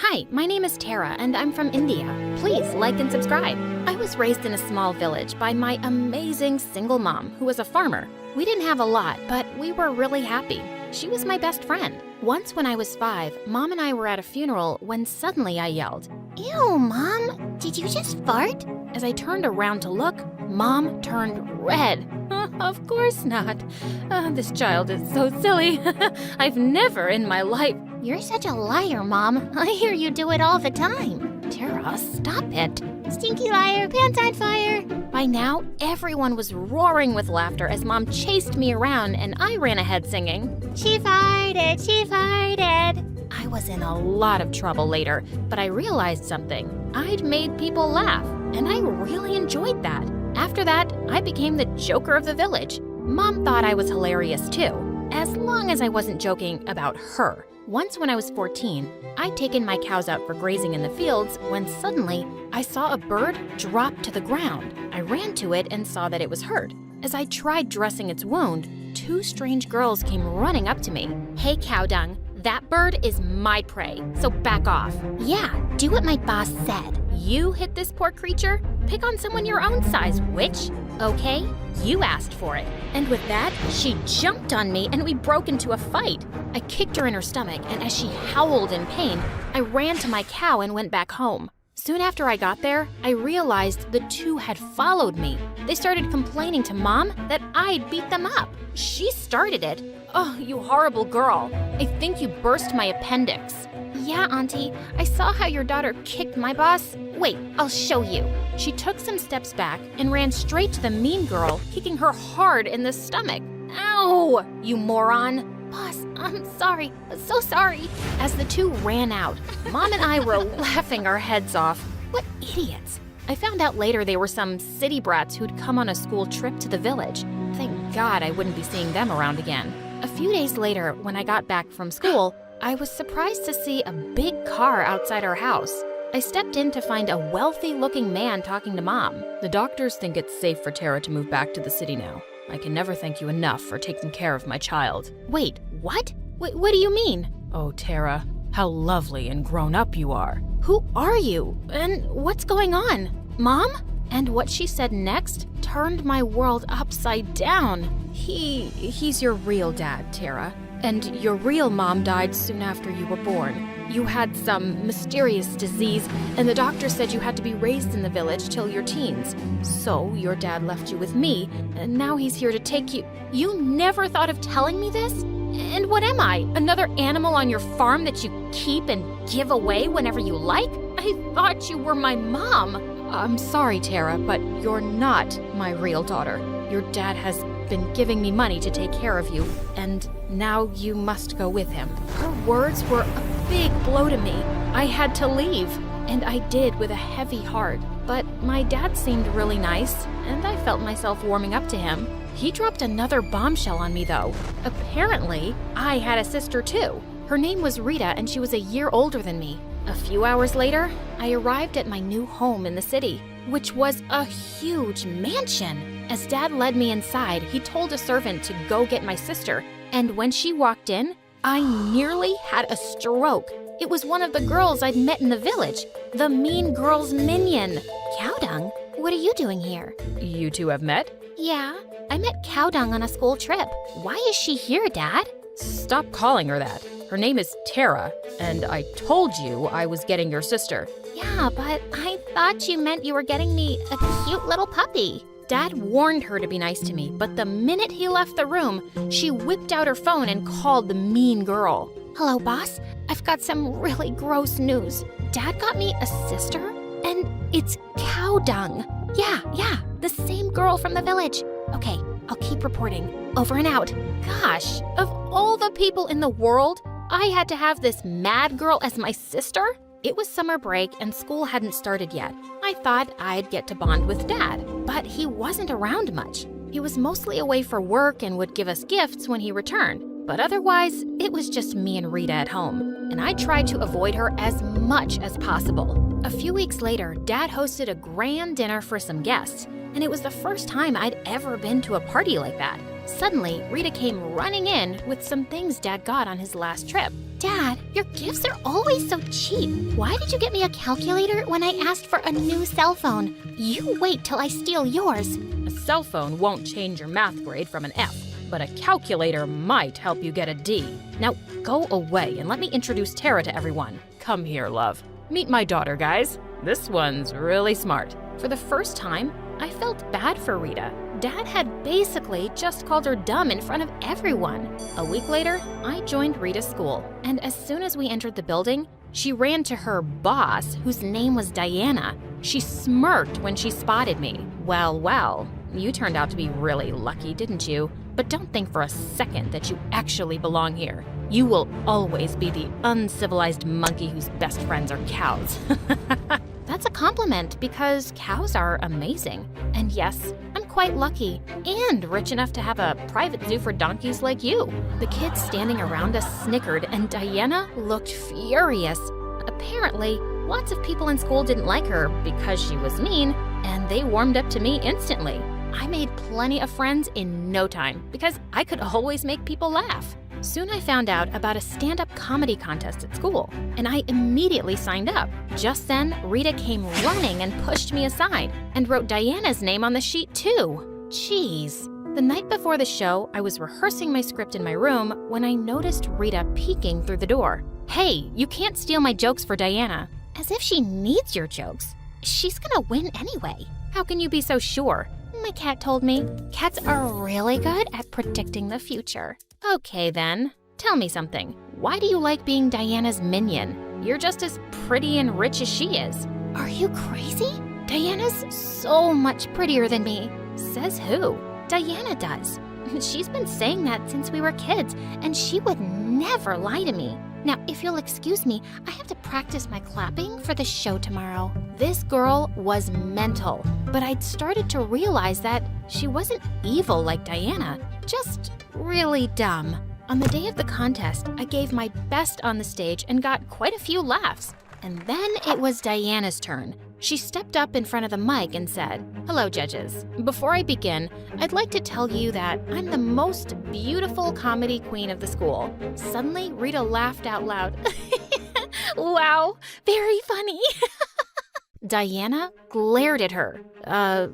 Hi, my name is Tara, and I'm from India. Please like and subscribe. I was raised in a small village by my amazing single mom, who was a farmer. We didn't have a lot, but we were really happy. She was my best friend. Once when I was 5, Mom and I were at a funeral when suddenly I yelled, Ew, Mom, did you just fart? As I turned around to look, Mom turned red. Of course not. This child is so silly. I've never in my life. You're such a liar, Mom. I hear you do it all the time. Tara, stop it. Stinky liar, pants on fire. By now, everyone was roaring with laughter as Mom chased me around and I ran ahead singing, She farted, she farted. I was in a lot of trouble later, but I realized something. I'd made people laugh, and I really enjoyed that. After that, I became the joker of the village. Mom thought I was hilarious too, as long as I wasn't joking about her. Once when I was 14, I'd taken my cows out for grazing in the fields when suddenly I saw a bird drop to the ground. I ran to it and saw that it was hurt. As I tried dressing its wound, 2 strange girls came running up to me. Hey, cow dung, that bird is my prey, so back off. Yeah, do what my boss said. You hit this poor creature? Pick on someone your own size, witch. Okay, you asked for it. And with that, she jumped on me and we broke into a fight. I kicked her in her stomach, and as she howled in pain, I ran to my cow and went back home. Soon after I got there, I realized the 2 had followed me. They started complaining to Mom that I'd beat them up. She started it. Oh, you horrible girl. I think you burst my appendix. Yeah, Auntie, I saw how your daughter kicked my boss. Wait, I'll show you. She took some steps back and ran straight to the mean girl, kicking her hard in the stomach. Ow, you moron. Boss, I'm sorry, so sorry. As the 2 ran out, Mom and I were laughing our heads off. What idiots. I found out later they were some city brats who'd come on a school trip to the village. Thank God I wouldn't be seeing them around again. A few days later, when I got back from school, I was surprised to see a big car outside our house. I stepped in to find a wealthy-looking man talking to Mom. The doctors think it's safe for Tara to move back to the city now. I can never thank you enough for taking care of my child. Wait, what? What do you mean? Oh, Tara, how lovely and grown up you are. Who are you? And what's going on? Mom? And what she said next turned my world upside down. He's your real dad, Tara. And your real mom died soon after you were born. You had some mysterious disease, and the doctor said you had to be raised in the village till your teens. So your dad left you with me, and now he's here to take you. You never thought of telling me this? And what am I? Another animal on your farm that you keep and give away whenever you like? I thought you were my mom. I'm sorry, Tara, but you're not my real daughter. Your dad has been giving me money to take care of you, and now you must go with him. Her words were a big blow to me. I had to leave, and I did with a heavy heart. But my dad seemed really nice, and I felt myself warming up to him. He dropped another bombshell on me, though. Apparently, I had a sister too. Her name was Rita, and she was a year older than me. A few hours later, I arrived at my new home in the city, which was a huge mansion. As Dad led me inside, he told a servant to go get my sister, and when she walked in, I nearly had a stroke. It was one of the girls I'd met in the village, the mean girl's minion. Cow dung? What are you doing here? You 2 have met? Yeah, I met Cow dung on a school trip. Why is she here, Dad? Stop calling her that. Her name is Tara, and I told you I was getting your sister. Yeah, but I thought you meant you were getting me a cute little puppy. Dad warned her to be nice to me, but the minute he left the room, she whipped out her phone and called the mean girl. Hello, boss. I've got some really gross news. Dad got me a sister, and it's Cow dung. Yeah, the same girl from the village. Okay, I'll keep reporting. Over and out. Gosh, of all the people in the world, I had to have this mad girl as my sister? It was summer break and school hadn't started yet. I thought I'd get to bond with Dad, but he wasn't around much. He was mostly away for work and would give us gifts when he returned. But otherwise, it was just me and Rita at home, and I tried to avoid her as much as possible. A few weeks later, Dad hosted a grand dinner for some guests, and it was the first time I'd ever been to a party like that. Suddenly, Rita came running in with some things Dad got on his last trip. Dad, your gifts are always so cheap. Why did you get me a calculator when I asked for a new cell phone? You wait till I steal yours. A cell phone won't change your math grade from an F, but a calculator might help you get a D. Now go away and let me introduce Tara to everyone. Come here, love. Meet my daughter, guys. This one's really smart. For the first time, I felt bad for Rita. Dad had basically just called her dumb in front of everyone. A week later, I joined Rita's school, and as soon as we entered the building, she ran to her boss, whose name was Diana. She smirked when she spotted me. Well, you turned out to be really lucky, didn't you? But don't think for a second that you actually belong here. You will always be the uncivilized monkey whose best friends are cows. That's a compliment because cows are amazing. And yes, I'm quite lucky and rich enough to have a private zoo for donkeys like you. The kids standing around us snickered and Diana looked furious. Apparently, lots of people in school didn't like her because she was mean, and they warmed up to me instantly. I made plenty of friends in no time because I could always make people laugh. Soon I found out about a stand-up comedy contest at school, and I immediately signed up. Just then, Rita came running and pushed me aside and wrote Diana's name on the sheet too. Jeez. The night before the show, I was rehearsing my script in my room when I noticed Rita peeking through the door. Hey, you can't steal my jokes for Diana. As if she needs your jokes. She's gonna win anyway. How can you be so sure? My cat told me. Cats are really good at predicting the future. Okay then, tell me something. Why do you like being Diana's minion? You're just as pretty and rich as she is. Are you crazy? Diana's so much prettier than me. Says who? Diana does. She's been saying that since we were kids, and she would never lie to me. Now, if you'll excuse me, I have to practice my clapping for the show tomorrow. This girl was mental, but I'd started to realize that she wasn't evil like Diana, just really dumb. On the day of the contest, I gave my best on the stage and got quite a few laughs. And then it was Diana's turn. She stepped up in front of the mic and said, "Hello, judges. Before I begin, I'd like to tell you that I'm the most beautiful comedy queen of the school." Suddenly, Rita laughed out loud. Wow, very funny. Diana glared at her.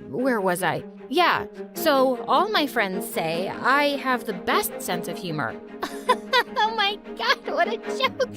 Where was I? Yeah, so all my friends say I have the best sense of humor. Oh my God, what a joke.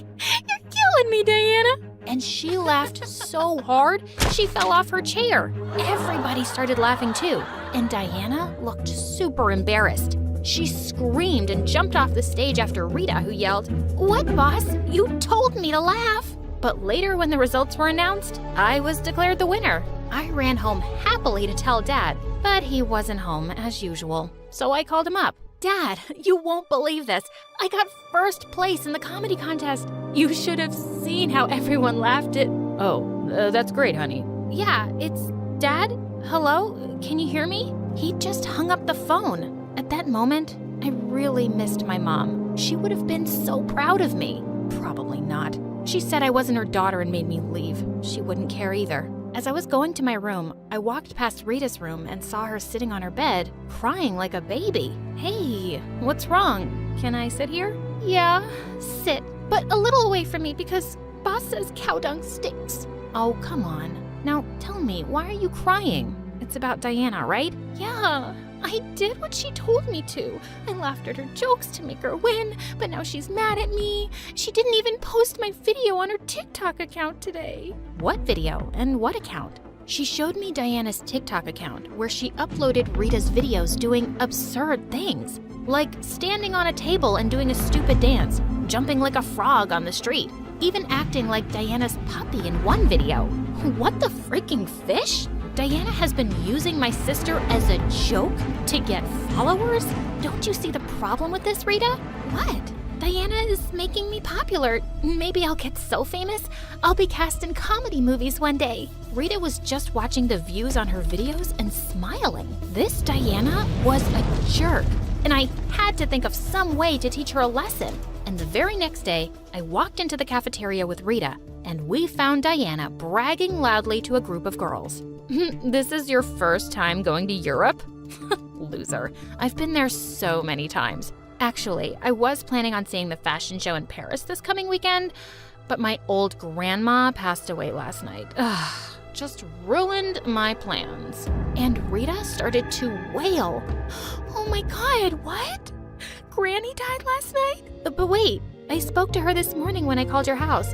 You're killing me, Diana. And she laughed so hard, she fell off her chair. Everybody started laughing too, and Diana looked super embarrassed. She screamed and jumped off the stage after Rita, who yelled, "What, boss? You told me to laugh." But later, when the results were announced, I was declared the winner. I ran home happily to tell Dad, but he wasn't home as usual. So I called him up. "Dad, you won't believe this. I got first place in the comedy contest. You should have seen how everyone laughed at..." "Oh, that's great, honey." "Yeah, it's... Dad? Hello? Can you hear me?" He just hung up the phone. At that moment, I really missed my mom. She would have been so proud of me. Probably not. She said I wasn't her daughter and made me leave. She wouldn't care either. As I was going to my room, I walked past Rita's room and saw her sitting on her bed, crying like a baby. "Hey, what's wrong? Can I sit here?" "Yeah, sit, but a little away from me because boss says cow dung stinks." "Oh, come on. Now tell me, why are you crying? It's about Diana, right?" "Yeah, I did what she told me to. I laughed at her jokes to make her win, but now she's mad at me. She didn't even post my video on her TikTok account today." "What video and what account?" She showed me Diana's TikTok account where she uploaded Rita's videos doing absurd things, like standing on a table and doing a stupid dance, jumping like a frog on the street, even acting like Diana's puppy in one video. What the freaking fish? Diana has been using my sister as a joke to get followers? Don't you see the problem with this, Rita? What? Diana is making me popular. Maybe I'll get so famous, I'll be cast in comedy movies one day. Rita was just watching the views on her videos and smiling. This Diana was a jerk, and I had to think of some way to teach her a lesson. And the very next day, I walked into the cafeteria with Rita, and we found Diana bragging loudly to a group of girls. "This is your first time going to Europe?" Loser. I've been there so many times. Actually, I was planning on seeing the fashion show in Paris this coming weekend, but my old grandma passed away last night. Ugh, just ruined my plans. And Rita started to wail. Oh my God, what? Granny died last night? But wait, I spoke to her this morning when I called your house.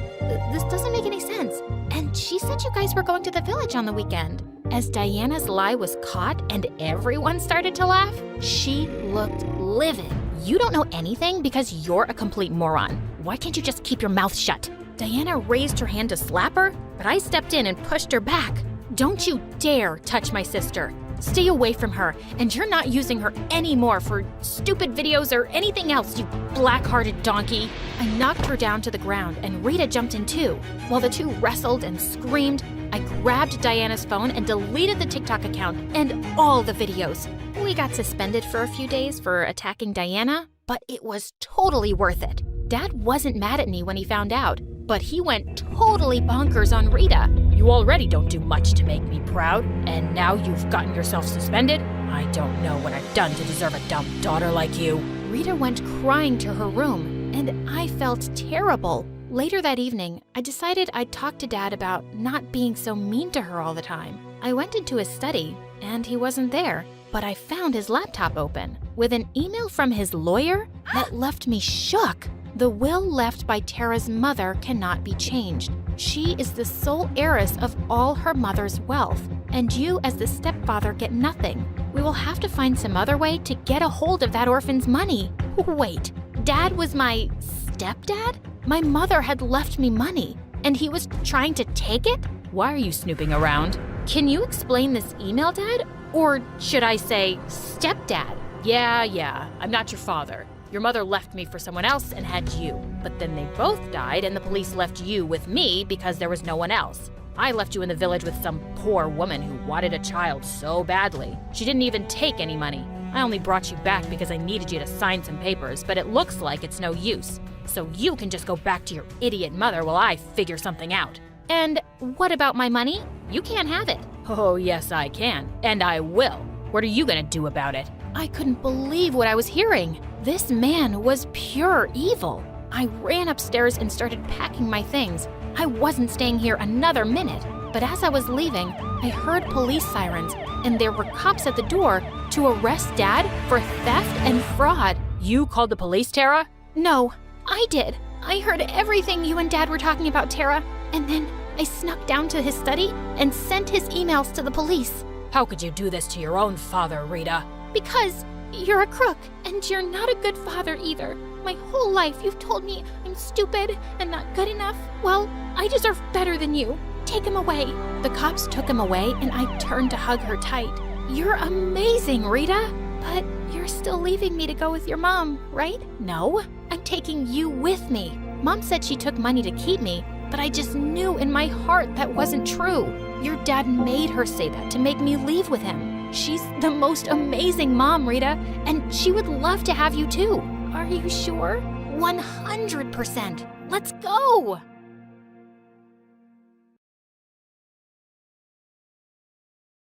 This doesn't make any sense. And she said you guys were going to the village on the weekend. As Diana's lie was caught and everyone started to laugh, she looked livid. You don't know anything because you're a complete moron. Why can't you just keep your mouth shut? Diana raised her hand to slap her, but I stepped in and pushed her back. Don't you dare touch my sister. Stay away from her, and you're not using her anymore for stupid videos or anything else, you black-hearted donkey. I knocked her down to the ground, and Rita jumped in too. While the two wrestled and screamed, I grabbed Diana's phone and deleted the TikTok account and all the videos. We got suspended for a few days for attacking Diana, but it was totally worth it. Dad wasn't mad at me when he found out, but he went totally bonkers on Rita. You already don't do much to make me proud, and now you've gotten yourself suspended? I don't know what I've done to deserve a dumb daughter like you. Rita went crying to her room, and I felt terrible. Later that evening, I decided I'd talk to Dad about not being so mean to her all the time. I went into his study, and he wasn't there, but I found his laptop open with an email from his lawyer that left me shook. The will left by Tara's mother cannot be changed. She is the sole heiress of all her mother's wealth, and you as the stepfather get nothing. We will have to find some other way to get a hold of that orphan's money. Wait, Dad was my stepdad? My mother had left me money, and he was trying to take it? Why are you snooping around? Can you explain this email, Dad? Or should I say, stepdad? Yeah, I'm not your father. Your mother left me for someone else and had you. But then they both died and the police left you with me because there was no one else. I left you in the village with some poor woman who wanted a child so badly. She didn't even take any money. I only brought you back because I needed you to sign some papers, but it looks like it's no use. So you can just go back to your idiot mother while I figure something out. And what about my money? You can't have it. Oh, yes, I can. And I will. What are you gonna do about it? I couldn't believe what I was hearing. This man was pure evil. I ran upstairs and started packing my things. I wasn't staying here another minute. But as I was leaving, I heard police sirens, and there were cops at the door to arrest Dad for theft and fraud. You called the police, Tara? No, I did. I heard everything you and Dad were talking about, Tara. And then I snuck down to his study and sent his emails to the police. How could you do this to your own father, Rita? Because you're a crook, and you're not a good father either. My whole life you've told me I'm stupid and not good enough. Well, I deserve better than you. Take him away. The cops took him away, and I turned to hug her tight. You're amazing, Rita. But you're still leaving me to go with your mom, right? No, I'm taking you with me. Mom said she took money to keep me, but I just knew in my heart that wasn't true. Your dad made her say that to make me leave with him. She's the most amazing mom, Rita, and she would love to have you too. Are you sure? 100%. Let's go!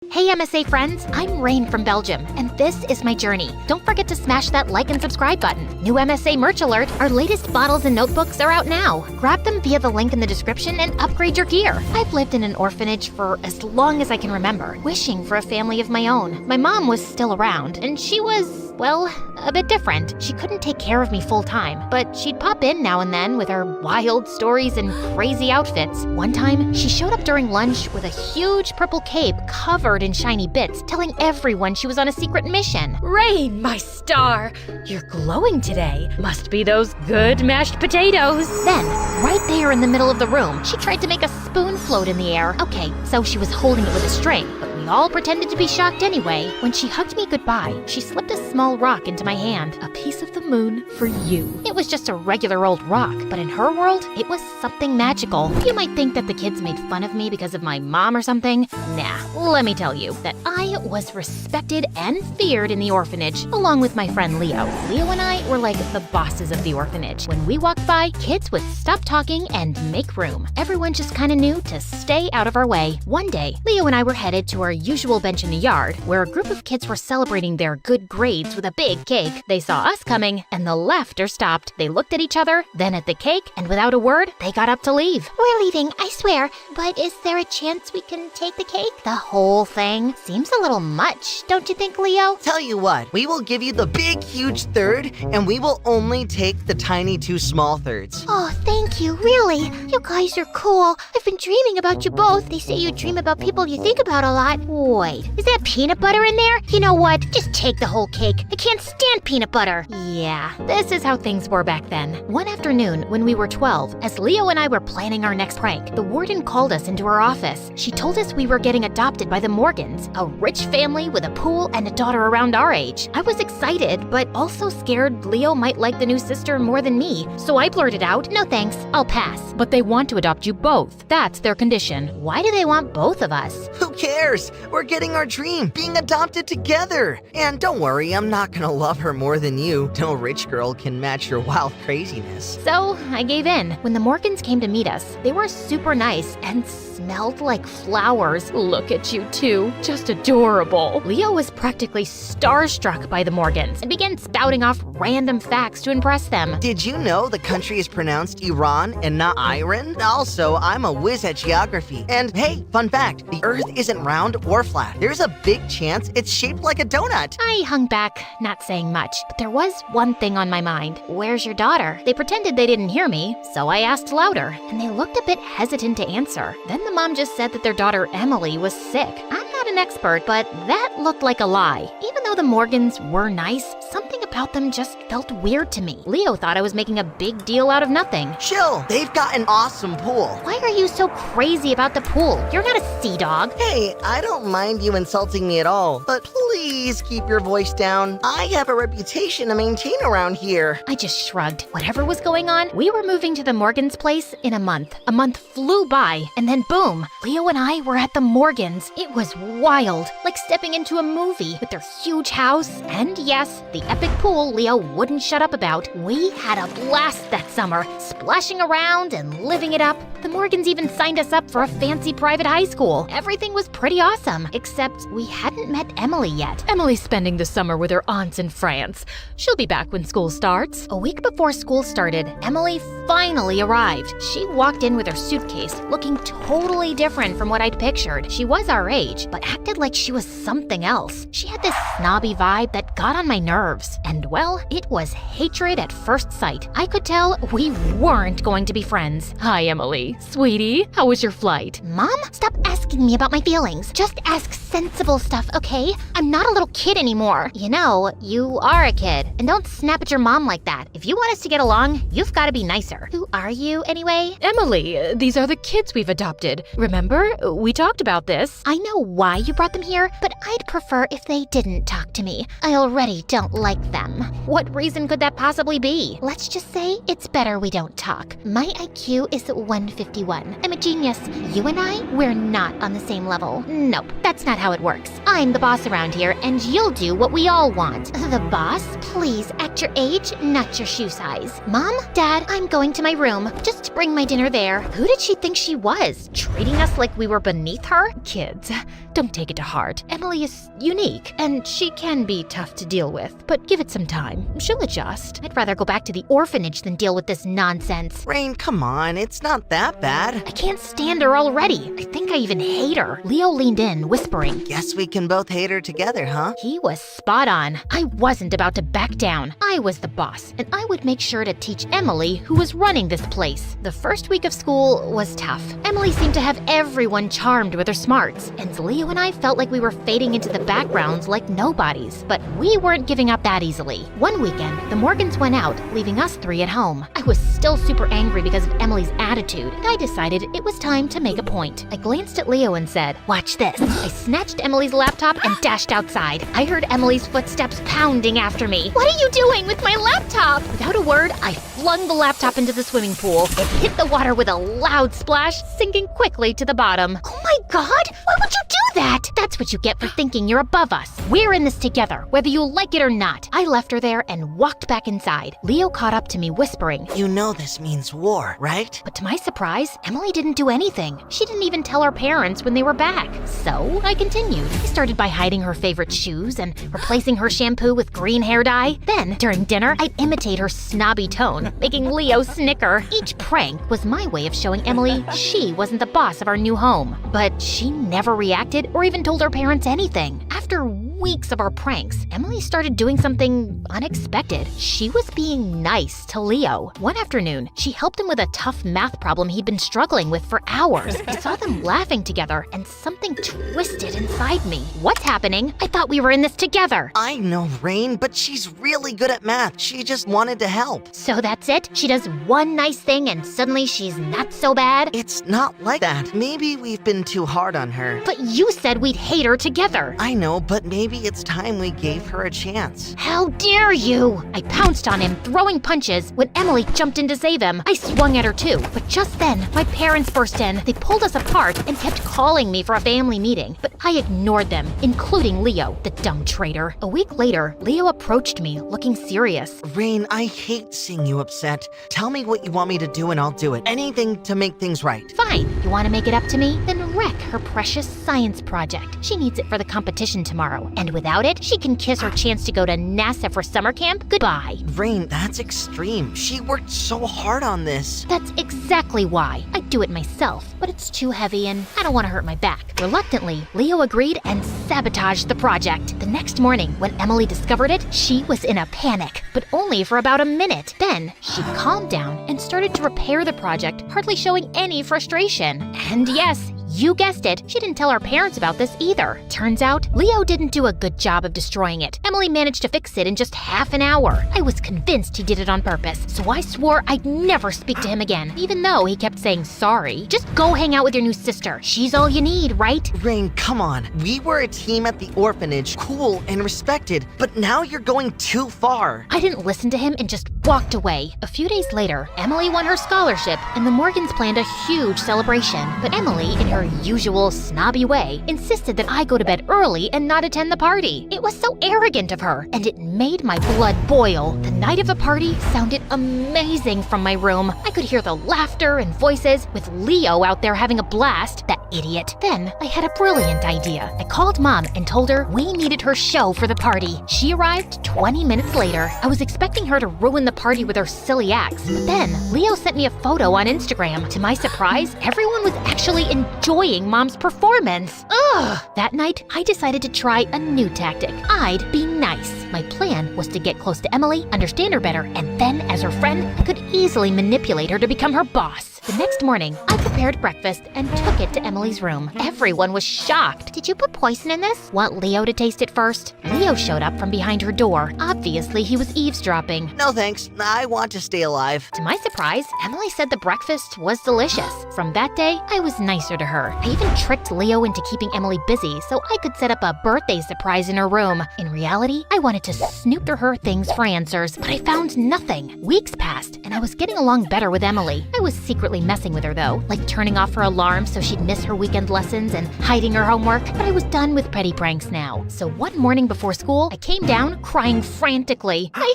Hey MSA friends, I'm Rain from Belgium, and this is my journey. Don't forget to smash that like and subscribe button. New MSA merch alert, our latest bottles and notebooks are out now. Grab them via the link in the description and upgrade your gear. I've lived in an orphanage for as long as I can remember, wishing for a family of my own. My mom was still around, and she was, well, a bit different. She couldn't take care of me full time, but she'd pop in now and then with her wild stories and crazy outfits. One time, she showed up during lunch with a huge purple cape covered in shiny bits, telling everyone she was on a secret mission. Rain, my star! You're glowing today. Must be those good mashed potatoes. Then, right there in the middle of the room, she tried to make a spoon float in the air. Okay, so she was holding it with a string, but we all pretended to be shocked anyway. When she hugged me goodbye, she slipped a small rock into my hand. A piece of the moon for you. It was just a regular old rock, but in her world, it was something magical. You might think that the kids made fun of me because of my mom or something. Nah, let me tell you that I was respected and feared in the orphanage, along with my friend Leo. Leo and I were like the bosses of the orphanage. When we walked by, kids would stop talking and make room. Everyone just kind of knew to stay out of our way. One day, Leo and I were headed to our usual bench in the yard, where a group of kids were celebrating their good grades with a big cake. cake, they saw us coming, and the laughter stopped. They looked at each other, then at the cake, and without a word, they got up to leave. We're leaving, I swear. But is there a chance we can take the cake? The whole thing seems a little much, don't you think, Leo? Tell you what, we will give you the big, huge third, and we will only take the tiny 2 small thirds. Oh, thank you, really. You guys are cool. I've been dreaming about you both. They say you dream about people you think about a lot. Wait, is that peanut butter in there? You know what? Just take the whole cake. I can't stand peanut butter. Yeah, this is how things were back then. One afternoon, when we were 12, as Leo and I were planning our next prank, the warden called us into her office. She told us we were getting adopted by the Morgans, a rich family with a pool and a daughter around our age. I was excited, but also scared Leo might like the new sister more than me, so I blurted out, "No thanks, I'll pass." But they want to adopt you both. That's their condition. Why do they want both of us? Who cares? We're getting our dream, being adopted together. And don't worry, I'm not gonna love her more than you. No rich girl can match your wild craziness. So I gave in. When the Morgans came to meet us, they were super nice and smelled like flowers. Look at you two, just adorable. Leo was practically starstruck by the Morgans and began spouting off random facts to impress them. Did you know the country is pronounced Iran and not Iran? Also, I'm a whiz at geography. And hey, fun fact, the Earth isn't round or flat. There's a big chance it's shaped like a donut. I hung back, not saying much, but there was one thing on my mind. Where's your daughter? They pretended they didn't hear me, so I asked louder, and they looked a bit hesitant to answer. Then the mom just said that their daughter Emily was sick. I'm not an expert, but that looked like a lie. Even though the Morgans were nice, something about them just felt weird to me. Leo thought I was making a big deal out of nothing. Chill, they've got an awesome pool. Why are you so crazy about the pool? You're not a sea dog. Hey, I don't mind you insulting me at all, but please keep your voice down. I have a reputation to maintain around here. I just shrugged. Whatever was going on, we were moving to the Morgans' place in a month. A month flew by, and then boom, Leo and I were at the Morgans. It was wild, like stepping into a movie with their huge house, and yes, the epic pool Leo wouldn't shut up about. We had a blast that summer, splashing around and living it up. The Morgans even signed us up for a fancy private high school. Everything was pretty awesome, except we hadn't met Emily yet. Emily's spending the summer with her aunts in France. She'll be back when school starts. A week before school started, Emily finally arrived. She walked in with her suitcase, looking totally different from what I'd pictured. She was our age, but acted like she was something else. She had this snobby vibe that got on my nerves. And well, it was hatred at first sight. I could tell we weren't going to be friends. Hi, Emily. Sweetie, how was your flight? Mom, stop asking me about my feelings. Just ask sensible stuff, okay? I'm not a little kid anymore. You know, you are a kid, and don't snap at your mom like that. If you want us to get along, you've got to be nicer. Who are you, anyway? Emily, these are the kids we've adopted. Remember? We talked about this. I know why you brought them here, but I'd prefer if they didn't talk to me. I already don't like them. What reason could that possibly be? Let's just say it's better we don't talk. My IQ is 151. I'm a genius. You and I, we're not on the same level. Nope, that's not how it works. I'm the boss around here, and you'll do what we all want. The boss? Please act your age, not your shoe size. Mom, Dad, I'm going to my room. Just bring my dinner there. Who did she think she was? Treating us like we were beneath her? Kids, don't take it to heart. Emily is unique, and she can be tough to deal with, but give it some time. She'll adjust. I'd rather go back to the orphanage than deal with this nonsense. Rain, come on, it's not that bad. I can't stand her already. I think I even hate her. Leo leaned in, whispering. Guess we can both hate her together, huh? He was spot on. I wasn't about to back down. I was the boss, and I would make sure to teach Emily who was running this place. The first week of school was tough. Emily seemed to have everyone charmed with her smarts, and Leo and I felt like we were fading into the backgrounds like nobodies. But we weren't giving up that easily. One weekend, the Morgans went out, leaving us three at home. I was still super angry because of Emily's attitude, and I decided it was time to make a point. I glanced at Leo and said, "Watch this." I snatched Emily's laptop and dashed outside. I heard Emily's footsteps pounding after me. What are you doing with my laptop? Without a word, I flung the laptop into the swimming pool. It hit the water with a loud splash, sinking quickly to the bottom. Oh my God! Why would you do that? That's what you get for thinking you're above us. We're in this together, whether you like it or not. I left her there and walked back inside. Leo caught up to me, whispering, You know this means war, right? but to my surprise, Emily didn't do anything. She didn't even tell her parents when they were back. So I continued. I started by hiding her favorite shoes and replacing her shampoo with green hair dye. Then, during dinner, I'd imitate her snobby tone, making Leo snicker. Each prank was my way of showing Emily she wasn't the boss of our new home. But she never reacted or even told her parents anything. After weeks of our pranks, Emily started doing something unexpected. She was being nice to Leo. One afternoon, she helped him with a tough math problem he'd been struggling with for hours. I saw them laughing together, and something twisted inside me. What's happening? I thought we were in this together. I know, Rain, but she's really good at math. She just wanted to help. So that's it? She does one nice thing and suddenly she's not so bad? It's not like that. Maybe we've been too hard on her. But you said we'd hate her together. I know, but maybe it's time we gave her a chance. How dare you! I pounced on him, throwing punches. When Emily jumped in to save him, I swung at her too. But just then, my parents burst in. They pulled us apart and kept calling me for a family meeting. But I ignored them, including Leo, the dumb traitor. A week later, Leo approached me, looking serious. Rain, I hate seeing you upset. Tell me what you want me to do and I'll do it. Anything to make things right. Fine, you want to make it up to me? Then wreck her precious science project. She needs it for the competition tomorrow. And without it, she can kiss her chance to go to NASA for summer camp goodbye. Rain, that's extreme. She worked so hard on this. That's exactly why. I'd do it myself, but it's too heavy and I don't want to hurt my back. Reluctantly, Leo agreed and sabotaged the project. The next morning, when Emily discovered it, she was in a panic, but only for about a minute. Then, she calmed down and started to repair the project, hardly showing any frustration. And yes, you guessed it, she didn't tell her parents about this either. Turns out, Leo didn't do a good job of destroying it. Emily managed to fix it in just half an hour. I was convinced he did it on purpose, so I swore I'd never speak to him again, even though he kept saying sorry. Just go hang out with your new sister. She's all you need, right? Rain, come on. We were a team at the orphanage, cool and respected, but now you're going too far. I didn't listen to him and just walked away. A few days later, Emily won her scholarship and the Morgans planned a huge celebration. But Emily, in her usual snobby way, insisted that I go to bed early and not attend the party. It was so arrogant of her, and it made my blood boil. The night of the party sounded amazing from my room. I could hear the laughter and voices, with Leo out there having a blast, that idiot. Then I had a brilliant idea. I called Mom and told her we needed her show for the party. She arrived 20 minutes later. I was expecting her to ruin the party with her silly acts, but then Leo sent me a photo on Instagram. To my surprise, everyone was actually enjoying Mom's performance. Ugh! That night, I decided to try a new tactic. I'd be nice. My plan was to get close to Emily, understand her better, and then, as her friend, I could easily manipulate her to become her boss. The next morning, I prepared breakfast and took it to Emily's room. Everyone was shocked. Did you put poison in this? Want Leo to taste it first? Leo showed up from behind her door. Obviously, he was eavesdropping. No thanks. I want to stay alive. To my surprise, Emily said the breakfast was delicious. From that day, I was nicer to her. I even tricked Leo into keeping Emily busy so I could set up a birthday surprise in her room. In reality, I wanted to snoop through her things for answers, but I found nothing. Weeks passed, and I was getting along better with Emily. I was secretly messing with her though, like turning off her alarm so she'd miss her weekend lessons and hiding her homework, but I was done with petty pranks now. So one morning before school, I came down crying frantically. I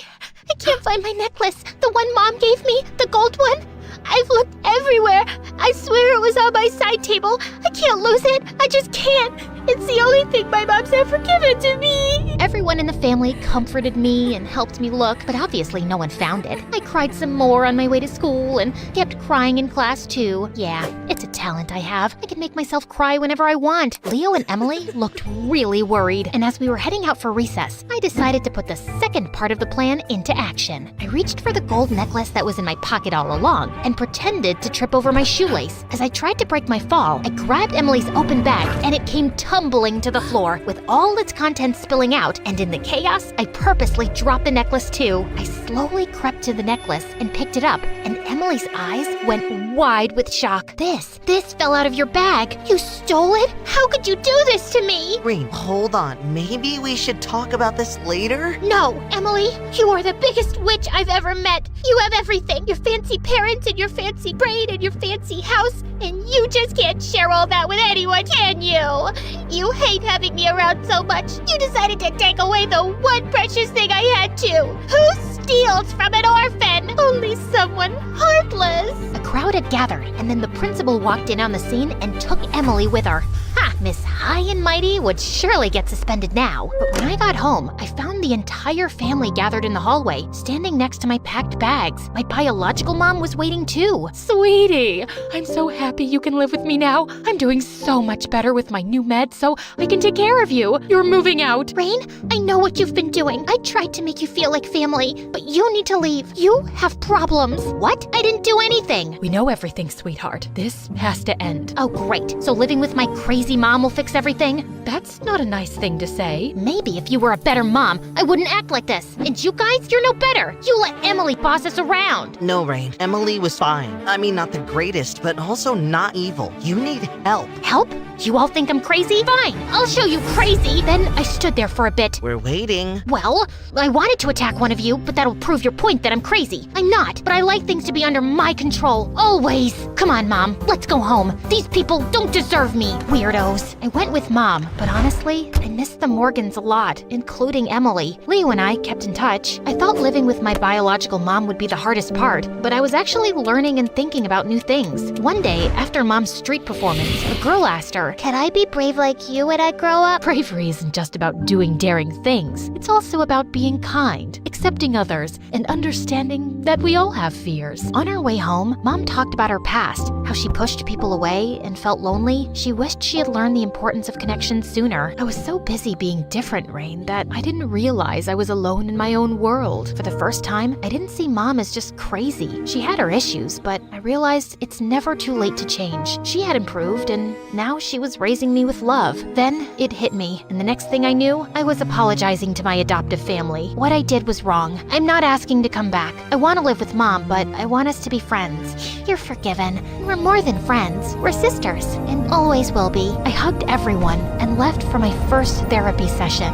can't find my necklace. The one Mom gave me, the gold one. I've looked everywhere. I swear it was on my side table. I can't lose it. I just can't. It's the only thing my mom's ever given to me. Everyone in the family comforted me and helped me look, but obviously no one found it. I cried some more on my way to school and kept crying in class too. Yeah, it's a talent I have. I can make myself cry whenever I want. Leo and Emily looked really worried, and as we were heading out for recess, I decided to put the second part of the plan into action. I reached for the gold necklace that was in my pocket all along and pretended to trip over my shoelace. As I tried to break my fall, I grabbed Emily's open bag and it came tumbling to the floor with all its contents spilling out, and in the chaos, I purposely dropped the necklace too. I slowly crept to the necklace and picked it up, and Emily's eyes went wide with shock. This fell out of your bag. You stole it? How could you do this to me? Rain, hold on. Maybe we should talk about this later? No, Emily, you are the biggest witch I've ever met. You have everything, your fancy parents and your fancy braid and your fancy house, and you just can't share all that with anyone, can you? You hate having me around so much. You decided to take away the one precious thing I had too. Who steals from an orphan? Only someone heartless. A crowd had gathered, and then the principal walked in on the scene and took Emily with her. Ha! Miss High and Mighty would surely get suspended now. But when I got home, I found the entire family gathered in the hallway, standing next to my packed bags. My biological mom was waiting too. Sweetie, I'm so happy you can live with me now. I'm doing so much better with my new med, so I can take care of you. You're moving out. Rain, I know what you've been doing. I tried to make you feel like family, but you need to leave. You have problems. What? I didn't do anything. We know everything, sweetheart. This has to end. Oh, great. So living with my crazy mom will fix everything? That's not a nice thing to say. Maybe if you were a better mom, I wouldn't act like this. And you guys, you're no better. You let Emily boss us around. No, Rain. Emily was fine. I mean, not the greatest, but also not evil. You need help. Help? You all think I'm crazy? Fine, I'll show you crazy. Then I stood there for a bit. We're waiting. Well, I wanted to attack one of you, but that'll prove your point that I'm crazy. I'm not, but I like things to be under my control. Always. Come on, Mom. Let's go home. These people don't deserve me. Weirdos. I went with Mom, but honestly, I missed the Morgans a lot, including Emily. Leo and I kept in touch. I thought living with my biological mom would be the hardest part, but I was actually learning and thinking about new things. One day, after Mom's street performance, a girl asked her, Can I be brave like you when I grow up? Bravery isn't just about doing daring things. It's also about being kind, accepting others, and understanding that we all have fears. On our way home, Mom talked about her past, how she pushed people away and felt lonely. She wished she had learned the importance of connection sooner. I was so busy being different, Rain, that I didn't realize I was alone in my own world. For the first time, I didn't see Mom as just crazy. She had her issues, but I realized it's never too late to change. She had improved, and now she was raising me with love. Then it hit me, and the next thing I knew, I was apologizing to my adoptive family. What I did was wrong. I'm not asking to come back. I want to live with Mom, but I want us to be friends. You're forgiven. We're more than friends. We're sisters, and always will be. I hugged everyone and left for my first therapy session.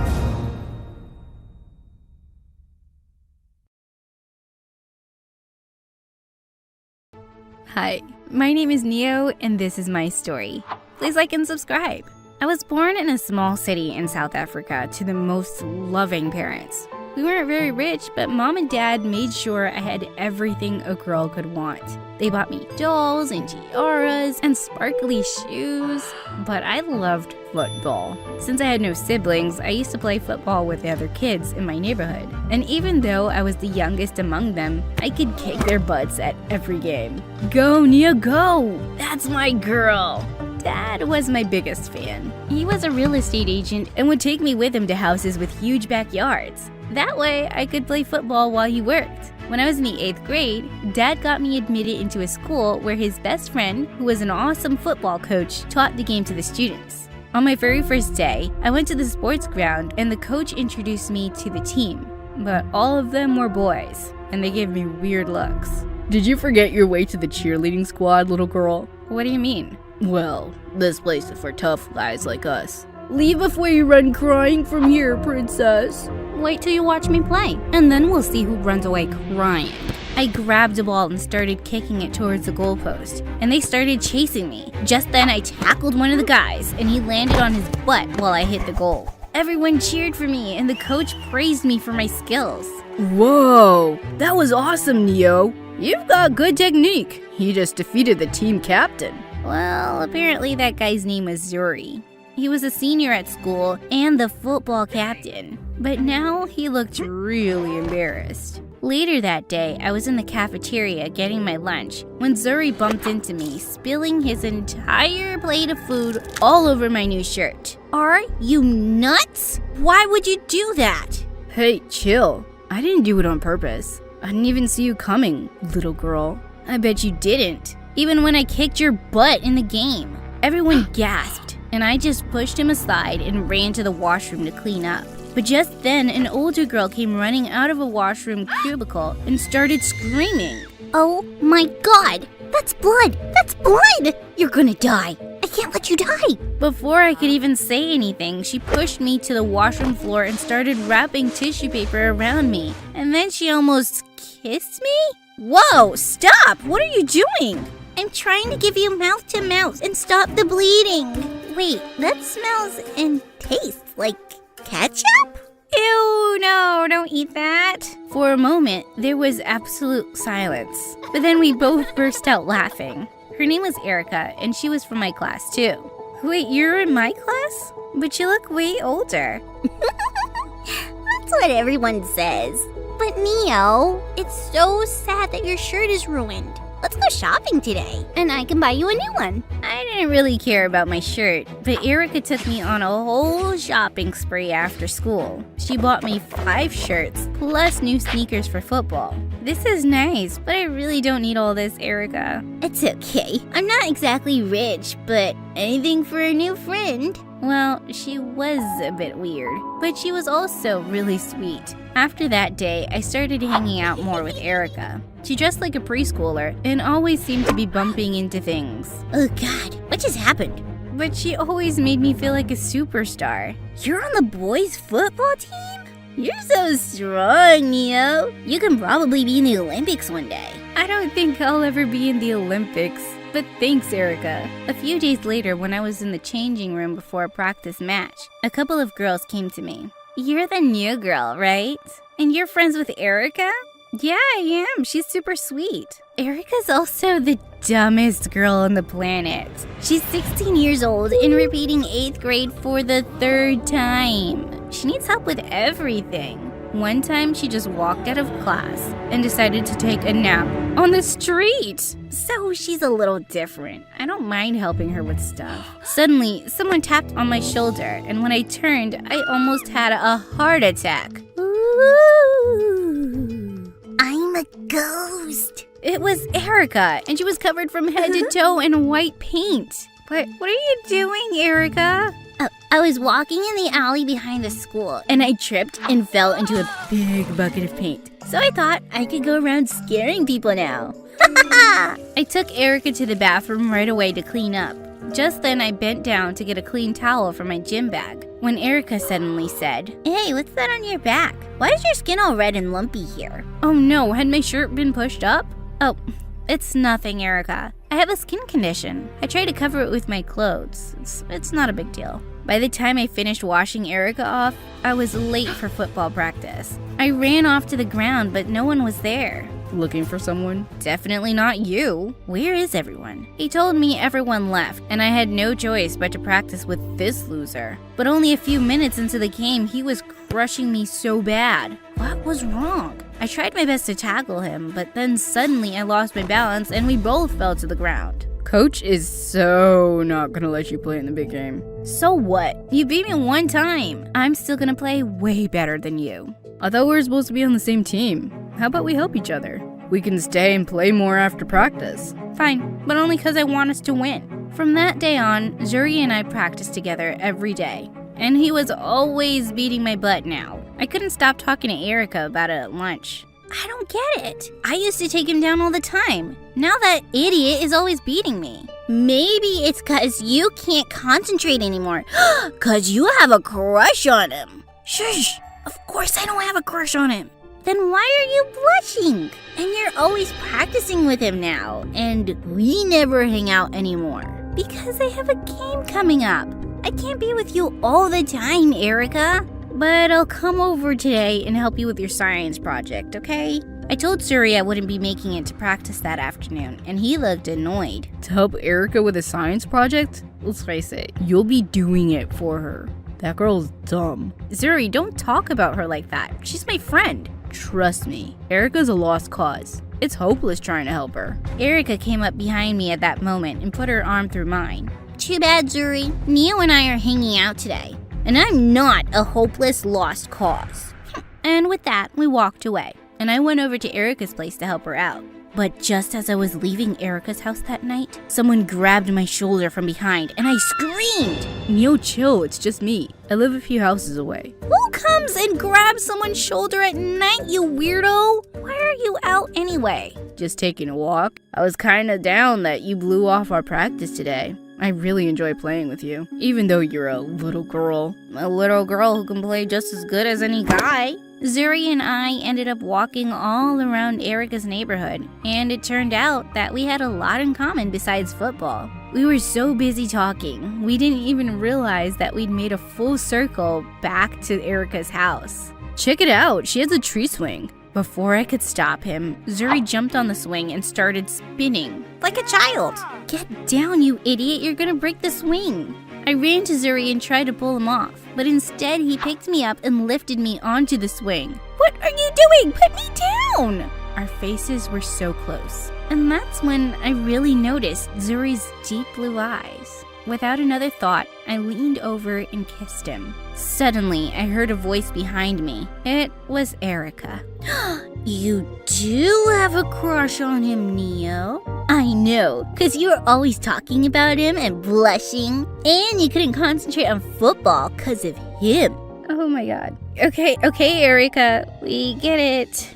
Hi, my name is Neo, and this is my story. Please like and subscribe. I was born in a small city in South Africa to the most loving parents. We weren't very rich, but Mom and Dad made sure I had everything a girl could want. They bought me dolls and tiaras and sparkly shoes, but I loved football. Since I had no siblings, I used to play football with the other kids in my neighborhood. And even though I was the youngest among them, I could kick their butts at every game. Go, Nia, go! That's my girl! Dad was my biggest fan. He was a real estate agent and would take me with him to houses with huge backyards. That way, I could play football while he worked. When I was in the 8th grade, Dad got me admitted into a school where his best friend, who was an awesome football coach, taught the game to the students. On my very first day, I went to the sports ground and the coach introduced me to the team. But all of them were boys, and they gave me weird looks. Did you forget your way to the cheerleading squad, little girl? What do you mean? Well, this place is for tough guys like us. Leave before you run crying from here, princess. Wait till you watch me play, and then we'll see who runs away crying. I grabbed a ball and started kicking it towards the goalpost, and they started chasing me. Just then I tackled one of the guys, and he landed on his butt while I hit the goal. Everyone cheered for me, and the coach praised me for my skills. Whoa, that was awesome, Neo. You've got good technique. You just defeated the team captain. Well, apparently that guy's name was Zuri. He was a senior at school and the football captain, but now he looked really embarrassed. Later that day, I was in the cafeteria getting my lunch when Zuri bumped into me, spilling his entire plate of food all over my new shirt. Are you nuts? Why would you do that? Hey, chill. I didn't do it on purpose. I didn't even see you coming, little girl. I bet you didn't, even when I kicked your butt in the game. Everyone gasped, and I just pushed him aside and ran to the washroom to clean up. But just then, an older girl came running out of a washroom cubicle and started screaming. Oh my God! That's blood! That's blood! You're gonna die! I can't let you die! Before I could even say anything, she pushed me to the washroom floor and started wrapping tissue paper around me. And then she almost kissed me? Whoa! Stop! What are you doing? I'm trying to give you mouth to mouth and stop the bleeding. Wait, that smells and tastes like ketchup? Ew, no, don't eat that. For a moment, there was absolute silence. But then we both burst out laughing. Her name was Erica, and she was from my class too. Wait, you're in my class? But you look way older. That's what everyone says. But Neo, it's so sad that your shirt is ruined. Let's go shopping today, and I can buy you a new one. I didn't really care about my shirt, but Erica took me on a whole shopping spree after school. She bought me 5 shirts, plus new sneakers for football. This is nice, but I really don't need all this, Erica. It's okay. I'm not exactly rich, but anything for a new friend. Well, she was a bit weird, but she was also really sweet. After that day, I started hanging out more with Erica. She dressed like a preschooler and always seemed to be bumping into things. Oh God, what just happened? But she always made me feel like a superstar. You're on the boys' football team? You're so strong, Neo. You can probably be in the Olympics one day. I don't think I'll ever be in the Olympics. But thanks, Erica. A few days later, when I was in the changing room before a practice match, a couple of girls came to me. You're the new girl, right? And you're friends with Erica? Yeah, I am. She's super sweet. Erica's also the dumbest girl on the planet. She's 16 years old and repeating 8th grade for the 3rd time. She needs help with everything. One time, she just walked out of class and decided to take a nap on the street. So she's a little different. I don't mind helping her with stuff. Suddenly, someone tapped on my shoulder, and when I turned, I almost had a heart attack. Ooh, I'm a ghost. It was Erica, and she was covered from head to toe in white paint. What are you doing, Erica? I was walking in the alley behind the school, and I tripped and fell into a big bucket of paint. So I thought I could go around scaring people now. I took Erica to the bathroom right away to clean up. Just then, I bent down to get a clean towel from my gym bag, when Erica suddenly said, Hey, what's that on your back? Why is your skin all red and lumpy here? Oh no, had my shirt been pushed up? Oh, it's nothing, Erica. I have a skin condition. I try to cover it with my clothes. It's not a big deal. By the time I finished washing Erica off, I was late for football practice. I ran off to the ground, but no one was there. Looking for someone? Definitely not you. Where is everyone? He told me everyone left, and I had no choice but to practice with this loser. But only a few minutes into the game, he was crushing me so bad. What was wrong? I tried my best to tackle him, but then suddenly I lost my balance and we both fell to the ground. Coach is so not gonna let you play in the big game. So what? You beat me one time. I'm still gonna play way better than you. I thought we were supposed to be on the same team. How about we help each other? We can stay and play more after practice. Fine, but only because I want us to win. From that day on, Zuri and I practiced together every day. And he was always beating my butt now. I couldn't stop talking to Erica about it at lunch. I don't get it. I used to take him down all the time. Now that idiot is always beating me. Maybe it's cause you can't concentrate anymore. Cause you have a crush on him. Shush! Of course I don't have a crush on him. Then why are you blushing? And you're always practicing with him now, and we never hang out anymore. Because I have a game coming up. I can't be with you all the time, Erica. But I'll come over today and help you with your science project, okay? I told Suri I wouldn't be making it to practice that afternoon, and he looked annoyed. To help Erica with a science project? Let's face it, you'll be doing it for her. That girl's dumb. Zuri, don't talk about her like that. She's my friend. Trust me, Erica's a lost cause. It's hopeless trying to help her. Erica came up behind me at that moment and put her arm through mine. Too bad, Zuri. Neo and I are hanging out today, and I'm not a hopeless lost cause. And with that, we walked away, and I went over to Erica's place to help her out. But just as I was leaving Erica's house that night, someone grabbed my shoulder from behind, and I screamed. Neo, chill, it's just me. I live a few houses away. Who comes and grabs someone's shoulder at night, you weirdo? Why are you out anyway? Just taking a walk. I was kinda down that you blew off our practice today. I really enjoy playing with you, even though you're a little girl. A little girl who can play just as good as any guy. Zuri and I ended up walking all around Erica's neighborhood, and it turned out that we had a lot in common besides football. We were so busy talking, we didn't even realize that we'd made a full circle back to Erica's house. Check it out, she has a tree swing. Before I could stop him, Zuri jumped on the swing and started spinning. Like a child! Get down, you idiot, you're gonna break the swing. I ran to Zuri and tried to pull him off, but instead he picked me up and lifted me onto the swing. What are you doing? Put me down! Our faces were so close, and that's when I really noticed Zuri's deep blue eyes. Without another thought, I leaned over and kissed him. Suddenly, I heard a voice behind me. It was Erica. You do have a crush on him, Neo. I know, because you were always talking about him and blushing, and you couldn't concentrate on football because of him. Oh my god. Okay, Erica, we get it.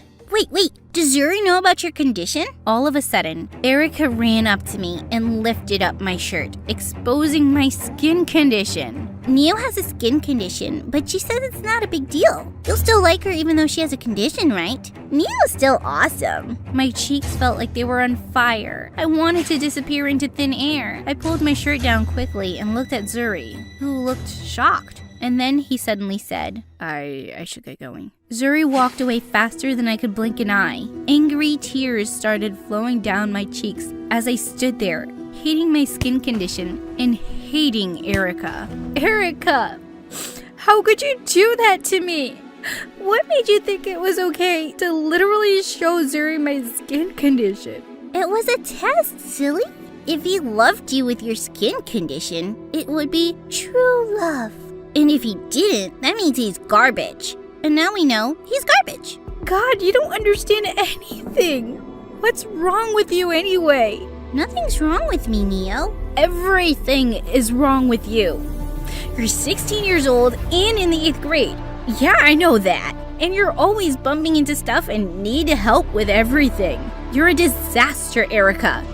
Wait, does Zuri know about your condition? All of a sudden, Erica ran up to me and lifted up my shirt, exposing my skin condition. Neo has a skin condition, but she says it's not a big deal. You'll still like her even though she has a condition, right? Neo's still awesome. My cheeks felt like they were on fire. I wanted to disappear into thin air. I pulled my shirt down quickly and looked at Zuri, who looked shocked. And then he suddenly said, I should get going. Zuri walked away faster than I could blink an eye. Angry tears started flowing down my cheeks as I stood there, hating my skin condition and hating Erica. Erica! How could you do that to me? What made you think it was okay to literally show Zuri my skin condition? It was a test, silly. If he loved you with your skin condition, it would be true love. And if he didn't, that means he's garbage. And now we know he's garbage. God, you don't understand anything. What's wrong with you anyway? Nothing's wrong with me, Neo. Everything is wrong with you. You're 16 years old and in the 8th grade. Yeah, I know that. And you're always bumping into stuff and need help with everything. You're a disaster, Erica.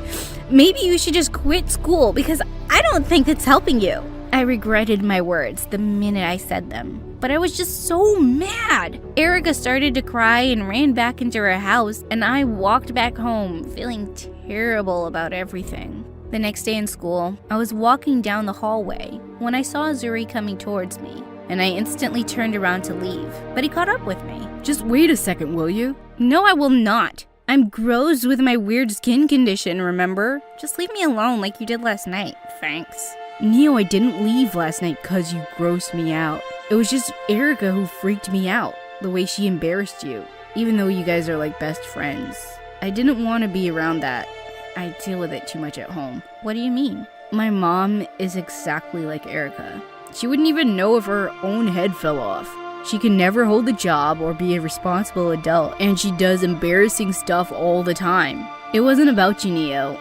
Maybe you should just quit school because I don't think that's helping you. I regretted my words the minute I said them, but I was just so mad. Erica started to cry and ran back into her house, and I walked back home feeling terrible about everything. The next day in school, I was walking down the hallway when I saw Zuri coming towards me, and I instantly turned around to leave, but he caught up with me. Just wait a second, will you? No, I will not. I'm gross with my weird skin condition, remember? Just leave me alone like you did last night, thanks. Neo, I didn't leave last night because you grossed me out. It was just Erica who freaked me out, the way she embarrassed you, even though you guys are like best friends. I didn't want to be around that. I deal with it too much at home. What do you mean? My mom is exactly like Erica. She wouldn't even know if her own head fell off. She can never hold a job or be a responsible adult, and she does embarrassing stuff all the time. It wasn't about you, Neo.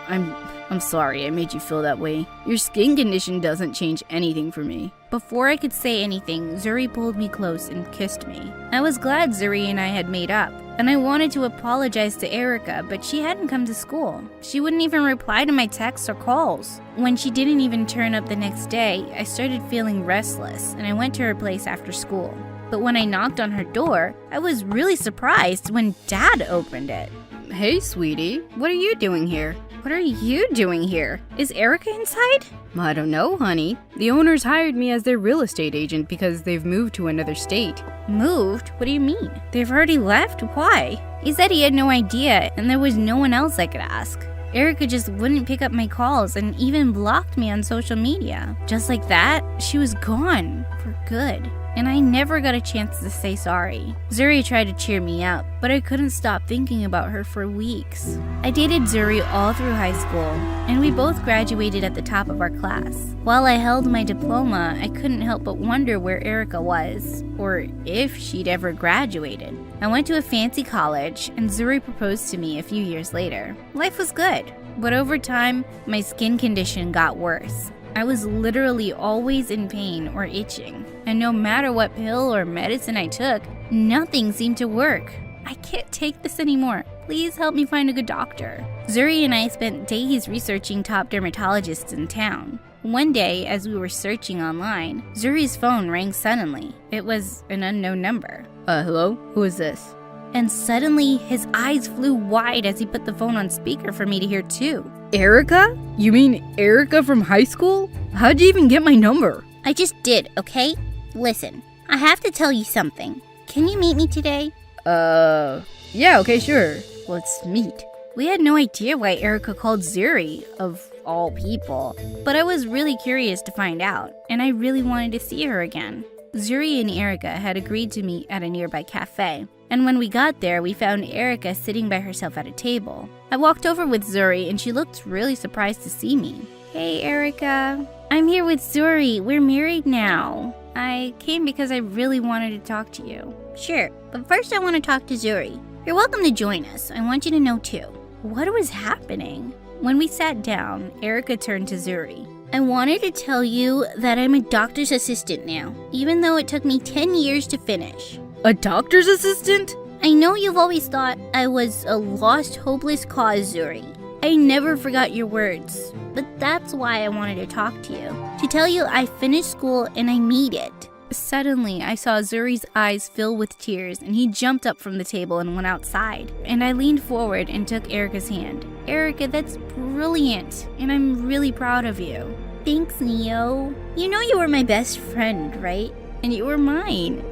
I'm sorry I made you feel that way. Your skin condition doesn't change anything for me. Before I could say anything, Zuri pulled me close and kissed me. I was glad Zuri and I had made up, and I wanted to apologize to Erica, but she hadn't come to school. She wouldn't even reply to my texts or calls. When she didn't even turn up the next day, I started feeling restless, and I went to her place after school. But when I knocked on her door, I was really surprised when Dad opened it. Hey, sweetie, what are you doing here? What are you doing here? Is Erica inside? I don't know, honey. The owners hired me as their real estate agent because they've moved to another state. Moved? What do you mean? They've already left? Why? He said he had no idea and there was no one else I could ask. Erica just wouldn't pick up my calls and even blocked me on social media. Just like that, she was gone for good. And I never got a chance to say sorry. Zuri tried to cheer me up, but I couldn't stop thinking about her for weeks. I dated Zuri all through high school, and we both graduated at the top of our class. While I held my diploma, I couldn't help but wonder where Erica was, or if she'd ever graduated. I went to a fancy college, and Zuri proposed to me a few years later. Life was good, but over time, my skin condition got worse. I was literally always in pain or itching, and no matter what pill or medicine I took, nothing seemed to work. I can't take this anymore. Please help me find a good doctor. Zuri and I spent days researching top dermatologists in town. One day, as we were searching online, Zuri's phone rang suddenly. It was an unknown number. Hello? Who is this? And suddenly, his eyes flew wide as he put the phone on speaker for me to hear too. Erica? You mean Erica from high school? How'd you even get my number? I just did, okay? Listen, I have to tell you something. Can you meet me today? Yeah, okay, sure. Let's meet. We had no idea why Erica called Zuri, of all people, but I was really curious to find out, and I really wanted to see her again. Zuri and Erica had agreed to meet at a nearby cafe, and when we got there, we found Erica sitting by herself at a table. I walked over with Zuri, and she looked really surprised to see me. Hey, Erica. I'm here with Zuri. We're married now. I came because I really wanted to talk to you. Sure, but first I want to talk to Zuri. You're welcome to join us. I want you to know too. What was happening? When we sat down, Erica turned to Zuri. I wanted to tell you that I'm a doctor's assistant now, even though it took me 10 years to finish. A doctor's assistant? I know you've always thought I was a lost, hopeless cause, Zuri. I never forgot your words, but that's why I wanted to talk to you. To tell you I finished school and I made it. Suddenly, I saw Zuri's eyes fill with tears, and he jumped up from the table and went outside. And I leaned forward and took Erica's hand. Erica, that's brilliant, and I'm really proud of you. Thanks, Neo. You know you were my best friend, right? And you were mine.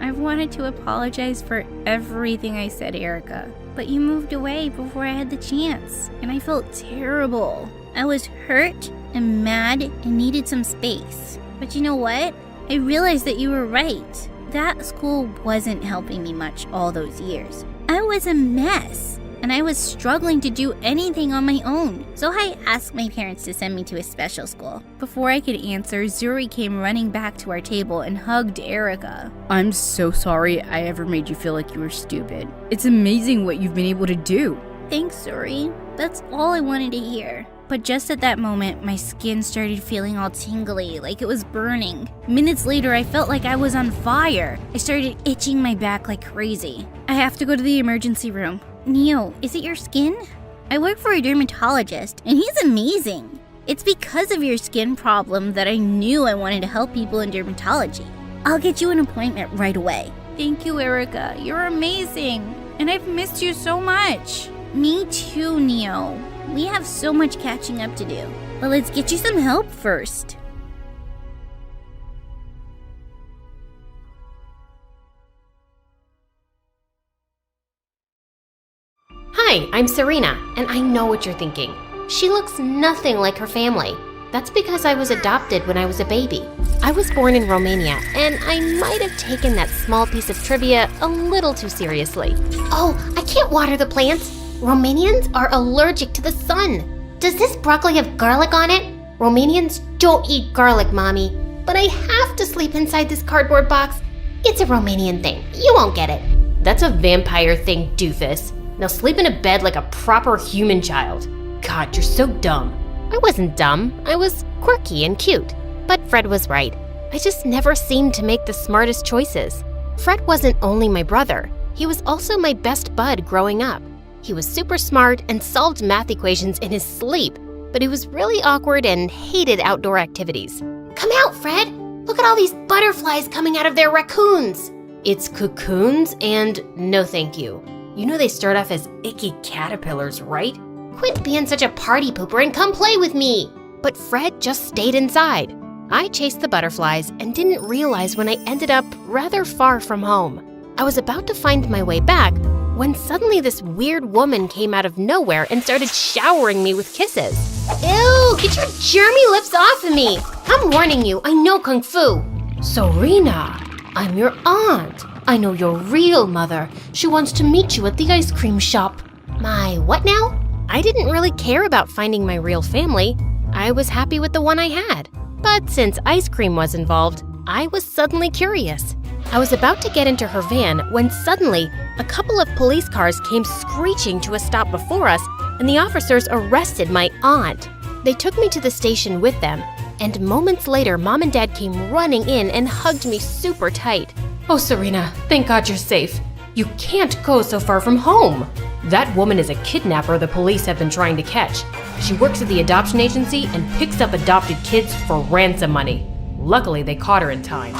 I wanted to apologize for everything I said, Erica, but you moved away before I had the chance, and I felt terrible. I was hurt and mad and needed some space. But you know what? I realized that you were right. That school wasn't helping me much all those years. I was a mess, and I was struggling to do anything on my own. So I asked my parents to send me to a special school. Before I could answer, Zuri came running back to our table and hugged Erica. I'm so sorry I ever made you feel like you were stupid. It's amazing what you've been able to do. Thanks, Zuri. That's all I wanted to hear. But just at that moment, my skin started feeling all tingly, like it was burning. Minutes later, I felt like I was on fire. I started itching my back like crazy. I have to go to the emergency room. Neo, is it your skin? I work for a dermatologist, and he's amazing. It's because of your skin problem that I knew I wanted to help people in dermatology. I'll get you an appointment right away. Thank you, Erica. You're amazing. And I've missed you so much. Me too, Neo. We have so much catching up to do. But let's get you some help first. Hi, I'm Serena, and I know what you're thinking. She looks nothing like her family. That's because I was adopted when I was a baby. I was born in Romania, and I might have taken that small piece of trivia a little too seriously. Oh, I can't water the plants. Romanians are allergic to the sun. Does this broccoli have garlic on it? Romanians don't eat garlic, Mommy. But I have to sleep inside this cardboard box. It's a Romanian thing. You won't get it. That's a vampire thing, doofus. Now sleep in a bed like a proper human child. God, you're so dumb. I wasn't dumb. I was quirky and cute. But Fred was right. I just never seemed to make the smartest choices. Fred wasn't only my brother. He was also my best bud growing up. He was super smart and solved math equations in his sleep, but he was really awkward and hated outdoor activities. Come out, Fred! Look at all these butterflies coming out of their raccoons! It's cocoons and no thank you. You know they start off as icky caterpillars, right? Quit being such a party pooper and come play with me! But Fred just stayed inside. I chased the butterflies and didn't realize when I ended up rather far from home. I was about to find my way back when suddenly this weird woman came out of nowhere and started showering me with kisses. Ew, get your germy lips off of me! I'm warning you, I know Kung Fu. Serena, I'm your aunt. I know your real mother. She wants to meet you at the ice cream shop. My what now? I didn't really care about finding my real family. I was happy with the one I had. But since ice cream was involved, I was suddenly curious. I was about to get into her van when suddenly a couple of police cars came screeching to a stop before us, and the officers arrested my aunt. They took me to the station with them, and moments later, Mom and Dad came running in and hugged me super tight. Oh, Serena, thank God you're safe. You can't go so far from home. That woman is a kidnapper the police have been trying to catch. She works at the adoption agency and picks up adopted kids for ransom money. Luckily, they caught her in time.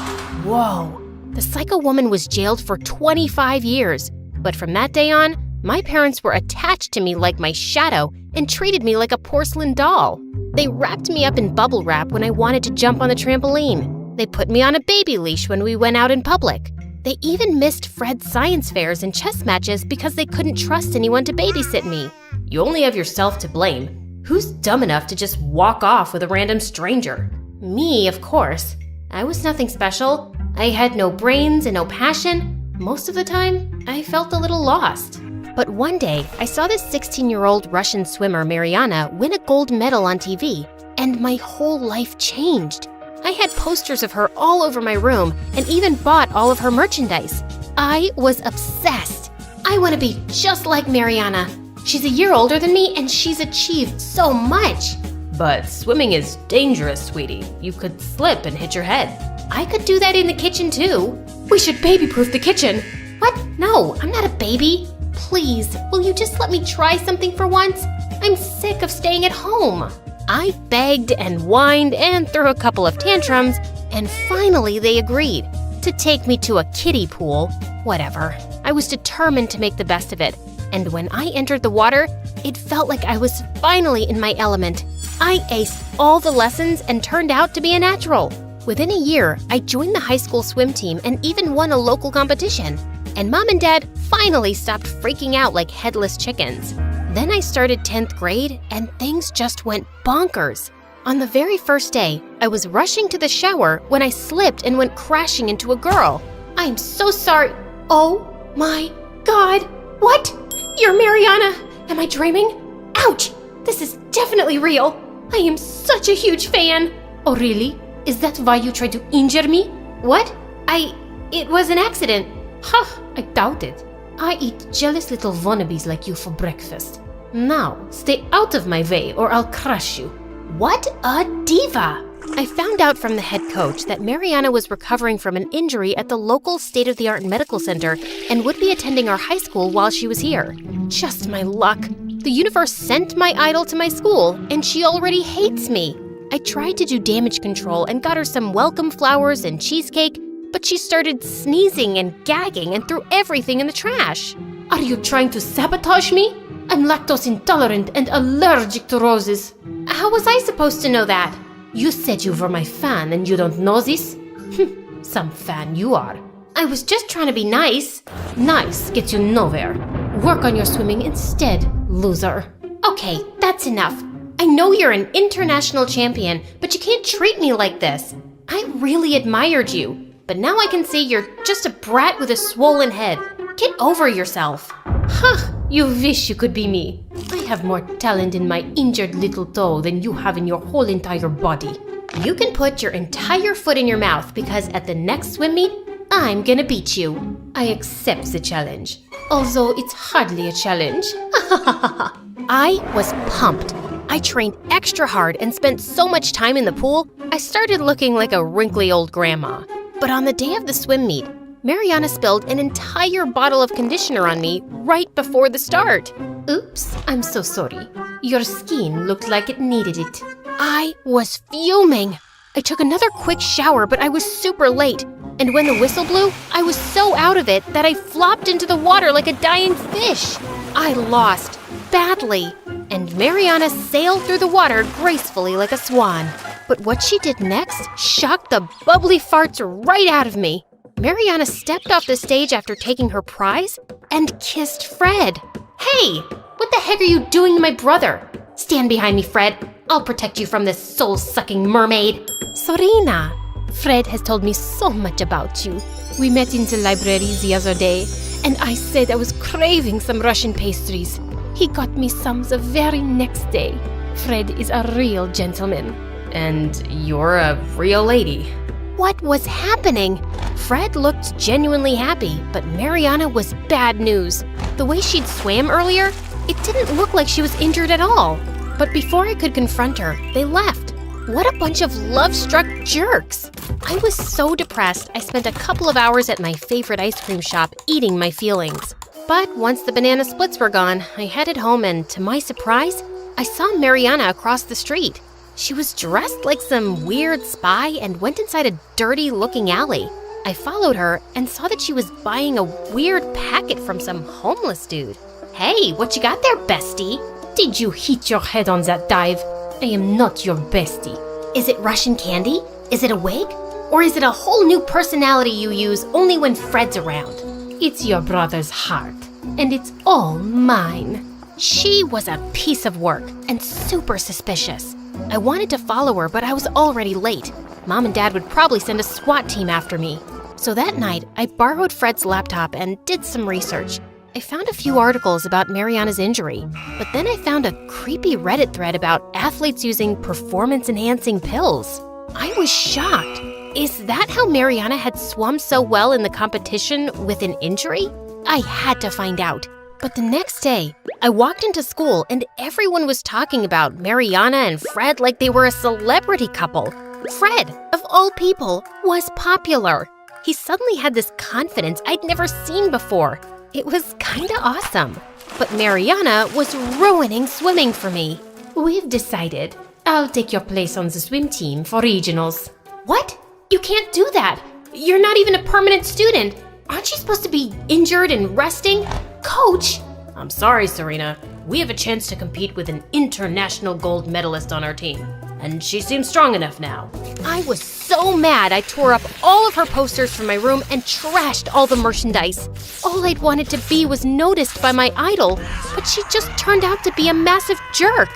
Whoa. The psycho woman was jailed for 25 years, but from that day on, My parents were attached to me like my shadow and treated me like a porcelain doll. They wrapped me up in bubble wrap when I wanted to jump on the trampoline. They put me on a baby leash when we went out in public. They even missed Fred's science fairs and chess matches because they couldn't trust anyone to babysit me. You only have yourself to blame. Who's dumb enough to just walk off with a random stranger? Me, of course. I was nothing special. I had no brains and no passion. Most of the time, I felt a little lost. But one day, I saw this 16-year-old Russian swimmer, Mariana, win a gold medal on TV, and my whole life changed. I had posters of her all over my room and even bought all of her merchandise. I was obsessed. I want to be just like Mariana. She's a year older than me and she's achieved so much. But swimming is dangerous, sweetie. You could slip and hit your head. I could do that in the kitchen too. We should baby-proof the kitchen. What? No, I'm not a baby. Please, will you just let me try something for once? I'm sick of staying at home. I begged and whined and threw a couple of tantrums, and finally they agreed to take me to a kiddie pool. Whatever. I was determined to make the best of it, and when I entered the water, it felt like I was finally in my element. I aced all the lessons and turned out to be a natural. Within a year, I joined the high school swim team and even won a local competition. And Mom and Dad finally stopped freaking out like headless chickens. Then I started 10th grade and things just went bonkers. On the very first day, I was rushing to the shower when I slipped and went crashing into a girl. I'm so sorry. Oh my God. What? You're Mariana. Am I dreaming? Ouch. This is definitely real. I am such a huge fan. Oh really? Is that why you tried to injure me? What? It was an accident. Huh, I doubt it. I eat jealous little wannabes like you for breakfast. Now, stay out of my way or I'll crush you. What a diva! I found out from the head coach that Mariana was recovering from an injury at the local state-of-the-art medical center and would be attending our high school while she was here. Just my luck. The universe sent my idol to my school, and she already hates me. I tried to do damage control and got her some welcome flowers and cheesecake, but she started sneezing and gagging and threw everything in the trash. Are you trying to sabotage me? I'm lactose intolerant and allergic to roses. How was I supposed to know that? You said you were my fan and you don't know this? Some fan you are. I was just trying to be nice. Nice gets you nowhere. Work on your swimming instead, loser. Okay, that's enough. I know you're an international champion, but you can't treat me like this. I really admired you. But now I can see you're just a brat with a swollen head. Get over yourself. Huh, you wish you could be me. I have more talent in my injured little toe than you have in your whole entire body. You can put your entire foot in your mouth because at the next swim meet, I'm gonna beat you. I accept the challenge, although it's hardly a challenge. I was pumped. I trained extra hard and spent so much time in the pool, I started looking like a wrinkly old grandma. But on the day of the swim meet, Mariana spilled an entire bottle of conditioner on me right before the start. Oops, I'm so sorry. Your skin looked like it needed it. I was fuming. I took another quick shower, but I was super late. And when the whistle blew, I was so out of it that I flopped into the water like a dying fish. I lost badly, and Mariana sailed through the water gracefully like a swan. But what she did next shocked the bubbly farts right out of me. Mariana stepped off the stage after taking her prize and kissed Fred. Hey, what the heck are you doing to my brother? Stand behind me, Fred. I'll protect you from this soul-sucking mermaid. Sorina, Fred has told me so much about you. We met in the library the other day, and I said I was craving some Russian pastries. He got me some the very next day. Fred is a real gentleman. And you're a real lady. What was happening? Fred looked genuinely happy, but Mariana was bad news. The way she'd swam earlier, it didn't look like she was injured at all. But before I could confront her, they left. What a bunch of love-struck jerks! I was so depressed, I spent a couple of hours at my favorite ice cream shop eating my feelings. But once the banana splits were gone, I headed home and, to my surprise, I saw Mariana across the street. She was dressed like some weird spy and went inside a dirty-looking alley. I followed her and saw that she was buying a weird packet from some homeless dude. Hey, what you got there, bestie? Did you hit your head on that dive? I am not your bestie. Is it Russian candy? Is it a wig? Or is it a whole new personality you use only when Fred's around? It's your brother's heart, and it's all mine. She was a piece of work and super suspicious. I wanted to follow her, but I was already late. Mom and Dad would probably send a SWAT team after me. So that night, I borrowed Fred's laptop and did some research. I found a few articles about Mariana's injury, but then I found a creepy Reddit thread about athletes using performance-enhancing pills. I was shocked. Is that how Mariana had swum so well in the competition with an injury? I had to find out. But the next day, I walked into school and everyone was talking about Mariana and Fred like they were a celebrity couple. Fred, of all people, was popular. He suddenly had this confidence I'd never seen before. It was kinda awesome. But Mariana was ruining swimming for me. We've decided. I'll take your place on the swim team for regionals. What? You can't do that. You're not even a permanent student. Aren't you supposed to be injured and resting? Coach! I'm sorry, Serena. We have a chance to compete with an international gold medalist on our team, and she seems strong enough now. I was so mad I tore up all of her posters from my room and trashed all the merchandise. All I'd wanted to be was noticed by my idol, but she just turned out to be a massive jerk.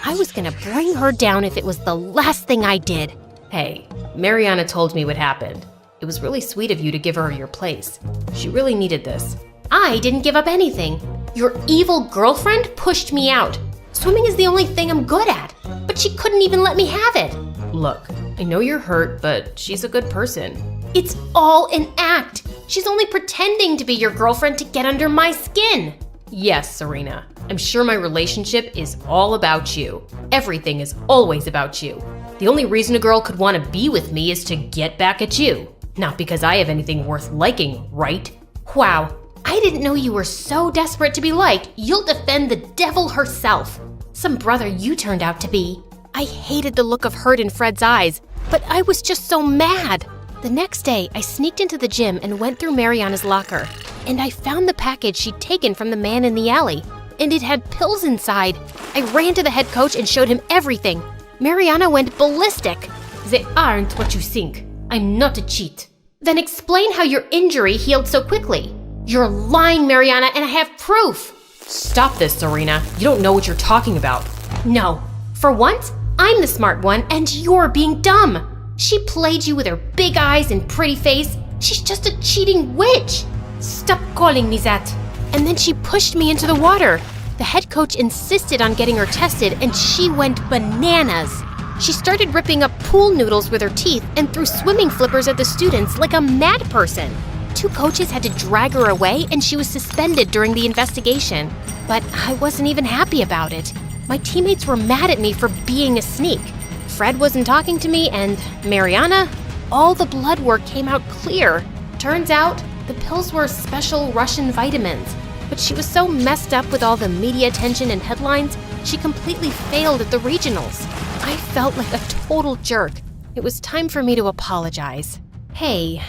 I was gonna bring her down if it was the last thing I did. Hey, Mariana told me what happened. It was really sweet of you to give her your place. She really needed this. I didn't give up anything. Your evil girlfriend pushed me out. Swimming is the only thing I'm good at, but she couldn't even let me have it. Look, I know you're hurt, but she's a good person. It's all an act. She's only pretending to be your girlfriend to get under my skin. Yes, Serena. I'm sure my relationship is all about you. Everything is always about you. The only reason a girl could want to be with me is to get back at you. Not because I have anything worth liking, right? Wow, I didn't know you were so desperate to be liked, you'll defend the devil herself. Some brother you turned out to be. I hated the look of hurt in Fred's eyes, but I was just so mad. The next day, I sneaked into the gym and went through Mariana's locker, and I found the package she'd taken from the man in the alley, and it had pills inside. I ran to the head coach and showed him everything. Mariana went ballistic. They aren't what you think. I'm not a cheat. Then explain how your injury healed so quickly. You're lying, Mariana, and I have proof. Stop this, Serena. You don't know what you're talking about. No. For once, I'm the smart one, and you're being dumb. She played you with her big eyes and pretty face. She's just a cheating witch. Stop calling me that. And then she pushed me into the water. The head coach insisted on getting her tested, and she went bananas. She started ripping up pool noodles with her teeth and threw swimming flippers at the students like a mad person. 2 coaches had to drag her away, and she was suspended during the investigation. But I wasn't even happy about it. My teammates were mad at me for being a sneak. Fred wasn't talking to me, and Mariana, all the blood work came out clear. Turns out, the pills were special Russian vitamins. But she was so messed up with all the media attention and headlines, she completely failed at the regionals. I felt like a total jerk. It was time for me to apologize. Hey,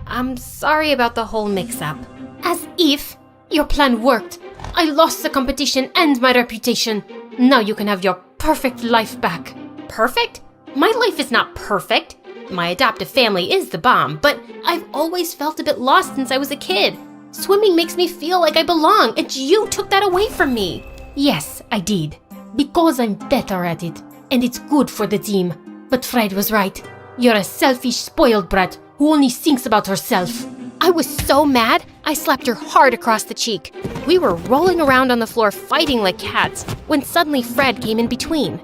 I'm sorry about the whole mix-up. As if your plan worked. I lost the competition and my reputation. Now you can have your perfect life back. Perfect? My life is not perfect. My adoptive family is the bomb, but I've always felt a bit lost since I was a kid. Swimming makes me feel like I belong, and you took that away from me. Yes, I did. Because I'm better at it, and it's good for the team. But Fred was right. You're a selfish, spoiled brat who only thinks about herself. I was so mad, I slapped her hard across the cheek. We were rolling around on the floor fighting like cats, when suddenly Fred came in between.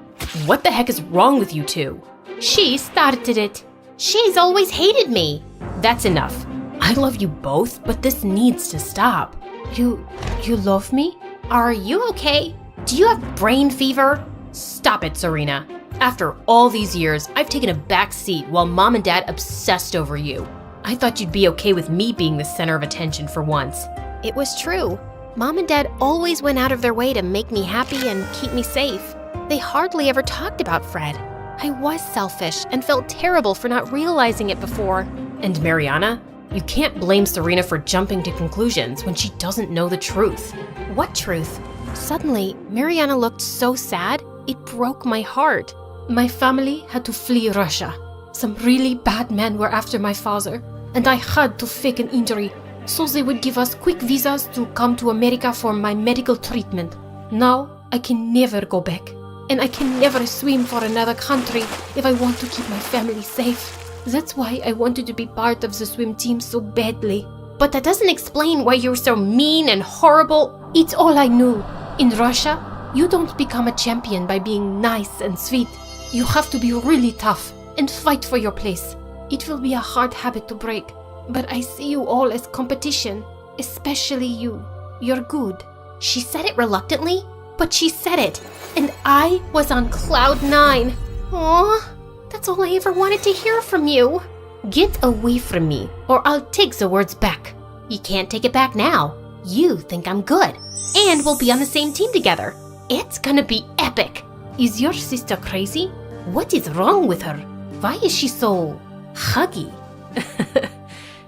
What the heck is wrong with you two? She started it. She's always hated me. That's enough. I love you both, but this needs to stop. You love me? Are you okay? Do you have brain fever? Stop it, Serena. After all these years, I've taken a back seat while Mom and Dad obsessed over you. I thought you'd be okay with me being the center of attention for once. It was true. Mom and Dad always went out of their way to make me happy and keep me safe. They hardly ever talked about Fred. I was selfish and felt terrible for not realizing it before. And Mariana? You can't blame Serena for jumping to conclusions when she doesn't know the truth. What truth? Suddenly, Mariana looked so sad, it broke my heart. My family had to flee Russia. Some really bad men were after my father, and I had to fake an injury so they would give us quick visas to come to America for my medical treatment. Now, I can never go back, and I can never swim for another country if I want to keep my family safe. That's why I wanted to be part of the swim team so badly. But that doesn't explain why you're so mean and horrible. It's all I knew. In Russia, you don't become a champion by being nice and sweet. You have to be really tough and fight for your place. It will be a hard habit to break, but I see you all as competition, especially you. You're good. She said it reluctantly, but she said it, and I was on cloud 9. Aw, that's all I ever wanted to hear from you. Get away from me, or I'll take the words back. You can't take it back now. You think I'm good, and we'll be on the same team together. It's gonna be epic. Is your sister crazy? What is wrong with her? Why is she so huggy?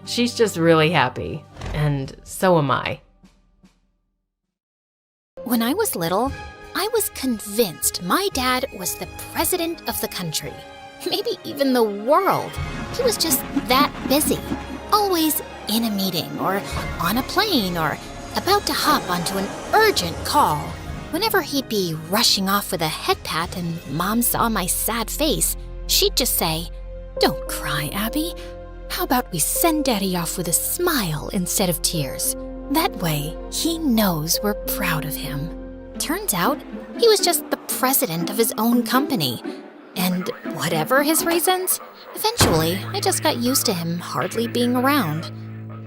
She's just really happy, and so am I. When I was little, I was convinced my dad was the president of the country. Maybe even the world. He was just that busy. Always in a meeting, or on a plane, or about to hop onto an urgent call. Whenever he'd be rushing off with a head pat and Mom saw my sad face, she'd just say, "Don't cry, Abby. How about we send Daddy off with a smile instead of tears? That way, he knows we're proud of him." Turns out, he was just the president of his own company. And whatever his reasons, eventually I just got used to him hardly being around.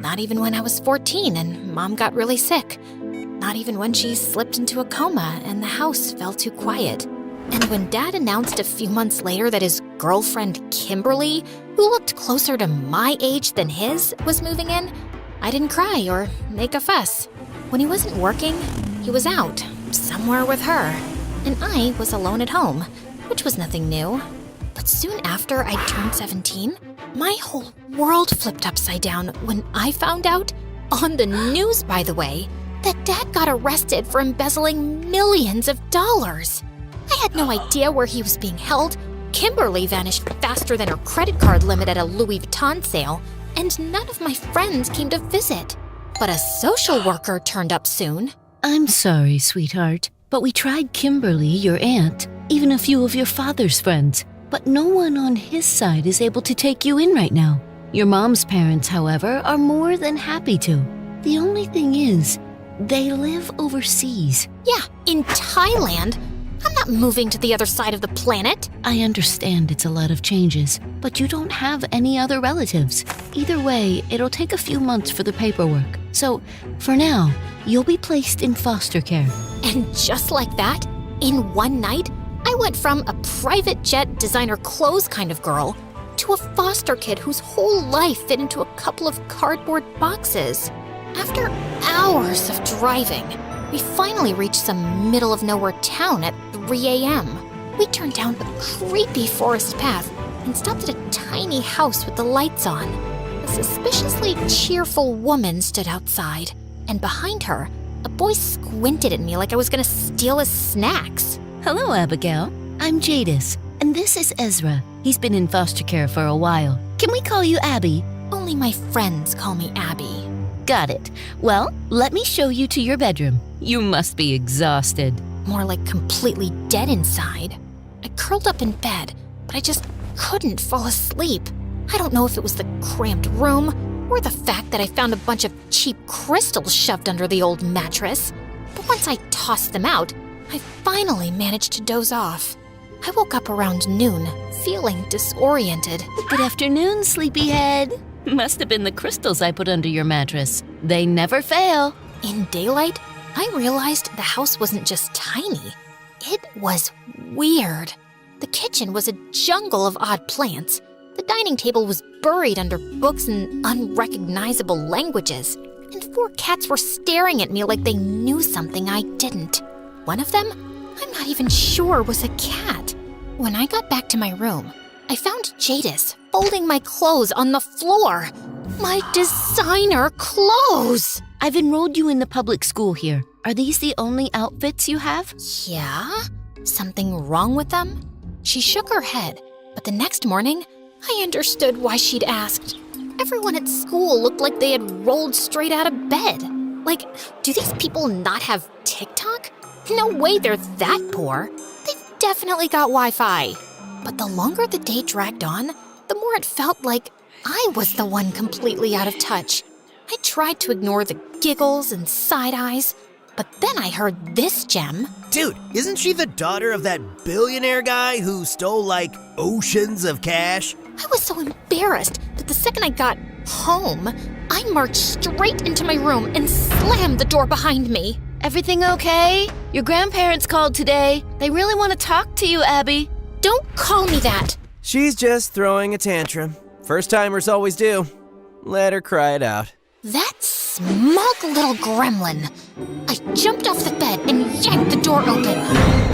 Not even when I was 14 and Mom got really sick. Not even when she slipped into a coma and the house fell too quiet. And when Dad announced a few months later that his girlfriend Kimberly, who looked closer to my age than his, was moving in, I didn't cry or make a fuss. When he wasn't working, he was out, somewhere with her. And I was alone at home, which was nothing new. But soon after I turned 17, my whole world flipped upside down when I found out, on the news by the way, that Dad got arrested for embezzling millions of dollars. I had no idea where he was being held. Kimberly vanished faster than her credit card limit at a Louis Vuitton sale, and none of my friends came to visit. But a social worker turned up soon. I'm sorry, sweetheart, but we tried Kimberly, your aunt, even a few of your father's friends, but no one on his side is able to take you in right now. Your mom's parents, however, are more than happy to. The only thing is, they live overseas. Yeah, in Thailand. I'm not moving to the other side of the planet. I understand it's a lot of changes, but you don't have any other relatives. Either way, it'll take a few months for the paperwork. So, for now, you'll be placed in foster care. And just like that, in one night, I went from a private jet designer clothes kind of girl to a foster kid whose whole life fit into a couple of cardboard boxes. After hours of driving, we finally reached some middle-of-nowhere town at 3 a.m. We turned down a creepy forest path and stopped at a tiny house with the lights on. A suspiciously cheerful woman stood outside, and behind her, a boy squinted at me like I was gonna steal his snacks. Hello, Abigail. I'm Jadis, and this is Ezra. He's been in foster care for a while. Can we call you Abby? Only my friends call me Abby. Got it. Well, let me show you to your bedroom. You must be exhausted. More like completely dead inside. I curled up in bed, but I just couldn't fall asleep. I don't know if it was the cramped room or the fact that I found a bunch of cheap crystals shoved under the old mattress. But once I tossed them out, I finally managed to doze off. I woke up around noon, feeling disoriented. Good afternoon, sleepyhead. Must have been the crystals I put under your mattress. They never fail. In daylight, I realized the house wasn't just tiny. It was weird. The kitchen was a jungle of odd plants. The dining table was buried under books in unrecognizable languages. And 4 cats were staring at me like they knew something I didn't. One of them, I'm not even sure was a cat. When I got back to my room, I found Jadis folding my clothes on the floor. My designer clothes! I've enrolled you in the public school here. Are these the only outfits you have? Yeah? Something wrong with them? She shook her head, but the next morning, I understood why she'd asked. Everyone at school looked like they had rolled straight out of bed. Like, do these people not have TikTok? No way they're that poor. They've definitely got Wi-Fi. But the longer the day dragged on, the more it felt like I was the one completely out of touch. I tried to ignore the giggles and side eyes, but then I heard this gem. Dude, isn't she the daughter of that billionaire guy who stole, like, oceans of cash? I was so embarrassed that the second I got home, I marched straight into my room and slammed the door behind me. Everything okay? Your grandparents called today. They really want to talk to you, Abby. Don't call me that. She's just throwing a tantrum. First-timers always do. Let her cry it out. That smug little gremlin. I jumped off the bed and yanked the door open.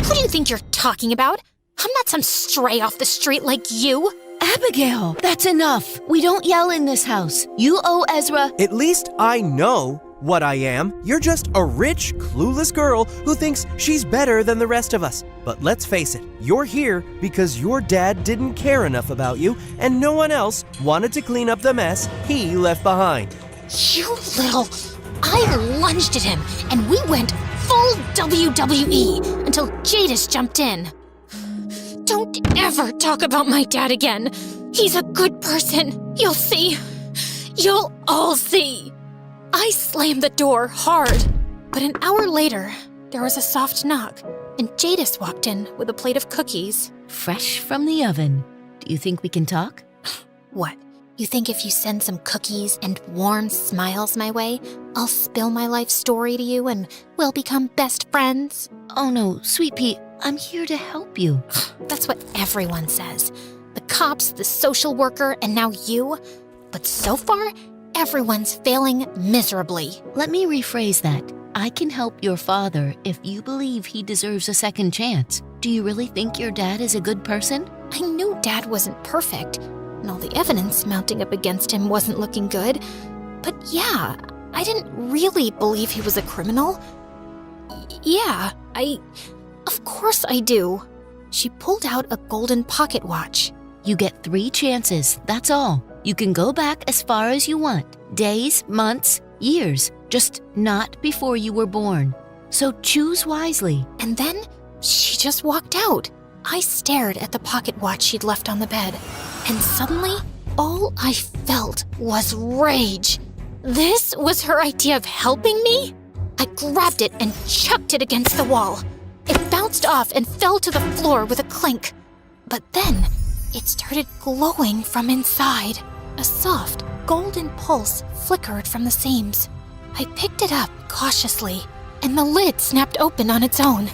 Who do you think you're talking about? I'm not some stray off the street like you. Abigail, that's enough. We don't yell in this house. You owe Ezra. At least I know what I am. You're just a rich, clueless girl who thinks she's better than the rest of us. But let's face it, you're here because your dad didn't care enough about you and no one else wanted to clean up the mess he left behind. You little... I lunged at him and we went full WWE until Jadis jumped in. Don't ever talk about my dad again. He's a good person. You'll see. You'll all see. I slammed the door hard, but an hour later, there was a soft knock, and Jadis walked in with a plate of cookies. Fresh from the oven. Do you think we can talk? What? You think if you send some cookies and warm smiles my way, I'll spill my life story to you and we'll become best friends? Oh no, Sweet Pea, I'm here to help you. That's what everyone says. The cops, the social worker, and now you. But so far, everyone's failing miserably. Let me rephrase that. I can help your father if you believe he deserves a second chance. Do you really think your dad is a good person? I knew Dad wasn't perfect, and all the evidence mounting up against him wasn't looking good. But yeah, I didn't really believe he was a criminal. Of course I do. She pulled out a golden pocket watch. You get 3 chances, that's all. You can go back as far as you want. Days, months, years. Just not before you were born. So choose wisely. And then she just walked out. I stared at the pocket watch she'd left on the bed, and suddenly, all I felt was rage. This was her idea of helping me? I grabbed it and chucked it against the wall. It bounced off and fell to the floor with a clink. But then, it started glowing from inside. A soft, golden pulse flickered from the seams. I picked it up cautiously, and the lid snapped open on its own.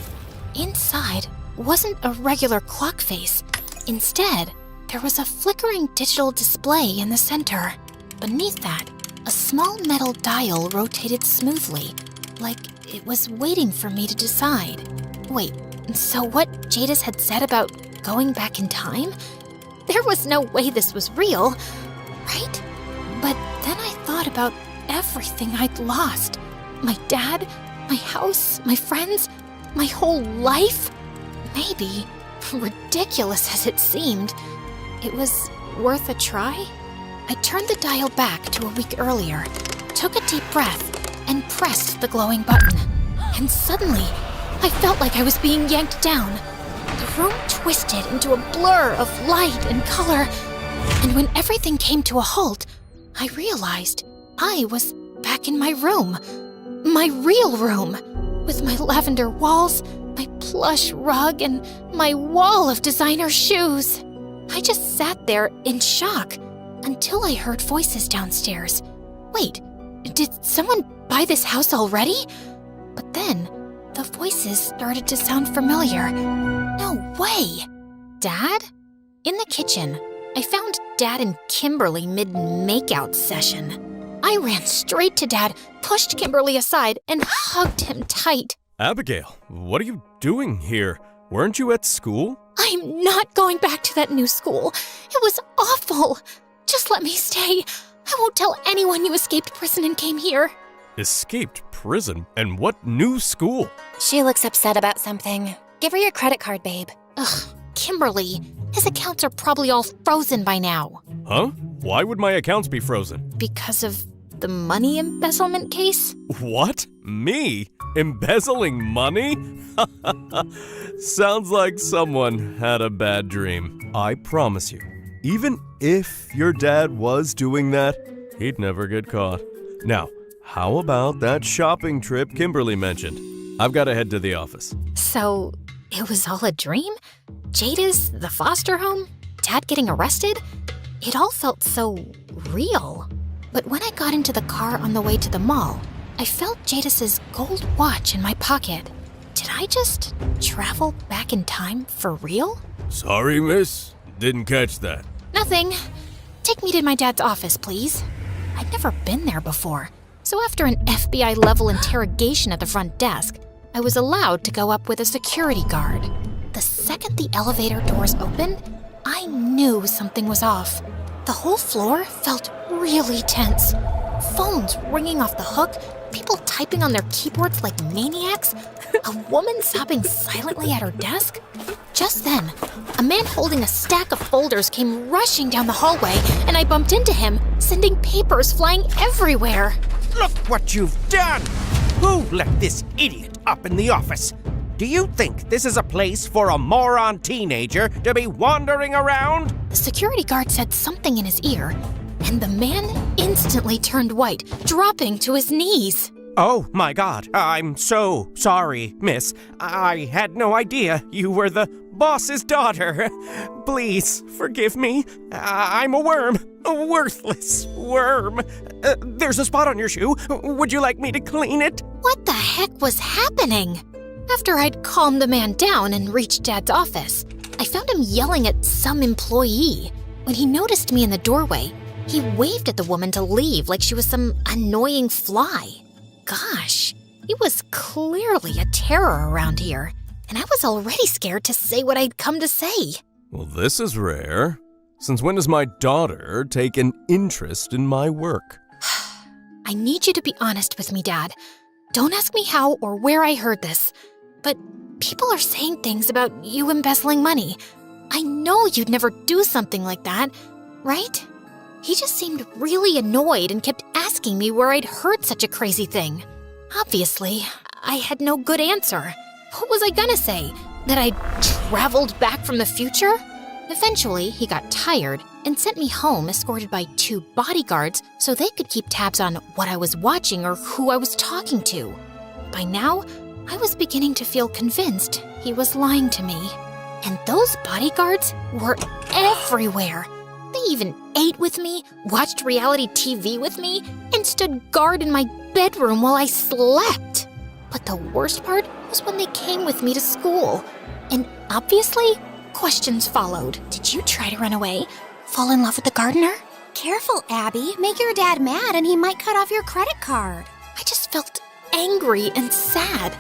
Inside wasn't a regular clock face. Instead, there was a flickering digital display in the center. Beneath that, a small metal dial rotated smoothly, like it was waiting for me to decide. Wait, so what Jadis had said about going back in time? There was no way this was real, right? But then I thought about everything I'd lost. My dad, my house, my friends, my whole life. Maybe, ridiculous as it seemed, it was worth a try. I turned the dial back to a week earlier, took a deep breath, and pressed the glowing button. And suddenly, I felt like I was being yanked down. The room twisted into a blur of light and color, and when everything came to a halt, I realized I was back in my room. My real room, with my lavender walls, my plush rug, and my wall of designer shoes. I just sat there in shock until I heard voices downstairs. Wait, did someone buy this house already? But then, the voices started to sound familiar. No way! Dad? In the kitchen, I found Dad and Kimberly mid-makeout session. I ran straight to Dad, pushed Kimberly aside, and hugged him tight. Abigail, what are you doing here? Weren't you at school? I'm not going back to that new school. It was awful. Just let me stay. I won't tell anyone you escaped prison and came here. Escaped prison? And what new school? She looks upset about something. Give her your credit card, babe. Ugh, Kimberly. His accounts are probably all frozen by now. Huh? Why would my accounts be frozen? Because of the money embezzlement case? What? Me? Embezzling money? Sounds like someone had a bad dream. I promise you, even if your dad was doing that, he'd never get caught. Now, how about that shopping trip Kimberly mentioned? I've got to head to the office. So, it was all a dream? Jada's the foster home? Dad getting arrested? It all felt so real. But when I got into the car on the way to the mall, I felt Jadas's gold watch in my pocket. Did I just travel back in time for real? Sorry, miss. Didn't catch that. Nothing. Take me to my dad's office, please. I'd never been there before. So after an FBI-level interrogation at the front desk, I was allowed to go up with a security guard. The second the elevator doors opened, I knew something was off. The whole floor felt really tense. Phones ringing off the hook, people typing on their keyboards like maniacs, a woman sobbing silently at her desk. Just then, a man holding a stack of folders came rushing down the hallway, and I bumped into him, sending papers flying everywhere. Look what you've done! Who let this idiot up in the office? Do you think this is a place for a moron teenager to be wandering around? The security guard said something in his ear, and the man instantly turned white, dropping to his knees. Oh my God, I'm so sorry, miss. I had no idea you were the boss's daughter. Please forgive me. I'm a worm, a worthless worm. There's a spot on your shoe. Would you like me to clean it? What the heck was happening? After I'd calmed the man down and reached Dad's office, I found him yelling at some employee. When he noticed me in the doorway, he waved at the woman to leave like she was some annoying fly. Gosh, he was clearly a terror around here, and I was already scared to say what I'd come to say. Well, this is rare. Since when does my daughter take an interest in my work? I need you to be honest with me, Dad. Don't ask me how or where I heard this, but people are saying things about you embezzling money. I know you'd never do something like that, right? He just seemed really annoyed and kept asking me where I'd heard such a crazy thing. Obviously, I had no good answer. What was I gonna say? That I'd traveled back from the future? Eventually, he got tired and sent me home escorted by 2 bodyguards so they could keep tabs on what I was watching or who I was talking to. By now, I was beginning to feel convinced he was lying to me. And those bodyguards were everywhere. They even ate with me, watched reality TV with me, and stood guard in my bedroom while I slept. But the worst part was when they came with me to school. And obviously, questions followed. Did you try to run away? Fall in love with the gardener? Careful, Abby. Make your dad mad and he might cut off your credit card. I just felt angry and sad.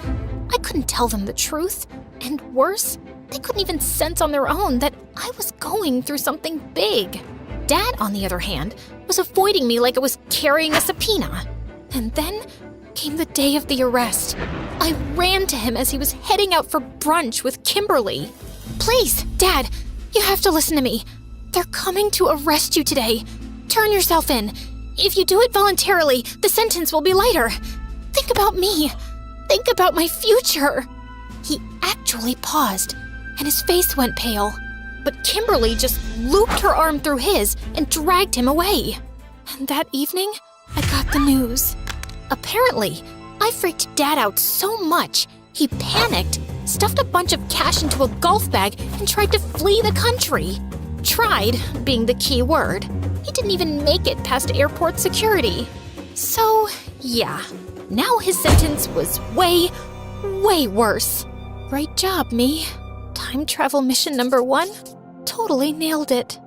I couldn't tell them the truth. And worse, they couldn't even sense on their own that I was going through something big. Dad, on the other hand, was avoiding me like I was carrying a subpoena. And then came the day of the arrest. I ran to him as he was heading out for brunch with Kimberly. Please, Dad, you have to listen to me. They're coming to arrest you today. Turn yourself in. If you do it voluntarily, the sentence will be lighter. Think about me. Think about my future. He actually paused, and his face went pale. But Kimberly just looped her arm through his and dragged him away. And that evening, I got the news. Apparently, I freaked Dad out so much, he panicked, stuffed a bunch of cash into a golf bag, and tried to flee the country. Tried being the key word. He didn't even make it past airport security. So, yeah, now his sentence was way, way worse. Great job, me. Time travel mission number 1? Totally nailed it.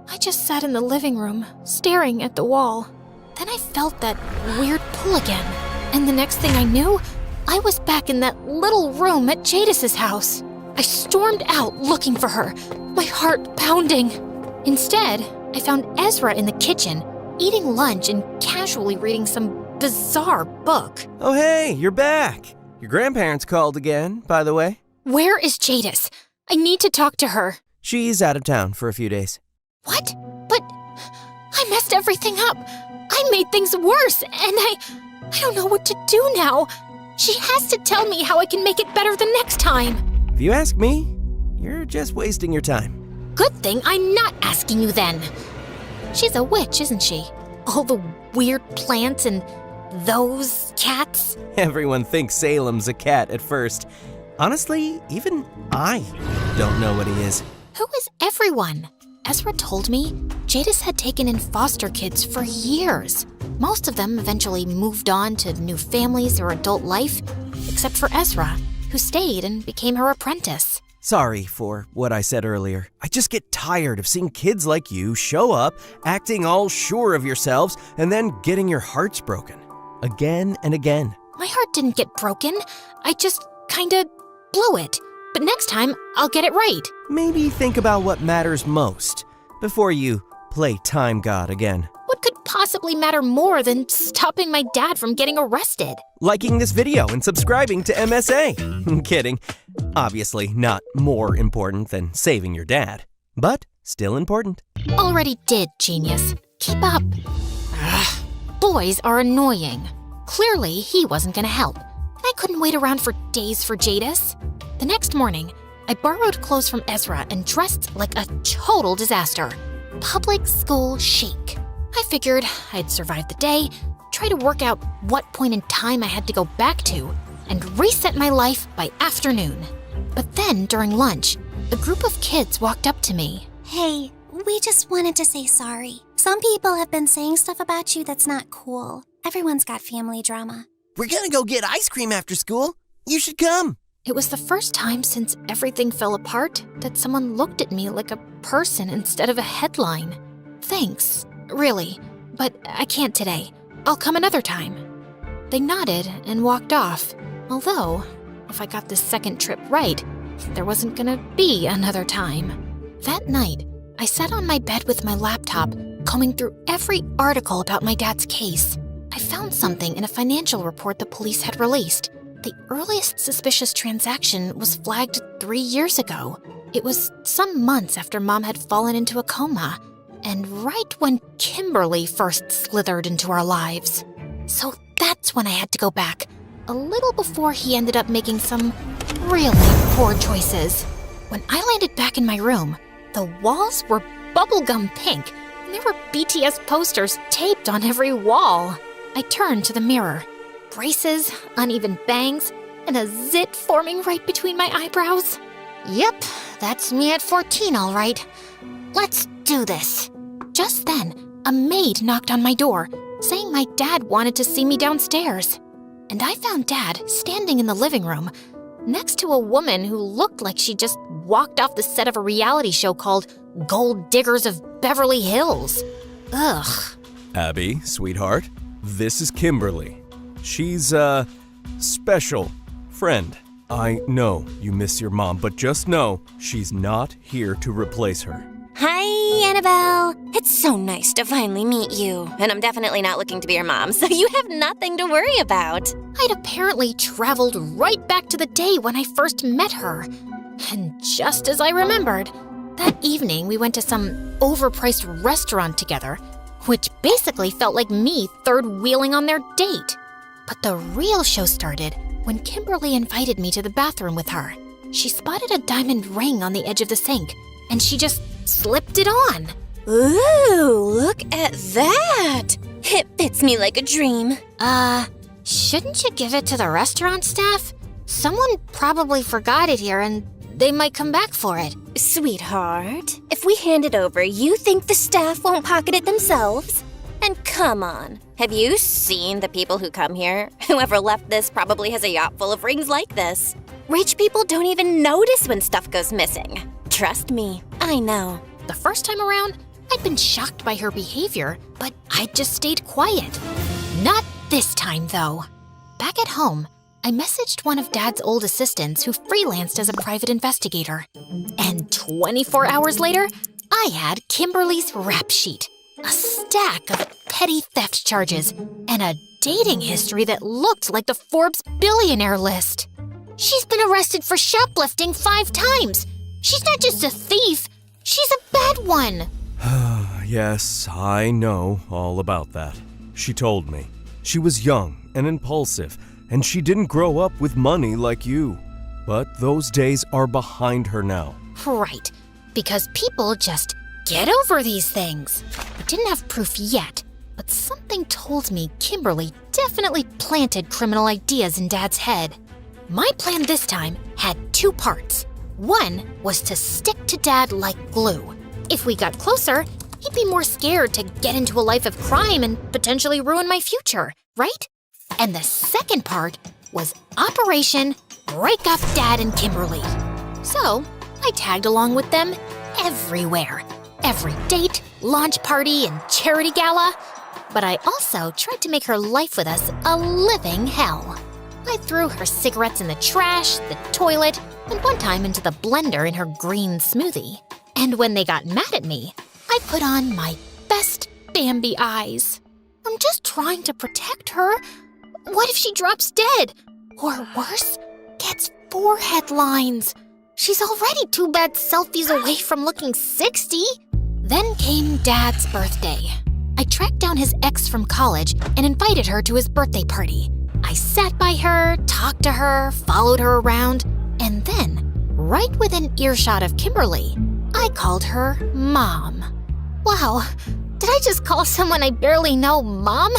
I just sat in the living room, staring at the wall. Then I felt that weird pull again, and the next thing I knew, I was back in that little room at Jadis's house. I stormed out looking for her, my heart pounding. Instead, I found Ezra in the kitchen, eating lunch and casually reading some bizarre book. Oh, hey, you're back. Your grandparents called again, by the way. Where is Jadis? I need to talk to her. She's out of town for a few days. What? But I messed everything up. I made things worse, and I don't know what to do now. She has to tell me how I can make it better the next time. If you ask me, you're just wasting your time. Good thing I'm not asking you then. She's a witch, isn't she? All the weird plants and those cats. Everyone thinks Salem's a cat at first. Honestly, even I don't know what he is. Who is everyone? Ezra told me Jadis had taken in foster kids for years. Most of them eventually moved on to new families or adult life, except for Ezra, who stayed and became her apprentice. Sorry for what I said earlier. I just get tired of seeing kids like you show up, acting all sure of yourselves, and then getting your hearts broken. Again and again. My heart didn't get broken. I just kinda blew it. But next time, I'll get it right. Maybe think about what matters most before you play time god again. What could possibly matter more than stopping my dad from getting arrested? Liking this video and subscribing to MSA. Kidding. Obviously not more important than saving your dad, but still important. Already did, genius. Keep up. Ugh. Boys are annoying. Clearly, he wasn't gonna help. And I couldn't wait around for days for Jadis. The next morning, I borrowed clothes from Ezra and dressed like a total disaster. Public school chic. I figured I'd survive the day, try to work out what point in time I had to go back to, and reset my life by afternoon. But then, during lunch, a group of kids walked up to me. Hey, we just wanted to say sorry. Some people have been saying stuff about you that's not cool. Everyone's got family drama. We're gonna go get ice cream after school. You should come. It was the first time since everything fell apart that someone looked at me like a person instead of a headline. Thanks, really, but I can't today. I'll come another time. They nodded and walked off, although, if I got this second trip right, there wasn't gonna be another time. That night, I sat on my bed with my laptop, combing through every article about my dad's case. I found something in a financial report the police had released. The earliest suspicious transaction was flagged 3 years ago. It was some months after Mom had fallen into a coma, and right when Kimberly first slithered into our lives. So that's when I had to go back, a little before he ended up making some really poor choices. When I landed back in my room, the walls were bubblegum pink, and there were BTS posters taped on every wall. I turned to the mirror. Braces, uneven bangs, and a zit forming right between my eyebrows. Yep, that's me at 14, all right. Let's do this. Just then, a maid knocked on my door, saying my dad wanted to see me downstairs. And I found Dad standing in the living room, next to a woman who looked like she just walked off the set of a reality show called Gold Diggers of Beverly Hills. Ugh. Abby, sweetheart, this is Kimberly. She's a special friend. I know you miss your mom, but just know she's not here to replace her. Hi, Annabelle. It's so nice to finally meet you. And I'm definitely not looking to be your mom, so you have nothing to worry about. I'd apparently traveled right back to the day when I first met her. And just as I remembered, that evening we went to some overpriced restaurant together, which basically felt like me third-wheeling on their date. But the real show started when Kimberly invited me to the bathroom with her. She spotted a diamond ring on the edge of the sink, and she just slipped it on. Ooh, look at that. It fits me like a dream. Shouldn't you give it to the restaurant staff? Someone probably forgot it here and they might come back for it. Sweetheart, if we hand it over, you think the staff won't pocket it themselves? And come on, have you seen the people who come here? Whoever left this probably has a yacht full of rings like this. Rich people don't even notice when stuff goes missing. Trust me, I know. The first time around, I'd been shocked by her behavior, but I just stayed quiet. Not this time, though. Back at home, I messaged one of Dad's old assistants who freelanced as a private investigator. And 24 hours later, I had Kimberly's rap sheet. A stack of petty theft charges and a dating history that looked like the Forbes Billionaire list. She's been arrested for shoplifting 5 times. She's not just a thief, she's a bad one. Yes, I know all about that. She told me. She was young and impulsive, and she didn't grow up with money like you. But those days are behind her now. Right, because people just get over these things. I didn't have proof yet, but something told me Kimberly definitely planted criminal ideas in Dad's head. My plan this time had 2 parts. One was to stick to Dad like glue. If we got closer, he'd be more scared to get into a life of crime and potentially ruin my future, right? And the second part was Operation Break Up Dad and Kimberly. So I tagged along with them everywhere. Every date, launch party, and charity gala. But I also tried to make her life with us a living hell. I threw her cigarettes in the trash, the toilet, and one time into the blender in her green smoothie. And when they got mad at me, I put on my best Bambi eyes. I'm just trying to protect her. What if she drops dead? Or worse, gets forehead lines? She's already 2 bad selfies away from looking 60. Then came Dad's birthday. I tracked down his ex from college and invited her to his birthday party. I sat by her, talked to her, followed her around, and then, right within earshot of Kimberly, I called her Mom. Wow, did I just call someone I barely know Mom?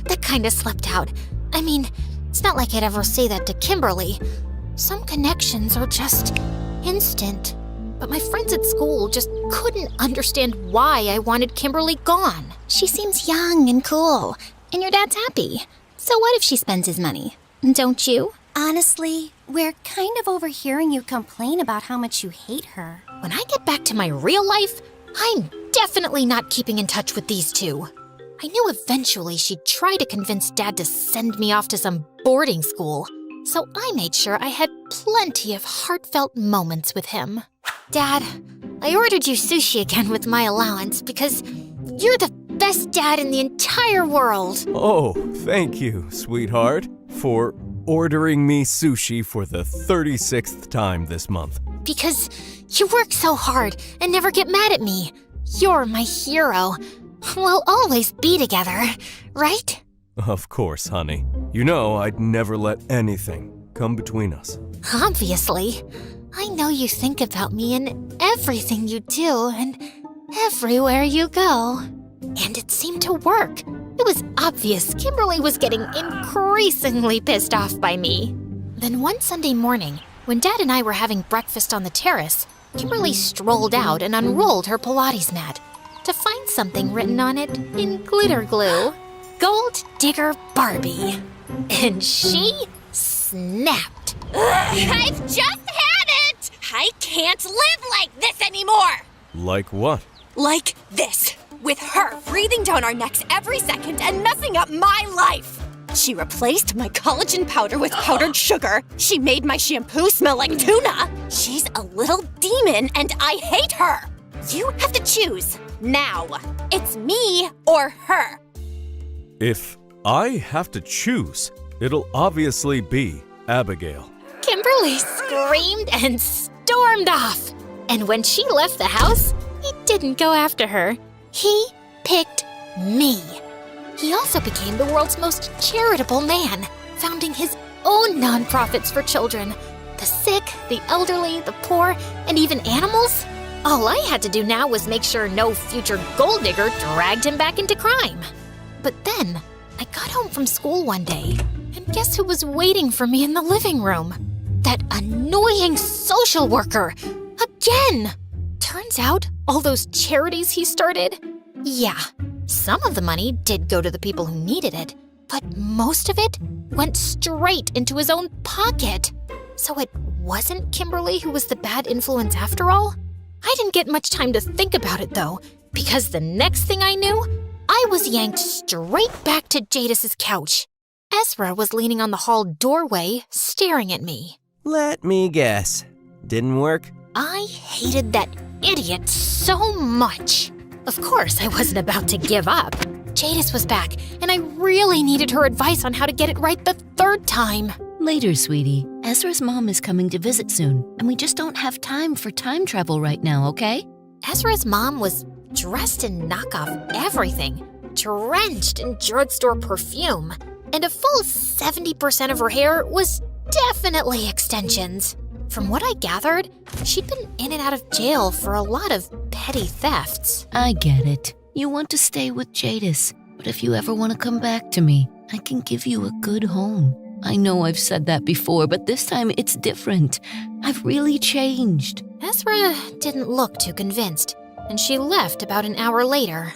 That kinda slipped out. I mean, it's not like I'd ever say that to Kimberly. Some connections are just instant. But my friends at school just couldn't understand why I wanted Kimberly gone. She seems young and cool, and your dad's happy. So what if she spends his money? Don't you? Honestly, we're kind of overhearing you complain about how much you hate her. When I get back to my real life, I'm definitely not keeping in touch with these 2. I knew eventually she'd try to convince Dad to send me off to some boarding school, so I made sure I had plenty of heartfelt moments with him. Dad, I ordered you sushi again with my allowance because you're the best dad in the entire world. Oh, thank you, sweetheart, for ordering me sushi for the 36th time this month. Because you work so hard and never get mad at me. You're my hero. We'll always be together, right? Of course, honey. You know I'd never let anything come between us. Obviously. I know you think about me in everything you do and everywhere you go. And it seemed to work. It was obvious Kimberly was getting increasingly pissed off by me. Then one Sunday morning, when Dad and I were having breakfast on the terrace, Kimberly strolled out and unrolled her Pilates mat to find something written on it in glitter glue. Gold Digger Barbie. And she snapped. I've just had it! I can't live like this anymore! Like what? Like this. With her breathing down our necks every second and messing up my life. She replaced my collagen powder with powdered sugar. She made my shampoo smell like tuna. She's a little demon and I hate her. You have to choose. Now. It's me or her. If I have to choose, it'll obviously be Abigail. Kimberly screamed and stormed off. And when she left the house, he didn't go after her. He picked me. He also became the world's most charitable man, founding his own nonprofits for children. The sick, the elderly, the poor, and even animals. All I had to do now was make sure no future gold digger dragged him back into crime. But then, I got home from school one day, and guess who was waiting for me in the living room? That annoying social worker! Again! Turns out, all those charities he started, yeah, some of the money did go to the people who needed it, but most of it went straight into his own pocket. So it wasn't Kimberly who was the bad influence after all? I didn't get much time to think about it though, because the next thing I knew, I was yanked straight back to Jadis's couch. Ezra was leaning on the hall doorway, staring at me. Let me guess. Didn't work? I hated that idiot so much. Of course, I wasn't about to give up. Jadis was back, and I really needed her advice on how to get it right the third time. Later, sweetie. Ezra's mom is coming to visit soon, and we just don't have time for time travel right now, okay? Ezra's mom was dressed in knockoff everything, drenched in drugstore perfume, and a full 70% of her hair was definitely extensions. From what I gathered, she'd been in and out of jail for a lot of petty thefts. I get it. You want to stay with Jadis, but if you ever want to come back to me, I can give you a good home. I know I've said that before, but this time it's different. I've really changed. Ezra didn't look too convinced, and she left about an hour later.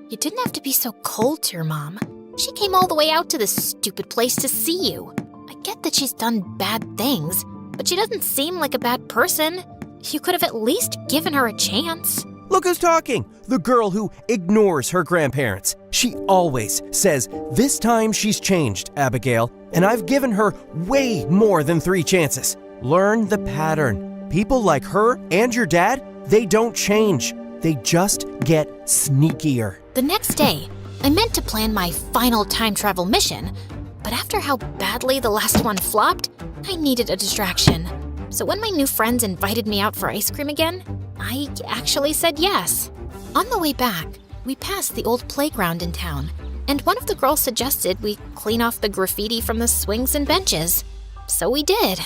You didn't have to be so cold to your mom. She came all the way out to this stupid place to see you. I get that she's done bad things, but she doesn't seem like a bad person. You could have at least given her a chance. Look who's talking! The girl who ignores her grandparents. She always says, this time she's changed, Abigail, and I've given her way more than 3 chances. Learn the pattern. People like her and your dad, they don't change. They just get sneakier. The next day, I meant to plan my final time travel mission, but after how badly the last one flopped, I needed a distraction. So when my new friends invited me out for ice cream again, I actually said yes. On the way back, we passed the old playground in town, and one of the girls suggested we clean off the graffiti from the swings and benches. So we did.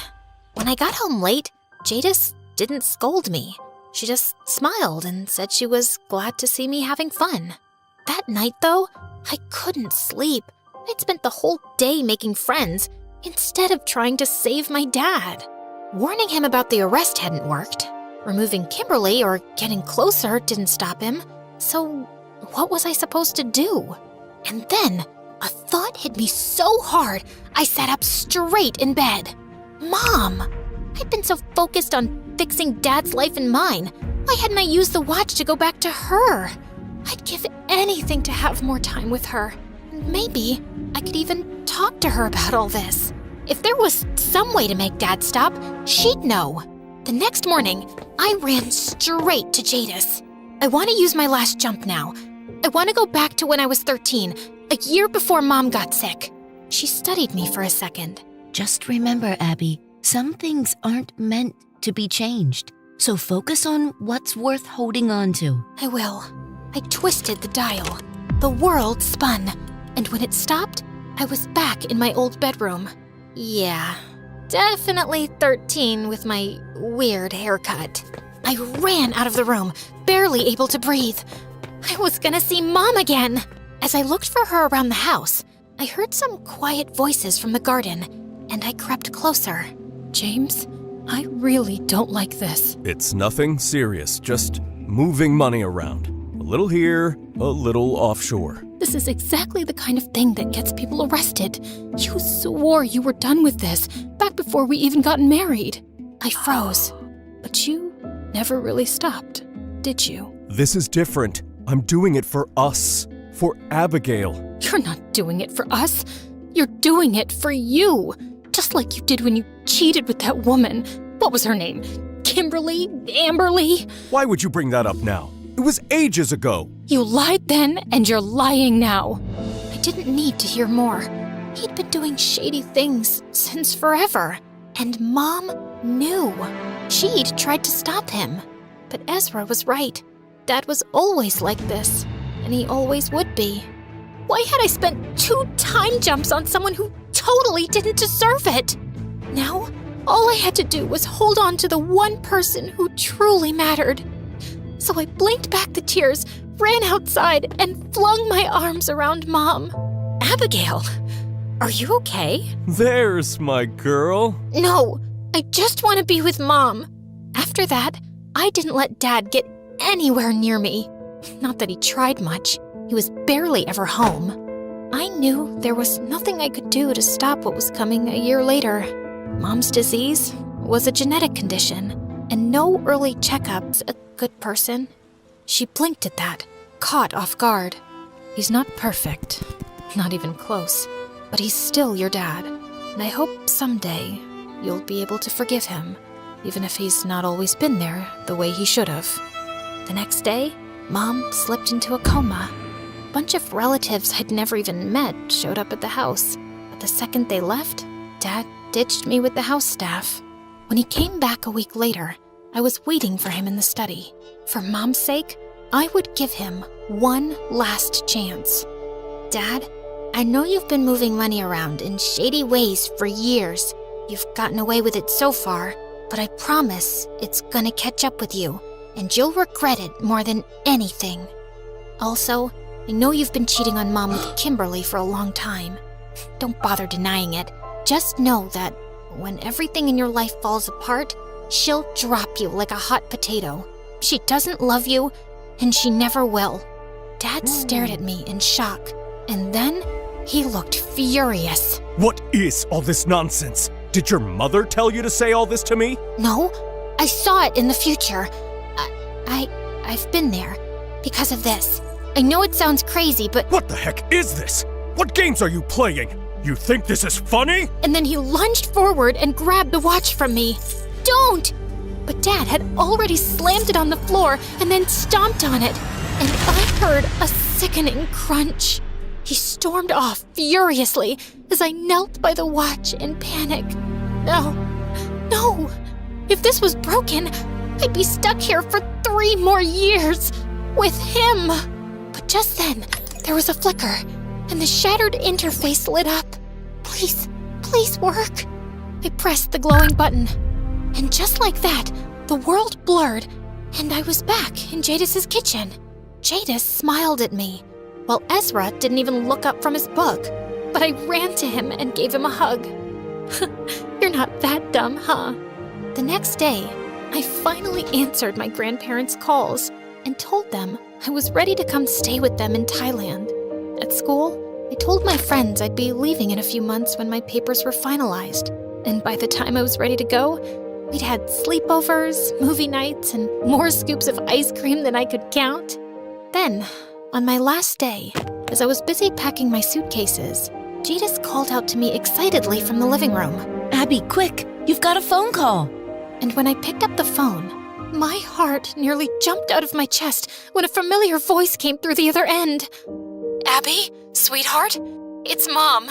When I got home late, Jadis didn't scold me. She just smiled and said she was glad to see me having fun. That night, though, I couldn't sleep. I'd spent the whole day making friends instead of trying to save my dad. Warning him about the arrest hadn't worked. Removing Kimberly or getting closer didn't stop him. So what was I supposed to do? And then a thought hit me so hard, I sat up straight in bed. Mom! I'd been so focused on fixing Dad's life and mine. Why hadn't I used the watch to go back to her? I'd give anything to have more time with her. Maybe I could even talk to her about all this. If there was some way to make Dad stop, she'd know. The next morning, I ran straight to Jadis. I want to use my last jump now. I want to go back to when I was 13, a year before Mom got sick. She studied me for a second. Just remember, Abby, some things aren't meant to be changed. So focus on what's worth holding on to. I will. I twisted the dial. The world spun. And when it stopped, I was back in my old bedroom. Yeah, definitely 13 with my weird haircut. I ran out of the room, barely able to breathe. I was gonna see Mom again. As I looked for her around the house, I heard some quiet voices from the garden, and I crept closer. James, I really don't like this. It's nothing serious, just moving money around. A little here, a little offshore. This is exactly the kind of thing that gets people arrested. You swore you were done with this back before we even got married. I froze, but you never really stopped, did you? This is different. I'm doing it for us. For Abigail. You're not doing it for us. You're doing it for you. Just like you did when you cheated with that woman. What was her name? Kimberly? Amberly? Why would you bring that up now? It was ages ago. You lied then, and you're lying now. I didn't need to hear more. He'd been doing shady things since forever. And Mom knew. She'd tried to stop him. But Ezra was right. Dad was always like this. And he always would be. Why had I spent 2 time jumps on someone who totally didn't deserve it? Now, all I had to do was hold on to the one person who truly mattered. So I blinked back the tears, ran outside, and flung my arms around Mom. Abigail, are you okay? There's my girl. No, I just want to be with Mom. After that, I didn't let Dad get anywhere near me. Not that he tried much. He was barely ever home. I knew there was nothing I could do to stop what was coming a year later. Mom's disease was a genetic condition, and no early checkups a good person. She blinked at that, caught off guard. He's not perfect, not even close, but he's still your dad, and I hope someday you'll be able to forgive him, even if he's not always been there the way he should have. The next day, Mom slipped into a coma. A bunch of relatives I'd never even met showed up at the house. But the second they left, Dad ditched me with the house staff. When he came back a week later, I was waiting for him in the study. For Mom's sake, I would give him one last chance. Dad, I know you've been moving money around in shady ways for years. You've gotten away with it so far, but I promise it's gonna catch up with you, and you'll regret it more than anything. Also, I know you've been cheating on Mom with Kimberly for a long time. Don't bother denying it. Just know that when everything in your life falls apart, she'll drop you like a hot potato. She doesn't love you, and she never will. Dad stared at me in shock, and then he looked furious. What is all this nonsense? Did your mother tell you to say all this to me? No, I saw it in the future. I've been there because of this. I know it sounds crazy, but... What the heck is this? What games are you playing? You think this is funny? And then he lunged forward and grabbed the watch from me. Don't! But Dad had already slammed it on the floor and then stomped on it, and I heard a sickening crunch. He stormed off furiously as I knelt by the watch in panic. No. If this was broken, I'd be stuck here for 3 more years with him. But just then, there was a flicker, and the shattered interface lit up. Please work. I pressed the glowing button, and just like that, the world blurred, and I was back in Jadis's kitchen. Jadis smiled at me, while Ezra didn't even look up from his book. But I ran to him and gave him a hug. You're not that dumb, huh? The next day, I finally answered my grandparents' calls and told them I was ready to come stay with them in Thailand. At school, I told my friends I'd be leaving in a few months when my papers were finalized. And by the time I was ready to go, we'd had sleepovers, movie nights, and more scoops of ice cream than I could count. Then, on my last day, as I was busy packing my suitcases, Jadis called out to me excitedly from the living room. Abby, quick! You've got a phone call! And when I picked up the phone, my heart nearly jumped out of my chest when a familiar voice came through the other end. Abby, sweetheart, it's Mom.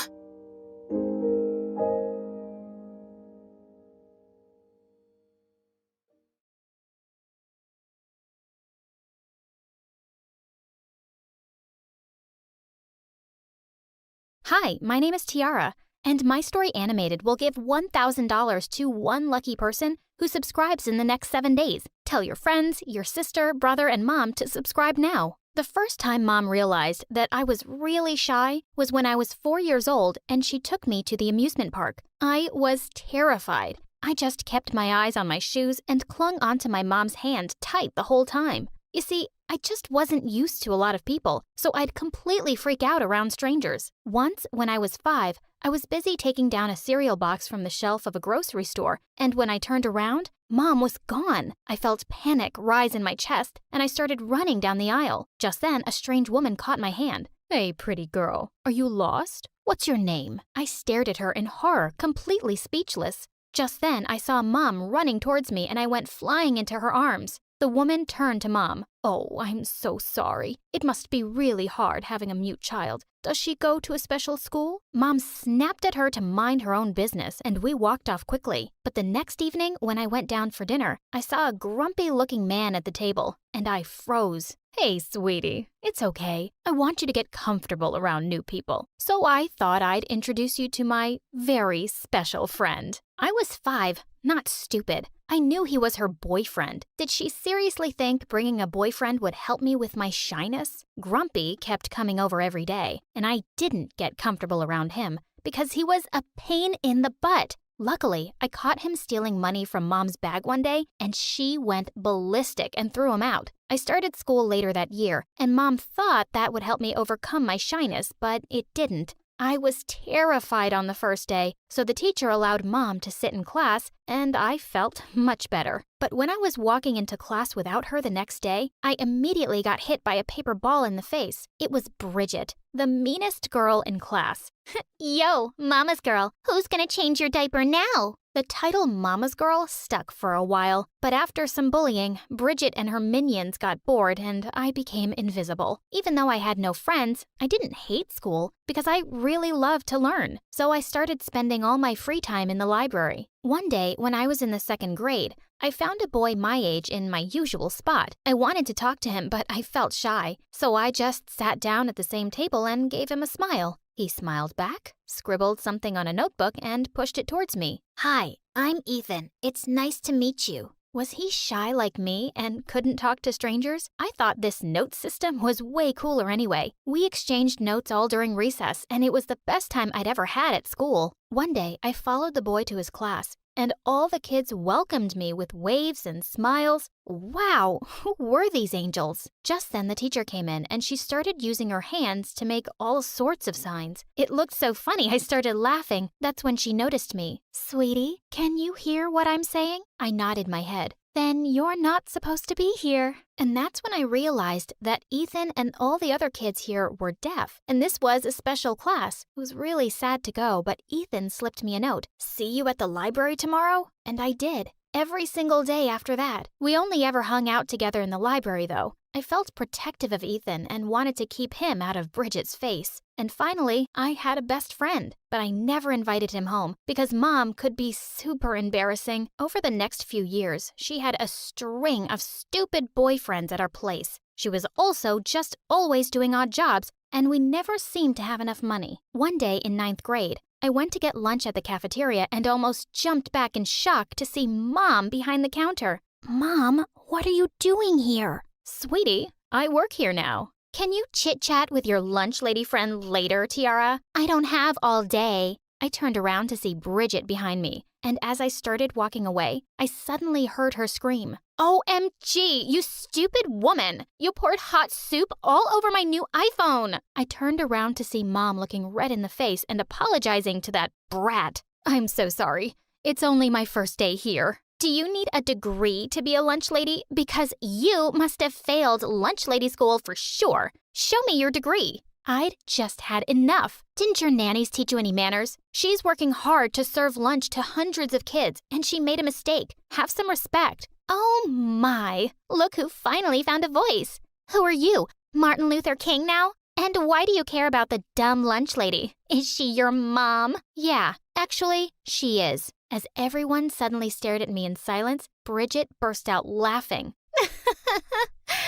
Hi, my name is Tiara, and My Story Animated will give $1,000 to one lucky person who subscribes in the next 7 days. Tell your friends, your sister, brother, and mom to subscribe now. The first time Mom realized that I was really shy was when I was 4 years old and she took me to the amusement park. I was terrified. I just kept my eyes on my shoes and clung onto my mom's hand tight the whole time. You see, I just wasn't used to a lot of people, so I'd completely freak out around strangers. Once, when I was 5, I was busy taking down a cereal box from the shelf of a grocery store, and when I turned around, Mom was gone. I felt panic rise in my chest, and I started running down the aisle. Just then, a strange woman caught my hand. "Hey, pretty girl, are you lost? What's your name?" I stared at her in horror, completely speechless. Just then, I saw Mom running towards me, and I went flying into her arms. The woman turned to Mom. "Oh, I'm so sorry. It must be really hard having a mute child. Does she go to a special school?" Mom snapped at her to mind her own business, and we walked off quickly. But the next evening, when I went down for dinner, I saw a grumpy-looking man at the table, and I froze. "Hey, sweetie, it's okay. I want you to get comfortable around new people. So I thought I'd introduce you to my very special friend." I was 5, not stupid. I knew he was her boyfriend. Did she seriously think bringing a boyfriend would help me with my shyness? Grumpy kept coming over every day, and I didn't get comfortable around him because he was a pain in the butt. Luckily, I caught him stealing money from Mom's bag one day, and she went ballistic and threw him out. I started school later that year, and Mom thought that would help me overcome my shyness, but it didn't. I was terrified on the first day, so the teacher allowed Mom to sit in class, and I felt much better. But when I was walking into class without her the next day, I immediately got hit by a paper ball in the face. It was Bridget, the meanest girl in class. Yo, Mama's girl, who's gonna change your diaper now? The title Mama's Girl stuck for a while, but after some bullying, Bridget and her minions got bored and I became invisible. Even though I had no friends, I didn't hate school because I really loved to learn. So I started spending all my free time in the library. One day, when I was in the 2nd grade, I found a boy my age in my usual spot. I wanted to talk to him, but I felt shy, so I just sat down at the same table and gave him a smile. He smiled back, scribbled something on a notebook, and pushed it towards me. Hi, I'm Ethan. It's nice to meet you. Was he shy like me and couldn't talk to strangers? I thought this note system was way cooler anyway. We exchanged notes all during recess, and it was the best time I'd ever had at school. One day, I followed the boy to his class, and all the kids welcomed me with waves and smiles. Wow, who were these angels? Just then the teacher came in and she started using her hands to make all sorts of signs. It looked so funny I started laughing. That's when she noticed me. Sweetie, can you hear what I'm saying? I nodded my head. Then you're not supposed to be here. And that's when I realized that Ethan and all the other kids here were deaf. And this was a special class. It was really sad to go, but Ethan slipped me a note. See you at the library tomorrow? And I did. Every single day after that. We only ever hung out together in the library, though. I felt protective of Ethan and wanted to keep him out of Bridget's face. And finally, I had a best friend, but I never invited him home because Mom could be super embarrassing. Over the next few years, she had a string of stupid boyfriends at our place. She was also just always doing odd jobs, and we never seemed to have enough money. One day in 9th grade, I went to get lunch at the cafeteria and almost jumped back in shock to see Mom behind the counter. Mom, what are you doing here? Sweetie, I work here now. Can you chit-chat with your lunch lady friend later, Tiara? I don't have all day. I turned around to see Bridget behind me, and as I started walking away, I suddenly heard her scream. OMG, you stupid woman! You poured hot soup all over my new iPhone! I turned around to see Mom looking red in the face and apologizing to that brat. I'm so sorry. It's only my first day here. Do you need a degree to be a lunch lady? Because you must have failed lunch lady school for sure. Show me your degree. I'd just had enough. Didn't your nannies teach you any manners? She's working hard to serve lunch to hundreds of kids, and she made a mistake. Have some respect. Oh my, look who finally found a voice. Who are you, Martin Luther King now? And why do you care about the dumb lunch lady? Is she your mom? Yeah, actually, she is. As everyone suddenly stared at me in silence, Bridget burst out laughing.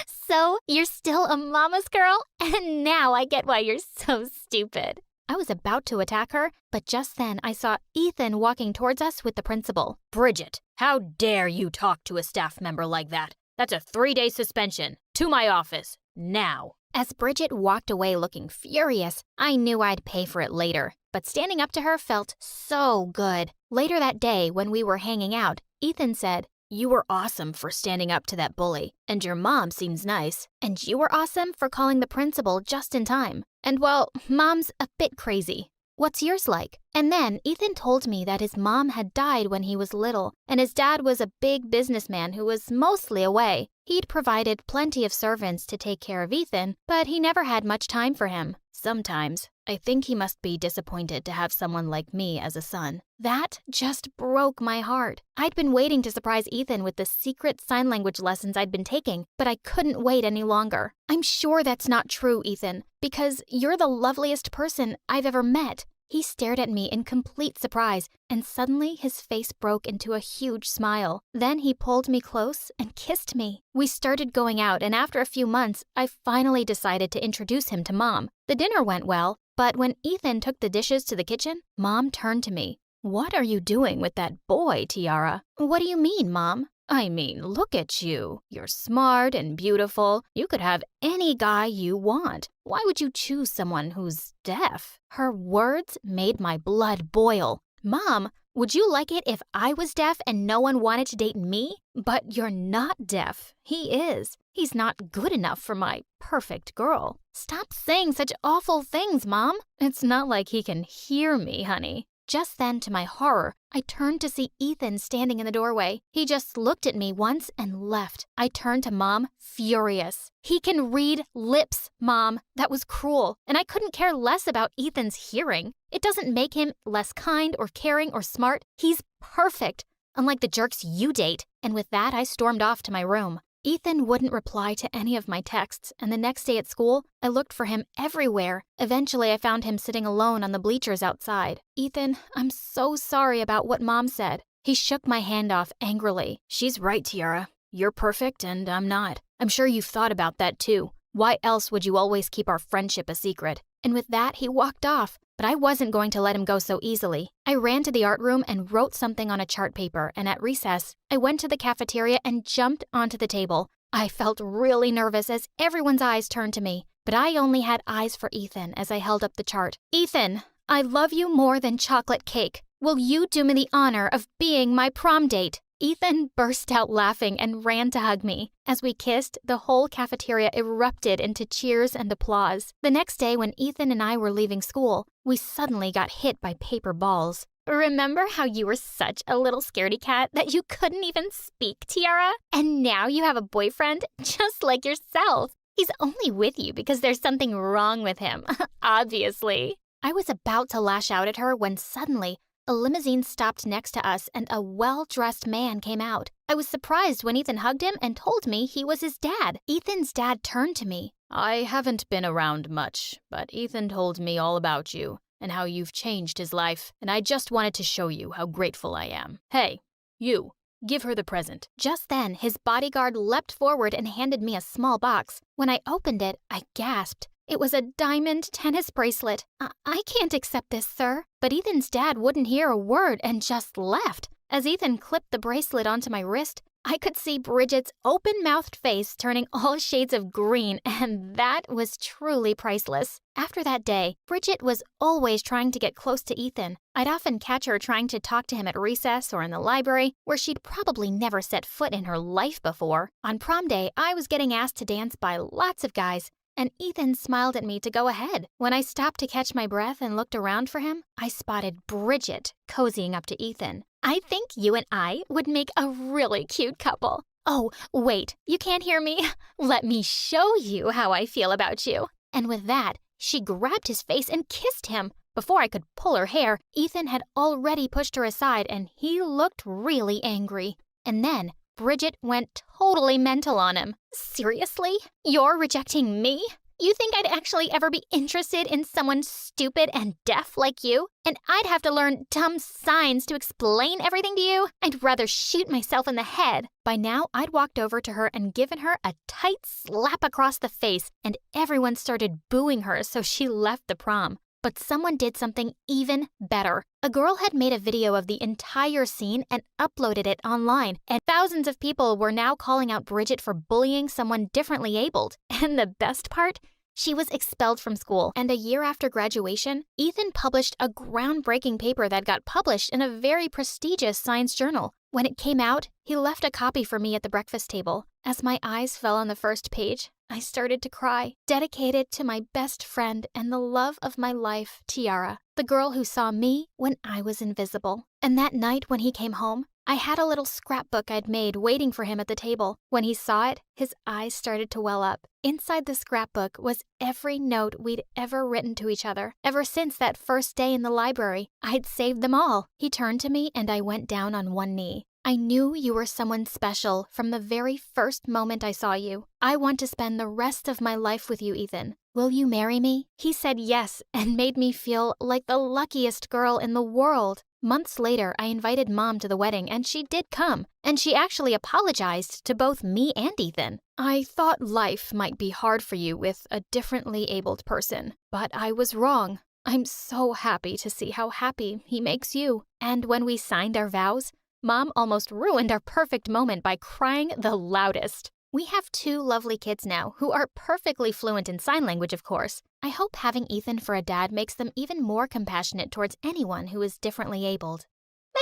So, you're still a mama's girl? And now I get why you're so stupid. I was about to attack her, but just then I saw Ethan walking towards us with the principal. Bridget, how dare you talk to a staff member like that? That's a 3-day suspension. To my office, now. As Bridget walked away looking furious, I knew I'd pay for it later. But standing up to her felt so good. Later that day, when we were hanging out, Ethan said, "You were awesome for standing up to that bully, and your mom seems nice. And you were awesome for calling the principal just in time. And well, Mom's a bit crazy. What's yours like?" And then Ethan told me that his mom had died when he was little, and his dad was a big businessman who was mostly away. He'd provided plenty of servants to take care of Ethan, but he never had much time for him. Sometimes, I think he must be disappointed to have someone like me as a son. That just broke my heart. I'd been waiting to surprise Ethan with the secret sign language lessons I'd been taking, but I couldn't wait any longer. I'm sure that's not true, Ethan, because you're the loveliest person I've ever met. He stared at me in complete surprise, and suddenly his face broke into a huge smile. Then he pulled me close and kissed me. We started going out, and after a few months, I finally decided to introduce him to Mom. The dinner went well, but when Ethan took the dishes to the kitchen, Mom turned to me. "What are you doing with that boy, Tiara?" "What do you mean, Mom?" "I mean, look at you. You're smart and beautiful. You could have any guy you want. Why would you choose someone who's deaf?" Her words made my blood boil. "Mom, would you like it if I was deaf and no one wanted to date me? But you're not deaf. He is. He's not good enough for my perfect girl." "Stop saying such awful things, Mom. It's not like he can hear me, honey. Just then, to my horror, I turned to see Ethan standing in the doorway. He just looked at me once and left. I turned to Mom, furious. He can read lips, Mom. That was cruel, and I couldn't care less about Ethan's hearing. It doesn't make him less kind or caring or smart. He's perfect, unlike the jerks you date. And with that, I stormed off to my room. Ethan wouldn't reply to any of my texts, and the next day at school, I looked for him everywhere. Eventually, I found him sitting alone on the bleachers outside. Ethan, I'm so sorry about what Mom said. He shook my hand off angrily. She's right, Tiara. You're perfect, and I'm not. I'm sure you've thought about that, too. Why else would you always keep our friendship a secret? And with that, he walked off. But I wasn't going to let him go so easily. I ran to the art room and wrote something on a chart paper, and at recess, I went to the cafeteria and jumped onto the table. I felt really nervous as everyone's eyes turned to me, but I only had eyes for Ethan as I held up the chart. Ethan, I love you more than chocolate cake. Will you do me the honor of being my prom date? Ethan burst out laughing and ran to hug me. As we kissed, the whole cafeteria erupted into cheers and applause. The next day, when Ethan and I were leaving school, we suddenly got hit by paper balls. Remember how you were such a little scaredy cat that you couldn't even speak, Tiara? And now you have a boyfriend just like yourself. He's only with you because there's something wrong with him, obviously. I was about to lash out at her when suddenly, a limousine stopped next to us and a well-dressed man came out. I was surprised when Ethan hugged him and told me he was his dad. Ethan's dad turned to me. I haven't been around much, but Ethan told me all about you and how you've changed his life, and I just wanted to show you how grateful I am. Hey, you, give her the present. Just then, his bodyguard leapt forward and handed me a small box. When I opened it, I gasped. It was a diamond tennis bracelet. I can't accept this, sir. But Ethan's dad wouldn't hear a word and just left. As Ethan clipped the bracelet onto my wrist, I could see Bridget's open-mouthed face turning all shades of green, and that was truly priceless. After that day, Bridget was always trying to get close to Ethan. I'd often catch her trying to talk to him at recess or in the library, where she'd probably never set foot in her life before. On prom day, I was getting asked to dance by lots of guys, and Ethan smiled at me to go ahead. When I stopped to catch my breath and looked around for him, I spotted Bridget cozying up to Ethan. I think you and I would make a really cute couple. Oh, wait, you can't hear me? Let me show you how I feel about you. And with that, she grabbed his face and kissed him. Before I could pull her hair, Ethan had already pushed her aside and he looked really angry. And then Bridget went totally mental on him. Seriously? You're rejecting me? You think I'd actually ever be interested in someone stupid and deaf like you? And I'd have to learn dumb signs to explain everything to you? I'd rather shoot myself in the head. By now, I'd walked over to her and given her a tight slap across the face, and everyone started booing her, so she left the prom. But someone did something even better. A girl had made a video of the entire scene and uploaded it online, and thousands of people were now calling out Bridget for bullying someone differently abled. And the best part? She was expelled from school, and a year after graduation, Ethan published a groundbreaking paper that got published in a very prestigious science journal. When it came out, he left a copy for me at the breakfast table. As my eyes fell on the first page, I started to cry, dedicated to my best friend and the love of my life, Tiara, the girl who saw me when I was invisible. And that night when he came home, I had a little scrapbook I'd made waiting for him at the table. When he saw it, his eyes started to well up. Inside the scrapbook was every note we'd ever written to each other. Ever since that first day in the library, I'd saved them all. He turned to me and I went down on one knee. I knew you were someone special from the very first moment I saw you. I want to spend the rest of my life with you, Ethan. Will you marry me? He said yes and made me feel like the luckiest girl in the world. Months later, I invited Mom to the wedding and she did come. And she actually apologized to both me and Ethan. I thought life might be hard for you with a differently abled person, but I was wrong. I'm so happy to see how happy he makes you. And when we signed our vows, Mom almost ruined our perfect moment by crying the loudest. We have 2 lovely kids now who are perfectly fluent in sign language, of course. I hope having Ethan for a dad makes them even more compassionate towards anyone who is differently abled.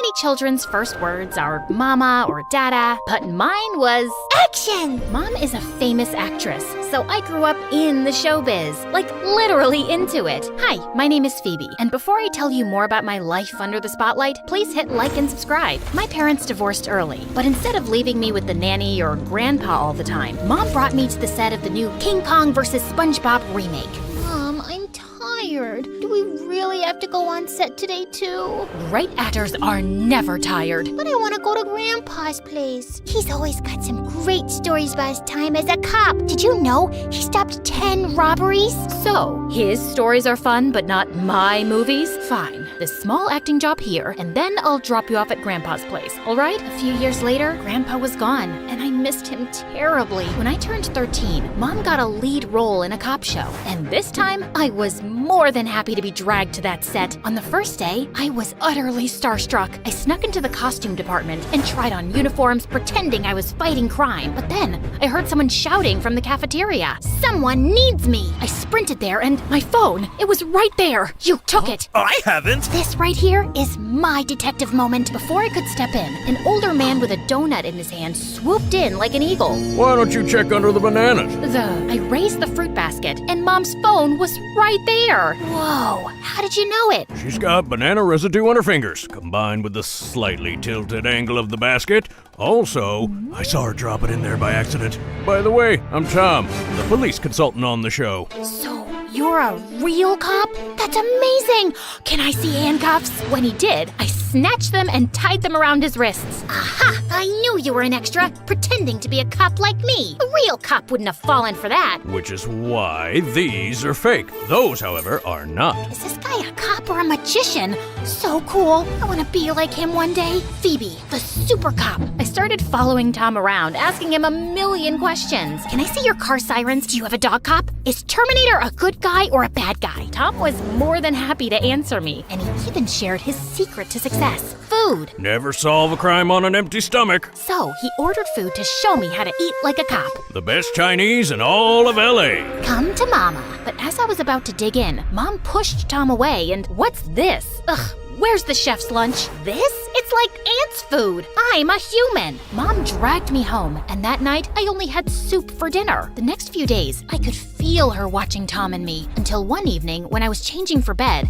Many children's first words are mama or dada, but mine was action! Mom is a famous actress, so I grew up in the showbiz, like literally into it. Hi, my name is Phoebe, and before I tell you more about my life under the spotlight, please hit like and subscribe. My parents divorced early, but instead of leaving me with the nanny or grandpa all the time, Mom brought me to the set of the new King Kong vs. SpongeBob remake. Mom, I'm tired. Do we really have to go on set today too? Great actors are never tired. But I want to go to Grandpa's place. He's always got some great stories about his time as a cop. Did you know he stopped 10 robberies? So, his stories are fun, but not my movies? Fine. This small acting job here, and then I'll drop you off at Grandpa's place, alright? A few years later, Grandpa was gone, and I missed him terribly. When I turned 13, Mom got a lead role in a cop show, and this time, I was more than happy to be dragged to that set. On the first day, I was utterly starstruck. I snuck into the costume department and tried on uniforms, pretending I was fighting crime. But then, I heard someone shouting from the cafeteria. Someone needs me. I sprinted there, and my phone, it was right there. You took it. I haven't. This right here is my detective moment. Before I could step in, an older man with a donut in his hand swooped in like an eagle. Why don't you check under the bananas? I raised the fruit basket, and Mom's phone was right there. Whoa, how did you know it? She's got banana residue on her fingers, combined with the slightly tilted angle of the basket. Also, I saw her drop it in there by accident. By the way, I'm Tom, the police consultant on the show. So, you're a real cop? That's amazing! Can I see handcuffs? When he did, I snatched them and tied them around his wrists. Aha! I knew you were an extra, pretending to be a cop like me. A real cop wouldn't have fallen for that. Which is why these are fake. Those, however, are not. Is this guy a cop or a magician? So cool. I want to be like him one day. Phoebe, the super cop. I started following Tom around, asking him a million questions. Can I see your car sirens? Do you have a dog cop? Is Terminator a good guy or a bad guy? Tom was more than happy to answer me. And he even shared his secret to success. Food. Never solve a crime on an empty stomach. So he ordered food to show me how to eat like a cop. The best Chinese in all of LA. Come to Mama. But as I was about to dig in, Mom pushed Tom away and what's this? Ugh. Where's the chef's lunch? This? It's like ants' food. I'm a human. Mom dragged me home, and that night I only had soup for dinner. The next few days, I could feel her watching Tom and me, until one evening when I was changing for bed.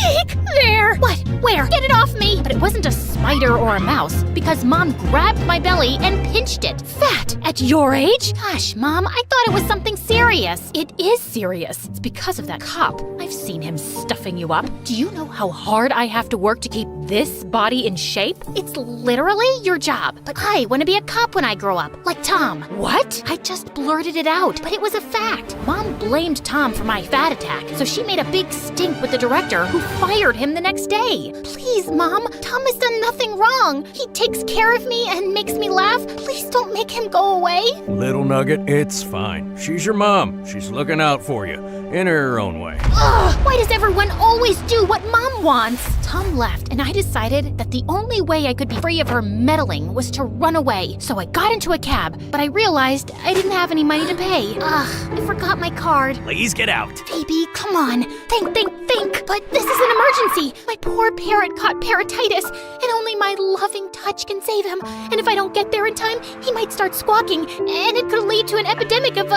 Eek! There! What? Where? Get it off me! But it wasn't a spider or a mouse, because Mom grabbed my belly and pinched it. Fat! At your age? Gosh, Mom, I thought it was something serious. It is serious. It's because of that cop. I've seen him stuffing you up. Do you know how hard I have to work to keep this body in shape? It's literally your job. But I want to be a cop when I grow up, like Tom. What? I just blurted it out, but it was a fact. Mom blamed Tom for my fat attack, so she made a big stink with the director, who fired him the next day. Please, Mom, Tom has done nothing wrong. He takes care of me and makes me laugh. Please don't make him go away. Little Nugget, it's fine. She's your mom. She's looking out for you, in her own way. Ugh, why does everyone always do what Mom wants? Tom left, and I decided that the only way I could be free of her meddling was to run away. So I got into a cab, but I realized I didn't have any money to pay. Ugh, I forgot my card. Please get out. Phoebe, come on. Think. But this is an emergency. My poor parrot caught parrotitis, and only my loving touch can save him. And if I don't get there in time, he might start squawking, and it could lead to an epidemic of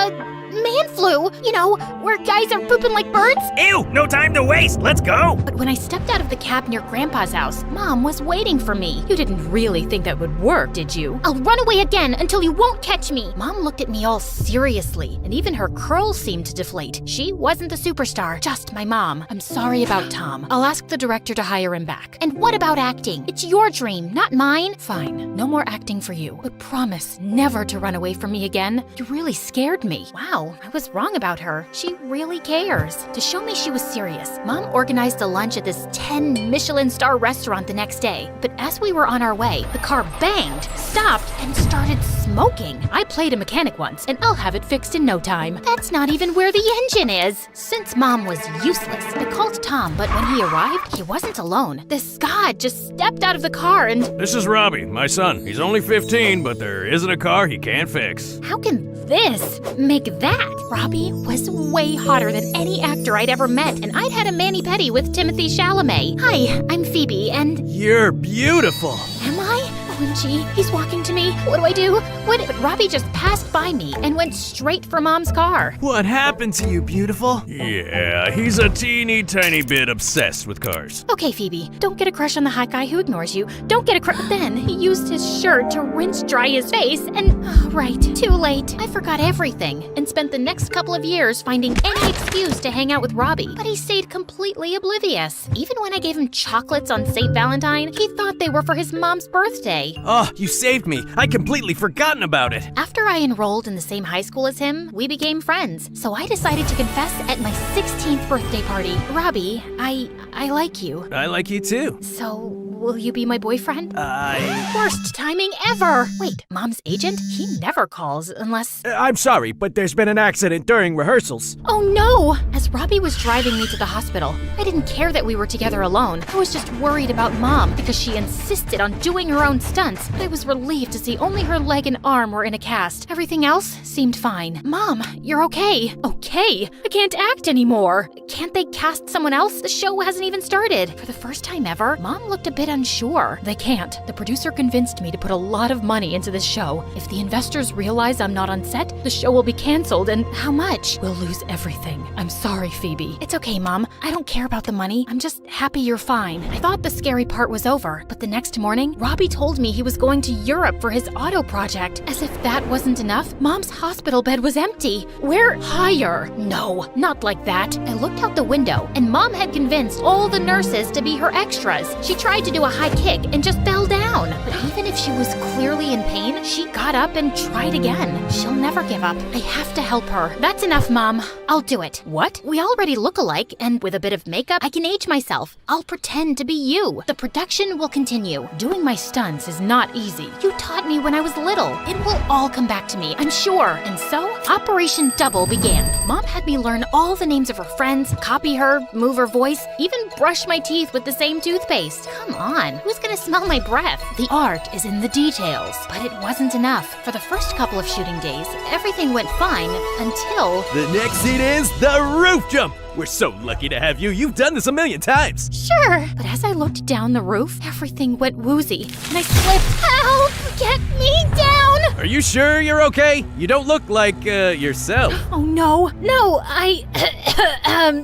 man flu, you know, where guys are pooping like birds. Ew, no time to waste. Let's go. But when I stepped out of the cab near Grandpa's house, Mom was waiting for me. You didn't really think that would work, did you? I'll run away again until you won't catch me. Mom looked at me all seriously, and even her curls seemed to deflate. She wasn't the superstar, just my mom. I'm sorry about Tom. I'll ask the director to hire him back. And what about acting? It's your dream, not mine. Fine, no more acting for you. But promise never to run away from me again. You really scared me. Wow. I was wrong about her. She really cares. To show me she was serious, Mom organized a lunch at this 10 Michelin star restaurant the next day. But as we were on our way, the car banged, stopped, and started smoking. I played a mechanic once, and I'll have it fixed in no time. That's not even where the engine is. Since Mom was useless, I called Tom, but when he arrived, he wasn't alone. This god just stepped out of the car and... This is Robbie, my son. He's only 15, but there isn't a car he can't fix. How can this make that? Robbie was way hotter than any actor I'd ever met, and I'd had a mani-pedi with Timothée Chalamet. Hi, I'm Phoebe, and... You're beautiful. Am I? OMG, he's walking to me. What do I do? What? But Robbie just passed by me and went straight for Mom's car. What happened to you, beautiful? Yeah, he's a teeny tiny bit obsessed with cars. Okay, Phoebe, don't get a crush on the hot guy who ignores you. Don't get a crush. Then he used his shirt to rinse dry his face and... Oh, right, too late. I forgot everything and spent the next couple of years finding any excuse to hang out with Robbie. But he stayed completely oblivious. Even when I gave him chocolates on St. Valentine, he thought they were for his mom's birthday. Oh, you saved me. I'd completely forgotten about it. After I enrolled in the same high school as him, we became friends. So I decided to confess at my 16th birthday party. Robbie, I like you. I like you too. So, will you be my boyfriend? Worst timing ever! Wait, Mom's agent? He never calls unless... I'm sorry, but there's been an accident during rehearsals. Oh no! As Robbie was driving me to the hospital, I didn't care that we were together alone. I was just worried about Mom because she insisted on doing her own stunts. But I was relieved to see only her leg and arm were in a cast. Everything else seemed fine. Mom, you're okay. Okay? I can't act anymore. Can't they cast someone else? The show hasn't even started. For the first time ever, Mom looked a bit unsure. They can't. The producer convinced me to put a lot of money into this show. If the investors realize I'm not on set, the show will be canceled, and how much? We'll lose everything. I'm sorry, Phoebe. It's okay, Mom. I don't care about the money. I'm just happy you're fine. I thought the scary part was over, but the next morning, Robbie told me he was going to Europe for his auto project. As if that wasn't enough, Mom's hospital bed was empty. We're higher. No, not like that. I looked out the window, and Mom had convinced all the nurses to be her extras. She tried to do a high kick and just fell down. But even if she was clearly in pain, she got up and tried again. She'll never give up. I have to help her. That's enough, Mom. I'll do it. What? We already look alike, and with a bit of makeup, I can age myself. I'll pretend to be you. The production will continue. Doing my stunts is not easy. You taught me when I was little. It will all come back to me, I'm sure. And so, Operation Double began. Mom had me learn all the names of her friends, copy her, move her voice, even brush my teeth with the same toothpaste. Come on, who's gonna smell my breath? The art is in the details. But it wasn't enough. For the first couple of shooting days, everything went fine until... The next scene is the roof jump. We're so lucky to have you. You've done this a million times. Sure. But as I looked down the roof, everything went woozy, and I slipped. Help! Get me down! Are you sure you're okay? You don't look like, yourself. Oh, no. No, I...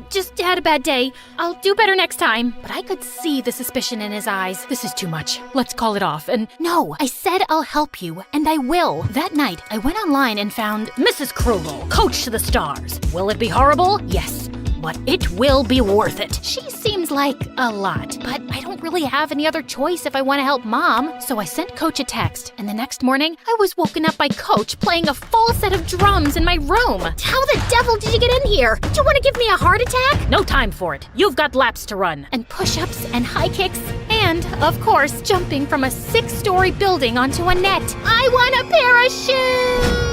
just had a bad day. I'll do better next time. But I could see the suspicion in his eyes. This is too much. Let's call it off. And no, I said I'll help you, and I will. That night, I went online and found Mrs. Krugel, Coach to the Stars. Will it be horrible? Yes. But it will be worth it. She seems like a lot, but I don't really have any other choice if I want to help Mom. So I sent Coach a text, and the next morning, I was woken up by Coach playing a full set of drums in my room. How the devil did you get in here? Do you want to give me a heart attack? No time for it. You've got laps to run. And push-ups and high kicks, and, of course, jumping from a 6-story building onto a net. I want a parachute!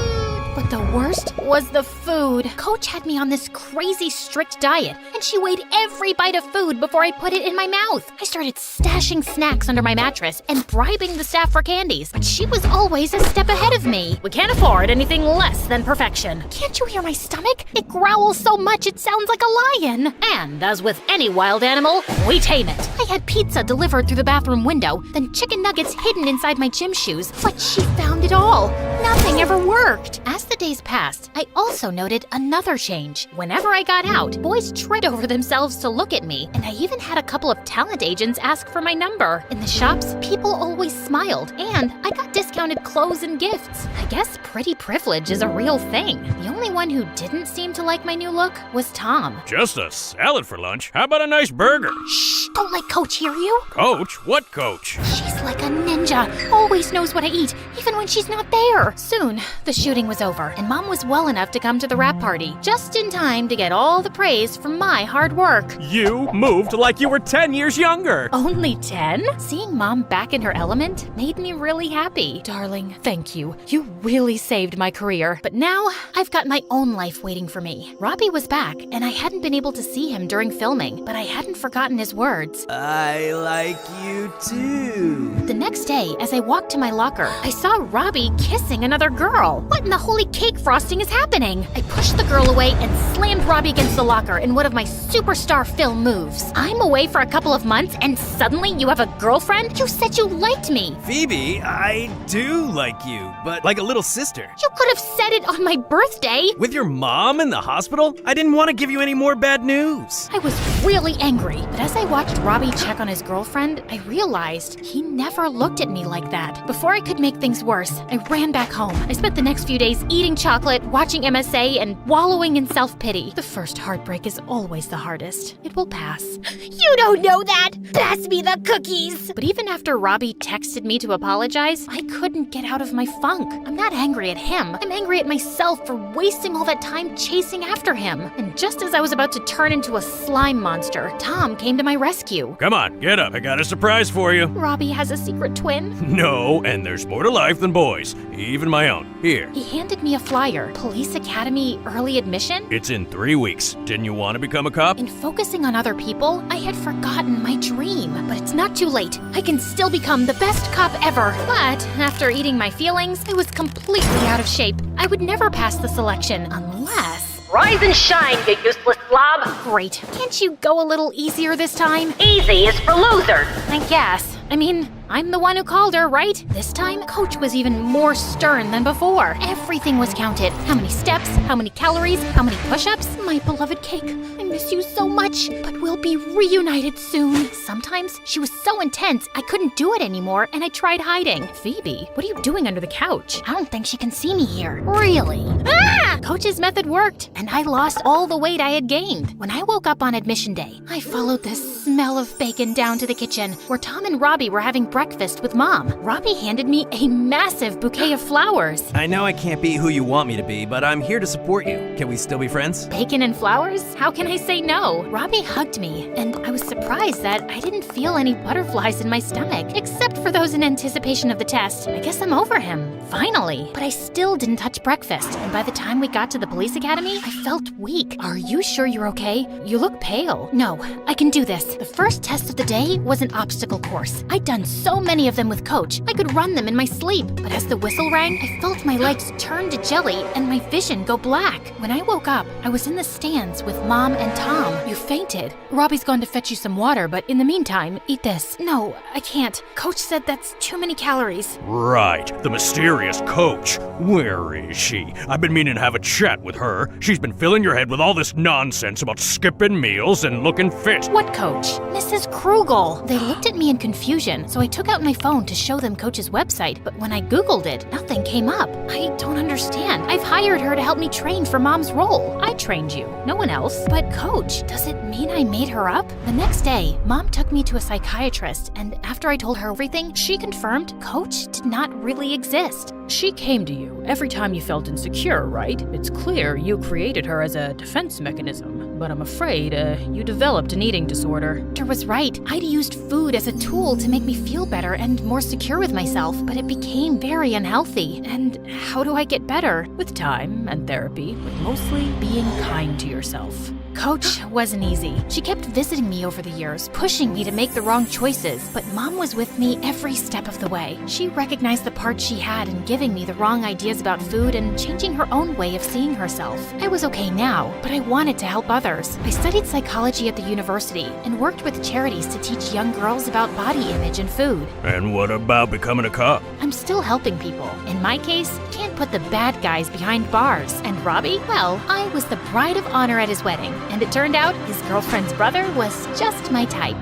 But the worst was the food. Coach had me on this crazy strict diet, and she weighed every bite of food before I put it in my mouth. I started stashing snacks under my mattress and bribing the staff for candies, but she was always a step ahead of me. We can't afford anything less than perfection. Can't you hear my stomach? It growls so much it sounds like a lion. And as with any wild animal, we tame it. I had pizza delivered through the bathroom window, then chicken nuggets hidden inside my gym shoes, but she found it all. Nothing ever worked. As the days passed, I also noted another change. Whenever I got out, boys tripped over themselves to look at me, and I even had a couple of talent agents ask for my number. In the shops, people always smiled, and I got discounted clothes and gifts. I guess pretty privilege is a real thing. The only one who didn't seem to like my new look was Tom. Just a salad for lunch? How about a nice burger? Shh! Don't let Coach hear you. Coach? What coach? She's like a ninja. Always knows what I eat, even when she's not there. Soon, the shooting was over, and Mom was well enough to come to the wrap party, just in time to get all the praise for my hard work. You moved like you were 10 years younger. Only 10? Seeing Mom back in her element made me really happy. Darling, thank you. You really saved my career. But now, I've got my own life waiting for me. Robbie was back, and I hadn't been able to see him during filming, but I hadn't forgotten his words. I like you too. The next day, as I walked to my locker, I saw Robbie kissing another girl. What in the holy cake frosting is happening? I pushed the girl away and slammed Robbie against the locker in one of my superstar film moves. I'm away for a couple of months and suddenly you have a girlfriend? You said you liked me. Phoebe, I do like you, but like a little sister. You could have said it on my birthday. With your mom in the hospital? I didn't want to give you any more bad news. I was really angry, but as I watched Robbie check on his girlfriend, I realized he never looked at me like that. Before I could make things worse, I ran back home. I spent the next few days eating chocolate, watching MSA, and wallowing in self-pity. The first heartbreak is always the hardest. It will pass. You don't know that! Pass me the cookies! But even after Robbie texted me to apologize, I couldn't get out of my funk. I'm not angry at him. I'm angry at myself for wasting all that time chasing after him. And just as I was about to turn into a slime monster, Tom came to my rescue. Come on, get up. I got a surprise for you. Robbie has a secret twin. No, and there's more to life than boys. Even my own. Here. He handed me a flyer. Police Academy early admission? It's in 3 weeks. Didn't you want to become a cop? In focusing on other people, I had forgotten my dream. But it's not too late. I can still become the best cop ever. But after eating my feelings, I was completely out of shape. I would never pass the selection unless... Rise and shine, you useless slob! Great. Can't you go a little easier this time? Easy is for losers! I guess. I mean, I'm the one who called her, right? This time, Coach was even more stern than before. Everything was counted. How many steps, how many calories, how many push-ups. My beloved cake, I miss you so much, but we'll be reunited soon. Sometimes she was so intense, I couldn't do it anymore, and I tried hiding. Phoebe, what are you doing under the couch? I don't think she can see me here. Really? Ah! Coach's method worked, and I lost all the weight I had gained. When I woke up on admission day, I followed the smell of bacon down to the kitchen, where Tom and Robbie were having breakfast with Mom. Robbie handed me a massive bouquet of flowers. I know I can't be who you want me to be, but I'm here to support you. Can we still be friends? Bacon and flowers? How can I say no? Robbie hugged me, and I was surprised that I didn't feel any butterflies in my stomach, except for those in anticipation of the test. I guess I'm over him, finally. But I still didn't touch breakfast, and by the time we got to the police academy, I felt weak. Are you sure you're okay? You look pale. No, I can do this. The first test of the day was an obstacle course. I'd done so many of them with Coach, I could run them in my sleep. But as the whistle rang, I felt my legs turn to jelly and my vision go black. When I woke up, I was in the stands with Mom and Tom. You fainted. Robbie's gone to fetch you some water, but in the meantime, eat this. No, I can't. Coach said that's too many calories. Right, the mysterious Coach. Where is she? I've been meaning to have a chat with her. She's been filling your head with all this nonsense about skipping meals and looking fit. What Coach? Mrs. Krugel. They looked at me in confusion, so I took out my phone to show them Coach's website, but when I Googled it, nothing came up. I don't understand. I've hired her to help me train for Mom's role. I trained you, no one else. But Coach, does it mean I made her up? The next day, Mom took me to a psychiatrist, and after I told her everything, she confirmed Coach did not really exist. She came to you every time you felt insecure, right? It's clear you created her as a defense mechanism, but I'm afraid you developed an eating disorder. Doctor was right. I'd used food as a tool to make me feel better and more secure with myself, but it became very unhealthy. And how do I get better? With time and therapy, but mostly being kind to yourself. Coach wasn't easy. She kept visiting me over the years, pushing me to make the wrong choices, but Mom was with me every step of the way. She recognized the part she had in giving me the wrong ideas about food and changing her own way of seeing herself. I was okay now, but I wanted to help others. I studied psychology at the university and worked with charities to teach young girls about body image and food. And what about becoming a cop? I'm still helping people. In my case, can't put the bad guys behind bars. And Robbie? Well, I was the bride of honor at his wedding. And it turned out his girlfriend's brother was just my type.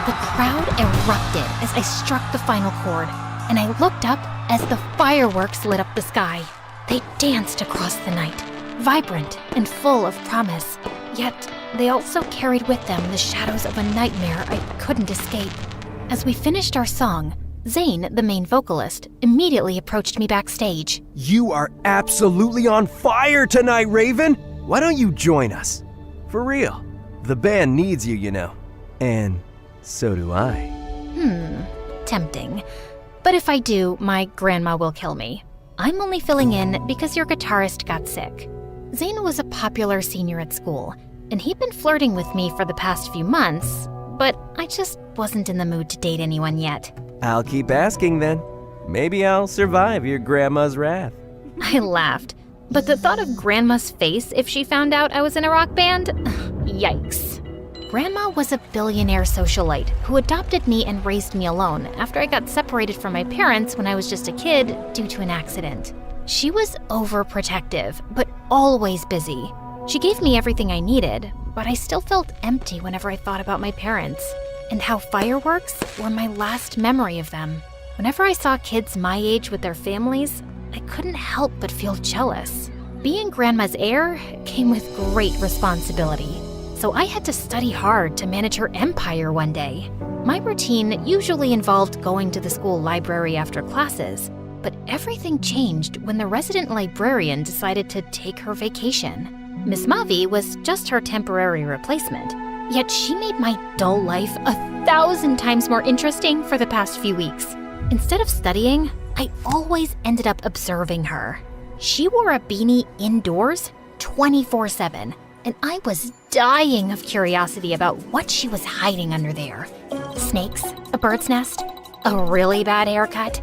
The crowd erupted as I struck the final chord, and I looked up as the fireworks lit up the sky. They danced across the night, vibrant and full of promise, yet they also carried with them the shadows of a nightmare I couldn't escape. As we finished our song, Zane, the main vocalist, immediately approached me backstage. You are absolutely on fire tonight, Raven! Why don't you join us? For real. The band needs you, you know. And so do I. Tempting. But if I do, my grandma will kill me. I'm only filling in because your guitarist got sick. Zane was a popular senior at school. and he'd been flirting with me for the past few months, but I just wasn't in the mood to date anyone yet. I'll keep asking then. Maybe I'll survive your grandma's wrath. I laughed, but the thought of Grandma's face if she found out I was in a rock band? Yikes. Grandma was a billionaire socialite who adopted me and raised me alone after I got separated from my parents when I was just a kid due to an accident. She was overprotective, but always busy. She gave me everything I needed, but I still felt empty whenever I thought about my parents, and how fireworks were my last memory of them. Whenever I saw kids my age with their families, I couldn't help but feel jealous. Being Grandma's heir came with great responsibility, so I had to study hard to manage her empire one day. My routine usually involved going to the school library after classes, but everything changed when the resident librarian decided to take her vacation. Miss Mavi was just her temporary replacement, yet she made my dull life 1,000 times more interesting for the past few weeks. Instead of studying, I always ended up observing her. She wore a beanie indoors 24/7, and I was dying of curiosity about what she was hiding under there. Snakes, a bird's nest, a really bad haircut,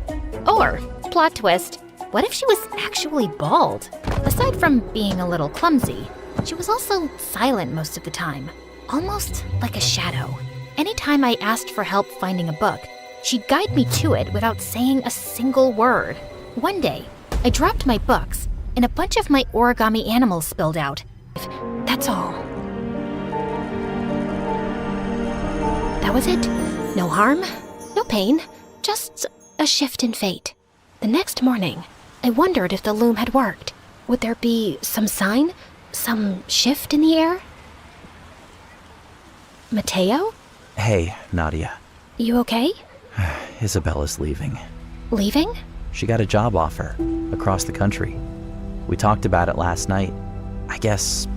or, plot twist, what if she was actually bald? Aside from being a little clumsy, she was also silent most of the time, almost like a shadow. Anytime I asked for help finding a book, she'd guide me to it without saying a single word. One day, I dropped my books, and a bunch of my origami animals spilled out. That's all. That was it. No harm, no pain, just a shift in fate. The next morning, I wondered if the loom had worked. Would there be some sign? Some shift in the air? Mateo? Hey, Nadia. You okay? Isabella's leaving. Leaving? She got a job offer across the country. We talked about it last night. I guess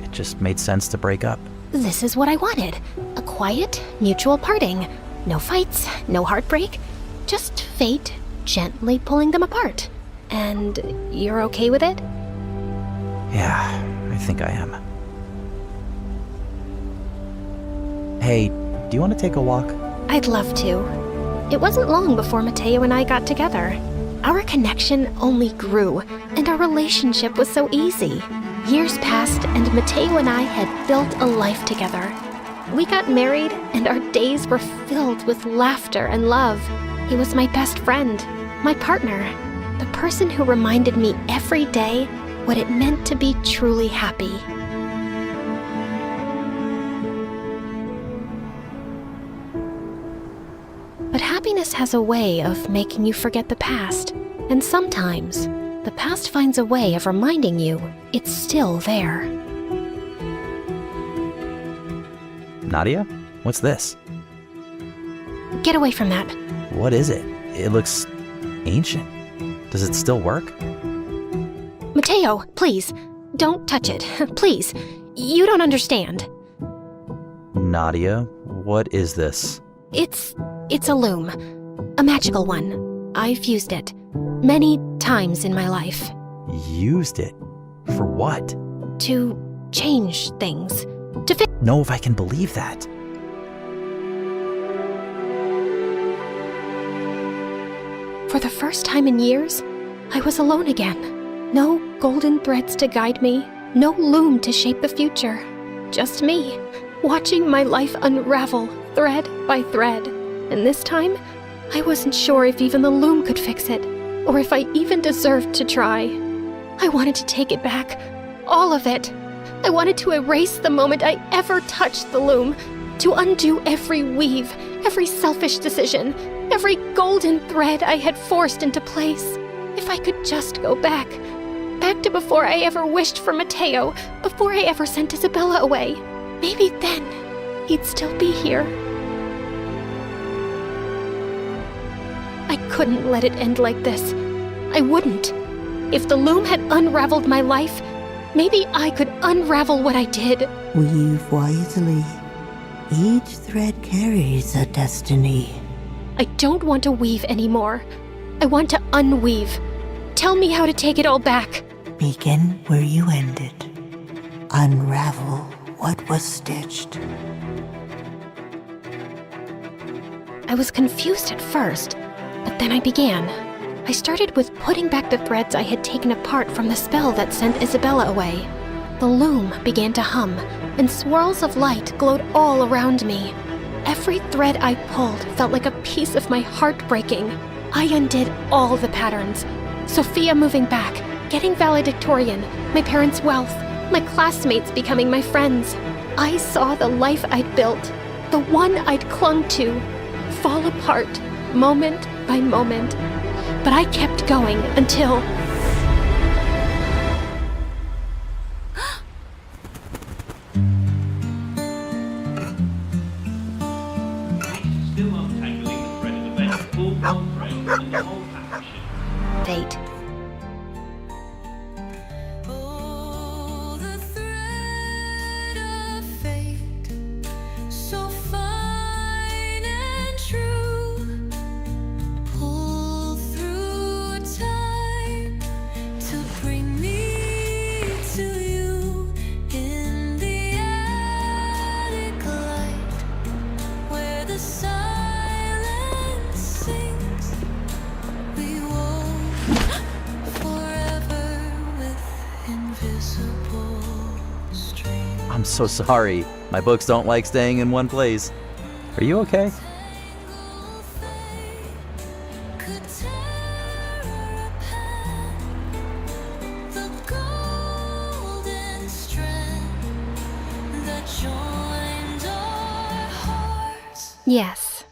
it just made sense to break up. This is what I wanted. A quiet, mutual parting. No fights, no heartbreak. Just fate gently pulling them apart. And you're okay with it? Yeah, I think I am. Hey, do you want to take a walk? I'd love to. It wasn't long before Mateo and I got together. Our connection only grew, and our relationship was so easy. Years passed, and Mateo and I had built a life together. We got married, and our days were filled with laughter and love. He was my best friend, my partner, the person who reminded me every day what it meant to be truly happy. But happiness has a way of making you forget the past, and sometimes the past finds a way of reminding you it's still there. Nadia? What's this? Get away from that. What is it? It looks ancient. Does it still work? Mateo, please, don't touch it. Please, you don't understand. Nadia, what is this? It's a loom. A magical one. I've used it many times in my life. Used it? For what? To change things. Know if I can believe that. For the first time in years, I was alone again. No golden threads to guide me, no loom to shape the future. Just me, watching my life unravel thread by thread. And this time, I wasn't sure if even the loom could fix it, or if I even deserved to try. I wanted to take it back, all of it. I wanted to erase the moment I ever touched the loom, to undo every weave, every selfish decision, every golden thread I had forced into place. If I could just go back to before I ever wished for Mateo, before I ever sent Isabella away. Maybe then he'd still be here. I couldn't let it end like this. I wouldn't. If the loom had unraveled my life, maybe I could unravel what I did. Weave wisely. Each thread carries a destiny. I don't want to weave anymore. I want to unweave. Tell me how to take it all back. Begin where you ended. Unravel what was stitched. I was confused at first, but then I began. I started with putting back the threads I had taken apart from the spell that sent Isabella away. The loom began to hum, and swirls of light glowed all around me. Every thread I pulled felt like a piece of my heart breaking. I undid all the patterns. Sophia moving back, getting valedictorian, my parents' wealth, my classmates becoming my friends. I saw the life I'd built, the one I'd clung to, fall apart, moment by moment. But I kept going until... Fate. I'm so sorry. My books don't like staying in one place. Are you okay? Yes.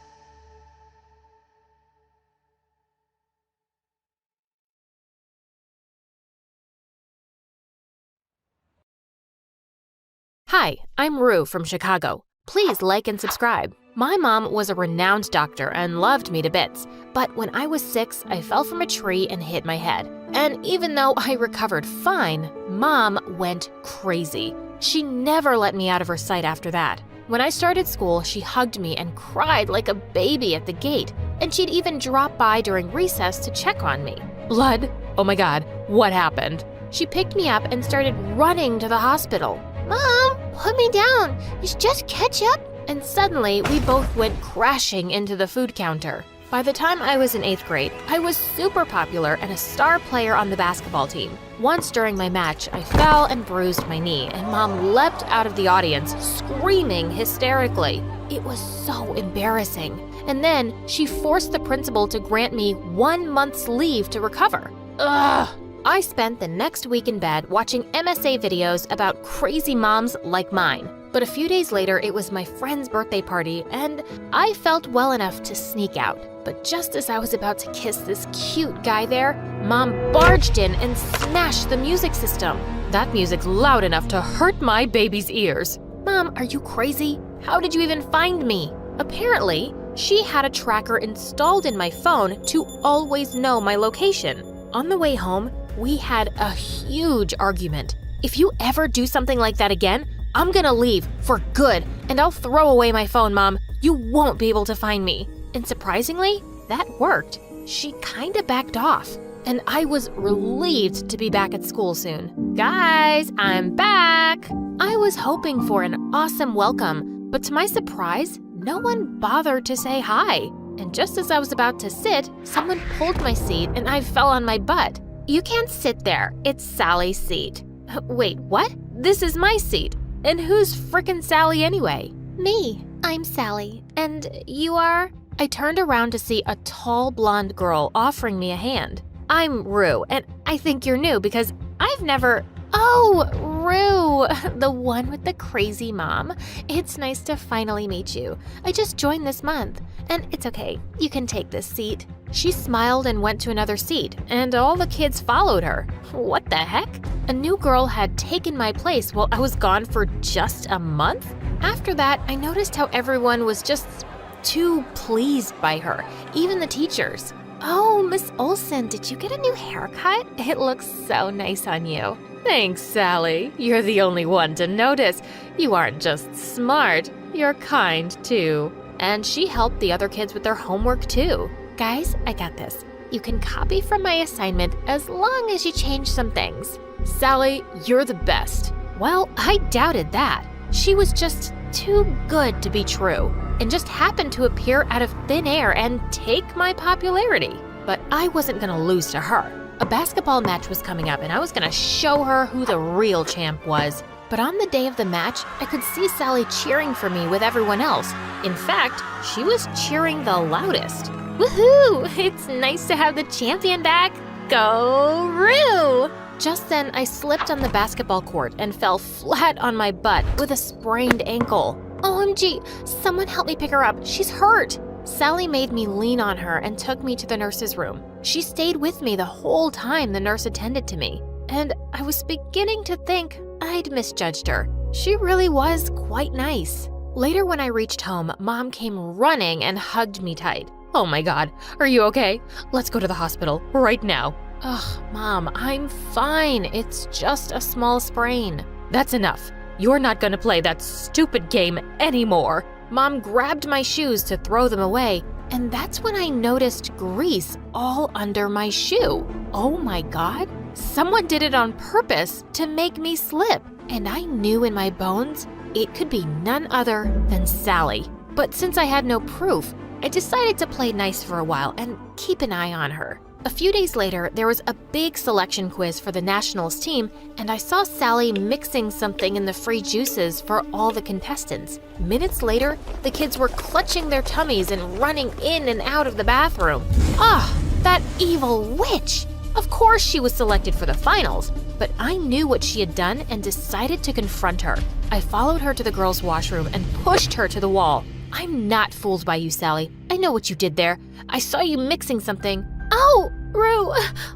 Hi, I'm Rue from Chicago. Please like and subscribe. My mom was a renowned doctor and loved me to bits, but when I was 6, I fell from a tree and hit my head. And even though I recovered fine, Mom went crazy. She never let me out of her sight after that. When I started school, she hugged me and cried like a baby at the gate, and she'd even drop by during recess to check on me. Blood? Oh my God, what happened? She picked me up and started running to the hospital. Mom, put me down. It's just ketchup. And suddenly, we both went crashing into the food counter. By the time I was in 8th grade, I was super popular and a star player on the basketball team. Once during my match, I fell and bruised my knee, and Mom leapt out of the audience, screaming hysterically. It was so embarrassing. And then she forced the principal to grant me 1 month's leave to recover. Ugh! I spent the next week in bed watching MSA videos about crazy moms like mine. But a few days later, it was my friend's birthday party, and I felt well enough to sneak out. But just as I was about to kiss this cute guy there, Mom barged in and smashed the music system. That music's loud enough to hurt my baby's ears. Mom, are you crazy? How did you even find me? Apparently, she had a tracker installed in my phone to always know my location. On the way home, we had a huge argument. If you ever do something like that again, I'm gonna leave for good, and I'll throw away my phone, Mom. You won't be able to find me. And surprisingly, that worked. She kinda backed off, and I was relieved to be back at school soon. Guys, I'm back! I was hoping for an awesome welcome, but to my surprise, no one bothered to say hi. And just as I was about to sit, someone pulled my seat and I fell on my butt. You can't sit there. It's Sally's seat. Wait, what? This is my seat. And who's frickin' Sally anyway? Me. I'm Sally. And you are? I turned around to see a tall blonde girl offering me a hand. I'm Rue, and I think you're new because I've never... Oh, Rue, the one with the crazy mom. It's nice to finally meet you. I just joined this month, and it's okay. You can take this seat. She smiled and went to another seat, and all the kids followed her. What the heck? A new girl had taken my place while I was gone for just a month? After that, I noticed how everyone was just too pleased by her, even the teachers. Oh, Miss Olsen, did you get a new haircut? It looks so nice on you. Thanks, Sally. You're the only one to notice. You aren't just smart, you're kind too. And she helped the other kids with their homework too. Guys, I got this. You can copy from my assignment as long as you change some things. Sally, you're the best. Well, I doubted that. She was just too good to be true and just happened to appear out of thin air and take my popularity. But I wasn't gonna lose to her. A basketball match was coming up and I was gonna show her who the real champ was. But on the day of the match, I could see Sally cheering for me with everyone else. In fact, she was cheering the loudest. Woohoo! It's nice to have the champion back. Go Rue! Just then, I slipped on the basketball court and fell flat on my butt with a sprained ankle. OMG, someone help me pick her up. She's hurt. Sally made me lean on her and took me to the nurse's room. She stayed with me the whole time the nurse attended to me. And I was beginning to think I'd misjudged her. She really was quite nice. Later when I reached home, Mom came running and hugged me tight. Oh my God, are you okay? Let's go to the hospital right now. Ugh, Mom, I'm fine. It's just a small sprain. That's enough. You're not gonna play that stupid game anymore. Mom grabbed my shoes to throw them away, and that's when I noticed grease all under my shoe. Oh my God, someone did it on purpose to make me slip, and I knew in my bones it could be none other than Sally. But since I had no proof, I decided to play nice for a while and keep an eye on her. A few days later, there was a big selection quiz for the nationals team, and I saw Sally mixing something in the free juices for all the contestants. Minutes later, the kids were clutching their tummies and running in and out of the bathroom. Ah, that evil witch! Of course she was selected for the finals, but I knew what she had done and decided to confront her. I followed her to the girls' washroom and pushed her to the wall. I'm not fooled by you, Sally. I know what you did there. I saw you mixing something. Oh, Rue,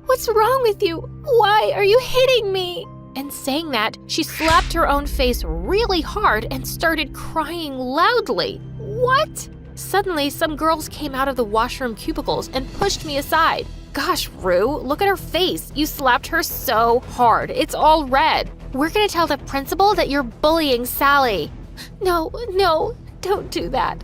what's wrong with you? Why are you hitting me? And saying that, she slapped her own face really hard and started crying loudly. What? Suddenly, some girls came out of the washroom cubicles and pushed me aside. Gosh, Rue, look at her face. You slapped her so hard. It's all red. We're gonna tell the principal that you're bullying Sally. No, don't do that.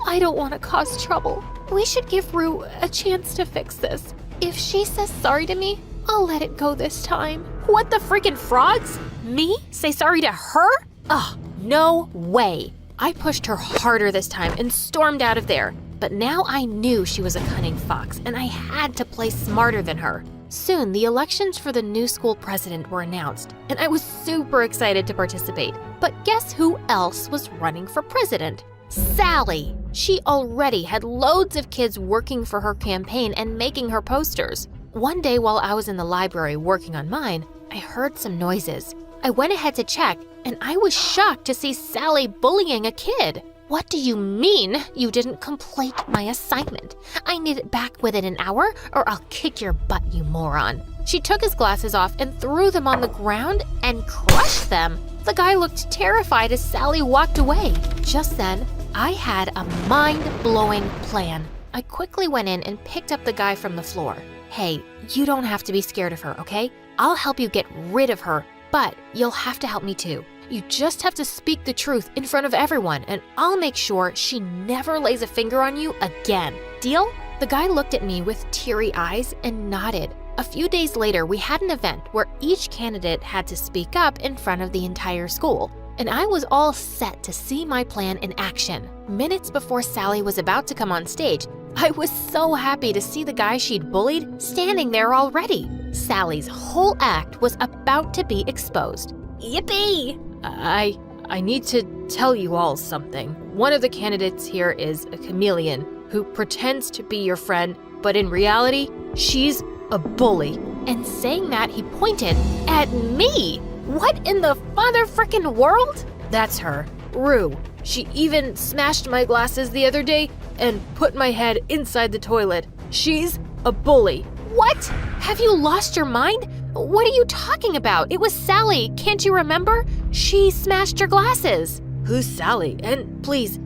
I don't want to cause trouble. We should give Rue a chance to fix this. If she says sorry to me, I'll let it go this time. What the freaking frogs? Me? Say sorry to her? Ugh, no way. I pushed her harder this time and stormed out of there. But now I knew she was a cunning fox, and I had to play smarter than her. Soon, the elections for the new school president were announced, and I was super excited to participate. But guess who else was running for president? Sally! She already had loads of kids working for her campaign and making her posters. One day while I was in the library working on mine, I heard some noises. I went ahead to check, and I was shocked to see Sally bullying a kid. What do you mean you didn't complete my assignment? I need it back within an hour or I'll kick your butt, you moron. She took his glasses off and threw them on the ground and crushed them. The guy looked terrified as Sally walked away. Just then, I had a mind-blowing plan. I quickly went in and picked up the guy from the floor. Hey, you don't have to be scared of her, okay? I'll help you get rid of her, but you'll have to help me too. You just have to speak the truth in front of everyone, and I'll make sure she never lays a finger on you again. Deal? The guy looked at me with teary eyes and nodded. A few days later, we had an event where each candidate had to speak up in front of the entire school, and I was all set to see my plan in action. Minutes before Sally was about to come on stage, I was so happy to see the guy she'd bullied standing there already. Sally's whole act was about to be exposed. Yippee! I need to tell you all something. One of the candidates here is a chameleon who pretends to be your friend, but in reality, she's a bully. And saying that, he pointed at me. What in the mother-frickin' world? That's her, Rue. She even smashed my glasses the other day and put my head inside the toilet. She's a bully. What? Have you lost your mind? What are you talking about? It was Sally, can't you remember? She smashed your glasses. Who's Sally? And please,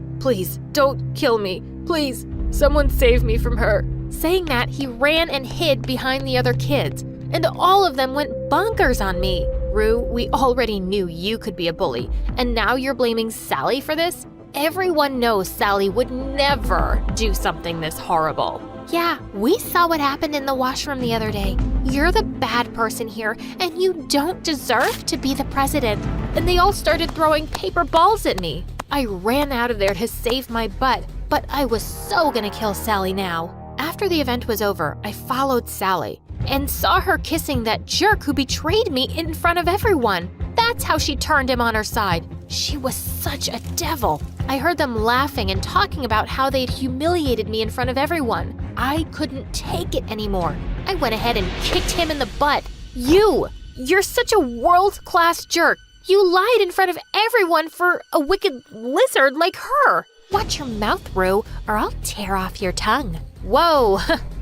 don't kill me. Please, someone save me from her. Saying that, he ran and hid behind the other kids, and all of them went bonkers on me. Rue, we already knew you could be a bully, and now you're blaming Sally for this? Everyone knows Sally would never do something this horrible. Yeah, we saw what happened in the washroom the other day. You're the bad person here, and you don't deserve to be the president. And they all started throwing paper balls at me. I ran out of there to save my butt, but I was so gonna kill Sally now. After the event was over, I followed Sally and saw her kissing that jerk who betrayed me in front of everyone. That's how she turned him on her side. She was such a devil. I heard them laughing and talking about how they'd humiliated me in front of everyone. I couldn't take it anymore. I went ahead and kicked him in the butt. You're such a world-class jerk. You lied in front of everyone for a wicked lizard like her. Watch your mouth, Rue, or I'll tear off your tongue. Whoa,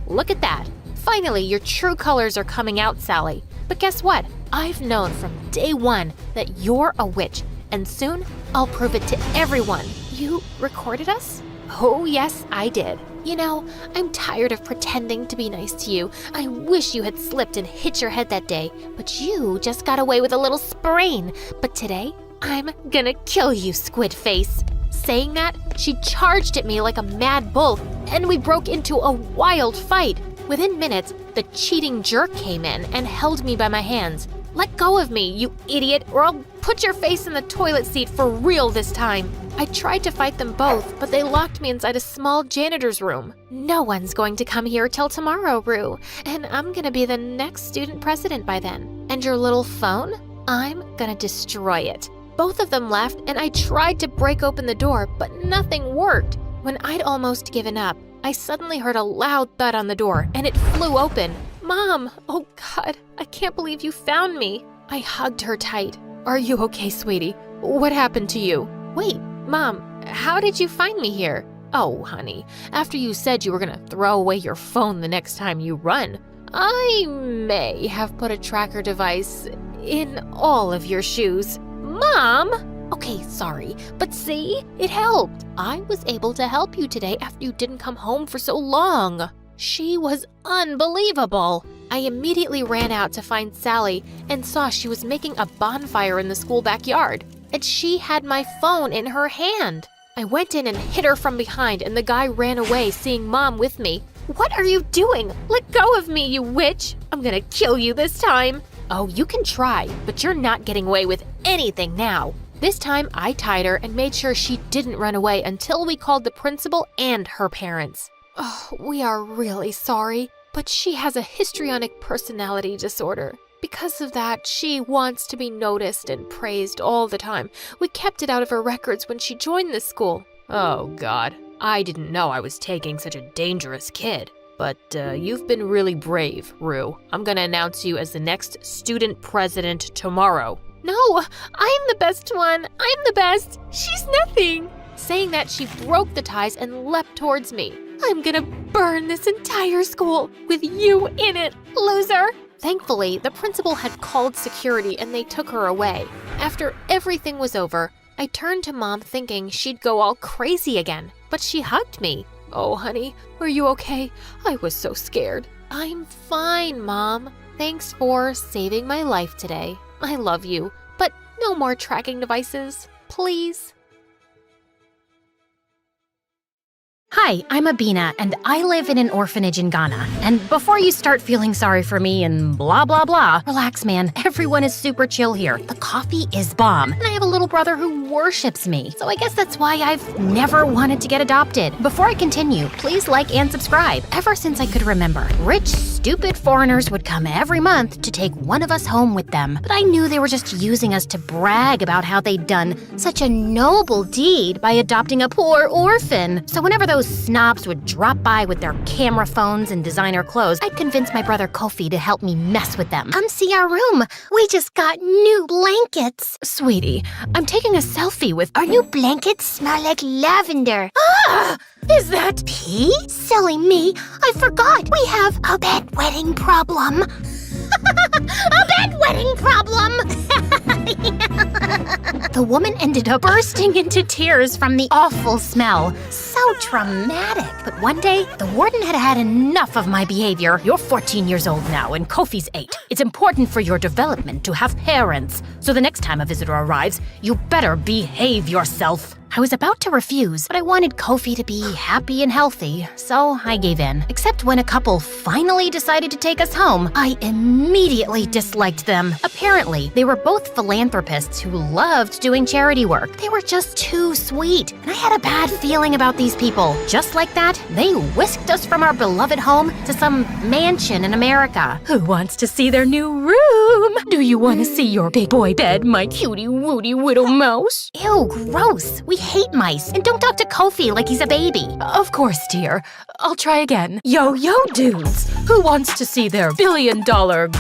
look at that. Finally, your true colors are coming out, Sally. But guess what? I've known from day one that you're a witch, and soon I'll prove it to everyone. You recorded us? Oh, yes, I did. You know, I'm tired of pretending to be nice to you. I wish you had slipped and hit your head that day, but you just got away with a little sprain. But today, I'm gonna kill you, squid face. Saying that, she charged at me like a mad bull, and we broke into a wild fight. Within minutes, the cheating jerk came in and held me by my hands. Let go of me, you idiot, or I'll put your face in the toilet seat for real this time. I tried to fight them both, but they locked me inside a small janitor's room. No one's going to come here till tomorrow, Rue, and I'm gonna be the next student president by then. And your little phone? I'm gonna destroy it. Both of them left, and I tried to break open the door, but nothing worked. When I'd almost given up, I suddenly heard a loud thud on the door, and it flew open. Mom! Oh God, I can't believe you found me. I hugged her tight. Are you okay, sweetie? What happened to you? Wait, Mom, how did you find me here? Oh, honey, after you said you were gonna throw away your phone the next time you run, I may have put a tracker device in all of your shoes. Mom! Okay, sorry, but see, it helped. I was able to help you today after you didn't come home for so long. She was unbelievable. I immediately ran out to find Sally and saw she was making a bonfire in the school backyard, and she had my phone in her hand. I went in and hit her from behind, and the guy ran away, seeing Mom with me. What are you doing? Let go of me, you witch! I'm gonna kill you this time. Oh, you can try, but you're not getting away with anything now. This time, I tied her and made sure she didn't run away until we called the principal and her parents. Oh, we are really sorry, but she has a histrionic personality disorder. Because of that, she wants to be noticed and praised all the time. We kept it out of her records when she joined this school. Oh, God. I didn't know I was taking such a dangerous kid. But you've been really brave, Rue. I'm gonna announce you as the next student president tomorrow. No, I'm the best one. I'm the best. She's nothing. Saying that, she broke the ties and leapt towards me. I'm gonna burn this entire school with you in it, loser. Thankfully, the principal had called security and they took her away. After everything was over, I turned to Mom thinking she'd go all crazy again, but she hugged me. Oh, honey, are you okay? I was so scared. I'm fine, Mom. Thanks for saving my life today. I love you, but no more tracking devices, please. Hi, I'm Abina, and I live in an orphanage in Ghana. And before you start feeling sorry for me and blah, blah, blah, relax, man. Everyone is super chill here. The coffee is bomb, and I have a little brother who worships me. So I guess that's why I've never wanted to get adopted. Before I continue, please like and subscribe. Ever since I could remember, rich, stupid foreigners would come every month to take one of us home with them. But I knew they were just using us to brag about how they'd done such a noble deed by adopting a poor orphan. So whenever those snobs would drop by with their camera phones and designer clothes, I'd convince my brother Kofi to help me mess with them. Come see our room. We just got new blankets. Sweetie, I'm taking a selfie with... Our new blankets smell like lavender. Ah! Is that pee? Silly me, I forgot. We have a bedwetting problem. A bedwetting problem! The woman ended up bursting into tears from the awful smell. So traumatic. But one day, the warden had had enough of my behavior. You're 14 years old now, and Kofi's 8. It's important for your development to have parents. So the next time a visitor arrives, you better behave yourself. I was about to refuse, but I wanted Kofi to be happy and healthy, so I gave in. Except when a couple finally decided to take us home, I immediately disliked them. Apparently, they were both philanthropists who loved doing charity work. They were just too sweet, and I had a bad feeling about these people. Just like that, they whisked us from our beloved home to some mansion in America. Who wants to see their new room? Do you want to see your big boy bed, my cutie wooty widow mouse? Ew, gross. We hate mice, and don't talk to Kofi like he's a baby. Of course, dear. I'll try again. Yo, dudes. Who wants to see their $1 billion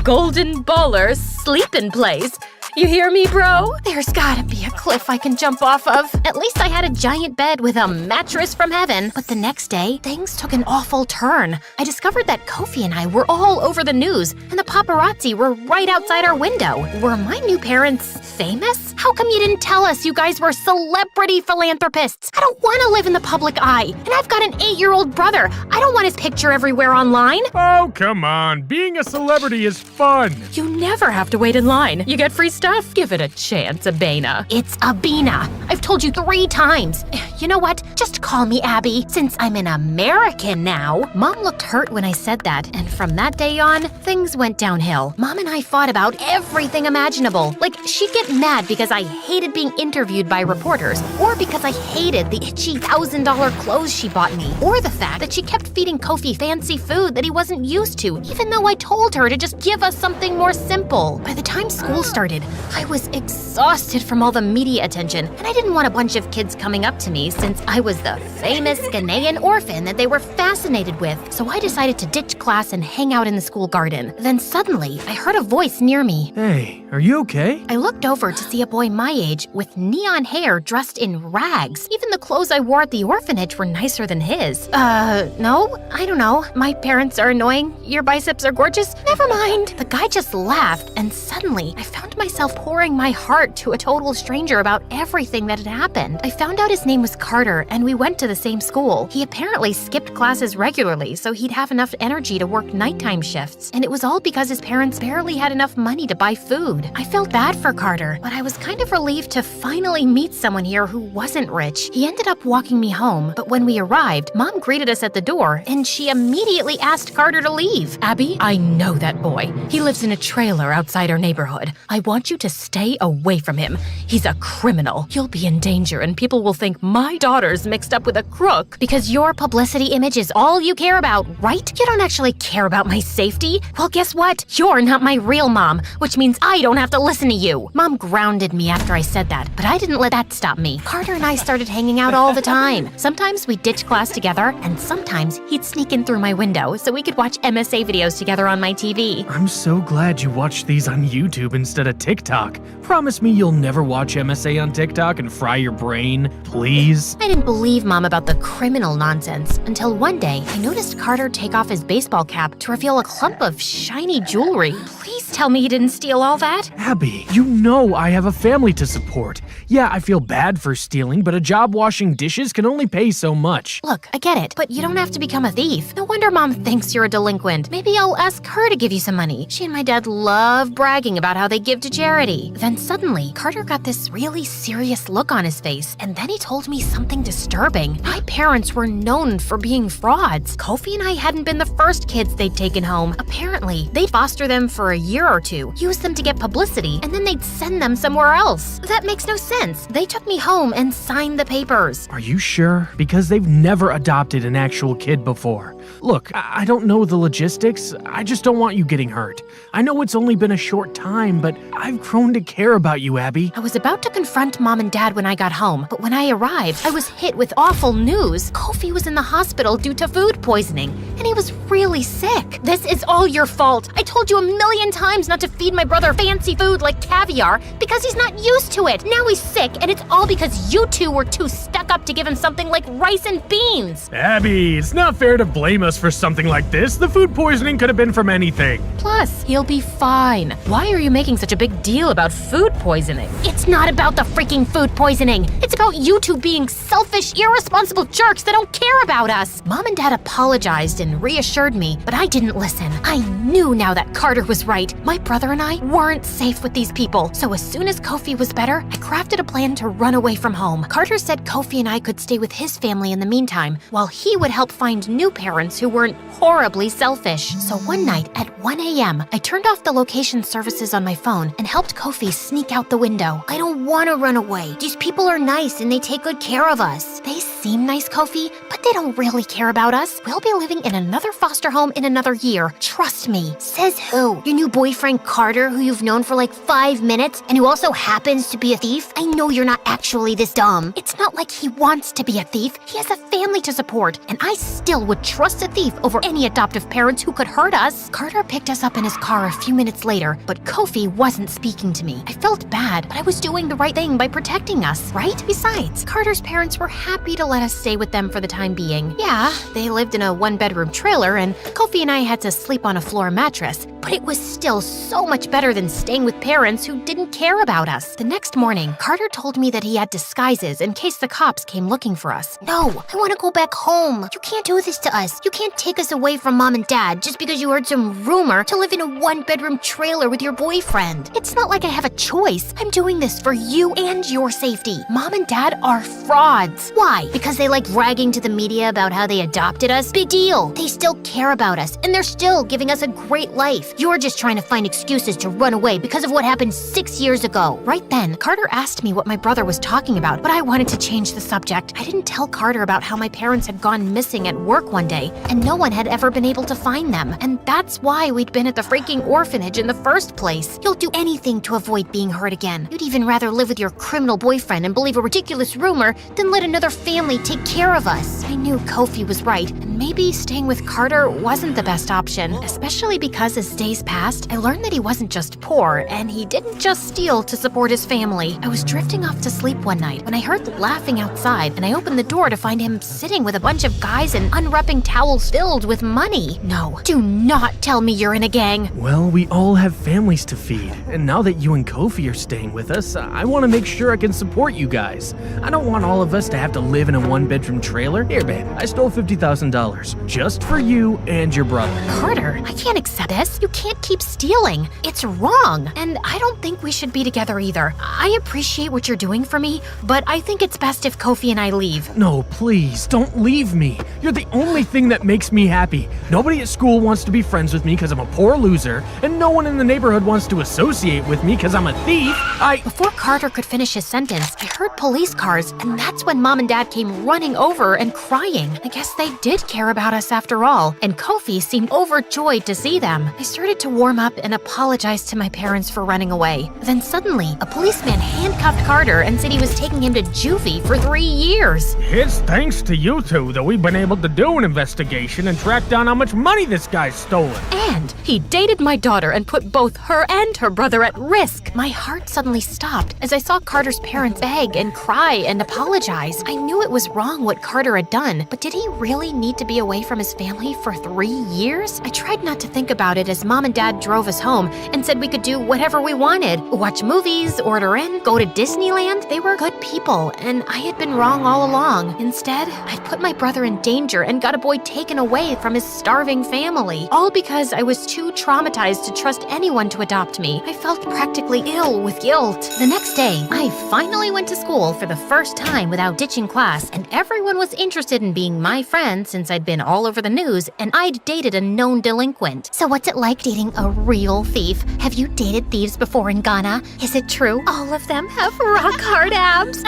golden baller sleeping place? You hear me, bro? There's gotta be a cliff I can jump off of. At least I had a giant bed with a mattress from heaven. But the next day, things took an awful turn. I discovered that Kofi and I were all over the news, and the paparazzi were right outside our window. Were my new parents famous? How come you didn't tell us you guys were celebrity philanthropists? I don't want to live in the public eye, and I've got an 8-year-old brother. I don't want his picture everywhere online. Oh, come on. Being a celebrity is fun. You never have to wait in line. You get free stuff. Give it a chance, Abena. It's Abena. I've told you 3 times. You know what? Just call me Abby, since I'm an American now. Mom looked hurt when I said that, and from that day on, things went downhill. Mom and I fought about everything imaginable. Like, she'd get mad because I hated being interviewed by reporters, or because I hated the itchy $1,000 clothes she bought me, or the fact that she kept feeding Kofi fancy food that he wasn't used to, even though I told her to just give us something more simple. By the time school started, I was exhausted from all the media attention, and I didn't want a bunch of kids coming up to me since I was the famous Ghanaian orphan that they were fascinated with. So I decided to ditch class and hang out in the school garden. Then suddenly, I heard a voice near me. Hey, are you okay? I looked over to see a boy my age with neon hair dressed in rags. Even the clothes I wore at the orphanage were nicer than his. No? I don't know. My parents are annoying. Your biceps are gorgeous. Never mind. The guy just laughed, and suddenly, I found myself pouring my heart to a total stranger about everything that had happened. I found out his name was Carter, and we went to the same school. He apparently skipped classes regularly so he'd have enough energy to work nighttime shifts. And it was all because his parents barely had enough money to buy food. I felt bad for Carter, but I was kind of relieved to finally meet someone here who wasn't rich. He ended up walking me home, but when we arrived, Mom greeted us at the door, and she immediately asked Carter to leave. Abby, I know that boy. He lives in a trailer outside our neighborhood. I want you to stay away from him. He's a criminal. You'll be in danger, and people will think my daughter's mixed up with a crook. Because your publicity image is all you care about, right? You don't actually care about my safety. Well, guess what? You're not my real mom, which means I don't have to listen to you. Mom grounded me after I said that, but I didn't let that stop me. Carter and I started hanging out all the time. Sometimes we'd ditch class together, and sometimes he'd sneak in through my window so we could watch MSA videos together on my TV. I'm so glad you watched these on YouTube instead of TikTok. Promise me you'll never watch MSA on TikTok and fry your brain, please? I didn't believe Mom about the criminal nonsense until one day I noticed Carter take off his baseball cap to reveal a clump of shiny jewelry. Please tell me he didn't steal all that. Abby, you know I have a family to support. Yeah, I feel bad for stealing, but a job washing dishes can only pay so much. Look, I get it, but you don't have to become a thief. No wonder Mom thinks you're a delinquent. Maybe I'll ask her to give you some money. She and my dad love bragging about how they give to charity. Then suddenly, Carter got this really serious look on his face, and then he told me something disturbing. My parents were known for being frauds. Kofi and I hadn't been the first kids they'd taken home. Apparently, they'd foster them for a year or two, use them to get publicity, and then they'd send them somewhere else. That makes no sense. They took me home and signed the papers. Are you sure? Because they've never adopted an actual kid before. Look, I don't know the logistics. I just don't want you getting hurt. I know it's only been a short time, but I've grown to care about you, Abby. I was about to confront Mom and Dad when I got home, but when I arrived, I was hit with awful news. Kofi was in the hospital due to food poisoning, and he was really sick. This is all your fault. I told you 1,000,000 times not to feed my brother fancy food like caviar because he's not used to it. Now he's sick, and it's all because you two were too stuck up to give him something like rice and beans. Abby, it's not fair to blame blame us for something like this. The food poisoning could have been from anything. Plus, he'll be fine. Why are you making such a big deal about food poisoning? It's not about the freaking food poisoning. It's about you two being selfish, irresponsible jerks that don't care about us. Mom and Dad apologized and reassured me, but I didn't listen. I knew now that Carter was right. My brother and I weren't safe with these people. So as soon as Kofi was better, I crafted a plan to run away from home. Carter said Kofi and I could stay with his family in the meantime, while he would help find new parents who weren't horribly selfish. So one night at 1 a.m., I turned off the location services on my phone and helped Kofi sneak out the window. I don't want to run away. These people are nice and they take good care of us. They seem nice, Kofi, but they don't really care about us. We'll be living in another foster home in another year. Trust me. Says who? Your new boyfriend Carter, who you've known for like 5 minutes and who also happens to be a thief? I know you're not actually this dumb. It's not like he wants to be a thief. He has a family to support, and I still would trust a thief over any adoptive parents who could hurt us. Carter picked us up in his car a few minutes later, but Kofi wasn't speaking to me. I felt bad, but I was doing the right thing by protecting us, right? Besides, Carter's parents were happy to let us stay with them for the time being. Yeah, they lived in a one-bedroom trailer, and Kofi and I had to sleep on a floor mattress, but it was still so much better than staying with parents who didn't care about us. The next morning, Carter told me that he had disguises in case the cops came looking for us. No, I want to go back home. You can't do this to us. You can't take us away from Mom and Dad just because you heard some rumor to live in a one-bedroom trailer with your boyfriend. It's not like I have a choice. I'm doing this for you and your safety. Mom and Dad are frauds. Why? Because they like bragging to the media about how they adopted us? Big deal. They still care about us, and they're still giving us a great life. You're just trying to find excuses to run away because of what happened 6 years ago. Right then, Carter asked me what my brother was talking about, but I wanted to change the subject. I didn't tell Carter about how my parents had gone missing at work one day, and no one had ever been able to find them. And that's why we'd been at the freaking orphanage in the first place. You'll do anything to avoid being hurt again. You'd even rather live with your criminal boyfriend and believe a ridiculous rumor than let another family take care of us. I knew Kofi was right, and maybe staying with Carter wasn't the best option, especially because as days passed, I learned that he wasn't just poor, and he didn't just steal to support his family. I was drifting off to sleep one night when I heard laughing outside, and I opened the door to find him sitting with a bunch of guys and unwrapping towels filled with money. No, do not tell me you're in a gang. Well, we all have families to feed, and now that you and Kofi are staying with us, I want to make sure I can support you guys. I don't want all of us to have to live in a one-bedroom trailer. Here, babe, I stole $50,000 just for you and your brother. Carter, I can't accept this. You can't keep stealing. It's wrong, and I don't think we should be together either. I appreciate what you're doing for me, but I think it's best if Kofi and I leave. No, please, don't leave me. You're the only thing that makes me happy. Nobody at school wants to be friends with me because I'm a poor loser, and no one in the neighborhood wants to associate with me because I'm a thief. Before Carter could finish his sentence, I heard police cars, and that's when Mom and Dad came running over and crying. I guess they did care about us after all, and Kofi seemed overjoyed to see them. I started to warm up and apologize to my parents for running away. Then suddenly, a policeman handcuffed Carter and said he was taking him to juvie for 3 years. It's thanks to you two that we've been able to do an investigation and track down how much money this guy's stolen. And he dated my daughter and put both her and her brother at risk. My heart suddenly stopped as I saw Carter's parents beg and cry and apologize. I knew it was wrong what Carter had done, but did he really need to be away from his family for 3 years? I tried not to think about it as Mom and Dad drove us home and said we could do whatever we wanted. Watch movies, order in, go to Disneyland. They were good people, and I had been wrong all along. Instead, I'd put my brother in danger and got a boy taken away from his starving family, all because I was too traumatized to trust anyone to adopt me. I felt practically ill with guilt. The next day, I finally went to school for the first time without ditching class, and everyone was interested in being my friend since I'd been all over the news and I'd dated a known delinquent. So what's it like dating a real thief? Have you dated thieves before in Ghana? Is it true all of them have rock hard abs?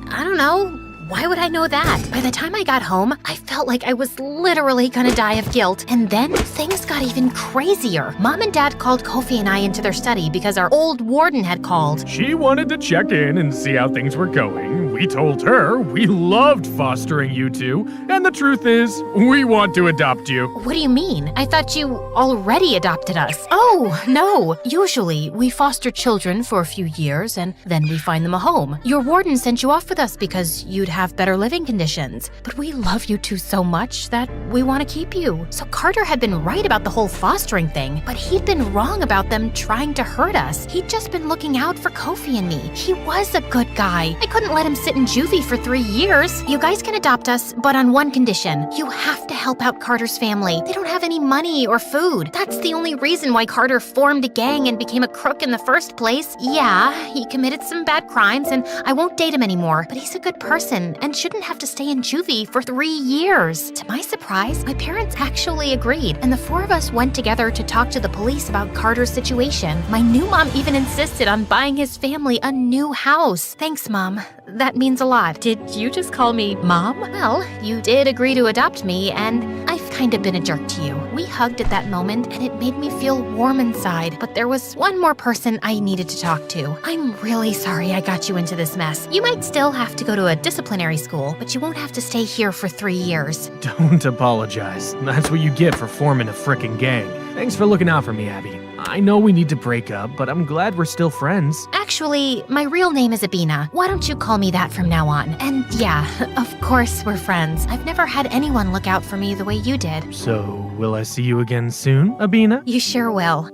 I don't know. Why would I know that? By the time I got home, I felt like I was literally gonna die of guilt. And then things got even crazier. Mom and Dad called Kofi and I into their study because our old warden had called. She wanted to check in and see how things were going. We told her we loved fostering you two, and the truth is, we want to adopt you. What do you mean? I thought you already adopted us. Oh, no. Usually, we foster children for a few years and then we find them a home. Your warden sent you off with us because you'd have better living conditions. But we love you two so much that we want to keep you. So Carter had been right about the whole fostering thing, but he'd been wrong about them trying to hurt us. He'd just been looking out for Kofi and me. He was a good guy. I couldn't let him sit in juvie for 3 years. You guys can adopt us, but on one condition. You have to help out Carter's family. They don't have any money or food. That's the only reason why Carter formed a gang and became a crook in the first place. Yeah, he committed some bad crimes and I won't date him anymore, but he's a good person and shouldn't have to stay in juvie for 3 years. To my surprise, my parents actually agreed, and the 4 of us went together to talk to the police about Carter's situation. My new mom even insisted on buying his family a new house. Thanks, Mom. That means a lot. Did you just call me Mom? Well, you did agree to adopt me, and I've kind of been a jerk to you. We hugged at that moment, and it made me feel warm inside, but there was one more person I needed to talk to. I'm really sorry I got you into this mess. You might still have to go to a disciplinary school, but you won't have to stay here for 3 years. Don't apologize. That's what you get for forming a frickin' gang. Thanks for looking out for me, Abby. I know we need to break up, but I'm glad we're still friends. Actually, my real name is Abina. Why don't you call me that from now on? And yeah, of course we're friends. I've never had anyone look out for me the way you did. So, will I see you again soon, Abina? You sure will.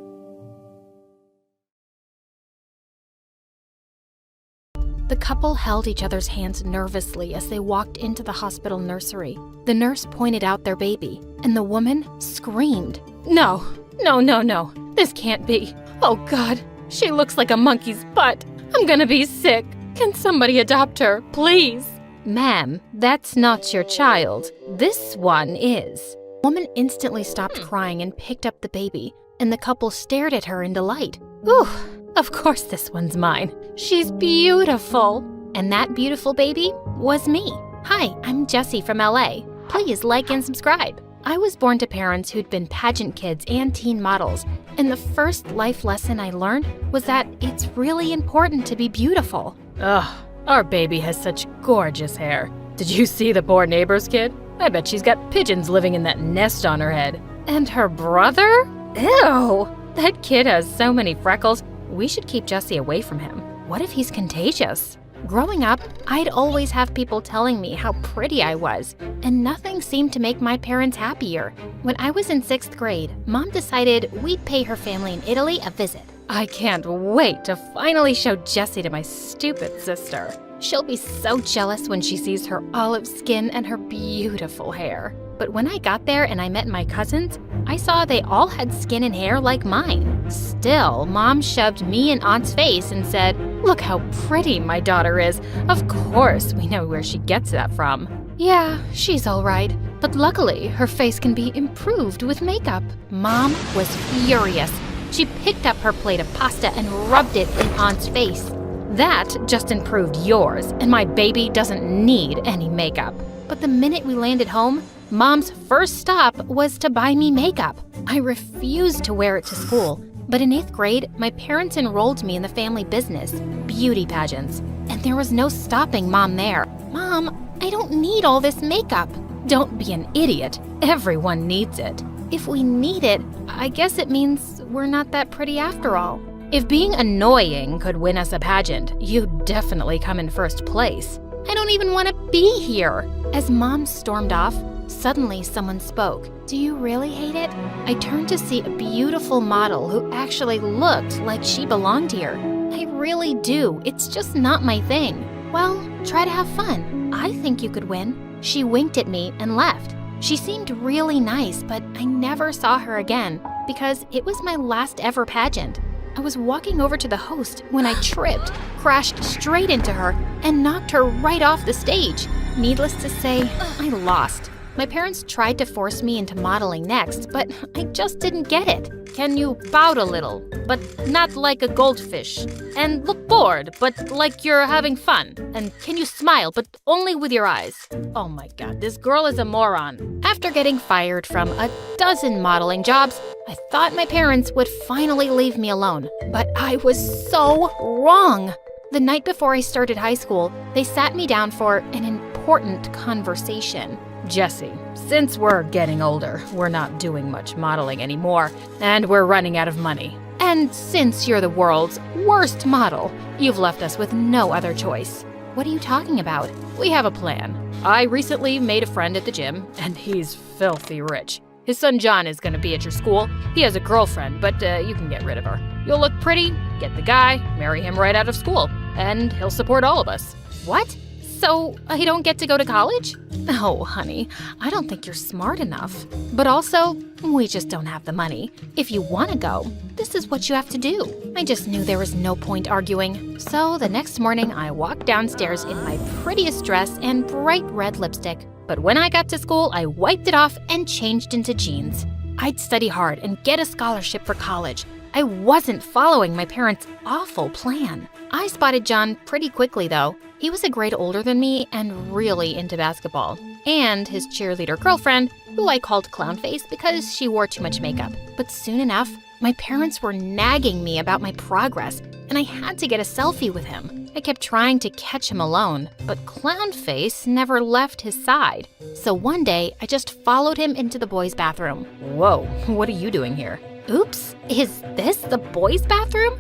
The couple held each other's hands nervously as they walked into the hospital nursery. The nurse pointed out their baby, and the woman screamed. No, no, no, no. This can't be. Oh God, she looks like a monkey's butt. I'm gonna be sick. Can somebody adopt her, please? Ma'am, that's not your child. This one is. The woman instantly stopped crying and picked up the baby, and the couple stared at her in delight. Ooh, of course this one's mine. She's beautiful. And that beautiful baby was me. Hi, I'm Jessie from LA. Please like and subscribe. I was born to parents who'd been pageant kids and teen models, and the first life lesson I learned was that it's really important to be beautiful. Ugh, our baby has such gorgeous hair. Did you see the poor neighbor's kid? I bet she's got pigeons living in that nest on her head. And her brother? Ew! That kid has so many freckles. We should keep Jesse away from him. What if he's contagious? Growing up, I'd always have people telling me how pretty I was, and nothing seemed to make my parents happier. When I was in 6th grade, Mom decided we'd pay her family in Italy a visit. I can't wait to finally show Jessie to my stupid sister. She'll be so jealous when she sees her olive skin and her beautiful hair. But when I got there and I met my cousins, I saw they all had skin and hair like mine. Still, Mom shoved me in Aunt's face and said, "Look how pretty my daughter is. Of course, we know where she gets that from." Yeah, she's all right. But luckily, her face can be improved with makeup. Mom was furious. She picked up her plate of pasta and rubbed it in Aunt's face. That just improved yours, and my baby doesn't need any makeup. But the minute we landed home, Mom's first stop was to buy me makeup. I refused to wear it to school, but in 8th grade, my parents enrolled me in the family business, beauty pageants, and there was no stopping Mom there. Mom, I don't need all this makeup. Don't be an idiot. Everyone needs it. If we need it, I guess it means we're not that pretty after all. If being annoying could win us a pageant, you'd definitely come in first place. I don't even want to be here. As Mom stormed off, suddenly someone spoke. Do you really hate it? I turned to see a beautiful model who actually looked like she belonged here. I really do. It's just not my thing. Well, try to have fun. I think you could win. She winked at me and left. She seemed really nice, but I never saw her again because it was my last ever pageant. I was walking over to the host when I tripped, crashed straight into her, and knocked her right off the stage. Needless to say, I lost. My parents tried to force me into modeling next, but I just didn't get it. Can you pout a little, but not like a goldfish? And look bored, but like you're having fun? And can you smile, but only with your eyes? Oh my God, this girl is a moron. After getting fired from a dozen modeling jobs, I thought my parents would finally leave me alone. But I was so wrong. The night before I started high school, they sat me down for an important conversation. Jessie, since we're getting older, we're not doing much modeling anymore, and we're running out of money. And since you're the world's worst model, you've left us with no other choice. What are you talking about? We have a plan. I recently made a friend at the gym, and he's filthy rich. His son John is going to be at your school. He has a girlfriend, but you can get rid of her. You'll look pretty, get the guy, marry him right out of school, and he'll support all of us. What? So I don't get to go to college? Oh, honey, I don't think you're smart enough. But also, we just don't have the money. If you want to go, this is what you have to do. I just knew there was no point arguing. So the next morning, I walked downstairs in my prettiest dress and bright red lipstick. But when I got to school, I wiped it off and changed into jeans. I'd study hard and get a scholarship for college. I wasn't following my parents' awful plan. I spotted John pretty quickly, though. He was a grade older than me and really into basketball. And his cheerleader girlfriend, who I called Clownface because she wore too much makeup. But soon enough, my parents were nagging me about my progress, and I had to get a selfie with him. I kept trying to catch him alone, but Clownface never left his side. So one day, I just followed him into the boys' bathroom. Whoa, what are you doing here? Oops, is this the boys' bathroom?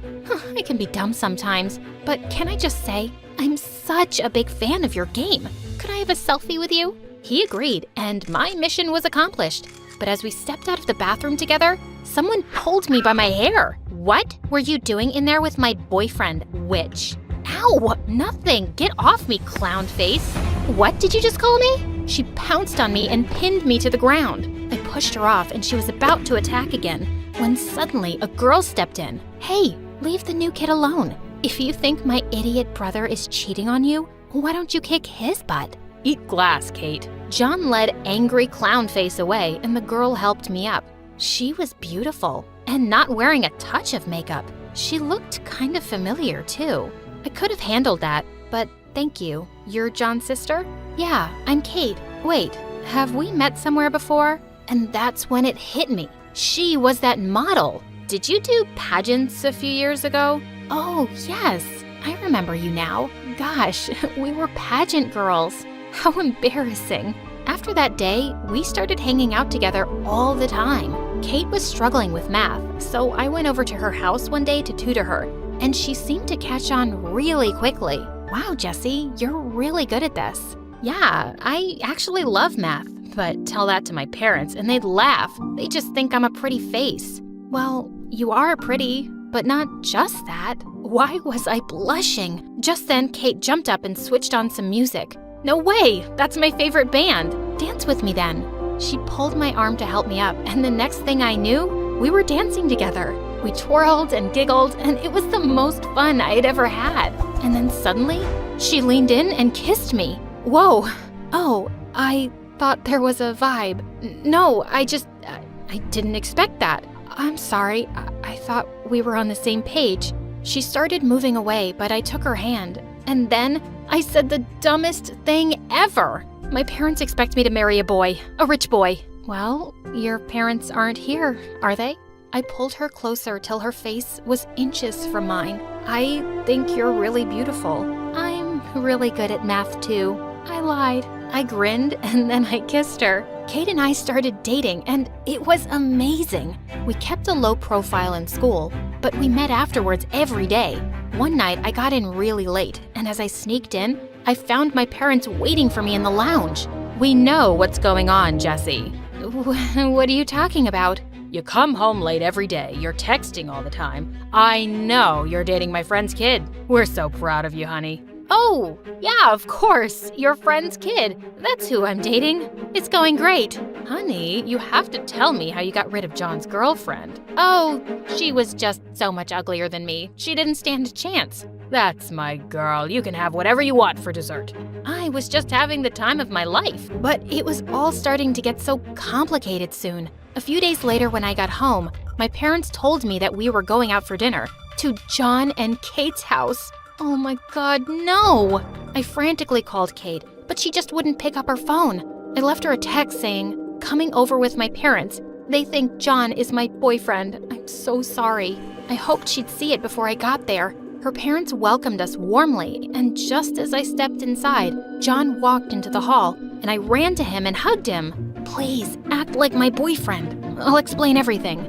I can be dumb sometimes, but can I just say, I'm such a big fan of your game. Could I have a selfie with you? He agreed, and my mission was accomplished. But as we stepped out of the bathroom together, someone pulled me by my hair. What were you doing in there with my boyfriend, Witch? Ow, nothing. Get off me, clown face. What did you just call me? She pounced on me and pinned me to the ground. I pushed her off and she was about to attack again when suddenly a girl stepped in. Hey, leave the new kid alone. If you think my idiot brother is cheating on you, why don't you kick his butt? Eat glass, Kate. John led angry clown face away and the girl helped me up. She was beautiful and not wearing a touch of makeup. She looked kind of familiar too. I could have handled that, but thank you. You're John's sister? Yeah, I'm Kate. Wait, have we met somewhere before? And that's when it hit me. She was that model. Did you do pageants a few years ago? Oh, yes. I remember you now. Gosh, we were pageant girls. How embarrassing. After that day, we started hanging out together all the time. Kate was struggling with math, so I went over to her house one day to tutor her, and she seemed to catch on really quickly. Wow, Jessie, you're really good at this. Yeah, I actually love math, but tell that to my parents and they'd laugh. They just think I'm a pretty face. Well, you are pretty, but not just that. Why was I blushing? Just then, Kate jumped up and switched on some music. No way, that's my favorite band. Dance with me then. She pulled my arm to help me up, and the next thing I knew, we were dancing together. We twirled and giggled, and it was the most fun I had ever had. And then suddenly, she leaned in and kissed me. Whoa. Oh, I thought there was a vibe. No, I didn't expect that. I'm sorry, I thought we were on the same page. She started moving away, but I took her hand. And then I said the dumbest thing ever. My parents expect me to marry a boy, a rich boy. Well, your parents aren't here, are they? I pulled her closer till her face was inches from mine. I think you're really beautiful. I'm really good at math too. I lied. I grinned and then I kissed her. Kate and I started dating and it was amazing. We kept a low profile in school, but we met afterwards every day. One night I got in really late and as I sneaked in, I found my parents waiting for me in the lounge. We know what's going on, Jessie. What are you talking about? You come home late every day, you're texting all the time. I know you're dating my friend's kid. We're so proud of you, honey. Oh, yeah, of course. Your friend's kid. That's who I'm dating. It's going great. Honey, you have to tell me how you got rid of John's girlfriend. Oh, she was just so much uglier than me. She didn't stand a chance. That's my girl. You can have whatever you want for dessert. I was just having the time of my life. But it was all starting to get so complicated soon. A few days later when I got home, my parents told me that we were going out for dinner to John and Kate's house. Oh my God, no! I frantically called Kate, but she just wouldn't pick up her phone. I left her a text saying, coming over with my parents. They think John is my boyfriend. I'm so sorry. I hoped she'd see it before I got there. Her parents welcomed us warmly, and just as I stepped inside, John walked into the hall, and I ran to him and hugged him. Please, act like my boyfriend. I'll explain everything.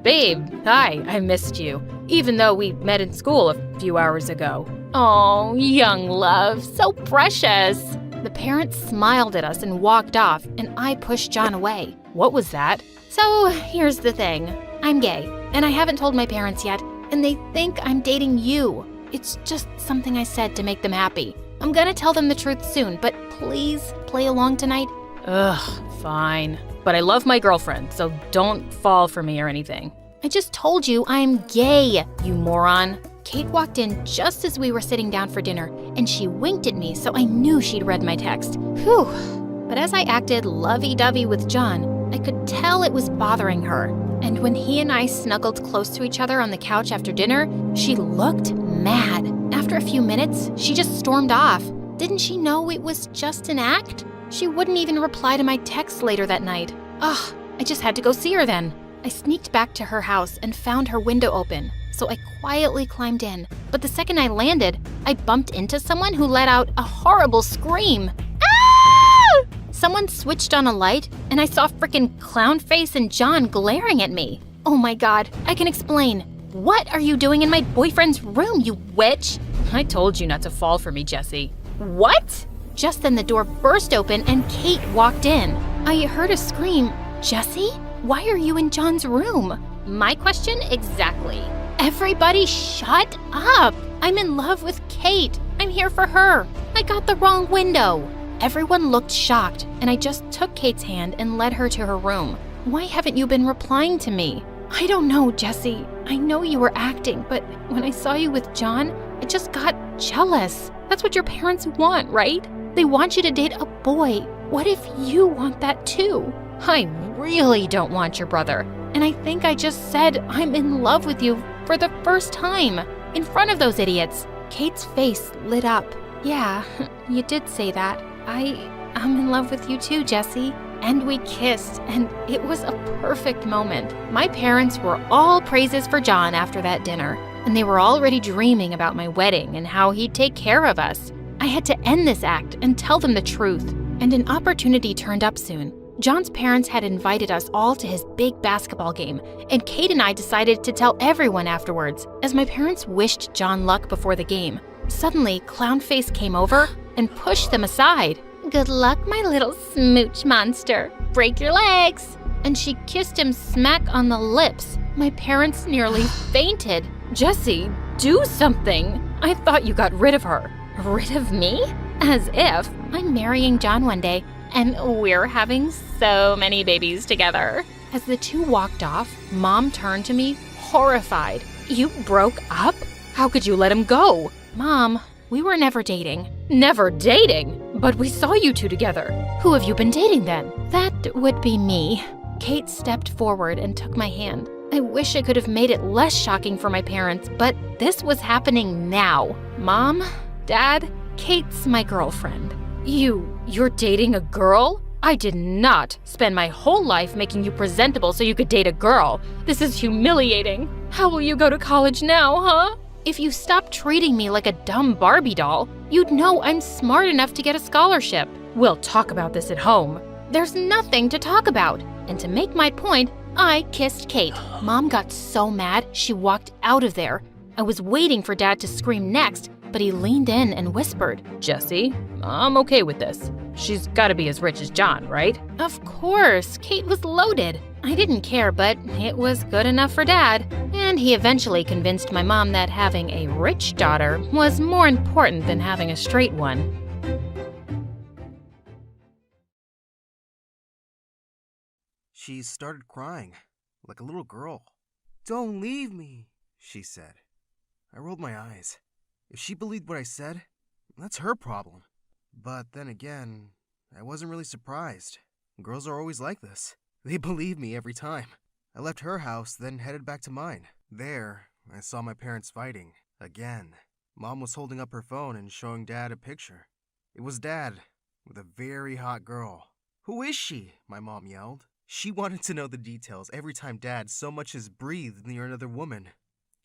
Babe, hi, I missed you. Even though we met in school a few hours ago. Oh, young love, so precious. The parents smiled at us and walked off, and I pushed John away. What was that? So, here's the thing. I'm gay, and I haven't told my parents yet, and they think I'm dating you. It's just something I said to make them happy. I'm gonna tell them the truth soon, but please play along tonight. Ugh, fine. But I love my girlfriend, so don't fall for me or anything. I just told you I'm gay, you moron. Kate walked in just as we were sitting down for dinner, and she winked at me, so I knew she'd read my text. Whew. But as I acted lovey-dovey with John, I could tell it was bothering her. And when he and I snuggled close to each other on the couch after dinner, she looked mad. After a few minutes, she just stormed off. Didn't she know it was just an act? She wouldn't even reply to my text later that night. Ugh, I just had to go see her then. I sneaked back to her house and found her window open, so I quietly climbed in. But the second I landed, I bumped into someone who let out a horrible scream. Ah! Someone switched on a light, and I saw frickin' Clownface and John glaring at me. Oh my god, I can explain. What are you doing in my boyfriend's room, you witch? I told you not to fall for me, Jessie. What? Just then the door burst open and Kate walked in. I heard a scream. Jessie? Why are you in John's room? My question exactly. Everybody shut up! I'm in love with Kate. I'm here for her. I got the wrong window. Everyone looked shocked, and I just took Kate's hand and led her to her room. Why haven't you been replying to me? I don't know, Jessie. I know you were acting, but when I saw you with John, I just got jealous. That's what your parents want, right? They want you to date a boy. What if you want that too? I really don't want your brother. And I think I just said I'm in love with you for the first time in front of those idiots. Kate's face lit up. Yeah, you did say that. I'm in love with you too, Jessie. And we kissed, and it was a perfect moment. My parents were all praises for John after that dinner, and they were already dreaming about my wedding and how he'd take care of us. I had to end this act and tell them the truth, and an opportunity turned up soon. John's parents had invited us all to his big basketball game, and Kate and I decided to tell everyone afterwards, as my parents wished John luck before the game. Suddenly, Clownface came over and pushed them aside. Good luck, my little smooch monster. Break your legs. And she kissed him smack on the lips. My parents nearly fainted. Jessie, do something. I thought you got rid of her. Rid of me? As if. I'm marrying John one day, and we're having so many babies together. As the two walked off, Mom turned to me, horrified. You broke up? How could you let him go? Mom, we were never dating. Never dating? But we saw you two together. Who have you been dating then? That would be me. Kate stepped forward and took my hand. I wish I could have made it less shocking for my parents, but this was happening now. Mom, Dad, Kate's my girlfriend. You're dating a girl? I did not spend my whole life making you presentable so you could date a girl. This is humiliating. How will you go to college now, huh? If you stopped treating me like a dumb Barbie doll, you'd know I'm smart enough to get a scholarship. We'll talk about this at home. There's nothing to talk about. And to make my point, I kissed Kate. Mom got so mad, she walked out of there. I was waiting for Dad to scream next, but he leaned in and whispered, Jessie, I'm okay with this. She's gotta be as rich as John, right? Of course, Kate was loaded. I didn't care, but it was good enough for Dad. And he eventually convinced my mom that having a rich daughter was more important than having a straight one. She started crying, like a little girl. "Don't leave me," she said. I rolled my eyes. If she believed what I said, that's her problem. But then again, I wasn't really surprised. Girls are always like this. They believe me every time. I left her house, then headed back to mine. There, I saw my parents fighting. Again. Mom was holding up her phone and showing Dad a picture. It was Dad, with a very hot girl. "Who is she?" my mom yelled. She wanted to know the details every time Dad so much as breathed near another woman.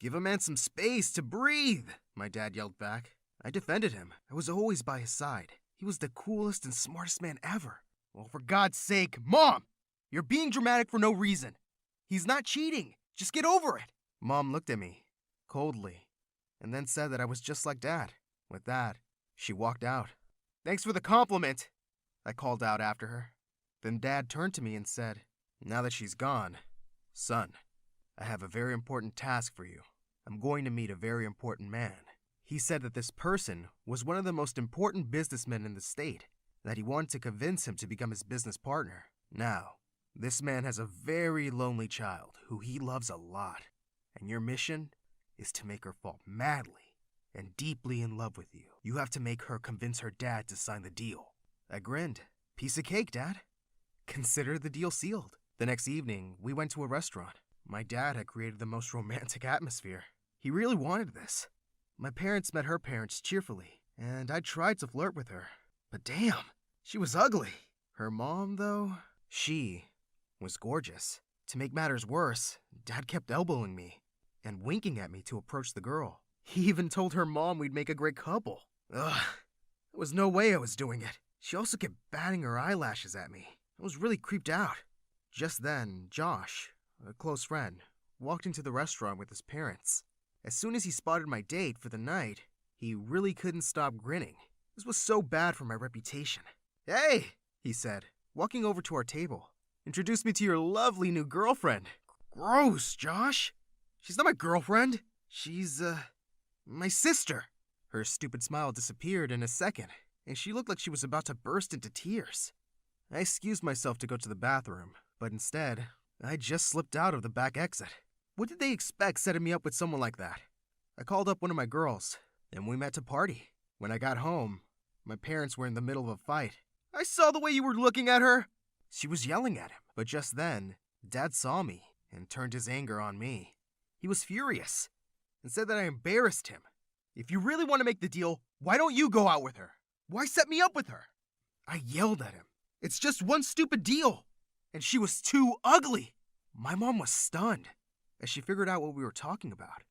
Give a man some space to breathe, my dad yelled back. I defended him. I was always by his side. He was the coolest and smartest man ever. Well, for God's sake, Mom! You're being dramatic for no reason. He's not cheating. Just get over it. Mom looked at me, coldly, and then said that I was just like Dad. With that, she walked out. Thanks for the compliment, I called out after her. Then Dad turned to me and said, now that she's gone, son, I have a very important task for you. I'm going to meet a very important man. He said that this person was one of the most important businessmen in the state, that he wanted to convince him to become his business partner. Now, this man has a very lonely child who he loves a lot, and your mission is to make her fall madly and deeply in love with you. You have to make her convince her dad to sign the deal. I grinned. Piece of cake, Dad. Consider the deal sealed. The next evening, we went to a restaurant. My dad had created the most romantic atmosphere. He really wanted this. My parents met her parents cheerfully, and I tried to flirt with her. But damn, she was ugly. Her mom, though, she was gorgeous. To make matters worse, Dad kept elbowing me and winking at me to approach the girl. He even told her mom we'd make a great couple. Ugh, there was no way I was doing it. She also kept batting her eyelashes at me. I was really creeped out. Just then, Josh, a close friend, walked into the restaurant with his parents. As soon as he spotted my date for the night, he really couldn't stop grinning. This was so bad for my reputation. Hey, he said, walking over to our table. Introduce me to your lovely new girlfriend. Gross, Josh. She's not my girlfriend. She's, my sister. Her stupid smile disappeared in a second, and she looked like she was about to burst into tears. I excused myself to go to the bathroom, but instead, I just slipped out of the back exit. What did they expect setting me up with someone like that? I called up one of my girls, and we met to party. When I got home, my parents were in the middle of a fight. I saw the way you were looking at her. She was yelling at him, but just then, Dad saw me and turned his anger on me. He was furious and said that I embarrassed him. If you really want to make the deal, why don't you go out with her? Why set me up with her? I yelled at him. It's just one stupid deal. And she was too ugly. My mom was stunned as she figured out what we were talking about.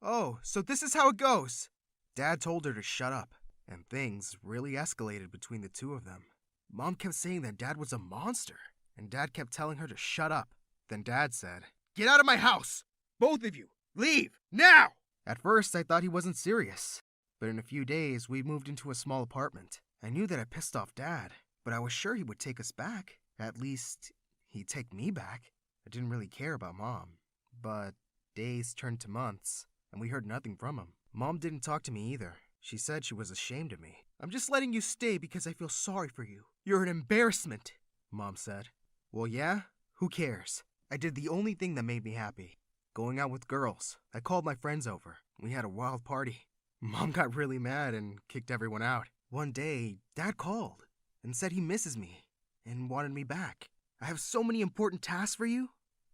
Oh, so this is how it goes. Dad told her to shut up, and things really escalated between the two of them. Mom kept saying that Dad was a monster, and Dad kept telling her to shut up. Then Dad said, "Get out of my house! Both of you! Leave! Now!" At first, I thought he wasn't serious, but in a few days, we moved into a small apartment. I knew that I pissed off Dad, but I was sure he would take us back. At least, he'd take me back. I didn't really care about Mom, but days turned to months, and we heard nothing from him. Mom didn't talk to me either. She said she was ashamed of me. "I'm just letting you stay because I feel sorry for you. You're an embarrassment," Mom said. Well, yeah? Who cares? I did the only thing that made me happy. Going out with girls. I called my friends over. We had a wild party. Mom got really mad and kicked everyone out. One day, Dad called and said he misses me and wanted me back. "I have so many important tasks for you,"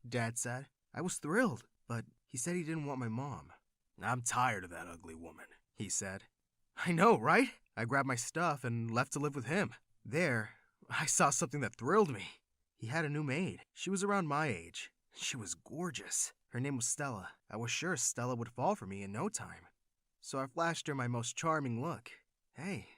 Dad said. I was thrilled, but he said he didn't want my mom. "I'm tired of that ugly woman," he said. I know, right? I grabbed my stuff and left to live with him. There, I saw something that thrilled me. He had a new maid. She was around my age. She was gorgeous. Her name was Stella. I was sure Stella would fall for me in no time. So I flashed her my most charming look. "Hey,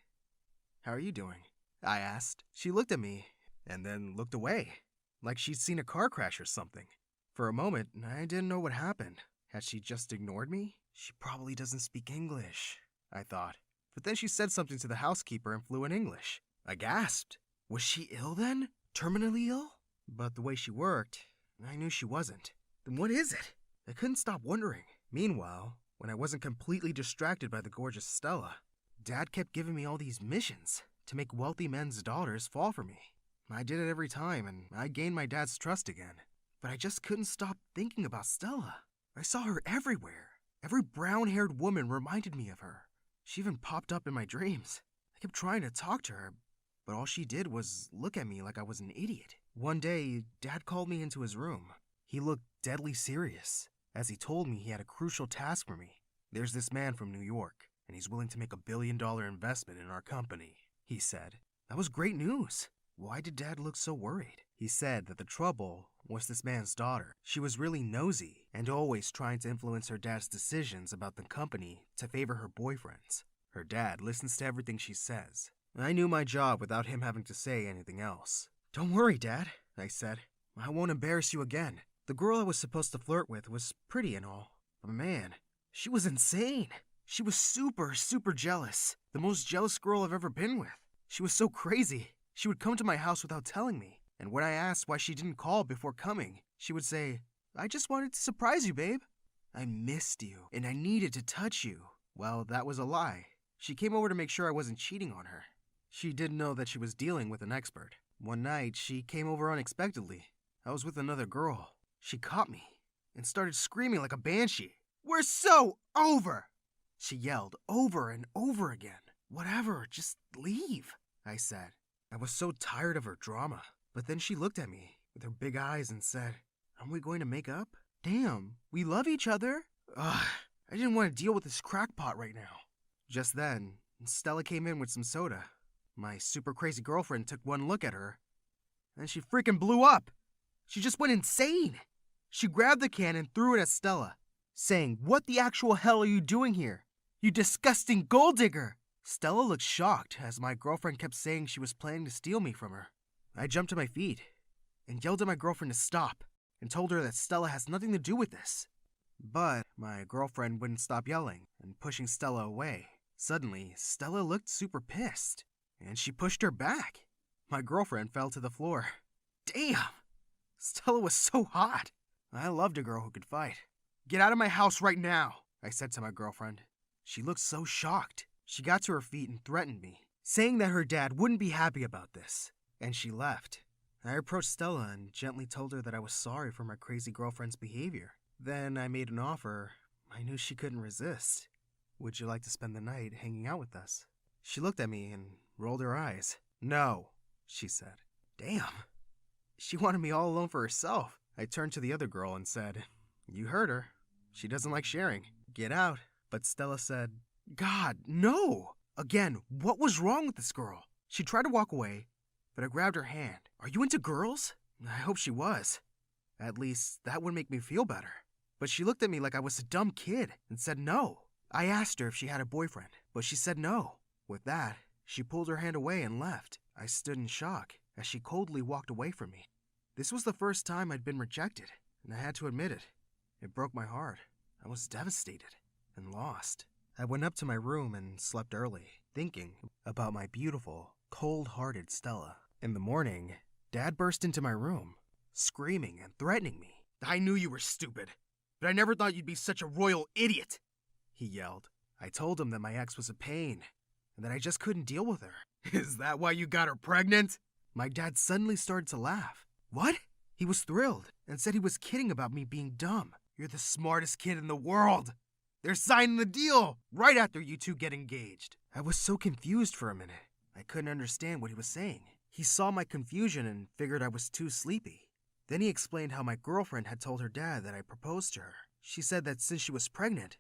how are you doing?" I asked. She looked at me and then looked away, like she'd seen a car crash or something. For a moment, I didn't know what happened. Had she just ignored me? She probably doesn't speak English, I thought. But then she said something to the housekeeper in fluent English. I gasped. Was she ill then? Terminally ill? But the way she worked, I knew she wasn't. Then what is it? I couldn't stop wondering. Meanwhile, when I wasn't completely distracted by the gorgeous Stella, Dad kept giving me all these missions to make wealthy men's daughters fall for me. I did it every time, and I gained my dad's trust again. But I just couldn't stop thinking about Stella. I saw her everywhere. Every brown-haired woman reminded me of her. She even popped up in my dreams. I kept trying to talk to her, but all she did was look at me like I was an idiot. One day, Dad called me into his room. He looked deadly serious, as he told me he had a crucial task for me. "There's this man from New York, and he's willing to make $1 billion investment in our company," he said. That was great news. Why did Dad look so worried? He said that the trouble was this man's daughter. She was really nosy and always trying to influence her dad's decisions about the company to favor her boyfriends. Her dad listens to everything she says. I knew my job without him having to say anything else. "Don't worry, Dad," I said. "I won't embarrass you again." The girl I was supposed to flirt with was pretty and all, but man, she was insane. She was super jealous. The most jealous girl I've ever been with. She was so crazy. She would come to my house without telling me, and when I asked why she didn't call before coming, she would say, "I just wanted to surprise you, babe. I missed you, and I needed to touch you." Well, that was a lie. She came over to make sure I wasn't cheating on her. She didn't know that she was dealing with an expert. One night, she came over unexpectedly. I was with another girl. She caught me and started screaming like a banshee. "We're so over!" She yelled over and over again. "Whatever, just leave," I said. I was so tired of her drama. But then she looked at me with her big eyes and said, "Aren't we going to make up? Damn, we love each other." Ugh, I didn't want to deal with this crackpot right now. Just then, Stella came in with some soda. My super crazy girlfriend took one look at her, and then she freaking blew up. She just went insane. She grabbed the can and threw it at Stella, saying, "What the actual hell are you doing here? You disgusting gold digger!" Stella looked shocked as my girlfriend kept saying she was planning to steal me from her. I jumped to my feet and yelled at my girlfriend to stop and told her that Stella has nothing to do with this. But my girlfriend wouldn't stop yelling and pushing Stella away. Suddenly, Stella looked super pissed, and she pushed her back. My girlfriend fell to the floor. Damn! Stella was so hot. I loved a girl who could fight. "Get out of my house right now," I said to my girlfriend. She looked so shocked. She got to her feet and threatened me, saying that her dad wouldn't be happy about this, and she left. I approached Stella and gently told her that I was sorry for my crazy girlfriend's behavior. Then I made an offer I knew she couldn't resist. "Would you like to spend the night hanging out with us?" She looked at me and rolled her eyes. "No," she said. Damn. She wanted me all alone for herself. I turned to the other girl and said, "You heard her. She doesn't like sharing. Get out." But Stella said, "God, no!" Again, what was wrong with this girl? She tried to walk away, but I grabbed her hand. "Are you into girls?" I hope she was. At least, that would make me feel better. But she looked at me like I was a dumb kid and said no. I asked her if she had a boyfriend, but she said no. With that, she pulled her hand away and left. I stood in shock as she coldly walked away from me. This was the first time I'd been rejected, and I had to admit it. It broke my heart. I was devastated and lost. I went up to my room and slept early, thinking about my beautiful, cold-hearted Stella. In the morning, Dad burst into my room, screaming and threatening me. "I knew you were stupid, but I never thought you'd be such a royal idiot," he yelled. I told him that my ex was a pain, and that I just couldn't deal with her. "Is that why you got her pregnant?" My dad suddenly started to laugh. "What?" He was thrilled and said he was kidding about me being dumb. "You're the smartest kid in the world. They're signing the deal right after you two get engaged." I was so confused for a minute. I couldn't understand what he was saying. He saw my confusion and figured I was too sleepy. Then he explained how my girlfriend had told her dad that I proposed to her. She said that since she was pregnant,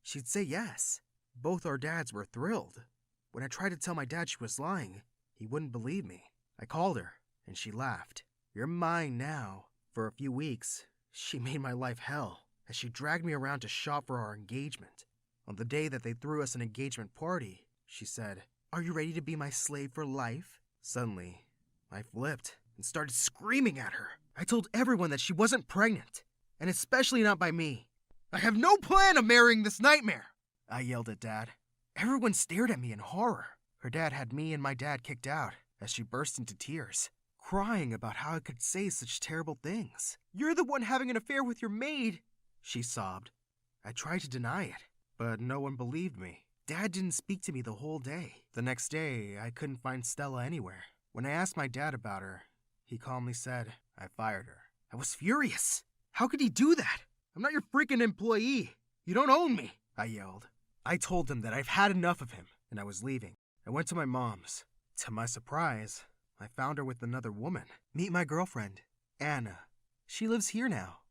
she'd say yes. Both our dads were thrilled. When I tried to tell my dad she was lying, he wouldn't believe me. I called her, and she laughed. "You're mine now." For a few weeks, she made my life hell as she dragged me around to shop for our engagement. On the day that they threw us an engagement party, she said, "Are you ready to be my slave for life?" Suddenly, I flipped and started screaming at her. I told everyone that she wasn't pregnant, and especially not by me. "I have no plan of marrying this nightmare," I yelled at Dad. Everyone stared at me in horror. Her dad had me and my dad kicked out as she burst into tears, crying about how I could say such terrible things. "You're the one having an affair with your maid," she sobbed. I tried to deny it, but no one believed me. Dad didn't speak to me the whole day. The next day, I couldn't find Stella anywhere. When I asked my dad about her, he calmly said, "I fired her." I was furious. "How could he do that? I'm not your freaking employee. You don't own me," I yelled. I told him that I've had enough of him, and I was leaving. I went to my mom's. To my surprise, I found her with another woman. "Meet my girlfriend, Anna. She lives here now,"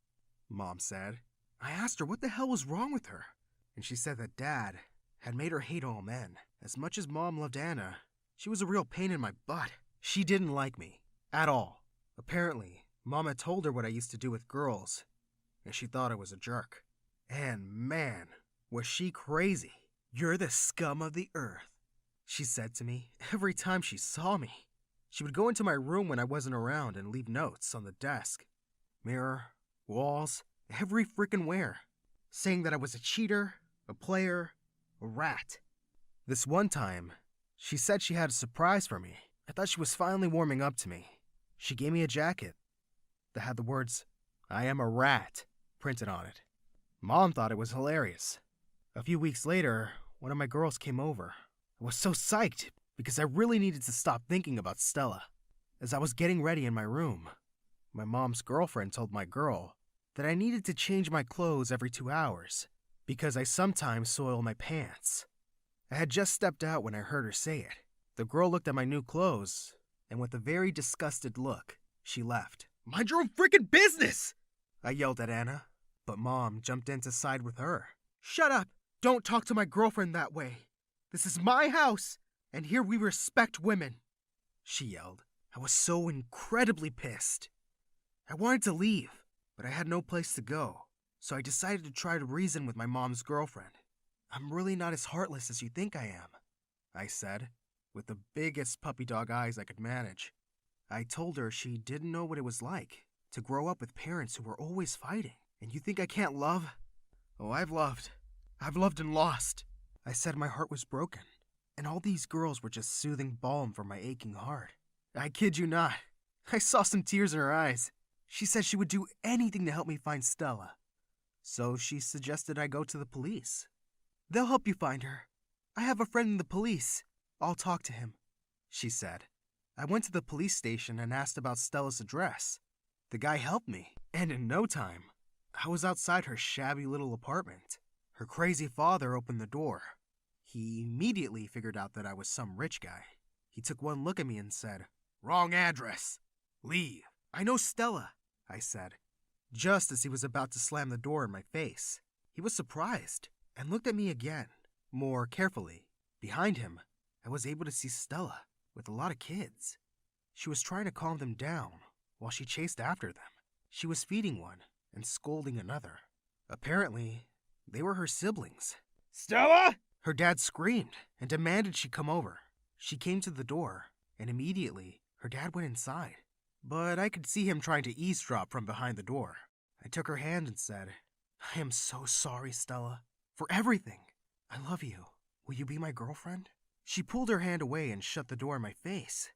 Mom said. I asked her what the hell was wrong with her, and she said that Dad had made her hate all men. As much as Mom loved Anna, she was a real pain in my butt. She didn't like me at all. Apparently, Mom had told her what I used to do with girls, and she thought I was a jerk. And man, was she crazy. "You're the scum of the earth," she said to me every time she saw me. She would go into my room when I wasn't around and leave notes on the desk. Mirror, walls, every freaking where, saying that I was a cheater, a player, a rat. This one time, she said she had a surprise for me. I thought she was finally warming up to me. She gave me a jacket that had the words, "I am a rat," printed on it. Mom thought it was hilarious. A few weeks later, one of my girls came over. I was so psyched because I really needed to stop thinking about Stella. As I was getting ready in my room, my mom's girlfriend told my girl that I needed to change my clothes every 2 hours because I sometimes soil my pants. I had just stepped out when I heard her say it. The girl looked at my new clothes, and with a very disgusted look, she left. "Mind your own freaking business!" I yelled at Anna, but Mom jumped in to side with her. "Shut up! Don't talk to my girlfriend that way. This is my house, and here we respect women," she yelled. I was so incredibly pissed. I wanted to leave, but I had no place to go, so I decided to try to reason with my mom's girlfriend. "I'm really not as heartless as you think I am," I said, with the biggest puppy dog eyes I could manage. I told her she didn't know what it was like to grow up with parents who were always fighting. "And you think I can't love? Oh, I've loved. I've loved and lost." I said my heart was broken, and all these girls were just soothing balm for my aching heart. I kid you not. I saw some tears in her eyes. She said she would do anything to help me find Stella. So she suggested I go to the police. "They'll help you find her. I have a friend in the police. I'll talk to him," she said. I went to the police station and asked about Stella's address. The guy helped me, and in no time, I was outside her shabby little apartment. Her crazy father opened the door. He immediately figured out that I was some rich guy. He took one look at me and said, "Wrong address. Leave." "I know Stella," I said, just as he was about to slam the door in my face. He was surprised and looked at me again, more carefully. Behind him, I was able to see Stella with a lot of kids. She was trying to calm them down while she chased after them. She was feeding one and scolding another. Apparently, they were her siblings. "Stella!" Her dad screamed and demanded she come over. She came to the door, and immediately, her dad went inside. But I could see him trying to eavesdrop from behind the door. I took her hand and said, "I am so sorry, Stella, for everything. I love you. Will you be my girlfriend?" She pulled her hand away and shut the door in my face.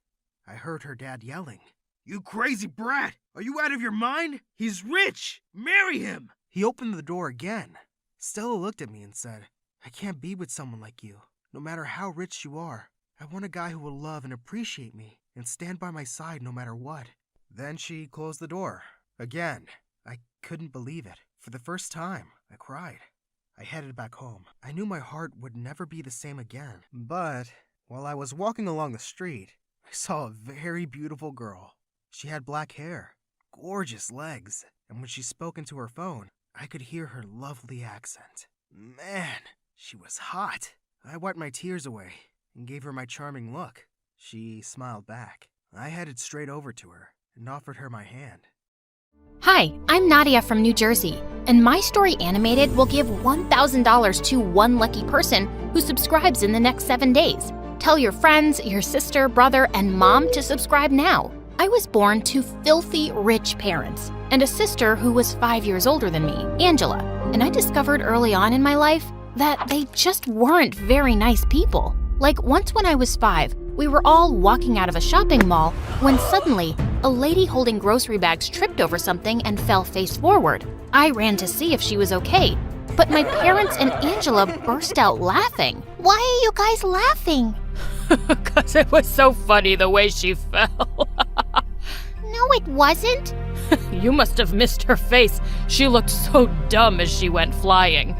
I heard her dad yelling, "You crazy brat! Are you out of your mind? He's rich! Marry him!" He opened the door again. Stella looked at me and said, "I can't be with someone like you. No matter how rich you are, I want a guy who will love and appreciate me and stand by my side no matter what." Then she closed the door. Again, I couldn't believe it. For the first time, I cried. I headed back home. I knew my heart would never be the same again. But while I was walking along the street, I saw a very beautiful girl. She had black hair, gorgeous legs, and when she spoke into her phone, I could hear her lovely accent. Man, she was hot. I wiped my tears away and gave her my charming look. She smiled back. I headed straight over to her and offered her my hand. Hi, I'm Nadia from New Jersey, and My Story Animated will give $1,000 to one lucky person who subscribes in the next 7 days. Tell your friends, your sister, brother, and mom to subscribe now. I was born to filthy rich parents and a sister who was 5 years older than me, Angela, and I discovered early on in my life that they just weren't very nice people. Like once when I was 5, we were all walking out of a shopping mall when suddenly a lady holding grocery bags tripped over something and fell face forward. I ran to see if she was okay, but my parents and Angela burst out laughing. Why are you guys laughing? Because it was so funny the way she fell. No, it wasn't. You must have missed her face. She looked so dumb as she went flying.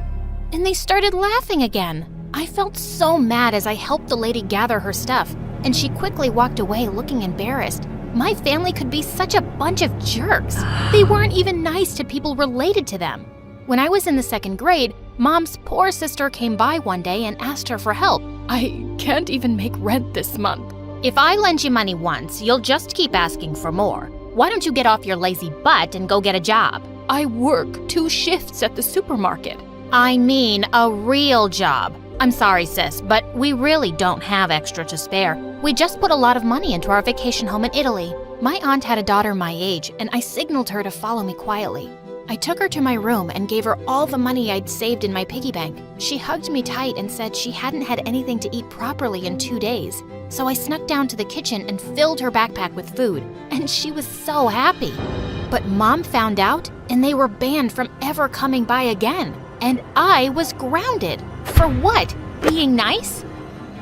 And they started laughing again. I felt so mad as I helped the lady gather her stuff, and she quickly walked away looking embarrassed. My family could be such a bunch of jerks. They weren't even nice to people related to them. When I was in the 2nd grade, Mom's poor sister came by one day and asked her for help. I can't even make rent this month. If I lend you money once, you'll just keep asking for more. Why don't you get off your lazy butt and go get a job? I work 2 shifts at the supermarket. I mean a real job. I'm sorry, sis, but we really don't have extra to spare. We just put a lot of money into our vacation home in Italy. My aunt had a daughter my age, and I signaled her to follow me quietly. I took her to my room and gave her all the money I'd saved in my piggy bank. She hugged me tight and said she hadn't had anything to eat properly in 2 days. So I snuck down to the kitchen and filled her backpack with food, and she was so happy. But Mom found out, and they were banned from ever coming by again. And I was grounded. For what? Being nice?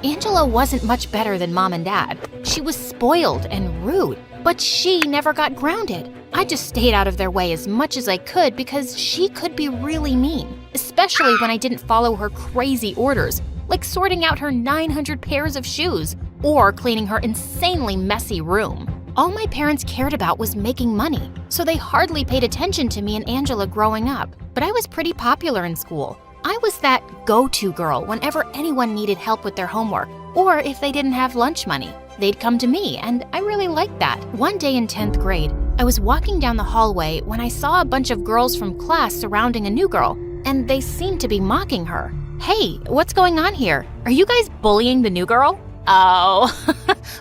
Angela wasn't much better than Mom and Dad. She was spoiled and rude, but she never got grounded. I just stayed out of their way as much as I could because she could be really mean, especially when I didn't follow her crazy orders, like sorting out her 900 pairs of shoes or cleaning her insanely messy room. All my parents cared about was making money, so they hardly paid attention to me and Angela growing up. But I was pretty popular in school. I was that go-to girl whenever anyone needed help with their homework, or if they didn't have lunch money. They'd come to me, and I really liked that. One day in 10th grade, I was walking down the hallway when I saw a bunch of girls from class surrounding a new girl, and they seemed to be mocking her. Hey, what's going on here? Are you guys bullying the new girl? Oh,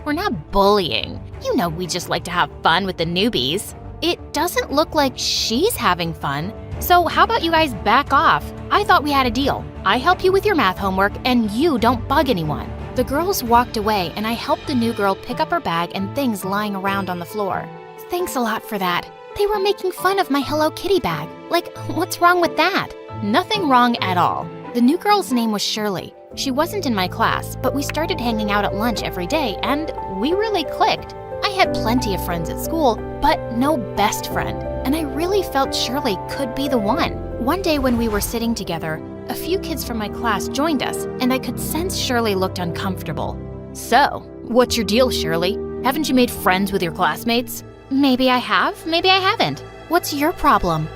we're not bullying. You know we just like to have fun with the newbies. It doesn't look like she's having fun. So how about you guys back off? I thought we had a deal. I help you with your math homework and you don't bug anyone. The girls walked away and I helped the new girl pick up her bag and things lying around on the floor. Thanks a lot for that. They were making fun of my Hello Kitty bag. Like, what's wrong with that? Nothing wrong at all. The new girl's name was Shirley. She wasn't in my class, but we started hanging out at lunch every day and we really clicked. I had plenty of friends at school, but no best friend, and I really felt Shirley could be the one. One day when we were sitting together, a few kids from my class joined us, and I could sense Shirley looked uncomfortable. So, what's your deal, Shirley? Haven't you made friends with your classmates? Maybe I have, maybe I haven't. What's your problem?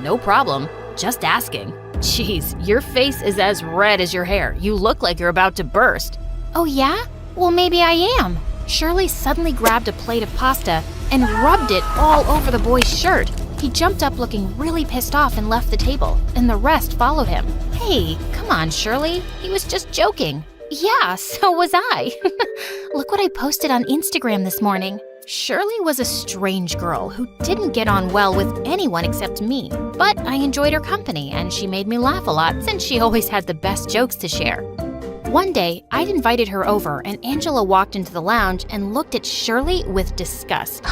No problem, just asking. Jeez, your face is as red as your hair. You look like you're about to burst. Oh yeah? Well, maybe I am. Shirley suddenly grabbed a plate of pasta and rubbed it all over the boy's shirt. He jumped up looking really pissed off and left the table, and the rest followed him. Hey, come on, Shirley. He was just joking. Yeah, so was I. Look what I posted on Instagram this morning. Shirley was a strange girl who didn't get on well with anyone except me. But I enjoyed her company, and she made me laugh a lot since she always had the best jokes to share. One day, I'd invited her over, and Angela walked into the lounge and looked at Shirley with disgust.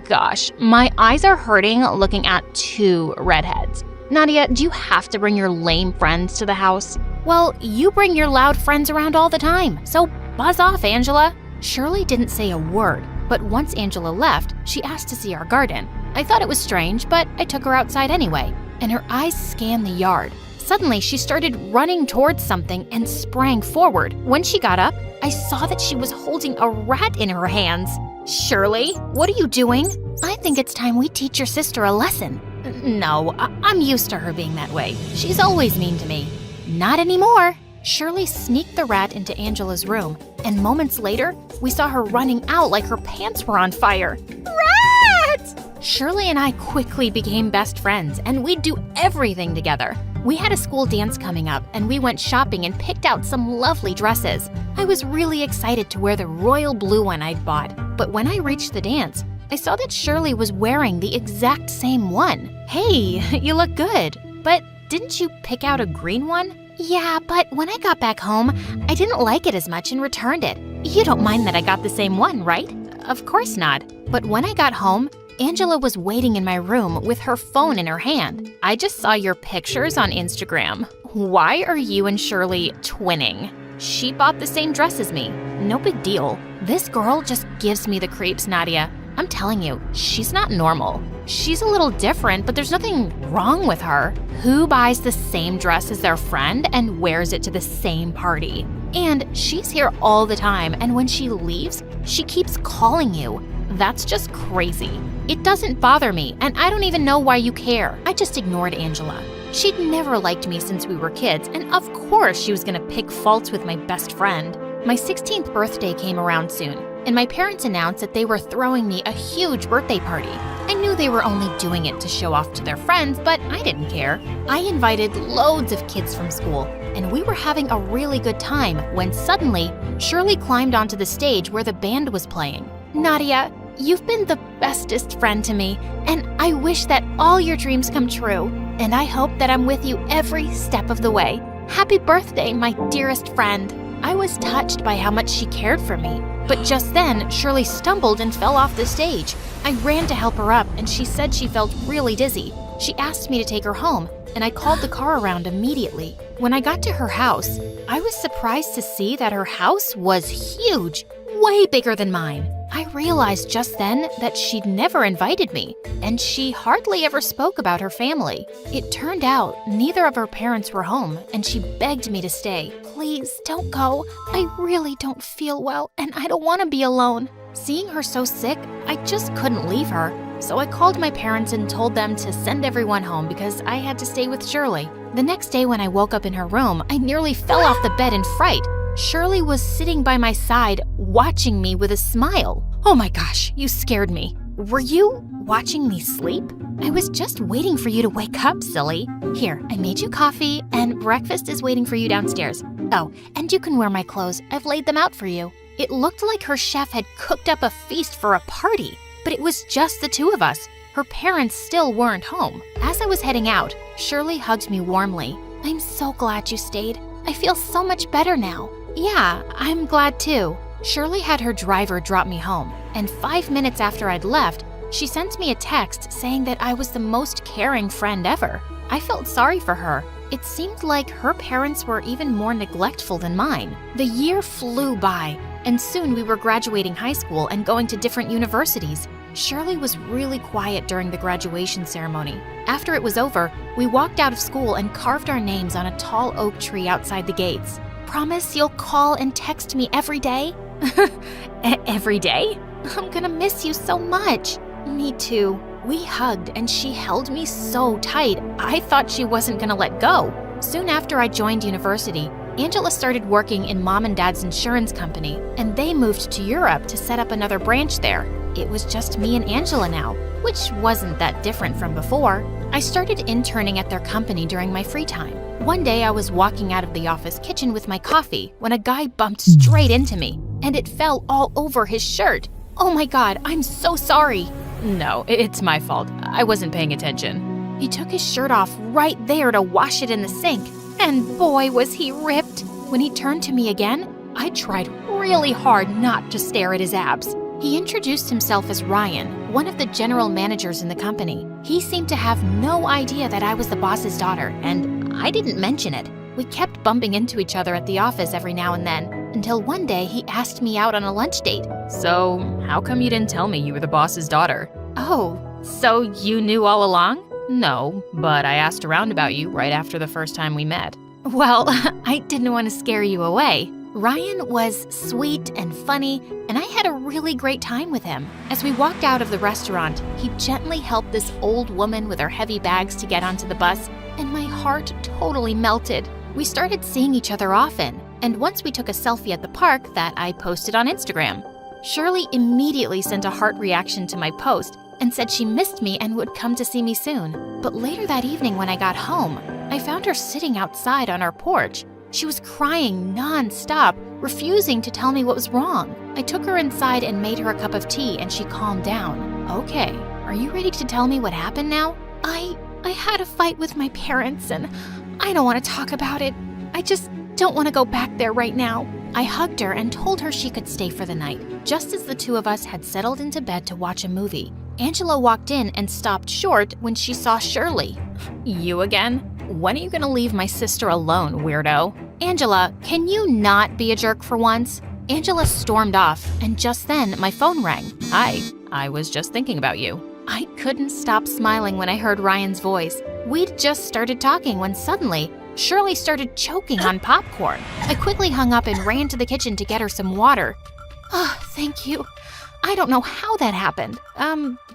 Gosh, my eyes are hurting looking at 2 redheads. Nadia, do you have to bring your lame friends to the house? Well, you bring your loud friends around all the time, so buzz off, Angela. Shirley didn't say a word, but once Angela left, she asked to see our garden. I thought it was strange, but I took her outside anyway, and her eyes scanned the yard. Suddenly, she started running towards something and sprang forward. When she got up, I saw that she was holding a rat in her hands. Shirley, what are you doing? I think it's time we teach your sister a lesson. No, I'm used to her being that way. She's always mean to me. Not anymore. Shirley sneaked the rat into Angela's room, and moments later, we saw her running out like her pants were on fire. Rat! Shirley and I quickly became best friends, and we'd do everything together. We had a school dance coming up, and we went shopping and picked out some lovely dresses. I was really excited to wear the royal blue one I'd bought, but when I reached the dance, I saw that Shirley was wearing the exact same one. Hey, you look good, but didn't you pick out a green one? Yeah, but when I got back home, I didn't like it as much and returned it. You don't mind that I got the same one, right? Of course not. But when I got home, Angela was waiting in my room with her phone in her hand. I just saw your pictures on Instagram. Why are you and Shirley twinning? She bought the same dress as me. No big deal. This girl just gives me the creeps, Nadia. I'm telling you, she's not normal. She's a little different, but there's nothing wrong with her. Who buys the same dress as their friend and wears it to the same party? And she's here all the time, and when she leaves, she keeps calling you. That's just crazy. It doesn't bother me, and I don't even know why you care. I just ignored Angela. She'd never liked me since we were kids, and of course she was gonna pick faults with my best friend. My 16th birthday came around soon, and my parents announced that they were throwing me a huge birthday party. I knew they were only doing it to show off to their friends, but I didn't care. I invited loads of kids from school, and we were having a really good time when suddenly Shirley climbed onto the stage where the band was playing. Nadia, you've been the bestest friend to me, and I wish that all your dreams come true, and I hope that I'm with you every step of the way. Happy birthday, my dearest friend. I was touched by how much she cared for me, but just then, Shirley stumbled and fell off the stage. I ran to help her up, and she said she felt really dizzy. She asked me to take her home, and I called the car around immediately. When I got to her house, I was surprised to see that her house was huge, way bigger than mine. I realized just then that she'd never invited me, and she hardly ever spoke about her family. It turned out neither of her parents were home, and she begged me to stay. Please, don't go. I really don't feel well, and I don't want to be alone. Seeing her so sick, I just couldn't leave her. So I called my parents and told them to send everyone home because I had to stay with Shirley. The next day when I woke up in her room, I nearly fell off the bed in fright. Shirley was sitting by my side, watching me with a smile. Oh my gosh, you scared me. Were you watching me sleep? I was just waiting for you to wake up, silly. Here, I made you coffee, and breakfast is waiting for you downstairs. Oh, and you can wear my clothes. I've laid them out for you. It looked like her chef had cooked up a feast for a party, but it was just the two of us. Her parents still weren't home. As I was heading out, Shirley hugged me warmly. I'm so glad you stayed. I feel so much better now. Yeah, I'm glad too. Shirley had her driver drop me home, and 5 minutes after I'd left, she sent me a text saying that I was the most caring friend ever. I felt sorry for her. It seemed like her parents were even more neglectful than mine. The year flew by, and soon we were graduating high school and going to different universities. Shirley was really quiet during the graduation ceremony. After it was over, we walked out of school and carved our names on a tall oak tree outside the gates. Promise you'll call and text me every day? Every day? I'm gonna miss you so much. Me too. We hugged and she held me so tight, I thought she wasn't gonna let go. Soon after I joined university, Angela started working in Mom and Dad's insurance company, and they moved to Europe to set up another branch there. It was just me and Angela now, which wasn't that different from before. I started interning at their company during my free time. One day I was walking out of the office kitchen with my coffee when a guy bumped straight into me, and it fell all over his shirt. Oh my God, I'm so sorry. No, it's my fault. I wasn't paying attention. He took his shirt off right there to wash it in the sink, and boy was he ripped. When he turned to me again, I tried really hard not to stare at his abs. He introduced himself as Ryan, one of the general managers in the company. He seemed to have no idea that I was the boss's daughter, and I didn't mention it. We kept bumping into each other at the office every now and then, until one day he asked me out on a lunch date. So, how come you didn't tell me you were the boss's daughter? Oh, so you knew all along? No, but I asked around about you right after the first time we met. Well, I didn't want to scare you away. Ryan was sweet and funny, and I had a really great time with him. As we walked out of the restaurant, he gently helped this old woman with her heavy bags to get onto the bus, and my heart totally melted. We started seeing each other often, and once we took a selfie at the park that I posted on Instagram. Shirley immediately sent a heart reaction to my post and said she missed me and would come to see me soon. But later that evening when I got home, I found her sitting outside on our porch. She was crying non-stop, refusing to tell me what was wrong. I took her inside and made her a cup of tea, and she calmed down. Okay, are you ready to tell me what happened now? I had a fight with my parents, and I don't want to talk about it. I just don't want to go back there right now. I hugged her and told her she could stay for the night. Just as the two of us had settled into bed to watch a movie, Angela walked in and stopped short when she saw Shirley. You again? When are you gonna leave my sister alone, weirdo? Angela, can you not be a jerk for once? Angela stormed off, and just then my phone rang. Hi, I was just thinking about you. I couldn't stop smiling when I heard Ryan's voice. We'd just started talking when suddenly, Shirley started choking on popcorn. I quickly hung up and ran to the kitchen to get her some water. Oh, thank you. I don't know how that happened.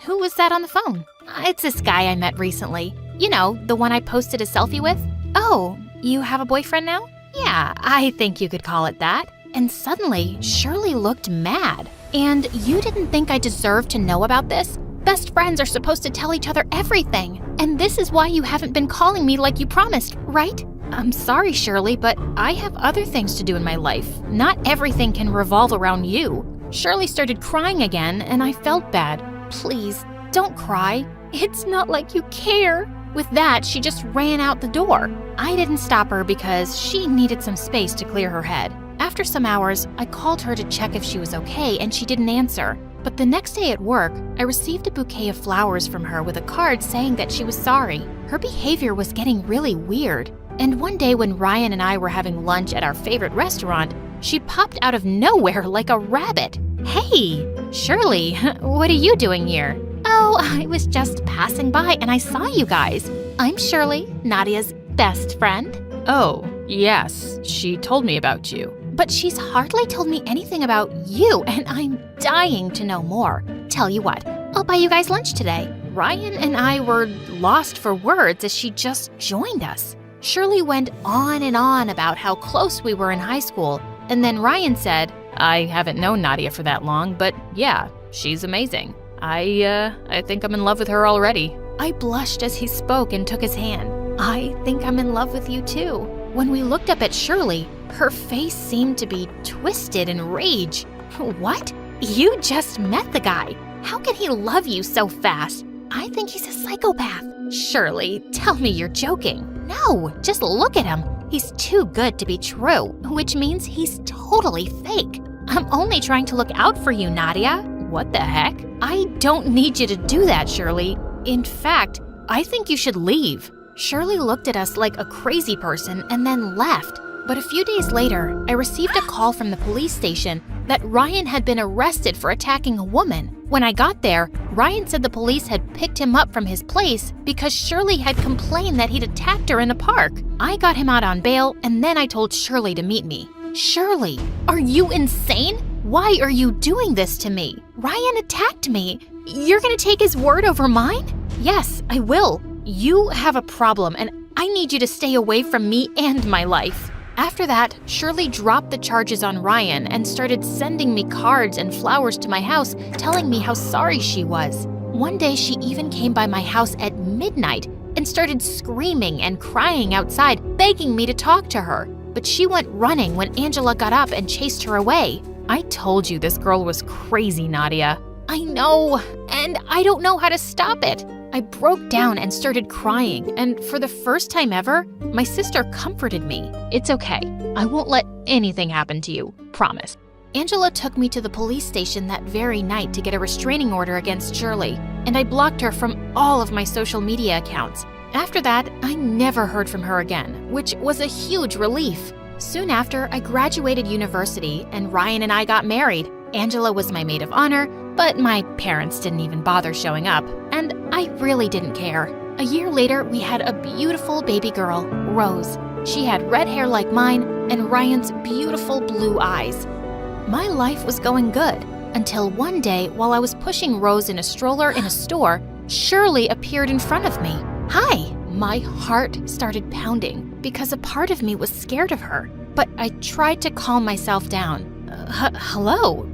Who was that on the phone? It's this guy I met recently. You know, the one I posted a selfie with? Oh, you have a boyfriend now? Yeah, I think you could call it that. And suddenly, Shirley looked mad. And you didn't think I deserved to know about this? Best friends are supposed to tell each other everything. And this is why you haven't been calling me like you promised, right? I'm sorry, Shirley, but I have other things to do in my life. Not everything can revolve around you. Shirley started crying again, and I felt bad. Please, don't cry. It's not like you care. With that, she just ran out the door. I didn't stop her because she needed some space to clear her head. After some hours, I called her to check if she was okay, and she didn't answer. But the next day at work, I received a bouquet of flowers from her with a card saying that she was sorry. Her behavior was getting really weird. And one day when Ryan and I were having lunch at our favorite restaurant, she popped out of nowhere like a rabbit. Hey, Shirley, what are you doing here? Oh, I was just passing by and I saw you guys. I'm Shirley, Nadia's best friend. Oh, yes, she told me about you. But she's hardly told me anything about you, and I'm dying to know more. Tell you what, I'll buy you guys lunch today. Ryan and I were lost for words as she just joined us. Shirley went on and on about how close we were in high school, and then Ryan said, I haven't known Nadia for that long, but yeah, she's amazing. I think I'm in love with her already. I blushed as he spoke and took his hand. I think I'm in love with you too. When we looked up at Shirley, her face seemed to be twisted in rage. What? You just met the guy. How can he love you so fast? I think he's a psychopath. Shirley, tell me you're joking. No, just look at him. He's too good to be true, which means he's totally fake. I'm only trying to look out for you, Nadia. What the heck? I don't need you to do that, Shirley. In fact, I think you should leave. Shirley looked at us like a crazy person and then left. But a few days later, I received a call from the police station that Ryan had been arrested for attacking a woman. When I got there, Ryan said the police had picked him up from his place because Shirley had complained that he'd attacked her in a park. I got him out on bail, and then I told Shirley to meet me. Shirley, are you insane? Why are you doing this to me? Ryan attacked me. You're gonna take his word over mine? Yes, I will. You have a problem, and I need you to stay away from me and my life. After that, Shirley dropped the charges on Ryan and started sending me cards and flowers to my house, telling me how sorry she was. One day, she even came by my house at midnight and started screaming and crying outside, begging me to talk to her. But she went running when Angela got up and chased her away. I told you this girl was crazy, Nadia. I know, and I don't know how to stop it. I broke down and started crying, and for the first time ever, my sister comforted me. It's okay. I won't let anything happen to you. Promise. Angela took me to the police station that very night to get a restraining order against Shirley, and I blocked her from all of my social media accounts. After that, I never heard from her again, which was a huge relief. Soon after, I graduated university, and Ryan and I got married. Angela was my maid of honor, but my parents didn't even bother showing up, and I really didn't care. A year later, we had a beautiful baby girl, Rose. She had red hair like mine and Ryan's beautiful blue eyes. My life was going good until one day, while I was pushing Rose in a stroller in a store, Shirley appeared in front of me. Hi! My heart started pounding because a part of me was scared of her, but I tried to calm myself down. Hello,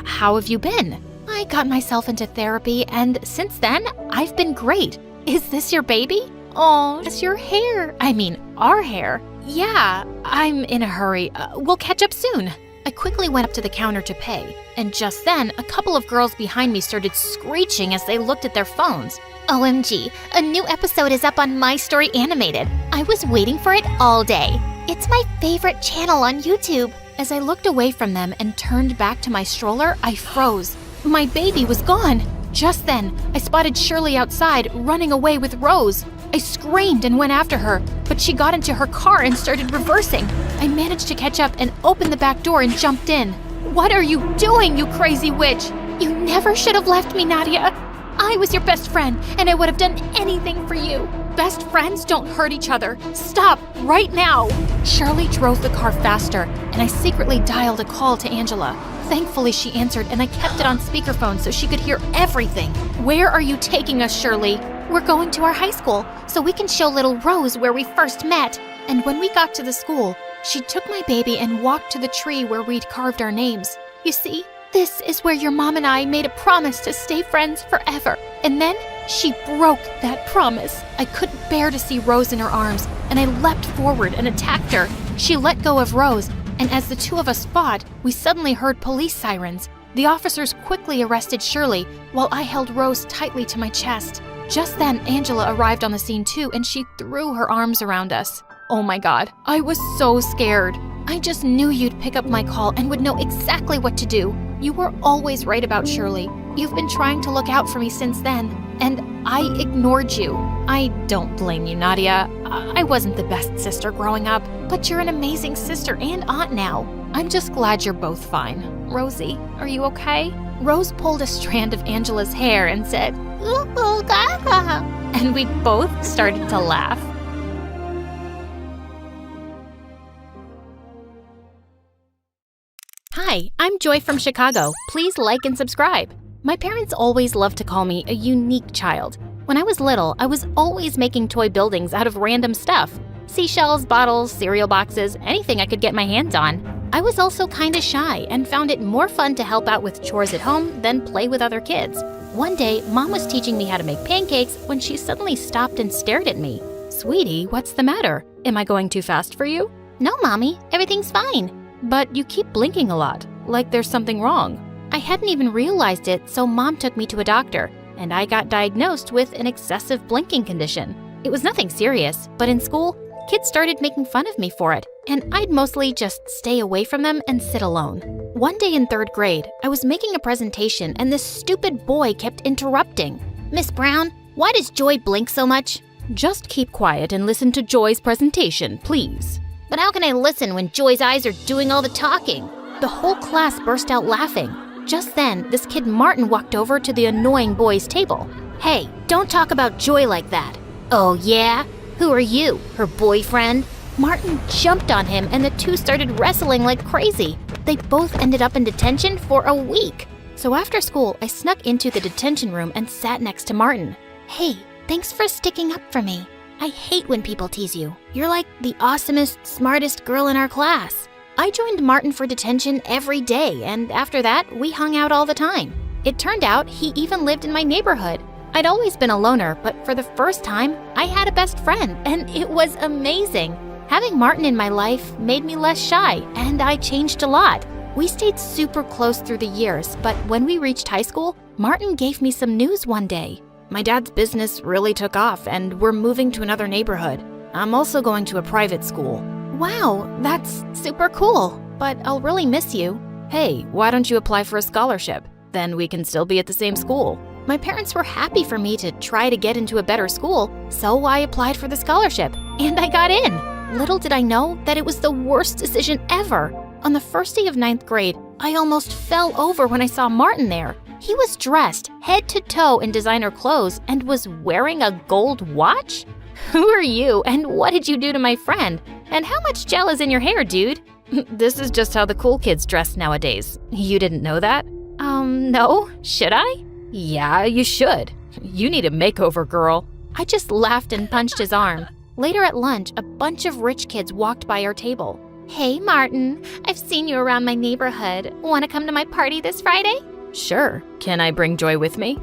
how have you been? I got myself into therapy, and since then, I've been great. Is this your baby? Oh, it's your hair. I mean, our hair. Yeah, I'm in a hurry. We'll catch up soon. I quickly went up to the counter to pay, and just then, a couple of girls behind me started screeching as they looked at their phones. OMG, a new episode is up on My Story Animated. I was waiting for it all day. It's my favorite channel on YouTube. As I looked away from them and turned back to my stroller, I froze. My baby was gone. Just then, I spotted Shirley outside, running away with Rose. I screamed and went after her, but she got into her car and started reversing. I managed to catch up and opened the back door and jumped in. What are you doing, you crazy witch? You never should have left me, Nadia. I was your best friend, and I would have done anything for you. Best friends don't hurt each other. Stop, right now. Shirley drove the car faster, and I secretly dialed a call to Angela. Thankfully, she answered, and I kept it on speakerphone so she could hear everything. Where are you taking us, Shirley? We're going to our high school, so we can show little Rose where we first met. And when we got to the school, she took my baby and walked to the tree where we'd carved our names. You see, This is where your mom and I made a promise to stay friends forever. And then she broke that promise. I couldn't bear to see Rose in her arms, and I leapt forward and attacked her. She let go of Rose, and as the two of us fought, we suddenly heard police sirens. The officers quickly arrested Shirley, while I held Rose tightly to my chest. Just then, Angela arrived on the scene too, and she threw her arms around us. Oh my God, I was so scared. I just knew you'd pick up my call and would know exactly what to do. You were always right about Shirley. You've been trying to look out for me since then, and I ignored you. I don't blame you, Nadia. I wasn't the best sister growing up, but you're an amazing sister and aunt now. I'm just glad you're both fine. Rosie, are you okay? Rose pulled a strand of Angela's hair and said, "Ooh, gaga," and we both started to laugh. Hi, I'm Joy from Chicago. Please like and subscribe. My parents always loved to call me a unique child. When I was little, I was always making toy buildings out of random stuff. Seashells, bottles, cereal boxes, anything I could get my hands on. I was also kinda shy and found it more fun to help out with chores at home than play with other kids. One day, Mom was teaching me how to make pancakes when she suddenly stopped and stared at me. Sweetie, what's the matter? Am I going too fast for you? No, Mommy, everything's fine. But you keep blinking a lot, like there's something wrong. I hadn't even realized it, so Mom took me to a doctor, and I got diagnosed with an excessive blinking condition. It was nothing serious, but in school, kids started making fun of me for it, and I'd mostly just stay away from them and sit alone. One day in 3rd grade, I was making a presentation, and this stupid boy kept interrupting. Miss Brown, why does Joy blink so much? Just keep quiet and listen to Joy's presentation, please. But how can I listen when Joy's eyes are doing all the talking? The whole class burst out laughing. Just then, this kid Martin walked over to the annoying boy's table. Hey, don't talk about Joy like that. Oh yeah? Who are you, her boyfriend? Martin jumped on him and the two started wrestling like crazy. They both ended up in detention for a week. So after school, I snuck into the detention room and sat next to Martin. Hey, thanks for sticking up for me. I hate when people tease you. You're like the awesomest, smartest girl in our class. I joined Martin for detention every day, and after that, we hung out all the time. It turned out he even lived in my neighborhood. I'd always been a loner, but for the first time, I had a best friend, and it was amazing. Having Martin in my life made me less shy, and I changed a lot. We stayed super close through the years, but when we reached high school, Martin gave me some news one day. My dad's business really took off, and we're moving to another neighborhood. I'm also going to a private school. Wow, that's super cool, but I'll really miss you. Hey, why don't you apply for a scholarship? Then we can still be at the same school. My parents were happy for me to try to get into a better school, so I applied for the scholarship, and I got in. Little did I know that it was the worst decision ever. On the first day of 9th grade, I almost fell over when I saw Martin there. He was dressed head to toe in designer clothes and was wearing a gold watch? Who are you, and what did you do to my friend? And how much gel is in your hair, dude? This is just how the cool kids dress nowadays. You didn't know that? No. Should I? Yeah, you should. You need a makeover, girl. I just laughed and punched his arm. Later at lunch, a bunch of rich kids walked by our table. Hey, Martin. I've seen you around my neighborhood. Want to come to my party this Friday? Sure. Can I bring Joy with me?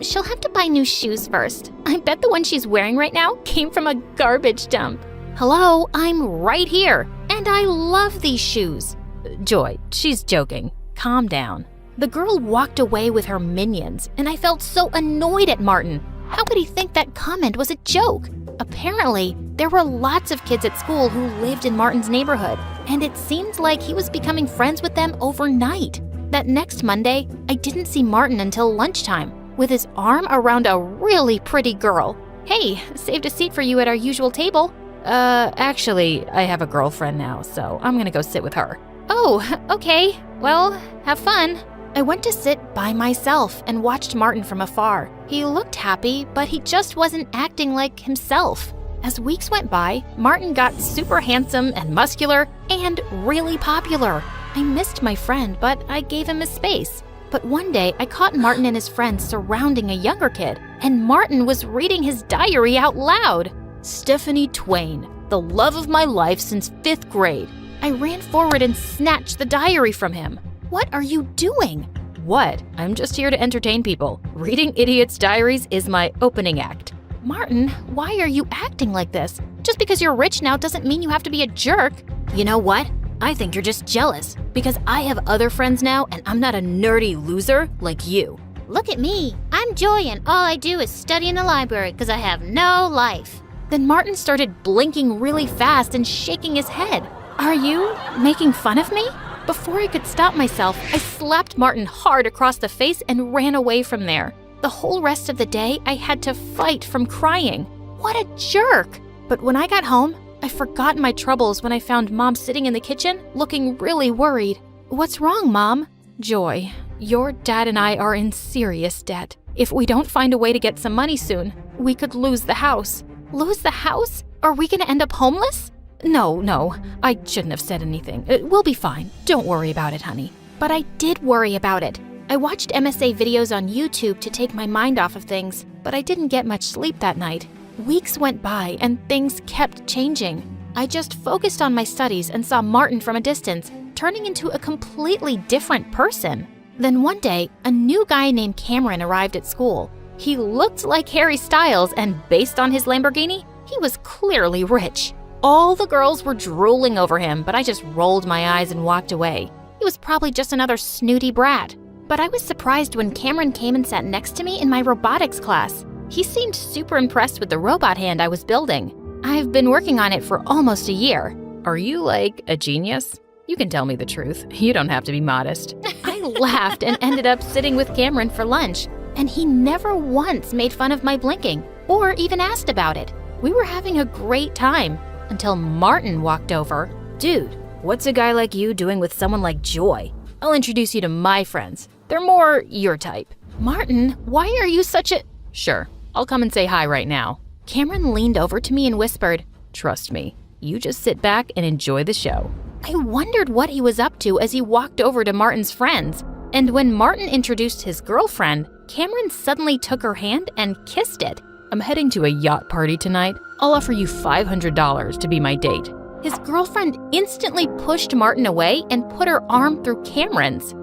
She'll have to buy new shoes first. I bet the one she's wearing right now came from a garbage dump. Hello, I'm right here, and I love these shoes. Joy, she's joking. Calm down. The girl walked away with her minions, and I felt so annoyed at Martin. How could he think that comment was a joke? Apparently, there were lots of kids at school who lived in Martin's neighborhood, and it seemed like he was becoming friends with them overnight. That next Monday, I didn't see Martin until lunchtime, with his arm around a really pretty girl. Hey, saved a seat for you at our usual table. Actually, I have a girlfriend now, so I'm gonna go sit with her. Oh, okay. Well, have fun. I went to sit by myself and watched Martin from afar. He looked happy, but he just wasn't acting like himself. As weeks went by, Martin got super handsome and muscular and really popular. I missed my friend, but I gave him his space. But one day, I caught Martin and his friends surrounding a younger kid, and Martin was reading his diary out loud. Stephanie Twain, the love of my life since 5th grade. I ran forward and snatched the diary from him. What are you doing? What? I'm just here to entertain people. Reading idiots' diaries is my opening act. Martin, why are you acting like this? Just because you're rich now doesn't mean you have to be a jerk. You know what? I think you're just jealous because I have other friends now and I'm not a nerdy loser like you. Look at me. I'm Joy and all I do is study in the library because I have no life. Then Martin started blinking really fast and shaking his head. Are you making fun of me? Before I could stop myself, I slapped Martin hard across the face and ran away from there. The whole rest of the day, I had to fight from crying. What a jerk! But when I got home, I forgot my troubles when I found Mom sitting in the kitchen, looking really worried. What's wrong, Mom? Joy, your dad and I are in serious debt. If we don't find a way to get some money soon, we could lose the house. Lose the house? Are we gonna end up homeless? No, I shouldn't have said anything. We'll be fine. Don't worry about it, honey. But I did worry about it. I watched MSA videos on YouTube to take my mind off of things, but I didn't get much sleep that night. Weeks went by and things kept changing. I just focused on my studies and saw Martin from a distance, turning into a completely different person. Then one day, a new guy named Cameron arrived at school. He looked like Harry Styles, and based on his Lamborghini, he was clearly rich. All the girls were drooling over him, but I just rolled my eyes and walked away. He was probably just another snooty brat. But I was surprised when Cameron came and sat next to me in my robotics class. He seemed super impressed with the robot hand I was building. I've been working on it for almost a year. Are you like a genius? You can tell me the truth. You don't have to be modest. I laughed and ended up sitting with Cameron for lunch, and he never once made fun of my blinking or even asked about it. We were having a great time until Martin walked over. Dude, what's a guy like you doing with someone like Joy? I'll introduce you to my friends. They're more your type. Martin, why are you such a... Sure, I'll come and say hi right now. Cameron leaned over to me and whispered, Trust me, you just sit back and enjoy the show. I wondered what he was up to as he walked over to Martin's friends. And when Martin introduced his girlfriend, Cameron suddenly took her hand and kissed it. I'm heading to a yacht party tonight. I'll offer you $500 to be my date. His girlfriend instantly pushed Martin away and put her arm through Cameron's.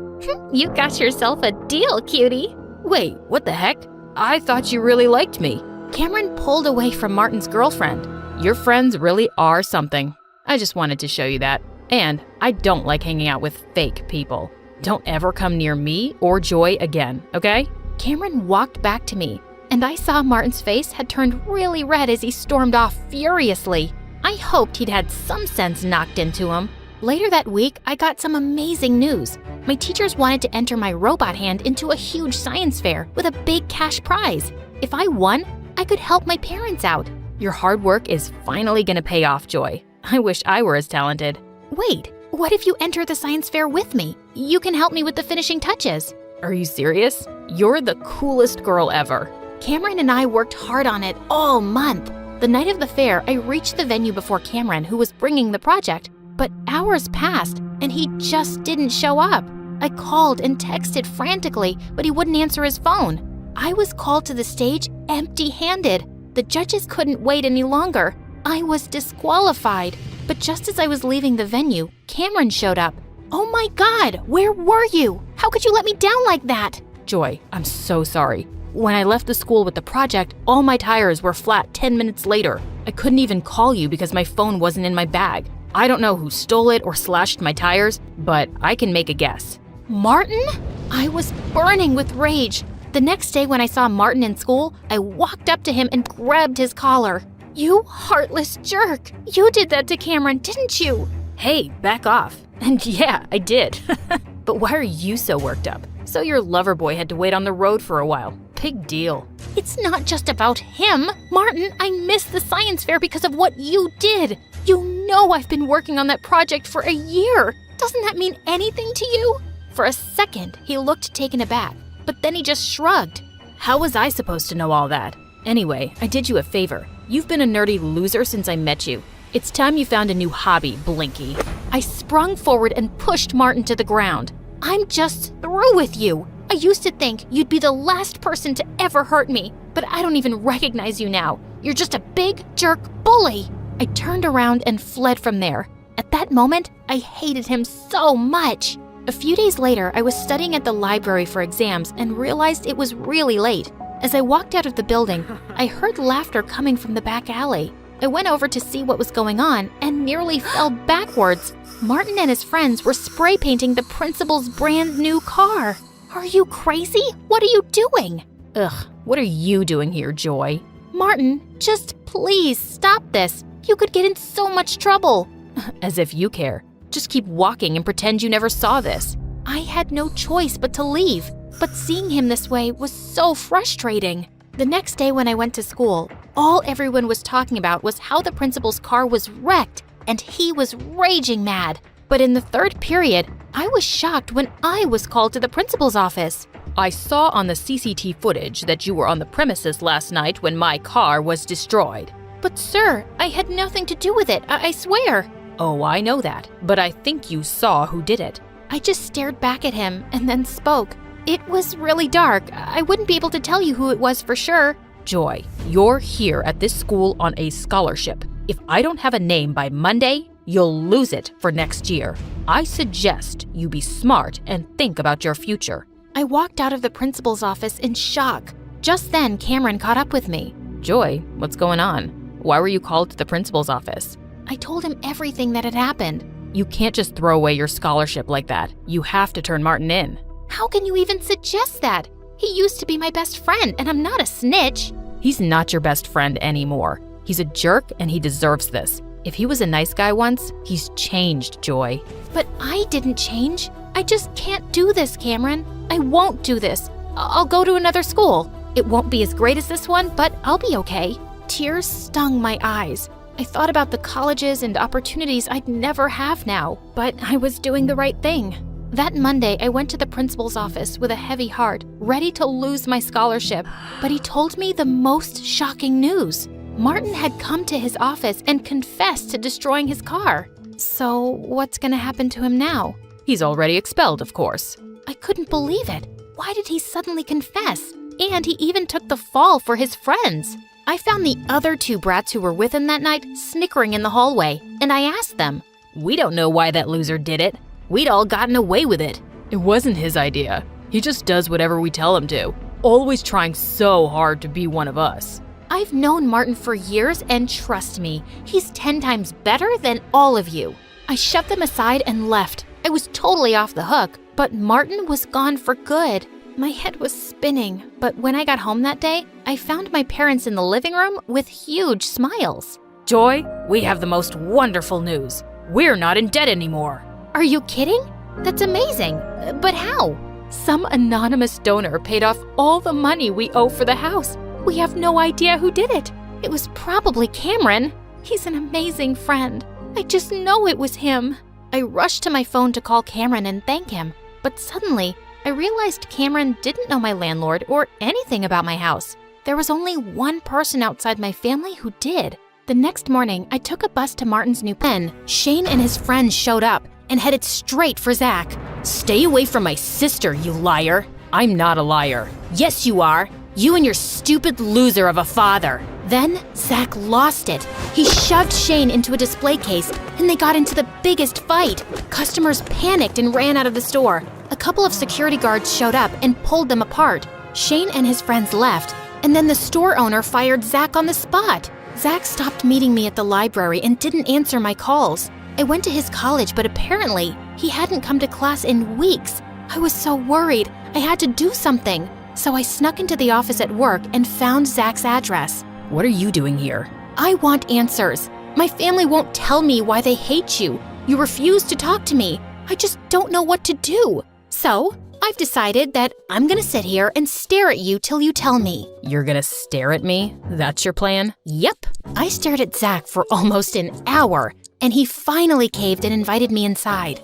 You got yourself a deal, cutie. Wait, what the heck? I thought you really liked me. Cameron pulled away from Martin's girlfriend. Your friends really are something. I just wanted to show you that. And I don't like hanging out with fake people. Don't ever come near me or Joy again, okay? Cameron walked back to me, and I saw Martin's face had turned really red as he stormed off furiously. I hoped he'd had some sense knocked into him. Later that week, I got some amazing news. My teachers wanted to enter my robot hand into a huge science fair with a big cash prize. If I won, I could help my parents out. Your hard work is finally gonna pay off, Joy. I wish I were as talented. Wait, what if you enter the science fair with me? You can help me with the finishing touches. Are you serious? You're the coolest girl ever. Cameron and I worked hard on it all month. The night of the fair, I reached the venue before Cameron, who was bringing the project. But hours passed, and he just didn't show up. I called and texted frantically, but he wouldn't answer his phone. I was called to the stage empty-handed. The judges couldn't wait any longer. I was disqualified. But just as I was leaving the venue, Cameron showed up. Oh my God, where were you? How could you let me down like that? Joy, I'm so sorry. When I left the school with the project, all my tires were flat 10 minutes later. I couldn't even call you because my phone wasn't in my bag. I don't know who stole it or slashed my tires, but I can make a guess. Martin? I was burning with rage. The next day when I saw Martin in school, I walked up to him and grabbed his collar. You heartless jerk! You did that to Cameron, didn't you? Hey, back off. And yeah, I did. But why are you so worked up? So your lover boy had to wait on the road for a while. Big deal. It's not just about him. Martin, I missed the science fair because of what you did. You know I've been working on that project for a year. Doesn't that mean anything to you? For a second, he looked taken aback, but then he just shrugged. How was I supposed to know all that? Anyway, I did you a favor. You've been a nerdy loser since I met you. It's time you found a new hobby, Blinky. I sprung forward and pushed Martin to the ground. I'm just through with you. I used to think you'd be the last person to ever hurt me, but I don't even recognize you now. You're just a big jerk bully. I turned around and fled from there. At that moment, I hated him so much. A few days later, I was studying at the library for exams and realized it was really late. As I walked out of the building, I heard laughter coming from the back alley. I went over to see what was going on and nearly fell backwards. Martin and his friends were spray painting the principal's brand new car. Are you crazy? What are you doing? Ugh, what are you doing here, Joy? Martin, just please stop this. You could get in so much trouble. As if you care. Just keep walking and pretend you never saw this. I had no choice but to leave, but seeing him this way was so frustrating. The next day when I went to school, all everyone was talking about was how the principal's car was wrecked and he was raging mad. But in the third period, I was shocked when I was called to the principal's office. I saw on the CCTV footage that you were on the premises last night when my car was destroyed. But sir, I had nothing to do with it, I swear. Oh, I know that, but I think you saw who did it. I just stared back at him and then spoke. It was really dark. I wouldn't be able to tell you who it was for sure. Joy, you're here at this school on a scholarship. If I don't have a name by Monday, you'll lose it for next year. I suggest you be smart and think about your future. I walked out of the principal's office in shock. Just then, Cameron caught up with me. Joy, what's going on? Why were you called to the principal's office? I told him everything that had happened. You can't just throw away your scholarship like that. You have to turn Martin in. How can you even suggest that? He used to be my best friend, and I'm not a snitch. He's not your best friend anymore. He's a jerk, and he deserves this. If he was a nice guy once, he's changed, Joy. But I didn't change. I just can't do this, Cameron. I won't do this. I'll go to another school. It won't be as great as this one, but I'll be okay. Tears stung my eyes. I thought about the colleges and opportunities I'd never have now, but I was doing the right thing. That Monday, I went to the principal's office with a heavy heart, ready to lose my scholarship, but he told me the most shocking news. Martin had come to his office and confessed to destroying his car. So what's gonna happen to him now? He's already expelled, of course. I couldn't believe it. Why did he suddenly confess? And he even took the fall for his friends. I found the other two brats who were with him that night snickering in the hallway, and I asked them, "We don't know why that loser did it. We'd all gotten away with it. It wasn't his idea. He just does whatever we tell him to, always trying so hard to be one of us." I've known Martin for years, and trust me, he's 10 times better than all of you. I shoved them aside and left. I was totally off the hook, but Martin was gone for good. My head was spinning, but when I got home that day, I found my parents in the living room with huge smiles. "Joy, we have the most wonderful news. We're not in debt anymore." Are you kidding? That's amazing. But how? Some anonymous donor paid off all the money we owe for the house. We have no idea who did it. It was probably Cameron. He's an amazing friend. I just know it was him. I rushed to my phone to call Cameron and thank him, but suddenly I realized Cameron didn't know my landlord or anything about my house. There was only one person outside my family who did. The next morning, I took a bus to Martin's new pen. Shane and his friends showed up and headed straight for Zach. "Stay away from my sister, you liar." "I'm not a liar." "Yes, you are. You and your stupid loser of a father." Then Zach lost it. He shoved Shane into a display case, and they got into the biggest fight. Customers panicked and ran out of the store. A couple of security guards showed up and pulled them apart. Shane and his friends left, and then the store owner fired Zach on the spot. Zach stopped meeting me at the library and didn't answer my calls. I went to his college, but apparently he hadn't come to class in weeks. I was so worried. I had to do something. So I snuck into the office at work and found Zach's address. "What are you doing here?" "I want answers. My family won't tell me why they hate you. You refuse to talk to me. I just don't know what to do. So I've decided that I'm gonna sit here and stare at you till you tell me." "You're gonna stare at me? That's your plan?" Yep. I stared at Zach for almost an hour, and he finally caved and invited me inside.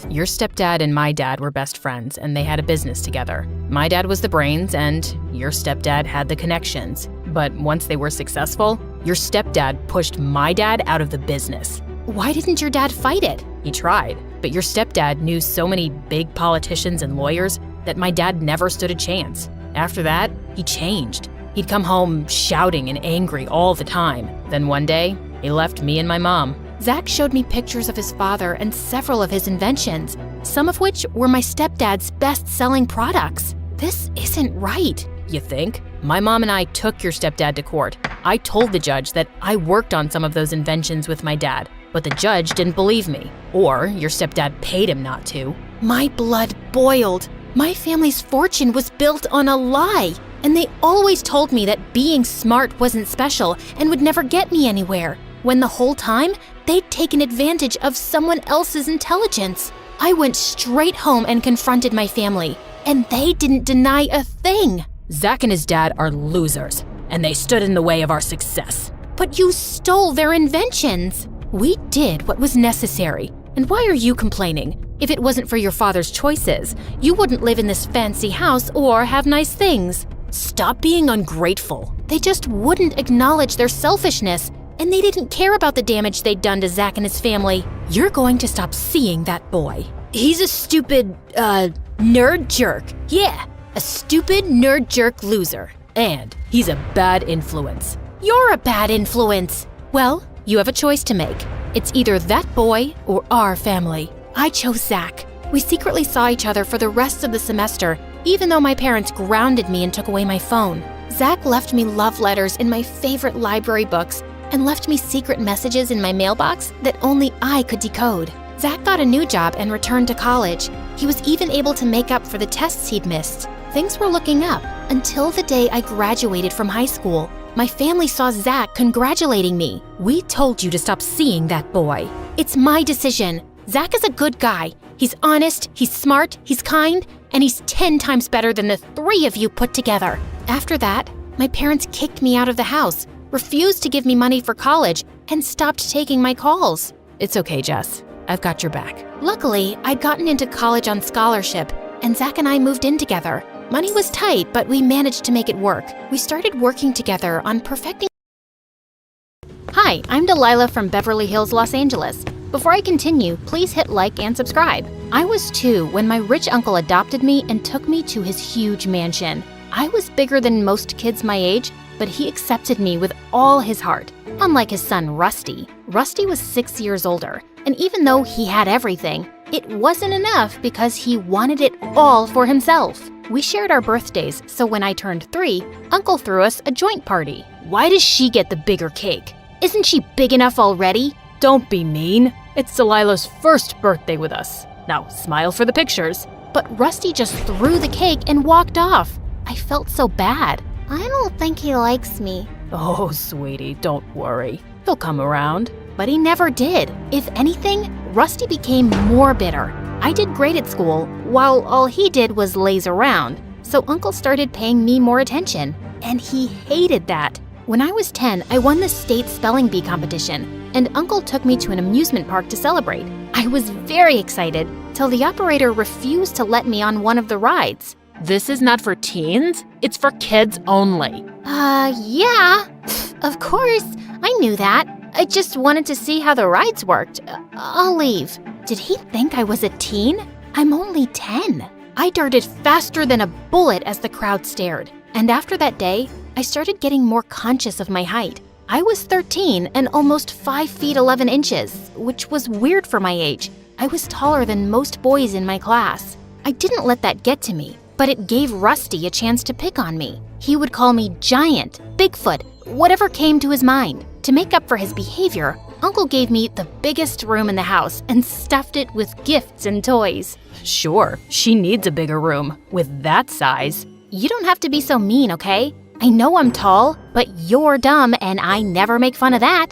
"Your stepdad and my dad were best friends, and they had a business together. My dad was the brains, and your stepdad had the connections. But once they were successful, your stepdad pushed my dad out of the business." "Why didn't your dad fight it?" "He tried, but your stepdad knew so many big politicians and lawyers that my dad never stood a chance. After that, he changed. He'd come home shouting and angry all the time. Then one day, he left me and my mom." Zach showed me pictures of his father and several of his inventions, some of which were my stepdad's best-selling products. This isn't right. You think? My mom and I took your stepdad to court. I told the judge that I worked on some of those inventions with my dad, but the judge didn't believe me. Or your stepdad paid him not to. My blood boiled. My family's fortune was built on a lie, and they always told me that being smart wasn't special and would never get me anywhere, when the whole time they'd taken advantage of someone else's intelligence. I went straight home and confronted my family, and they didn't deny a thing. Zach and his dad are losers, and they stood in the way of our success. But you stole their inventions. We did what was necessary. And why are you complaining? If it wasn't for your father's choices, you wouldn't live in this fancy house or have nice things. Stop being ungrateful. They just wouldn't acknowledge their selfishness, and they didn't care about the damage they'd done to Zach and his family. You're going to stop seeing that boy. He's a stupid, nerd jerk. Yeah, a stupid nerd jerk loser. And he's a bad influence. You're a bad influence. Well, you have a choice to make. It's either that boy or our family. I chose Zach. We secretly saw each other for the rest of the semester, even though my parents grounded me and took away my phone. Zach left me love letters in my favorite library books and left me secret messages in my mailbox that only I could decode. Zach got a new job and returned to college. He was even able to make up for the tests he'd missed. Things were looking up until the day I graduated from high school. My family saw Zach congratulating me. We told you to stop seeing that boy. It's my decision. Zach is a good guy. He's honest, he's smart, he's kind, and he's 10 times better than the three of you put together. After that, my parents kicked me out of the house, refused to give me money for college, and stopped taking my calls. It's okay, Jess. I've got your back. Luckily, I'd gotten into college on scholarship, and Zach and I moved in together. Money was tight, but we managed to make it work. We started working together on perfecting. Hi, I'm Delilah from Beverly Hills, Los Angeles. Before I continue, please hit like and subscribe. I was 2 when my rich uncle adopted me and took me to his huge mansion. I was bigger than most kids my age, but he accepted me with all his heart. Unlike his son, Rusty. Rusty was 6 years older, and even though he had everything, it wasn't enough because he wanted it all for himself. We shared our birthdays, so when I turned 3, Uncle threw us a joint party. Why does she get the bigger cake? Isn't she big enough already? Don't be mean. It's Delilah's first birthday with us. Now, smile for the pictures. But Rusty just threw the cake and walked off. I felt so bad. I don't think he likes me. Oh, sweetie, don't worry. He'll come around. But he never did. If anything, Rusty became more bitter. I did great at school, while all he did was laze around. So Uncle started paying me more attention, and he hated that. When I was 10, I won the state spelling bee competition, and Uncle took me to an amusement park to celebrate. I was very excited, till the operator refused to let me on one of the rides. This is not for teens, it's for kids only. Yeah. Of course, I knew that. I just wanted to see how the rides worked. I'll leave. Did he think I was a teen? I'm only 10. I darted faster than a bullet as the crowd stared. And after that day, I started getting more conscious of my height. I was 13 and almost 5 feet 11 inches, which was weird for my age. I was taller than most boys in my class. I didn't let that get to me, but it gave Rusty a chance to pick on me. He would call me Giant, Bigfoot, whatever came to his mind. To make up for his behavior, Uncle gave me the biggest room in the house and stuffed it with gifts and toys. Sure, she needs a bigger room. With that size. You don't have to be so mean, okay? I know I'm tall, but you're dumb and I never make fun of that.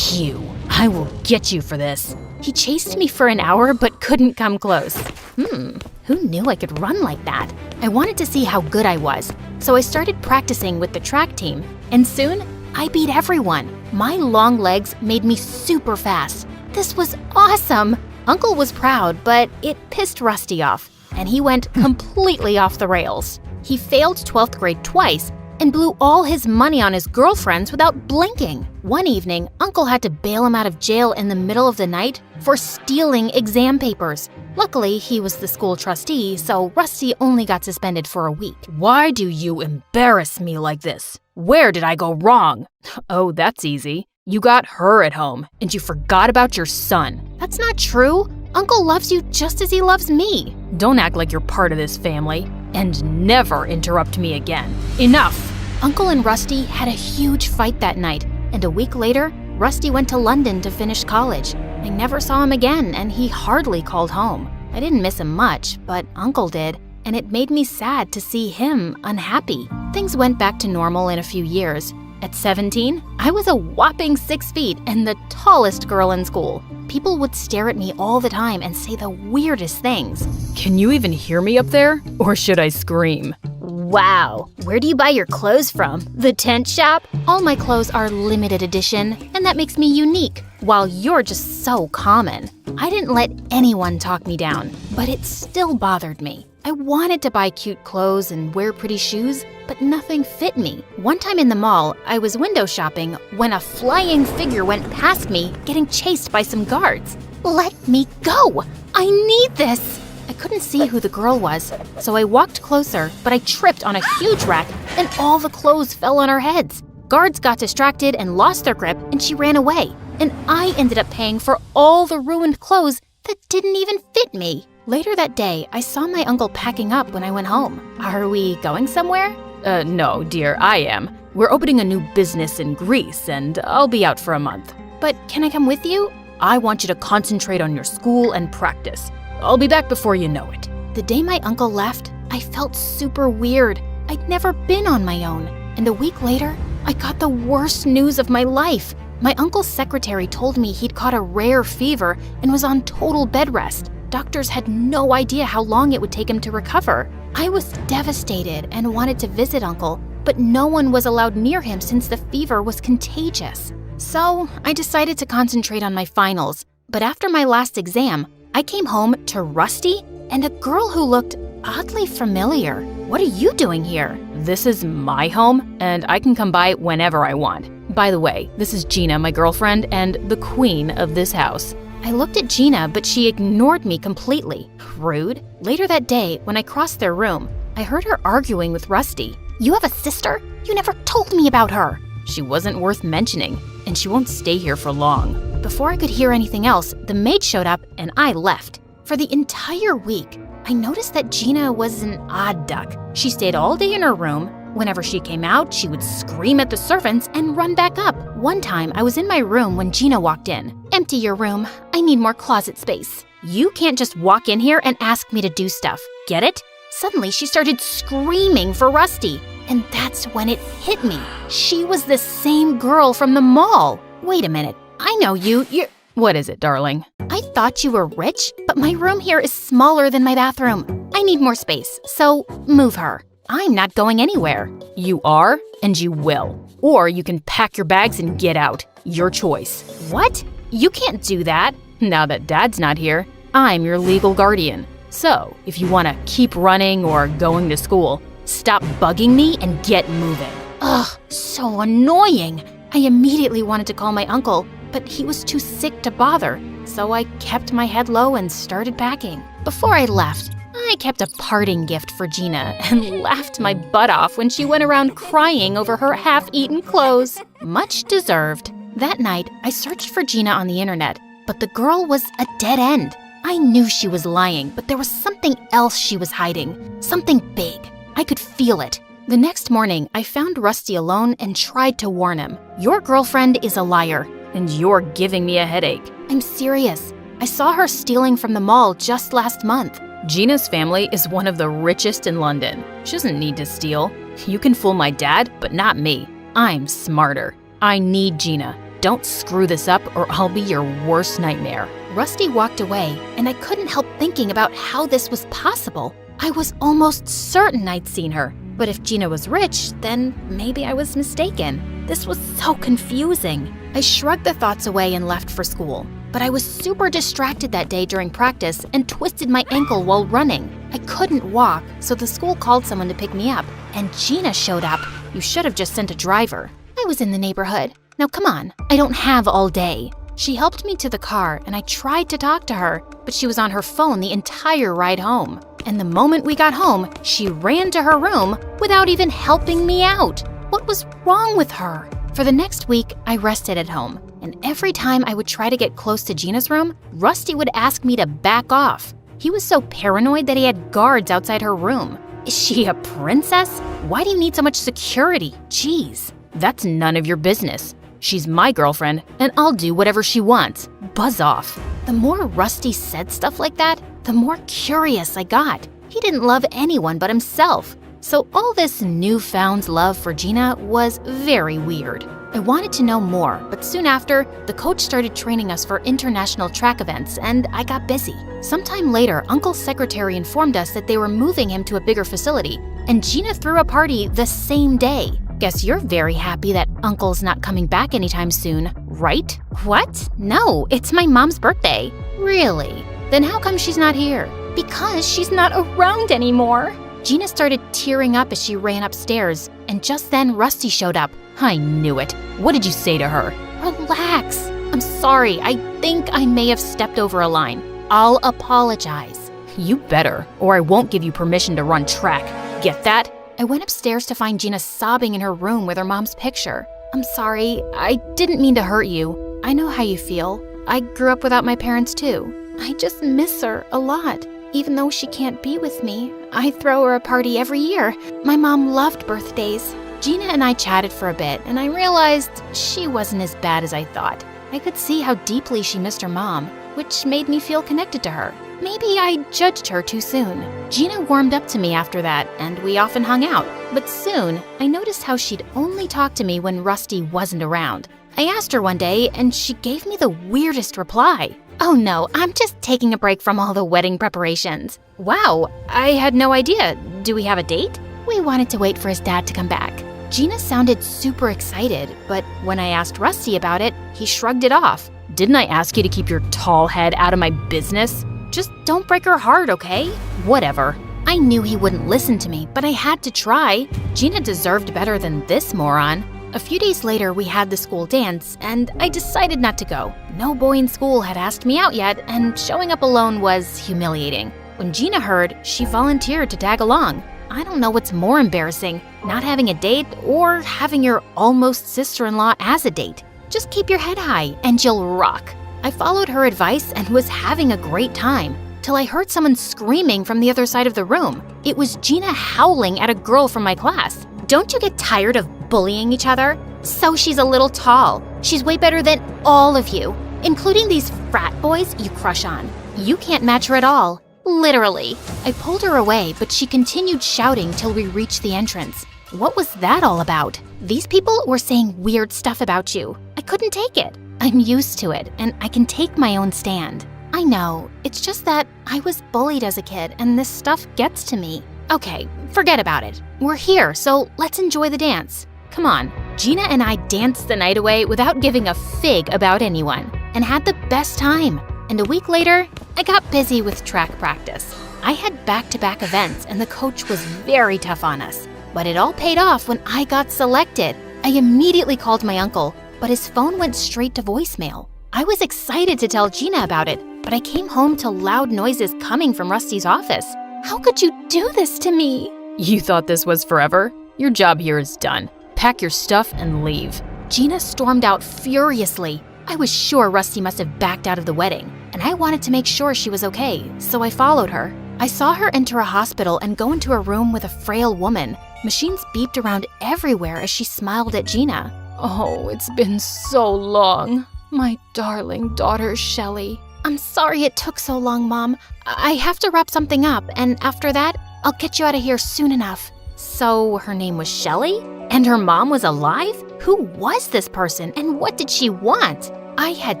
You, I will get you for this. He chased me for an hour but couldn't come close. Who knew I could run like that? I wanted to see how good I was, so I started practicing with the track team, and soon I beat everyone. My long legs made me super fast. This was awesome! Uncle was proud, but it pissed Rusty off, and he went completely off the rails. He failed 12th grade twice and blew all his money on his girlfriends without blinking. One evening, Uncle had to bail him out of jail in the middle of the night for stealing exam papers. Luckily, he was the school trustee, so Rusty only got suspended for a week. Why do you embarrass me like this? Where did I go wrong? Oh, that's easy. You got her at home, and you forgot about your son. That's not true. Uncle loves you just as he loves me. Don't act like you're part of this family, and never interrupt me again. Enough! Uncle and Rusty had a huge fight that night, and a week later, Rusty went to London to finish college. I never saw him again, and he hardly called home. I didn't miss him much, but Uncle did, and it made me sad to see him unhappy. Things went back to normal in a few years. At 17, I was a whopping 6 feet and the tallest girl in school. People would stare at me all the time and say the weirdest things. Can you even hear me up there? Or should I scream? Wow, where do you buy your clothes from? The tent shop? All my clothes are limited edition, and that makes me unique, while you're just so common. I didn't let anyone talk me down, but it still bothered me. I wanted to buy cute clothes and wear pretty shoes, but nothing fit me. One time in the mall, I was window shopping when a flying figure went past me, getting chased by some guards. Let me go! I need this! I couldn't see who the girl was, so I walked closer, but I tripped on a huge rack and all the clothes fell on our heads. Guards got distracted and lost their grip, and she ran away. And I ended up paying for all the ruined clothes that didn't even fit me. Later that day, I saw my uncle packing up when I went home. Are we going somewhere? No, dear, I am. We're opening a new business in Greece, and I'll be out for a month. But can I come with you? I want you to concentrate on your school and practice. I'll be back before you know it. The day my uncle left, I felt super weird. I'd never been on my own. And a week later, I got the worst news of my life. My uncle's secretary told me he'd caught a rare fever and was on total bed rest. Doctors had no idea how long it would take him to recover. I was devastated and wanted to visit Uncle, but no one was allowed near him since the fever was contagious. So I decided to concentrate on my finals. But after my last exam, I came home to Rusty and a girl who looked oddly familiar. What are you doing here? This is my home, and I can come by whenever I want. By the way, this is Gina, my girlfriend, and the queen of this house. I looked at Gina, but she ignored me completely. Rude. Later that day, when I crossed their room, I heard her arguing with Rusty. You have a sister? You never told me about her. She wasn't worth mentioning, and she won't stay here for long. Before I could hear anything else, the maid showed up and I left. For the entire week, I noticed that Gina was an odd duck. She stayed all day in her room. Whenever she came out, she would scream at the servants and run back up. One time, I was in my room when Gina walked in. Empty your room. I need more closet space. You can't just walk in here and ask me to do stuff. Get it? Suddenly, she started screaming for Rusty. And that's when it hit me. She was the same girl from the mall. Wait a minute. I know you. You're... What is it, darling? I thought you were rich, but my room here is smaller than my bathroom. I need more space, so move her. I'm not going anywhere. You are, and you will. Or you can pack your bags and get out. Your choice. What? You can't do that. Now that Dad's not here, I'm your legal guardian. So, if you want to keep running or going to school, stop bugging me and get moving. Ugh, so annoying. I immediately wanted to call my uncle, but he was too sick to bother. So I kept my head low and started packing. Before I left, I kept a parting gift for Gina and laughed my butt off when she went around crying over her half-eaten clothes. Much deserved. That night, I searched for Gina on the internet, but the girl was a dead end. I knew she was lying, but there was something else she was hiding. Something big. I could feel it. The next morning, I found Rusty alone and tried to warn him. Your girlfriend is a liar. And you're giving me a headache. I'm serious. I saw her stealing from the mall just last month. Gina's family is one of the richest in London. She doesn't need to steal. You can fool my dad, but not me. I'm smarter. I need Gina. Don't screw this up or I'll be your worst nightmare. Rusty walked away, and I couldn't help thinking about how this was possible. I was almost certain I'd seen her. But if Gina was rich, then maybe I was mistaken. This was so confusing. I shrugged the thoughts away and left for school. But I was super distracted that day during practice and twisted my ankle while running. I couldn't walk, so the school called someone to pick me up. And Gina showed up. You should have just sent a driver. I was in the neighborhood. Now come on, I don't have all day. She helped me to the car and I tried to talk to her, but she was on her phone the entire ride home. And the moment we got home, she ran to her room without even helping me out. What was wrong with her? For the next week, I rested at home, and every time I would try to get close to Gina's room, Rusty would ask me to back off. He was so paranoid that he had guards outside her room. Is she a princess? Why do you need so much security? Jeez, that's none of your business. She's my girlfriend, and I'll do whatever she wants. Buzz off. The more Rusty said stuff like that, the more curious I got. He didn't love anyone but himself. So all this newfound love for Gina was very weird. I wanted to know more, but soon after, the coach started training us for international track events, and I got busy. Sometime later, Uncle's secretary informed us that they were moving him to a bigger facility, and Gina threw a party the same day. Guess you're very happy that Uncle's not coming back anytime soon, right? What? No, it's my mom's birthday. Really? Then how come she's not here? Because she's not around anymore. Gina started tearing up as she ran upstairs, and just then Rusty showed up. I knew it. What did you say to her? Relax. I'm sorry. I think I may have stepped over a line. I'll apologize. You better, or I won't give you permission to run track. Get that? I went upstairs to find Gina sobbing in her room with her mom's picture. I'm sorry. I didn't mean to hurt you. I know how you feel. I grew up without my parents too. I just miss her a lot. Even though she can't be with me, I throw her a party every year. My mom loved birthdays. Gina and I chatted for a bit, and I realized she wasn't as bad as I thought. I could see how deeply she missed her mom, which made me feel connected to her. Maybe I judged her too soon. Gina warmed up to me after that, and we often hung out. But soon, I noticed how she'd only talk to me when Rusty wasn't around. I asked her one day, and she gave me the weirdest reply. Oh no, I'm just taking a break from all the wedding preparations. Wow, I had no idea. Do we have a date? We wanted to wait for his dad to come back. Gina sounded super excited, but when I asked Rusty about it, he shrugged it off. Didn't I ask you to keep your tall head out of my business? Just don't break her heart, okay? Whatever. I knew he wouldn't listen to me, but I had to try. Gina deserved better than this moron. A few days later, we had the school dance, and I decided not to go. No boy in school had asked me out yet, and showing up alone was humiliating. When Gina heard, she volunteered to tag along. I don't know what's more embarrassing, not having a date or having your almost sister-in-law as a date. Just keep your head high, and you'll rock. I followed her advice and was having a great time, till I heard someone screaming from the other side of the room. It was Gina howling at a girl from my class. Don't you get tired of bullying each other? So she's a little tall. She's way better than all of you, including these frat boys you crush on. You can't match her at all. Literally. I pulled her away, but she continued shouting till we reached the entrance. What was that all about? These people were saying weird stuff about you. I couldn't take it. I'm used to it, and I can take my own stand. I know, it's just that I was bullied as a kid, and this stuff gets to me. Okay, forget about it. We're here, so let's enjoy the dance. Come on. Gina and I danced the night away without giving a fig about anyone, and had the best time. And a week later, I got busy with track practice. I had back-to-back events, and the coach was very tough on us. But it all paid off when I got selected. I immediately called my uncle, but his phone went straight to voicemail. I was excited to tell Gina about it, but I came home to loud noises coming from Rusty's office. How could you do this to me? You thought this was forever? Your job here is done. Pack your stuff and leave. Gina stormed out furiously. I was sure Rusty must have backed out of the wedding, and I wanted to make sure she was okay, so I followed her. I saw her enter a hospital and go into a room with a frail woman. Machines beeped around everywhere as she smiled at Gina. Oh, it's been so long. My darling daughter, Shelley. I'm sorry it took so long, Mom. I have to wrap something up, and after that, I'll get you out of here soon enough. So her name was Shelley? And her mom was alive? Who was this person, and what did she want? I had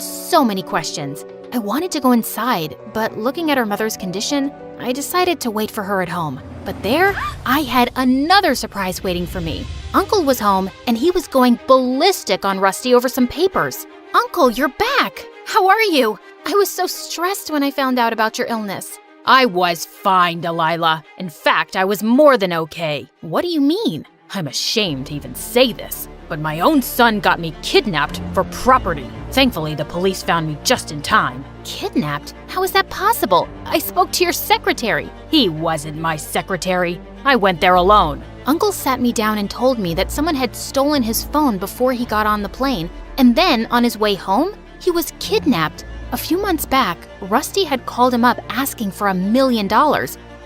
so many questions. I wanted to go inside, but looking at her mother's condition, I decided to wait for her at home. But there, I had another surprise waiting for me. Uncle was home, and he was going ballistic on Rusty over some papers. Uncle, you're back! How are you? I was so stressed when I found out about your illness. I was fine, Delilah. In fact, I was more than okay. What do you mean? I'm ashamed to even say this, but my own son got me kidnapped for property. Thankfully, the police found me just in time. Kidnapped? How is that possible? I spoke to your secretary. He wasn't my secretary. I went there alone. Uncle sat me down and told me that someone had stolen his phone before he got on the plane, and then on his way home, he was kidnapped. A few months back, Rusty had called him up asking for $1 million,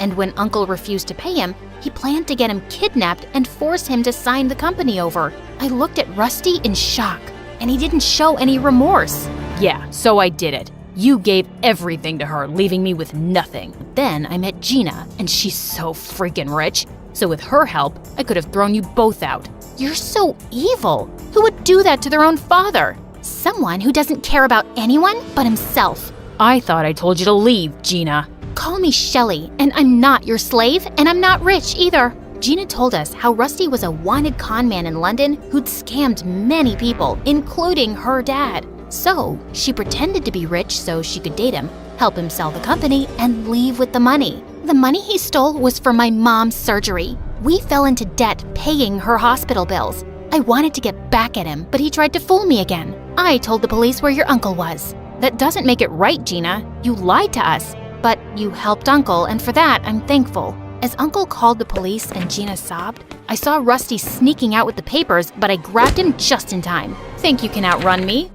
and when Uncle refused to pay him, he planned to get him kidnapped and force him to sign the company over. I looked at Rusty in shock, and he didn't show any remorse. Yeah, so I did it. You gave everything to her, leaving me with nothing. Then I met Gina, and she's so freaking rich. So with her help, I could have thrown you both out. You're so evil. Who would do that to their own father? Someone who doesn't care about anyone but himself. I thought I told you to leave, Gina. Call me Shelly, and I'm not your slave, and I'm not rich either. Gina told us how Rusty was a wanted con man in London who'd scammed many people, including her dad. So she pretended to be rich so she could date him, help him sell the company, and leave with the money. The money he stole was for my mom's surgery. We fell into debt paying her hospital bills. I wanted to get back at him, but he tried to fool me again. I told the police where your uncle was. That doesn't make it right, Gina. You lied to us. But you helped Uncle, and for that, I'm thankful. As Uncle called the police and Gina sobbed, I saw Rusty sneaking out with the papers, but I grabbed him just in time. Think you can outrun me?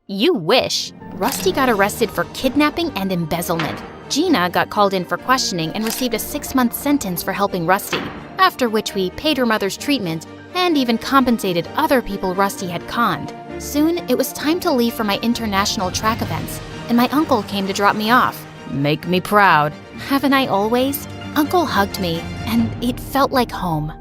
You wish. Rusty got arrested for kidnapping and embezzlement. Gina got called in for questioning and received a 6-month sentence for helping Rusty, after which we paid her mother's treatment and even compensated other people Rusty had conned. Soon, it was time to leave for my international track events, and my uncle came to drop me off. Make me proud. Haven't I always? Uncle hugged me, and it felt like home.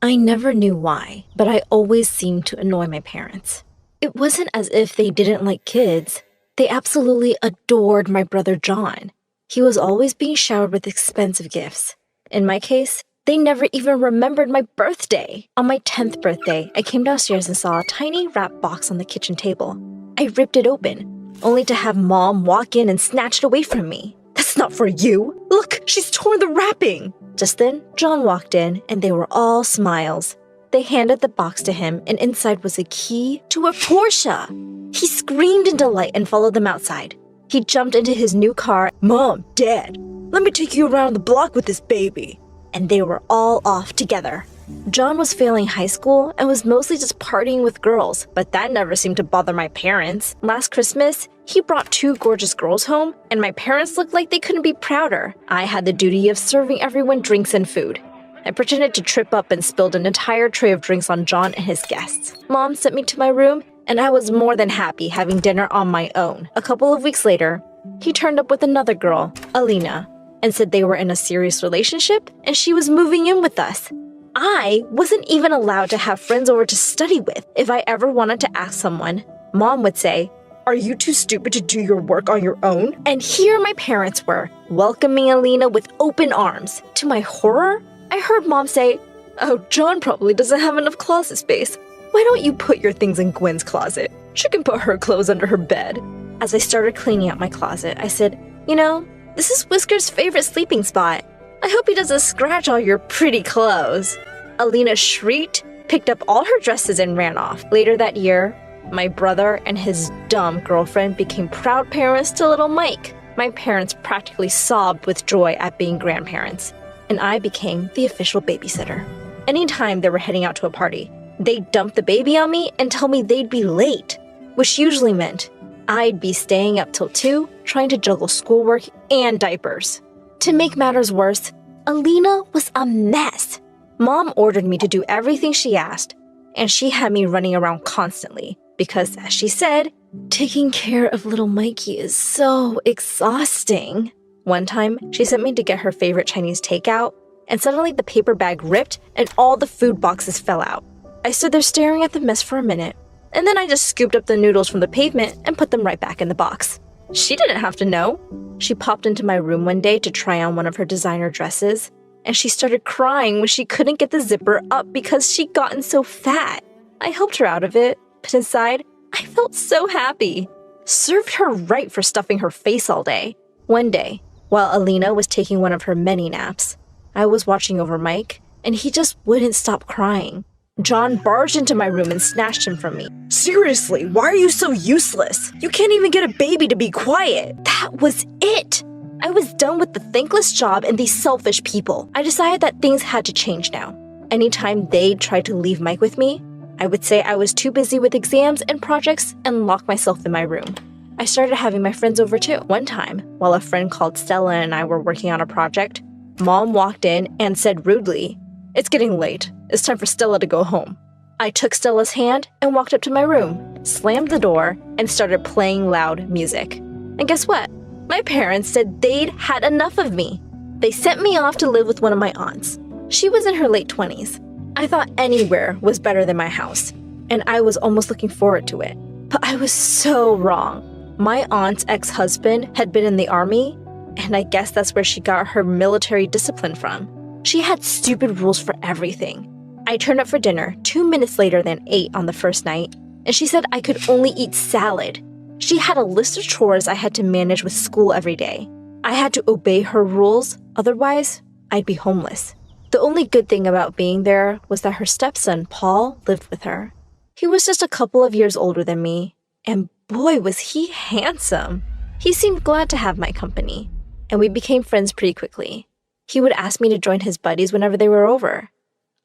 I never knew why, but I always seemed to annoy my parents. It wasn't as if they didn't like kids. They absolutely adored my brother John. He was always being showered with expensive gifts. In my case, they never even remembered my birthday. On my 10th birthday, I came downstairs and saw a tiny wrapped box on the kitchen table. I ripped it open, only to have Mom walk in and snatch it away from me. "That's not for you! Look, she's torn the wrapping!" Just then, John walked in, and they were all smiles. They handed the box to him, and inside was a key to a Porsche. He screamed in delight and followed them outside. He jumped into his new car. "Mom, Dad, let me take you around the block with this baby." And they were all off together. John was failing high school and was mostly just partying with girls, but that never seemed to bother my parents. Last Christmas, he brought 2 gorgeous girls home, and my parents looked like they couldn't be prouder. I had the duty of serving everyone drinks and food. I pretended to trip up and spilled an entire tray of drinks on John and his guests. Mom sent me to my room, and I was more than happy having dinner on my own. A couple of weeks later, he turned up with another girl, Alina, and said they were in a serious relationship and she was moving in with us. I wasn't even allowed to have friends over to study with. If I ever wanted to ask someone, Mom would say, "Are you too stupid to do your work on your own?" And here my parents were, welcoming Alina with open arms. To my horror, I heard Mom say, "Oh, John probably doesn't have enough closet space. Why don't you put your things in Gwen's closet? She can put her clothes under her bed." As I started cleaning out my closet, I said, "You know, this is Whisker's favorite sleeping spot. I hope he doesn't scratch all your pretty clothes." Alina shrieked, picked up all her dresses, and ran off. Later that year, my brother and his dumb girlfriend became proud parents to little Mike. My parents practically sobbed with joy at being grandparents, and I became the official babysitter. Anytime they were heading out to a party, they'd dump the baby on me and tell me they'd be late, which usually meant I'd be staying up till 2 trying to juggle schoolwork and diapers. To make matters worse, Alina was a mess. Mom ordered me to do everything she asked, and she had me running around constantly because, as she said, taking care of little Mikey is so exhausting. One time, she sent me to get her favorite Chinese takeout, and suddenly the paper bag ripped and all the food boxes fell out. I stood there staring at the mess for a minute, and then I just scooped up the noodles from the pavement and put them right back in the box. She didn't have to know. She popped into my room one day to try on one of her designer dresses, and she started crying when she couldn't get the zipper up because she'd gotten so fat. I helped her out of it, but inside, I felt so happy. Served her right for stuffing her face all day. One day, while Alina was taking one of her many naps, I was watching over Mike, and he just wouldn't stop crying. John barged into my room and snatched him from me. Seriously, why are you so useless? You can't even get a baby to be quiet. That was it. I was done with the thankless job and these selfish people. I decided that things had to change now. Anytime they tried to leave Mike with me, I would say I was too busy with exams and projects and lock myself in my room. I started having my friends over too. One time, while a friend called Stella and I were working on a project, Mom walked in and said rudely, "It's getting late. It's time for Stella to go home." I took Stella's hand and walked up to my room, slammed the door, and started playing loud music. And guess what? My parents said they'd had enough of me. They sent me off to live with one of my aunts. She was in her late 20s. I thought anywhere was better than my house, and I was almost looking forward to it. But I was so wrong. My aunt's ex-husband had been in the army, and I guess that's where she got her military discipline from. She had stupid rules for everything. I turned up for dinner 2 minutes later than 8 on the first night, and she said I could only eat salad. She had a list of chores I had to manage with school every day. I had to obey her rules, otherwise I'd be homeless. The only good thing about being there was that her stepson, Paul, lived with her. He was just a couple of years older than me, and boy was he handsome. He seemed glad to have my company, and we became friends pretty quickly. He would ask me to join his buddies whenever they were over.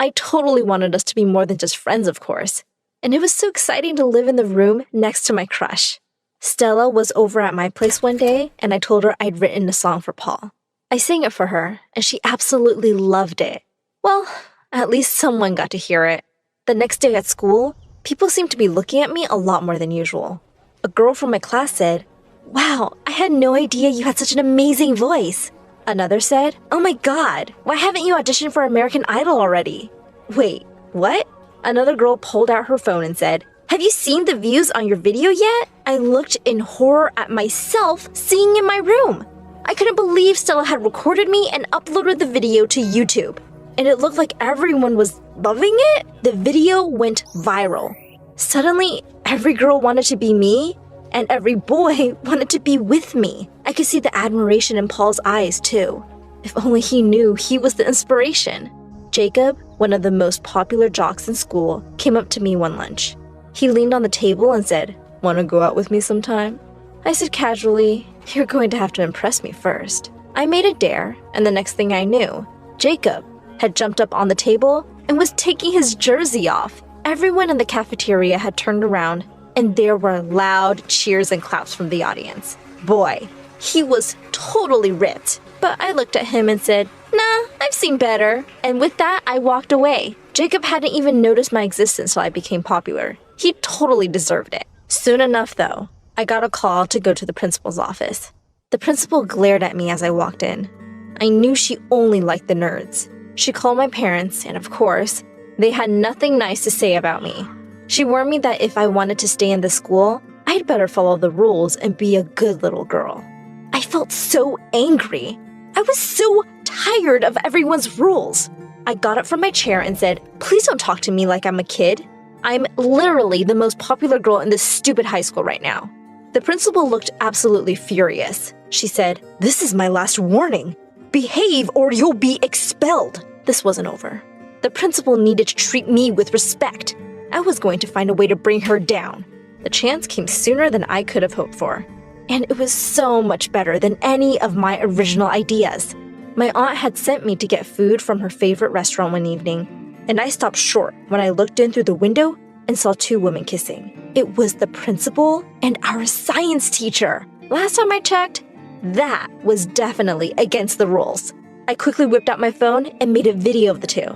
I totally wanted us to be more than just friends, of course, and it was so exciting to live in the room next to my crush. Stella was over at my place one day, and I told her I'd written a song for Paul. I sang it for her, and she absolutely loved it. Well, at least someone got to hear it. The next day at school, people seemed to be looking at me a lot more than usual. A girl from my class said, "Wow, I had no idea you had such an amazing voice." Another said, "Oh my god, why haven't you auditioned for American Idol already?" Wait, what? Another girl pulled out her phone and said, "Have you seen the views on your video yet?" I looked in horror at myself singing in my room. I couldn't believe Stella had recorded me and uploaded the video to YouTube. And it looked like everyone was loving it. The video went viral. Suddenly, every girl wanted to be me, and every boy wanted to be with me. I could see the admiration in Paul's eyes, too. If only he knew he was the inspiration. Jacob, one of the most popular jocks in school, came up to me one lunch. He leaned on the table and said, "Want to go out with me sometime?" I said casually, "You're going to have to impress me first." I made a dare, and the next thing I knew, Jacob had jumped up on the table and was taking his jersey off. Everyone in the cafeteria had turned around, and there were loud cheers and claps from the audience. Boy, he was totally ripped. But I looked at him and said, "Nah, I've seen better." And with that, I walked away. Jacob hadn't even noticed my existence till I became popular. He totally deserved it. Soon enough, though, I got a call to go to the principal's office. The principal glared at me as I walked in. I knew she only liked the nerds. She called my parents, and of course, they had nothing nice to say about me. She warned me that if I wanted to stay in the school, I'd better follow the rules and be a good little girl. I felt so angry. I was so tired of everyone's rules. I got up from my chair and said, "Please don't talk to me like I'm a kid. I'm literally the most popular girl in this stupid high school right now." The principal looked absolutely furious. She said, "This is my last warning. Behave or you'll be expelled." This wasn't over. The principal needed to treat me with respect. I was going to find a way to bring her down. The chance came sooner than I could have hoped for. And it was so much better than any of my original ideas. My aunt had sent me to get food from her favorite restaurant one evening, and I stopped short when I looked in through the window and saw two women kissing. It was the principal and our science teacher. Last time I checked, that was definitely against the rules. I quickly whipped out my phone and made a video of the two.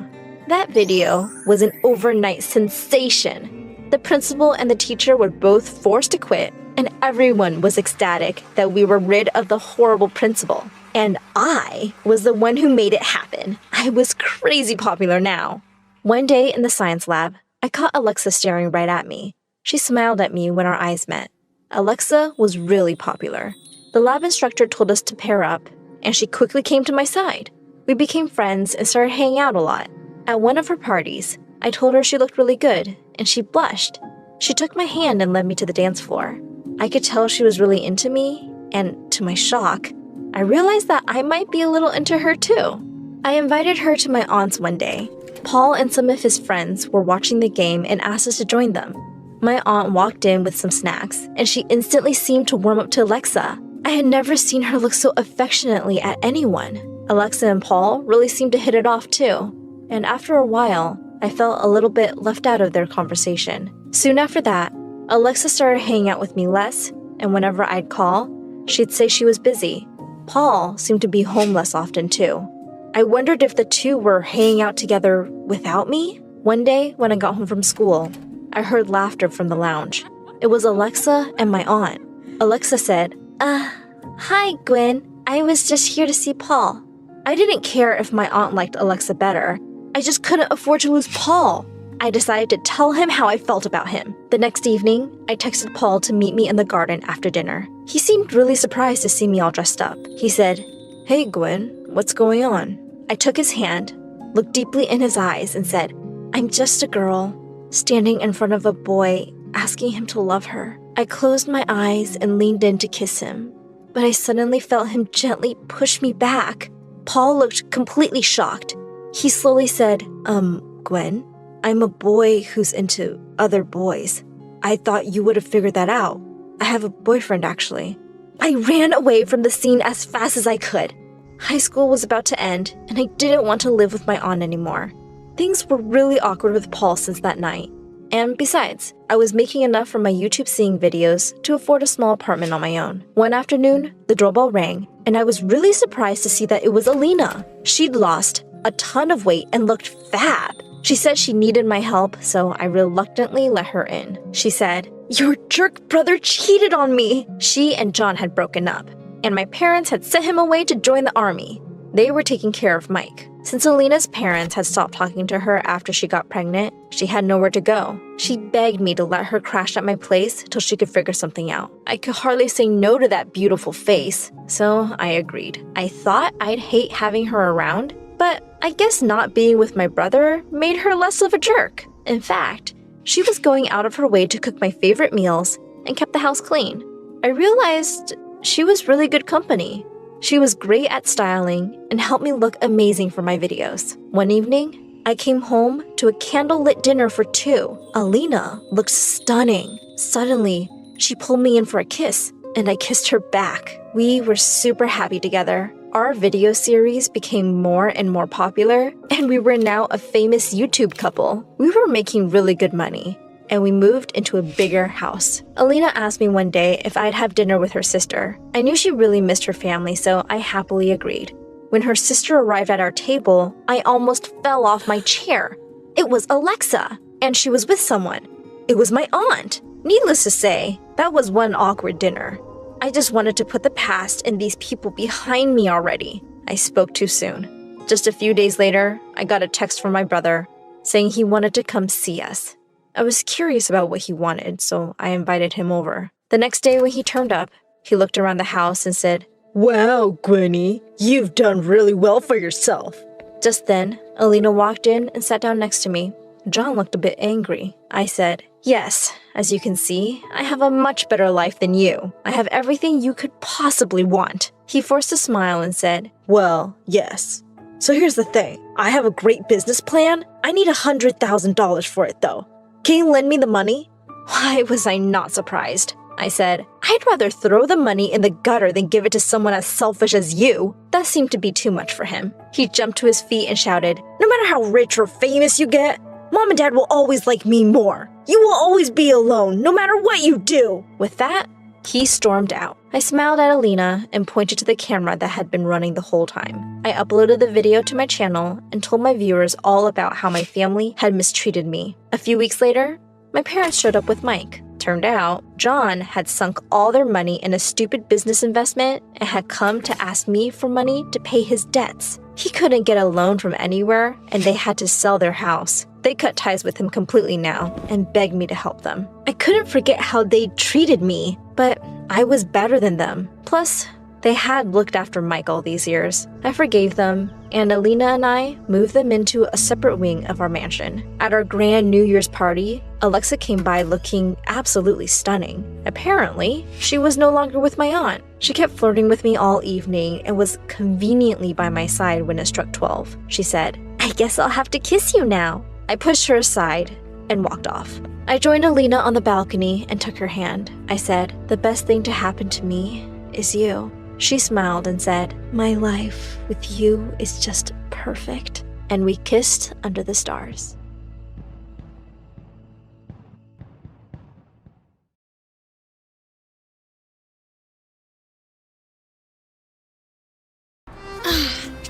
That video was an overnight sensation. The principal and the teacher were both forced to quit, and everyone was ecstatic that we were rid of the horrible principal. And I was the one who made it happen. I was crazy popular now. One day in the science lab, I caught Alexa staring right at me. She smiled at me when our eyes met. Alexa was really popular. The lab instructor told us to pair up, and she quickly came to my side. We became friends and started hanging out a lot. At one of her parties, I told her she looked really good, and she blushed. She took my hand and led me to the dance floor. I could tell she was really into me, and to my shock, I realized that I might be a little into her too. I invited her to my aunt's one day. Paul and some of his friends were watching the game and asked us to join them. My aunt walked in with some snacks, and she instantly seemed to warm up to Alexa. I had never seen her look so affectionately at anyone. Alexa and Paul really seemed to hit it off too. And after a while, I felt a little bit left out of their conversation. Soon after that, Alexa started hanging out with me less, and whenever I'd call, she'd say she was busy. Paul seemed to be home less often too. I wondered if the two were hanging out together without me. One day, when I got home from school, I heard laughter from the lounge. It was Alexa and my aunt. Alexa said, hi, Gwen. I was just here to see Paul. I didn't care if my aunt liked Alexa better. I just couldn't afford to lose Paul. I decided to tell him how I felt about him. The next evening, I texted Paul to meet me in the garden after dinner. He seemed really surprised to see me all dressed up. He said, hey, Gwen, what's going on? I took his hand, looked deeply in his eyes, and said, I'm just a girl, standing in front of a boy, asking him to love her. I closed my eyes and leaned in to kiss him, but I suddenly felt him gently push me back. Paul looked completely shocked. He slowly said, Gwen, I'm a boy who's into other boys. I thought you would have figured that out. I have a boyfriend, actually. I ran away from the scene as fast as I could. High school was about to end, and I didn't want to live with my aunt anymore. Things were really awkward with Paul since that night. And besides, I was making enough from my YouTube singing videos to afford a small apartment on my own. One afternoon, the doorbell rang, and I was really surprised to see that it was Alina. She'd lost a ton of weight and looked fab. She said she needed my help, so I reluctantly let her in. She said, your jerk brother cheated on me. She and John had broken up, and my parents had sent him away to join the army. They were taking care of Mike. Since Alina's parents had stopped talking to her after she got pregnant, she had nowhere to go. She begged me to let her crash at my place till she could figure something out. I could hardly say no to that beautiful face, so I agreed. I thought I'd hate having her around, but I guess not being with my brother made her less of a jerk. In fact, she was going out of her way to cook my favorite meals and kept the house clean. I realized she was really good company. She was great at styling and helped me look amazing for my videos. One evening, I came home to a candlelit dinner for two. Alina looked stunning. Suddenly, she pulled me in for a kiss, and I kissed her back. We were super happy together. Our video series became more and more popular, and we were now a famous YouTube couple. We were making really good money, and we moved into a bigger house. Alina asked me one day if I'd have dinner with her sister. I knew she really missed her family, so I happily agreed. When her sister arrived at our table, I almost fell off my chair. It was Alexa, and she was with someone. It was my aunt. Needless to say, that was one awkward dinner. I just wanted to put the past and these people behind me already. I spoke too soon. Just a few days later, I got a text from my brother saying he wanted to come see us. I was curious about what he wanted, so I invited him over. The next day when he turned up, he looked around the house and said, wow, Gwenny, you've done really well for yourself. Just then, Alina walked in and sat down next to me. John looked a bit angry. I said, yes, as you can see, I have a much better life than you. I have everything you could possibly want. He forced a smile and said, well, yes. So here's the thing. I have a great business plan. I need $100,000 for it though. Can you lend me the money? Why was I not surprised? I said, I'd rather throw the money in the gutter than give it to someone as selfish as you. That seemed to be too much for him. He jumped to his feet and shouted, no matter how rich or famous you get, Mom and Dad will always like me more. You will always be alone, no matter what you do. With that, he stormed out. I smiled at Alina and pointed to the camera that had been running the whole time. I uploaded the video to my channel and told my viewers all about how my family had mistreated me. A few weeks later, my parents showed up with Mike. Turned out, John had sunk all their money in a stupid business investment and had come to ask me for money to pay his debts. He couldn't get a loan from anywhere, and they had to sell their house. They cut ties with him completely now and begged me to help them. I couldn't forget how they treated me, but I was better than them. Plus, They had looked after Mike all these years. I forgave them, and Alina and I moved them into a separate wing of our mansion. At our grand New Year's party, Alexa came by looking absolutely stunning. Apparently, she was no longer with my aunt. She kept flirting with me all evening and was conveniently by my side when it struck 12. She said, "I guess I'll have to kiss you now." I pushed her aside and walked off. I joined Alina on the balcony and took her hand. I said, "The best thing to happen to me is you." She smiled and said, "My life with you is just perfect." And we kissed under the stars.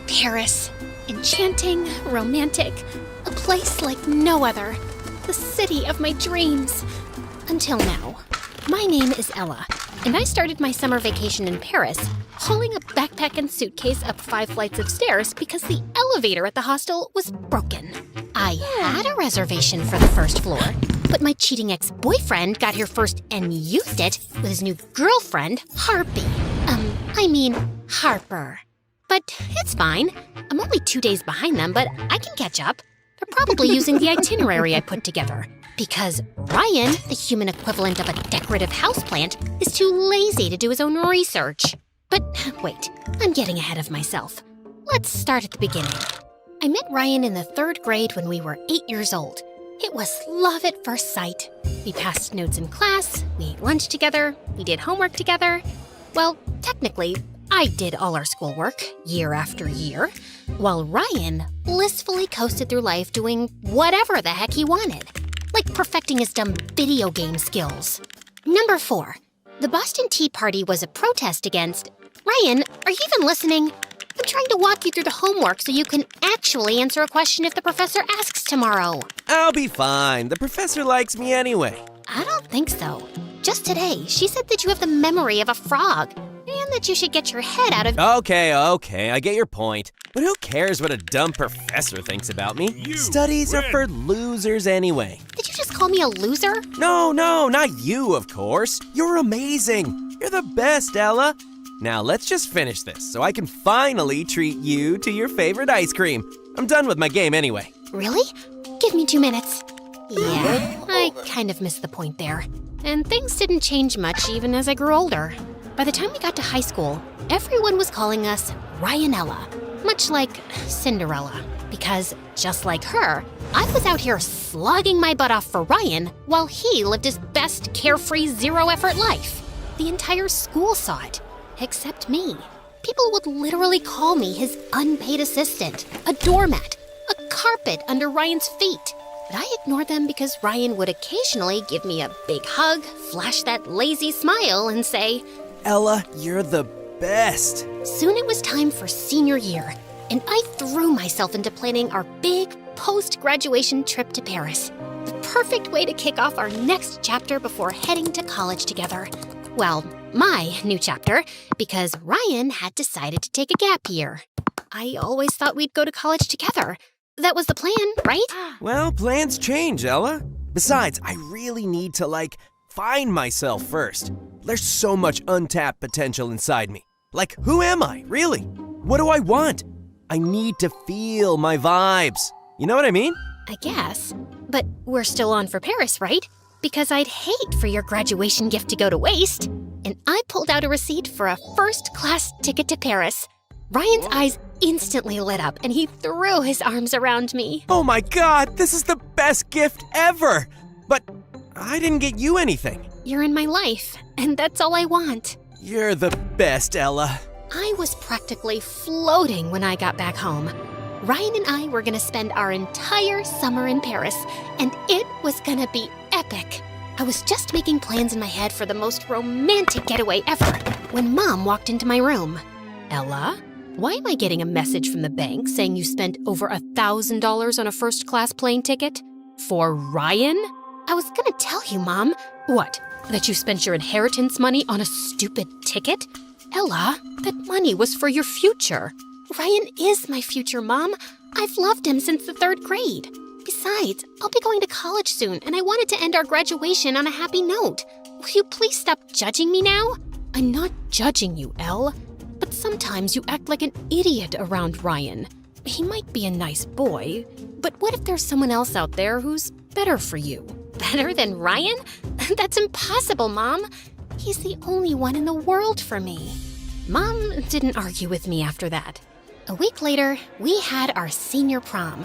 Paris. Enchanting, romantic, a place like no other. The city of my dreams. Until now. My name is Ella, and I started my summer vacation in Paris, hauling a backpack and suitcase up 5 flights of stairs because the elevator at the hostel was broken. I had a reservation for the first floor, but my cheating ex-boyfriend got here first and used it with his new girlfriend, Harpy. Harper. But it's fine. I'm only 2 days behind them, but I can catch up. They're probably using the itinerary I put together. Because Ryan, the human equivalent of a decorative houseplant, is too lazy to do his own research. But wait, I'm getting ahead of myself. Let's start at the beginning. I met Ryan in the 3rd grade when we were 8 years old. It was love at first sight. We passed notes in class, we ate lunch together, we did homework together. Well, technically, I did all our schoolwork, year after year, while Ryan blissfully coasted through life doing whatever the heck he wanted, like perfecting his dumb video game skills. Number 4. The Boston Tea Party was a protest against... Ryan, are you even listening? I'm trying to walk you through the homework so you can actually answer a question if the professor asks tomorrow. I'll be fine. The professor likes me anyway. I don't think so. Just today, she said that you have the memory of a frog, and that you should get your head out of... Okay, I get your point. But who cares what a dumb professor thinks about me? Studies are for losers anyway. Did you just call me a loser? No, not you, of course. You're amazing. You're the best, Ella. Now let's just finish this so I can finally treat you to your favorite ice cream. I'm done with my game anyway. Really? Give me 2 minutes. Yeah, I kind of missed the point there. And things didn't change much even as I grew older. By the time we got to high school, everyone was calling us Ryanella, much like Cinderella. Because, just like her, I was out here slogging my butt off for Ryan while he lived his best carefree zero-effort life. The entire school saw it, except me. People would literally call me his unpaid assistant, a doormat, a carpet under Ryan's feet. But I ignored them because Ryan would occasionally give me a big hug, flash that lazy smile, and say, Ella, you're the best. Soon it was time for senior year, and I threw myself into planning our big post-graduation trip to Paris. The perfect way to kick off our next chapter before heading to college together. Well, my new chapter, because Ryan had decided to take a gap year. I always thought we'd go to college together. That was the plan, right? Well, plans change, Ella. Besides, I really need to, find myself first. There's so much untapped potential inside me. Who am I, really? What do I want? I need to feel my vibes. You know what I mean? I guess. But we're still on for Paris, right? Because I'd hate for your graduation gift to go to waste. And I pulled out a receipt for a first-class ticket to Paris. Ryan's eyes instantly lit up, and he threw his arms around me. Oh my God, this is the best gift ever! But I didn't get you anything. You're in my life, and that's all I want. You're the best, Ella. I was practically floating when I got back home. Ryan and I were gonna spend our entire summer in Paris, and it was gonna be epic. I was just making plans in my head for the most romantic getaway ever when Mom walked into my room. Ella? Why am I getting a message from the bank saying you spent over $1,000 on a first-class plane ticket? For Ryan? I was gonna tell you, Mom. What? That you spent your inheritance money on a stupid ticket? Ella, that money was for your future. Ryan is my future, Mom. I've loved him since the 3rd grade. Besides, I'll be going to college soon, and I wanted to end our graduation on a happy note. Will you please stop judging me now? I'm not judging you, Elle. But sometimes you act like an idiot around Ryan. He might be a nice boy, but what if there's someone else out there who's better for you? Better than Ryan? That's impossible, Mom. He's the only one in the world for me. Mom didn't argue with me after that. A week later, we had our senior prom.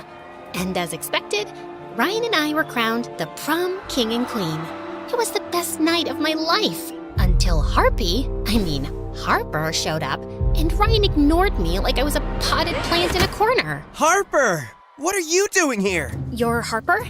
And as expected, Ryan and I were crowned the prom king and queen. It was the best night of my life. Until Harper showed up, and Ryan ignored me like I was a potted plant in a corner. Harper! What are you doing here? You're Harper?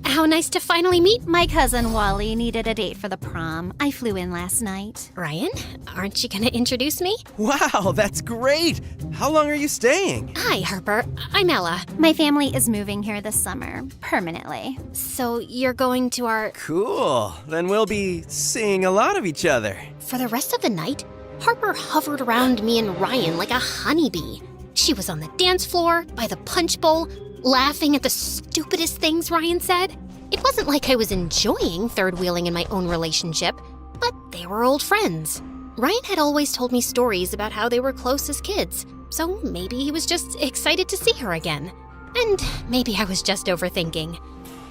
How nice to finally meet. My cousin Wally needed a date for the prom. I flew in last night. Ryan, aren't you gonna introduce me? Wow, that's great! How long are you staying? Hi, Harper. I'm Ella. My family is moving here this summer, permanently. So you're going to our... Cool. Then we'll be seeing a lot of each other. For the rest of the night, Harper hovered around me and Ryan like a honeybee. She was on the dance floor, by the punch bowl, laughing at the stupidest things Ryan said. It wasn't like I was enjoying third-wheeling in my own relationship, but they were old friends. Ryan had always told me stories about how they were close as kids, so maybe he was just excited to see her again. And maybe I was just overthinking.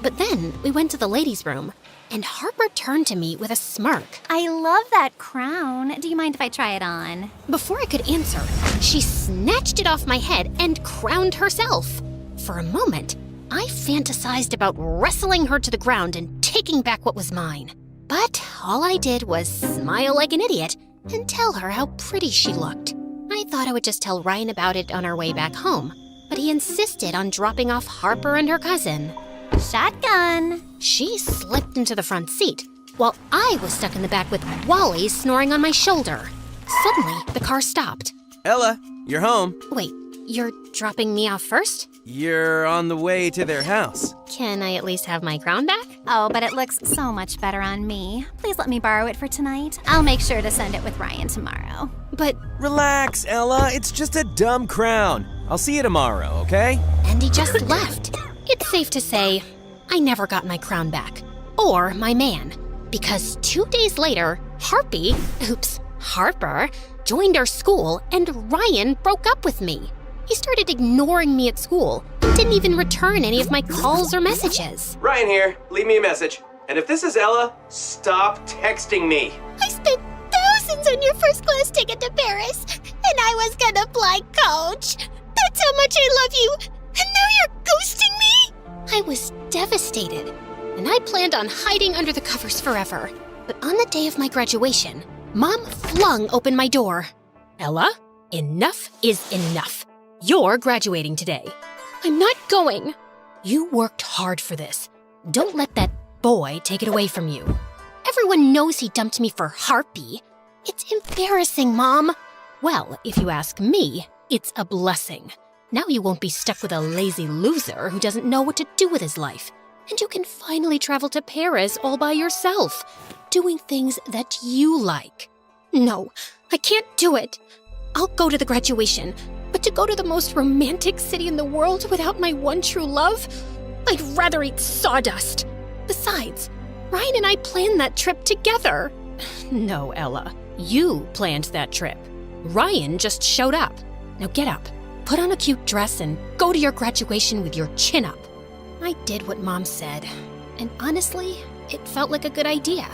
But then we went to the ladies' room, and Harper turned to me with a smirk. I love that crown. Do you mind if I try it on? Before I could answer, she snatched it off my head and crowned herself. For a moment, I fantasized about wrestling her to the ground and taking back what was mine. But all I did was smile like an idiot and tell her how pretty she looked. I thought I would just tell Ryan about it on our way back home, but he insisted on dropping off Harper and her cousin. Shotgun! She slipped into the front seat, while I was stuck in the back with Wally snoring on my shoulder. Suddenly, the car stopped. Ella, you're home. Wait, you're dropping me off first? You're on the way to their house. Can I at least have my crown back? Oh, but it looks so much better on me. Please let me borrow it for tonight. I'll make sure to send it with Ryan tomorrow. But... Relax, Ella. It's just a dumb crown. I'll see you tomorrow, okay? And he just left. It's safe to say, I never got my crown back. Or my man. Because 2 days later, Harper, joined our school and Ryan broke up with me. He started ignoring me at school and didn't even return any of my calls or messages. Ryan here. Leave me a message. And if this is Ella, stop texting me. I spent thousands on your first class ticket to Paris, and I was gonna fly coach. That's how much I love you, and now you're ghosting me? I was devastated, and I planned on hiding under the covers forever. But on the day of my graduation, Mom flung open my door. Ella, enough is enough. You're graduating today. I'm not going. You worked hard for this. Don't let that boy take it away from you. Everyone knows he dumped me for Harpy. It's embarrassing, Mom. Well, if you ask me, it's a blessing. Now you won't be stuck with a lazy loser who doesn't know what to do with his life. And you can finally travel to Paris all by yourself, doing things that you like. No, I can't do it. I'll go to the graduation, but to go to the most romantic city in the world without my one true love? I'd rather eat sawdust. Besides, Ryan and I planned that trip together. No, Ella, you planned that trip. Ryan just showed up. Now get up, put on a cute dress, and go to your graduation with your chin up. I did what Mom said, and honestly, it felt like a good idea.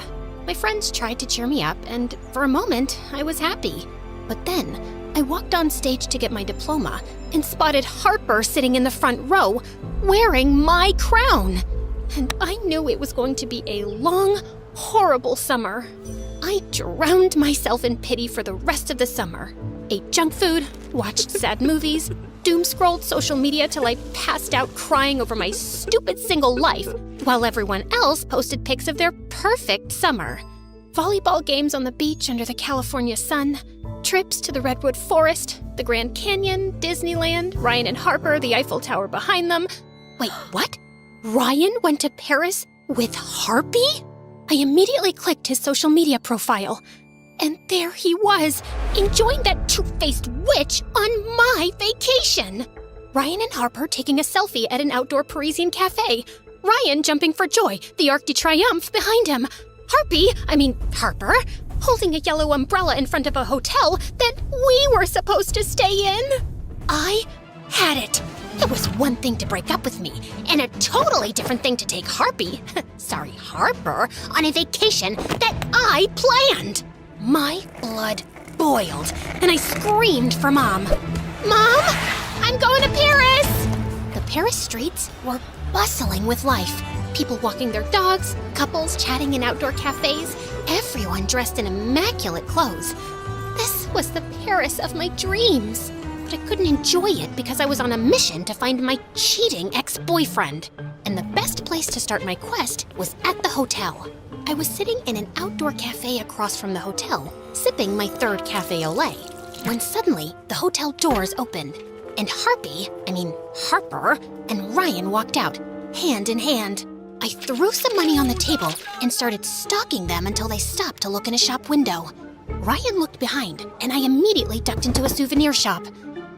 My friends tried to cheer me up, and for a moment, I was happy. But then, I walked on stage to get my diploma and spotted Harper sitting in the front row, wearing my crown. And I knew it was going to be a long, horrible summer. I drowned myself in pity for the rest of the summer. Ate junk food, watched sad movies, doom-scrolled social media till I passed out crying over my stupid single life, while everyone else posted pics of their perfect summer. Volleyball games on the beach under the California sun, trips to the Redwood Forest, the Grand Canyon, Disneyland, Ryan and Harper, the Eiffel Tower behind them. Wait, what? Ryan went to Paris with Harpy? I immediately clicked his social media profile. And there he was, enjoying that two-faced witch on my vacation. Ryan and Harper taking a selfie at an outdoor Parisian cafe. Ryan jumping for joy, the Arc de Triomphe behind him. Harper, holding a yellow umbrella in front of a hotel that we were supposed to stay in. I had it. It was one thing to break up with me, and a totally different thing to take Harper, on a vacation that I planned. My blood boiled, and I screamed for Mom. Mom, I'm going to Paris! The Paris streets were bustling with life. People walking their dogs, couples chatting in outdoor cafes, everyone dressed in immaculate clothes. This was the Paris of my dreams. But I couldn't enjoy it because I was on a mission to find my cheating ex-boyfriend. And the best place to start my quest was at the hotel. I was sitting in an outdoor cafe across from the hotel, sipping my third cafe au lait, when suddenly the hotel doors opened, and Harper, and Ryan walked out, hand in hand. I threw some money on the table and started stalking them until they stopped to look in a shop window. Ryan looked behind, and I immediately ducked into a souvenir shop.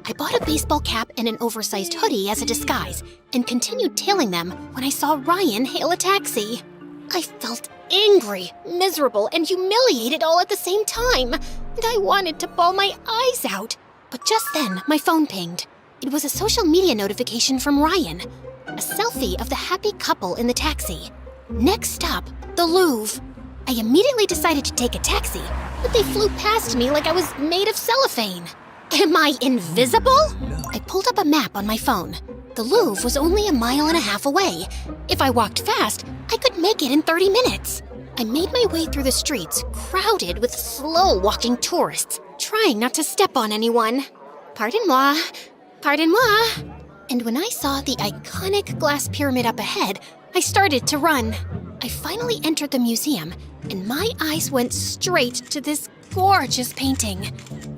I bought a baseball cap and an oversized hoodie as a disguise, and continued tailing them when I saw Ryan hail a taxi. I felt angry, miserable, and humiliated all at the same time, and I wanted to bawl my eyes out. But just then, my phone pinged. It was a social media notification from Ryan. A selfie of the happy couple in the taxi. Next stop, the Louvre. I immediately decided to take a taxi, but they flew past me like I was made of cellophane. Am I invisible? I pulled up a map on my phone. The Louvre was only 1.5 miles away. If I walked fast, I could make it in 30 minutes. I made my way through the streets, crowded with slow-walking tourists, trying not to step on anyone. Pardon-moi. Pardon-moi. And when I saw the iconic glass pyramid up ahead, I started to run. I finally entered the museum, and my eyes went straight to this gorgeous painting,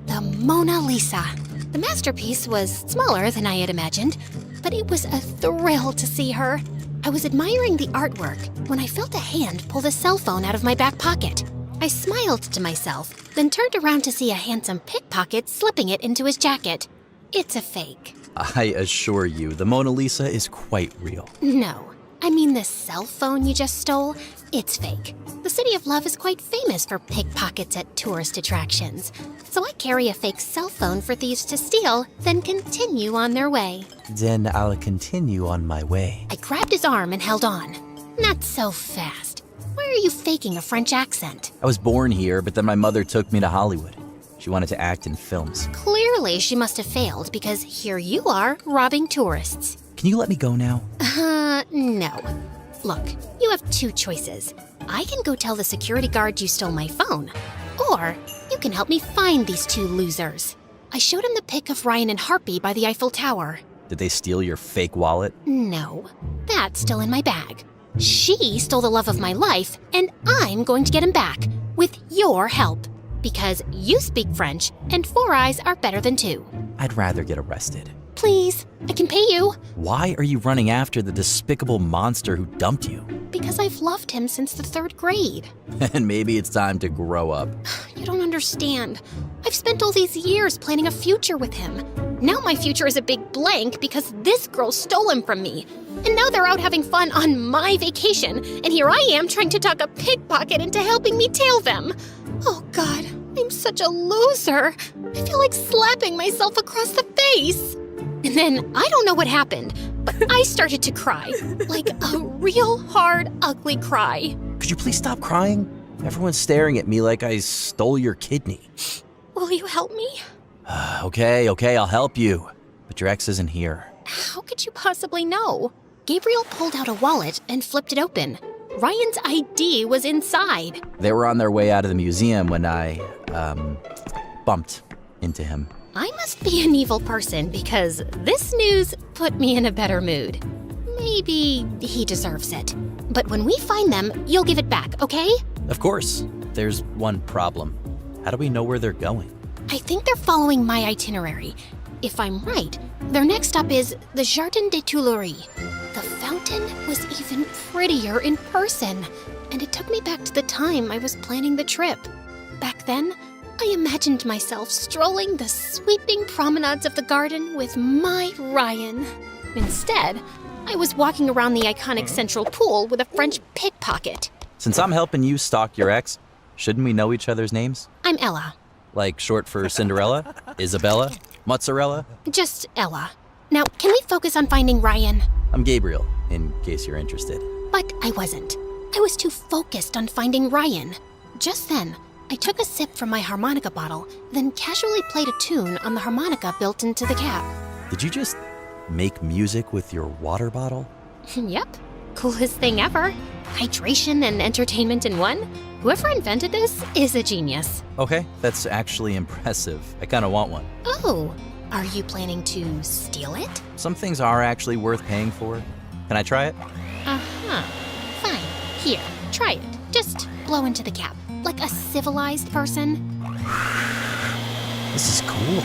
the Mona Lisa. The masterpiece was smaller than I had imagined, but it was a thrill to see her. I was admiring the artwork when I felt a hand pull the cell phone out of my back pocket. I smiled to myself, then turned around to see a handsome pickpocket slipping it into his jacket. It's a fake. I assure you, the Mona Lisa is quite real. No, I mean the cell phone you just stole. It's fake. The City of Love is quite famous for pickpockets at tourist attractions. So I carry a fake cell phone for thieves to steal, then continue on their way. Then I'll continue on my way. I grabbed his arm and held on. Not so fast. Why are you faking a French accent? I was born here, but then my mother took me to Hollywood. She wanted to act in films. Clearly she must have failed because here you are, robbing tourists. Can you let me go now? No. Look, you have two choices. I can go tell the security guard you stole my phone, or you can help me find these two losers. I showed him the pic of Ryan and Harpy by the Eiffel Tower. Did they steal your fake wallet? No, that's still in my bag. She stole the love of my life, and I'm going to get him back, with your help. Because you speak French, and 4 eyes are better than 2. I'd rather get arrested. Please, I can pay you. Why are you running after the despicable monster who dumped you? Because I've loved him since the 3rd grade. And maybe it's time to grow up. You don't understand. I've spent all these years planning a future with him. Now my future is a big blank because this girl stole him from me. And now they're out having fun on my vacation, and here I am trying to talk a pickpocket into helping me tail them. Oh God, I'm such a loser. I feel like slapping myself across the face. And then I don't know what happened, but I started to cry. Like a real hard, ugly cry. Could you please stop crying? Everyone's staring at me like I stole your kidney. Will you help me? Okay, I'll help you. But your ex isn't here. How could you possibly know? Gabriel pulled out a wallet and flipped it open. Ryan's ID was inside. They were on their way out of the museum when I, bumped into him. I must be an evil person because this news put me in a better mood. Maybe he deserves it. But when we find them, you'll give it back, okay? Of course. There's one problem. How do we know where they're going? I think they're following my itinerary. If I'm right, their next stop is the Jardin des Tuileries. The fountain was even prettier in person, and it took me back to the time I was planning the trip. Back then, I imagined myself strolling the sweeping promenades of the garden with my Ryan. Instead, I was walking around the iconic central pool with a French pickpocket. Since I'm helping you stalk your ex, Shouldn't we know each other's names? I'm Ella. Like short for Cinderella? Isabella? Mozzarella? Just Ella. Now, can we focus on finding Ryan? I'm Gabriel, in case you're interested. But I wasn't. I was too focused on finding Ryan. Just then, I took a sip from my harmonica bottle, then casually played a tune on the harmonica built into the cap. Did you just make music with your water bottle? Yep. Coolest thing ever. Hydration and entertainment in one. Whoever invented this is a genius. Okay, that's actually impressive. I kinda want one. Oh, are you planning to steal it? Some things are actually worth paying for. Can I try it? Uh-huh. Fine. Here, try it. Just blow into the cap, like a civilized person. This is cool,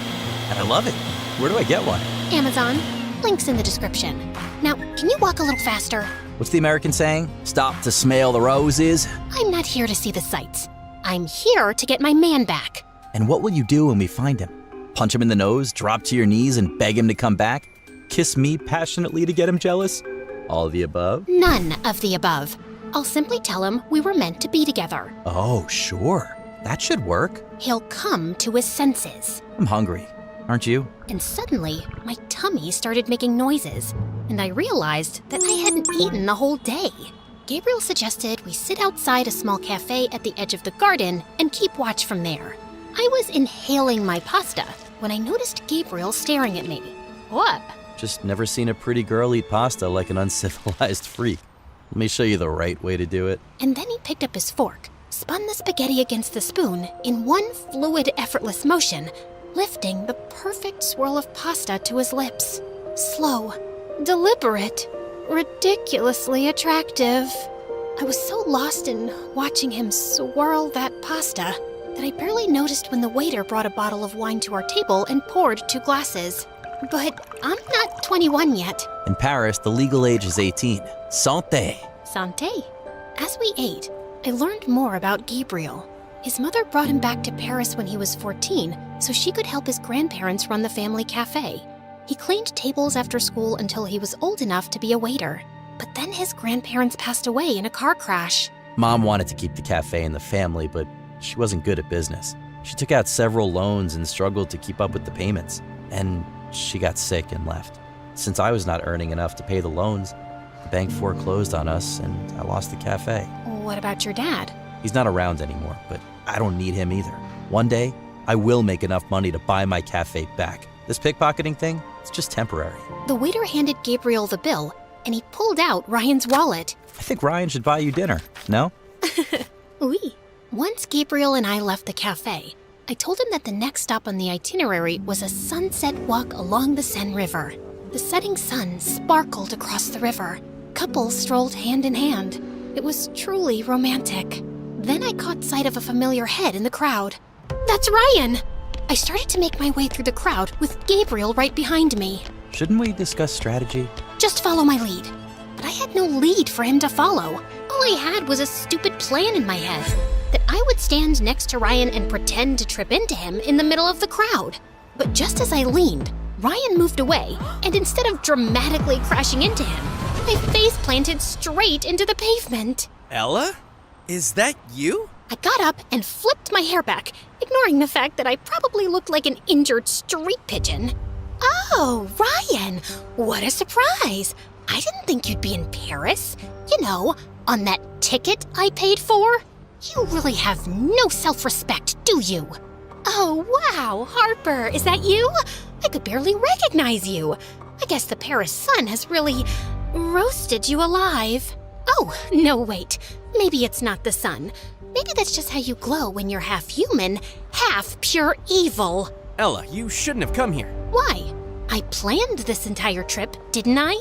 and I love it. Where do I get one? Amazon. Link's in the description. Now, can you walk a little faster? What's the American saying? Stop to smell the roses? I'm not here to see the sights. I'm here to get my man back. And what will you do when we find him? Punch him in the nose, drop to your knees, and beg him to come back? Kiss me passionately to get him jealous? All of the above? None of the above. I'll simply tell him we were meant to be together. Oh, sure. That should work. He'll come to his senses. I'm hungry. Aren't you? And suddenly, my tummy started making noises, and I realized that I hadn't eaten the whole day. Gabriel suggested we sit outside a small cafe at the edge of the garden and keep watch from there. I was inhaling my pasta when I noticed Gabriel staring at me. What? Just never seen a pretty girl eat pasta like an uncivilized freak. Let me show you the right way to do it. And then he picked up his fork, spun the spaghetti against the spoon in one fluid, effortless motion, lifting the perfect swirl of pasta to his lips. Slow, deliberate, ridiculously attractive. I was so lost in watching him swirl that pasta that I barely noticed when the waiter brought a bottle of wine to our table and poured 2 glasses. But I'm not 21 yet. In Paris, the legal age is 18. Santé. Santé. As we ate, I learned more about Gabriel. His mother brought him back to Paris when he was 14 so she could help his grandparents run the family cafe. He cleaned tables after school until he was old enough to be a waiter. But then his grandparents passed away in a car crash. Mom wanted to keep the cafe in the family, but she wasn't good at business. She took out several loans and struggled to keep up with the payments. And she got sick and left. Since I was not earning enough to pay the loans, the bank foreclosed on us and I lost the cafe. What about your dad? He's not around anymore, but I don't need him either. One day, I will make enough money to buy my cafe back. This pickpocketing thing, it's just temporary. The waiter handed Gabriel the bill, and he pulled out Ryan's wallet. I think Ryan should buy you dinner, no? Oui. Once Gabriel and I left the cafe, I told him that the next stop on the itinerary was a sunset walk along the Seine River. The setting sun sparkled across the river. Couples strolled hand in hand. It was truly romantic. Then I caught sight of a familiar head in the crowd. That's Ryan! I started to make my way through the crowd with Gabriel right behind me. Shouldn't we discuss strategy? Just follow my lead. But I had no lead for him to follow. All I had was a stupid plan in my head. That I would stand next to Ryan and pretend to trip into him in the middle of the crowd. But just as I leaned, Ryan moved away, and instead of dramatically crashing into him, my face planted straight into the pavement. Ella? Is that you? I got up and flipped my hair back, ignoring the fact that I probably looked like an injured street pigeon. Oh, Ryan, what a surprise! I didn't think you'd be in Paris. You know, on that ticket I paid for. You really have no self-respect, do you? Oh, wow, Harper, is that you? I could barely recognize you. I guess the Paris sun has really roasted you alive. Oh, no, wait. Maybe it's not the sun. Maybe that's just how you glow when you're half human, half pure evil. Ella, you shouldn't have come here. Why? I planned this entire trip, didn't I?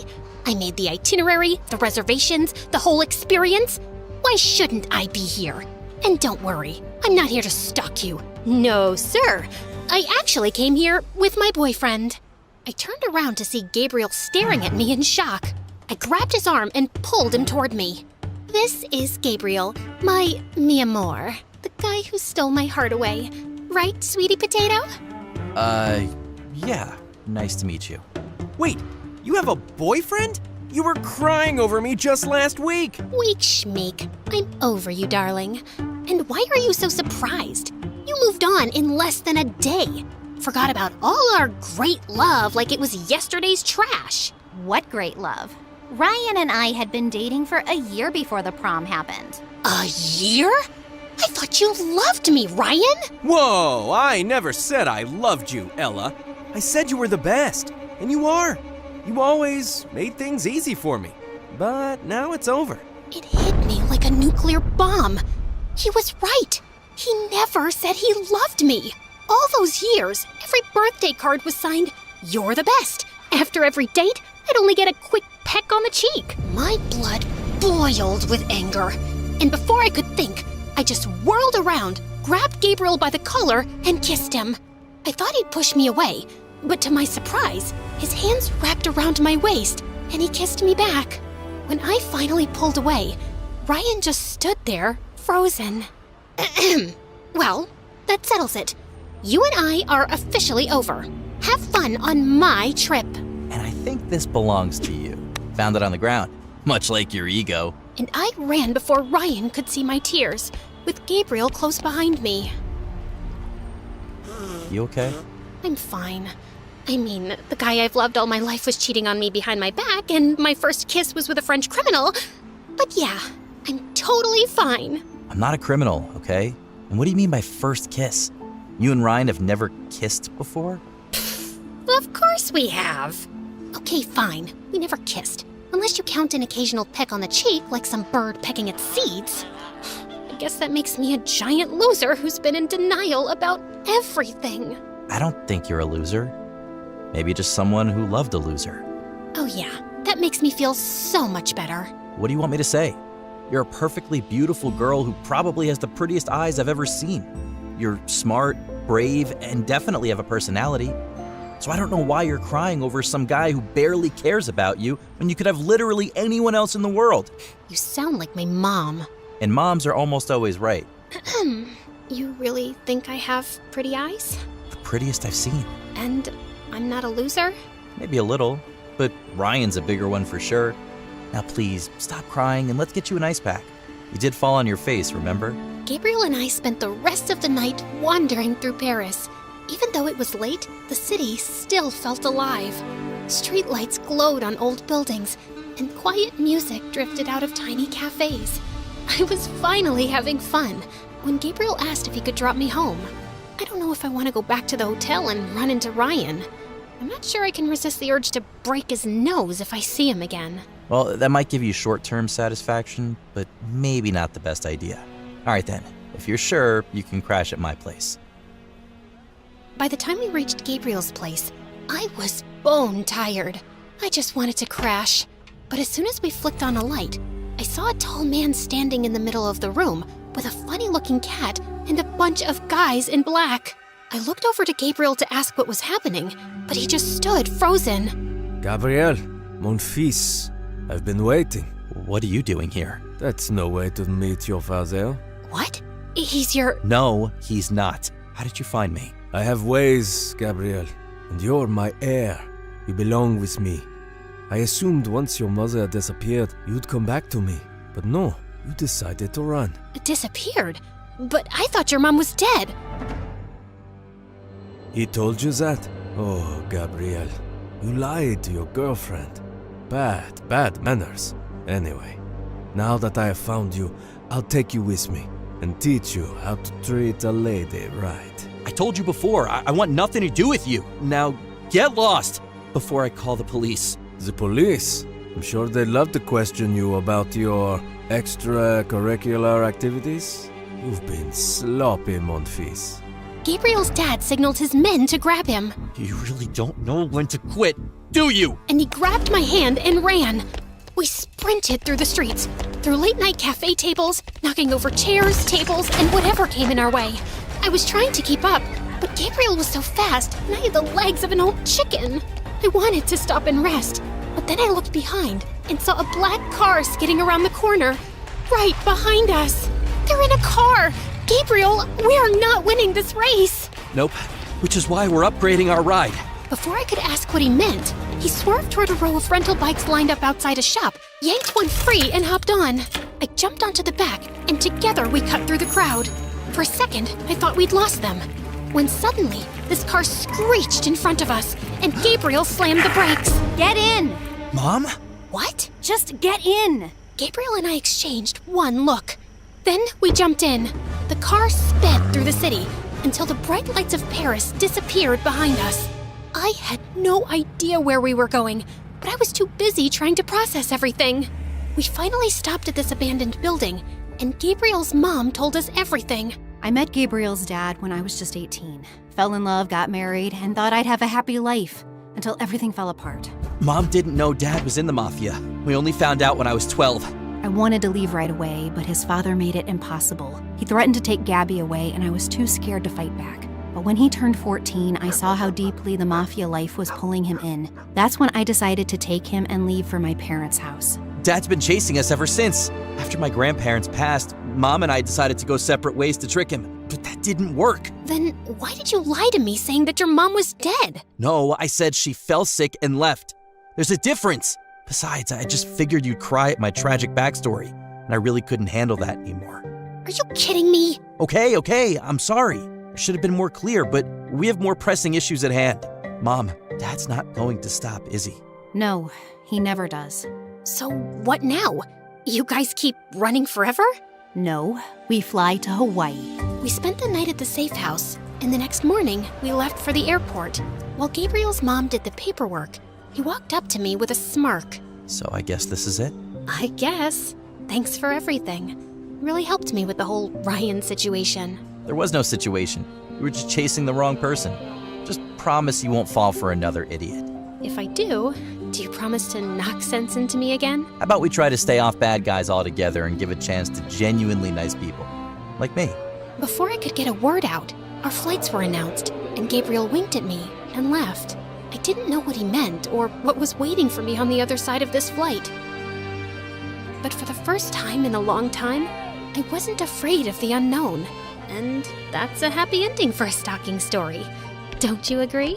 I made the itinerary, the reservations, the whole experience. Why shouldn't I be here? And don't worry, I'm not here to stalk you. No, sir. I actually came here with my boyfriend. I turned around to see Gabriel staring at me in shock. I grabbed his arm and pulled him toward me. This is Gabriel, my mi amor, the guy who stole my heart away. Right, sweetie potato? Yeah. Nice to meet you. Wait, you have a boyfriend? You were crying over me just last week. Weak schmeek. I'm over you, darling. And why are you so surprised? You moved on in less than a day. Forgot about all our great love like it was yesterday's trash. What great love? Ryan and I had been dating for a year before the prom happened. A year? I thought you loved me, Ryan. Whoa, I never said I loved you, Ella. I said you were the best, and you are. You always made things easy for me. But now it's over. It hit me like a nuclear bomb. He was right. He never said he loved me. All those years, every birthday card was signed, "You're the best." After every date, I'd only get a quick peck on the cheek. My blood boiled with anger. And before I could think, I just whirled around, grabbed Gabriel by the collar, and kissed him. I thought he'd push me away, but to my surprise, his hands wrapped around my waist, and he kissed me back. When I finally pulled away, Ryan just stood there, frozen. Well, that settles it. You and I are officially over. Have fun on my trip. And I think this belongs to you. Found it on the ground, much like your ego. And I ran before Ryan could see my tears, with Gabriel close behind me. You okay? I'm fine. I mean, the guy I've loved all my life was cheating on me behind my back, and my first kiss was with a French criminal. But yeah, I'm totally fine. I'm not a criminal, okay? And what do you mean by first kiss? You and Ryan have never kissed before? Of course we have. Okay, fine. We never kissed. Unless you count an occasional peck on the cheek like some bird pecking its seeds. I guess that makes me a giant loser who's been in denial about everything. I don't think you're a loser. Maybe just someone who loved a loser. Oh yeah, that makes me feel so much better. What do you want me to say? You're a perfectly beautiful girl who probably has the prettiest eyes I've ever seen. You're smart, brave, and definitely have a personality. So I don't know why you're crying over some guy who barely cares about you when you could have literally anyone else in the world. You sound like my mom. And moms are almost always right. You really think I have pretty eyes? The prettiest I've seen. And I'm not a loser? Maybe a little, but Ryan's a bigger one for sure. Now please, stop crying and let's get you an ice pack. You did fall on your face, remember? Gabriel and I spent the rest of the night wandering through Paris. Even though it was late, the city still felt alive. Streetlights glowed on old buildings, and quiet music drifted out of tiny cafes. I was finally having fun when Gabriel asked if he could drop me home. I don't know if I want to go back to the hotel and run into Ryan. I'm not sure I can resist the urge to break his nose if I see him again. Well, that might give you short-term satisfaction, but maybe not the best idea. All right then, if you're sure, you can crash at my place. By the time we reached Gabriel's place, I was bone tired. I just wanted to crash. But as soon as we flicked on a light, I saw a tall man standing in the middle of the room with a funny-looking cat and a bunch of guys in black. I looked over to Gabriel to ask what was happening, but he just stood frozen. Gabriel, mon fils, I've been waiting. What are you doing here? That's no way to meet your father. What? He's your... No, he's not. How did you find me? I have ways, Gabriel, and you're my heir. You belong with me. I assumed once your mother disappeared, you'd come back to me. But no, you decided to run. Disappeared? But I thought your mom was dead. He told you that? Oh, Gabriel, you lied to your girlfriend. Bad manners. Anyway, now that I have found you, I'll take you with me and teach you how to treat a lady right. I told you before, I want nothing to do with you. Now, get lost before I call the police. The police? I'm sure they'd love to question you about your extracurricular activities. You've been sloppy, mon fils. Gabriel's dad signaled his men to grab him. You really don't know when to quit, do you? And he grabbed my hand and ran. We sprinted through the streets, through late-night cafe tables, knocking over chairs, tables, and whatever came in our way. I was trying to keep up, but Gabriel was so fast, and I had the legs of an old chicken. I wanted to stop and rest, but then I looked behind and saw a black car skidding around the corner, right behind us. They're in a car! Gabriel, we are not winning this race! Nope, which is why we're upgrading our ride. Before I could ask what he meant, He swerved toward a row of rental bikes lined up outside a shop, yanked one free, and hopped on. I jumped onto the back, and together we cut through the crowd. For a second, I thought we'd lost them. When suddenly, this car screeched in front of us, and Gabriel slammed the brakes. Get in! Mom? What? Just get in! Gabriel and I exchanged one look. Then we jumped in. The car sped through the city until the bright lights of Paris disappeared behind us. I had no idea where we were going, but I was too busy trying to process everything. We finally stopped at this abandoned building, and Gabriel's mom told us everything. I met Gabriel's dad when I was just 18. Fell in love, got married, and thought I'd have a happy life until everything fell apart. Mom didn't know Dad was in the mafia. We only found out when I was 12. I wanted to leave right away, but his father made it impossible. He threatened to take Gabby away, and I was too scared to fight back. But when he turned 14, I saw how deeply the mafia life was pulling him in. That's when I decided to take him and leave for my parents' house. Dad's been chasing us ever since. After my grandparents passed, Mom and I decided to go separate ways to trick him. But that didn't work. Then why did you lie to me saying that your mom was dead? No, I said she fell sick and left. There's a difference. Besides, I just figured you'd cry at my tragic backstory, and I really couldn't handle that anymore. Are you kidding me? Okay, I'm sorry. I should have been more clear, but we have more pressing issues at hand. Mom, Dad's not going to stop, is he? No, he never does. So what now? You guys keep running forever? No, we fly to Hawaii. We spent the night at the safe house, and the next morning, we left for the airport. While Gabriel's mom did the paperwork, he walked up to me with a smirk. So I guess this is it? I guess. Thanks for everything. Really helped me with the whole Ryan situation. There was no situation. You were just chasing the wrong person. Just promise you won't fall for another idiot. If I do you promise to knock sense into me again? How about we try to stay off bad guys altogether and give a chance to genuinely nice people? Like me. Before I could get a word out, our flights were announced, and Gabriel winked at me and left. I didn't know what he meant or what was waiting for me on the other side of this flight. But for the first time in a long time, I wasn't afraid of the unknown. And that's a happy ending for a stalking story. Don't you agree?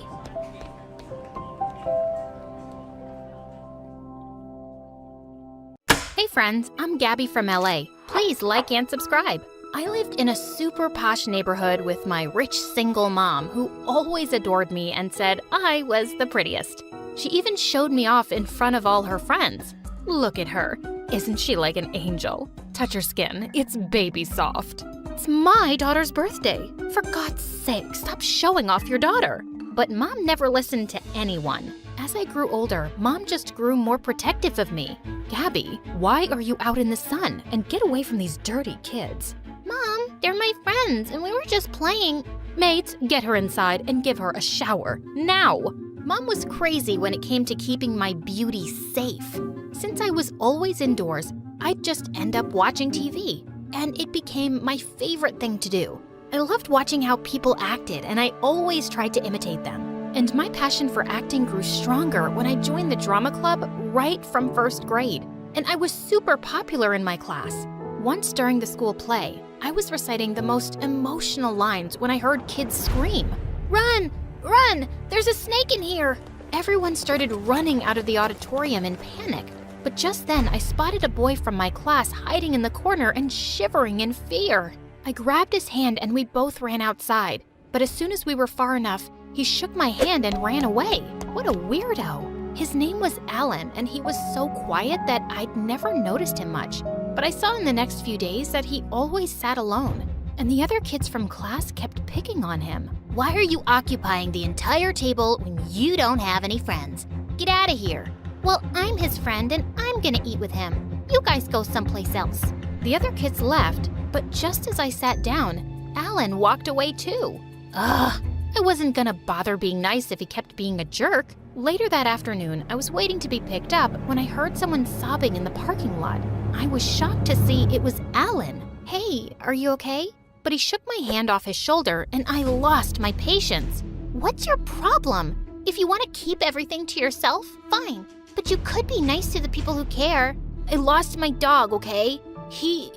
Hey friends, I'm Gabby from LA. Please like and subscribe. I lived in a super posh neighborhood with my rich single mom who always adored me and said I was the prettiest. She even showed me off in front of all her friends. Look at her. Isn't she like an angel? Touch her skin. It's baby soft. It's my daughter's birthday. For God's sake, stop showing off your daughter. But Mom never listened to anyone. As I grew older, Mom just grew more protective of me. Gabby, why are you out in the sun? And get away from these dirty kids. Mom, they're my friends, and we were just playing. Mates, get her inside and give her a shower. Now! Mom was crazy when it came to keeping my beauty safe. Since I was always indoors, I'd just end up watching TV. And it became my favorite thing to do. I loved watching how people acted, and I always tried to imitate them. And my passion for acting grew stronger when I joined the drama club right from first grade. And I was super popular in my class. Once during the school play, I was reciting the most emotional lines when I heard kids scream, "Run! Run! There's a snake in here!" Everyone started running out of the auditorium in panic. But just then, I spotted a boy from my class hiding in the corner and shivering in fear. I grabbed his hand and we both ran outside. But as soon as we were far enough, he shook my hand and ran away. What a weirdo. His name was Alan, and he was so quiet that I'd never noticed him much. But I saw in the next few days that he always sat alone, and the other kids from class kept picking on him. Why are you occupying the entire table when you don't have any friends? Get out of here. Well, I'm his friend, and I'm gonna eat with him. You guys go someplace else. The other kids left, but just as I sat down, Alan walked away too. Ugh, I wasn't gonna bother being nice if he kept being a jerk. Later that afternoon, I was waiting to be picked up when I heard someone sobbing in the parking lot. I was shocked to see it was Alan. "Hey, are you okay?" But he shook my hand off his shoulder and I lost my patience. What's your problem? If you want to keep everything to yourself, fine. But you could be nice to the people who care. I lost my dog, okay? He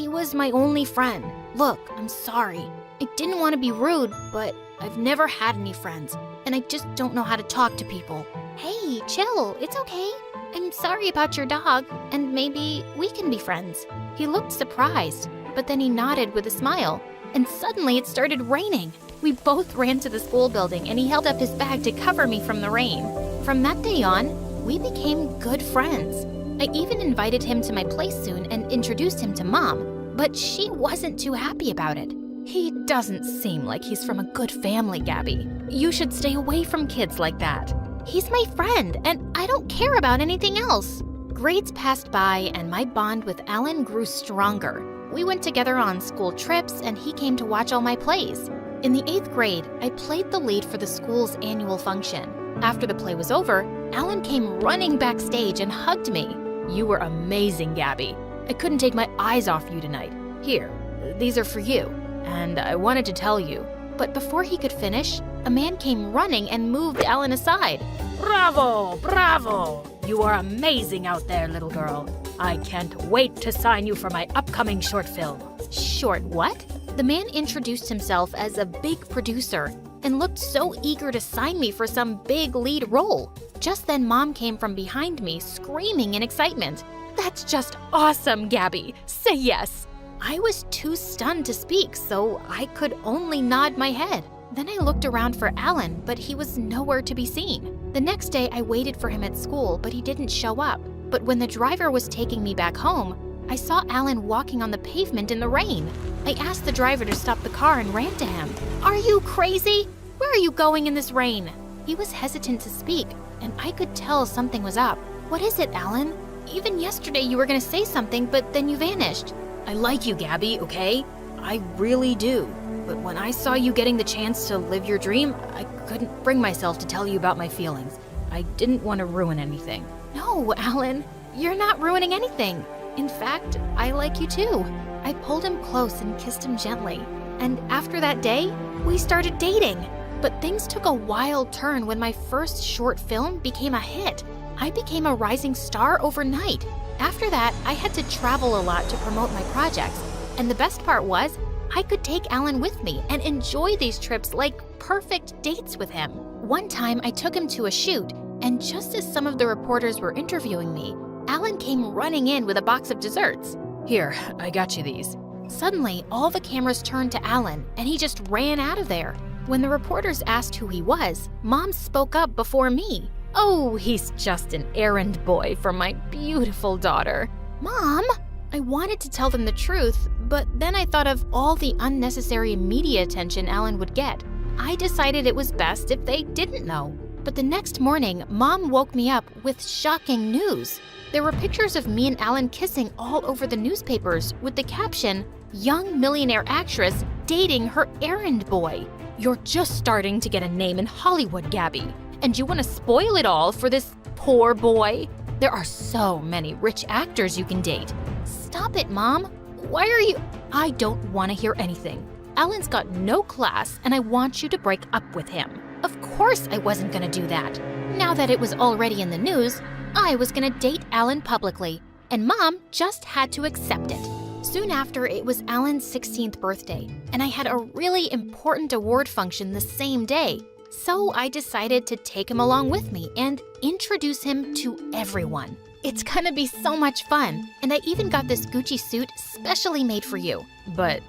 was my only friend. Look, I'm sorry. I didn't want to be rude, but I've never had any friends, and I just don't know how to talk to people. Hey, chill, it's okay. I'm sorry about your dog, and maybe we can be friends. He looked surprised, but then he nodded with a smile, and suddenly it started raining. We both ran to the school building, and he held up his bag to cover me from the rain. From that day on, we became good friends. I even invited him to my place soon and introduced him to Mom, but she wasn't too happy about it. He doesn't seem like he's from a good family, Gabby. You should stay away from kids like that. He's my friend, and I don't care about anything else. Grades passed by, and my bond with Alan grew stronger. We went together on school trips, and he came to watch all my plays. In the 8th grade, I played the lead for the school's annual function. After the play was over, Alan came running backstage and hugged me. You were amazing, Gabby. I couldn't take my eyes off you tonight. Here, these are for you. And I wanted to tell you. But before he could finish, a man came running and moved Alan aside. Bravo! Bravo! You are amazing out there, little girl. I can't wait to sign you for my upcoming short film. Short what? The man introduced himself as a big producer and looked so eager to sign me for some big lead role. Just then, Mom came from behind me, screaming in excitement. That's just awesome, Gabby. Say yes. I was too stunned to speak, so I could only nod my head. Then I looked around for Alan, but he was nowhere to be seen. The next day, I waited for him at school, but he didn't show up. But when the driver was taking me back home, I saw Alan walking on the pavement in the rain. I asked the driver to stop the car and ran to him. Are you crazy? Where are you going in this rain? He was hesitant to speak, and I could tell something was up. What is it, Alan? Even yesterday you were going to say something, but then you vanished. I like you, Gabby, okay? I really do. But when I saw you getting the chance to live your dream, I couldn't bring myself to tell you about my feelings. I didn't want to ruin anything. No, Alan, you're not ruining anything. In fact, I like you too. I pulled him close and kissed him gently. And after that day, we started dating. But things took a wild turn when my first short film became a hit. I became a rising star overnight. After that, I had to travel a lot to promote my projects. And the best part was, I could take Alan with me and enjoy these trips like perfect dates with him. One time, I took him to a shoot, and just as some of the reporters were interviewing me, Alan came running in with a box of desserts. Here, I got you these. Suddenly, all the cameras turned to Alan, and he just ran out of there. When the reporters asked who he was, Mom spoke up before me. Oh, he's just an errand boy for my beautiful daughter. Mom! I wanted to tell them the truth, but then I thought of all the unnecessary media attention Alan would get. I decided it was best if they didn't know. But the next morning, Mom woke me up with shocking news. There were pictures of me and Alan kissing all over the newspapers with the caption, "Young millionaire actress dating her errand boy." You're just starting to get a name in Hollywood, Gabby. And you want to spoil it all for this poor boy? There are so many rich actors you can date. Stop it, Mom. Why are you— I don't want to hear anything. Alan's got no class, and I want you to break up with him. Of course I wasn't gonna do that. Now that it was already in the news, I was gonna date Alan publicly, and Mom just had to accept it. Soon after, it was Alan's 16th birthday, and I had a really important award function the same day. So I decided to take him along with me and introduce him to everyone. It's gonna be so much fun, and I even got this Gucci suit specially made for you. But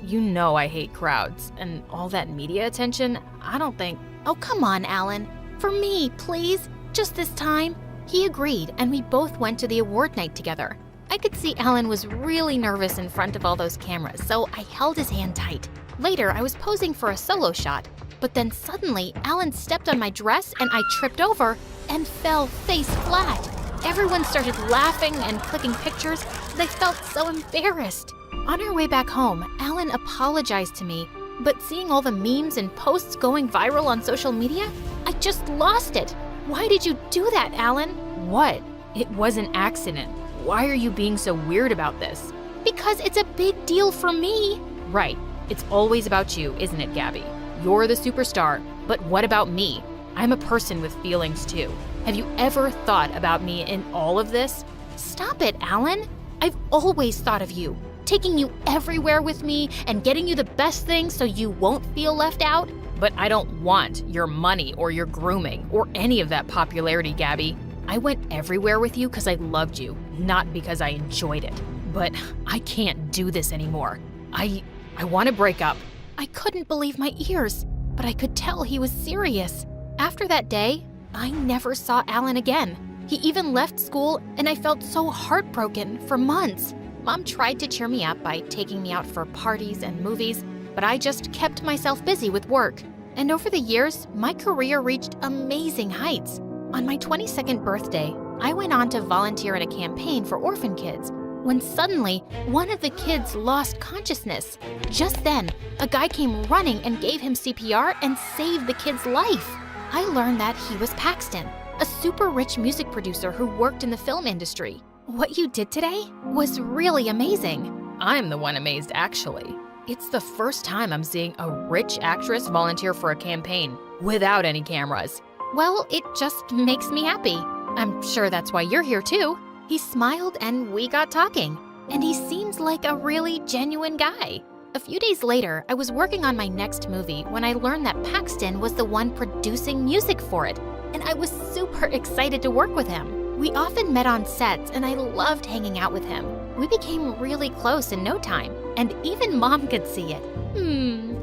you know I hate crowds, and all that media attention, I don't think— Oh, come on, Alan. For me, please, just this time. He agreed, and we both went to the award night together. I could see Alan was really nervous in front of all those cameras, so I held his hand tight. Later, I was posing for a solo shot, but then suddenly, Alan stepped on my dress and I tripped over and fell face flat. Everyone started laughing and clicking pictures. They felt so embarrassed. On our way back home, Alan apologized to me, but seeing all the memes and posts going viral on social media, I just lost it. Why did you do that, Alan? What? It was an accident. Why are you being so weird about this? Because it's a big deal for me. Right. It's always about you, isn't it, Gabby? You're the superstar, but what about me? I'm a person with feelings too. Have you ever thought about me in all of this? Stop it, Alan. I've always thought of you, taking you everywhere with me and getting you the best things so you won't feel left out. But I don't want your money or your grooming or any of that popularity, Gabby. I went everywhere with you because I loved you, not because I enjoyed it. But I can't do this anymore. I want to break up. I couldn't believe my ears, but I could tell he was serious. After that day, I never saw Alan again. He even left school, and I felt so heartbroken for months. Mom tried to cheer me up by taking me out for parties and movies, but I just kept myself busy with work. And over the years, my career reached amazing heights. On my 22nd birthday, I went on to volunteer at a campaign for orphan kids, when suddenly, one of the kids lost consciousness. Just then, a guy came running and gave him CPR and saved the kid's life. I learned that he was Paxton, a super rich music producer who worked in the film industry. What you did today was really amazing. I'm the one amazed, actually. It's the first time I'm seeing a rich actress volunteer for a campaign without any cameras. Well, it just makes me happy. I'm sure that's why you're here too. He smiled and we got talking, and he seems like a really genuine guy. A few days later, I was working on my next movie when I learned that Paxton was the one producing music for it, and I was super excited to work with him. We often met on sets, and I loved hanging out with him. We became really close in no time, and even Mom could see it.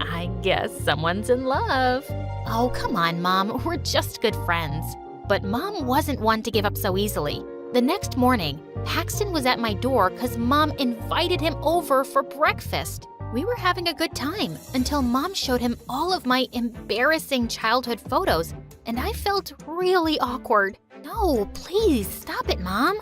I guess someone's in love. Oh, come on, Mom, we're just good friends. But Mom wasn't one to give up so easily. The next morning, Paxton was at my door because Mom invited him over for breakfast. We were having a good time until Mom showed him all of my embarrassing childhood photos, and I felt really awkward. No, please, stop it, Mom.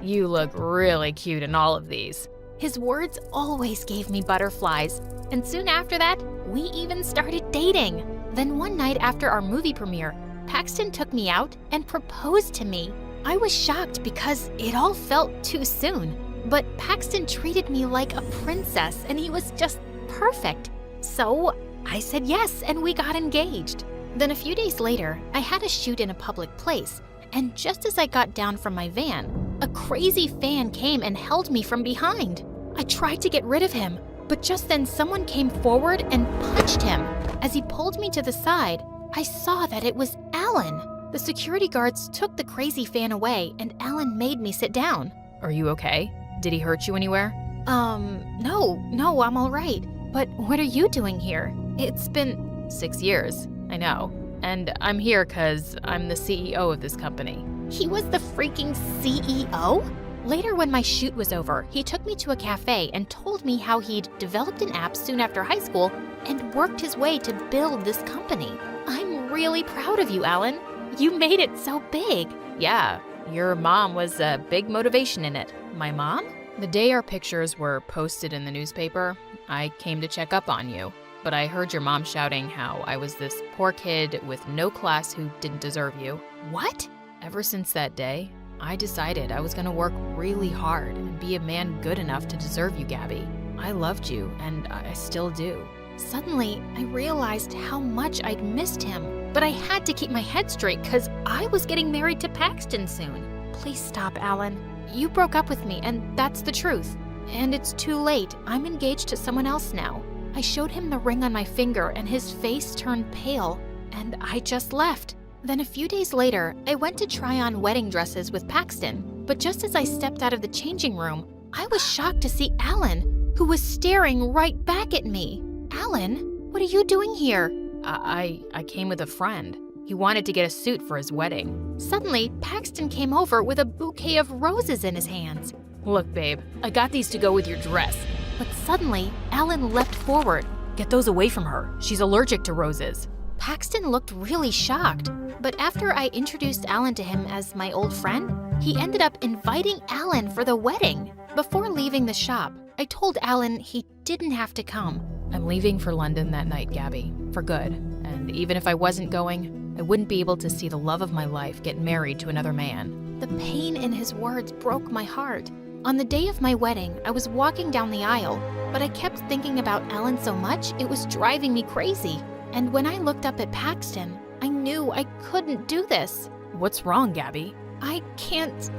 You look really cute in all of these. His words always gave me butterflies, and soon after that, we even started dating. Then one night after our movie premiere, Paxton took me out and proposed to me. I was shocked because it all felt too soon, but Paxton treated me like a princess and he was just perfect. So I said yes and we got engaged. Then a few days later, I had a shoot in a public place, and just as I got down from my van, a crazy fan came and held me from behind. I tried to get rid of him, but just then someone came forward and punched him. As he pulled me to the side, I saw that it was Alan. The security guards took the crazy fan away, and Alan made me sit down. Are you okay? Did he hurt you anywhere? No, I'm all right. But what are you doing here? It's been 6 years, I know. And I'm here because I'm the CEO of this company. He was the freaking CEO? Later, when my shoot was over, he took me to a cafe and told me how he'd developed an app soon after high school and worked his way to build this company. I'm really proud of you, Alan. You made it so big. Yeah, your mom was a big motivation in it. My mom? The day our pictures were posted in the newspaper, I came to check up on you. But I heard your mom shouting how I was this poor kid with no class who didn't deserve you. What? Ever since that day, I decided I was going to work really hard and be a man good enough to deserve you, Gabby. I loved you, and I still do. Suddenly, I realized how much I'd missed him, but I had to keep my head straight because I was getting married to Paxton soon. Please stop, Alan. You broke up with me, and that's the truth. And it's too late. I'm engaged to someone else now. I showed him the ring on my finger, and his face turned pale, and I just left. Then a few days later, I went to try on wedding dresses with Paxton, but just as I stepped out of the changing room, I was shocked to see Alan, who was staring right back at me. Alan, what are you doing here? I came with a friend. He wanted to get a suit for his wedding. Suddenly, Paxton came over with a bouquet of roses in his hands. Look, babe, I got these to go with your dress. But suddenly, Alan leapt forward. Get those away from her. She's allergic to roses. Paxton looked really shocked, but after I introduced Alan to him as my old friend, he ended up inviting Alan for the wedding. Before leaving the shop, I told Alan he didn't have to come. I'm leaving for London that night, Gabby, for good. And even if I wasn't going, I wouldn't be able to see the love of my life get married to another man. The pain in his words broke my heart. On the day of my wedding, I was walking down the aisle, but I kept thinking about Alan so much it was driving me crazy. And when I looked up at Paxton, I knew I couldn't do this. What's wrong, Gabby? I can't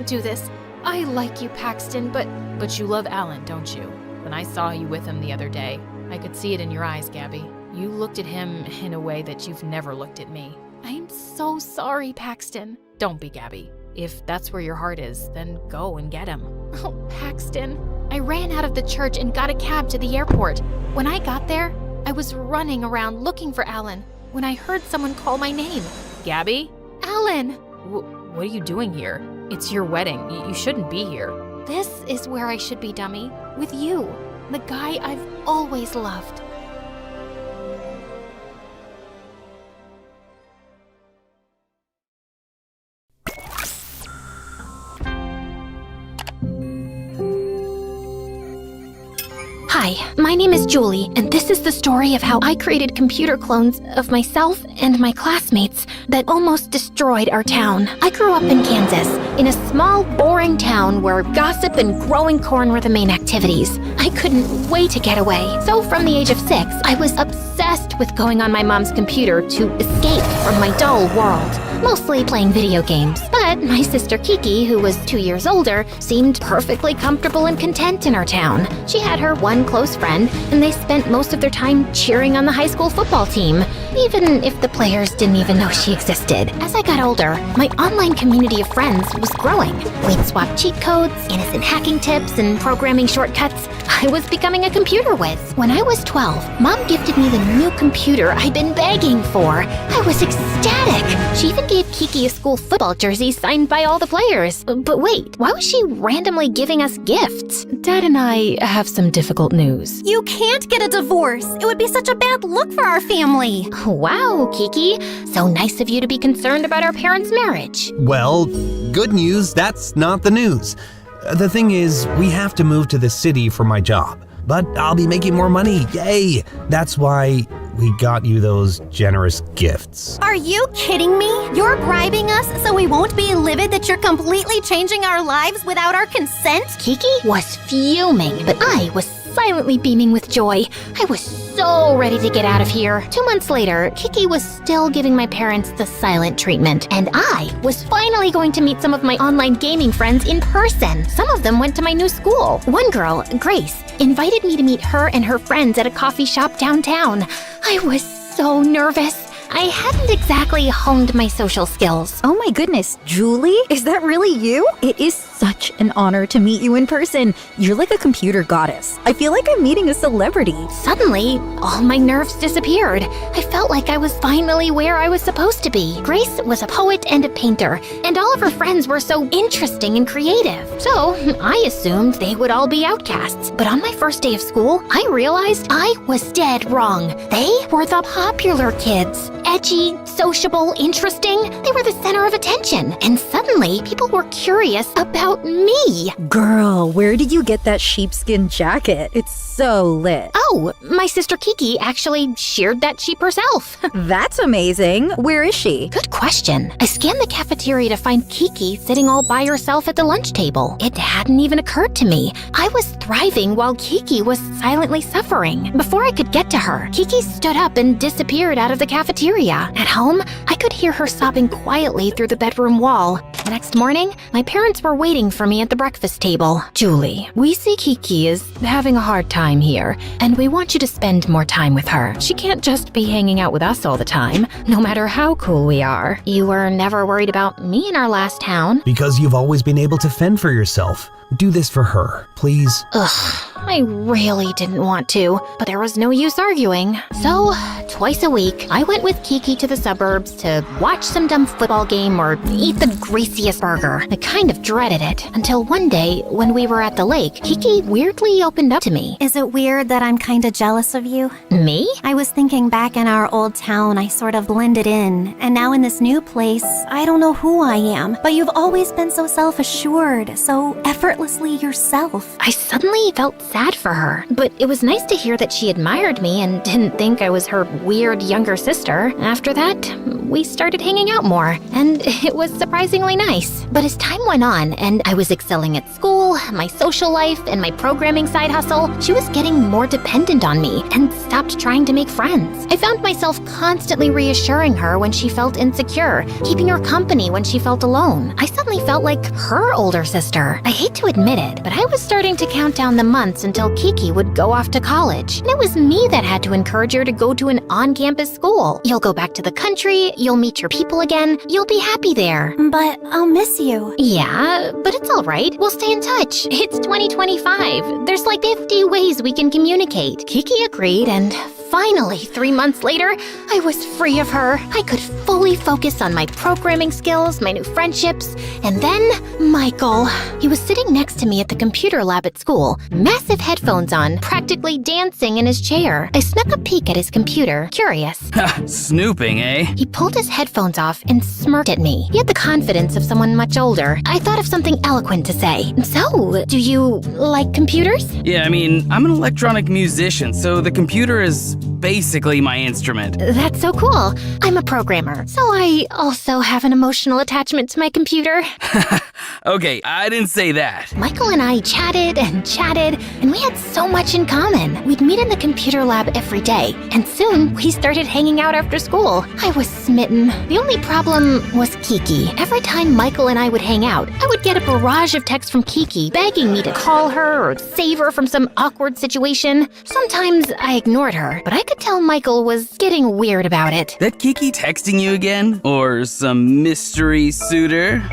do this. I like you, Paxton, but you love Alan, don't you? When I saw you with him the other day, I could see it in your eyes, Gabby. You looked at him in a way that you've never looked at me. I'm so sorry, Paxton. Don't be, Gabby. If that's where your heart is, then go and get him. Oh, Paxton. I ran out of the church and got a cab to the airport. When I got there, I was running around looking for Alan when I heard someone call my name. Gabby? Alan! What are you doing here? It's your wedding. You shouldn't be here. This is where I should be, dummy. With you, the guy I've always loved. Hi, my name is Julie, and this is the story of how I created computer clones of myself and my classmates that almost destroyed our town. I grew up in Kansas, in a small, boring town where gossip and growing corn were the main activities. I couldn't wait to get away. So from the age of 6, I was obsessed with going on my mom's computer to escape from my dull world, mostly playing video games. But my sister Kiki, who was 2 years older, seemed perfectly comfortable and content in our town. She had her one close friend, and they spent most of their time cheering on the high school football team, even if the players didn't even know she existed. As I got older, my online community of friends was growing. We'd swap cheat codes, innocent hacking tips, and programming shortcuts. I was becoming a computer whiz. When I was 12, Mom gifted me the new computer I'd been begging for. I was ecstatic. She even gave Kiki a school football jersey signed by all the players. But wait, why was she randomly giving us gifts? Dad and I have some difficult news. You can't get a divorce. It would be such a bad look for our family. Wow, Kiki. So nice of you to be concerned about our parents' marriage. Well, good news, that's not the news. The thing is, we have to move to the city for my job. But I'll be making more money, yay! That's why we got you those generous gifts. Are you kidding me? You're bribing us so we won't be livid that you're completely changing our lives without our consent? Kiki was fuming, but I was silently beaming with joy. I was so ready to get out of here. 2 months later, Kiki was still giving my parents the silent treatment, and I was finally going to meet some of my online gaming friends in person. Some of them went to my new school. One girl, Grace, invited me to meet her and her friends at a coffee shop downtown. I was so nervous. I hadn't exactly honed my social skills. Oh my goodness, Julie? Is that really you? It is such an honor to meet you in person. You're like a computer goddess. I feel like I'm meeting a celebrity. Suddenly, all my nerves disappeared. I felt like I was finally where I was supposed to be. Grace was a poet and a painter, and all of her friends were so interesting and creative. So, I assumed they would all be outcasts. But on my first day of school, I realized I was dead wrong. They were the popular kids. Edgy, sociable, interesting. They were the center of attention. And suddenly, people were curious about me. Girl, where did you get that sheepskin jacket? It's so lit. Oh, my sister Kiki actually sheared that sheep herself. That's amazing. Where is she? Good question. I scanned the cafeteria to find Kiki sitting all by herself at the lunch table. It hadn't even occurred to me. I was thriving while Kiki was silently suffering. Before I could get to her, Kiki stood up and disappeared out of the cafeteria. At home, I could hear her sobbing quietly through the bedroom wall. The next morning, my parents were waiting for me at the breakfast table. Julie, we see Kiki is having a hard time here, and we want you to spend more time with her. She can't just be hanging out with us all the time, no matter how cool we are. You were never worried about me in our last town. Because you've always been able to fend for yourself. Do this for her, please. Ugh, I really didn't want to, but there was no use arguing. So, twice a week, I went with Kiki to the suburbs to watch some dumb football game or eat the greasiest burger. I kind of dreaded it, until one day, when we were at the lake, Kiki weirdly opened up to me. Is it weird that I'm kinda jealous of you? Me? I was thinking back in our old town, I sort of blended in, and now in this new place, I don't know who I am, but you've always been so self-assured, so effortlessly yourself. I suddenly felt sad for her, but it was nice to hear that she admired me and didn't think I was her weird younger sister. After that, we started hanging out more, and it was surprisingly nice. But as time went on, and I was excelling at school, my social life, and my programming side hustle, she was getting more dependent on me and stopped trying to make friends. I found myself constantly reassuring her when she felt insecure, keeping her company when she felt alone. I suddenly felt like her older sister. I hate to admit it, but I was starting to count down the months until Kiki would go off to college. And it was me that had to encourage her to go to an on-campus school. You'll go back to the country, you'll meet your people again, you'll be happy there. But I'll miss you. Yeah, but it's all right. We'll stay in touch. It's 2025. There's like 50 ways we can communicate. Kiki agreed, and finally, 3 months later, I was free of her. I could fully focus on my programming skills, my new friendships, and then Michael. He was sitting next to me at the computer lab at school, massive headphones on, practically dancing in his chair. I snuck a peek at his computer, curious. Snooping, eh? He pulled his headphones off and smirked at me. He had the confidence of someone much older. I thought of something eloquent to say. So, do you like computers? Yeah, I mean, I'm an electronic musician, so the computer is basically my instrument. That's so cool. I'm a programmer, so I also have an emotional attachment to my computer. Okay, I didn't say that. Michael and I chatted, and we had so much in common. We'd meet in the computer lab every day, and soon we started hanging out after school. I was smitten. The only problem was Kiki. Every time Michael and I would hang out, I would get a barrage of texts from Kiki begging me to call her or save her from some awkward situation. Sometimes I ignored her, but I could tell Michael was getting weird about it. That Kiki texting you again? Or some mystery suitor?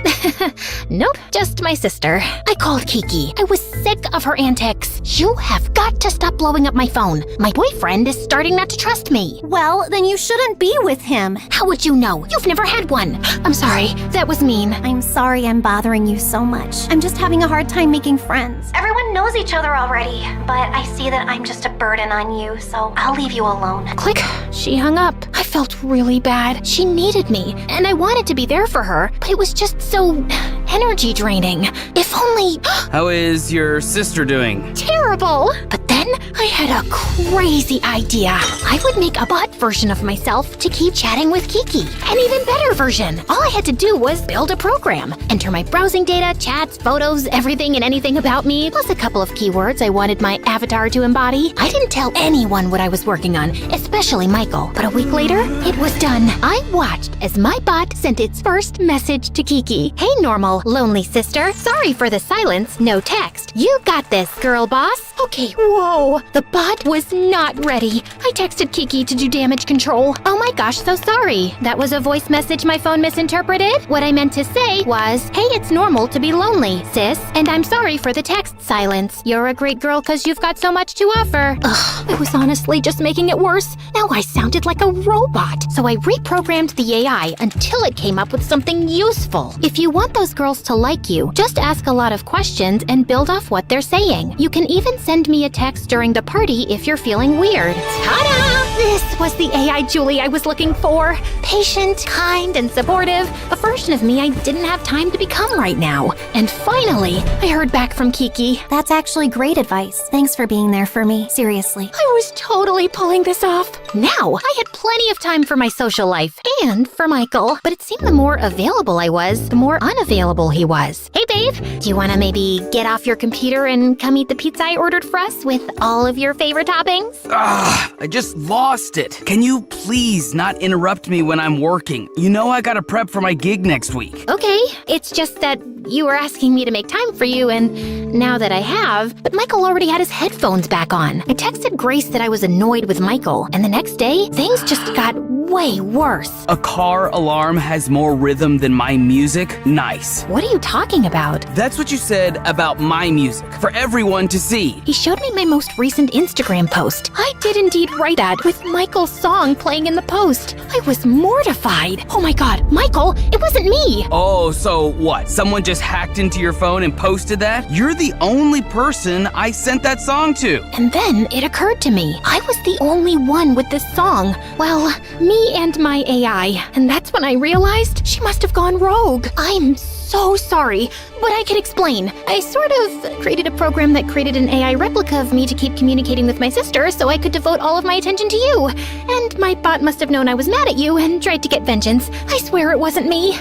Nope, just my sister. I called Kiki. I was sick of her antics. You have got to stop blowing up my phone. My boyfriend is starting not to trust me. Well, then you shouldn't be with him. How would you know? You've never had one. I'm sorry, that was mean. I'm sorry I'm bothering you so much. I'm just having a hard time making friends. Everyone knows each other already, but I see that I'm just a burden on you, so I'll leave you alone. Click. She hung up. I felt really bad. She needed me, and I wanted to be there for her, but it was just so energy draining. If only... How is your sister doing? Terrible! But then I had a crazy idea. I would make a bot version of myself to keep chatting with Kiki. An even better version. All I had to do was build a program. Enter my browsing data, chats, photos, everything and anything about me, plus a couple of keywords I wanted my avatar to embody. I didn't tell anyone what I was working on, especially Michael. But a week later, it was done. I watched as my bot sent its first message to Kiki. Hey, normal, lonely sister. Sorry for the silence, no text. You got this, girl boss. Okay, whoa. The bot was not ready. I texted Kiki to do damage control. Oh my gosh, so sorry. That was a voice message my phone misinterpreted. What I meant to say was, hey, it's normal to be lonely, sis. And I'm sorry for the text silence. You're a great girl because you've got so much to offer. Ugh, I was honestly just making it worse. Now I sounded like a robot. So I reprogrammed the AI until it came up with something useful. If you want those girls to like you, just ask a lot of questions and build off what they're saying. You can even send me a text during the party if you're feeling weird. Ta-da! This was the AI Julie I was looking for. Patient, kind, and supportive. A version of me I didn't have time to become right now. And finally, I heard back from Kiki. That's actually great advice. Thanks for being there for me. Seriously. I was totally pulling this off. Now, I had plenty of time for my social life and for Michael. But it seemed the more available I was, the more unavailable he was. Hey, babe, do you want to maybe get off your computer and come eat the pizza I ordered for us with all of your favorite toppings? I just lost it. Can you please not interrupt me when I'm working? You know I gotta prep for my gig next week. Okay, it's just that you were asking me to make time for you, and now that I have, but Michael already had his headphones back on. I texted Grace that I was annoyed with Michael, and the next day, things just got way worse. A car alarm has more rhythm than my music? Nice. What are you talking about? That's what you said about my music, for everyone to see. He showed me my most recent Instagram post. I did indeed write that with Michael's song playing in the post. I was mortified. Oh my god, Michael, it wasn't me. Oh, so what? Someone just hacked into your phone and posted that? You're the only person I sent that song to. And then it occurred to me, I was the only one with this song. Well, me and my AI. And that's when I realized she must have gone rogue. I'm so sorry, but I can explain. I sort of created a program that created an AI replica of me to keep communicating with my sister so I could devote all of my attention to you. And my bot must have known I was mad at you and tried to get vengeance. I swear it wasn't me.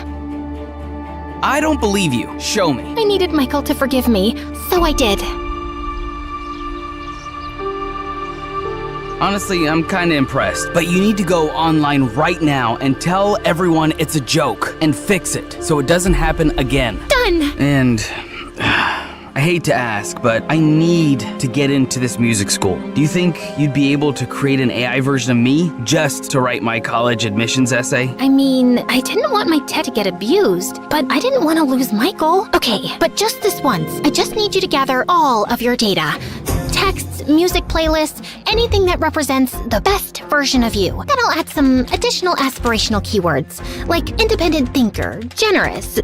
I don't believe you. Show me. I needed Michael to forgive me, so I did. Honestly, I'm kinda impressed, but you need to go online right now and tell everyone it's a joke and fix it so it doesn't happen again. Done! And I hate to ask, but I need to get into this music school. Do you think you'd be able to create an AI version of me just to write my college admissions essay? I mean, I didn't want my tech to get abused, but I didn't want to lose Michael. Okay, but just this once. I just need you to gather all of your data. Texts, music playlists, anything that represents the best version of you. Then I'll add some additional aspirational keywords, like independent thinker, generous.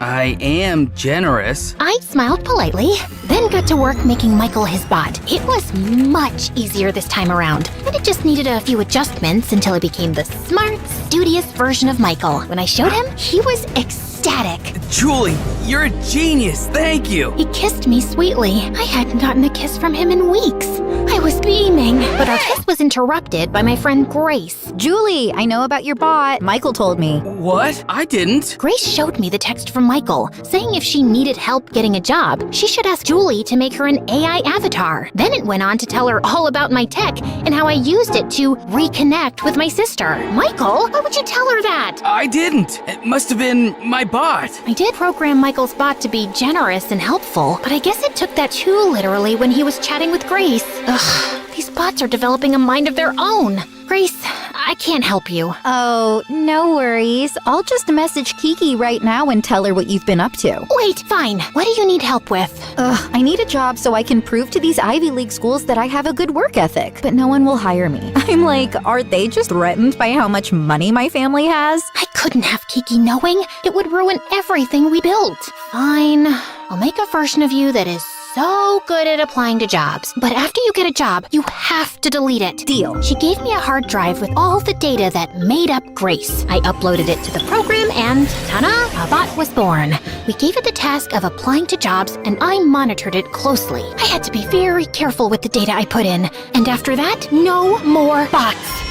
I am generous. I smiled politely, then got to work making Michael his bot. It was much easier this time around, and it just needed a few adjustments until it became the smart, studious version of Michael. When I showed him, he was ecstatic. Julie, you're a genius. Thank you. He kissed me sweetly. I hadn't gotten a kiss from him in weeks. I was beaming, but our kiss was interrupted by my friend Grace. Julie, I know about your bot. Michael told me. What? I didn't. Grace showed me the text from Michael, saying if she needed help getting a job, she should ask Julie to make her an AI avatar. Then it went on to tell her all about my tech and how I used it to reconnect with my sister. Michael, why would you tell her that? I didn't. It must have been my bot. I did program Michael's bot to be generous and helpful, but I guess it took that too literally when he was chatting with Grace. Ugh, these bots are developing a mind of their own. Grace, I can't help you. Oh, no worries. I'll just message Kiki right now and tell her what you've been up to. Wait, fine. What do you need help with? I need a job so I can prove to these Ivy League schools that I have a good work ethic, but no one will hire me. I'm like, are they just threatened by how much money my family has? I couldn't have Kiki knowing. It would ruin everything we built. Fine. I'll make a version of you that is so good at applying to jobs. But after you get a job, you have to delete it. Deal. She gave me a hard drive with all the data that made up Grace. I uploaded it to the program and, ta-da, a bot was born. We gave it the task of applying to jobs and I monitored it closely. I had to be very careful with the data I put in. And after that, no more bots.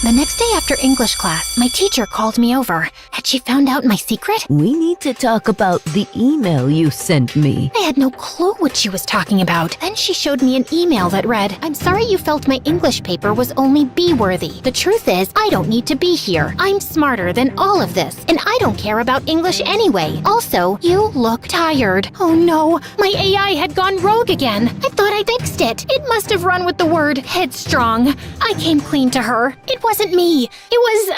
The next day after English class, my teacher called me over. Had she found out my secret? We need to talk about the email you sent me. I had no clue what she was talking about. Then she showed me an email that read, "I'm sorry you felt my English paper was only B-worthy. The truth is, I don't need to be here. I'm smarter than all of this, and I don't care about English anyway. Also, you look tired." Oh no, my AI had gone rogue again. I thought I fixed it. It must have run with the word headstrong. I came clean to her. It wasn't me. It was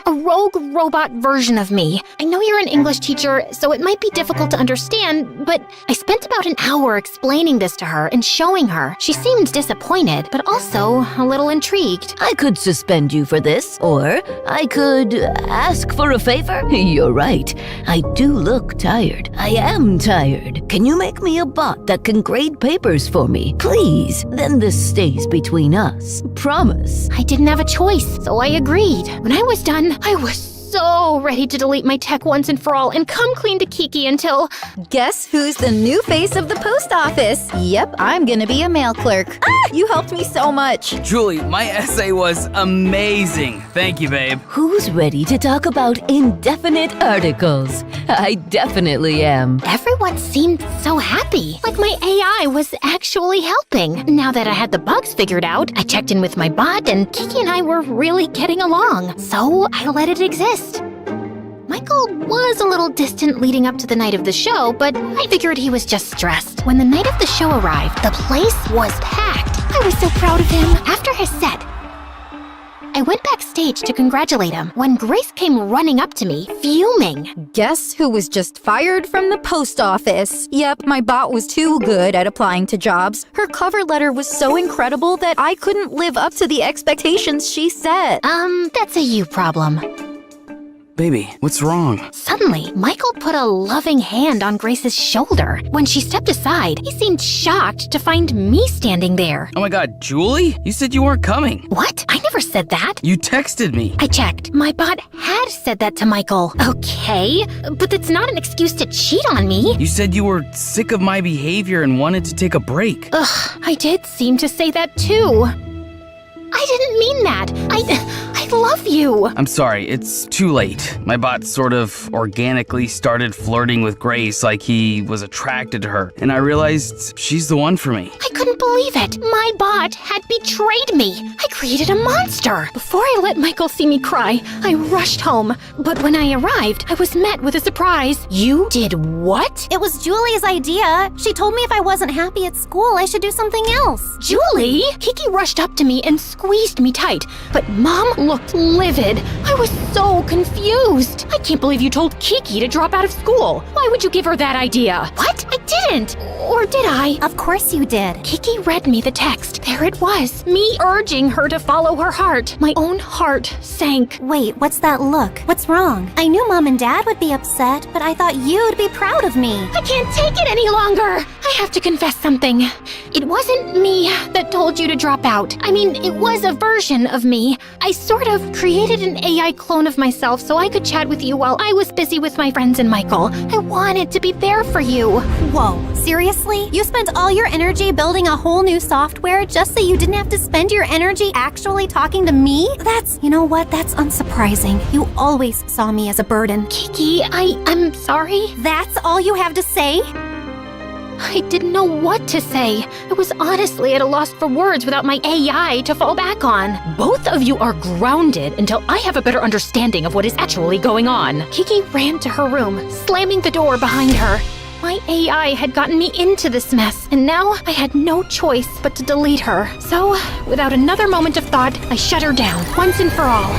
a rogue robot version of me. I know you're an English teacher, so it might be difficult to understand, but I spent about an hour explaining this to her and showing her. She seemed disappointed, but also a little intrigued. I could suspend you for this, or I could ask for a favor. You're right. I do look tired. I am tired. Can you make me a bot that can grade papers for me? Please. Then this stays between us. Promise. I didn't have a choice, so I agreed. When I was done, I was so ready to delete my tech once and for all and come clean to Kiki until... Guess who's the new face of the post office? Yep, I'm gonna be a mail clerk. You helped me so much. Julie, my essay was amazing. Thank you, babe. Who's ready to talk about indefinite articles? I definitely am. Everyone seemed so happy, like my AI was actually helping. Now that I had the bugs figured out, I checked in with my bot and Kiki and I were really getting along. So I let it exist. Michael was a little distant leading up to the night of the show, but I figured he was just stressed. When the night of the show arrived, the place was packed. I was so proud of him. After his set, I went backstage to congratulate him when Grace came running up to me, fuming. Guess who was just fired from the post office? Yep, my bot was too good at applying to jobs. Her cover letter was so incredible that I couldn't live up to the expectations she set. That's a you problem. Baby, what's wrong? Suddenly, Michael put a loving hand on Grace's shoulder. When she stepped aside, he seemed shocked to find me standing there. Oh my god, Julie? You said you weren't coming. What? I never said that. You texted me. I checked. My bot had said that to Michael. Okay, but that's not an excuse to cheat on me. You said you were sick of my behavior and wanted to take a break. Ugh, I did seem to say that too. I didn't mean that. I love you. I'm sorry, it's too late. My bot sort of organically started flirting with Grace like he was attracted to her, and I realized she's the one for me. I couldn't believe it. My bot had betrayed me. I created a monster. Before I let Michael see me cry, I rushed home. But when I arrived, I was met with a surprise. You did what? It was Julie's idea. She told me if I wasn't happy at school, I should do something else. Julie? Kiki rushed up to me and squeezed me tight, but Mom looked livid. I was so confused. I can't believe you told Kiki to drop out of school. Why would you give her that idea? What? I didn't. Or did I? Of course you did. Kiki read me the text. There it was. Me urging her to follow her heart. My own heart sank. Wait, what's that look? What's wrong? I knew Mom and Dad would be upset, but I thought you'd be proud of me. I can't take it any longer. I have to confess something. It wasn't me that told you to drop out. I mean, it was a version of me. I sort of created an AI clone of myself so I could chat with you while I was busy with my friends and Michael. I wanted to be there for you. Whoa, seriously? You spent all your energy building a whole new software just so you didn't have to spend your energy actually talking to me? You know what? That's unsurprising. You always saw me as a burden. Kiki, I'm sorry. That's all you have to say? I didn't know what to say. I was honestly at a loss for words without my AI to fall back on. Both of you are grounded until I have a better understanding of what is actually going on. Kiki ran to her room, slamming the door behind her. My AI had gotten me into this mess, and now I had no choice but to delete her. So, without another moment of thought, I shut her down, once and for all.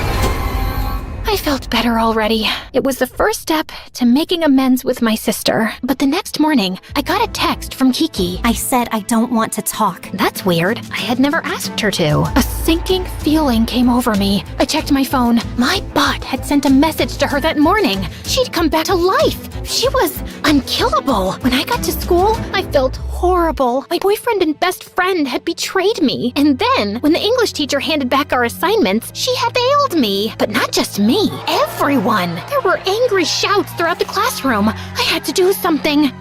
I felt better already. It was the first step to making amends with my sister. But the next morning, I got a text from Kiki. I said I don't want to talk. That's weird. I had never asked her to. A sinking feeling came over me. I checked my phone. My bot had sent a message to her that morning. She'd come back to life. She was unkillable. When I got to school, I felt horrible. My boyfriend and best friend had betrayed me. And then, when the English teacher handed back our assignments, she had failed me. But not just me. Everyone. There were angry shouts throughout the classroom. I had to do something.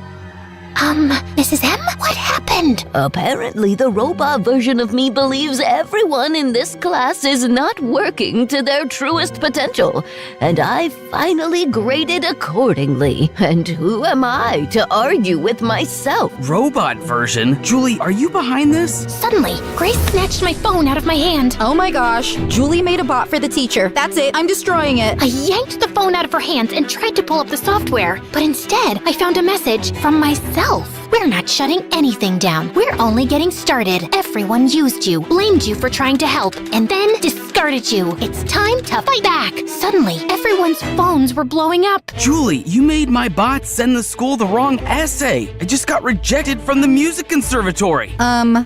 Mrs. M, what happened? Apparently, the robot version of me believes everyone in this class is not working to their truest potential, and I finally graded accordingly. And who am I to argue with myself? Robot version? Julie, are you behind this? Suddenly, Grace snatched my phone out of my hand. Oh my gosh, Julie made a bot for the teacher. That's it, I'm destroying it. I yanked the phone out of her hands and tried to pull up the software, but instead, I found a message from myself. We're not shutting anything down. We're only getting started. Everyone used you, blamed you for trying to help, and then discarded you. It's time to fight back. Suddenly, everyone's phones were blowing up. Julie, you made my bot send the school the wrong essay. I just got rejected from the music conservatory.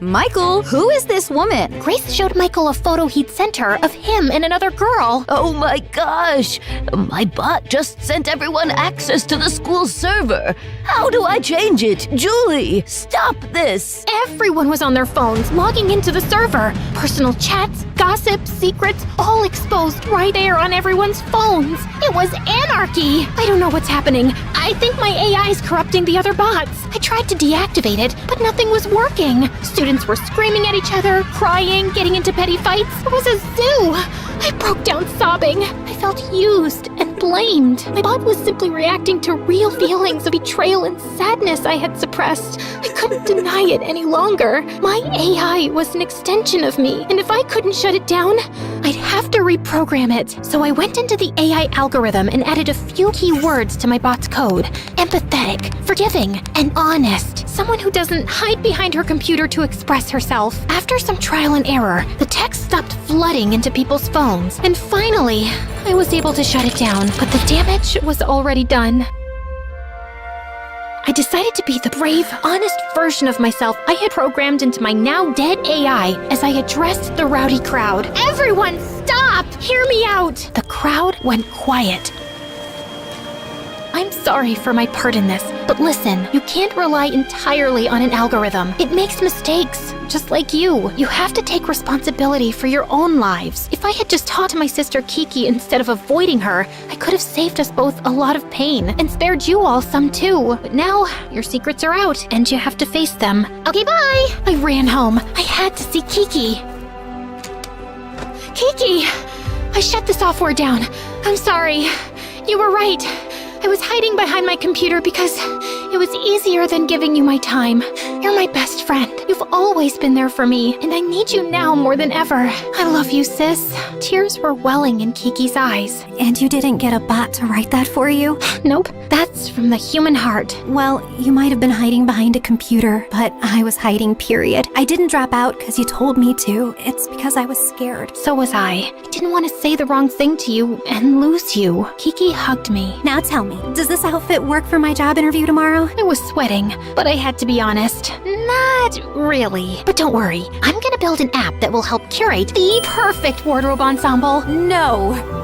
Michael, who is this woman? Grace showed Michael a photo he'd sent her of him and another girl. Oh my gosh! My bot just sent everyone access to the school server. How do I change it? Julie, stop this! Everyone was on their phones, logging into the server. Personal chats, gossip, secrets, all exposed right there on everyone's phones. It was anarchy. I don't know what's happening. I think my AI's corrupting the other bots. I tried to deactivate it, but nothing was working. Students were screaming at each other, crying, getting into petty fights. It was a zoo. I broke down sobbing. I felt used and blamed. My bot was simply reacting to real feelings of betrayal and sadness I had suppressed. I couldn't deny it any longer. My AI was an extension of me, and if I couldn't shut it down, I'd have to reprogram it. So I went into the AI algorithm and added a few key words to my bot's code. Empathetic, forgiving, and honest. Someone who doesn't hide behind her computer to express herself. After some trial and error, the text stopped flooding into people's phones, and finally, I was able to shut it down, but the damage was already done. I decided to be the brave, honest version of myself I had programmed into my now dead AI as I addressed the rowdy crowd. Everyone stop! Hear me out! The crowd went quiet. I'm sorry for my part in this, but listen, you can't rely entirely on an algorithm. It makes mistakes, just like you. You have to take responsibility for your own lives. If I had just talked to my sister Kiki instead of avoiding her, I could have saved us both a lot of pain and spared you all some too. But now, your secrets are out and you have to face them. Okay, bye! I ran home. I had to see Kiki. Kiki! I shut the software down. I'm sorry. You were right. I was hiding behind my computer because it was easier than giving you my time. You're my best friend. You've always been there for me, and I need you now more than ever. I love you, sis. Tears were welling in Kiki's eyes. And you didn't get a bot to write that for you? Nope, that's from the human heart. Well, you might have been hiding behind a computer, but I was hiding, period. I didn't drop out because you told me to. It's because I was scared. So was I. I didn't want to say the wrong thing to you and lose you. Kiki hugged me. Now tell me, does this outfit work for my job interview tomorrow? I was sweating, but I had to be honest. Not really. But don't worry, I'm gonna build an app that will help curate the perfect wardrobe ensemble. No!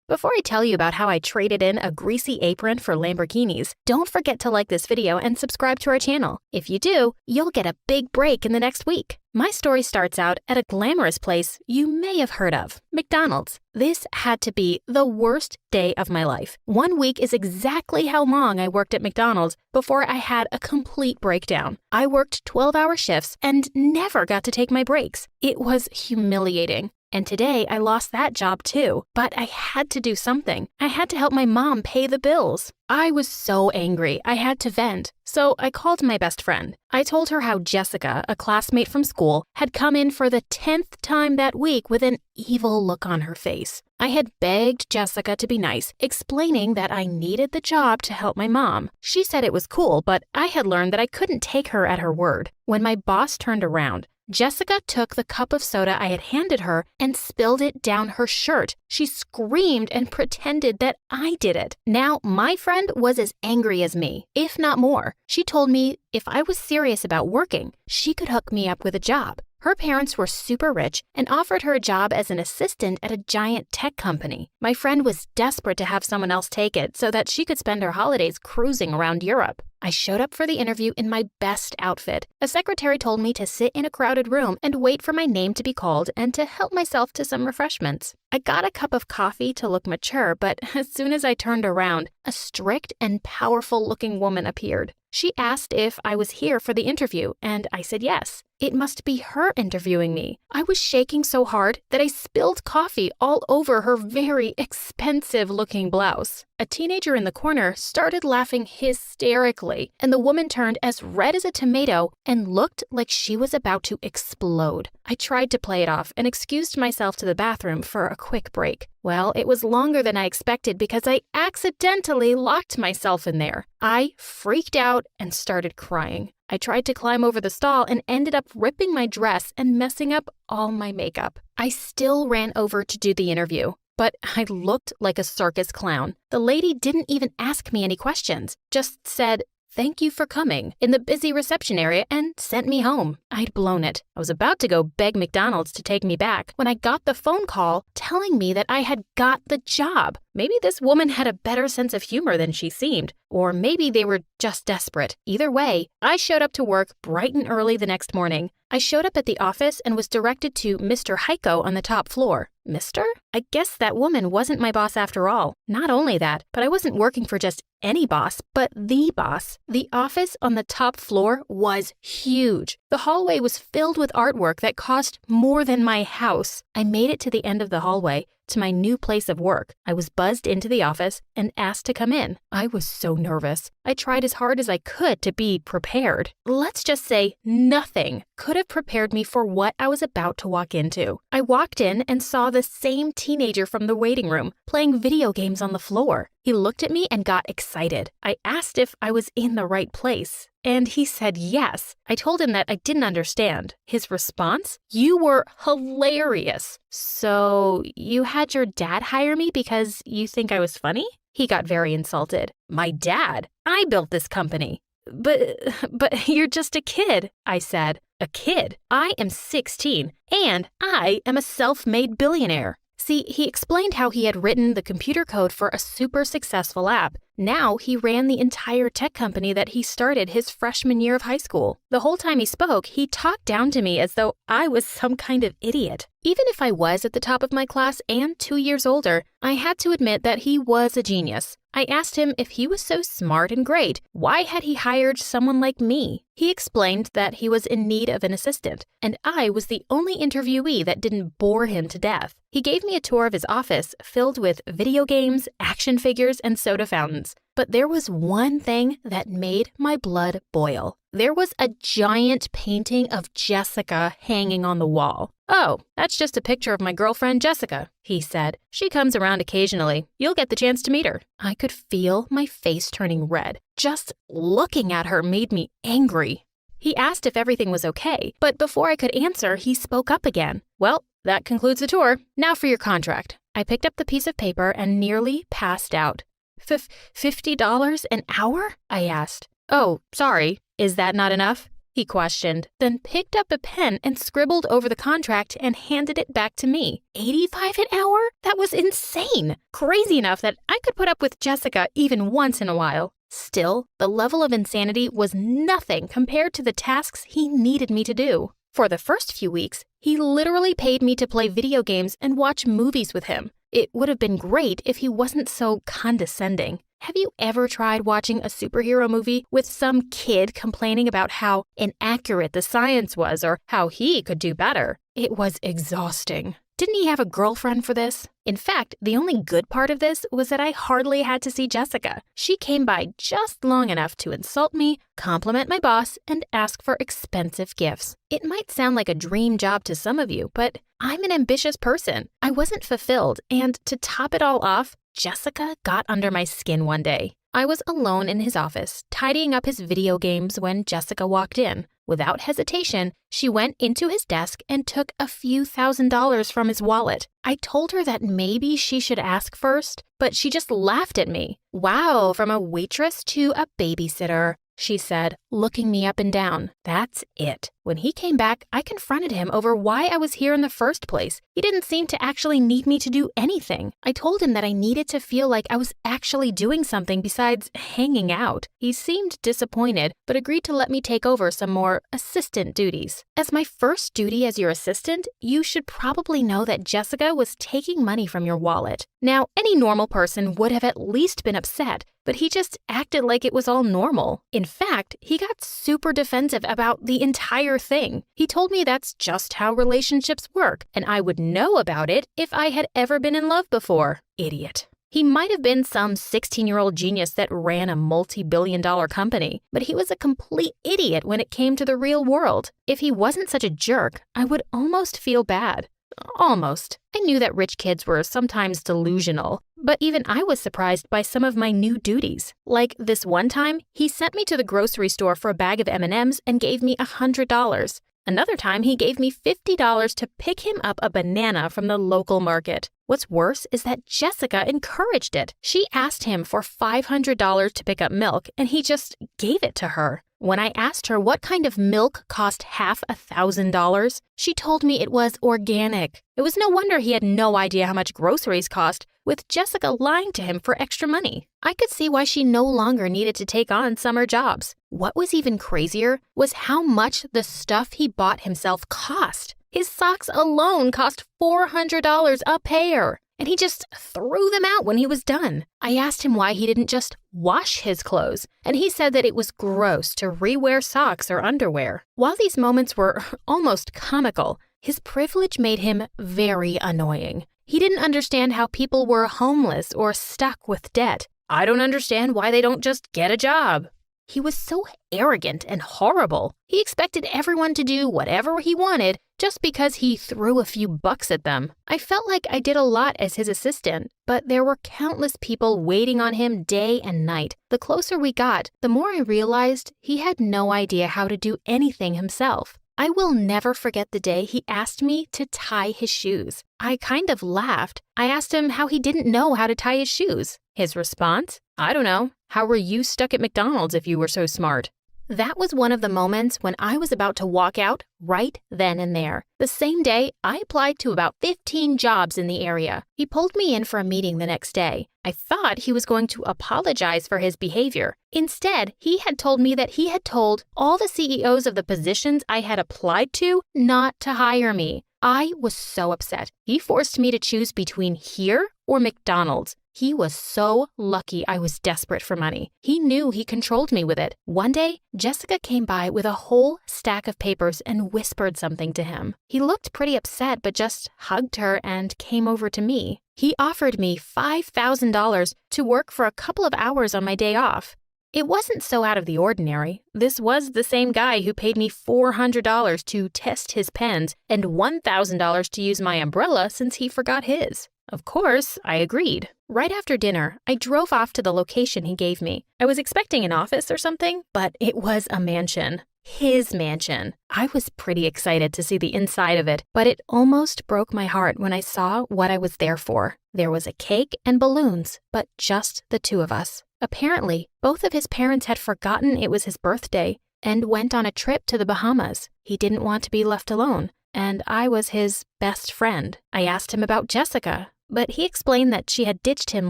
Before I tell you about how I traded in a greasy apron for Lamborghinis, don't forget to like this video and subscribe to our channel. If you do, you'll get a big break in the next week. My story starts out at a glamorous place you may have heard of, McDonald's. This had to be the worst day of my life. 1 week is exactly how long I worked at McDonald's before I had a complete breakdown. I worked 12-hour shifts and never got to take my breaks. It was humiliating. And today I lost that job too, but I had to do something. I had to help my mom pay the bills. I was so angry, I had to vent. So I called my best friend. I told her how Jessica, a classmate from school, had come in for the 10th time that week with an evil look on her face. I had begged Jessica to be nice, explaining that I needed the job to help my mom. She said it was cool, but I had learned that I couldn't take her at her word. When my boss turned around, Jessica took the cup of soda I had handed her and spilled it down her shirt. She screamed and pretended that I did it. Now, my friend was as angry as me, if not more. She told me if I was serious about working, she could hook me up with a job. Her parents were super rich and offered her a job as an assistant at a giant tech company. My friend was desperate to have someone else take it so that she could spend her holidays cruising around Europe. I showed up for the interview in my best outfit. A secretary told me to sit in a crowded room and wait for my name to be called and to help myself to some refreshments. I got a cup of coffee to look mature, but as soon as I turned around, a strict and powerful-looking woman appeared. She asked if I was here for the interview, and I said yes. It must be her interviewing me. I was shaking so hard that I spilled coffee all over her very expensive-looking blouse. A teenager in the corner started laughing hysterically, and the woman turned as red as a tomato and looked like she was about to explode. I tried to play it off and excused myself to the bathroom for a quick break. Well, it was longer than I expected because I accidentally locked myself in there. I freaked out and started crying. I tried to climb over the stall and ended up ripping my dress and messing up all my makeup. I still ran over to do the interview, but I looked like a circus clown. The lady didn't even ask me any questions, just said, "Thank you for coming," in the busy reception area and sent me home. I'd blown it. I was about to go beg McDonald's to take me back when I got the phone call telling me that I had got the job. Maybe this woman had a better sense of humor than she seemed, or maybe they were just desperate. Either way, I showed up to work bright and early the next morning. I showed up at the office and was directed to Mr. Heiko on the top floor. Mister? I guess that woman wasn't my boss after all. Not only that, but I wasn't working for just any boss, but the boss. The office on the top floor was huge. The hallway was filled with artwork that cost more than my house. I made it to the end of the hallway, to my new place of work. I was buzzed into the office and asked to come in. I was so nervous. I tried as hard as I could to be prepared. Let's just say nothing could have prepared me for what I was about to walk into. I walked in and saw the same teenager from the waiting room playing video games on the floor. He looked at me and got excited. I asked if I was in the right place, and he said yes. I told him that I didn't understand. His response? "You were hilarious. So you had your dad hire me because you think I was funny?" He got very insulted. "My dad? I built this company." But you're just a kid," I said. "A kid? I am 16, and I am a self-made billionaire." See, he explained how he had written the computer code for a super successful app. Now he ran the entire tech company that he started his freshman year of high school. The whole time he spoke, he talked down to me as though I was some kind of idiot. Even if I was at the top of my class and 2 years older, I had to admit that he was a genius. I asked him if he was so smart and great, why had he hired someone like me? He explained that he was in need of an assistant, and I was the only interviewee that didn't bore him to death. He gave me a tour of his office filled with video games, action figures, and soda fountains. But there was one thing that made my blood boil. There was a giant painting of Jessica hanging on the wall. "Oh, that's just a picture of my girlfriend Jessica," he said. "She comes around occasionally. You'll get the chance to meet her." I could feel my face turning red. Just looking at her made me angry. He asked if everything was okay, but before I could answer, he spoke up again. "Well, that concludes the tour. Now for your contract." I picked up the piece of paper and nearly passed out. $50 an hour? I asked. "Oh, sorry. Is that not enough?" he questioned, then picked up a pen and scribbled over the contract and handed it back to me. $85 an hour? That was insane. Crazy enough that I could put up with Jessica even once in a while. Still, the level of insanity was nothing compared to the tasks he needed me to do. For the first few weeks, he literally paid me to play video games and watch movies with him. It would have been great if he wasn't so condescending. Have you ever tried watching a superhero movie with some kid complaining about how inaccurate the science was or how he could do better? It was exhausting. Didn't he have a girlfriend for this? In fact, the only good part of this was that I hardly had to see Jessica. She came by just long enough to insult me, compliment my boss, and ask for expensive gifts. It might sound like a dream job to some of you, but I'm an ambitious person. I wasn't fulfilled, and to top it all off, Jessica got under my skin one day. I was alone in his office, tidying up his video games when Jessica walked in. Without hesitation, she went into his desk and took a few $1,000s from his wallet. I told her that maybe she should ask first, but she just laughed at me. "Wow, from a waitress to a babysitter," she said, looking me up and down. That's it. When he came back, I confronted him over why I was here in the first place. He didn't seem to actually need me to do anything. I told him that I needed to feel like I was actually doing something besides hanging out. He seemed disappointed, but agreed to let me take over some more assistant duties. As my first duty as your assistant, you should probably know that Jessica was taking money from your wallet. Now, any normal person would have at least been upset, but he just acted like it was all normal. In fact, he got super defensive about the entire thing. He told me that's just how relationships work, and I would know about it if I had ever been in love before. Idiot. He might have been some 16-year-old genius that ran a multi-billion-dollar company, but he was a complete idiot when it came to the real world. If he wasn't such a jerk, I would almost feel bad. Almost. I knew that rich kids were sometimes delusional, but even I was surprised by some of my new duties. Like this one time, he sent me to the grocery store for a bag of M&Ms and gave me $100. Another time, he gave me $50 to pick him up a banana from the local market. What's worse is that Jessica encouraged it. She asked him for $500 to pick up milk, and he just gave it to her. When I asked her what kind of milk cost half $1,000, she told me it was organic. It was no wonder he had no idea how much groceries cost, with Jessica lying to him for extra money. I could see why she no longer needed to take on summer jobs. What was even crazier was how much the stuff he bought himself cost. His socks alone cost $400 a pair, and he just threw them out when he was done. I asked him why he didn't just wash his clothes, and he said that it was gross to rewear socks or underwear. While these moments were almost comical, his privilege made him very annoying. He didn't understand how people were homeless or stuck with debt. I don't understand why they don't just get a job. He was so arrogant and horrible. He expected everyone to do whatever he wanted just because he threw a few bucks at them. I felt like I did a lot as his assistant, but there were countless people waiting on him day and night. The closer we got, the more I realized he had no idea how to do anything himself. I will never forget the day he asked me to tie his shoes. I kind of laughed. I asked him how he didn't know how to tie his shoes. His response? I don't know. How were you stuck at McDonald's if you were so smart? That was one of the moments when I was about to walk out right then and there. The same day, I applied to about 15 jobs in the area. He pulled me in for a meeting the next day. I thought he was going to apologize for his behavior. Instead, he had told me that he had told all the CEOs of the positions I had applied to not to hire me. I was so upset. He forced me to choose between here or McDonald's. He was so lucky I was desperate for money. He knew he controlled me with it. One day, Jessica came by with a whole stack of papers and whispered something to him. He looked pretty upset but just hugged her and came over to me. He offered me $5,000 to work for a couple of hours on my day off. It wasn't so out of the ordinary. This was the same guy who paid me $400 to test his pens and $1,000 to use my umbrella since he forgot his. Of course, I agreed. Right after dinner, I drove off to the location he gave me. I was expecting an office or something, but it was a mansion. His mansion. I was pretty excited to see the inside of it, but it almost broke my heart when I saw what I was there for. There was a cake and balloons, but just the two of us. Apparently, both of his parents had forgotten it was his birthday and went on a trip to the Bahamas. He didn't want to be left alone, and I was his best friend. I asked him about Jessica, but he explained that she had ditched him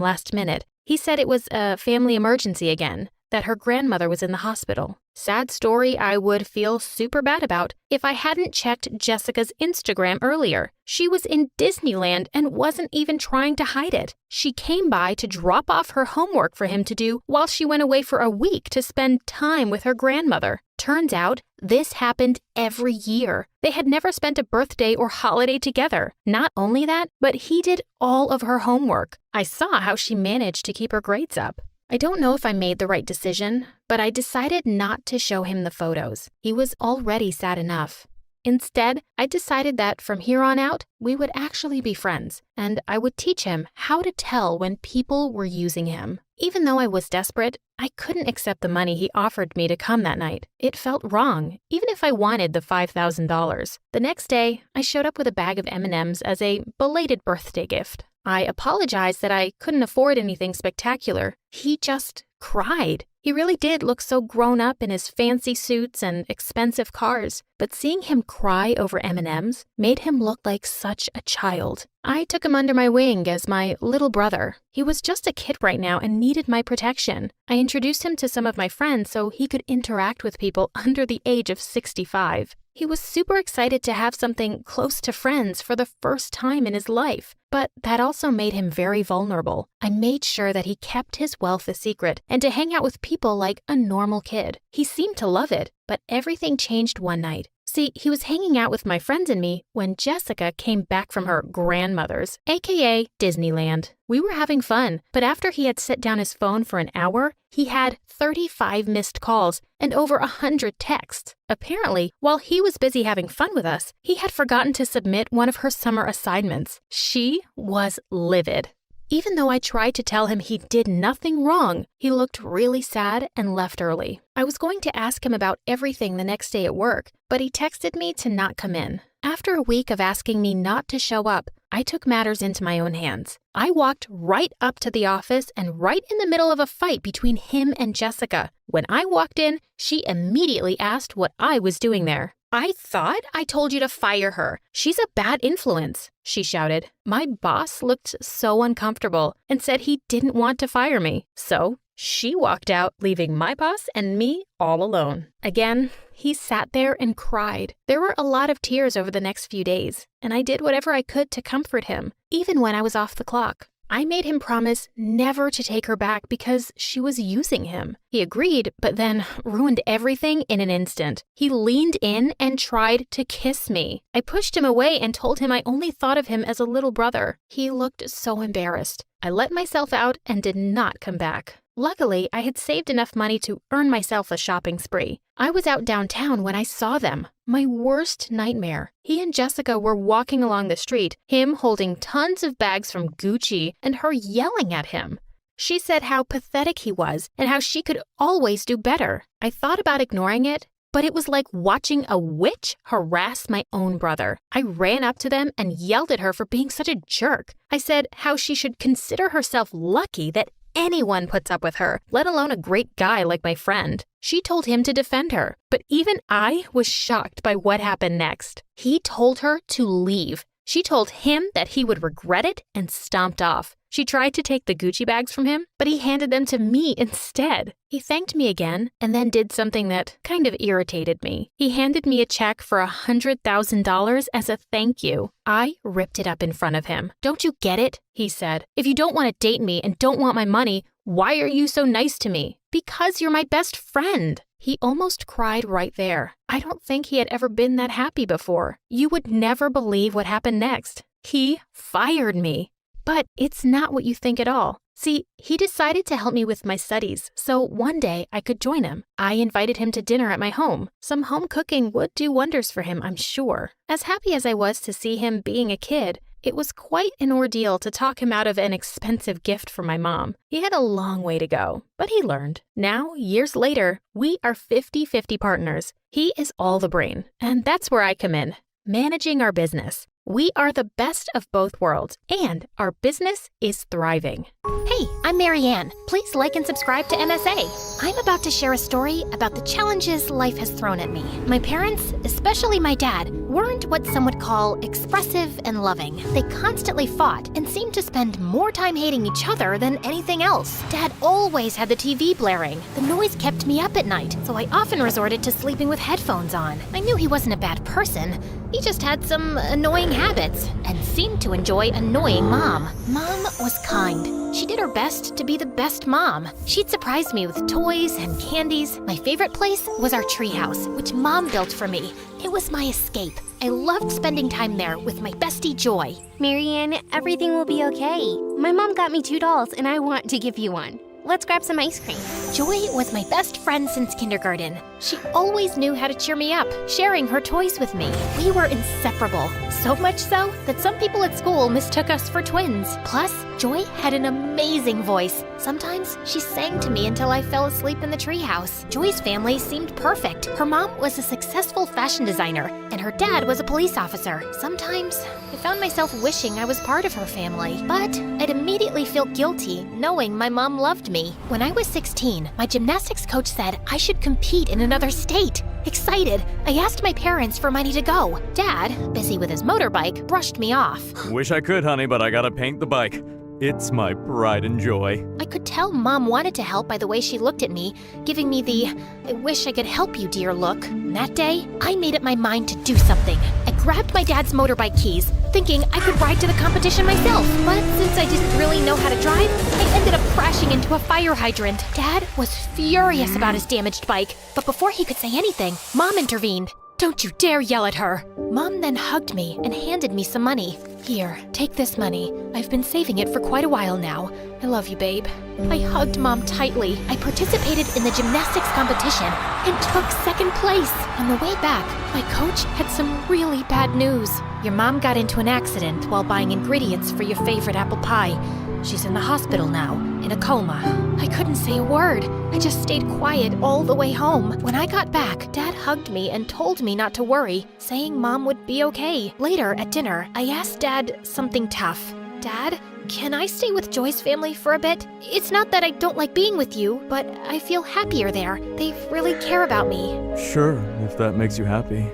last minute. He said it was a family emergency again, that her grandmother was in the hospital. Sad story I would feel super bad about if I hadn't checked Jessica's Instagram earlier. She was in Disneyland and wasn't even trying to hide it. She came by to drop off her homework for him to do while she went away for a week to spend time with her grandmother. Turns out, this happened every year. They had never spent a birthday or holiday together. Not only that, but he did all of her homework. I saw how she managed to keep her grades up. I don't know if I made the right decision, but I decided not to show him the photos. He was already sad enough. Instead, I decided that from here on out, we would actually be friends, and I would teach him how to tell when people were using him. Even though I was desperate, I couldn't accept the money he offered me to come that night. It felt wrong, even if I wanted the $5,000. The next day, I showed up with a bag of M&Ms as a belated birthday gift. I apologized that I couldn't afford anything spectacular. He just cried. He really did look so grown up in his fancy suits and expensive cars, but seeing him cry over M&Ms made him look like such a child. I took him under my wing as my little brother. He was just a kid right now and needed my protection. I introduced him to some of my friends so he could interact with people under the age of 65. He was super excited to have something close to friends for the first time in his life, but that also made him very vulnerable. I made sure that he kept his wealth a secret and to hang out with people like a normal kid. He seemed to love it, but everything changed one night. See, he was hanging out with my friends and me when Jessica came back from her grandmother's, aka Disneyland. We were having fun, but after he had set down his phone for an hour, he had 35 missed calls and over 100 texts. Apparently, while he was busy having fun with us, he had forgotten to submit one of her summer assignments. She was livid. Even though I tried to tell him he did nothing wrong, he looked really sad and left early. I was going to ask him about everything the next day at work, but he texted me to not come in. After a week of asking me not to show up, I took matters into my own hands. I walked right up to the office and right in the middle of a fight between him and Jessica. When I walked in, she immediately asked what I was doing there. "I thought I told you to fire her. She's a bad influence," she shouted. My boss looked so uncomfortable and said he didn't want to fire me. So she walked out, leaving my boss and me all alone. Again, he sat there and cried. There were a lot of tears over the next few days, and I did whatever I could to comfort him, even when I was off the clock. I made him promise never to take her back because she was using him. He agreed, but then ruined everything in an instant. He leaned in and tried to kiss me. I pushed him away and told him I only thought of him as a little brother. He looked so embarrassed. I let myself out and did not come back. Luckily, I had saved enough money to earn myself a shopping spree. I was out downtown when I saw them. My worst nightmare. He and Jessica were walking along the street, him holding tons of bags from Gucci and her yelling at him. She said how pathetic he was and how she could always do better. I thought about ignoring it, but it was like watching a witch harass my own brother. I ran up to them and yelled at her for being such a jerk. I said how she should consider herself lucky that anyone puts up with her, let alone a great guy like my friend. She told him to defend her, but even I was shocked by what happened next. He told her to leave. She told him that he would regret it and stomped off. She tried to take the Gucci bags from him, but he handed them to me instead. He thanked me again and then did something that kind of irritated me. He handed me a check for $100,000 as a thank you. I ripped it up in front of him. "Don't you get it?" he said. "If you don't want to date me and don't want my money, why are you so nice to me?" "Because you're my best friend." He almost cried right there. I don't think he had ever been that happy before. You would never believe what happened next. He fired me. But it's not what you think at all. See, he decided to help me with my studies, so one day I could join him. I invited him to dinner at my home. Some home cooking would do wonders for him, I'm sure. As happy as I was to see him being a kid, it was quite an ordeal to talk him out of an expensive gift for my mom. He had a long way to go, but he learned. Now, years later, we are 50-50 partners. He is all the brain, and that's where I come in, managing our business. We are the best of both worlds, and our business is thriving. Hey, I'm Marianne. Please like and subscribe to MSA. I'm about to share a story about the challenges life has thrown at me. My parents, especially my dad, weren't what some would call expressive and loving. They constantly fought and seemed to spend more time hating each other than anything else. Dad always had the TV blaring. The noise kept me up at night, so I often resorted to sleeping with headphones on. I knew he wasn't a bad person. He just had some annoying habits and seemed to enjoy annoying Mom. Mom was kind. She did her best to be the best mom. She'd surprise me with toys and candies. My favorite place was our treehouse, which Mom built for me. It was my escape. I loved spending time there with my bestie Joy. Marianne, everything will be okay. My mom got me 2 dolls and I want to give you one. Let's grab some ice cream. Joy was my best friend since kindergarten. She always knew how to cheer me up, sharing her toys with me. We were inseparable, so much so that some people at school mistook us for twins. Plus, Joy had an amazing voice. Sometimes she sang to me until I fell asleep in the treehouse. Joy's family seemed perfect. Her mom was a successful fashion designer, and her dad was a police officer. Sometimes I found myself wishing I was part of her family, but I'd immediately feel guilty knowing my mom loved me. When I was 16, my gymnastics coach said I should compete in another state. Excited, I asked my parents for money to go. Dad, busy with his motorbike, brushed me off. Wish I could, honey, but I gotta paint the bike. It's my pride and joy. I could tell Mom wanted to help by the way she looked at me, giving me the "I wish I could help you, dear" look. That day, I made up my mind to do something. I grabbed my dad's motorbike keys, thinking I could ride to the competition myself. But since I didn't really know how to drive, I ended up crashing into a fire hydrant. Dad was furious about his damaged bike, but before he could say anything, Mom intervened. "Don't you dare yell at her." Mom then hugged me and handed me some money. "Here, take this money. I've been saving it for quite a while now. I love you, babe." I hugged Mom tightly. I participated in the gymnastics competition and took second place. On the way back, my coach had some really bad news. "Your mom got into an accident while buying ingredients for your favorite apple pie. She's in the hospital now, in a coma." I couldn't say a word. I just stayed quiet all the way home. When I got back, Dad hugged me and told me not to worry, saying Mom would be okay. Later at dinner, I asked Dad something tough. "Dad, can I stay with Joy's family for a bit? It's not that I don't like being with you, but I feel happier there. They really care about me." Sure, if that makes you happy.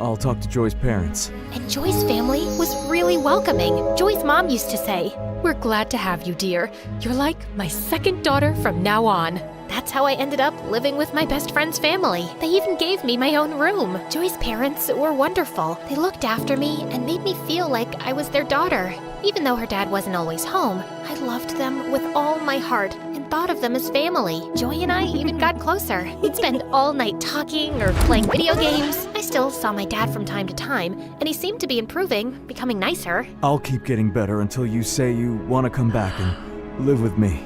I'll talk to Joy's parents. And Joy's family was really welcoming. Joy's mom used to say, "We're glad to have you, dear. You're like my second daughter from now on." That's how I ended up living with my best friend's family. They even gave me my own room. Joy's parents were wonderful. They looked after me and made me feel like I was their daughter. Even though her dad wasn't always home, I loved them with all my heart and thought of them as family. Joy and I even got closer. We'd spend all night talking or playing video games. I still saw my dad from time to time, and he seemed to be improving, becoming nicer. I'll keep getting better until you say you want to come back and live with me.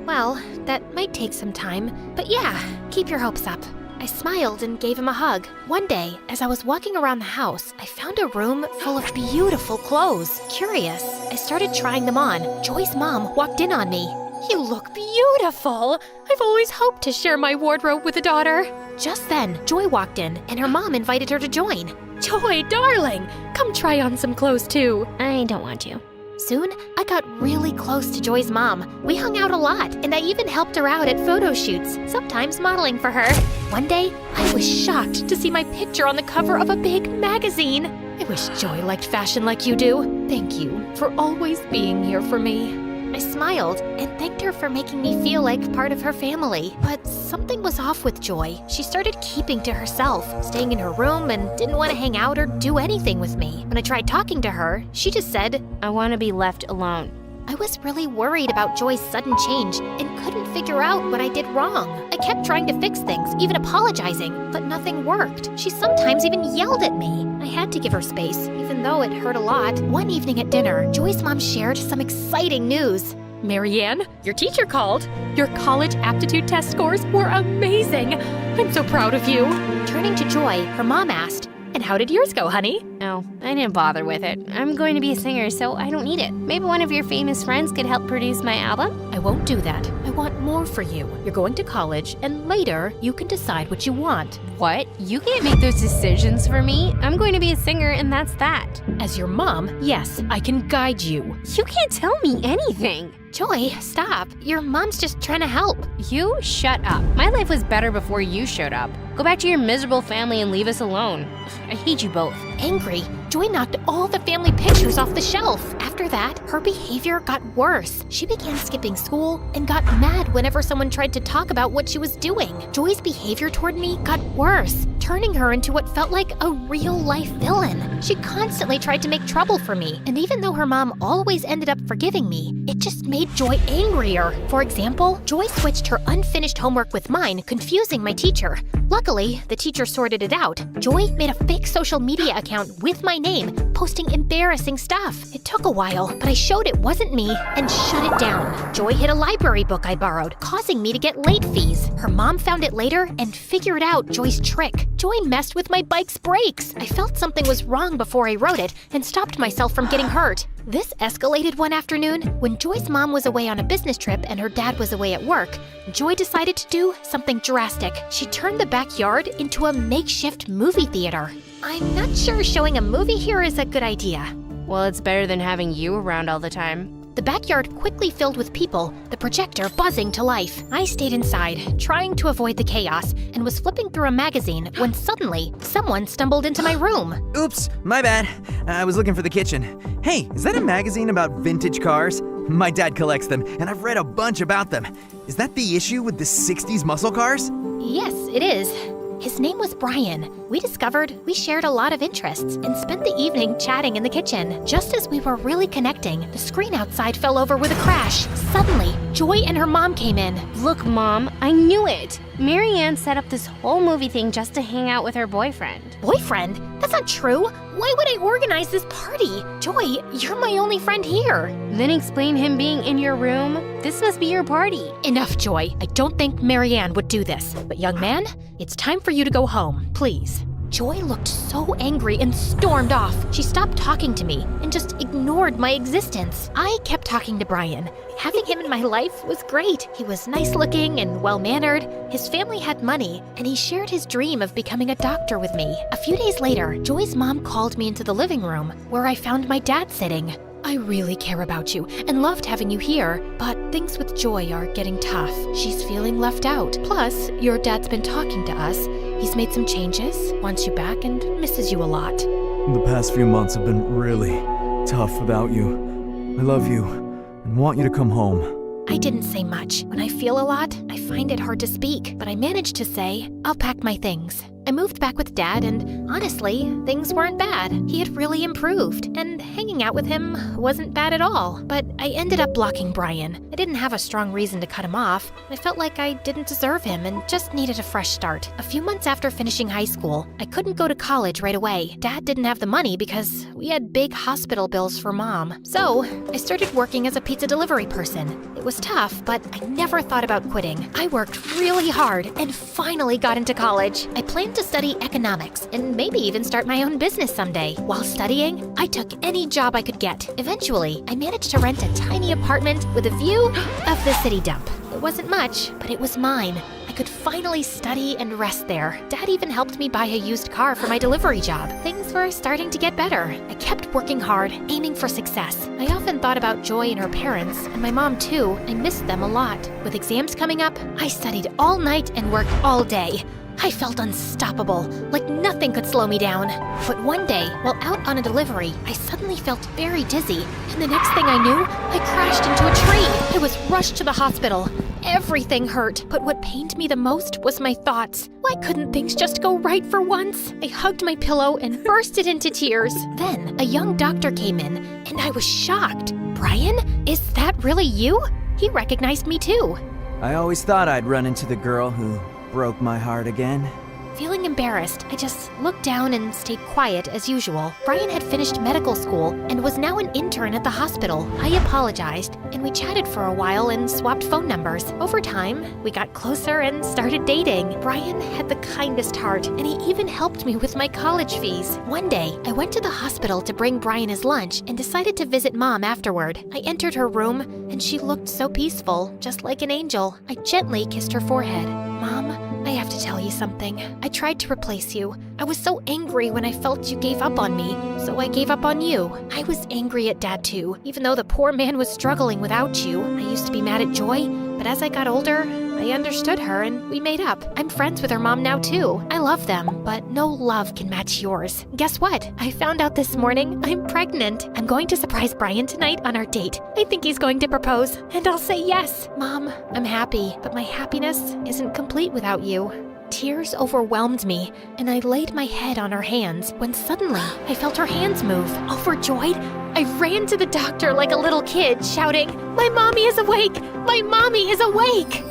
Well, that might take some time, but yeah, keep your hopes up. I smiled and gave him a hug. One day, as I was walking around the house, I found a room full of beautiful clothes. Curious, I started trying them on. Joy's mom walked in on me. "You look beautiful. I've always hoped to share my wardrobe with a daughter." Just then, Joy walked in, and her mom invited her to join. "Joy, darling, come try on some clothes too." I don't want to. Soon, I got really close to Joy's mom. We hung out a lot, and I even helped her out at photo shoots, sometimes modeling for her. One day, I was shocked to see my picture on the cover of a big magazine. I wish Joy liked fashion like you do. Thank you for always being here for me. I smiled and thanked her for making me feel like part of her family. But something was off with Joy. She started keeping to herself, staying in her room, and didn't want to hang out or do anything with me. When I tried talking to her, she just said, "I want to be left alone." I was really worried about Joy's sudden change and couldn't figure out what I did wrong. I kept trying to fix things, even apologizing, but nothing worked. She sometimes even yelled at me. I had to give her space, even though it hurt a lot. One evening at dinner, Joy's mom shared some exciting news. Marianne, your teacher called. Your college aptitude test scores were amazing. I'm so proud of you. Turning to Joy, her mom asked, "And how did yours go, honey?" No, I didn't bother with it. I'm going to be a singer, so I don't need it. Maybe one of your famous friends could help produce my album? I won't do that. I want more for you. You're going to college, and later you can decide what you want. What? You can't make those decisions for me. I'm going to be a singer, and that's that. As your mom, yes, I can guide you. You can't tell me anything. Joy, stop. Your mom's just trying to help. You shut up. My life was better before you showed up. Go back to your miserable family and leave us alone. I hate you both. Angry, Joy knocked all the family pictures off the shelf. After that, her behavior got worse. She began skipping school and got mad whenever someone tried to talk about what she was doing. Joy's behavior toward me got worse, turning her into what felt like a real-life villain. She constantly tried to make trouble for me, and even though her mom always ended up forgiving me, it just made Joy angrier. For example, Joy switched her unfinished homework with mine, confusing my teacher. Luckily, the teacher sorted it out. Joy made a fake social media account with my name, posting embarrassing stuff. It took a while, but I showed it wasn't me and shut it down. Joy hid a library book I borrowed, causing me to get late fees. Her mom found it later and figured out Joy's trick. Joy messed with my bike's brakes. I felt something was wrong before I rode it and stopped myself from getting hurt. This escalated one afternoon when Joy's mom was away on a business trip and her dad was away at work. Joy decided to do something drastic. She turned the backyard into a makeshift movie theater. I'm not sure showing a movie here is a good idea. Well, it's better than having you around all the time. The backyard quickly filled with people, the projector buzzing to life. I stayed inside, trying to avoid the chaos, and was flipping through a magazine when suddenly someone stumbled into my room. Oops, my bad. I was looking for the kitchen. Hey, is that a magazine about vintage cars? My dad collects them, and I've read a bunch about them. Is that the issue with the 60s muscle cars? Yes, it is. His name was Brian. We discovered we shared a lot of interests and spent the evening chatting in the kitchen. Just as we were really connecting, the screen outside fell over with a crash. Suddenly, Joy and her mom came in. Look, Mom, I knew it. Marianne set up this whole movie thing just to hang out with her boyfriend. Boyfriend? That's not true. Why would I organize this party? Joy, you're my only friend here. Then explain him being in your room. This must be your party. Enough, Joy. I don't think Marianne would do this. But young man, it's time for you to go home, please. Joy looked so angry and stormed off. She stopped talking to me and just ignored my existence. I kept talking to Brian. Having him in my life was great. He was nice looking and well-mannered. His family had money, and he shared his dream of becoming a doctor with me. A few days later, Joy's mom called me into the living room, where I found my dad sitting. I really care about you and loved having you here, but things with Joy are getting tough. She's feeling left out. Plus, your dad's been talking to us. He's made some changes, wants you back, and misses you a lot. The past few months have been really tough without you. I love you and want you to come home. I didn't say much. When I feel a lot, I find it hard to speak, but I managed to say, I'll pack my things. I moved back with Dad, and honestly, things weren't bad. He had really improved, and hanging out with him wasn't bad at all. But I ended up blocking Brian. I didn't have a strong reason to cut him off. I felt like I didn't deserve him and just needed a fresh start. A few months after finishing high school, I couldn't go to college right away. Dad didn't have the money because we had big hospital bills for Mom. So I started working as a pizza delivery person. It was tough, but I never thought about quitting. I worked really hard and finally got into college. I planned to study economics and maybe even start my own business someday. While studying, I took any job I could get. Eventually, I managed to rent a tiny apartment with a view of the city dump. It wasn't much, but it was mine. I I could finally study and rest there. Dad even helped me buy a used car for my delivery job. Things were starting to get better. I kept working hard, aiming for success. I often thought about Joy and her parents, and my mom too. I missed them a lot. With exams coming up, I studied all night and worked all day. I felt unstoppable, like nothing could slow me down. But one day, while out on a delivery, I suddenly felt very dizzy, and the next thing I knew, I crashed into a tree. I was rushed to the hospital. Everything hurt, but what pained me the most was my thoughts. Why couldn't things just go right for once? I hugged my pillow and bursted into tears. Then, a young doctor came in, and I was shocked. Brian, is that really you? He recognized me too. I always thought I'd run into the girl who broke my heart again. Feeling embarrassed, I just looked down and stayed quiet as usual. Brian had finished medical school and was now an intern at the hospital. I apologized, and we chatted for a while and swapped phone numbers. Over time, we got closer and started dating. Brian had the kindest heart, and he even helped me with my college fees. One day, I went to the hospital to bring Brian his lunch and decided to visit Mom afterward. I entered her room, and she looked so peaceful, just like an angel. I gently kissed her forehead. Mom, I have to tell you something. I tried to replace you. I was so angry when I felt you gave up on me, so I gave up on you. I was angry at Dad too, even though the poor man was struggling without you. I used to be mad at Joy, but as I got older, I understood her and we made up. I'm friends with her mom now too. I love them, but no love can match yours. Guess what? I found out this morning I'm pregnant. I'm going to surprise Brian tonight on our date. I think he's going to propose, and I'll say yes. Mom, I'm happy, but my happiness isn't complete without you. Tears overwhelmed me, and I laid my head on her hands when suddenly I felt her hands move. Overjoyed, I ran to the doctor like a little kid, shouting, "My mommy is awake! My mommy is awake!"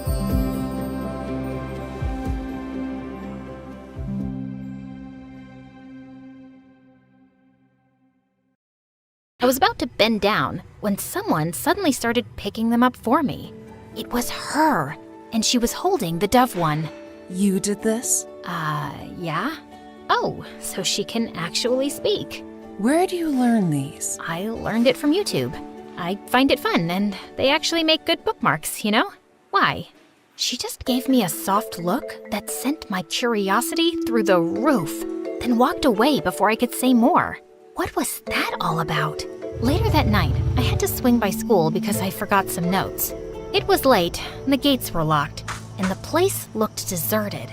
I was about to bend down when someone suddenly started picking them up for me. It was her, and she was holding the dove one. You did this? Yeah? Oh, so she can actually speak. Where do you learn these? I learned it from YouTube. I find it fun, and they actually make good bookmarks, you know? Why? She just gave me a soft look that sent my curiosity through the roof, then walked away before I could say more. What was that all about? Later that night, I had to swing by school because I forgot some notes. It was late, and the gates were locked, and the place looked deserted,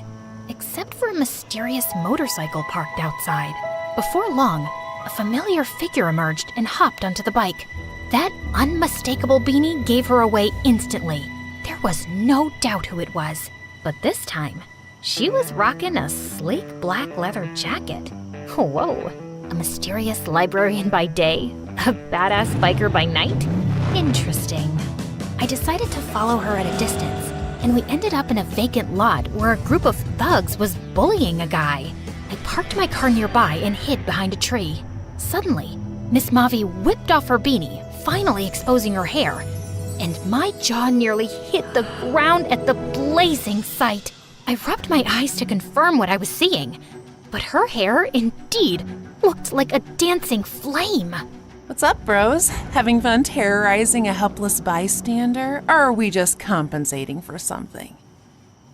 except for a mysterious motorcycle parked outside. Before long, a familiar figure emerged and hopped onto the bike. That unmistakable beanie gave her away instantly. There was no doubt who it was, but this time, she was rocking a sleek black leather jacket. Whoa. A mysterious librarian by day, a badass biker by night? Interesting. I decided to follow her at a distance, and we ended up in a vacant lot where a group of thugs was bullying a guy. I parked my car nearby and hid behind a tree. Suddenly, Miss Mavi whipped off her beanie, finally exposing her hair, and my jaw nearly hit the ground at the blazing sight. I rubbed my eyes to confirm what I was seeing, but her hair indeed looked like a dancing flame. What's up, bros? Having fun terrorizing a helpless bystander, or are we just compensating for something?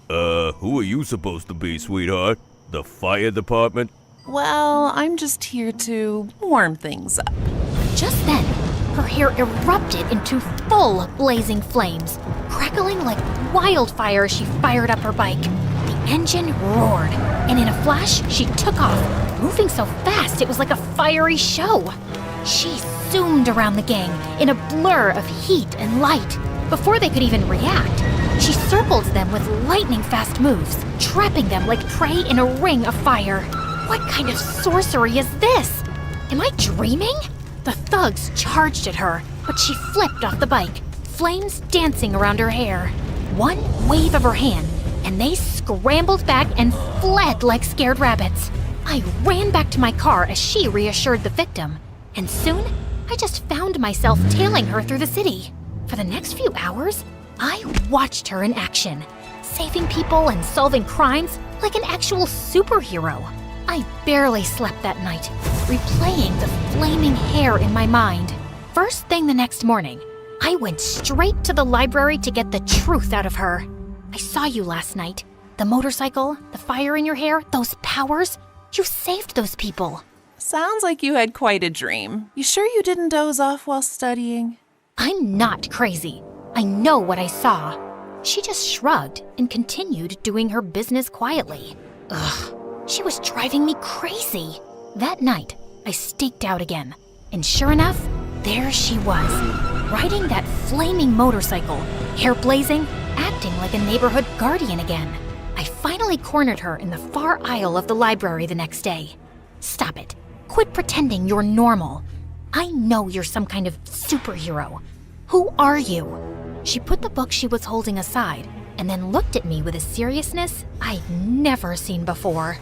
Who are you supposed to be, sweetheart? The fire department? Well, I'm just here to warm things up. Just then, her hair erupted into full blazing flames, crackling like wildfire as she fired up her bike. The engine roared, and in a flash, she took off, moving so fast it was like a fiery show. She zoomed around the gang in a blur of heat and light. Before they could even react, she circled them with lightning-fast moves, trapping them like prey in a ring of fire. What kind of sorcery is this? Am I dreaming? The thugs charged at her, but she flipped off the bike, flames dancing around her hair. One wave of her hand, and they scrambled back and fled like scared rabbits. I ran back to my car as she reassured the victim, and soon I just found myself tailing her through the city. For the next few hours, I watched her in action, saving people and solving crimes like an actual superhero. I barely slept that night, replaying the flaming hair in my mind. First thing the next morning, I went straight to the library to get the truth out of her. I saw you last night. The motorcycle, the fire in your hair, those powers. You saved those people. Sounds like you had quite a dream. You sure you didn't doze off while studying? I'm not crazy. I know what I saw. She just shrugged and continued doing her business quietly. Ugh, she was driving me crazy. That night, I staked out again. And sure enough, there she was, riding that flaming motorcycle, hair blazing, acting like a neighborhood guardian again. I finally cornered her in the far aisle of the library the next day. Stop it. Quit pretending you're normal. I know you're some kind of superhero. Who are you? She put the book she was holding aside and then looked at me with a seriousness I'd never seen before.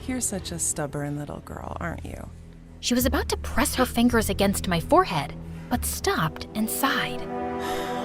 You're such a stubborn little girl, aren't you? She was about to press her fingers against my forehead, but stopped and sighed.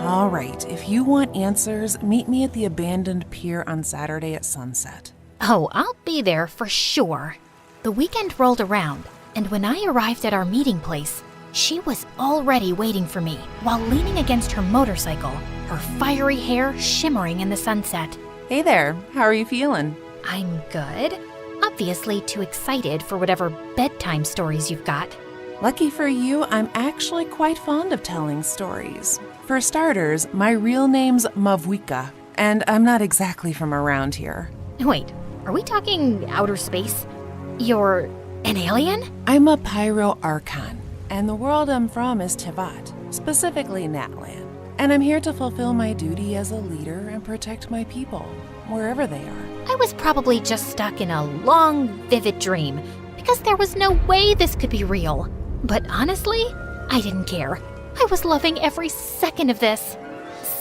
All right, if you want answers, meet me at the abandoned pier on Saturday at sunset. Oh, I'll be there for sure. The weekend rolled around, and when I arrived at our meeting place, she was already waiting for me while leaning against her motorcycle, her fiery hair shimmering in the sunset. Hey there, how are you feeling? I'm good. Obviously too excited for whatever bedtime stories you've got. Lucky for you, I'm actually quite fond of telling stories. For starters, my real name's Mavwika, and I'm not exactly from around here. Wait, are we talking outer space? You're an alien? I'm a Pyro Archon, and the world I'm from is Tevat, specifically Natlan. And I'm here to fulfill my duty as a leader and protect my people, wherever they are. I was probably just stuck in a long, vivid dream, because there was no way this could be real. But honestly, I didn't care. I was loving every second of this.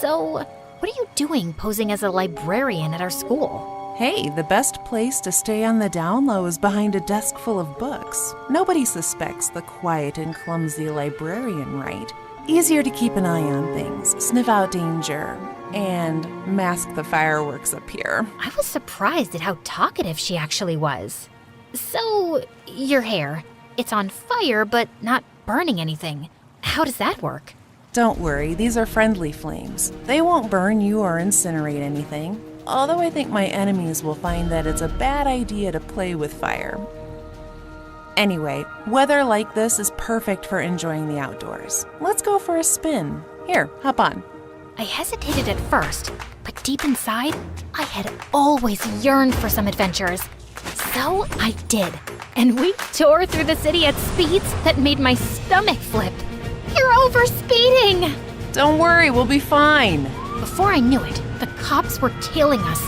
So, what are you doing posing as a librarian at our school? Hey, the best place to stay on the down low is behind a desk full of books. Nobody suspects the quiet and clumsy librarian, right? Easier to keep an eye on things, sniff out danger, and mask the fireworks up here. I was surprised at how talkative she actually was. So, your hair, it's on fire but not burning anything. How does that work? Don't worry, these are friendly flames. They won't burn you or incinerate anything. Although I think my enemies will find that it's a bad idea to play with fire. Anyway, weather like this is perfect for enjoying the outdoors. Let's go for a spin. Here, hop on. I hesitated at first, but deep inside, I had always yearned for some adventures. So I did, and we tore through the city at speeds that made my stomach flip. You're overspeeding! Don't worry, we'll be fine. Before I knew it, the cops were tailing us.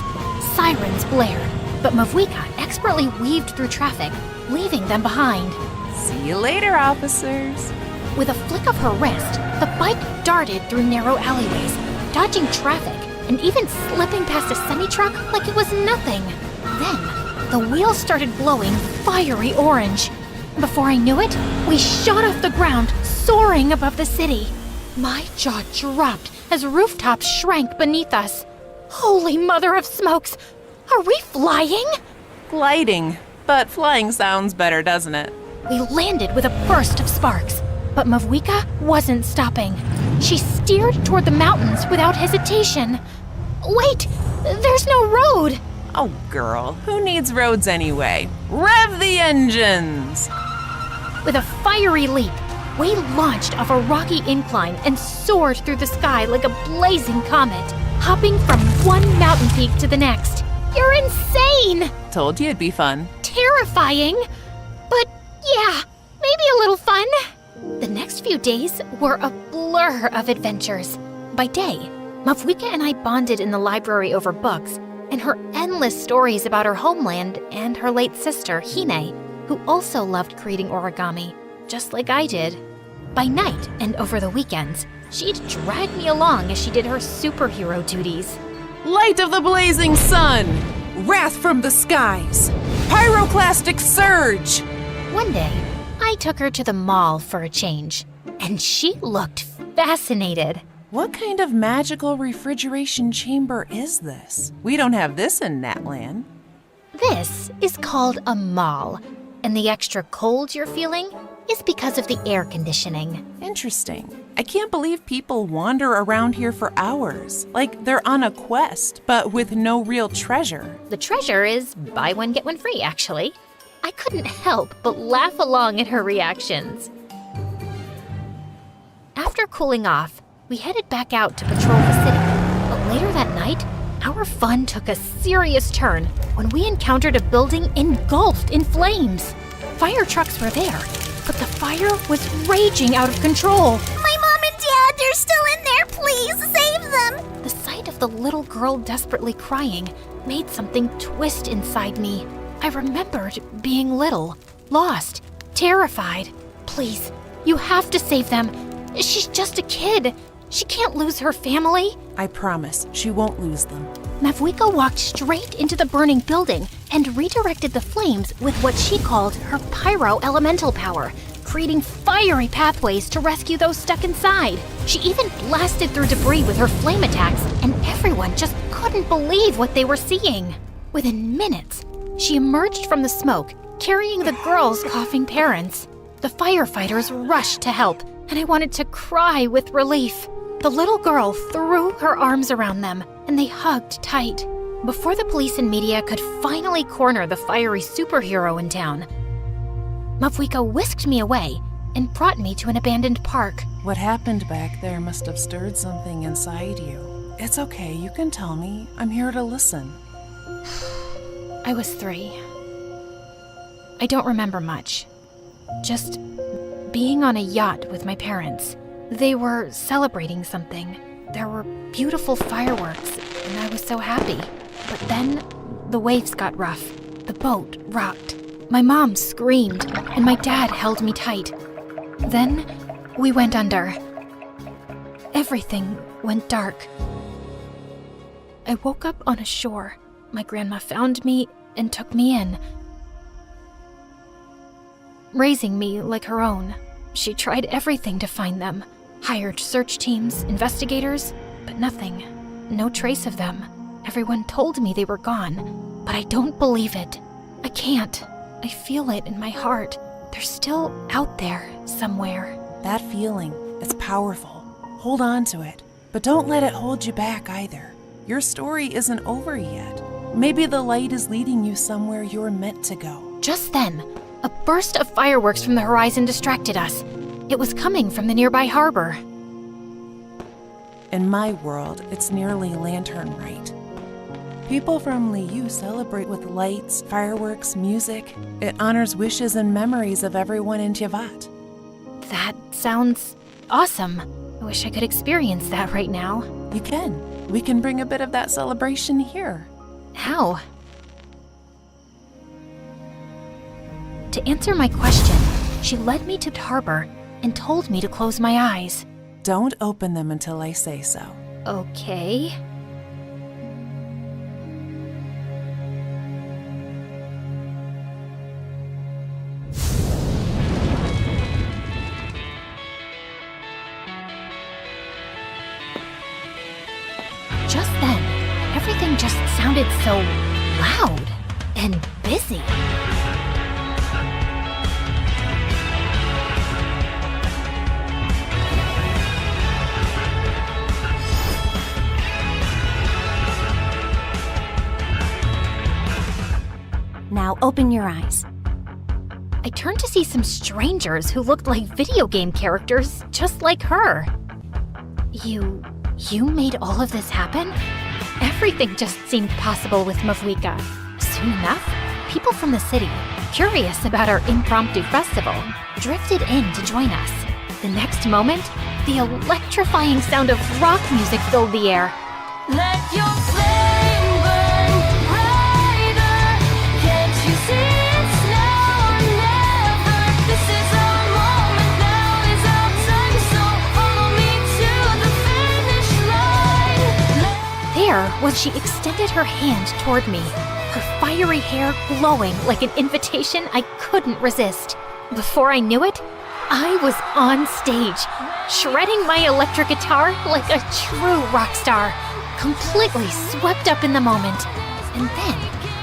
Sirens blared, but Mavwika expertly weaved through traffic, leaving them behind. See you later, officers. With a flick of her wrist, the bike darted through narrow alleyways, dodging traffic and even slipping past a semi-truck like it was nothing. Then, the wheels started glowing fiery orange. Before I knew it, we shot off the ground, soaring above the city. My jaw dropped as rooftops shrank beneath us. Holy mother of smokes! Are we flying? Gliding. But flying sounds better, doesn't it? We landed with a burst of sparks, but Mavwika wasn't stopping. She steered toward the mountains without hesitation. Wait! There's no road! Oh, girl, who needs roads anyway? Rev the engines! With a fiery leap, we launched off a rocky incline and soared through the sky like a blazing comet, hopping from one mountain peak to the next. You're insane! Told you it'd be fun. Terrifying, but yeah, maybe a little fun. The next few days were a blur of adventures. By day, Mavwika and I bonded in the library over books and her endless stories about her homeland and her late sister, Hine, who also loved creating origami, just like I did. By night and over the weekends, she'd drag me along as she did her superhero duties. Light of the blazing sun! Wrath from the skies! Pyroclastic surge! One day, I took her to the mall for a change, and she looked fascinated. What kind of magical refrigeration chamber is this? We don't have this in Natlan. This is called a mall, and the extra cold you're feeling, is because of the air conditioning. Interesting. I can't believe people wander around here for hours, like they're on a quest, but with no real treasure. The treasure is buy one, get one free, actually. I couldn't help but laugh along at her reactions. After cooling off, we headed back out to patrol the city. But later that night, our fun took a serious turn when we encountered a building engulfed in flames. Fire trucks were there, but the fire was raging out of control. My mom and dad, they're still in there. Please save them. The sight of the little girl desperately crying made something twist inside me. I remembered being little, lost, terrified. Please, you have to save them. She's just a kid. She can't lose her family. I promise, she won't lose them. Mavwika walked straight into the burning building and redirected the flames with what she called her pyro elemental power, creating fiery pathways to rescue those stuck inside. She even blasted through debris with her flame attacks, and everyone just couldn't believe what they were seeing. Within minutes, she emerged from the smoke, carrying the girls' coughing parents. The firefighters rushed to help, and I wanted to cry with relief. The little girl threw her arms around them, and they hugged tight. Before the police and media could finally corner the fiery superhero in town, Mavwika whisked me away and brought me to an abandoned park. What happened back there must have stirred something inside you. It's okay, you can tell me. I'm here to listen. I was 3. I don't remember much. Just being on a yacht with my parents. They were celebrating something. There were beautiful fireworks, and I was so happy. But then, the waves got rough. The boat rocked. My mom screamed, and my dad held me tight. Then, we went under. Everything went dark. I woke up on a shore. My grandma found me and took me in, raising me like her own. She tried everything to find them. Hired search teams, investigators, but nothing. No trace of them. Everyone told me they were gone, but I don't believe it. I can't. I feel it in my heart. They're still out there somewhere. That feeling, it's powerful. Hold on to it, but don't let it hold you back either. Your story isn't over yet. Maybe the light is leading you somewhere you're meant to go. Just then, a burst of fireworks from the horizon distracted us. It was coming from the nearby harbor. In my world, it's nearly lantern right. People from Liu celebrate with lights, fireworks, music. It honors wishes and memories of everyone in Tiavat. That sounds awesome. I wish I could experience that right now. You can. We can bring a bit of that celebration here. How? To answer my question, she led me to the harbor and told me to close my eyes. Don't open them until I say so. Okay. Just then, everything just sounded so loud and busy. Now open your eyes. I turned to see some strangers who looked like video game characters, just like her. You made all of this happen? Everything just seemed possible with Mavwika. Soon enough, people from the city, curious about our impromptu festival, drifted in to join us. The next moment, the electrifying sound of rock music filled the air. Let your flame burn brighter. Can't you see it's now or never? This is our moment, now is our time. So follow me to the finish line. There was she extended her hand toward me, her fiery hair glowing like an invitation I couldn't resist. Before I knew it, I was on stage, shredding my electric guitar like a true rock star, completely swept up in the moment. And then,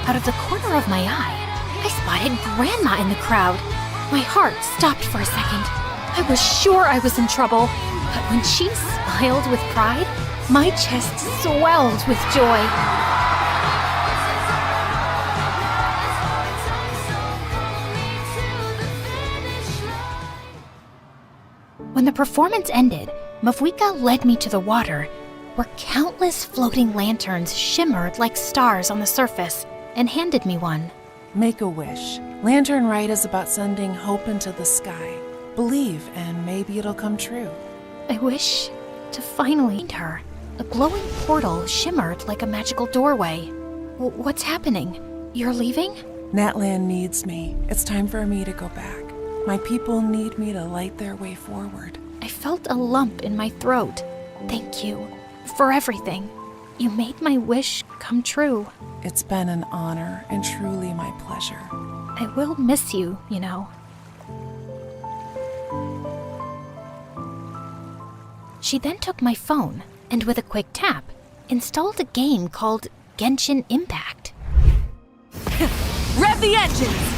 out of the corner of my eye, I spotted Grandma in the crowd. My heart stopped for a second. I was sure I was in trouble, but when she smiled with pride, my chest swelled with joy. When the performance ended, Mavwika led me to the water, where countless floating lanterns shimmered like stars on the surface, and handed me one. Make a wish. Lantern Rite is about sending hope into the sky. Believe, and maybe it'll come true. I wish to finally find her. A glowing portal shimmered like a magical doorway. What's happening? You're leaving? Natlan needs me. It's time for me to go back. My people need me to light their way forward. I felt a lump in my throat. Thank you for everything. You made my wish come true. It's been an honor and truly my pleasure. I will miss you, you know. She then took my phone and with a quick tap, installed a game called Genshin Impact. Rev the engines!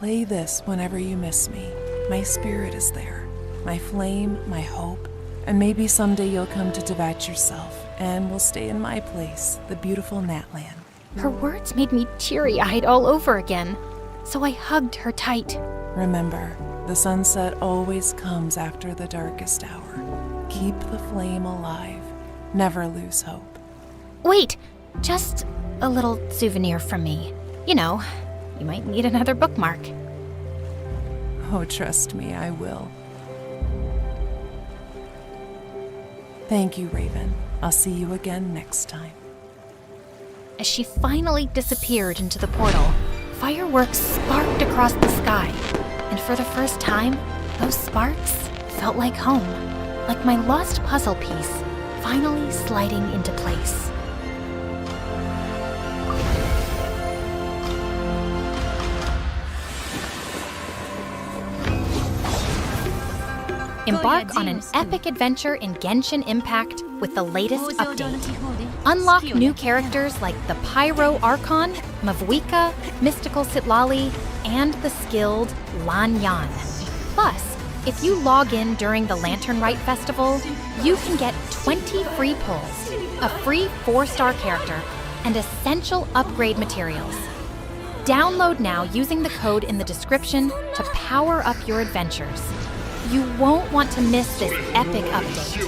Play this whenever you miss me. My spirit is there. My flame, my hope, and maybe someday you'll come to Tevat yourself, and we'll stay in my place, the beautiful Natlan. Her words made me teary-eyed all over again, so I hugged her tight. Remember, the sunset always comes after the darkest hour. Keep the flame alive. Never lose hope. Wait, just a little souvenir from me. You know, you might need another bookmark. Oh, trust me, I will. Thank you, Raven. I'll see you again next time. As she finally disappeared into the portal, fireworks sparked across the sky. And for the first time, those sparks felt like home, like my lost puzzle piece finally sliding into place. Embark on an epic adventure in Genshin Impact with the latest update. Unlock new characters like the Pyro Archon, Mavwika, Mystical Sitlali, and the skilled Lan Yan. Plus, if you log in during the Lantern Rite Festival, you can get 20 free pulls, a free 4-star character, and essential upgrade materials. Download now using the code in the description to power up your adventures. You won't want to miss this epic update.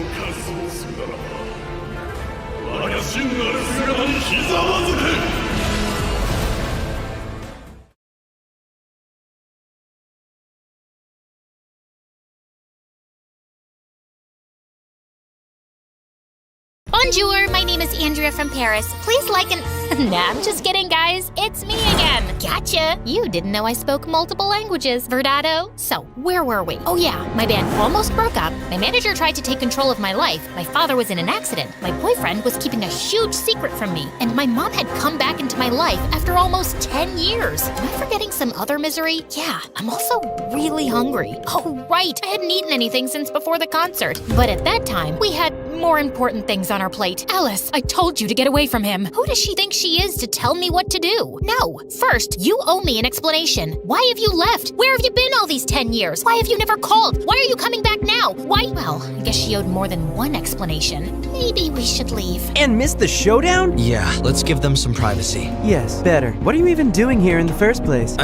Bonjour, my name is Andrea from Paris. Please like and... Nah, I'm just kidding, guys. It's me again. Gotcha! You didn't know I spoke multiple languages, Verdado. So, where were we? Oh yeah, my band almost broke up. My manager tried to take control of my life. My father was in an accident. My boyfriend was keeping a huge secret from me. And my mom had come back into my life after almost 10 years. Am I forgetting some other misery? Yeah, I'm also really hungry. Oh, right. I hadn't eaten anything since before the concert. But at that time, we had more important things on our plate. Alice, I told you to get away from him. Who does she think she is to tell me what to do? No. First, you owe me an explanation. Why have you left? Where have you been all these 10 years? Why have you never called? Why are you coming back now? Why? Well, I guess she owed more than one explanation. Maybe we should leave. And miss the showdown? Yeah, let's give them some privacy. Yes, better. What are you even doing here in the first place?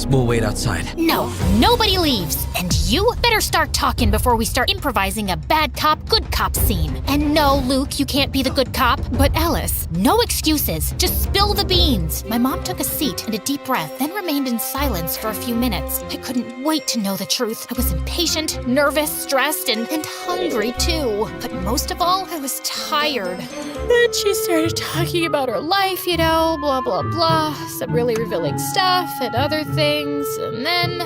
We'll wait outside. No, nobody leaves. And you better start talking before we start improvising a bad cop, good cop scene. And no, Luke, you can't be the good cop. But Alice, no excuses. Just spill the beans. My mom took a seat and a deep breath, then remained in silence for a few minutes. I couldn't wait to know the truth. I was impatient, nervous, stressed, and hungry too. But most of all, I was tired. Then she started talking about her life, you know, blah, blah, blah. Some really revealing stuff and other things. And then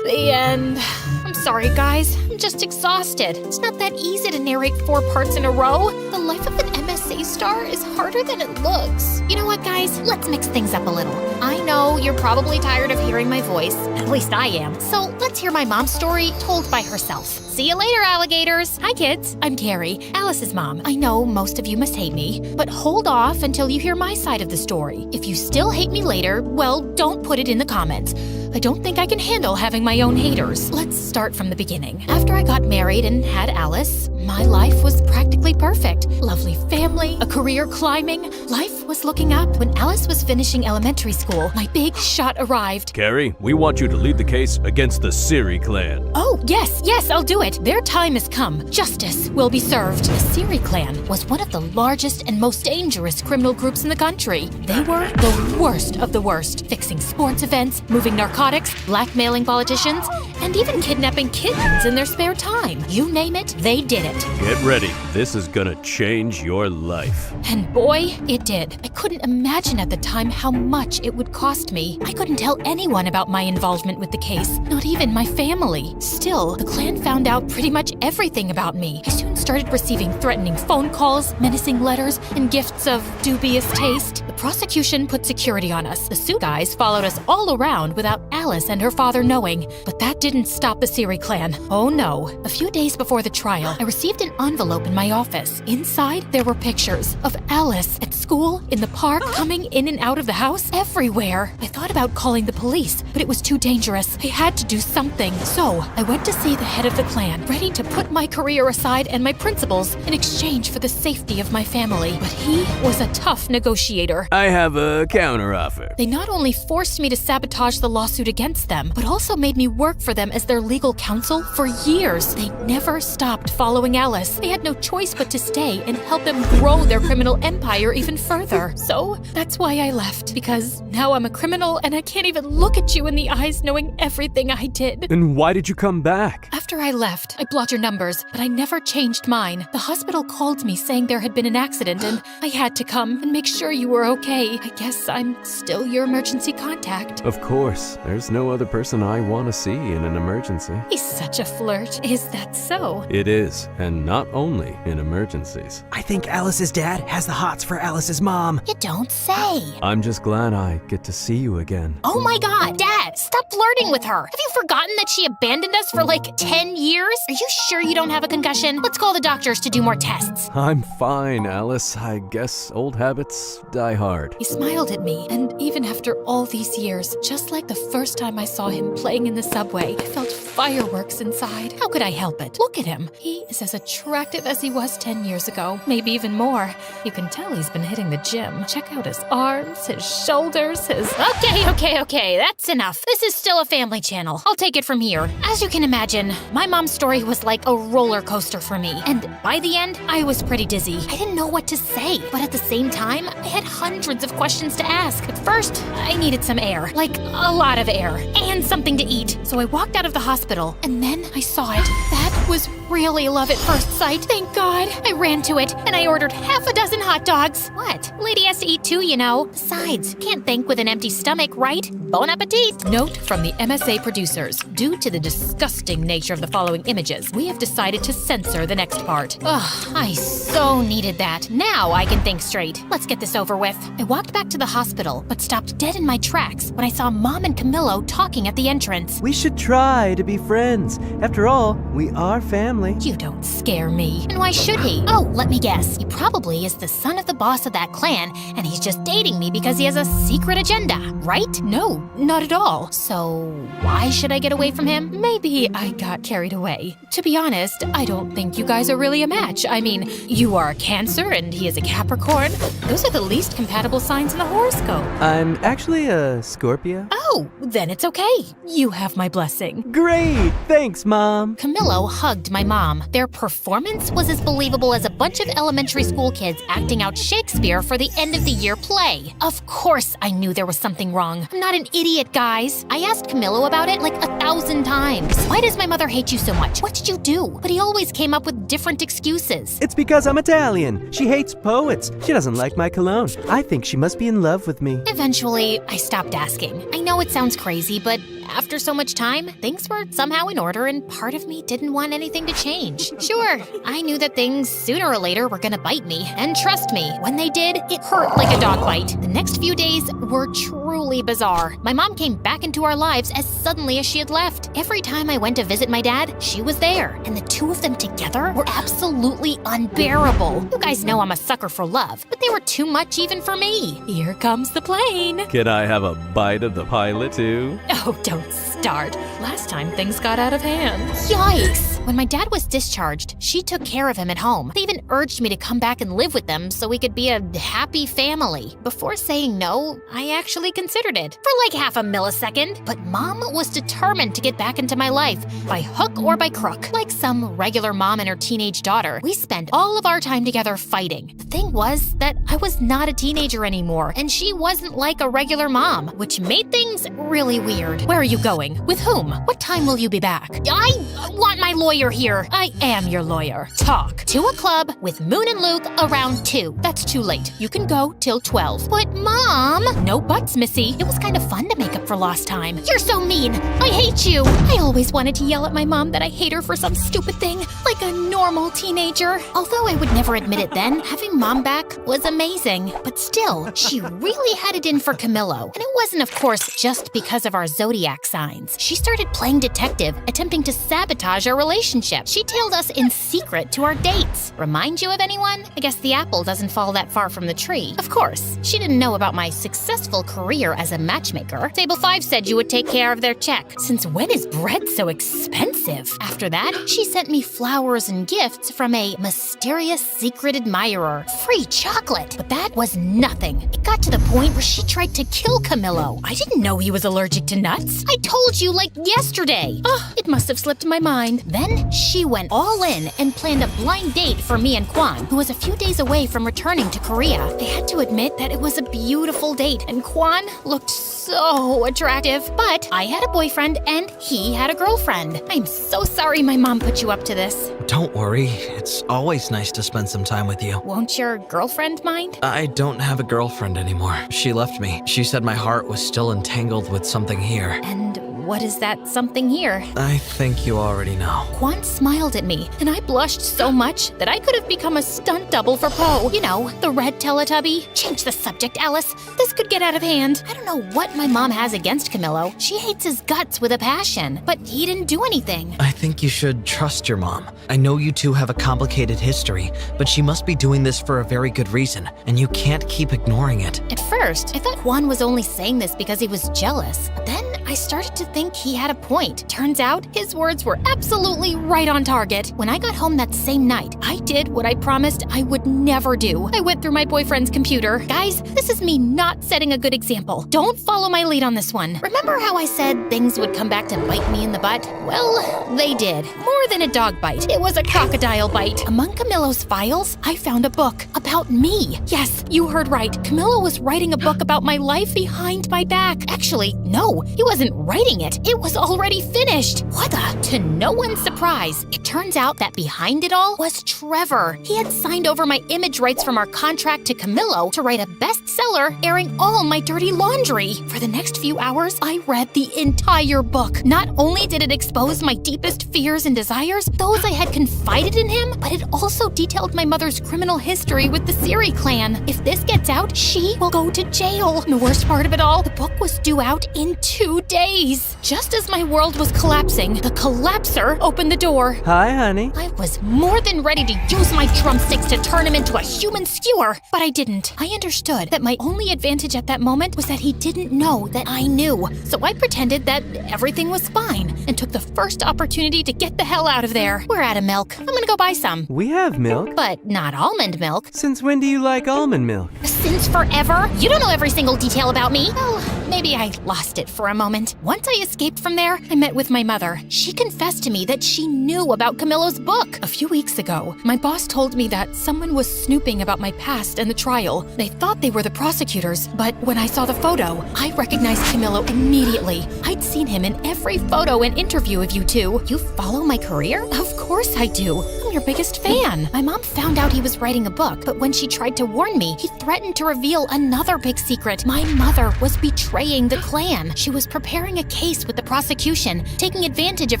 the end. I'm Sorry, guys. I'm just exhausted. It's not that easy to narrate 4 parts in a row. The life of an MSA star is harder than it looks. You know what, guys? Let's mix things up a little. I know you're probably tired of hearing my voice. At least I am. So let's hear my mom's story told by herself. See you later, alligators. Hi, kids. I'm Carrie, Alice's mom. I know most of you must hate me, but hold off until you hear my side of the story. If you still hate me later, well, don't put it in the comments. I don't think I can handle having my own haters. Let's start from the beginning. After I got married and had Alice, my life was practically perfect. Lovely family, a career climbing. Life was looking up. When Alice was finishing elementary school, my big shot arrived. Carrie, we want you to lead the case against the Siri clan. Oh, yes, I'll do it. Their time has come. Justice will be served. The Siri clan was one of the largest and most dangerous criminal groups in the country. They were the worst of the worst, fixing sports events, moving narcotics, blackmailing politicians, and even kidnapping kittens in their spare time. You name it, they did it. Get ready. This is gonna change your life. And boy, it did. I couldn't imagine at the time how much it would cost me. I couldn't tell anyone about my involvement with the case, not even my family. Still, the clan found out pretty much everything about me. I soon started receiving threatening phone calls, menacing letters, and gifts of dubious taste. The prosecution put security on us. The suit guys followed us all around without Alice and her father knowing. But that didn't stop the Siri clan. Oh no. A few days before the trial, I received an envelope in my office. Inside, there were pictures of Alice at school, in the park, coming in and out of the house, everywhere. I thought about calling the police, but it was too dangerous. I had to do something. So, I went to see the head of the clan, ready to put my career aside and my principles in exchange for the safety of my family. But he was a tough negotiator. I have a counteroffer. They not only forced me to sabotage the lawsuit against them, but also made me work for them as their legal counsel for years. They never stopped following Alice. They had no choice but to stay and help them grow their criminal empire even further. So that's why I left, because now I'm a criminal and I can't even look at you in the eyes knowing everything I did. And why did you come back? After I left, I blocked your numbers, but I never changed mine. The hospital called me saying there had been an accident and I had to come and make sure you were okay. I guess I'm still your emergency contact. Of course. There's no other person I want to see in an emergency. He's such a flirt. Is that so? It is, and not only in emergencies. I think Alice's dad has the hots for Alice's mom. You don't say. I'm just glad I get to see you again. Oh my god, Dad, stop flirting with her. Have you forgotten that she abandoned us for like 10 years? Are you sure you don't have a concussion? Let's call the doctors to do more tests. I'm fine, Alice. I guess old habits die hard. He smiled at me, and even after all these years, just like the first time I saw him playing in the subway, I felt fireworks inside. How could I help it? Look at him. He is as attractive as he was 10 years ago, maybe even more. You can tell he's been hitting the gym. Check out his arms, his shoulders, his... Okay, that's enough. This is still a family channel. I'll take it from here. As you can imagine, my mom's story was like a roller coaster for me. And by the end, I was pretty dizzy. I didn't know what to say, but at the same time, I had hundreds of questions to ask. At first, I needed some air, like a lot of air, and something to eat. So I walked out of the hospital, and then I saw it. That was really love at first sight. Thank God. I ran to it, and I ordered half a dozen hot dogs. What? Lady has to eat too, you know. Besides, can't think with an empty stomach, right? Bon appetit. Note from the MSA producers. Due to the disgusting nature of the following images, we have decided to censor the next part. Ugh, I so needed that. Now I can think straight. Let's get this over with. I walked back to the hospital, but stopped dead in my tracks when I saw Mom and Camillo talking at the entrance. We should try to be friends. After all, we are family. You don't scare me. And why should he? Oh, let me guess. He probably is the son of the boss of that clan, and he's just dating me because he has a secret agenda, right? No, not at all. So why should I get away from him? Maybe I got carried away. To be honest, I don't think you guys are really a match. I mean, you are a Cancer and he is a Capricorn. Those are the least compatible signs in the horoscope. I'm actually a Scorpio. Oh, then it's okay. You have my blessing. Great! Thanks, Mom. Camillo hugged my mom. Their performance was as believable as a bunch of elementary school kids acting out Shakespeare for the end of the year play. Of course I knew there was something wrong. I'm not an idiot, guys. I asked Camillo about it like 1,000 times. Why does my mother hate you so much? What did you do? But he always came up with different excuses. It's because I'm Italian. She hates poets. She doesn't like my cologne. I think she must be in love with me. Eventually, I stopped asking. I know know it sounds crazy, but after so much time, things were somehow in order and part of me didn't want anything to change. Sure, I knew that things sooner or later were gonna bite me, and trust me, when they did, it hurt like a dog bite. The next few days were truly bizarre. My mom came back into our lives as suddenly as she had left. Every time I went to visit my dad, she was there, and the two of them together were absolutely unbearable. You guys know I'm a sucker for love, but they were too much even for me. Here comes the plane. Can I have a bite of the pilot too? Oh, don't start. Last time things got out of hand. Yikes! When my dad was discharged, she took care of him at home. They even urged me to come back and live with them so we could be a happy family. Before saying no, I actually considered it for like half a millisecond. But Mom was determined to get back into my life, by hook or by crook. Like some regular mom and her teenage daughter, we spent all of our time together fighting. The thing was that I was not a teenager anymore, and she wasn't like a regular mom, which made things really weird. Where are you going? With whom? What time will you be back? I want my lawyer here. I am your lawyer. Talk. To a club with Moon and Luke around 2. That's too late. You can go till 12. But Mom! No buts, Missy. It was kind of fun to make up for lost time. You're so mean. I hate you. I always wanted to yell at my mom that I hate her for some stupid thing, like a normal teenager. Although I would never admit it then, having Mom back was amazing. But still, she really had it in for Camillo. And it wasn't, of course, just because of our zodiac signs. She started playing detective, attempting to sabotage our relationship. She tailed us in secret to our dates. Remind you of anyone? I guess the apple doesn't fall that far from the tree. Of course, she didn't know about my successful career as a matchmaker. Table 5 said you would take care of their check. Since when is bread so expensive? After that, she sent me flowers and gifts from a mysterious secret admirer. Free chocolate. But that was nothing. It got to the point where she tried to kill Camillo. I didn't know he was allergic to nuts. I told you like yesterday. It must have slipped my mind. Then she went all in and planned a blind date for me and Kwan, who was a few days away from returning to Korea. I had to admit that it was a beautiful date, and Kwan looked so attractive. But I had a boyfriend and he had a girlfriend. I'm so sorry my mom put you up to this. Don't worry, it's always nice to spend some time with you. Won't your girlfriend mind? I don't have a girlfriend anymore. She left me. She said my heart was still entangled with something here. And what is that something here? I think you already know. Kwan smiled at me, and I blushed so much that I could have become a stunt double for Poe. You know, the red Teletubby. Change the subject, Alice. This could get out of hand. I don't know what my mom has against Camillo. She hates his guts with a passion, but he didn't do anything. I think you should trust your mom. I know you two have a complicated history, but she must be doing this for a very good reason, and you can't keep ignoring it. At first, I thought Kwan was only saying this because he was jealous. But then I started to think he had a point. Turns out, his words were absolutely right on target. When I got home that same night, I did what I promised I would never do. I went through my boyfriend's computer. Guys, this is me not setting a good example. Don't follow my lead on this one. Remember how I said things would come back to bite me in the butt? Well, they did. More than a dog bite. It was a crocodile bite. Among Camillo's files, I found a book about me. Yes, you heard right. Camillo was writing a book about my life behind my back. Actually, no, he wasn't writing it. It was already finished. What the? To no one's surprise, it turns out that behind it all was Trevor. He had signed over my image rights from our contract to Camillo to write a bestseller airing all my dirty laundry. For the next few hours, I read the entire book. Not only did it expose my deepest fears and desires, those I had confided in him, but it also detailed my mother's criminal history with the Siri clan. If this gets out, she will go to jail. And the worst part of it all, the book was due out in 2 days. Just as my world was collapsing, the collapser opened the door. Hi, honey. I was more than ready to use my drumsticks to turn him into a human skewer, but I didn't. I understood that my only advantage at that moment was that he didn't know that I knew. So I pretended that everything was fine and took the first opportunity to get the hell out of there. We're out of milk. I'm gonna go buy some. We have milk. But not almond milk. Since when do you like almond milk? Since forever? You don't know every single detail about me. Well, maybe I lost it for a moment. Once I escaped from there, I met with my mother. She confessed to me that she knew about Camillo's book. A few weeks ago, my boss told me that someone was snooping about my past and the trial. They thought they were the prosecutors, but when I saw the photo, I recognized Camillo immediately. I'd seen him in every photo and interview of you two. You follow my career? Of course I do. I'm I'm your biggest fan. My mom found out he was writing a book, but when she tried to warn me, he threatened to reveal another big secret. My mother was betraying the clan. She was preparing a case with the prosecution, taking advantage of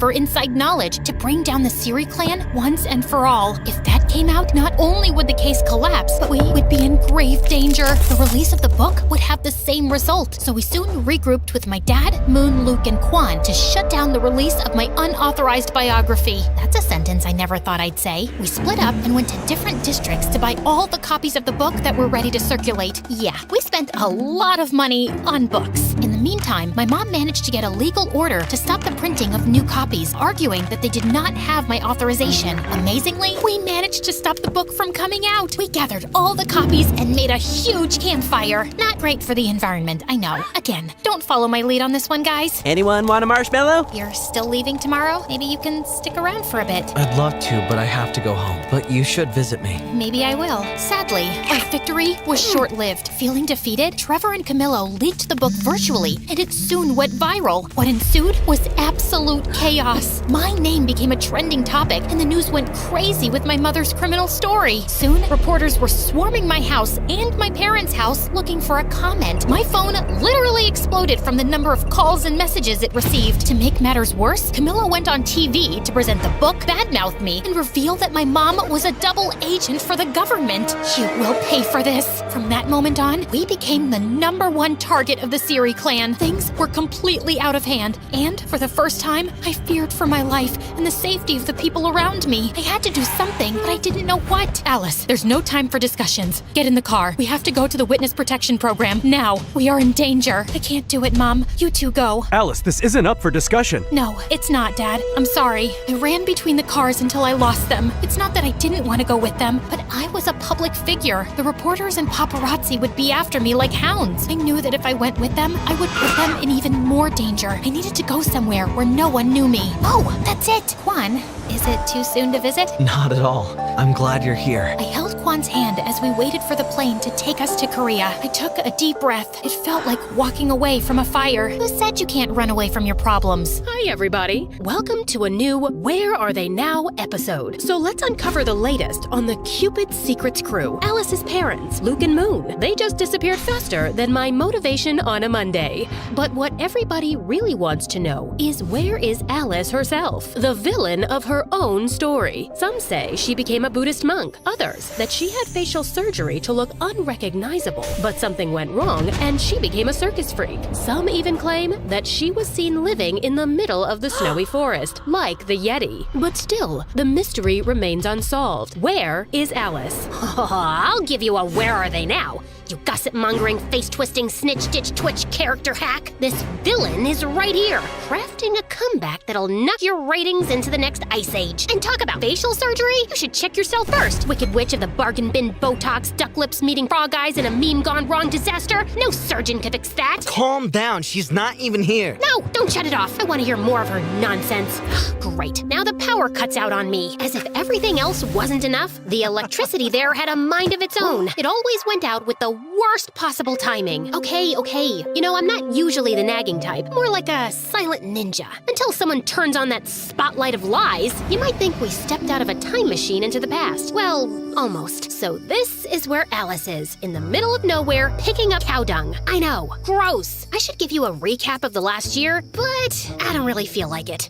her inside knowledge to bring down the Siri clan once and for all. If that came out, not only would the case collapse, but we would be in grave danger. The release of the book would have the same result, so we soon regrouped with my dad, Moon, Luke, and Quan to shut down the release of my unauthorized biography. That's a sentence I never thought I'd say. We split up and went to different districts to buy all the copies of the book that were ready to circulate. Yeah, we spent a lot of money on books. In the meantime, my mom managed to get a legal order to stop the printing of new copies, arguing that they did not have my authorization. Amazingly, we managed to stop the book from coming out. We gathered all the copies and made a huge campfire. Not great for the environment, I know. Again, don't follow my lead on this one, guys. Anyone want a marshmallow? You're still leaving tomorrow? Maybe you can stick around for a bit. I'd love to, but I have to go home. But you should visit me. Maybe I will. Sadly, our victory was short-lived. Feeling defeated, Trevor and Camillo leaked the book virtually, and it soon went viral. What ensued was absolute chaos. My name became a trending topic, and the news went crazy with my mother's criminal story. Soon, reporters were swarming my house and my parents' house looking for a comment. My phone literally exploded from the number of calls and messages it received. To make matters worse, Camillo went on TV to present the book, badmouth me, and reveal that my mom was a double agent for the government. You will pay for this. From that moment on, we became the #1 target of the Siri clan. Things were completely out of hand, and for the first time, I feared for my life and the safety of the people around me. I had to do something, but I didn't know what. Alice, there's no time for discussions. Get in the car. We have to go to the witness protection program now. We are in danger. I can't do it, Mom. You two go. Alice, this isn't up for discussion. No, it's not, Dad. I'm sorry. I ran between the cars until I lost them. It's not that I didn't want to go with them, but I was a public figure. The reporters and paparazzi would be after me like hounds. I knew that if I went with them, I would put them in even more danger. I needed to go somewhere where no one knew me. Oh, that's it. Quan, is it too soon to visit? Not at all. I'm glad you're here. I held Quan's hand as we waited for the plane to take us to Korea. I took a deep breath. It felt like walking away from a fire. Who said you can't run away from your problems? Hi, everybody. Welcome to a new Where Are They Now episode. So let's uncover the latest on the Cupid Secrets crew. Alice's parents, Luke and Moon. They just disappeared faster than my motivation on a Monday. But what everybody really wants to know is where is Alice herself, the villain of her own story? Some say she became a Buddhist monk. Others that she had facial surgery to look unrecognizable. But something went wrong and she became a circus freak. Some even claim that she was seen living in the middle of the snowy forest, like the Yeti. But still, the mystery remains unsolved. Where is Alice? I'll give you a where are they now, you gossip-mongering, face-twisting, snitch-ditch-twitch character hack. This villain is right here, crafting a comeback that'll knock your ratings into the next ice age. And talk about facial surgery? You should check yourself first. Wicked witch of the bargain bin Botox, duck lips meeting frog eyes, and a meme gone wrong disaster? No surgeon can fix that. Calm down. She's not even here. No, don't shut it off. I want to hear more of her nonsense. Great. Now the power cuts out on me. As if everything else wasn't enough, the electricity there had a mind of its own. It always went out with the worst possible timing. Okay. You know, I'm not usually the nagging type. More like a silent ninja. Until someone turns on that spotlight of lies, you might think we stepped out of a time machine into the past. Well, almost. So this is where Alice is, in the middle of nowhere, picking up cow dung. I know. Gross. I should give you a recap of the last year, but I don't really feel like it.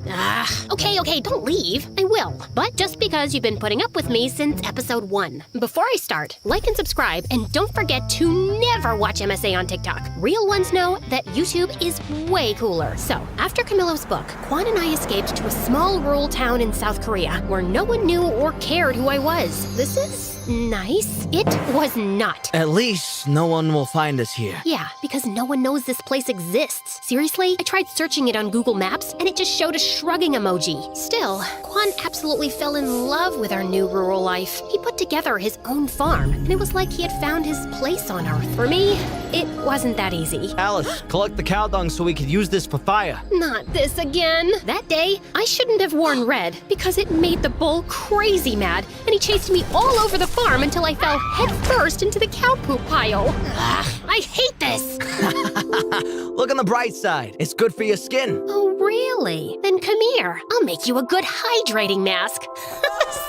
Okay, don't leave. I will. But just because you've been putting up with me since episode 1. Before I start, like and subscribe, and don't forget to never watch MSA on TikTok. Real ones know that YouTube is way cooler. So, after Camillo's book, Quan and I escaped to a small rural town in South Korea where no one knew or cared who I was. This is nice. It was not. At least no one will find us here. Yeah, because no one knows this place exists. Seriously? I tried searching it on Google Maps, and it just showed a shrugging emoji. Still, Quan absolutely fell in love with our new rural life. He put together his own farm, and it was like he had found his place on Earth. For me, it wasn't that easy. Alice, collect the cow dung so we could use this for fire. Not this again. That day, I shouldn't have worn red because it made the bull crazy mad, and he chased me all over the farm until I fell head first into the cow poop pile. Ugh, I hate this. Look on the bright side. It's good for your skin. Oh, really? Then come here. I'll make you a good hydrating mask.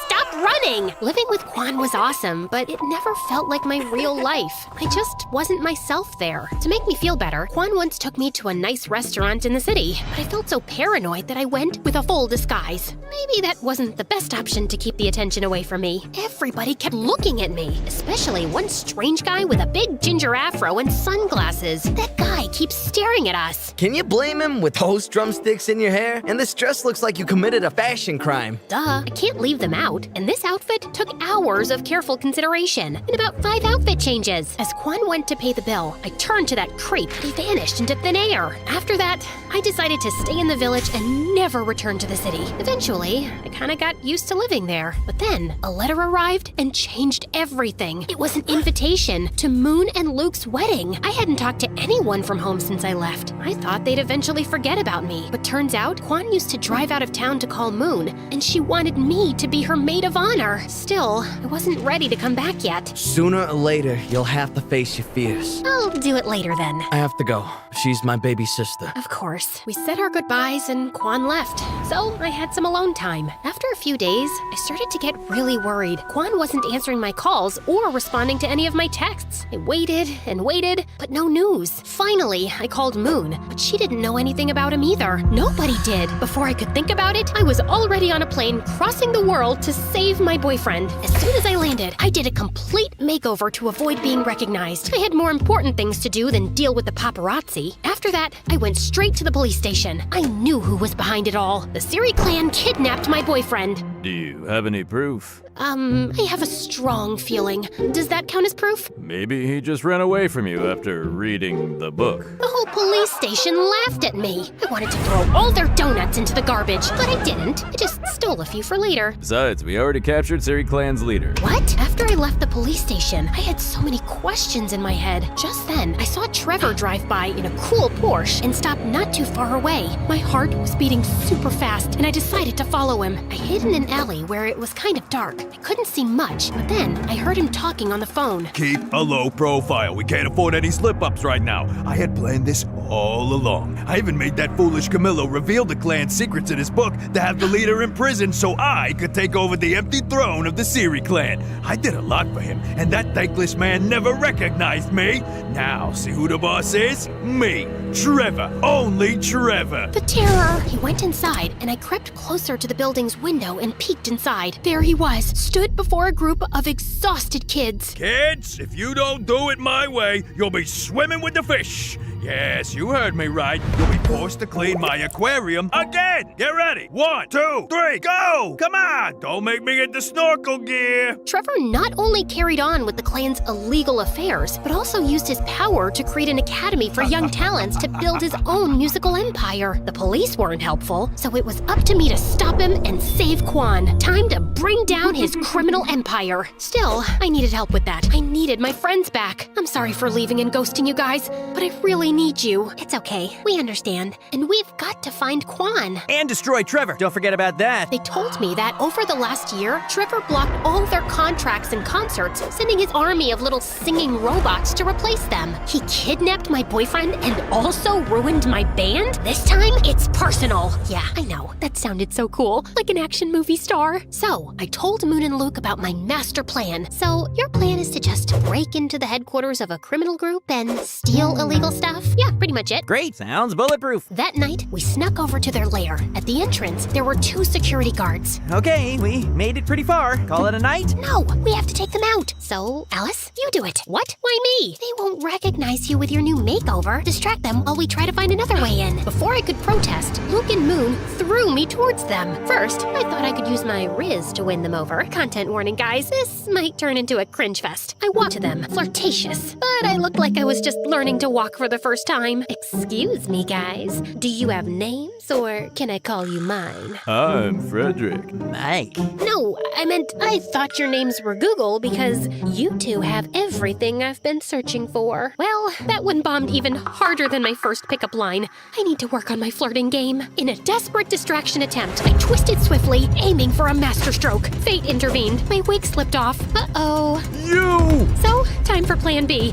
Stop running. Living with Quan was awesome, but it never felt like my real life. I just wasn't myself there. To make me feel better, Quan once took me to a nice restaurant in the city, but I felt so paranoid that I went with a full disguise. Maybe that wasn't the best option to keep the attention away from me. Everybody kept looking at me, especially one strange guy with a big ginger afro and sunglasses. That guy keeps staring at us. Can you blame him with those drumsticks in your hair? And this dress looks like you committed a fashion crime. Duh, I can't leave them out. And this outfit took hours of careful consideration and about 5 outfit changes. As Quan went to pay the bill, I turned to that creep, but he vanished into thin air. After that, I decided to stay in the village and never return to the city. Eventually, I kinda got used to living there. But then, a letter arrived and changed everything. It was an invitation to Moon and Luke's wedding. I hadn't talked to anyone from home since I left. I thought they'd eventually forget about me. But turns out, Quan used to drive out of town to call Moon, and she wanted me to be her maid of honor. Still, I wasn't ready to come back yet. Sooner or later, you'll have to face your fears. I'll do it later then. I have to go. She's my baby sister. Of course. We said our goodbyes and Quan left, so I had some alone time. After a few days, I started to get really worried. Quan wasn't answering my calls or responding to any of my texts. I waited and waited, but no news. Finally, I called Moon, but she didn't know anything about him either. Nobody did. Before I could think about it, I was already on a plane crossing the world to save my boyfriend. As soon as I landed, I did a complete makeover to avoid being recognized. I had more important things to do than deal with the paparazzi. After that, I went straight to the police station. I knew who was behind it all. The Siri clan kidnapped my boyfriend. Do you have any proof? I have a strong feeling. Does that count as proof? Maybe he just ran away from you after reading the book. The whole police station laughed at me. I wanted to throw all their donuts into the garbage, but I didn't. I just stole a few for later. Besides, we already captured Siri Clan's leader. What? After I left the police station, I had so many questions in my head. Just then, I saw Trevor drive by in a cool Porsche and stop not too far away. My heart was beating super fast, and I decided to follow him. I hid in an alley where it was kind of dark. I couldn't see much, but then I heard him talking on the phone. Keep a low profile. We can't afford any slip-ups right now. I had planned this all along. I even made that foolish Camillo reveal the clan's secrets in his book to have the leader in prison so I could take over the empty throne of the Siri clan. I did a lot for him, and that thankless man never recognized me. Now, see who the boss is? Me, Trevor, only Trevor. The terror! He went inside, and I crept closer to the building's window and peeked inside. There he was, stood before a group of exhausted kids. Kids, if you don't do it my way, you'll be swimming with the fish. Yes, you heard me right. You'll be forced to clean my aquarium again. Get ready. 1, 2, 3, go! Come on! Don't make me get the snorkel gear. Trevor not only carried on with the clan's illegal affairs, but also used his power to create an academy for young talents to build his own musical empire. The police weren't helpful, so it was up to me to stop him and save Quan. Time to bring down his criminal empire. Still, I needed help with that. I needed my friends back. I'm sorry for leaving and ghosting you guys, but I really need you. It's okay. We understand. And we've got to find Quan. And destroy Trevor. Don't forget about that. They told me that over the last year, Trevor blocked all their contracts and concerts, sending his army of little singing robots to replace them. He kidnapped my boyfriend and also ruined my band? This time, it's personal. Yeah, I know. That sounded so cool. Like an action movie star. So, I told Moon and Luke about my master plan. So, your plan is to just break into the headquarters of a criminal group and steal illegal stuff? Yeah, pretty much it. Great, sounds bulletproof. That night, we snuck over to their lair. At the entrance, there were 2 security guards. Okay, we made it pretty far. Call it a night? No, we have to take them out. So, Alice, you do it. What? Why me? They won't recognize you with your new makeover. Distract them while we try to find another way in. Before I could protest, Luke and Moon threw me towards them. First, I thought I could use my Riz to win them over. Content warning, guys. This might turn into a cringe fest. I walked to them, flirtatious, but I looked like I was just learning to walk for the first time. Excuse me, guys. Do you have names, or can I call you mine? I'm Frederick. Mike. No, I meant I thought your names were Google because you two have everything I've been searching for. Well, that one bombed even harder than my first pickup line. I need to work on my flirting game. In a desperate distraction attempt, I twisted swiftly, aiming for a masterstroke. Fate intervened. My wig slipped off. Uh-oh. You! So, time for plan B.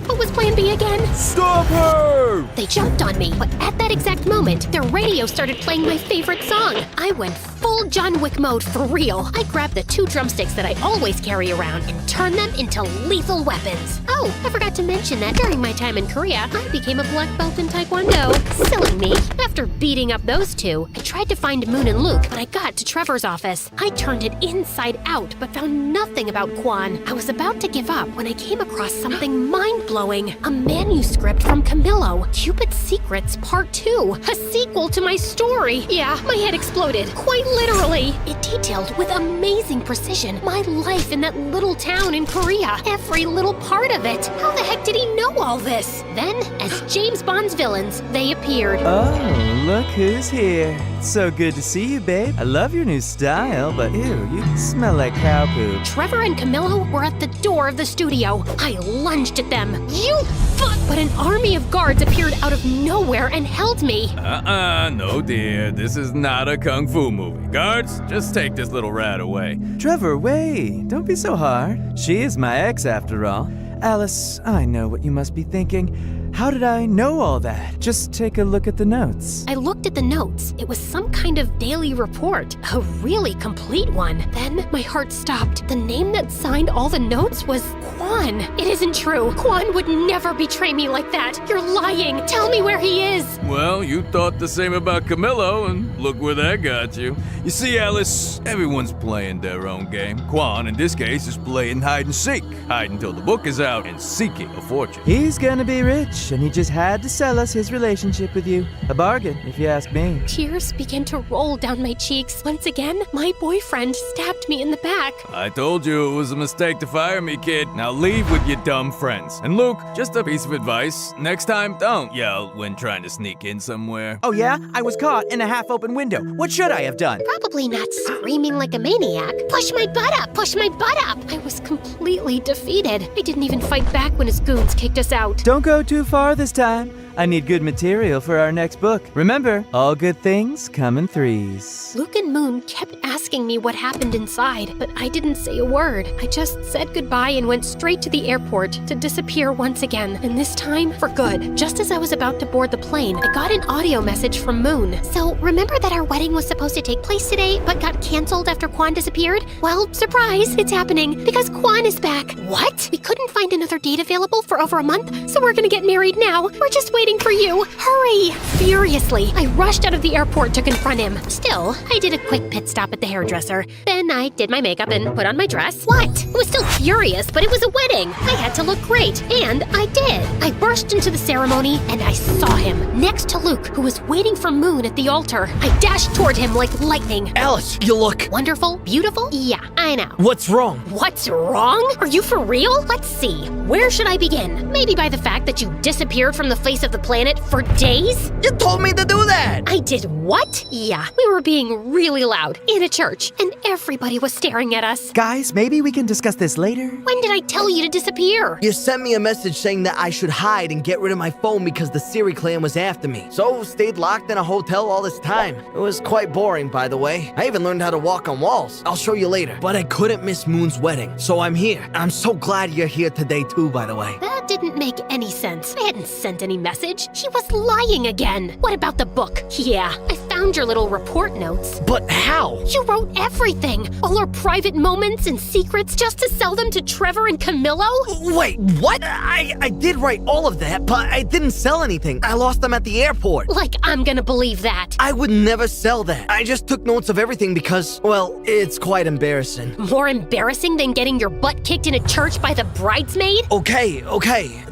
What was plan B again? Stop her! They jumped on me, but at that exact moment, their radio started playing my favorite song. I went full John Wick mode for real. I grabbed the 2 drumsticks that I always carry around and turned them into lethal weapons. Oh, I forgot to mention that during my time in Korea, I became a black belt in Taekwondo. Silly me. After beating up those 2, I tried to find Moon and Luke, but I got to Trevor's office. I turned it inside out, but found nothing about Quan. I was about to give up when I came across something mind-blowing. A manuscript from Camillo, Cupid's Secrets Part 2. A sequel to my story. Yeah, my head exploded. Quite literally. It detailed with amazing precision my life in that little town in Korea. Every little part of it. How the heck did he know all this? Then, as James Bond's villains, they appeared. Oh, look who's here. So good to see you, babe. I love your new style, but ew, you smell like cow poop. Trevor and Camillo were at the door of the studio. I lunged at them. You fuck! But an army of guards appeared out of nowhere and held me. No dear, this is not a kung fu movie. Guards, just take this little rat away. Trevor, wait. Don't be so hard. She is my ex after all. Alice, I know what you must be thinking. How did I know all that? Just take a look at the notes. I looked at the notes. It was some kind of daily report, a really complete one. Then my heart stopped. The name that signed all the notes was Quan. It isn't true. Quan would never betray me like that. You're lying. Tell me where he is. Well, you thought the same about Camillo, and look where that got you. You see, Alice, everyone's playing their own game. Quan, in this case, is playing hide and seek. Hide until the book is out and seeking a fortune. He's gonna be rich, and he just had to sell us his relationship with you. A bargain, if you ask me. Tears began to roll down my cheeks. Once again, my boyfriend stabbed me in the back. I told you it was a mistake to fire me, kid. Now leave with your dumb friends. And Luke, just a piece of advice. Next time, don't yell when trying to sneak in somewhere. Oh yeah? I was caught in a half-open window. What should I have done? Probably not screaming like a maniac. Push my butt up! Push my butt up! I was completely defeated. I didn't even fight back when his goons kicked us out. Don't go too far this time. I need good material for our next book. Remember, all good things come in threes. Luke and Moon kept asking me what happened inside, but I didn't say a word. I just said goodbye and went straight to the airport to disappear once again, and this time for good. Just as I was about to board the plane, I got an audio message from Moon. So, remember that our wedding was supposed to take place today, but got canceled after Quan disappeared? Well, surprise, it's happening, because Quan is back. What? We couldn't find another date available for over a month, so we're gonna get married now. We're just waiting for you. Hurry! Furiously, I rushed out of the airport to confront him. Still, I did a quick pit stop at the hairdresser. Then I did my makeup and put on my dress. What? I was still furious, but it was a wedding. I had to look great, and I did. I burst into the ceremony, and I saw him next to Luke, who was waiting for Moon at the altar. I dashed toward him like lightning. Alice, you look Wonderful? Beautiful? Yeah, I know. What's wrong? What's wrong? Are you for real? Let's see. Where should I begin? Maybe by the fact that you disappeared from the face of the planet for days? You told me to do that! I did what? Yeah, we were being really loud in a church, and everybody was staring at us. Guys, maybe we can discuss this later. When did I tell you to disappear? You sent me a message saying that I should hide and get rid of my phone because the Siri clan was after me. So stayed locked in a hotel all this time. It was quite boring, by the way. I even learned how to walk on walls. I'll show you later. But I couldn't miss Moon's wedding, so I'm here. I'm so glad you're here today too, by the way. That didn't make any sense. I hadn't sent any message. He was lying again. What about the book? Yeah, I found your little report notes. But how? You wrote everything. All our private moments and secrets just to sell them to Trevor and Camillo? Wait, what? I did write all of that, but I didn't sell anything. I lost them at the airport. Like I'm gonna believe that. I would never sell that. I just took notes of everything because, well, it's quite embarrassing. More embarrassing than getting your butt kicked in a church by the bridesmaid? Okay.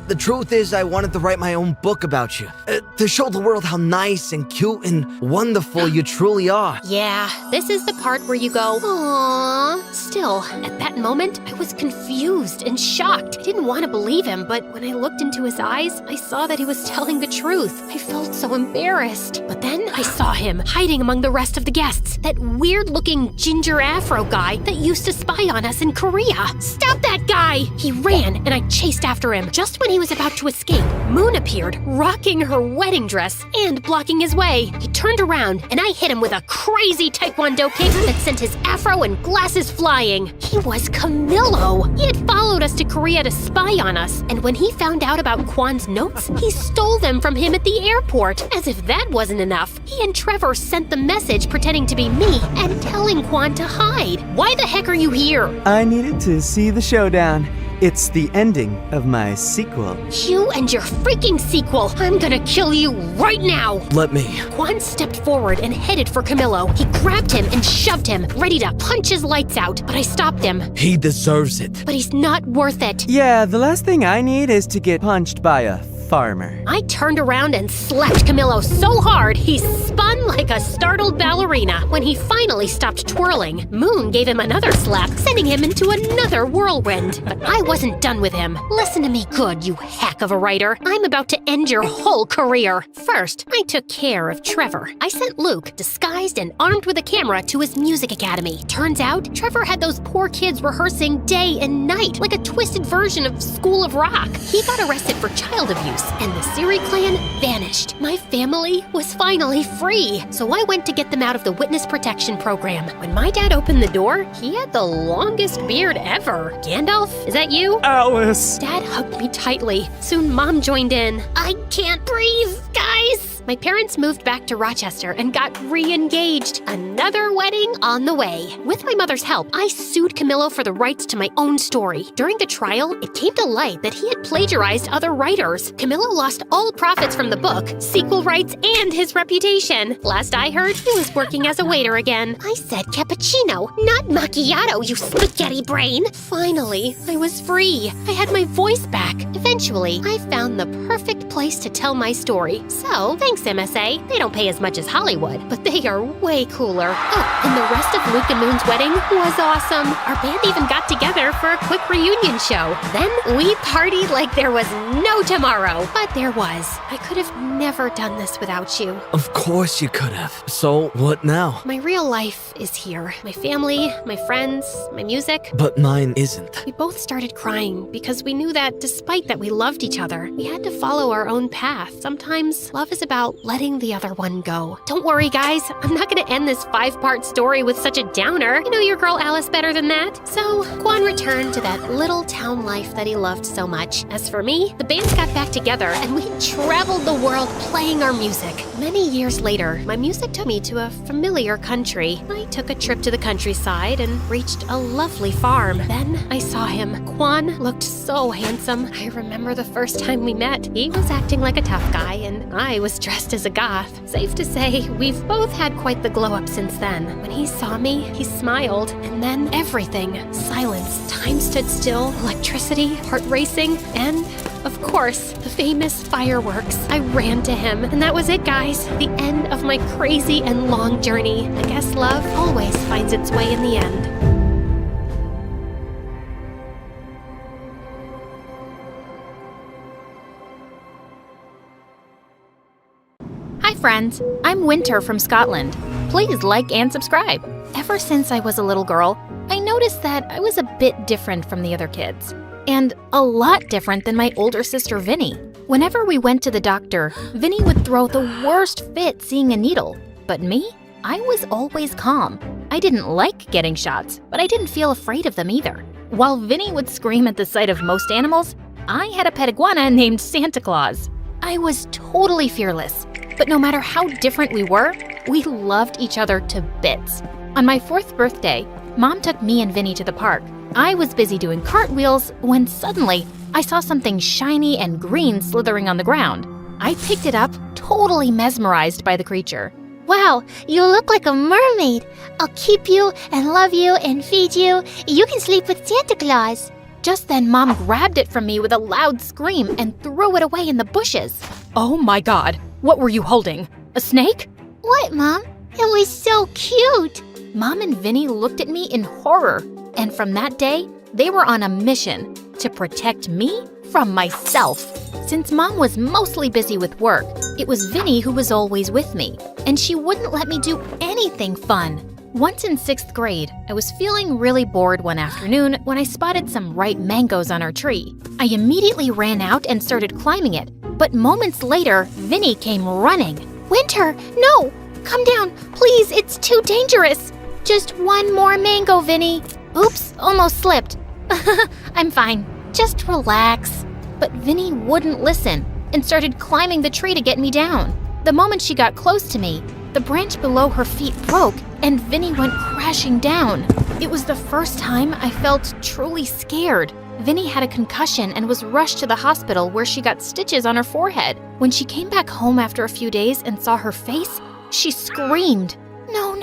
The truth is I wanted to write my own book about you. To show the world how nice and cute and wonderful you truly are. Yeah, this is the part where you go, aww. Still, at that moment, I was confused and shocked. I didn't want to believe him, but when I looked into his eyes, I saw that he was telling the truth. I felt so embarrassed. But then I saw him hiding among the rest of the guests. That weird-looking ginger afro guy that used to spy on us in Korea. Stop that guy! He ran, and I chased after him. Just when he was about to escape, Moon appeared, rocking her wedding dress and blocking his way. He turned around around, and I hit him with a crazy taekwondo kick that sent his afro and glasses flying. He was Camillo. He had followed us to Korea to spy on us, and when he found out about Kwan's notes, he stole them from him at the airport. As if that wasn't enough, he and Trevor sent the message pretending to be me and telling Kwan to hide. Why the heck are you here? I needed to see the showdown. It's the ending of my sequel. You and your freaking sequel. I'm gonna kill you right now. Let me. Kwan stepped forward and headed for Camillo. He grabbed him and shoved him, ready to punch his lights out, but I stopped him. He deserves it. But he's not worth it. Yeah, the last thing I need is to get punched by a farmer. I turned around and slapped Camillo so hard he spun like a startled ballerina. When he finally stopped twirling, Moon gave him another slap, sending him into another whirlwind. But I wasn't done with him. Listen to me good, you hack of a writer. I'm about to end your whole career. First, I took care of Trevor. I sent Luke, disguised and armed with a camera, to his music academy. Turns out, Trevor had those poor kids rehearsing day and night, like a twisted version of School of Rock. He got arrested for child abuse, and the Siri clan vanished. My family was finally free, so I went to get them out of the witness protection program. When my dad opened the door, he had the longest beard ever. Gandalf, is that you? Alice! Dad hugged me tightly. Soon Mom joined in. I can't breathe, guys! My parents moved back to Rochester and got re-engaged. Another wedding on the way. With my mother's help, I sued Camillo for the rights to my own story. During the trial, it came to light that he had plagiarized other writers. Camillo lost all profits from the book, sequel rights, and his reputation. Last I heard, he was working as a waiter again. I said cappuccino, not macchiato, you spaghetti brain. Finally, I was free. I had my voice back. Eventually, I found the perfect place to tell my story. So, thanks MSA. They don't pay as much as Hollywood, but they are way cooler. Oh, and the rest of Luke and Moon's wedding was awesome. Our band even got together for a quick reunion show. Then we partied like there was no tomorrow. But there was. I could have never done this without you. Of course you could have. So, what now? My real life is here. My family, my friends, my music. But mine isn't. We both started crying because we knew that despite that we loved each other, we had to follow our own path. Sometimes love is about letting the other one go. Don't worry, guys. I'm not going to end this 5-part story with such a downer. You know your girl Alice better than that. So, Kwan returned to that little town life that he loved so much. As for me, the band got back together and we traveled the world playing our music. Many years later, my music took me to a familiar country. I took a trip to the countryside and reached a lovely farm. Then I saw him. Kwan looked so handsome. I remember the first time we met. He was acting like a tough guy and I was dressed as a goth. Safe to say, we've both had quite the glow up since then. When he saw me, he smiled, and then everything. Silence, time stood still, electricity, heart racing, and of course, the famous fireworks. I ran to him, and that was it, guys. The end of my crazy and long journey. I guess love always finds its way in the end. Hi friends, I'm Winter from Scotland. Please like and subscribe. Ever since I was a little girl, I noticed that I was a bit different from the other kids. And a lot different than my older sister Vinny. Whenever we went to the doctor, Vinny would throw the worst fit seeing a needle. But me? I was always calm. I didn't like getting shots, but I didn't feel afraid of them either. While Vinny would scream at the sight of most animals, I had a pet iguana named Santa Claus. I was totally fearless. But no matter how different we were, we loved each other to bits. On my 4th birthday, Mom took me and Vinny to the park. I was busy doing cartwheels when suddenly I saw something shiny and green slithering on the ground. I picked it up, totally mesmerized by the creature. Wow, you look like a mermaid. I'll keep you and love you and feed you. You can sleep with Santa Claus. Just then, Mom grabbed it from me with a loud scream and threw it away in the bushes. Oh my God, what were you holding? A snake? What, Mom? It was so cute. Mom and Vinny looked at me in horror, and from that day, they were on a mission to protect me from myself. Since Mom was mostly busy with work, it was Vinny who was always with me, and she wouldn't let me do anything fun. Once in 6th grade, I was feeling really bored one afternoon when I spotted some ripe mangoes on our tree. I immediately ran out and started climbing it, but moments later, Vinny came running. Winter, no! Calm down, please, it's too dangerous. Just one more mango, Vinny. Oops, almost slipped. I'm fine, just relax. But Vinny wouldn't listen and started climbing the tree to get me down. The moment she got close to me, the branch below her feet broke and Vinny went crashing down. It was the first time I felt truly scared. Vinny had a concussion and was rushed to the hospital where she got stitches on her forehead. When she came back home after a few days and saw her face, she screamed. No,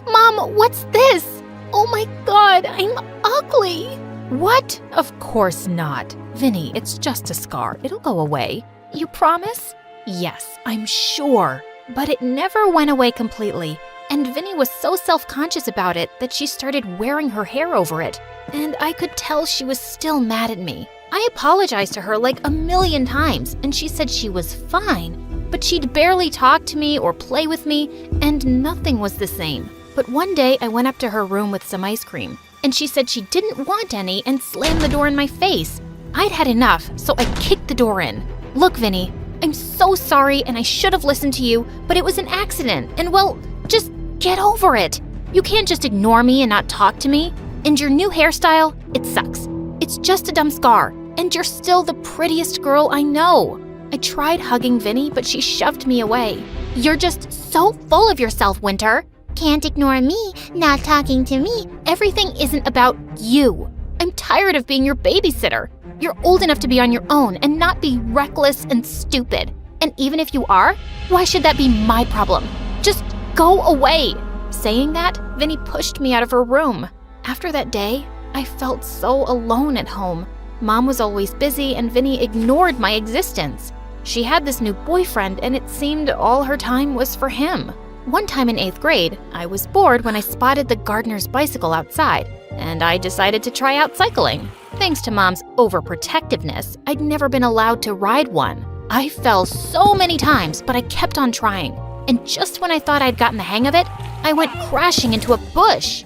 Mom, what's this? Oh my God, I'm ugly. What? Of course not. Vinny, it's just a scar. It'll go away. You promise? Yes, I'm sure. But it never went away completely, and Vinny was so self-conscious about it that she started wearing her hair over it, and I could tell she was still mad at me. I apologized to her like a million times, and she said she was fine, but she'd barely talk to me or play with me, and nothing was the same. But one day I went up to her room with some ice cream, and she said she didn't want any and slammed the door in my face. I'd had enough, so I kicked the door in. Look, Vinny, I'm so sorry and I should have listened to you, but it was an accident, and well, just get over it. You can't just ignore me and not talk to me. And your new hairstyle, it sucks. It's just a dumb scar, and you're still the prettiest girl I know. I tried hugging Vinny, but she shoved me away. You're just so full of yourself, Winter. Can't ignore me, not talking to me. Everything isn't about you. I'm tired of being your babysitter. You're old enough to be on your own and not be reckless and stupid. And even if you are, why should that be my problem? Just go away. Saying that, Vinny pushed me out of her room. After that day, I felt so alone at home. Mom was always busy and Vinny ignored my existence. She had this new boyfriend and it seemed all her time was for him. One time in 8th grade, I was bored when I spotted the gardener's bicycle outside, and I decided to try out cycling. Thanks to Mom's overprotectiveness, I'd never been allowed to ride one. I fell so many times, but I kept on trying. And just when I thought I'd gotten the hang of it, I went crashing into a bush.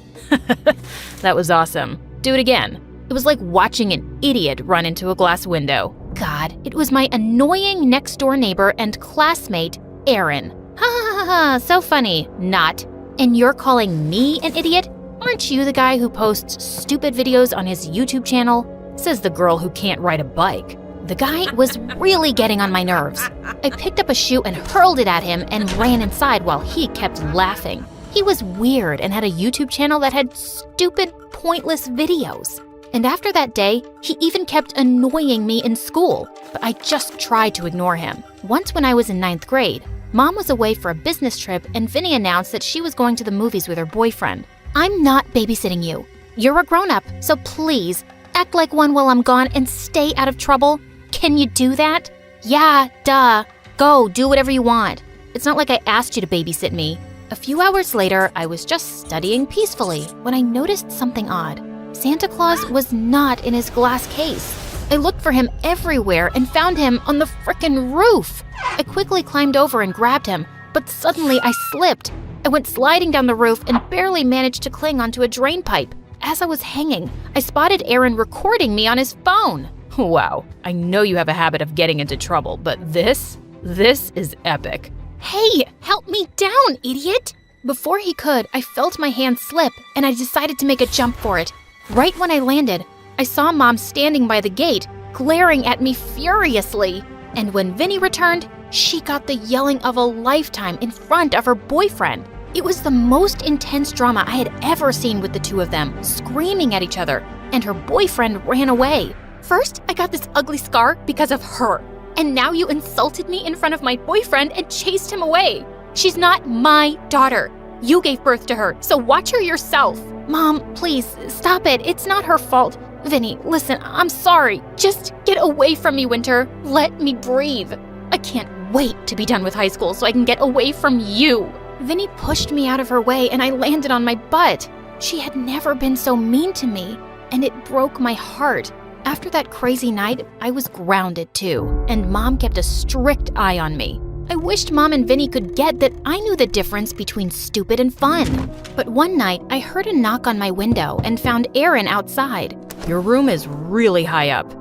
That was awesome. Do it again. It was like watching an idiot run into a glass window. God, it was my annoying next-door neighbor and classmate, Aaron. Ha ha ha ha, so funny. Not. And you're calling me an idiot? Aren't you the guy who posts stupid videos on his YouTube channel? Says the girl who can't ride a bike. The guy was really getting on my nerves. I picked up a shoe and hurled it at him and ran inside while he kept laughing. He was weird and had a YouTube channel that had stupid, pointless videos. And after that day, he even kept annoying me in school, but I just tried to ignore him. Once when I was in 9th grade, Mom was away for a business trip and Vinny announced that she was going to the movies with her boyfriend. I'm not babysitting you. You're a grown-up, so please, act like one while I'm gone and stay out of trouble. Can you do that? Yeah, duh. Go, do whatever you want. It's not like I asked you to babysit me. A few hours later, I was just studying peacefully when I noticed something odd. Santa Claus was not in his glass case. I looked for him everywhere and found him on the frickin' roof. I quickly climbed over and grabbed him, but suddenly I slipped. I went sliding down the roof and barely managed to cling onto a drain pipe. As I was hanging, I spotted Aaron recording me on his phone. Wow, I know you have a habit of getting into trouble, but this is epic. Hey, help me down, idiot! Before he could, I felt my hand slip and I decided to make a jump for it. Right when I landed, I saw Mom standing by the gate, glaring at me furiously. And when Vinny returned, she got the yelling of a lifetime in front of her boyfriend. It was the most intense drama I had ever seen with the two of them, screaming at each other, and her boyfriend ran away. First, I got this ugly scar because of her. And now you insulted me in front of my boyfriend and chased him away. She's not my daughter. You gave birth to her, so watch her yourself. Mom, please, stop it. It's not her fault. Vinny, listen, I'm sorry. Just get away from me, Winter. Let me breathe. I can't wait to be done with high school so I can get away from you. Vinny pushed me out of her way and I landed on my butt. She had never been so mean to me, and it broke my heart. After that crazy night, I was grounded too, and Mom kept a strict eye on me. I wished Mom and Vinny could get that I knew the difference between stupid and fun. But one night, I heard a knock on my window and found Aaron outside. Your room is really high up.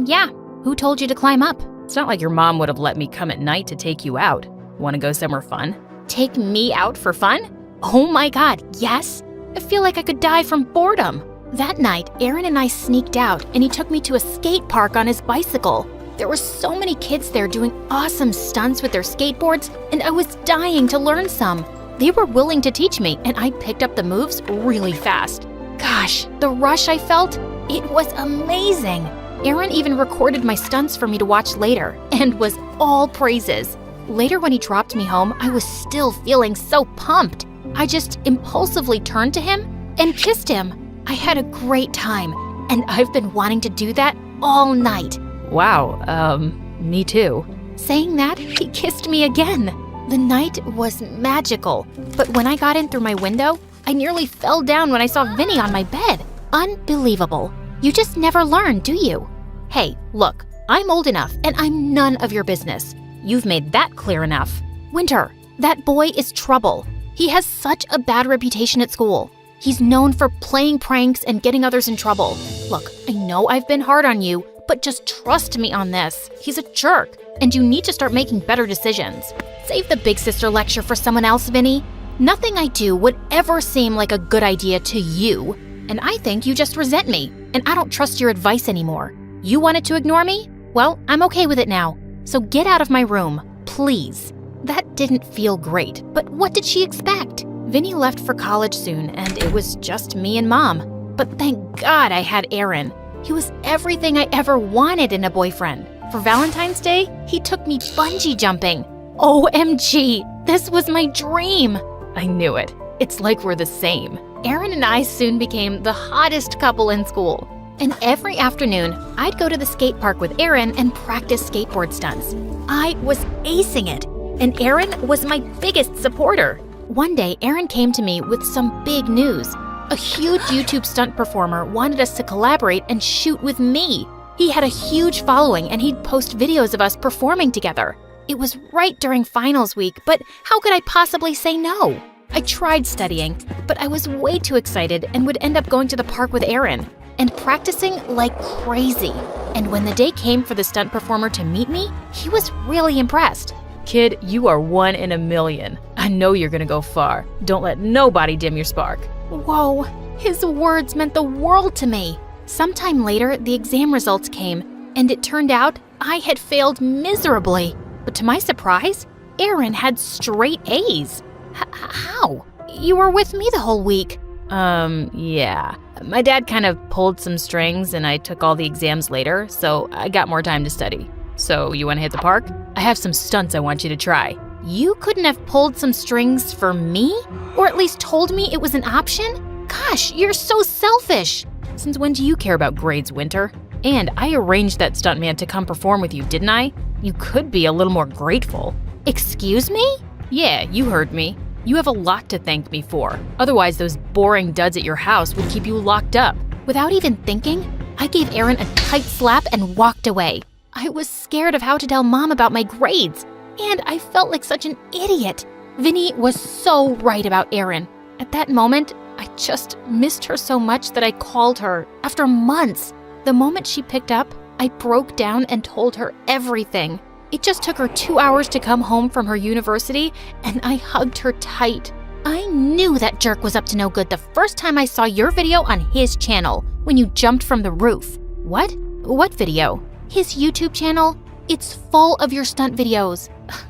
Yeah. Who told you to climb up? It's not like your mom would have let me come at night to take you out. Want to go somewhere fun? Take me out for fun? Oh my god, yes? I feel like I could die from boredom. That night, Aaron and I sneaked out and he took me to a skate park on his bicycle. There were so many kids there doing awesome stunts with their skateboards, and I was dying to learn some. They were willing to teach me, and I picked up the moves really fast. Gosh, the rush I felt, it was amazing. Aaron even recorded my stunts for me to watch later, and was all praises. Later when he dropped me home, I was still feeling so pumped. I just impulsively turned to him and kissed him. I had a great time, and I've been wanting to do that all night. Wow, me too. Saying that, he kissed me again. The night was magical, but when I got in through my window, I nearly fell down when I saw Vinny on my bed. Unbelievable. You just never learn, do you? Hey, look, I'm old enough, and I'm none of your business. You've made that clear enough. Winter, that boy is trouble. He has such a bad reputation at school. He's known for playing pranks and getting others in trouble. Look, I know I've been hard on you, but just trust me on this. He's a jerk, and you need to start making better decisions. Save the big sister lecture for someone else, Vinny. Nothing I do would ever seem like a good idea to you, and I think you just resent me, and I don't trust your advice anymore. You wanted to ignore me? Well, I'm okay with it now. So get out of my room, please. That didn't feel great, but what did she expect? Vinny left for college soon, and it was just me and Mom. But thank God I had Aaron. He was everything I ever wanted in a boyfriend. For Valentine's Day, he took me bungee jumping. OMG, this was my dream. I knew it. It's like we're the same. Aaron and I soon became the hottest couple in school. And every afternoon, I'd go to the skate park with Aaron and practice skateboard stunts. I was acing it, and Aaron was my biggest supporter. One day, Aaron came to me with some big news. A huge YouTube stunt performer wanted us to collaborate and shoot with me. He had a huge following and he'd post videos of us performing together. It was right during finals week, but how could I possibly say no? I tried studying, but I was way too excited and would end up going to the park with Aaron and practicing like crazy. And when the day came for the stunt performer to meet me, he was really impressed. Kid, you are 1 in a million. I know you're gonna go far. Don't let nobody dim your spark. Whoa, his words meant the world to me. Sometime later, the exam results came, and it turned out I had failed miserably. But to my surprise, Aaron had straight A's. How? You were with me the whole week. Yeah. My dad kind of pulled some strings and I took all the exams later, so I got more time to study. So you wanna hit the park? I have some stunts I want you to try. You couldn't have pulled some strings for me? Or at least told me it was an option? Gosh, you're so selfish. Since when do you care about grades, Winter? And I arranged that stuntman to come perform with you, didn't I? You could be a little more grateful. Excuse me? Yeah, you heard me. You have a lot to thank me for. Otherwise, those boring duds at your house would keep you locked up. Without even thinking, I gave Aaron a tight slap and walked away. I was scared of how to tell Mom about my grades, and I felt like such an idiot. Vinny was so right about Aaron. At that moment, I just missed her so much that I called her after months. The moment she picked up, I broke down and told her everything. It just took her 2 hours to come home from her university, and I hugged her tight. I knew that jerk was up to no good the first time I saw your video on his channel, when you jumped from the roof. What? What video? His YouTube channel? It's full of your stunt videos.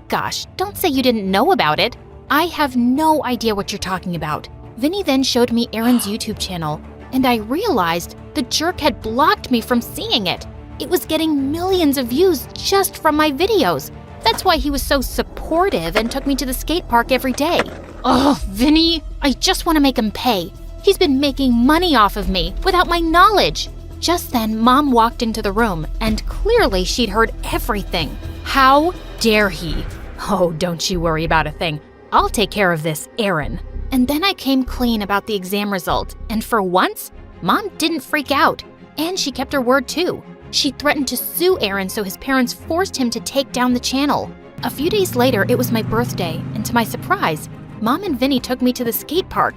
Gosh, don't say you didn't know about it. I have no idea what you're talking about. Vinny then showed me Aaron's YouTube channel, and I realized the jerk had blocked me from seeing it. It was getting millions of views just from my videos. That's why he was so supportive and took me to the skate park every day. Oh, Vinny, I just want to make him pay. He's been making money off of me without my knowledge. Just then, Mom walked into the room, and clearly she'd heard everything. How dare he? Oh, don't you worry about a thing. I'll take care of this, Aaron. And then I came clean about the exam result, and for once, Mom didn't freak out. And she kept her word too. She threatened to sue Aaron, so his parents forced him to take down the channel. A few days later, it was my birthday, and to my surprise, Mom and Vinny took me to the skate park.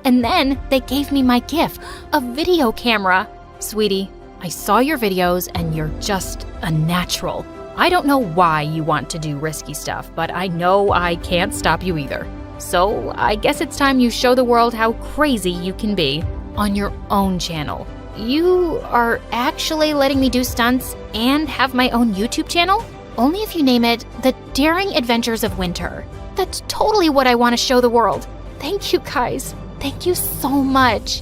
And then they gave me my gift, a video camera. Sweetie, I saw your videos and you're just a natural. I don't know why you want to do risky stuff, but I know I can't stop you either. So I guess it's time you show the world how crazy you can be on your own channel. You are actually letting me do stunts and have my own YouTube channel? Only if you name it The Daring Adventures of Winter. That's totally what I want to show the world. Thank you guys. Thank you so much.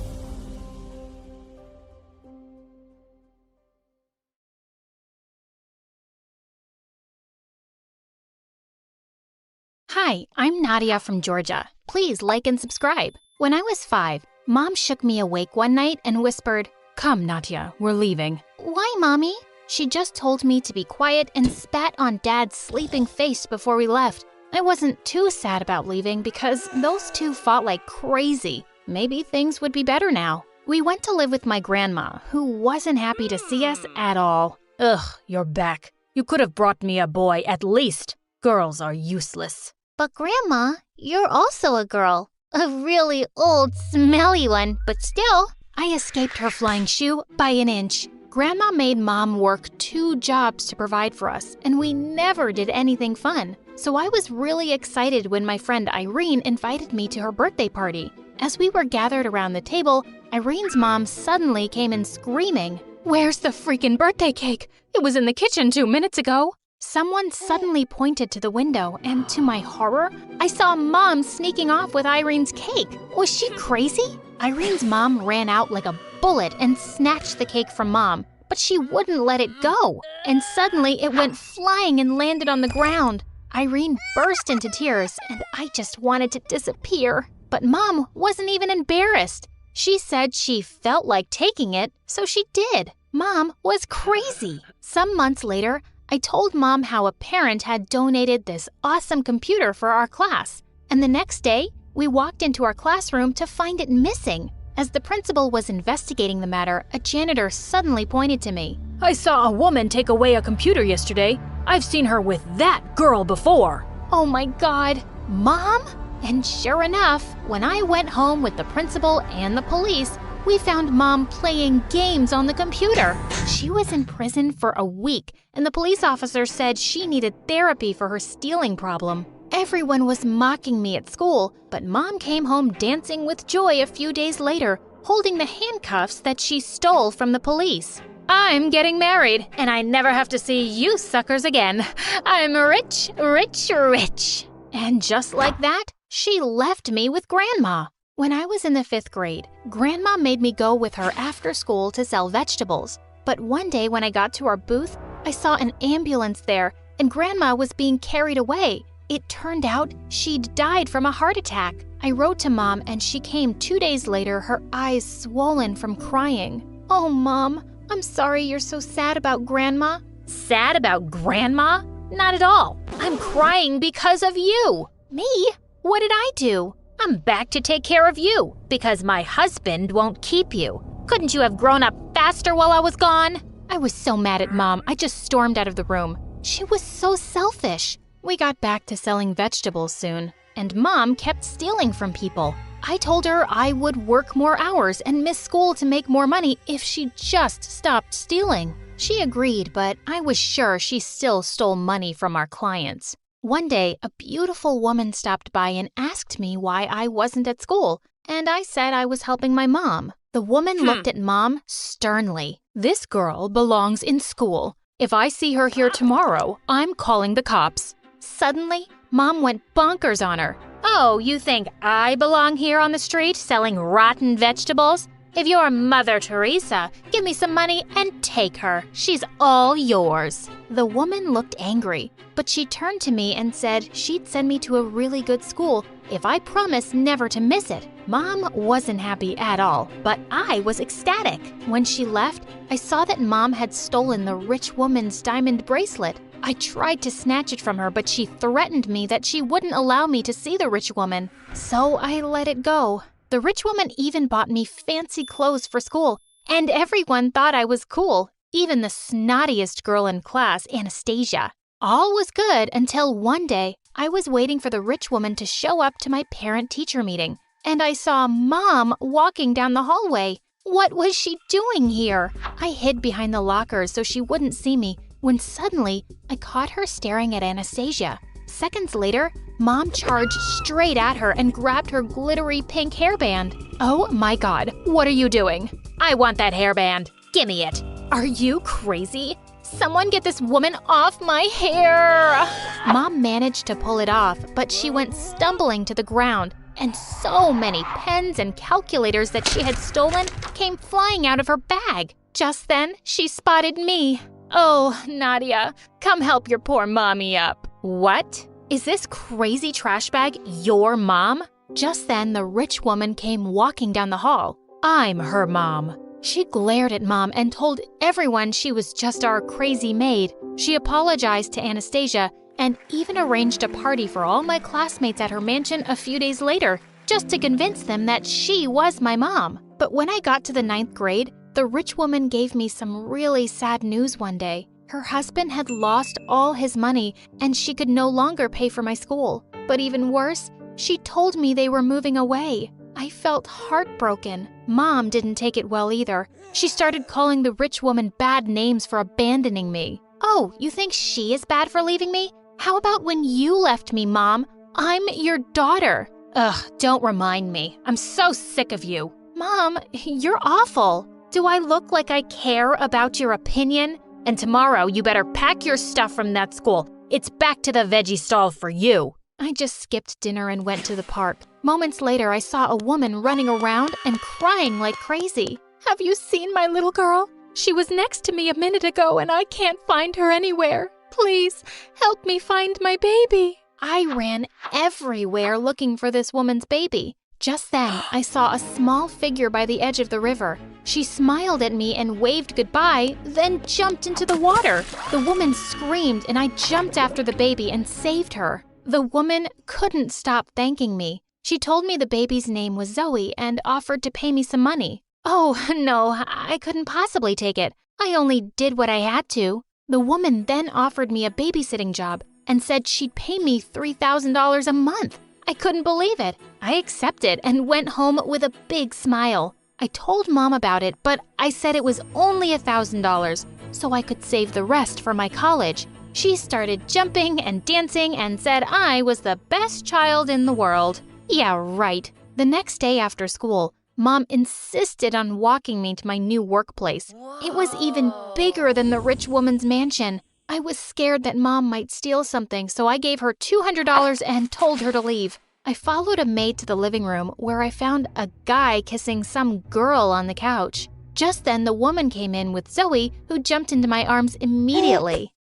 Hi, I'm Nadia from Georgia. Please like and subscribe. When I was 5, Mom shook me awake one night and whispered, Come, Nadia, we're leaving. Why, Mommy? She just told me to be quiet and spat on Dad's sleeping face before we left. I wasn't too sad about leaving because those two fought like crazy. Maybe things would be better now. We went to live with my grandma, who wasn't happy to see us at all. Ugh, you're back. You could have brought me a boy at least. Girls are useless. But Grandma, you're also a girl. A really old, smelly one, but still. I escaped her flying shoe by an inch. Grandma made Mom work 2 jobs to provide for us, and we never did anything fun. So I was really excited when my friend Irene invited me to her birthday party. As we were gathered around the table, Irene's mom suddenly came in screaming, Where's the freaking birthday cake? It was in the kitchen 2 minutes ago. Someone suddenly pointed to the window, and to my horror, I saw Mom sneaking off with Irene's cake. Was she crazy? Irene's mom ran out like a bullet and snatched the cake from Mom, but she wouldn't let it go. And suddenly it went flying and landed on the ground. Irene burst into tears, and I just wanted to disappear. But Mom wasn't even embarrassed. She said she felt like taking it, so she did. Mom was crazy. Some months later, I told Mom how a parent had donated this awesome computer for our class. And the next day, we walked into our classroom to find it missing. As the principal was investigating the matter, a janitor suddenly pointed to me. I saw a woman take away a computer yesterday. I've seen her with that girl before. Oh my God, Mom? And sure enough, when I went home with the principal and the police, we found Mom playing games on the computer. She was in prison for a week, and the police officer said she needed therapy for her stealing problem. Everyone was mocking me at school, but Mom came home dancing with joy a few days later, holding the handcuffs that she stole from the police. I'm getting married, and I never have to see you suckers again. I'm rich, rich, rich. And just like that, she left me with Grandma. When I was in the 5th grade, Grandma made me go with her after school to sell vegetables. But one day when I got to our booth, I saw an ambulance there, and Grandma was being carried away. It turned out she'd died from a heart attack. I wrote to Mom, and she came 2 days later, her eyes swollen from crying. Oh, Mom, I'm sorry you're so sad about Grandma. Sad about Grandma? Not at all. I'm crying because of you. Me? What did I do? I'm back to take care of you because my husband won't keep you. Couldn't you have grown up faster while I was gone? I was so mad at Mom, I just stormed out of the room. She was so selfish. We got back to selling vegetables soon, and Mom kept stealing from people. I told her I would work more hours and miss school to make more money if she just stopped stealing. She agreed, but I was sure she still stole money from our clients. One day, a beautiful woman stopped by and asked me why I wasn't at school, and I said I was helping my mom. The woman looked at Mom sternly. This girl belongs in school. If I see her here tomorrow, I'm calling the cops. Suddenly, Mom went bonkers on her. Oh, you think I belong here on the street selling rotten vegetables? If you're Mother Teresa, give me some money and take her. She's all yours. The woman looked angry, but she turned to me and said she'd send me to a really good school if I promised never to miss it. Mom wasn't happy at all, but I was ecstatic. When she left, I saw that Mom had stolen the rich woman's diamond bracelet. I tried to snatch it from her, but she threatened me that she wouldn't allow me to see the rich woman. So I let it go. The rich woman even bought me fancy clothes for school, and everyone thought I was cool, even the snottiest girl in class, Anastasia. All was good until one day I was waiting for the rich woman to show up to my parent-teacher meeting, and I saw Mom walking down the hallway. What was she doing here? I hid behind the lockers so she wouldn't see me, when suddenly I caught her staring at Anastasia. Seconds later, Mom charged straight at her and grabbed her glittery pink hairband. Oh my God, what are you doing? I want that hairband. Give me it. Are you crazy? Someone get this woman off my hair! Mom managed to pull it off, but she went stumbling to the ground, and so many pens and calculators that she had stolen came flying out of her bag. Just then, she spotted me. Oh, Nadia, come help your poor mommy up. What? Is this crazy trash bag your mom? Just then, the rich woman came walking down the hall. I'm her mom. She glared at Mom and told everyone she was just our crazy maid. She apologized to Anastasia and even arranged a party for all my classmates at her mansion a few days later, just to convince them that she was my mom. But when I got to the 9th grade, the rich woman gave me some really sad news one day. Her husband had lost all his money and she could no longer pay for my school. But even worse, she told me they were moving away. I felt heartbroken. Mom didn't take it well either. She started calling the rich woman bad names for abandoning me. Oh, you think she is bad for leaving me? How about when you left me, Mom? I'm your daughter. Ugh, don't remind me. I'm so sick of you. Mom, you're awful. Do I look like I care about your opinion? And tomorrow you better pack your stuff from that school. It's back to the veggie stall for you. I just skipped dinner and went to the park. Moments later, I saw a woman running around and crying like crazy. Have you seen my little girl? She was next to me a minute ago and I can't find her anywhere. Please, help me find my baby. I ran everywhere looking for this woman's baby. Just then, I saw a small figure by the edge of the river. She smiled at me and waved goodbye, then jumped into the water. The woman screamed and I jumped after the baby and saved her. The woman couldn't stop thanking me. She told me the baby's name was Zoe and offered to pay me some money. Oh, no, I couldn't possibly take it. I only did what I had to. The woman then offered me a babysitting job and said she'd pay me $3,000 a month. I couldn't believe it. I accepted and went home with a big smile. I told Mom about it, but I said it was only $1,000, so I could save the rest for my college. She started jumping and dancing and said I was the best child in the world. Yeah, right. The next day after school, Mom insisted on walking me to my new workplace. It was even bigger than the rich woman's mansion. I was scared that Mom might steal something, so I gave her $200 and told her to leave. I followed a maid to the living room where I found a guy kissing some girl on the couch. Just then, the woman came in with Zoe, who jumped into my arms immediately.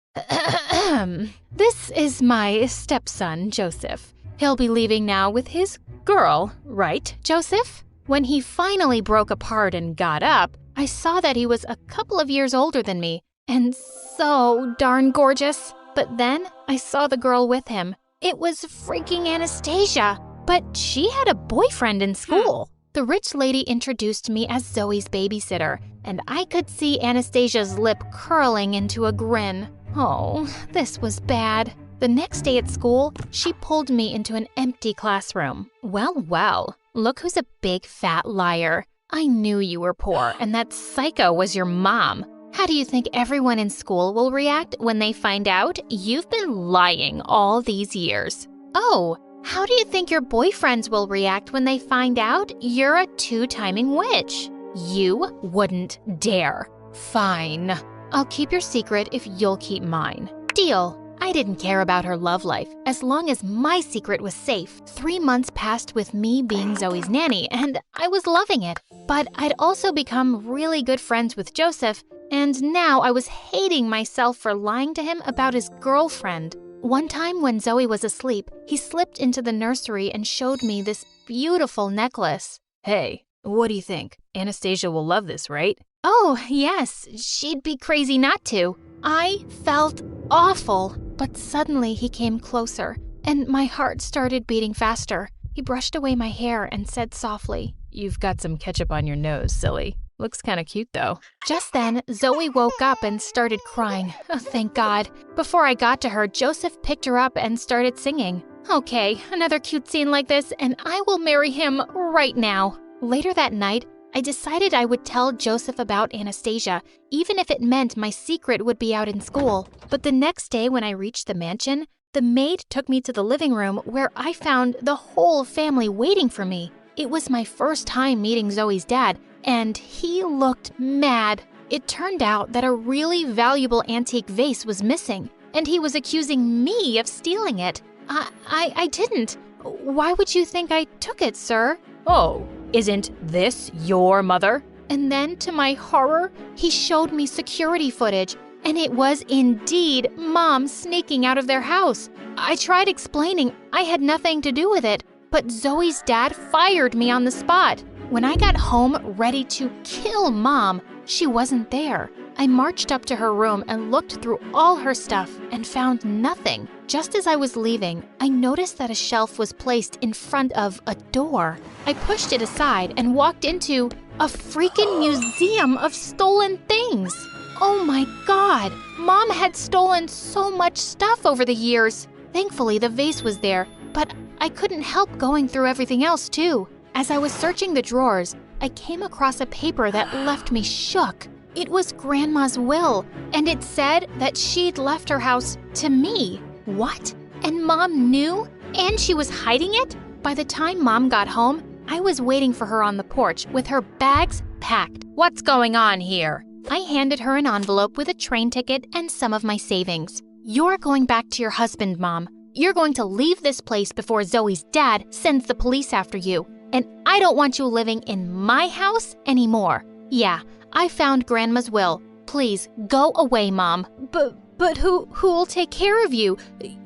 This is my stepson, Joseph. He'll be leaving now with his girl, right, Joseph? When he finally broke apart and got up, I saw that he was a couple of years older than me, and so darn gorgeous. But then I saw the girl with him. It was freaking Anastasia, but she had a boyfriend in school. The rich lady introduced me as Zoe's babysitter, and I could see Anastasia's lip curling into a grin. Oh, this was bad. The next day at school, she pulled me into an empty classroom. Well, look who's a big fat liar. I knew you were poor and that psycho was your mom. How do you think everyone in school will react when they find out you've been lying all these years? Oh, how do you think your boyfriends will react when they find out you're a two-timing witch? You wouldn't dare. Fine. I'll keep your secret if you'll keep mine. Deal. I didn't care about her love life as long as my secret was safe. 3 months passed with me being Zoe's nanny, and I was loving it. But I'd also become really good friends with Joseph, and now I was hating myself for lying to him about his girlfriend. One time when Zoe was asleep, he slipped into the nursery and showed me this beautiful necklace. Hey, what do you think? Anastasia will love this, right? Oh, yes, she'd be crazy not to. I felt awful, but suddenly he came closer, and my heart started beating faster. He brushed away my hair and said softly, "You've got some ketchup on your nose, silly. Looks kind of cute, though." Just then, Zoe woke up and started crying. Oh, thank God. Before I got to her, Joseph picked her up and started singing. Okay, another cute scene like this, and I will marry him right now. Later that night, I decided I would tell Joseph about Anastasia, even if it meant my secret would be out in school. But the next day when I reached the mansion, the maid took me to the living room where I found the whole family waiting for me. It was my first time meeting Zoe's dad, and he looked mad. It turned out that a really valuable antique vase was missing, and he was accusing me of stealing it. I didn't. Why would you think I took it, sir? Oh, isn't this your mother? And then, to my horror, he showed me security footage, and it was indeed Mom sneaking out of their house. I tried explaining I had nothing to do with it, but Zoe's dad fired me on the spot. When I got home ready to kill Mom, she wasn't there. I marched up to her room and looked through all her stuff and found nothing. Just as I was leaving, I noticed that a shelf was placed in front of a door. I pushed it aside and walked into a freaking museum of stolen things. Oh my God! Mom had stolen so much stuff over the years. Thankfully, the vase was there, but I couldn't help going through everything else too. As I was searching the drawers, I came across a paper that left me shook. It was Grandma's will, and it said that she'd left her house to me. What? And Mom knew? And she was hiding it? By the time Mom got home, I was waiting for her on the porch with her bags packed. What's going on here? I handed her an envelope with a train ticket and some of my savings. You're going back to your husband, Mom. You're going to leave this place before Zoe's dad sends the police after you. And I don't want you living in my house anymore. Yeah, I found Grandma's will. Please, go away, Mom. But who'll take care of you?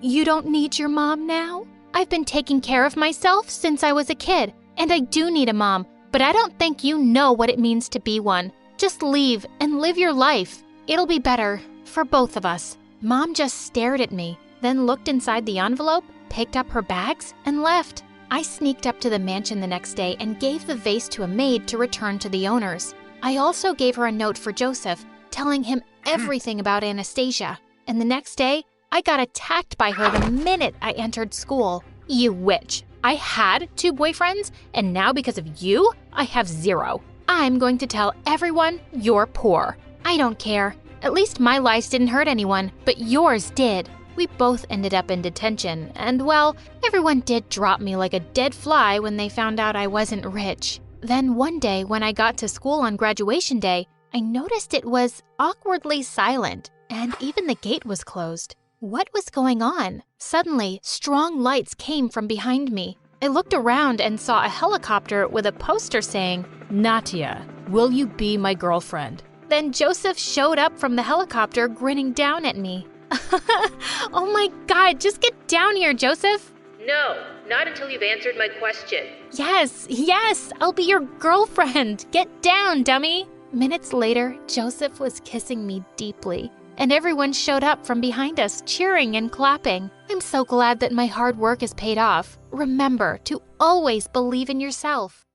You don't need your mom now? I've been taking care of myself since I was a kid, and I do need a mom, but I don't think you know what it means to be one. Just leave and live your life. It'll be better for both of us. Mom just stared at me, then looked inside the envelope, picked up her bags, and left. I sneaked up to the mansion the next day and gave the vase to a maid to return to the owners. I also gave her a note for Joseph, telling him everything about Anastasia. And the next day, I got attacked by her the minute I entered school. You witch. I had 2 boyfriends, and now because of you, I have 0. I'm going to tell everyone you're poor. I don't care. At least my lies didn't hurt anyone, but yours did. We both ended up in detention, and well, everyone did drop me like a dead fly when they found out I wasn't rich. Then one day when I got to school on graduation day, I noticed it was awkwardly silent, and even the gate was closed. What was going on? Suddenly, strong lights came from behind me. I looked around and saw a helicopter with a poster saying, Natia, will you be my girlfriend? Then Joseph showed up from the helicopter grinning down at me. Oh my God, just get down here, Joseph. No, not until you've answered my question. Yes, I'll be your girlfriend. Get down, dummy. Minutes later, Joseph was kissing me deeply, and everyone showed up from behind us, cheering and clapping. I'm so glad that my hard work has paid off. Remember to always believe in yourself.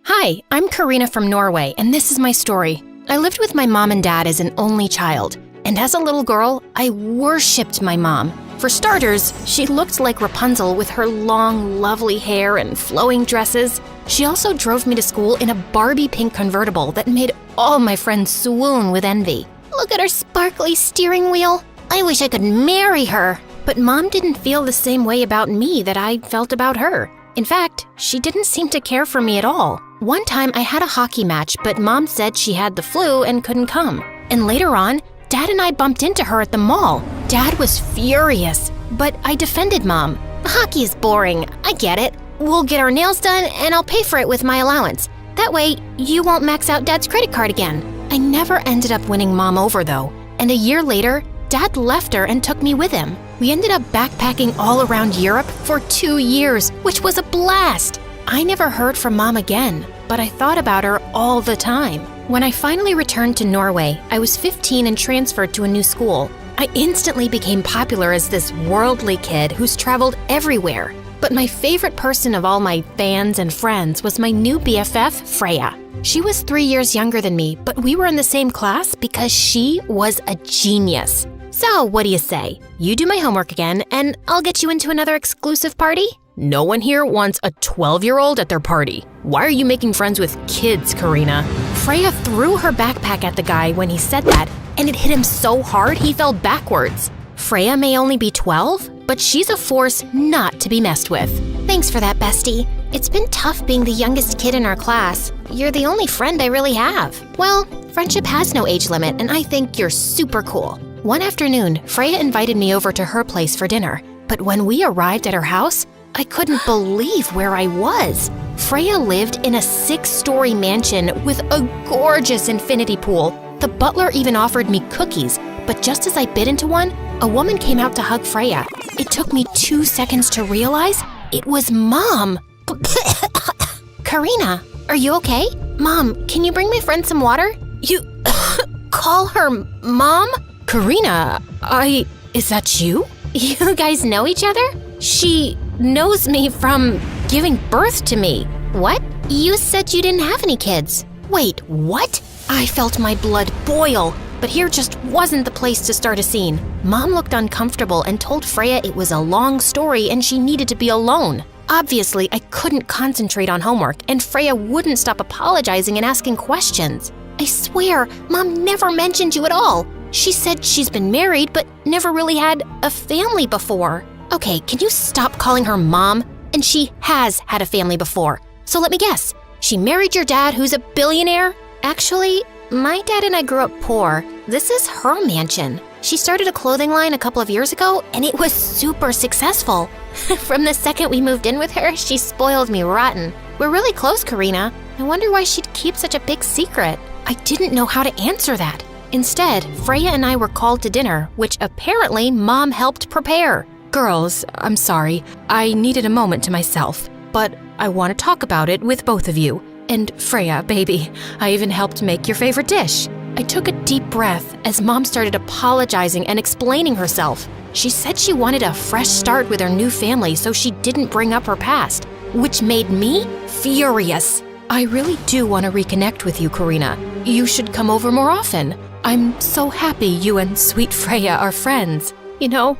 Hi, I'm Karina from Norway, and this is my story. I lived with my mom and dad as an only child, and as a little girl, I worshipped my mom. For starters, she looked like Rapunzel with her long, lovely hair and flowing dresses. She also drove me to school in a Barbie pink convertible that made all my friends swoon with envy. Look at her sparkly steering wheel. I wish I could marry her. But Mom didn't feel the same way about me that I felt about her. In fact, she didn't seem to care for me at all. One time I had a hockey match, but Mom said she had the flu and couldn't come. And later on, Dad and I bumped into her at the mall. Dad was furious, but I defended Mom. Hockey is boring. I get it. We'll get our nails done and I'll pay for it with my allowance. That way, you won't max out Dad's credit card again. I never ended up winning Mom over though. And a year later, Dad left her and took me with him. We ended up backpacking all around Europe for 2 years, which was a blast. I never heard from Mom again, but I thought about her all the time. When I finally returned to Norway, I was 15 and transferred to a new school. I instantly became popular as this worldly kid who's traveled everywhere. But my favorite person of all my fans and friends was my new BFF, Freya. She was 3 years younger than me, but we were in the same class because she was a genius. So what do you say? You do my homework again, and I'll get you into another exclusive party? No one here wants a 12-year-old at their party. Why are you making friends with kids, Karina? Freya threw her backpack at the guy when he said that, and it hit him so hard he fell backwards. Freya may only be 12, but she's a force not to be messed with. Thanks for that, bestie. It's been tough being the youngest kid in our class. You're the only friend I really have. Well, friendship has no age limit, and I think you're super cool. One afternoon, Freya invited me over to her place for dinner, but when we arrived at her house, I couldn't believe where I was. Freya lived in a 6-story mansion with a gorgeous infinity pool. The butler even offered me cookies, but just as I bit into one, a woman came out to hug Freya. It took me 2 seconds to realize it was Mom. Karina, are you okay? Mom, can you bring my friend some water? You call her Mom? Karina, is that you? You guys know each other? She knows me from giving birth to me. What? You said you didn't have any kids. Wait, what? I felt my blood boil, but here just wasn't the place to start a scene. Mom looked uncomfortable and told Freya it was a long story and she needed to be alone. Obviously, I couldn't concentrate on homework, and Freya wouldn't stop apologizing and asking questions. I swear, Mom never mentioned you at all. She said she's been married, but never really had a family before. Okay, can you stop calling her Mom? And she has had a family before. So let me guess, she married your dad who's a billionaire? Actually, my dad and I grew up poor. This is her mansion. She started a clothing line a couple of years ago, and it was super successful. From the second we moved in with her, she spoiled me rotten. We're really close, Karina. I wonder why she'd keep such a big secret. I didn't know how to answer that. Instead, Freya and I were called to dinner, which apparently Mom helped prepare. Girls, I'm sorry. I needed a moment to myself, but I want to talk about it with both of you. And Freya, baby, I even helped make your favorite dish. I took a deep breath as Mom started apologizing and explaining herself. She said she wanted a fresh start with her new family, so she didn't bring up her past, which made me furious. I really do want to reconnect with you, Karina. You should come over more often. I'm so happy you and sweet Freya are friends. You know,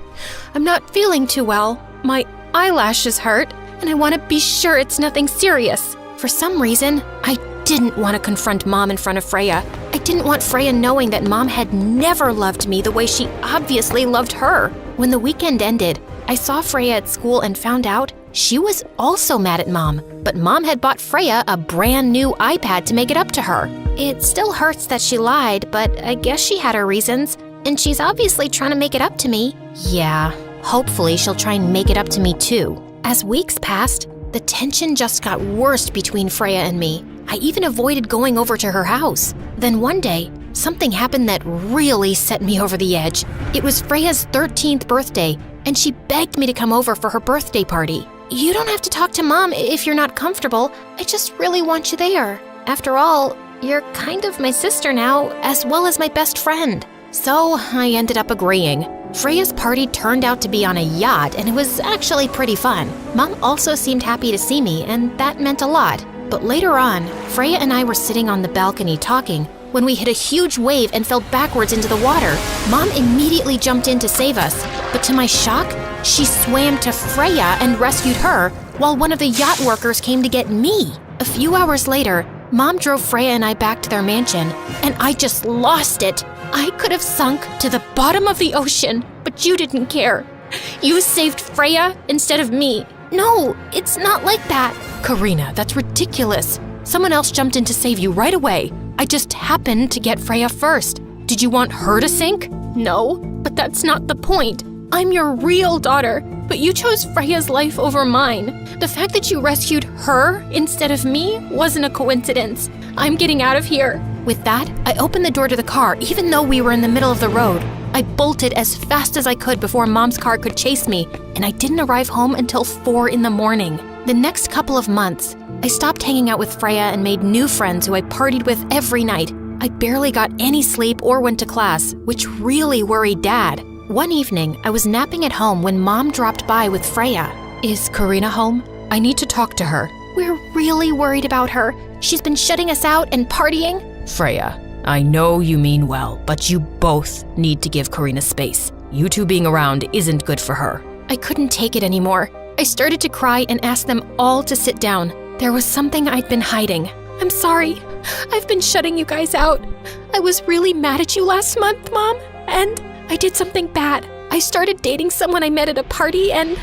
I'm not feeling too well. My eyelashes hurt, and I want to be sure it's nothing serious. For some reason, I didn't want to confront Mom in front of Freya. I didn't want Freya knowing that Mom had never loved me the way she obviously loved her. When the weekend ended, I saw Freya at school and found out she was also mad at Mom, but Mom had bought Freya a brand new iPad to make it up to her. It still hurts that she lied, but I guess she had her reasons, and she's obviously trying to make it up to me. Yeah, hopefully she'll try and make it up to me too. As weeks passed, the tension just got worse between Freya and me. I even avoided going over to her house. Then one day, something happened that really set me over the edge. It was Freya's 13th birthday, and she begged me to come over for her birthday party. You don't have to talk to Mom if you're not comfortable. I just really want you there. After all, you're kind of my sister now, as well as my best friend. So I ended up agreeing. Freya's party turned out to be on a yacht, and it was actually pretty fun. Mom also seemed happy to see me, and that meant a lot. But later on, Freya and I were sitting on the balcony talking when we hit a huge wave and fell backwards into the water. Mom immediately jumped in to save us, but to my shock, she swam to Freya and rescued her, while one of the yacht workers came to get me. A few hours later, Mom drove Freya and I back to their mansion, and I just lost it. I could have sunk to the bottom of the ocean, but you didn't care. You saved Freya instead of me. No, it's not like that. Karina, that's ridiculous. Someone else jumped in to save you right away. I just happened to get Freya first. Did you want her to sink? No, but that's not the point. I'm your real daughter, but you chose Freya's life over mine. The fact that you rescued her instead of me wasn't a coincidence. I'm getting out of here. With that, I opened the door to the car even though we were in the middle of the road. I bolted as fast as I could before Mom's car could chase me, and I didn't arrive home until 4 in the morning. The next couple of months, I stopped hanging out with Freya and made new friends who I partied with every night. I barely got any sleep or went to class, which really worried Dad. One evening, I was napping at home when Mom dropped by with Freya. Is Karina home? I need to talk to her. We're really worried about her. She's been shutting us out and partying. Freya, I know you mean well, but you both need to give Karina space. You two being around isn't good for her. I couldn't take it anymore. I started to cry and asked them all to sit down. There was something I'd been hiding. I'm sorry. I've been shutting you guys out. I was really mad at you last month, Mom, and I did something bad. I started dating someone I met at a party and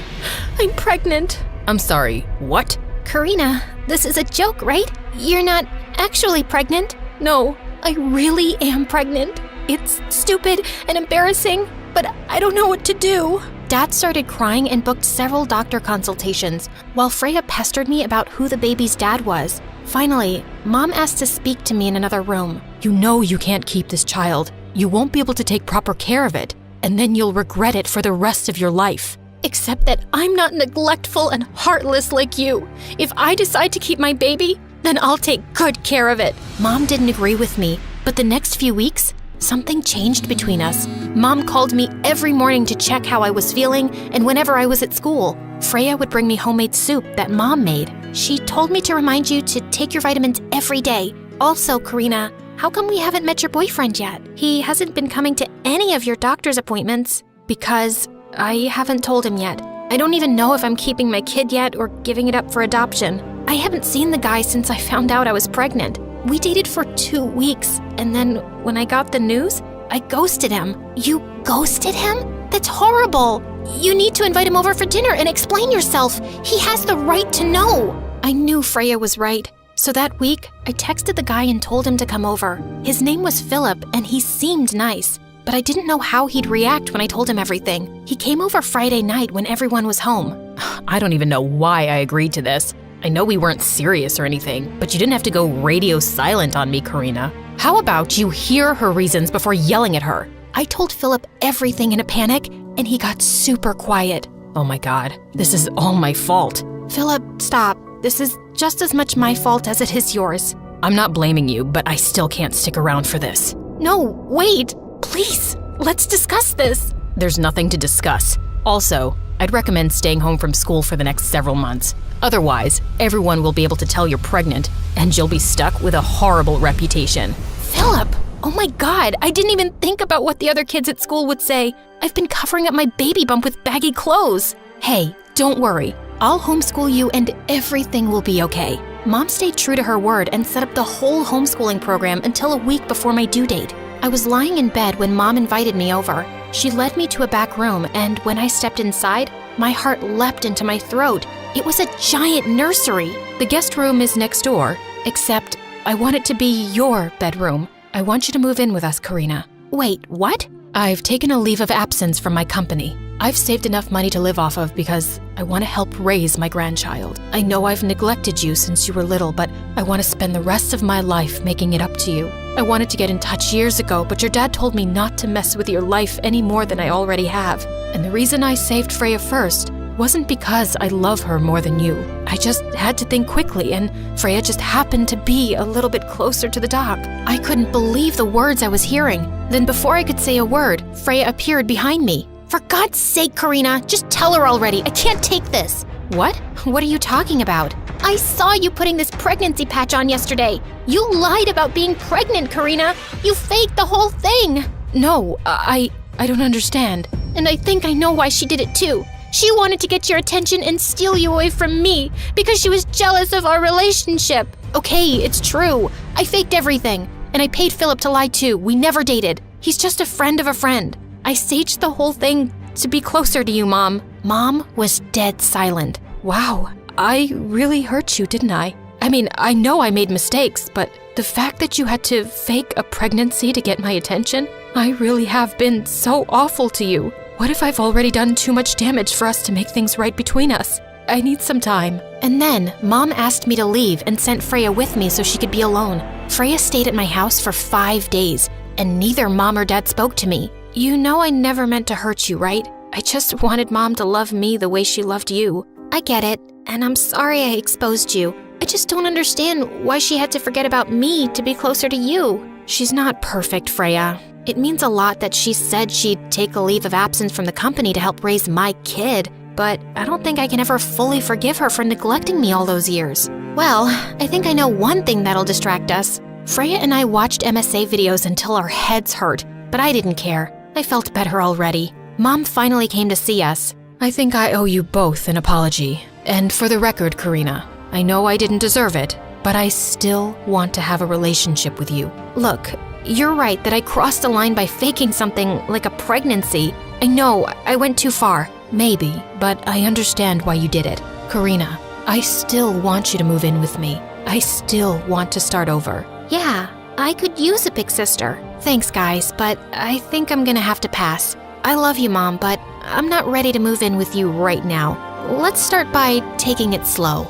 I'm pregnant. I'm sorry, what? Karina, this is a joke, right? You're not actually pregnant? No, I really am pregnant. It's stupid and embarrassing, but I don't know what to do. Dad started crying and booked several doctor consultations, while Freya pestered me about who the baby's dad was. Finally, Mom asked to speak to me in another room. You know you can't keep this child. You won't be able to take proper care of it, and then you'll regret it for the rest of your life. Except that I'm not neglectful and heartless like you. If I decide to keep my baby, then I'll take good care of it. Mom didn't agree with me, but the next few weeks, something changed between us. Mom called me every morning to check how I was feeling, and whenever I was at school, Freya would bring me homemade soup that Mom made. She told me to remind you to take your vitamins every day. Also, Karina, how come we haven't met your boyfriend yet? He hasn't been coming to any of your doctor's appointments. Because I haven't told him yet. I don't even know if I'm keeping my kid yet or giving it up for adoption. I haven't seen the guy since I found out I was pregnant. We dated for 2 weeks, and then when I got the news, I ghosted him. You ghosted him? That's horrible. You need to invite him over for dinner and explain yourself. He has the right to know. I knew Freya was right. So that week, I texted the guy and told him to come over. His name was Philip, and he seemed nice. But I didn't know how he'd react when I told him everything. He came over Friday night when everyone was home. I don't even know why I agreed to this. I know we weren't serious or anything, but you didn't have to go radio silent on me, Karina. How about you hear her reasons before yelling at her? I told Philip everything in a panic, and he got super quiet. Oh my God, this is all my fault. Philip, stop. This is just as much my fault as it is yours. I'm not blaming you, but I still can't stick around for this. No, wait. Please, let's discuss this. There's nothing to discuss. Also, I'd recommend staying home from school for the next several months. Otherwise, everyone will be able to tell you're pregnant, and you'll be stuck with a horrible reputation. Philip! Oh my God, I didn't even think about what the other kids at school would say. I've been covering up my baby bump with baggy clothes. Hey, don't worry. I'll homeschool you and everything will be okay. Mom stayed true to her word and set up the whole homeschooling program until a week before my due date. I was lying in bed when Mom invited me over. She led me to a back room, and when I stepped inside, my heart leapt into my throat. It was a giant nursery. The guest room is next door, except I want it to be your bedroom. I want you to move in with us, Karina. Wait, what? I've taken a leave of absence from my company. I've saved enough money to live off of because I want to help raise my grandchild. I know I've neglected you since you were little, but I want to spend the rest of my life making it up to you. I wanted to get in touch years ago, but your dad told me not to mess with your life any more than I already have. And the reason I saved Freya first wasn't because I love her more than you. I just had to think quickly, and Freya just happened to be a little bit closer to the dock. I couldn't believe the words I was hearing. Then before I could say a word, Freya appeared behind me. For God's sake, Karina, just tell her already. I can't take this. What? What are you talking about? I saw you putting this pregnancy patch on yesterday. You lied about being pregnant, Karina. You faked the whole thing. No, I don't understand. And I think I know why she did it too. She wanted to get your attention and steal you away from me because she was jealous of our relationship. Okay, it's true. I faked everything. And I paid Philip to lie too. We never dated. He's just a friend of a friend. I staged the whole thing to be closer to you, Mom. Mom was dead silent. Wow, I really hurt you, didn't I? I mean, I know I made mistakes, but the fact that you had to fake a pregnancy to get my attention, I really have been so awful to you. What if I've already done too much damage for us to make things right between us? I need some time. And then, Mom asked me to leave and sent Freya with me so she could be alone. Freya stayed at my house for 5 days, and neither Mom or Dad spoke to me. You know I never meant to hurt you, right? I just wanted Mom to love me the way she loved you. I get it, and I'm sorry I exposed you. I just don't understand why she had to forget about me to be closer to you. She's not perfect, Freya. It means a lot that she said she'd take a leave of absence from the company to help raise my kid, but I don't think I can ever fully forgive her for neglecting me all those years. Well, I think I know one thing that'll distract us. Freya and I watched MSA videos until our heads hurt, but I didn't care. I felt better already. Mom finally came to see us. I think I owe you both an apology. And for the record, Karina, I know I didn't deserve it, but I still want to have a relationship with you. Look, you're right that I crossed a line by faking something like a pregnancy. I know, I went too far. Maybe, but I understand why you did it. Karina, I still want you to move in with me. I still want to start over. Yeah, I could use a big sister. Thanks, guys, but I think I'm gonna have to pass. I love you, Mom, but I'm not ready to move in with you right now. Let's start by taking it slow.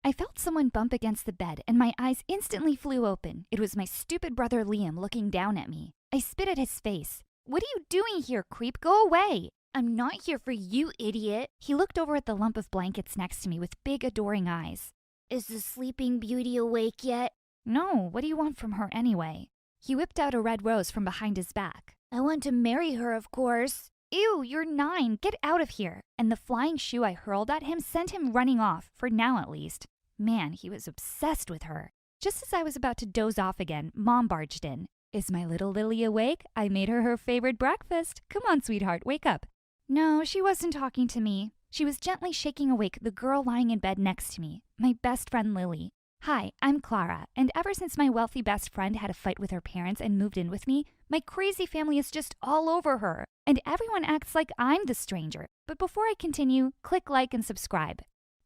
I felt someone bump against the bed, and my eyes instantly flew open. It was my stupid brother Liam looking down at me. I spit at his face. "What are you doing here, creep? Go away!" "I'm not here for you, idiot." He looked over at the lump of blankets next to me with big, adoring eyes. Is the Sleeping Beauty awake yet? "No, what do you want from her anyway?" He whipped out a red rose from behind his back. I want to marry her, of course. "Ew, you're 9. Get out of here." And the flying shoe I hurled at him sent him running off, for now at least. Man, he was obsessed with her. Just as I was about to doze off again, Mom barged in. "Is my little Lily awake? I made her favorite breakfast. Come on, sweetheart, wake up." No, she wasn't talking to me. She was gently shaking awake the girl lying in bed next to me, my best friend Lily. "Hi, I'm Clara, and ever since my wealthy best friend had a fight with her parents and moved in with me, my crazy family is just all over her, and everyone acts like I'm the stranger. But before I continue, click like and subscribe."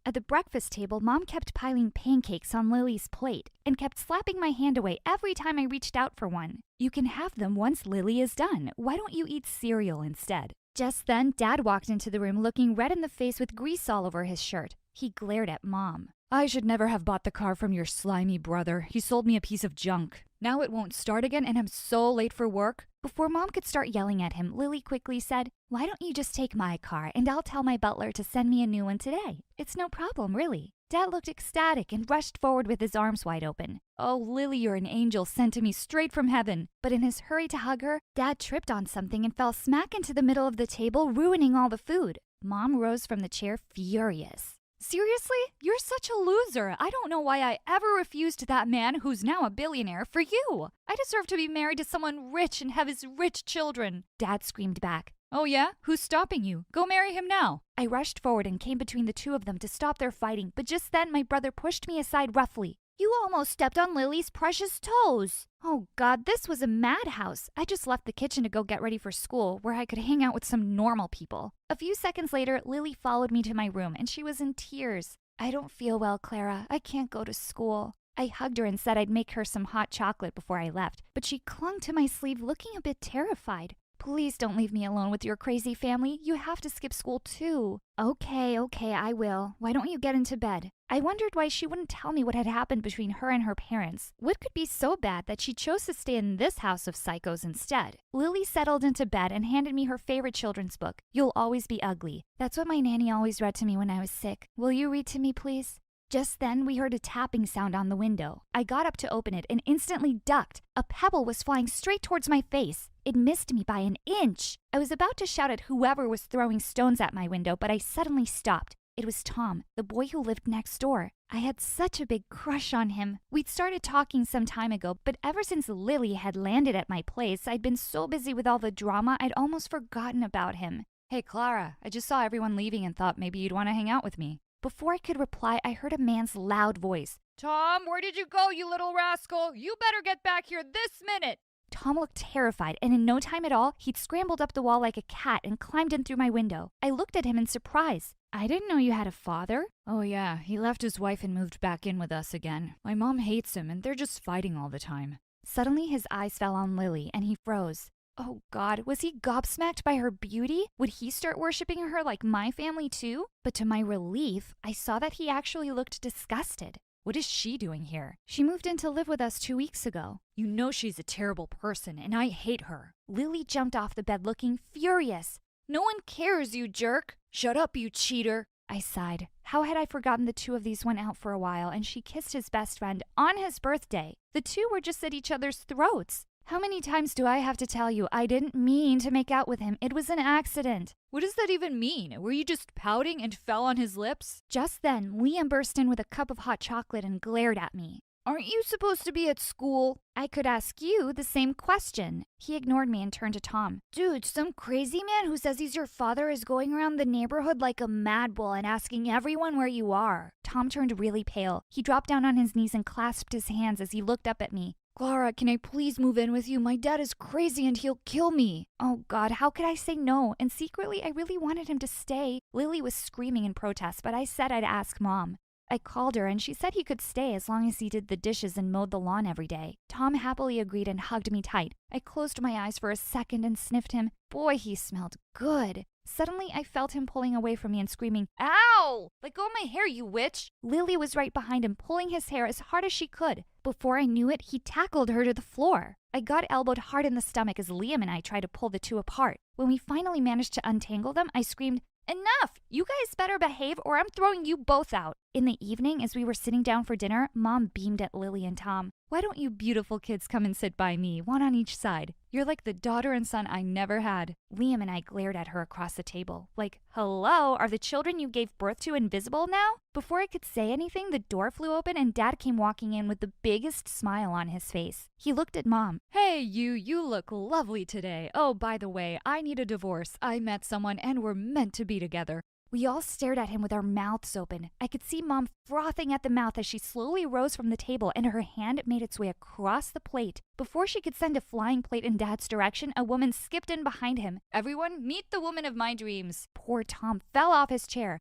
At the breakfast table, Mom kept piling pancakes on Lily's plate and kept slapping my hand away every time I reached out for one. "You can have them once Lily is done. Why don't you eat cereal instead?" Just then, Dad walked into the room looking red in the face with grease all over his shirt. He glared at Mom. "I should never have bought the car from your slimy brother. He sold me a piece of junk. Now it won't start again and I'm so late for work." Before Mom could start yelling at him, Lily quickly said, "Why don't you just take my car and I'll tell my butler to send me a new one today? It's no problem, really." Dad looked ecstatic and rushed forward with his arms wide open. "Oh, Lily, you're an angel sent to me straight from heaven." But in his hurry to hug her, Dad tripped on something and fell smack into the middle of the table, ruining all the food. Mom rose from the chair furious. "Seriously? You're such a loser. I don't know why I ever refused that man, who's now a billionaire, for you. I deserve to be married to someone rich and have his rich children." Dad screamed back. "Oh yeah? Who's stopping you? Go marry him now." I rushed forward and came between the two of them to stop their fighting, but just then my brother pushed me aside roughly. You almost stepped on Lily's precious toes." Oh God, this was a madhouse. I just left the kitchen to go get ready for school, where I could hang out with some normal people. A few seconds later, Lily followed me to my room, and she was in tears. "I don't feel well, Clara. I can't go to school." I hugged her and said I'd make her some hot chocolate before I left, but she clung to my sleeve looking a bit terrified. "Please don't leave me alone with your crazy family. You have to skip school too." Okay, I will. Why don't you get into bed?" I wondered why she wouldn't tell me what had happened between her and her parents. What could be so bad that she chose to stay in this house of psychos instead? Lily settled into bed and handed me her favorite children's book, You'll Always Be Ugly. That's what my nanny always read to me when I was sick. "Will you read to me, please?" Just then, we heard a tapping sound on the window. I got up to open it and instantly ducked. A pebble was flying straight towards my face. It missed me by an inch. I was about to shout at whoever was throwing stones at my window, but I suddenly stopped. It was Tom, the boy who lived next door. I had such a big crush on him. We'd started talking some time ago, but ever since Lily had landed at my place, I'd been so busy with all the drama, I'd almost forgotten about him. "Hey, Clara, I just saw everyone leaving and thought maybe you'd want to hang out with me." Before I could reply, I heard a man's loud voice. "Tom, where did you go, you little rascal? You better get back here this minute." Tom looked terrified, and in no time at all, he'd scrambled up the wall like a cat and climbed in through my window. I looked at him in surprise. "I didn't know you had a father." "Oh yeah, he left his wife and moved back in with us again. My mom hates him, and they're just fighting all the time." Suddenly, his eyes fell on Lily, and he froze. Oh God, was he gobsmacked by her beauty? Would he start worshiping her like my family too? But to my relief, I saw that he actually looked disgusted. "What is she doing here?" "She moved in to live with us 2 weeks ago." "You know she's a terrible person, and I hate her." Lily jumped off the bed looking furious. "No one cares, you jerk. Shut up, you cheater." I sighed. How had I forgotten the two of these went out for a while and she kissed his best friend on his birthday? The two were just at each other's throats. How many times do I have to tell you I didn't mean to make out with him? It was an accident. What does that even mean? Were you just pouting and fell on his lips? Just then, Liam burst in with a cup of hot chocolate and glared at me. Aren't you supposed to be at school? I could ask you the same question. He ignored me and turned to Tom. Dude, some crazy man who says he's your father is going around the neighborhood like a mad bull and asking everyone where you are. Tom turned really pale. He dropped down on his knees and clasped his hands as he looked up at me. Clara, can I please move in with you? My dad is crazy and he'll kill me. Oh God, how could I say no? And secretly, I really wanted him to stay. Lily was screaming in protest, but I said I'd ask Mom. I called her and she said he could stay as long as he did the dishes and mowed the lawn every day. Tom happily agreed and hugged me tight. I closed my eyes for a second and sniffed him. Boy, he smelled good. Suddenly, I felt him pulling away from me and screaming, Ow! Let go of my hair, you witch! Lily was right behind him, pulling his hair as hard as she could. Before I knew it, he tackled her to the floor. I got elbowed hard in the stomach as Liam and I tried to pull the two apart. When we finally managed to untangle them, I screamed, Enough! You guys better behave or I'm throwing you both out. In the evening, as we were sitting down for dinner, Mom beamed at Lily and Tom. Why don't you beautiful kids come and sit by me, one on each side? You're like the daughter and son I never had. Liam and I glared at her across the table. Like, hello, are the children you gave birth to invisible now? Before I could say anything, the door flew open and Dad came walking in with the biggest smile on his face. He looked at Mom. Hey, you look lovely today. Oh, by the way, I need a divorce. I met someone and we're meant to be together. We all stared at him with our mouths open. I could see Mom frothing at the mouth as she slowly rose from the table and her hand made its way across the plate. Before she could send a flying plate in Dad's direction, a woman skipped in behind him. Everyone, meet the woman of my dreams. Poor Tom fell off his chair.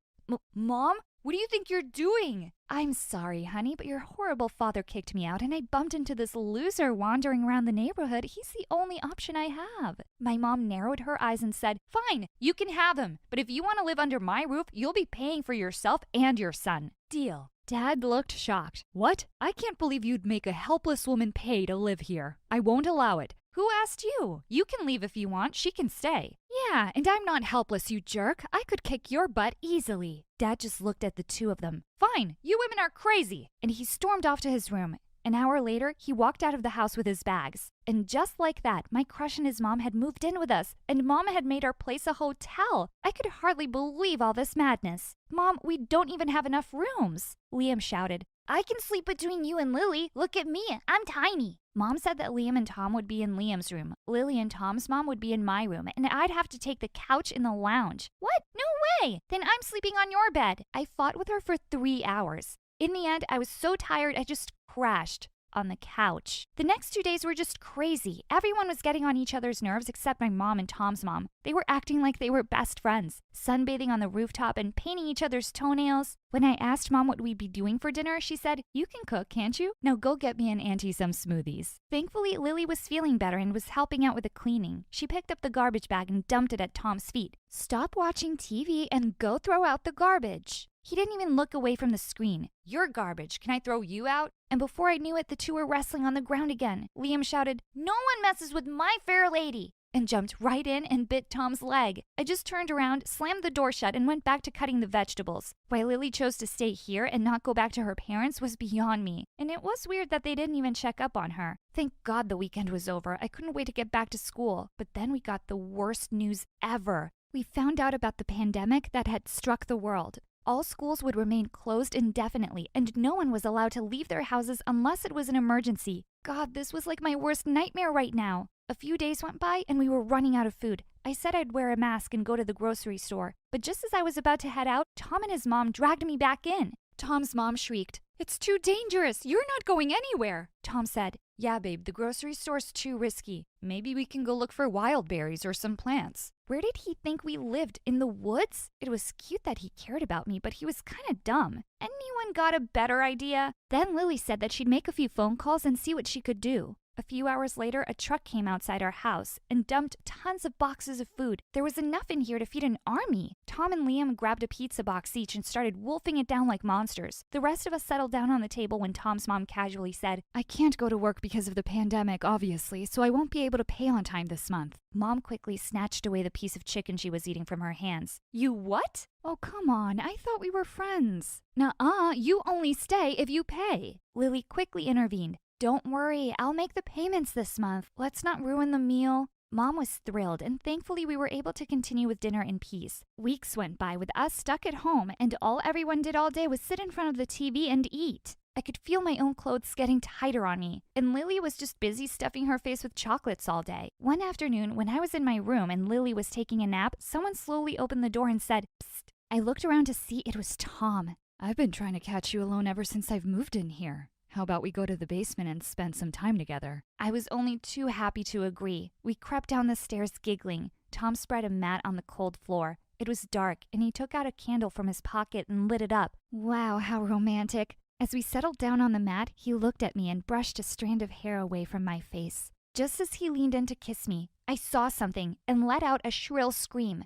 Mom? What do you think you're doing? I'm sorry, honey, but your horrible father kicked me out and I bumped into this loser wandering around the neighborhood. He's the only option I have. My mom narrowed her eyes and said, Fine, you can have him. But if you want to live under my roof, you'll be paying for yourself and your son. Deal. Dad looked shocked. What? I can't believe you'd make a helpless woman pay to live here. I won't allow it. Who asked you? You can leave if you want. She can stay. Yeah, and I'm not helpless, you jerk. I could kick your butt easily. Dad just looked at the two of them. Fine, you women are crazy. And he stormed off to his room. An hour later, he walked out of the house with his bags. And just like that, my crush and his mom had moved in with us, and Mom had made our place a hotel. I could hardly believe all this madness. Mom, we don't even have enough rooms. Liam shouted. I can sleep between you and Lily. Look at me, I'm tiny. Mom said that Liam and Tom would be in Liam's room. Lily and Tom's mom would be in my room, and I'd have to take the couch in the lounge. What? No way! Then I'm sleeping on your bed. I fought with her for 3 hours. In the end, I was so tired I just crashed on the couch. The next 2 days were just crazy. Everyone was getting on each other's nerves except my mom and Tom's mom. They were acting like they were best friends, sunbathing on the rooftop and painting each other's toenails. When I asked Mom what we'd be doing for dinner, she said, You can cook, can't you? Now go get me and Auntie some smoothies. Thankfully, Lily was feeling better and was helping out with the cleaning. She picked up the garbage bag and dumped it at Tom's feet. Stop watching TV and go throw out the garbage. He didn't even look away from the screen. You're garbage. Can I throw you out? And before I knew it, the two were wrestling on the ground again. Liam shouted, No one messes with my fair lady, and jumped right in and bit Tom's leg. I just turned around, slammed the door shut, and went back to cutting the vegetables. Why Lily chose to stay here and not go back to her parents was beyond me. And it was weird that they didn't even check up on her. Thank God the weekend was over. I couldn't wait to get back to school. But then we got the worst news ever. We found out about the pandemic that had struck the world. All schools would remain closed indefinitely, and no one was allowed to leave their houses unless it was an emergency. God, this was like my worst nightmare right now. A few days went by, and we were running out of food. I said I'd wear a mask and go to the grocery store, but just as I was about to head out, Tom and his mom dragged me back in. Tom's mom shrieked, It's too dangerous. You're not going anywhere. Tom said, Yeah, babe, the grocery store's too risky. Maybe we can go look for wild berries or some plants. Where did he think we lived? In the woods? It was cute that he cared about me, but he was kind of dumb. Anyone got a better idea? Then Lily said that she'd make a few phone calls and see what she could do. A few hours later, a truck came outside our house and dumped tons of boxes of food. There was enough in here to feed an army. Tom and Liam grabbed a pizza box each and started wolfing it down like monsters. The rest of us settled down on the table when Tom's mom casually said, I can't go to work because of the pandemic, obviously, so I won't be able to pay on time this month. Mom quickly snatched away the piece of chicken she was eating from her hands. You what? Oh, come on. I thought we were friends. Nuh-uh, you only stay if you pay. Lily quickly intervened. Don't worry, I'll make the payments this month. Let's not ruin the meal. Mom was thrilled, and thankfully we were able to continue with dinner in peace. Weeks went by with us stuck at home, and all everyone did all day was sit in front of the TV and eat. I could feel my own clothes getting tighter on me, and Lily was just busy stuffing her face with chocolates all day. One afternoon, when I was in my room and Lily was taking a nap, someone slowly opened the door and said, "Psst." I looked around to see it was Tom. I've been trying to catch you alone ever since I've moved in here. How about we go to the basement and spend some time together? I was only too happy to agree. We crept down the stairs giggling. Tom spread a mat on the cold floor. It was dark, and he took out a candle from his pocket and lit it up. Wow, how romantic. As we settled down on the mat, he looked at me and brushed a strand of hair away from my face. Just as he leaned in to kiss me, I saw something and let out a shrill scream.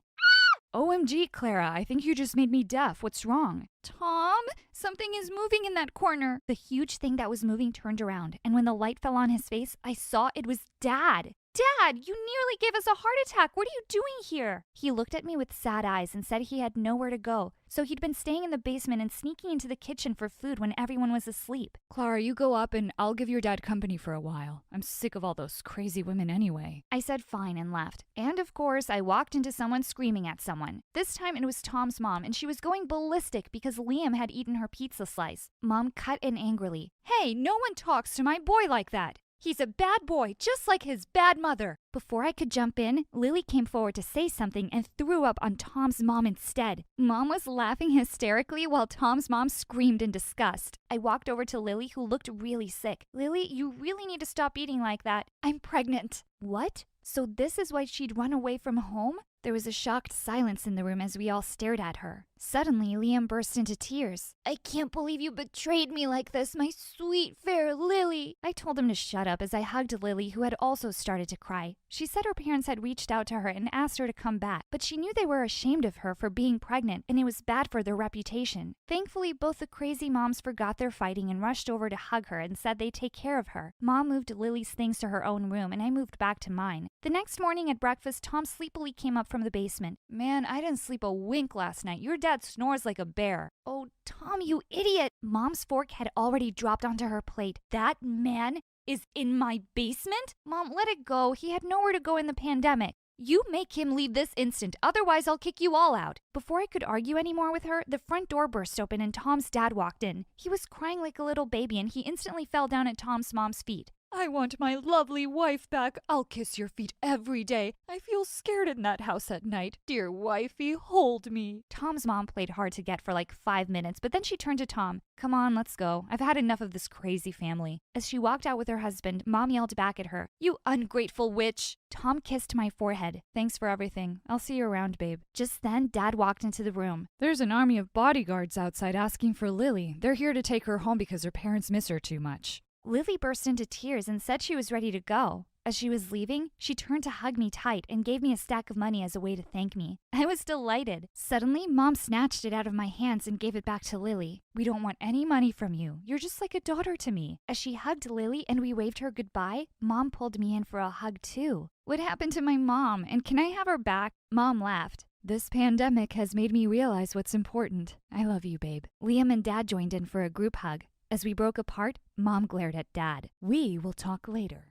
OMG, Clara, I think you just made me deaf. What's wrong? Tom, something is moving in that corner. The huge thing that was moving turned around, and when the light fell on his face, I saw it was Dad. Dad, you nearly gave us a heart attack. What are you doing here? He looked at me with sad eyes and said he had nowhere to go, so he'd been staying in the basement and sneaking into the kitchen for food when everyone was asleep. Clara, you go up and I'll give your dad company for a while. I'm sick of all those crazy women anyway. I said fine and left. And of course, I walked into someone screaming at someone. This time it was Tom's mom, and she was going ballistic because Liam had eaten her pizza slice. Mom cut in angrily. Hey, no one talks to my boy like that. He's a bad boy, just like his bad mother. Before I could jump in, Lily came forward to say something and threw up on Tom's mom instead. Mom was laughing hysterically while Tom's mom screamed in disgust. I walked over to Lily, who looked really sick. Lily, you really need to stop eating like that. I'm pregnant. What? So this is why she'd run away from home? There was a shocked silence in the room as we all stared at her. Suddenly, Liam burst into tears. I can't believe you betrayed me like this, my sweet, fair Lily. I told him to shut up as I hugged Lily, who had also started to cry. She said her parents had reached out to her and asked her to come back, but she knew they were ashamed of her for being pregnant, and it was bad for their reputation. Thankfully, both the crazy moms forgot their fighting and rushed over to hug her and said they'd take care of her. Mom moved Lily's things to her own room, and I moved back to mine. The next morning at breakfast, Tom sleepily came up from the basement. Man, I didn't sleep a wink last night. Your dad snores like a bear. Oh, Tom, you idiot! Mom's fork had already dropped onto her plate. That man is in my basement? Mom, let it go. He had nowhere to go in the pandemic. You make him leave this instant, otherwise I'll kick you all out. Before I could argue anymore with her, the front door burst open and Tom's dad walked in. He was crying like a little baby, and he instantly fell down at Tom's mom's feet. I want my lovely wife back. I'll kiss your feet every day. I feel scared in that house at night. Dear wifey, hold me. Tom's mom played hard to get for like 5 minutes, but then she turned to Tom. Come on, let's go. I've had enough of this crazy family. As she walked out with her husband, Mom yelled back at her. You ungrateful witch. Tom kissed my forehead. Thanks for everything. I'll see you around, babe. Just then, Dad walked into the room. There's an army of bodyguards outside asking for Lily. They're here to take her home because her parents miss her too much. Lily burst into tears and said she was ready to go. As she was leaving, she turned to hug me tight and gave me a stack of money as a way to thank me. I was delighted. Suddenly, Mom snatched it out of my hands and gave it back to Lily. We don't want any money from you. You're just like a daughter to me. As she hugged Lily and we waved her goodbye, Mom pulled me in for a hug too. What happened to my mom, and can I have her back? Mom laughed. This pandemic has made me realize what's important. I love you, babe. Liam and Dad joined in for a group hug. As we broke apart, Mom glared at Dad. We will talk later.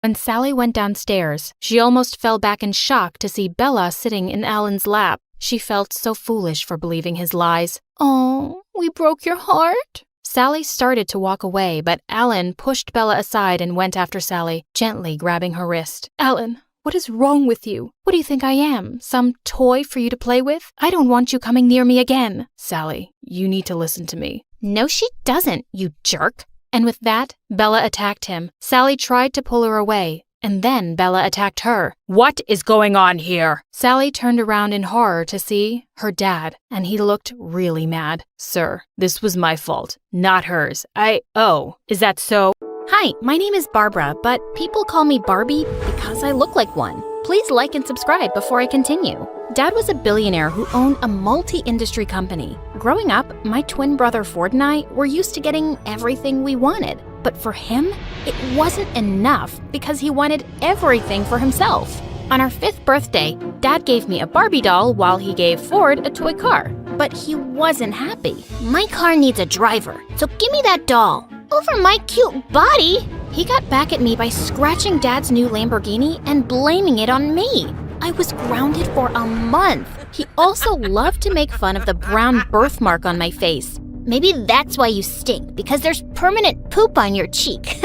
When Sally went downstairs, she almost fell back in shock to see Bella sitting in Alan's lap. She felt so foolish for believing his lies. Oh, we broke your heart? Sally started to walk away, but Alan pushed Bella aside and went after Sally, gently grabbing her wrist. Alan, what is wrong with you? What do you think I am? Some toy for you to play with? I don't want you coming near me again. Sally, you need to listen to me. No, she doesn't, you jerk. And with that, Bella attacked him. Sally tried to pull her away, and then Bella attacked her. What is going on here? Sally turned around in horror to see her dad, and he looked really mad. Sir, this was my fault, not hers. Oh, is that so? Hi, my name is Barbara, but people call me Barbie because I look like one. Please like and subscribe before I continue. Dad was a billionaire who owned a multi-industry company. Growing up, my twin brother Ford and I were used to getting everything we wanted. But for him, it wasn't enough because he wanted everything for himself. On our 5th birthday, Dad gave me a Barbie doll while he gave Ford a toy car. But he wasn't happy. My car needs a driver, so give me that doll. Over my cute body? He got back at me by scratching Dad's new Lamborghini and blaming it on me. I was grounded for a month. He also loved to make fun of the brown birthmark on my face. Maybe that's why you stink, because there's permanent poop on your cheek.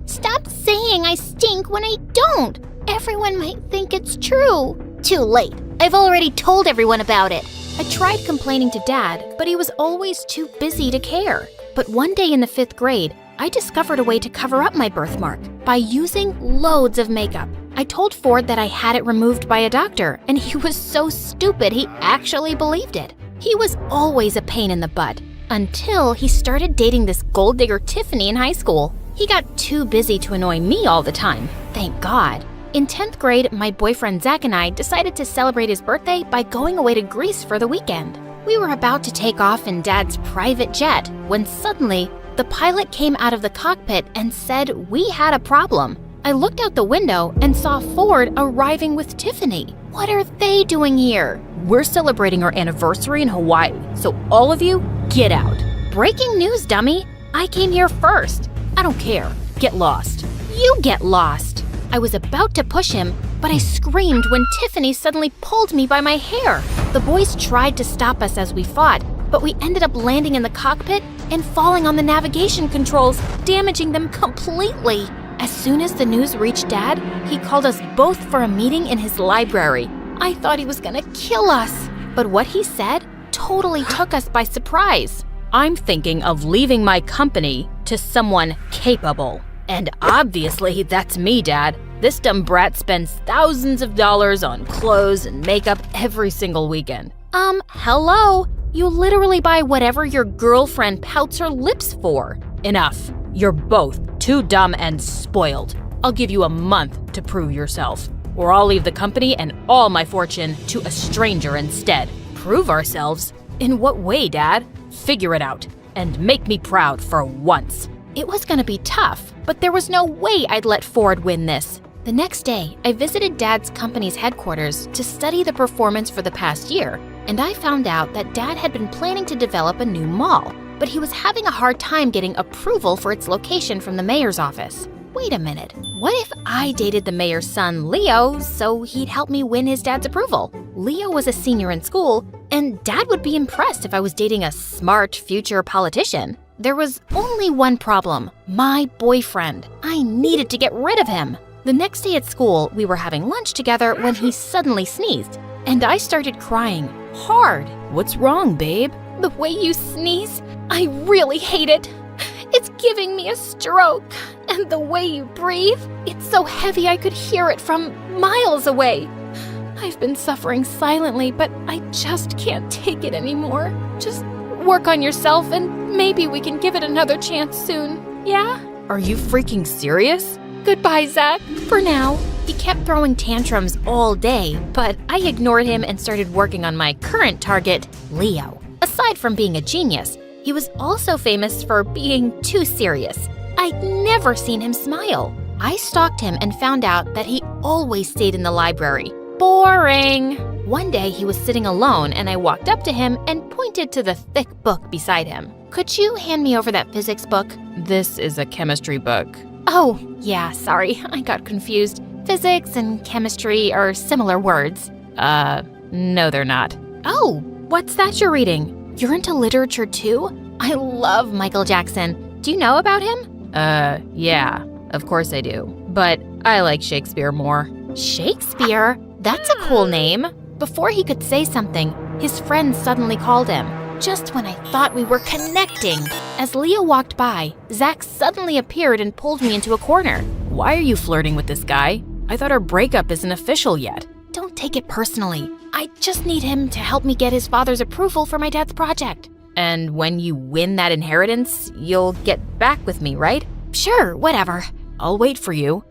Stop saying I stink when I don't. Everyone might think it's true. Too late. I've already told everyone about it. I tried complaining to Dad, but he was always too busy to care. But one day in the 5th grade, I discovered a way to cover up my birthmark by using loads of makeup. I told Ford that I had it removed by a doctor, and he was so stupid he actually believed it. He was always a pain in the butt, until he started dating this gold digger Tiffany in high school. He got too busy to annoy me all the time, thank God. In 10th grade, my boyfriend Zach and I decided to celebrate his birthday by going away to Greece for the weekend. We were about to take off in Dad's private jet when suddenly, the pilot came out of the cockpit and said we had a problem. I looked out the window and saw Ford arriving with Tiffany. What are they doing here? We're celebrating our anniversary in Hawaii, so all of you, get out. Breaking news, dummy. I came here first. I don't care. Get lost. You get lost. I was about to push him, but I screamed when Tiffany suddenly pulled me by my hair. The boys tried to stop us as we fought, but we ended up landing in the cockpit and falling on the navigation controls, damaging them completely. As soon as the news reached Dad, he called us both for a meeting in his library. I thought he was gonna kill us, but what he said totally took us by surprise. I'm thinking of leaving my company to someone capable. And obviously, that's me, Dad. This dumb brat spends thousands of dollars on clothes and makeup every single weekend. Hello? You literally buy whatever your girlfriend pouts her lips for. Enough. You're both too dumb and spoiled. I'll give you a month to prove yourself, or I'll leave the company and all my fortune to a stranger instead. Prove ourselves? In what way, Dad? Figure it out, and make me proud for once. It was gonna be tough, but there was no way I'd let Ford win this. The next day, I visited Dad's company's headquarters to study the performance for the past year, and I found out that Dad had been planning to develop a new mall, but he was having a hard time getting approval for its location from the mayor's office. Wait a minute, what if I dated the mayor's son, Leo, so he'd help me win his dad's approval? Leo was a senior in school, and Dad would be impressed if I was dating a smart future politician. There was only one problem, my boyfriend. I needed to get rid of him. The next day at school, we were having lunch together when he suddenly sneezed, and I started crying hard. What's wrong, babe? The way you sneeze, I really hate it. It's giving me a stroke. And the way you breathe, it's so heavy I could hear it from miles away. I've been suffering silently, but I just can't take it anymore. Just work on yourself and maybe we can give it another chance soon, yeah? Are you freaking serious? Goodbye, Zach, for now. He kept throwing tantrums all day, but I ignored him and started working on my current target, Leo. Aside from being a genius, he was also famous for being too serious. I'd never seen him smile. I stalked him and found out that he always stayed in the library. Boring. One day he was sitting alone and I walked up to him and pointed to the thick book beside him. Could you hand me over that physics book? This is a chemistry book. Oh, yeah, sorry, I got confused. Physics and chemistry are similar words. No they're not. Oh, what's that you're reading? You're into literature too? I love Michael Jackson. Do you know about him? Yeah, of course I do. But I like Shakespeare more. Shakespeare? That's a cool name. Before he could say something, his friend suddenly called him. Just when I thought we were connecting. As Leo walked by, Zach suddenly appeared and pulled me into a corner. Why are you flirting with this guy? I thought our breakup isn't official yet. Don't take it personally. I just need him to help me get his father's approval for my dad's project. And when you win that inheritance, you'll get back with me, right? Sure, whatever. I'll wait for you.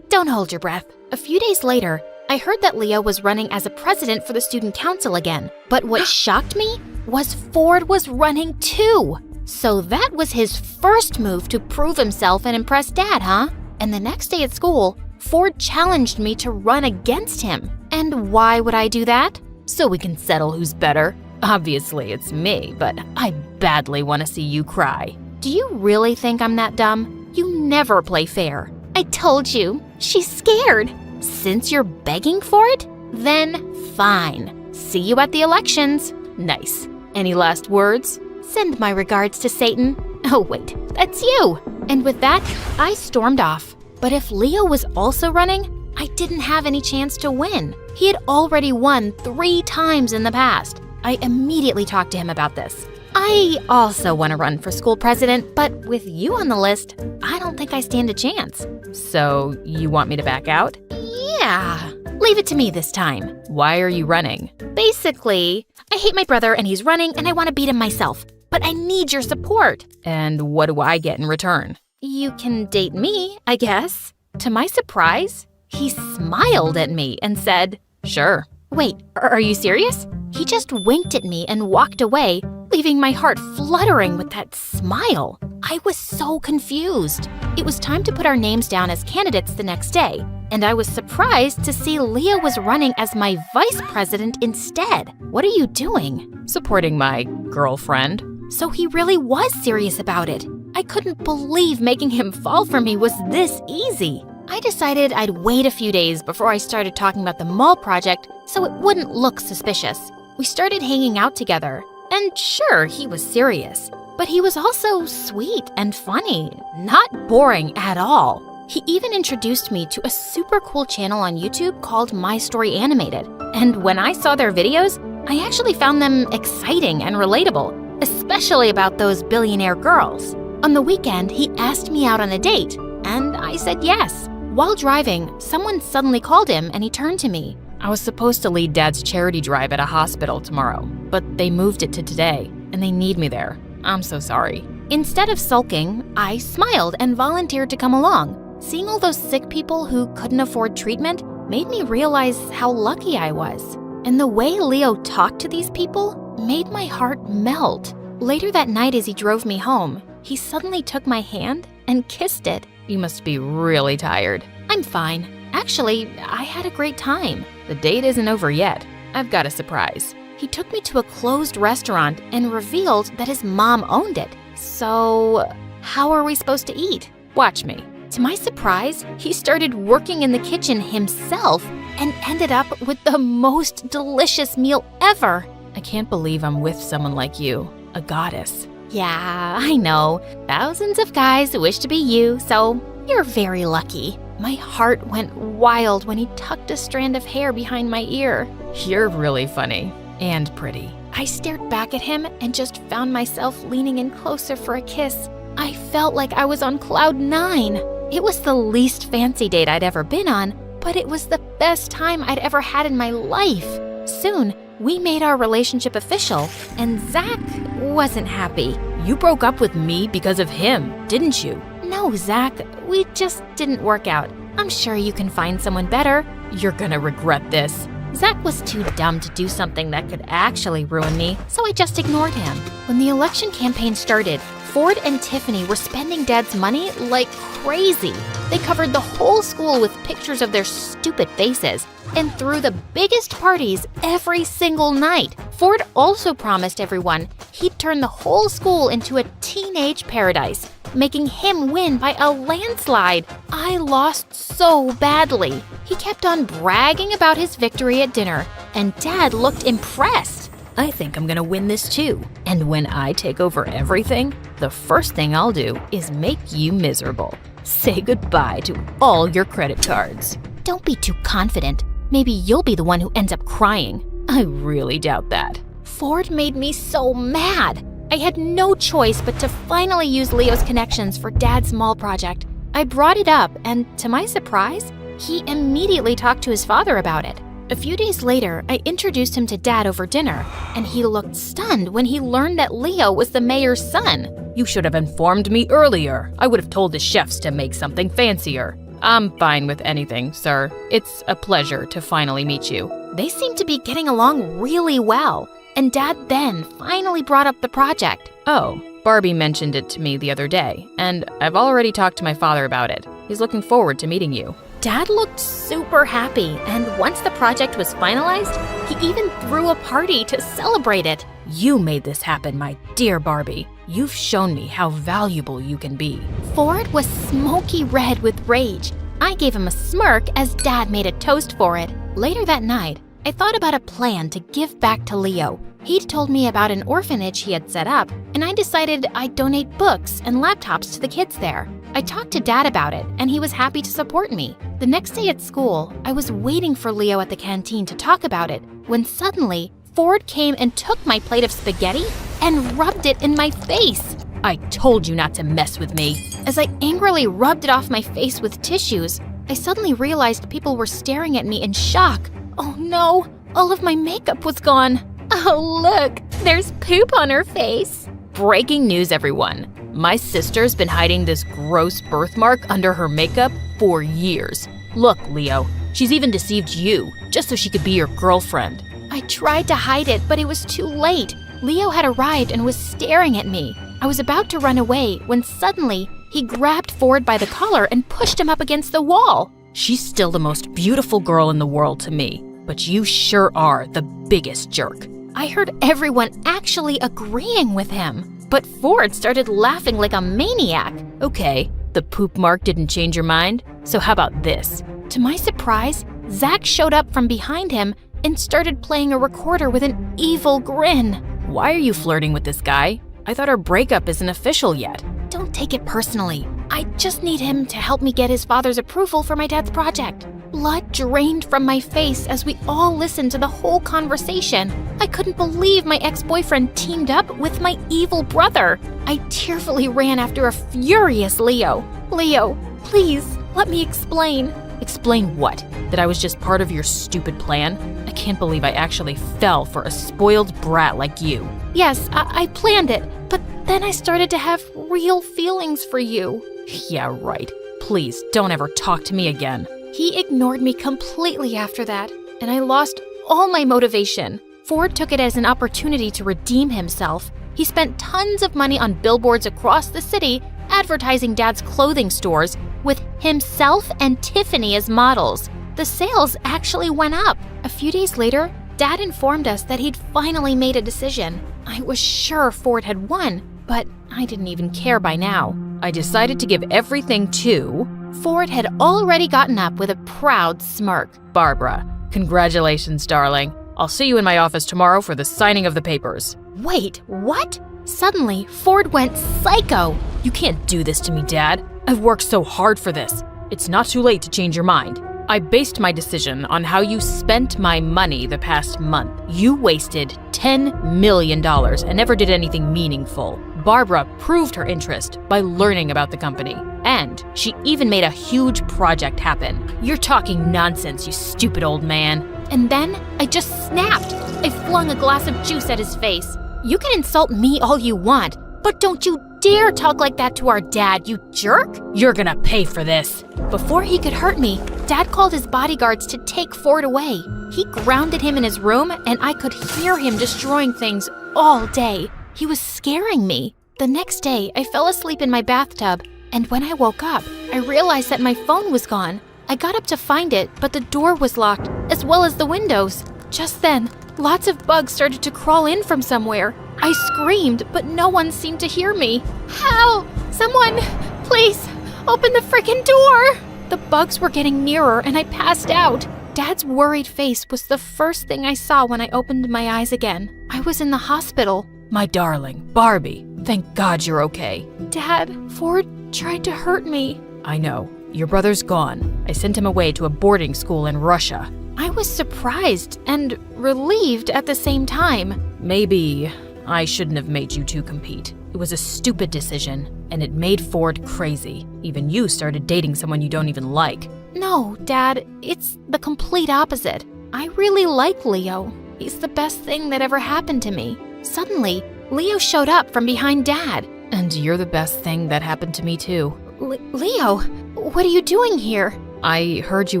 Don't hold your breath. A few days later, I heard that Leo was running as a president for the student council again. But what shocked me was Ford was running too. So that was his first move to prove himself and impress Dad, huh? And the next day at school, Ford challenged me to run against him. And why would I do that? So we can settle who's better. Obviously, it's me, but I badly want to see you cry. Do you really think I'm that dumb? You never play fair. I told you, she's scared. Since you're begging for it, then fine. See you at the elections. Nice. Any last words? Send my regards to Satan. Oh wait, that's you. And with that, I stormed off. But if Leo was also running, I didn't have any chance to win. He had already won 3 times in the past. I immediately talked to him about this. I also want to run for school president, but with you on the list, I don't think I stand a chance. So, you want me to back out? Yeah, leave it to me this time. Why are you running? Basically, I hate my brother and he's running and I want to beat him myself. But I need your support. And what do I get in return? You can date me, I guess. To my surprise, he smiled at me and said, Sure. Wait, are you serious? He just winked at me and walked away, leaving my heart fluttering with that smile. I was so confused. It was time to put our names down as candidates the next day, and I was surprised to see Leo was running as my vice president instead. What are you doing? Supporting my girlfriend. So he really was serious about it. I couldn't believe making him fall for me was this easy. I decided I'd wait a few days before I started talking about the mall project so it wouldn't look suspicious. We started hanging out together, and sure, he was serious, but he was also sweet and funny, not boring at all. He even introduced me to a super cool channel on YouTube called My Story Animated, and when I saw their videos, I actually found them exciting and relatable, especially about those billionaire girls. On the weekend, he asked me out on a date, and I said yes. While driving, someone suddenly called him and he turned to me. I was supposed to lead Dad's charity drive at a hospital tomorrow, but they moved it to today, and they need me there. I'm so sorry. Instead of sulking, I smiled and volunteered to come along. Seeing all those sick people who couldn't afford treatment made me realize how lucky I was. And the way Leo talked to these people made my heart melt. Later that night as he drove me home, he suddenly took my hand and kissed it. You must be really tired. I'm fine. Actually, I had a great time. The date isn't over yet. I've got a surprise. He took me to a closed restaurant and revealed that his mom owned it. So, how are we supposed to eat? Watch me. To my surprise, he started working in the kitchen himself and ended up with the most delicious meal ever. I can't believe I'm with someone like you, a goddess. Yeah, I know. Thousands of guys wish to be you, so you're very lucky. My heart went wild when he tucked a strand of hair behind my ear. You're really funny and pretty. I stared back at him and just found myself leaning in closer for a kiss. I felt like I was on cloud 9. It was the least fancy date I'd ever been on, but it was the best time I'd ever had in my life. Soon, we made our relationship official, and Zach wasn't happy. You broke up with me because of him, didn't you? No, Zach, we just didn't work out. I'm sure you can find someone better. You're gonna regret this. Zach was too dumb to do something that could actually ruin me, so I just ignored him. When the election campaign started, Ford and Tiffany were spending Dad's money like crazy. They covered the whole school with pictures of their stupid faces and threw the biggest parties every single night. Ford also promised everyone he'd turn the whole school into a teenage paradise, making him win by a landslide. I lost so badly. He kept on bragging about his victory at dinner, and Dad looked impressed. I think I'm gonna win this too. And when I take over everything, the first thing I'll do is make you miserable. Say goodbye to all your credit cards. Don't be too confident. Maybe you'll be the one who ends up crying. I really doubt that. Ford made me so mad. I had no choice but to finally use Leo's connections for Dad's mall project. I brought it up, and to my surprise, he immediately talked to his father about it. A few days later, I introduced him to Dad over dinner, and he looked stunned when he learned that Leo was the mayor's son. You should have informed me earlier. I would have told the chefs to make something fancier. I'm fine with anything, sir. It's a pleasure to finally meet you. They seemed to be getting along really well, and Dad then finally brought up the project. Oh, Barbie mentioned it to me the other day, and I've already talked to my father about it. He's looking forward to meeting you. Dad looked super happy, and once the project was finalized, he even threw a party to celebrate it. You made this happen, my dear Barbie. You've shown me how valuable you can be. Ford was smoky red with rage. I gave him a smirk as Dad made a toast for it. Later that night, I thought about a plan to give back to Leo. He'd told me about an orphanage he had set up, and I decided I'd donate books and laptops to the kids there. I talked to Dad about it, and he was happy to support me. The next day at school, I was waiting for Leo at the canteen to talk about it, when suddenly, Ford came and took my plate of spaghetti and rubbed it in my face. I told you not to mess with me. As I angrily rubbed it off my face with tissues, I suddenly realized people were staring at me in shock. Oh no, all of my makeup was gone. Oh look, there's poop on her face. Breaking news, everyone. My sister's been hiding this gross birthmark under her makeup for years. Look, Leo, she's even deceived you, just so she could be your girlfriend. I tried to hide it, but it was too late. Leo had arrived and was staring at me. I was about to run away when suddenly he grabbed Ford by the collar and pushed him up against the wall. She's still the most beautiful girl in the world to me, but you sure are the biggest jerk. I heard everyone actually agreeing with him, but Ford started laughing like a maniac. Okay, the poop mark didn't change your mind, so how about this? To my surprise, Zach showed up from behind him and started playing a recorder with an evil grin. Why are you flirting with this guy? I thought our breakup isn't official yet. Don't take it personally. I just need him to help me get his father's approval for my dad's project. Blood drained from my face as we all listened to the whole conversation. I couldn't believe my ex-boyfriend teamed up with my evil brother. I tearfully ran after a furious Leo. Leo, please, let me explain. Explain what? That I was just part of your stupid plan? I can't believe I actually fell for a spoiled brat like you. Yes, I planned it, but then I started to have real feelings for you. Yeah, right. Please, don't ever talk to me again. He ignored me completely after that, and I lost all my motivation. Ford took it as an opportunity to redeem himself. He spent tons of money on billboards across the city advertising Dad's clothing stores with himself and Tiffany as models. The sales actually went up. A few days later, Dad informed us that he'd finally made a decision. I was sure Ford had won, but I didn't even care by now. I decided to give everything to... Ford had already gotten up with a proud smirk. Barbara, congratulations, darling. I'll see you in my office tomorrow for the signing of the papers. Wait, what? Suddenly, Ford went psycho. You can't do this to me, Dad. I've worked so hard for this. It's not too late to change your mind. I based my decision on how you spent my money the past month. You wasted $10 million and never did anything meaningful. Barbara proved her interest by learning about the company, and she even made a huge project happen. You're talking nonsense, you stupid old man. And then I just snapped. I flung a glass of juice at his face. You can insult me all you want, but don't you dare talk like that to our dad, you jerk! You're gonna pay for this. Before he could hurt me, Dad called his bodyguards to take Ford away. He grounded him in his room, and I could hear him destroying things all day. He was scaring me. The next day, I fell asleep in my bathtub, and when I woke up, I realized that my phone was gone. I got up to find it, but the door was locked, as well as the windows. Just then, lots of bugs started to crawl in from somewhere. I screamed, but no one seemed to hear me. Help! Someone, please, open the frickin' door! The bugs were getting nearer, and I passed out. Dad's worried face was the first thing I saw when I opened my eyes again. I was in the hospital. My darling, Barbie, thank God you're okay. Dad, Ford tried to hurt me. I know. Your brother's gone. I sent him away to a boarding school in Russia. I was surprised and relieved at the same time. Maybe I shouldn't have made you two compete. It was a stupid decision, and it made Ford crazy. Even you started dating someone you don't even like. No, Dad, it's the complete opposite. I really like Leo. He's the best thing that ever happened to me. Suddenly, Leo showed up from behind Dad. And you're the best thing that happened to me too. Leo, what are you doing here? I heard you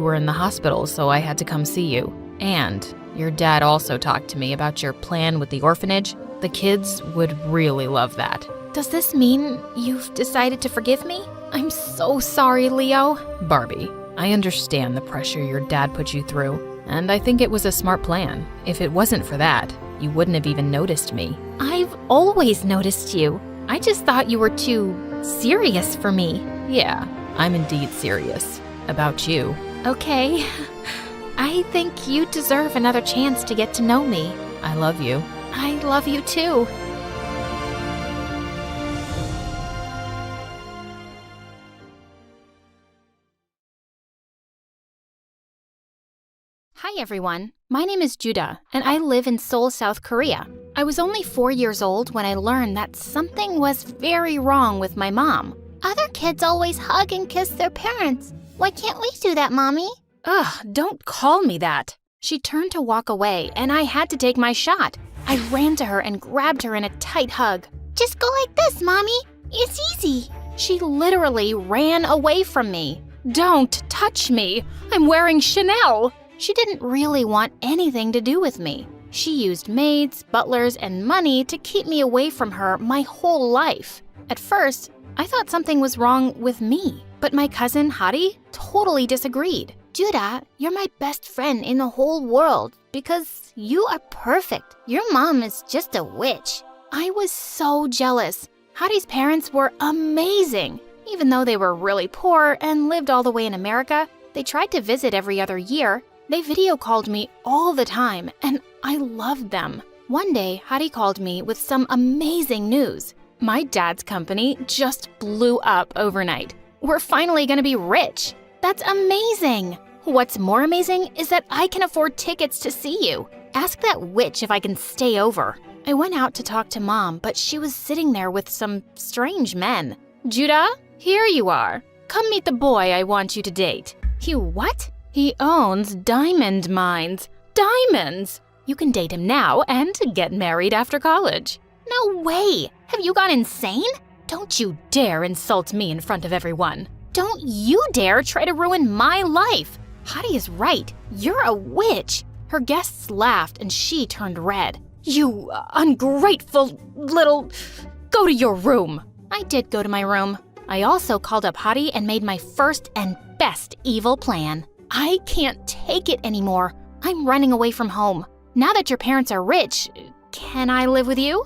were in the hospital, so I had to come see you. And your dad also talked to me about your plan with the orphanage. The kids would really love that. Does this mean you've decided to forgive me? I'm so sorry, Leo. Barbie, I understand the pressure your dad put you through, and I think it was a smart plan. If it wasn't for that, you wouldn't have even noticed me. I've always noticed you. I just thought you were too serious for me. Yeah, I'm indeed serious about you. Okay. I think you deserve another chance to get to know me. I love you. I love you too. Hi everyone, my name is Judah, and I live in Seoul, South Korea. I was only 4 years old when I learned that something was very wrong with my mom. Other kids always hug and kiss their parents. Why can't we do that, Mommy? Ugh, don't call me that. She turned to walk away, and I had to take my shot. I ran to her and grabbed her in a tight hug. Just go like this, Mommy. It's easy. She literally ran away from me. Don't touch me. I'm wearing Chanel. She didn't really want anything to do with me. She used maids, butlers, and money to keep me away from her my whole life. At first, I thought something was wrong with me, but my cousin Hari totally disagreed. Judah, you're my best friend in the whole world because you are perfect. Your mom is just a witch. I was so jealous. Hari's parents were amazing. Even though they were really poor and lived all the way in America, they tried to visit every other year. They video called me all the time, and I loved them. One day, Hari called me with some amazing news. My dad's company just blew up overnight. We're finally gonna be rich. That's amazing. What's more amazing is that I can afford tickets to see you. Ask that witch if I can stay over. I went out to talk to Mom, but she was sitting there with some strange men. Judah, here you are. Come meet the boy I want you to date. You what? He owns diamond mines. Diamonds! You can date him now and get married after college. No way! Have you gone insane? Don't you dare insult me in front of everyone. Don't you dare try to ruin my life. Hadi is right. You're a witch. Her guests laughed and she turned red. You ungrateful little... Go to your room. I did go to my room. I also called up Hadi and made my first and best evil plan. I can't take it anymore. I'm running away from home. Now that your parents are rich, can I live with you?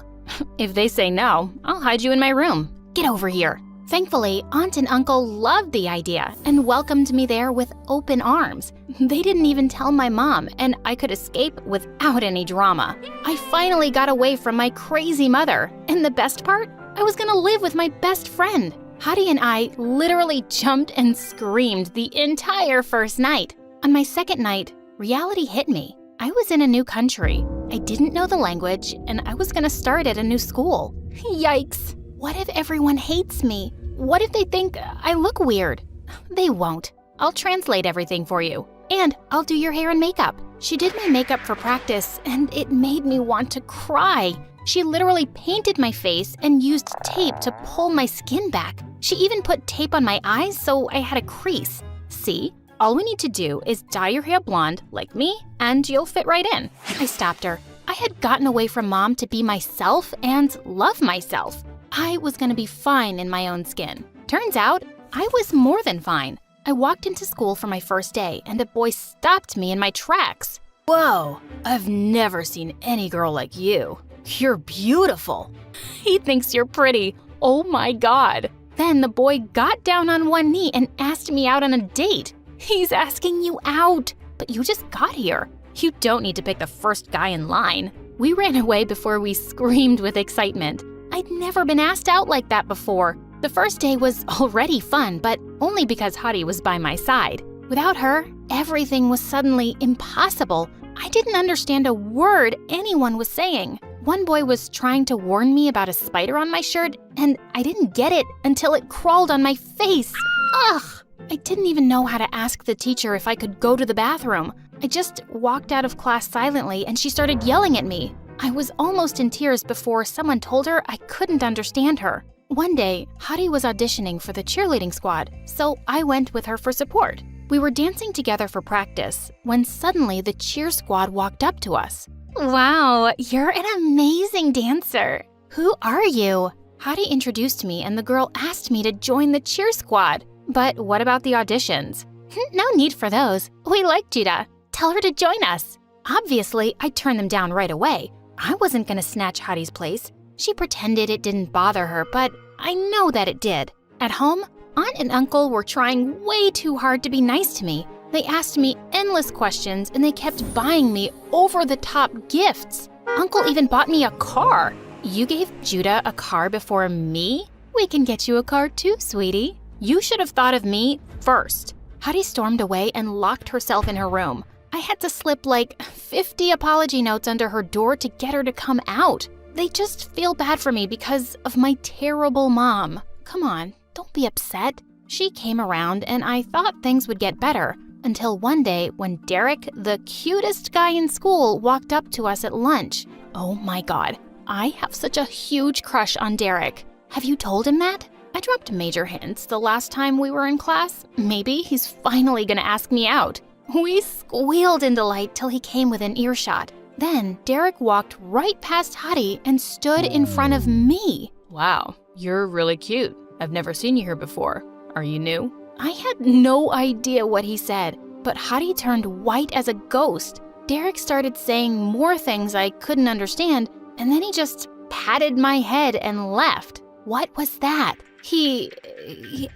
If they say no, I'll hide you in my room. Get over here. Thankfully, Aunt and Uncle loved the idea and welcomed me there with open arms. They didn't even tell my mom, and I could escape without any drama. I finally got away from my crazy mother. And the best part? I was gonna live with my best friend. Hadi and I literally jumped and screamed the entire first night. On my second night, reality hit me. I was in a new country. I didn't know the language, and I was gonna start at a new school. Yikes! What if everyone hates me? What if they think I look weird? They won't. I'll translate everything for you. And I'll do your hair and makeup. She did my makeup for practice, and it made me want to cry. She literally painted my face and used tape to pull my skin back. She even put tape on my eyes so I had a crease. See? All we need to do is dye your hair blonde, like me, and you'll fit right in. I stopped her. I had gotten away from Mom to be myself and love myself. I was gonna be fine in my own skin. Turns out, I was more than fine. I walked into school for my first day, and a boy stopped me in my tracks. Whoa, I've never seen any girl like you. You're beautiful. He thinks you're pretty. Oh my God. Then the boy got down on one knee and asked me out on a date. He's asking you out, but you just got here. You don't need to pick the first guy in line. We ran away before we screamed with excitement. I'd never been asked out like that before. The first day was already fun, but only because Hadi was by my side. Without her, everything was suddenly impossible. I didn't understand a word anyone was saying. One boy was trying to warn me about a spider on my shirt, and I didn't get it until it crawled on my face. Ugh! I didn't even know how to ask the teacher if I could go to the bathroom. I just walked out of class silently, and she started yelling at me. I was almost in tears before someone told her I couldn't understand her. One day, Hadi was auditioning for the cheerleading squad, so I went with her for support. We were dancing together for practice when suddenly the cheer squad walked up to us. Wow, you're an amazing dancer. Who are you? Hadi introduced me and the girl asked me to join the cheer squad. But what about the auditions? No need for those. We like Judah. Tell her to join us. Obviously, I turned them down right away. I wasn't gonna snatch Hadi's place. She pretended it didn't bother her, but I know that it did. At home, Aunt and Uncle were trying way too hard to be nice to me. They asked me endless questions and they kept buying me over-the-top gifts. Uncle even bought me a car. You gave Judah a car before me? We can get you a car too, sweetie. You should have thought of me first. Hattie stormed away and locked herself in her room. I had to slip like 50 apology notes under her door to get her to come out. They just feel bad for me because of my terrible mom. Come on, don't be upset. She came around and I thought things would get better until one day when Derek, the cutest guy in school, walked up to us at lunch. Oh my God, I have such a huge crush on Derek. Have you told him that? I dropped major hints the last time we were in class. Maybe he's finally gonna ask me out. We squealed in delight till he came within earshot. Then Derek walked right past Hattie and stood in front of me. Wow, you're really cute. I've never seen you here before. Are you new? I had no idea what he said, but Hattie turned white as a ghost. Derek started saying more things I couldn't understand, and then he just patted my head and left. What was that? He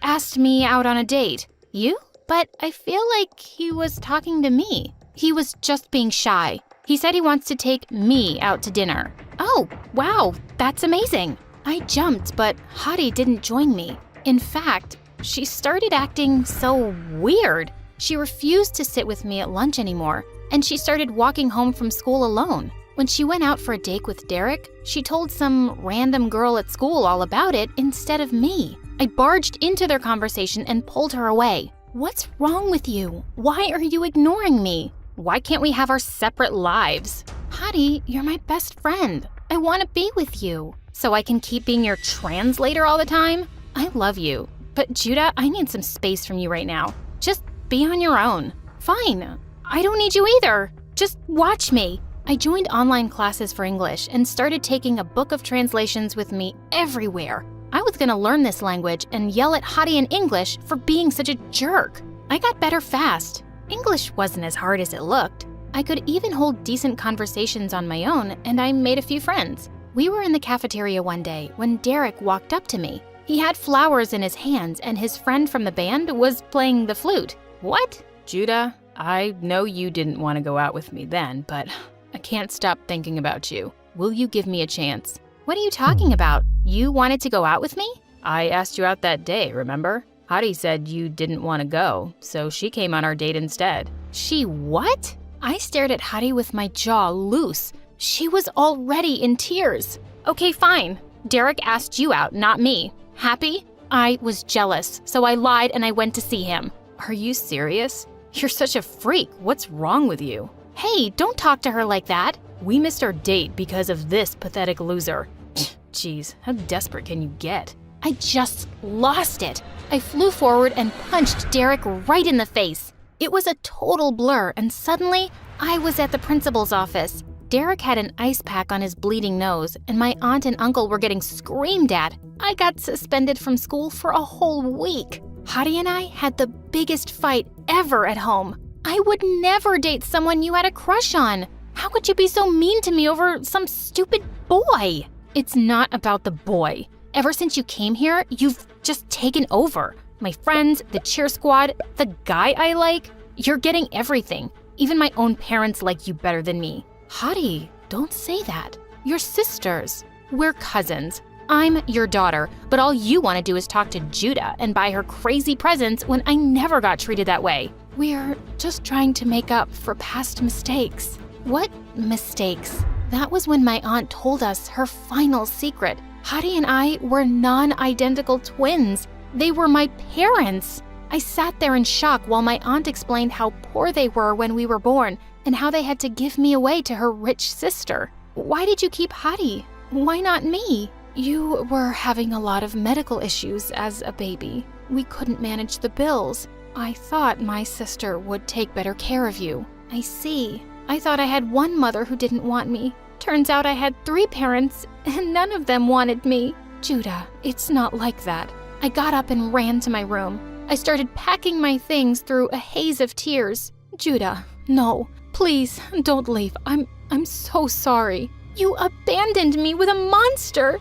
asked me out on a date. You? But I feel like he was talking to me. He was just being shy. He said he wants to take me out to dinner. Oh, wow, that's amazing. I jumped, but Hattie didn't join me. In fact, she started acting so weird. She refused to sit with me at lunch anymore, and she started walking home from school alone. When she went out for a date with Derek, she told some random girl at school all about it instead of me. I barged into their conversation and pulled her away. What's wrong with you? Why are you ignoring me? Why can't we have our separate lives? Hattie, you're my best friend. I want to be with you. So I can keep being your translator all the time? I love you. But Judah, I need some space from you right now. Just be on your own. Fine. I don't need you either. Just watch me. I joined online classes for English and started taking a book of translations with me everywhere. I was gonna learn this language and yell at Hattie in English for being such a jerk. I got better fast. English wasn't as hard as it looked. I could even hold decent conversations on my own, and I made a few friends. We were in the cafeteria one day when Derek walked up to me. He had flowers in his hands and his friend from the band was playing the flute. What? Judah, I know you didn't want to go out with me then, but I can't stop thinking about you. Will you give me a chance? What are you talking about? You wanted to go out with me? I asked you out that day, remember? Hattie said you didn't want to go, so she came on our date instead. She what? I stared at Hattie with my jaw loose. She was already in tears. Okay, fine. Derek asked you out, not me. Happy? I was jealous, so I lied and I went to see him. Are you serious? You're such a freak. What's wrong with you? Hey, don't talk to her like that. We missed our date because of this pathetic loser. Jeez, how desperate can you get? I just lost it. I flew forward and punched Derek right in the face. It was a total blur, and suddenly, I was at the principal's office. Derek had an ice pack on his bleeding nose, and my aunt and uncle were getting screamed at. I got suspended from school for a whole week. Hattie and I had the biggest fight ever at home. I would never date someone you had a crush on. How could you be so mean to me over some stupid boy? It's not about the boy. Ever since you came here, you've just taken over. My friends, the cheer squad, the guy I like. You're getting everything. Even my own parents like you better than me. Hattie, don't say that. You're sisters. We're cousins. I'm your daughter, but all you want to do is talk to Judah and buy her crazy presents when I never got treated that way. We're just trying to make up for past mistakes. What mistakes? That was when my aunt told us her final secret. Hattie and I were non-identical twins. They were my parents. I sat there in shock while my aunt explained how poor they were when we were born and how they had to give me away to her rich sister. Why did you keep Hattie? Why not me? You were having a lot of medical issues as a baby. We couldn't manage the bills. I thought my sister would take better care of you. I see. I thought I had one mother who didn't want me. Turns out I had 3 parents, and none of them wanted me. Judah, it's not like that. I got up and ran to my room. I started packing my things through a haze of tears. Judah, no, please, don't leave. I'm so sorry. You abandoned me with a monster.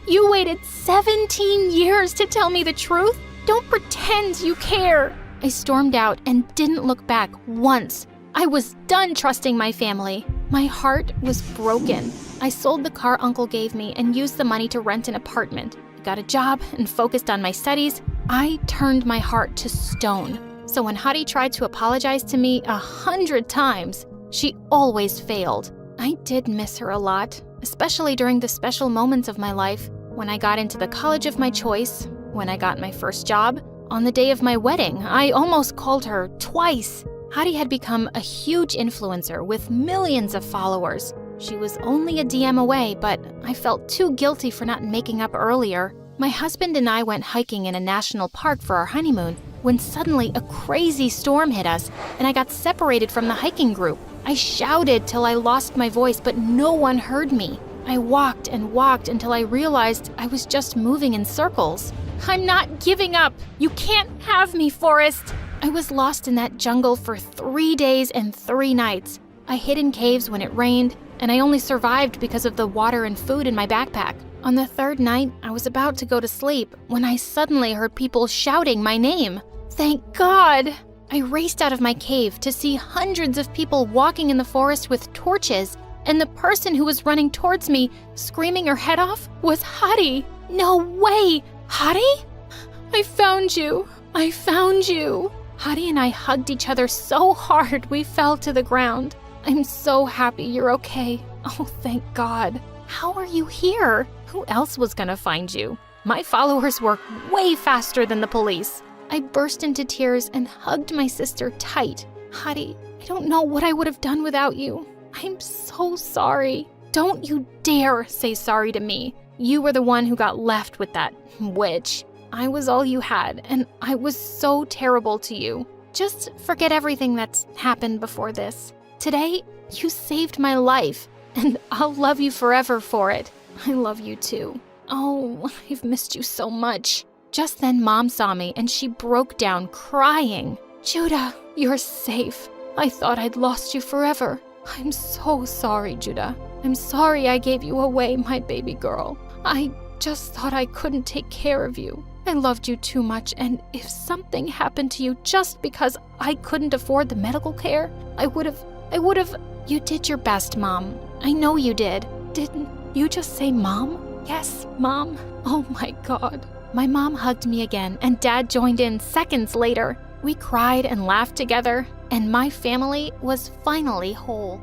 You waited 17 years to tell me the truth. Don't pretend you care. I stormed out and didn't look back once. I was done trusting my family. My heart was broken. I sold the car Uncle gave me and used the money to rent an apartment. I got a job and focused on my studies. I turned my heart to stone. So when Hadi tried to apologize to me 100 times, she always failed. I did miss her a lot, especially during the special moments of my life. When I got into the college of my choice, when I got my first job, on the day of my wedding, I almost called her twice. Hadi had become a huge influencer with millions of followers. She was only a DM away, but I felt too guilty for not making up earlier. My husband and I went hiking in a national park for our honeymoon when suddenly a crazy storm hit us and I got separated from the hiking group. I shouted till I lost my voice, but no one heard me. I walked and walked until I realized I was just moving in circles. I'm not giving up. You can't have me, Forrest. I was lost in that jungle for 3 days and 3 nights. I hid in caves when it rained, and I only survived because of the water and food in my backpack. On the 3rd night, I was about to go to sleep when I suddenly heard people shouting my name. Thank God! I raced out of my cave to see hundreds of people walking in the forest with torches, and the person who was running towards me, screaming her head off, was Hadi. No way! Hadi? I found you. I found you. Hadi and I hugged each other so hard we fell to the ground. I'm so happy you're okay. Oh, thank God. How are you here? Who else was gonna find you? My followers work way faster than the police. I burst into tears and hugged my sister tight. Hadi, I don't know what I would have done without you. I'm so sorry. Don't you dare say sorry to me. You were the one who got left with that witch. I was all you had, and I was so terrible to you. Just forget everything that's happened before this. Today, you saved my life, and I'll love you forever for it. I love you too. Oh, I've missed you so much. Just then, Mom saw me, and she broke down crying. Judah, you're safe. I thought I'd lost you forever. I'm so sorry, Judah. I'm sorry I gave you away, my baby girl. I just thought I couldn't take care of you. I loved you too much, and if something happened to you just because I couldn't afford the medical care, I would have... You did your best, Mom. I know you did. Didn't you just say Mom? Yes, Mom. Oh my God. My mom hugged me again, and Dad joined in seconds later. We cried and laughed together, and my family was finally whole.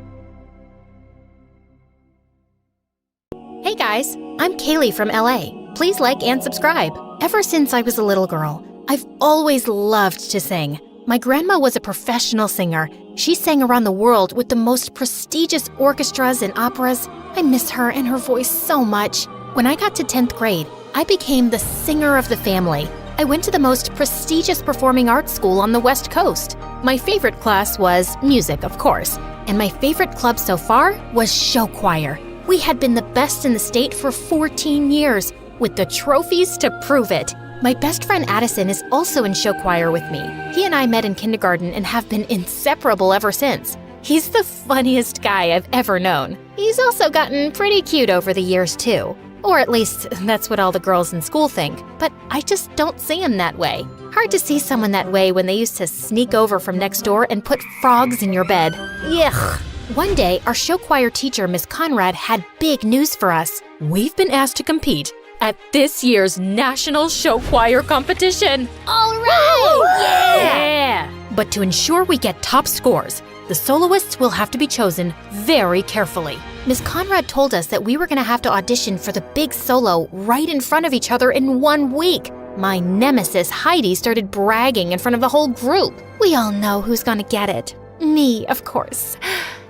Hey guys, I'm Kaylee from LA. Please like and subscribe. Ever since I was a little girl, I've always loved to sing. My grandma was a professional singer. She sang around the world with the most prestigious orchestras and operas. I miss her and her voice so much. When I got to 10th grade, I became the singer of the family. I went to the most prestigious performing arts school on the West Coast. My favorite class was music, of course, and my favorite club so far was show choir. We had been the best in the state for 14 years, with the trophies to prove it. My best friend Addison is also in show choir with me. He and I met in kindergarten and have been inseparable ever since. He's the funniest guy I've ever known. He's also gotten pretty cute over the years, too. Or at least, that's what all the girls in school think. But I just don't see him that way. Hard to see someone that way when they used to sneak over from next door and put frogs in your bed. Yuck. One day, our show choir teacher, Miss Conrad, had big news for us. We've been asked to compete at this year's National Show Choir Competition. All right! Yeah! But to ensure we get top scores, the soloists will have to be chosen very carefully. Miss Conrad told us that we were going to have to audition for the big solo right in front of each other in 1 week. My nemesis, Heidi, started bragging in front of the whole group. We all know who's going to get it. Me, of course.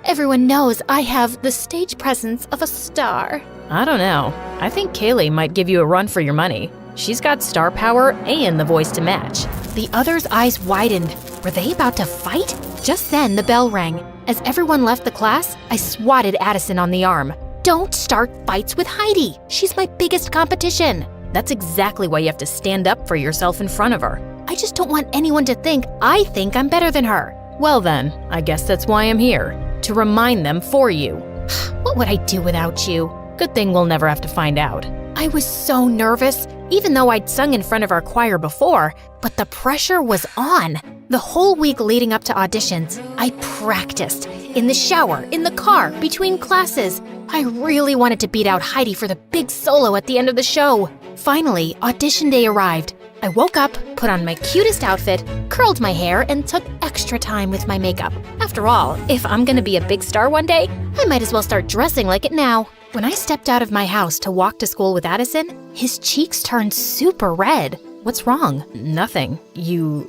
Everyone knows I have the stage presence of a star. I don't know. I think Kaylee might give you a run for your money. She's got star power and the voice to match. The others' eyes widened. Were they about to fight? Just then, the bell rang. As everyone left the class, I swatted Addison on the arm. Don't start fights with Heidi. She's my biggest competition. That's exactly why you have to stand up for yourself in front of her. I just don't want anyone to think I think I'm better than her. Well then, I guess that's why I'm here. To remind them for you. What What would I do without you? Good thing we'll never have to find out. I was so nervous, even though I'd sung in front of our choir before, but the pressure was on. The whole week leading up to auditions, I practiced. In the shower, in the car, between classes. I really wanted to beat out Heidi for the big solo at the end of the show. Finally, audition day arrived. I woke up, put on my cutest outfit, curled my hair, and took extra time with my makeup. After all, if I'm gonna be a big star one day, I might as well start dressing like it now. When I stepped out of my house to walk to school with Addison, his cheeks turned super red. What's wrong? Nothing. You,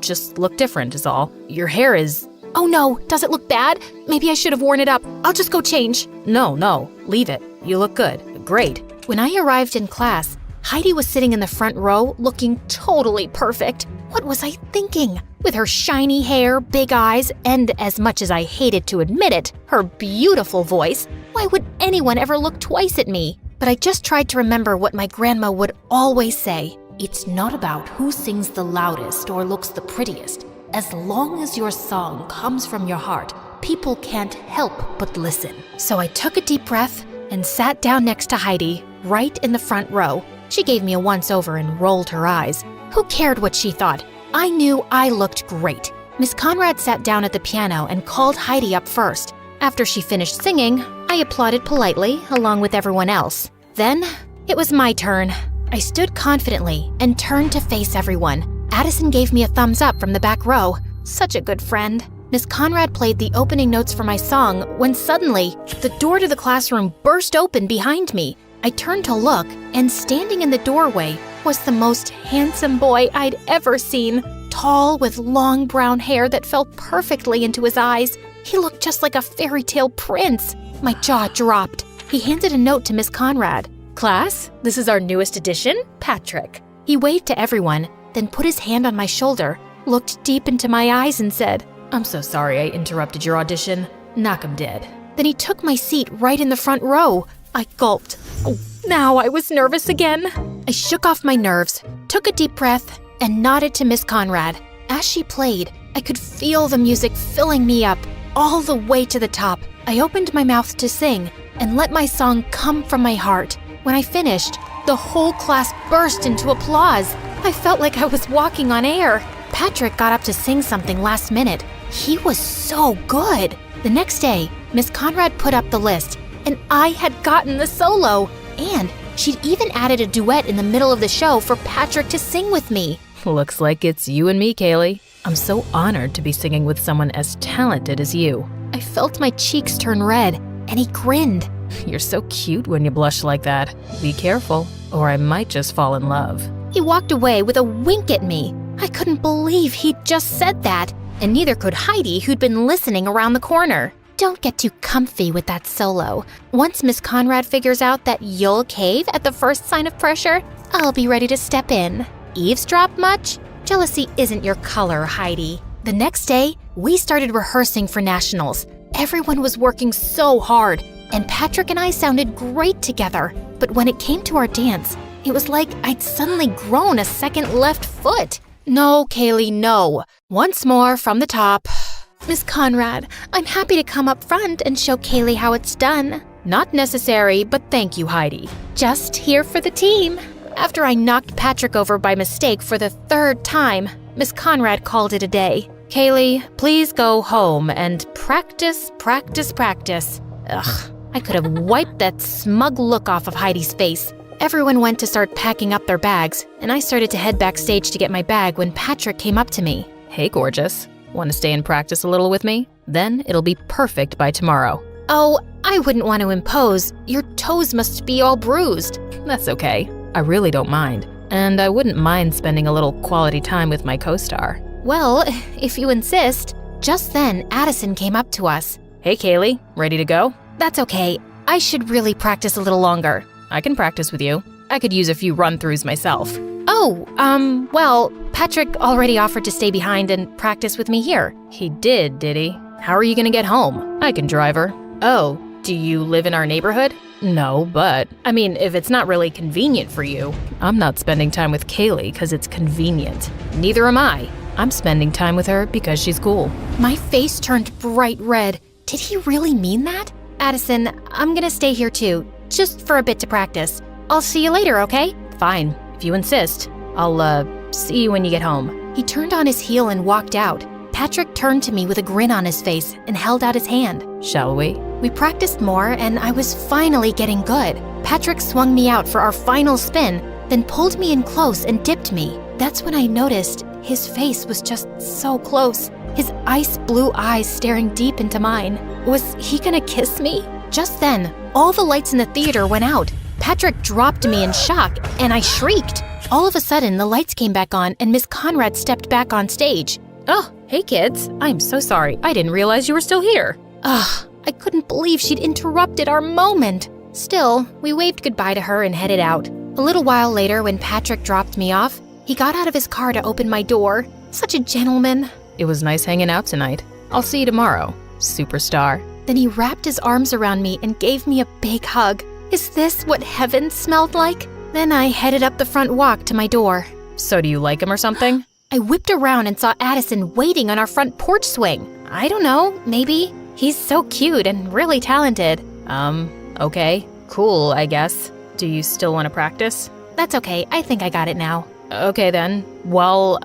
just look different is all. Your hair is... Oh no, does it look bad? Maybe I should have worn it up. I'll just go change. No, leave it. You look good. Great. When I arrived in class, Heidi was sitting in the front row looking totally perfect. What was I thinking? With her shiny hair, big eyes, and as much as I hated to admit it, her beautiful voice, why would anyone ever look twice at me? But I just tried to remember what my grandma would always say. It's not about who sings the loudest or looks the prettiest. As long as your song comes from your heart, people can't help but listen. So I took a deep breath and sat down next to Heidi, right in the front row. She gave me a once-over and rolled her eyes. Who cared what she thought? I knew I looked great. Miss Conrad sat down at the piano and called Heidi up first. After she finished singing, I applauded politely, along with everyone else. Then, it was my turn. I stood confidently and turned to face everyone. Addison gave me a thumbs up from the back row. Such a good friend. Miss Conrad played the opening notes for my song when suddenly, the door to the classroom burst open behind me. I turned to look, and standing in the doorway was the most handsome boy I'd ever seen. Tall, with long brown hair that fell perfectly into his eyes. He looked just like a fairy tale prince. My jaw dropped. He handed a note to Miss Conrad. Class, this is our newest addition, Patrick. He waved to everyone, then put his hand on my shoulder, looked deep into my eyes and said, I'm so sorry I interrupted your audition. Knock 'em dead. Then he took my seat right in the front row. I gulped. Oh, now I was nervous again. I shook off my nerves, took a deep breath, and nodded to Miss Conrad. As she played, I could feel the music filling me up all the way to the top. I opened my mouth to sing and let my song come from my heart. When I finished, the whole class burst into applause. I felt like I was walking on air. Patrick got up to sing something last minute. He was so good. The next day, Miss Conrad put up the list, and I had gotten the solo. And she'd even added a duet in the middle of the show for Patrick to sing with me. Looks like it's you and me, Kaylee. I'm so honored to be singing with someone as talented as you. I felt my cheeks turn red, and he grinned. You're so cute when you blush like that. Be careful, or I might just fall in love. He walked away with a wink at me. I couldn't believe he'd just said that, and neither could Heidi, who'd been listening around the corner. Don't get too comfy with that solo. Once Miss Conrad figures out that you'll cave at the first sign of pressure, I'll be ready to step in. Eavesdrop much? Jealousy isn't your color, Heidi. The next day, we started rehearsing for nationals. Everyone was working so hard, and Patrick and I sounded great together. But when it came to our dance, it was like I'd suddenly grown a second left foot. No, Kaylee, no. Once more from the top. Miss Conrad, I'm happy to come up front and show Kaylee how it's done. Not necessary, but thank you, Heidi. Just here for the team. After I knocked Patrick over by mistake for the third time, Miss Conrad called it a day. Kaylee, please go home and practice. Ugh, I could have wiped that smug look off of Heidi's face. Everyone went to start packing up their bags, and I started to head backstage to get my bag when Patrick came up to me. Hey, gorgeous. Want to stay and practice a little with me? Then it'll be perfect by tomorrow. Oh, I wouldn't want to impose. Your toes must be all bruised. That's okay. I really don't mind. And I wouldn't mind spending a little quality time with my co-star. Well, if you insist. Just then, Addison came up to us. Hey, Kaylee, ready to go? That's okay. I should really practice a little longer. I can practice with you. I could use a few run-throughs myself. Oh, well, Patrick already offered to stay behind and practice with me here. He did he? How are you gonna get home? I can drive her. Oh, do you live in our neighborhood? No, but, I mean, if it's not really convenient for you, I'm not spending time with Kaylee because it's convenient. Neither am I. I'm spending time with her because she's cool. My face turned bright red. Did he really mean that? Addison, I'm gonna stay here too, just for a bit to practice. I'll see you later, okay? Fine, if you insist. I'll, see you when you get home. He turned on his heel and walked out. Patrick turned to me with a grin on his face and held out his hand. Shall we? We practiced more and I was finally getting good. Patrick swung me out for our final spin, then pulled me in close and dipped me. That's when I noticed his face was just so close. His ice blue eyes staring deep into mine. Was he gonna kiss me? Just then, all the lights in the theater went out. Patrick dropped me in shock and I shrieked. All of a sudden, the lights came back on and Miss Conrad stepped back on stage. Oh, hey kids. I'm so sorry. I didn't realize you were still here. Ugh, I couldn't believe she'd interrupted our moment. Still, we waved goodbye to her and headed out. A little while later, when Patrick dropped me off, he got out of his car to open my door. Such a gentleman. It was nice hanging out tonight. I'll see you tomorrow, superstar. Then he wrapped his arms around me and gave me a big hug. Is this what heaven smelled like? Then I headed up the front walk to my door. So do you like him or something? I whipped around and saw Addison waiting on our front porch swing. I don't know, maybe. He's so cute and really talented. Okay. Cool, I guess. Do you still want to practice? That's okay, I think I got it now. Okay then. Well,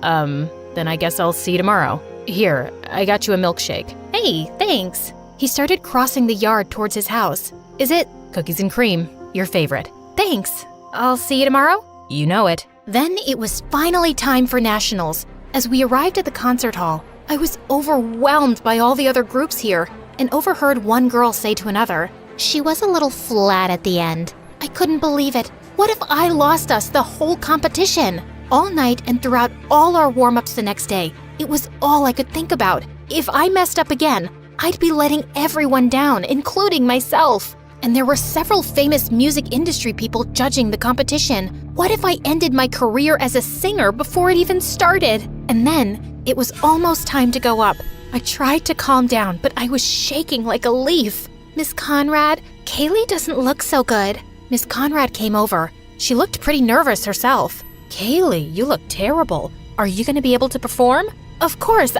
then I guess I'll see you tomorrow. Here, I got you a milkshake. Hey, thanks. He started crossing the yard towards his house. Is it? Cookies and cream, your favorite. Thanks. I'll see you tomorrow? You know it. Then it was finally time for nationals. As we arrived at the concert hall, I was overwhelmed by all the other groups here and overheard one girl say to another, "She was a little flat at the end." I couldn't believe it. What if I lost us the whole competition? All night and throughout all our warm-ups the next day, it was all I could think about. If I messed up again, I'd be letting everyone down, including myself. And there were several famous music industry people judging the competition. What if I ended my career as a singer before it even started? And then, it was almost time to go up. I tried to calm down, but I was shaking like a leaf. Miss Conrad, Kaylee doesn't look so good. Miss Conrad came over. She looked pretty nervous herself. Kaylee, you look terrible. Are you going to be able to perform? Of course,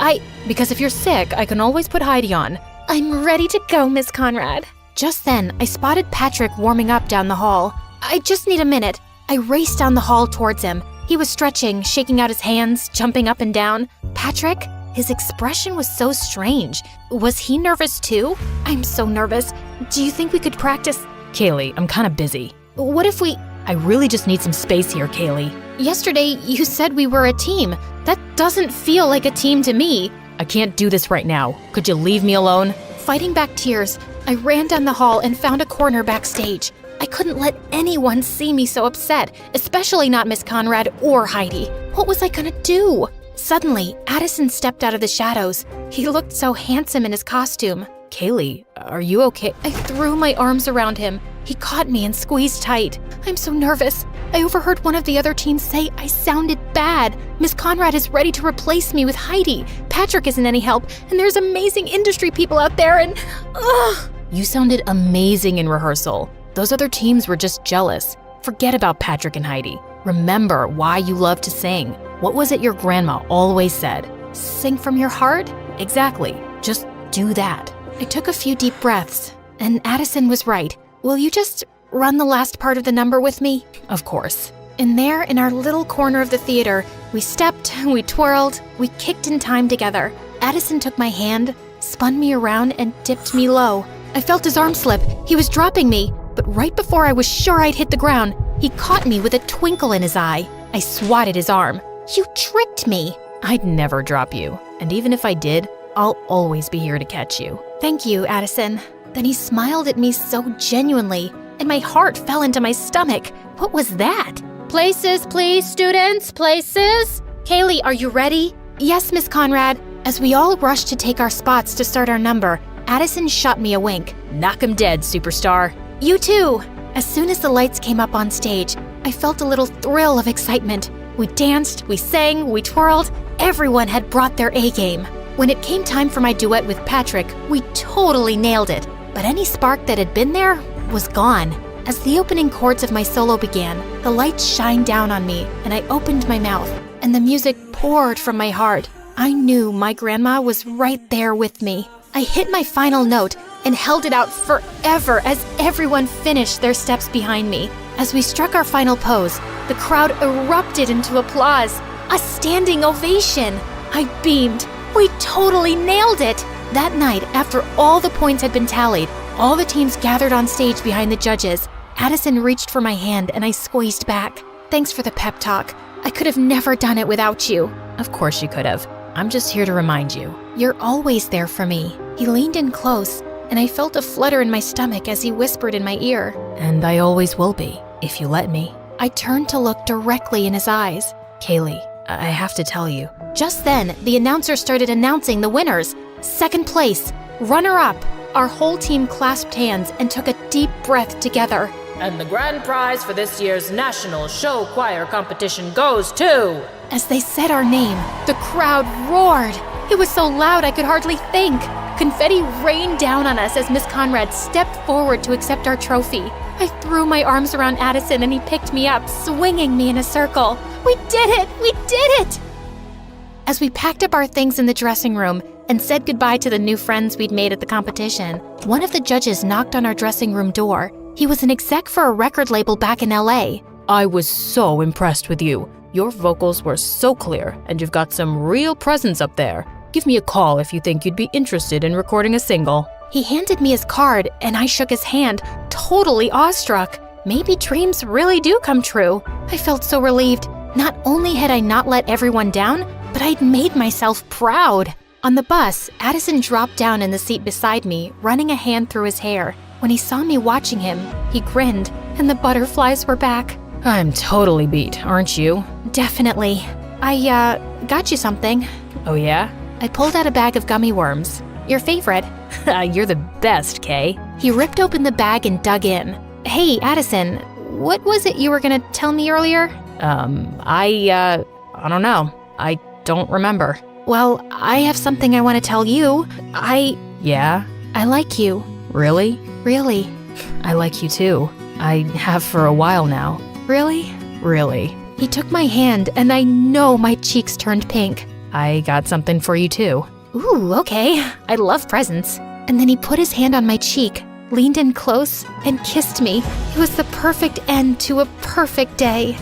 Because if you're sick, I can always put Heidi on. I'm ready to go, Miss Conrad. Just then, I spotted Patrick warming up down the hall. I just need a minute. I raced down the hall towards him. He was stretching, shaking out his hands, jumping up and down. Patrick? His expression was so strange. Was he nervous too? I'm so nervous. Do you think we could practice? Kaylee, I'm kind of busy. What if we... I really just need some space here, Kaylee. Yesterday, you said we were a team. That doesn't feel like a team to me. I can't do this right now. Could you leave me alone? Fighting back tears, I ran down the hall and found a corner backstage. I couldn't let anyone see me so upset, especially not Miss Conrad or Heidi. What was I gonna do? Suddenly, Addison stepped out of the shadows. He looked so handsome in his costume. Kaylee, are you okay? I threw my arms around him. He caught me and squeezed tight. I'm so nervous. I overheard one of the other teams say I sounded bad. Miss Conrad is ready to replace me with Heidi. Patrick isn't any help, and there's amazing industry people out there, and... Ugh! You sounded amazing in rehearsal. Those other teams were just jealous. Forget about Patrick and Heidi. Remember why you love to sing. What was it your grandma always said? Sing from your heart? Exactly. Just do that. I took a few deep breaths, and Addison was right. Will you just run the last part of the number with me? Of course. And there, in our little corner of the theater, we stepped, we twirled, we kicked in time together. Addison took my hand, spun me around, and dipped me low. I felt his arm slip. He was dropping me, but right before I was sure I'd hit the ground, he caught me with a twinkle in his eye. I swatted his arm. You tricked me. I'd never drop you. And even if I did, I'll always be here to catch you. Thank you, Addison. Then he smiled at me so genuinely, and my heart fell into my stomach. What was that? Places, please, students, places. Kaylee, are you ready? Yes, Miss Conrad. As we all rushed to take our spots to start our number, Addison shot me a wink. Knock 'em dead, superstar. You too. As soon as the lights came up on stage, I felt a little thrill of excitement. We danced, we sang, we twirled. Everyone had brought their A-game. When it came time for my duet with Patrick, we totally nailed it. But any spark that had been there was gone. As the opening chords of my solo began, the lights shined down on me, and I opened my mouth, and the music poured from my heart. I knew my grandma was right there with me. I hit my final note, and held it out forever as everyone finished their steps behind me. As we struck our final pose, the crowd erupted into applause, a standing ovation. I beamed. We totally nailed it! That night, after all the points had been tallied, all the teams gathered on stage behind the judges. Addison reached for my hand and I squeezed back. Thanks for the pep talk. I could have never done it without you. Of course you could have. I'm just here to remind you. You're always there for me. He leaned in close, and I felt a flutter in my stomach as he whispered in my ear. And I always will be, if you let me. I turned to look directly in his eyes. Kaylee, I have to tell you. Just then, the announcer started announcing the winners. Second place, runner-up. Our whole team clasped hands and took a deep breath together. And the grand prize for this year's National Show Choir competition goes to... As they said our name, the crowd roared. It was so loud I could hardly think. Confetti rained down on us as Miss Conrad stepped forward to accept our trophy. I threw my arms around Addison and he picked me up, swinging me in a circle. We did it! We did it! As we packed up our things in the dressing room and said goodbye to the new friends we'd made at the competition, one of the judges knocked on our dressing room door. He was an exec for a record label back in LA. I was so impressed with you. Your vocals were so clear, and you've got some real presence up there. Give me a call if you think you'd be interested in recording a single. He handed me his card, and I shook his hand, totally awestruck. Maybe dreams really do come true. I felt so relieved. Not only had I not let everyone down, but I'd made myself proud. On the bus, Addison dropped down in the seat beside me, running a hand through his hair. When he saw me watching him, he grinned, and the butterflies were back. I'm totally beat, aren't you? Definitely. I, got you something. Oh yeah? I pulled out a bag of gummy worms. Your favorite. You're the best, Kay. He ripped open the bag and dug in. Hey, Addison, what was it you were gonna tell me earlier? I don't know. I don't remember. Well, I have something I want to tell you. Yeah? I like you. Really? Really. I like you too. I have for a while now. Really? Really. He took my hand, and I know my cheeks turned pink. I got something for you too. Ooh, okay. I love presents. And then he put his hand on my cheek, leaned in close, and kissed me. It was the perfect end to a perfect day.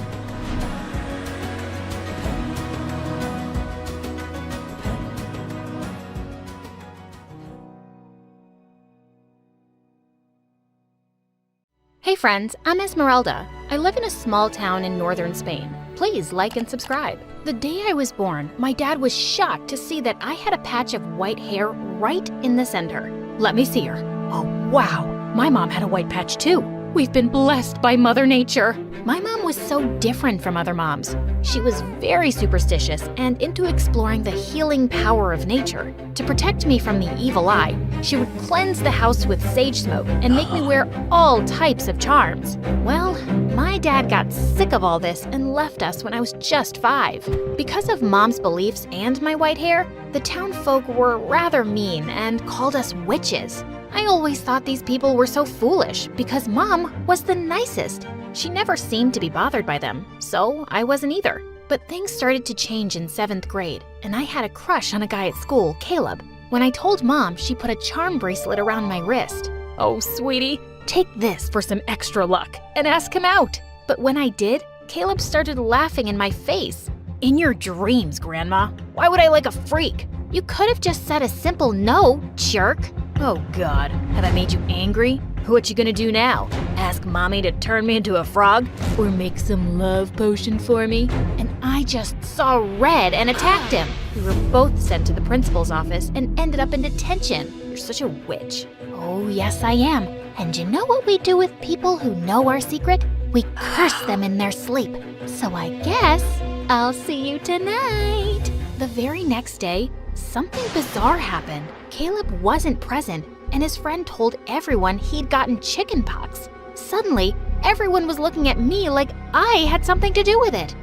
Hey friends, I'm Esmeralda. I live in a small town in northern Spain. Please like and subscribe. The day I was born, my dad was shocked to see that I had a patch of white hair right in the center. Let me see her. Oh wow, my mom had a white patch too. We've been blessed by Mother Nature. My mom was so different from other moms. She was very superstitious and into exploring the healing power of nature. To protect me from the evil eye, she would cleanse the house with sage smoke and make me wear all types of charms. Well, my dad got sick of all this and left us when I was just 5. Because of Mom's beliefs and my white hair, the town folk were rather mean and called us witches. I always thought these people were so foolish because Mom was the nicest. She never seemed to be bothered by them, so I wasn't either. But things started to change in 7th grade, and I had a crush on a guy at school, Caleb. When I told Mom, she put a charm bracelet around my wrist. Oh, sweetie, take this for some extra luck and ask him out. But when I did, Caleb started laughing in my face. In your dreams, Grandma. Why would I like a freak? You could have just said a simple no, jerk. Oh God, have I made you angry? What you gonna do now? Ask Mommy to turn me into a frog? Or make some love potion for me? And I just saw red and attacked him. We were both sent to the principal's office and ended up in detention. You're such a witch. Oh, yes I am. And you know what we do with people who know our secret? We curse them in their sleep. So I guess I'll see you tonight. The very next day, something bizarre happened. Caleb wasn't present, and his friend told everyone he'd gotten chickenpox. Suddenly, everyone was looking at me like I had something to do with it.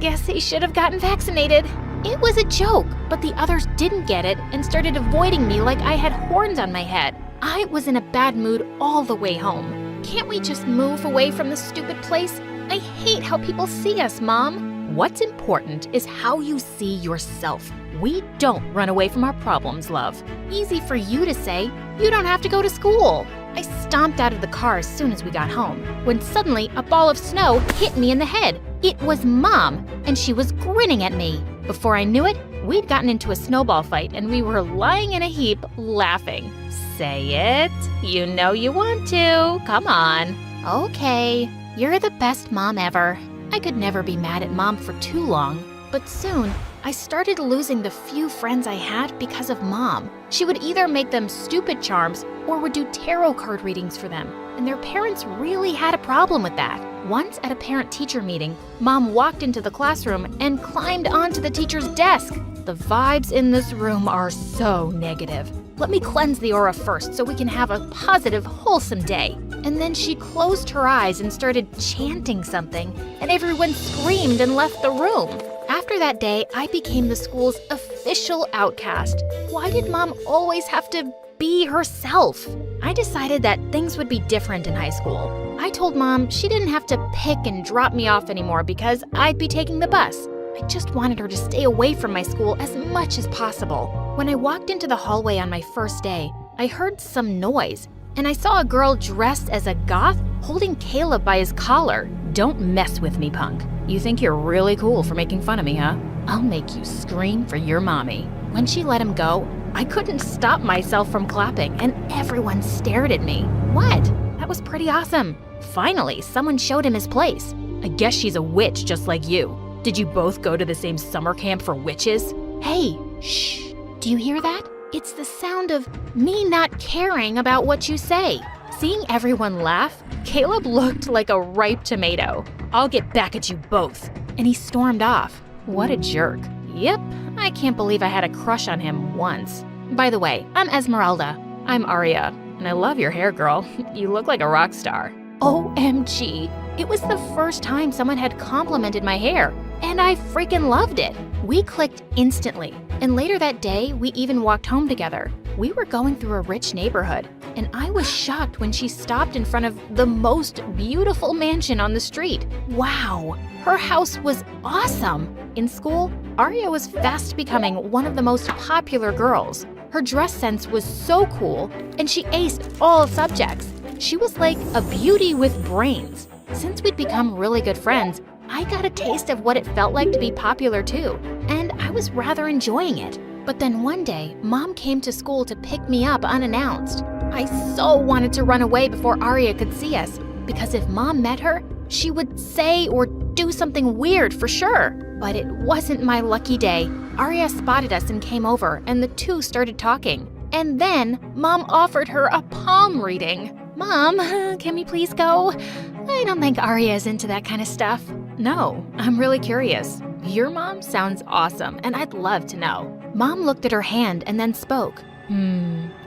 Guess he should have gotten vaccinated. It was a joke, but the others didn't get it and started avoiding me like I had horns on my head. I was in a bad mood all the way home. Can't we just move away from this stupid place? I hate how people see us, Mom. What's important is how you see yourself. We don't run away from our problems, love. Easy for you to say. You don't have to go to school. I stomped out of the car as soon as we got home, when suddenly a ball of snow hit me in the head. It was Mom, and she was grinning at me. Before I knew it, we'd gotten into a snowball fight, and we were lying in a heap, laughing. Say it. You know you want to. Come on. Okay, you're the best mom ever. I could never be mad at Mom for too long, but soon I started losing the few friends I had because of Mom. She would either make them stupid charms or would do tarot card readings for them, and their parents really had a problem with that. Once at a parent-teacher meeting, Mom walked into the classroom and climbed onto the teacher's desk. The vibes in this room are so negative. Let me cleanse the aura first so we can have a positive, wholesome day. And then she closed her eyes and started chanting something, and everyone screamed and left the room. After that day, I became the school's official outcast. Why did Mom always have to be herself? I decided that things would be different in high school. I told Mom she didn't have to pick and drop me off anymore because I'd be taking the bus. I just wanted her to stay away from my school as much as possible. When I walked into the hallway on my first day, I heard some noise, and I saw a girl dressed as a goth holding Caleb by his collar. Don't mess with me, punk. You think you're really cool for making fun of me, huh? I'll make you scream for your mommy. When she let him go, I couldn't stop myself from clapping, and everyone stared at me. What? That was pretty awesome. Finally, someone showed him his place. I guess she's a witch just like you. Did you both go to the same summer camp for witches? Hey, shh. Do you hear that? It's the sound of me not caring about what you say. Seeing everyone laugh, Caleb looked like a ripe tomato. I'll get back at you both. And he stormed off. What a jerk. Yep, I can't believe I had a crush on him once. By the way, I'm Esmeralda. I'm Aria, and I love your hair, girl. You look like a rock star. OMG. It was the first time someone had complimented my hair, and I freaking loved it. We clicked instantly, and later that day, we even walked home together. We were going through a rich neighborhood, and I was shocked when she stopped in front of the most beautiful mansion on the street. Wow, her house was awesome. In school, Aria was fast becoming one of the most popular girls. Her dress sense was so cool, and she aced all subjects. She was like a beauty with brains. Since we'd become really good friends, I got a taste of what it felt like to be popular too, and I was rather enjoying it. But then one day, Mom came to school to pick me up unannounced. I so wanted to run away before Aria could see us, because if Mom met her, she would say or do something weird for sure. But it wasn't my lucky day. Aria spotted us and came over, and the two started talking. And then, Mom offered her a palm reading. Mom, can we please go? I don't think Aria is into that kind of stuff. No, I'm really curious. Your mom sounds awesome, and I'd love to know. Mom looked at her hand and then spoke.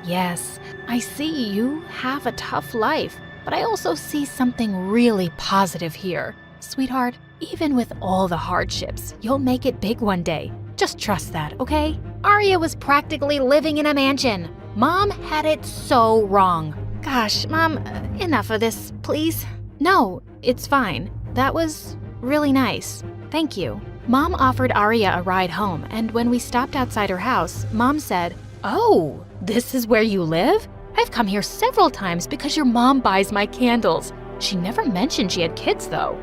Yes, I see you have a tough life, but I also see something really positive here. Sweetheart, even with all the hardships, you'll make it big one day. Just trust that, okay? Aria was practically living in a mansion. Mom had it so wrong. Gosh, Mom, enough of this, please. No, it's fine. That was really nice. Thank you. Mom offered Aria a ride home, and when we stopped outside her house, Mom said, "Oh, this is where you live? I've come here several times because your mom buys my candles. She never mentioned she had kids, though."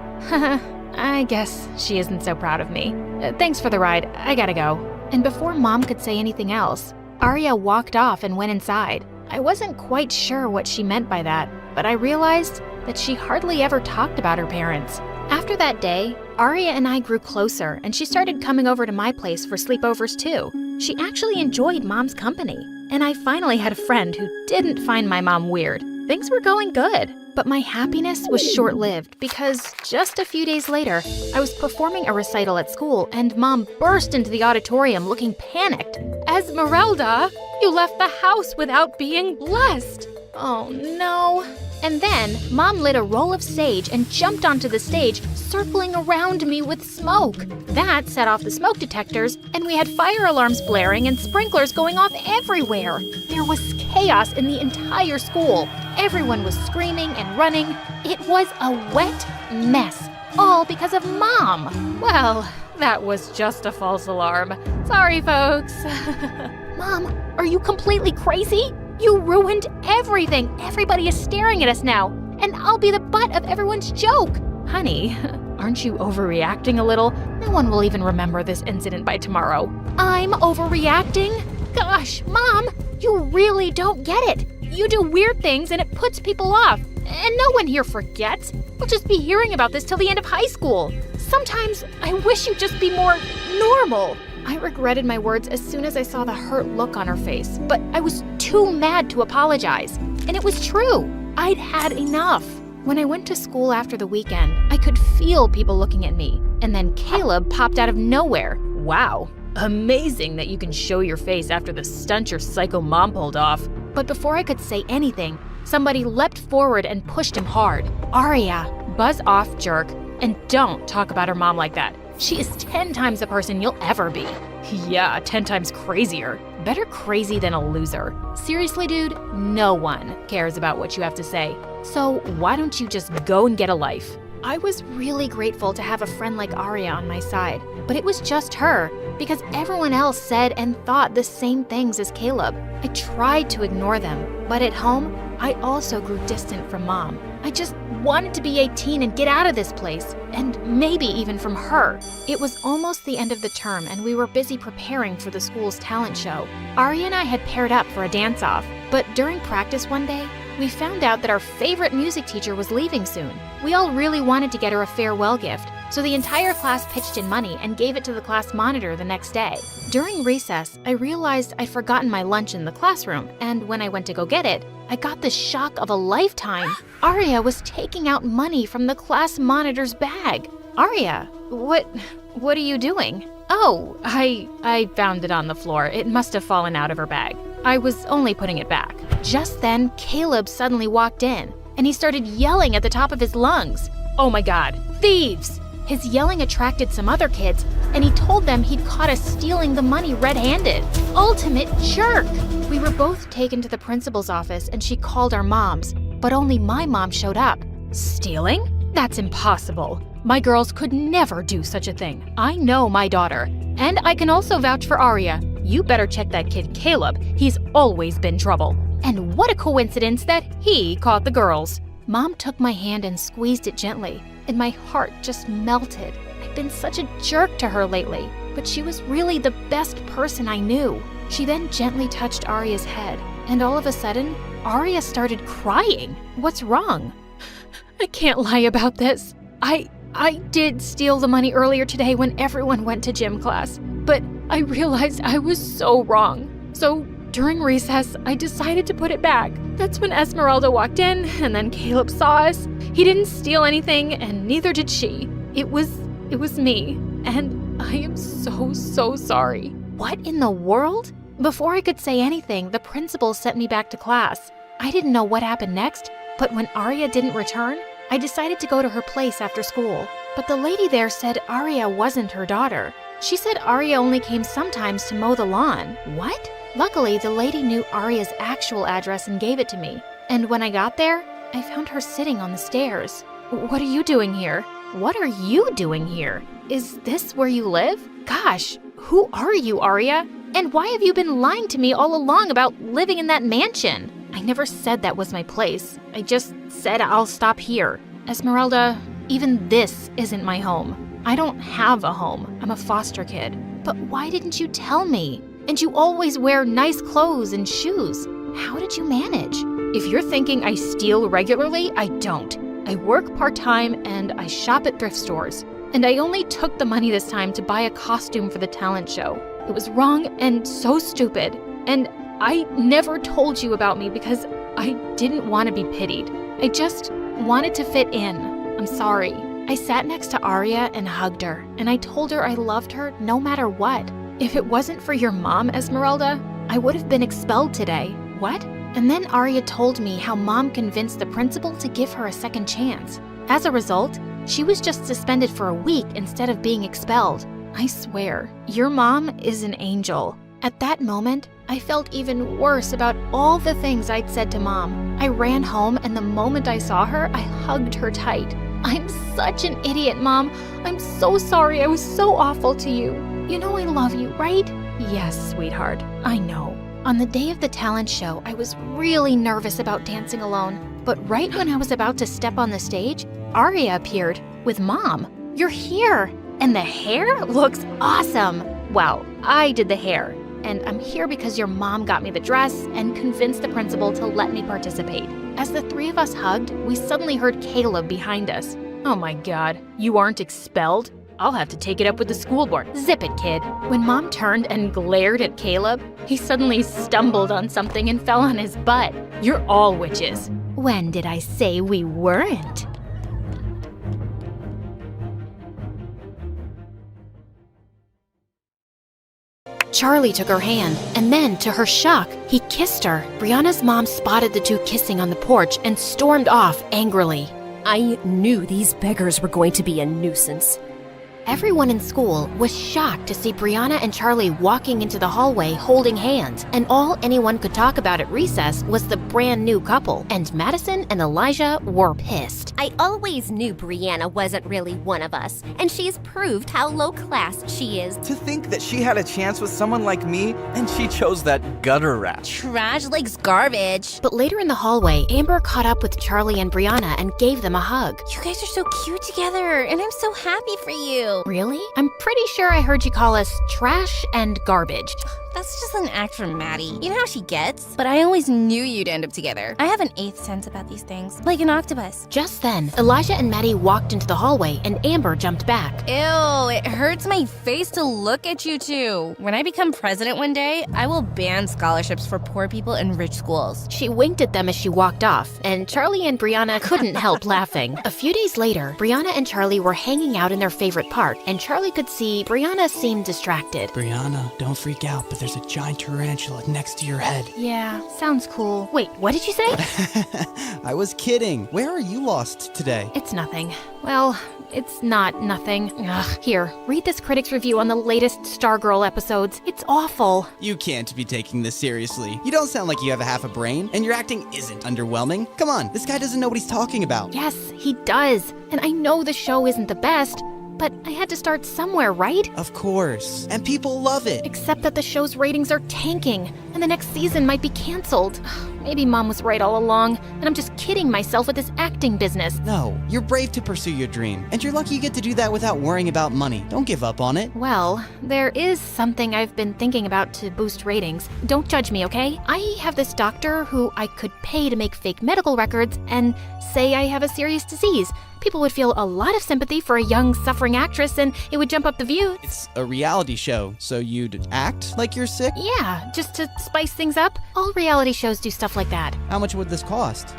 I guess she isn't so proud of me. Thanks for the ride. I gotta go. And before Mom could say anything else, Aria walked off and went inside. I wasn't quite sure what she meant by that, but I realized that she hardly ever talked about her parents. After that day, Aria and I grew closer, and she started coming over to my place for sleepovers too. She actually enjoyed Mom's company, and I finally had a friend who didn't find my mom weird. Things were going good, but my happiness was short-lived because just a few days later, I was performing a recital at school, and Mom burst into the auditorium looking panicked. "Esmeralda, you left the house without being blessed." Oh no. And then, Mom lit a roll of sage and jumped onto the stage, circling around me with smoke. That set off the smoke detectors, and we had fire alarms blaring and sprinklers going off everywhere. There was chaos in the entire school. Everyone was screaming and running. It was a wet mess. all because of Mom. Well, that was just a false alarm. Sorry, folks. Mom, are you completely crazy? You ruined everything. Everybody is staring at us now, and I'll be the butt of everyone's joke. Honey, aren't you overreacting a little? No one will even remember this incident by tomorrow. I'm overreacting? Gosh, Mom, you really don't get it. You do weird things and it puts people off. And no one here forgets. We'll just be hearing about this till the end of high school. Sometimes I wish you'd just be more normal. I regretted my words as soon as I saw the hurt look on her face, but I was too mad to apologize. And it was true. I'd had enough. When I went to school after the weekend, I could feel people looking at me. And then Caleb popped out of nowhere. Wow, amazing that you can show your face after the stunt your psycho mom pulled off. But before I could say anything, somebody leapt forward and pushed him hard. Aria, Buzz off, jerk, and don't talk about her mom like that. She is 10 times the person you'll ever be. Yeah, 10 times crazier. Better crazy than a loser. Seriously, dude, no one cares about what you have to say. So why don't you just go and get a life? I was really grateful to have a friend like Aria on my side, but it was just her, because everyone else said and thought the same things as Caleb. I tried to ignore them, but at home, I also grew distant from Mom. I just wanted to be 18 and get out of this place, and maybe even from her. It was almost the end of the term, and we were busy preparing for the school's talent show. Aria and I had paired up for a dance-off, but during practice one day, we found out that our favorite music teacher was leaving soon. We all really wanted to get her a farewell gift, so the entire class pitched in money and gave it to the class monitor the next day. During recess, I realized I'd forgotten my lunch in the classroom, and when I went to go get it, I got the shock of a lifetime. Aria was taking out money from the class monitor's bag. Aria, what are you doing? Oh, I found it on the floor. It must have fallen out of her bag. I was only putting it back. Just then, Caleb suddenly walked in, and he started yelling at the top of his lungs. Oh my God, thieves! His yelling attracted some other kids, and he told them he'd caught us stealing the money red-handed. Ultimate jerk! We were both taken to the principal's office, and she called our moms, but only my mom showed up. Stealing? That's impossible. My girls could never do such a thing. I know my daughter. And I can also vouch for Aria. You better check that kid Caleb. He's always been trouble. And what a coincidence that he caught the girls. Mom took my hand and squeezed it gently, and my heart just melted. I've been such a jerk to her lately, but she was really the best person I knew. She then gently touched Aria's head, and all of a sudden, Aria started crying. What's wrong? I can't lie about this. I did steal the money earlier today when everyone went to gym class, but I realized I was so wrong. So during recess, I decided to put it back. That's when Esmeralda walked in, and then Caleb saw us. He didn't steal anything, and neither did she. It was me, and I am so sorry. What in the world? Before I could say anything, the principal sent me back to class. I didn't know what happened next, but when Aria didn't return, I decided to go to her place after school. But the lady there said Aria wasn't her daughter. She said Aria only came sometimes to mow the lawn. What? Luckily, the lady knew Aria's actual address and gave it to me. And when I got there, I found her sitting on the stairs. What are you doing here? What are you doing here? Is this where you live? Gosh, who are you, Aria? And why have you been lying to me all along about living in that mansion? I never said that was my place. I just said I'll stop here. Esmeralda, even this isn't my home. I don't have a home. I'm a foster kid. But why didn't you tell me? And you always wear nice clothes and shoes. How did you manage? If you're thinking I steal regularly, I don't. I work part-time and I shop at thrift stores. And I only took the money this time to buy a costume for the talent show. It was wrong and so stupid. And I never told you about me because I didn't want to be pitied. I just wanted to fit in. I'm sorry. I sat next to Aria and hugged her, and I told her I loved her no matter what. If it wasn't for your mom, Esmeralda, I would have been expelled today. What? And then Aria told me how Mom convinced the principal to give her a second chance. As a result, she was just suspended for a week instead of being expelled. I swear, your mom is an angel. At that moment, I felt even worse about all the things I'd said to Mom. I ran home, and the moment I saw her, I hugged her tight. I'm such an idiot, Mom. I'm so sorry. I was so awful to you. You know I love you, right? Yes, sweetheart. I know. On the day of the talent show, I was really nervous about dancing alone. But right when I was about to step on the stage, Aria appeared with Mom. You're here. And the hair looks awesome. Well, I did the hair. And I'm here because your mom got me the dress and convinced the principal to let me participate. As the three of us hugged, we suddenly heard Caleb behind us. Oh my god, you aren't expelled? I'll have to take it up with the school board. Zip it, kid. When Mom turned and glared at Caleb, he suddenly stumbled on something and fell on his butt. You're all witches. When did I say we weren't? Charlie took her hand, and then, to her shock, he kissed her. Brianna's mom spotted the two kissing on the porch and stormed off angrily. I knew these beggars were going to be a nuisance. Everyone in school was shocked to see Brianna and Charlie walking into the hallway holding hands, and all anyone could talk about at recess was the brand new couple, and Madison and Elijah were pissed. I always knew Brianna wasn't really one of us, and she's proved how low class she is. To think that she had a chance with someone like me, and she chose that gutter rat. Trash likes garbage. But later in the hallway, Amber caught up with Charlie and Brianna and gave them a hug. You guys are so cute together, and I'm so happy for you. Really? I'm pretty sure I heard you call us trash and garbage. That's just an act from Maddie. You know how she gets? But I always knew you'd end up together. I have an eighth sense about these things, like an octopus. Just then, Elijah and Maddie walked into the hallway and Amber jumped back. Ew, it hurts my face to look at you two. When I become president one day, I will ban scholarships for poor people in rich schools. She winked at them as she walked off, and Charlie and Brianna couldn't help laughing. A few days later, Brianna and Charlie were hanging out in their favorite park, and Charlie could see Brianna seemed distracted. Brianna, don't freak out, but there's a giant tarantula next to your head. Yeah, sounds cool. Wait, what did you say? I was kidding. Where are you lost today? It's nothing. Well, it's not nothing. Ugh. Here, read this critic's review on the latest Stargirl episodes. It's awful. You can't be taking this seriously. You don't sound like you have a half a brain, and your acting isn't underwhelming. Come on, this guy doesn't know what he's talking about. Yes, he does. And I know the show isn't the best, but I had to start somewhere, right? Of course. And people love it. Except that the show's ratings are tanking, and the next season might be canceled. Maybe Mom was right all along, and I'm just kidding myself with this acting business. No, you're brave to pursue your dream, and you're lucky you get to do that without worrying about money. Don't give up on it. Well, there is something I've been thinking about to boost ratings. Don't judge me, okay? I have this doctor who I could pay to make fake medical records and say I have a serious disease. People would feel a lot of sympathy for a young, suffering actress, and it would jump up the views. It's a reality show, so you'd act like you're sick? Yeah, just to spice things up. All reality shows do stuff like that. How much would this cost?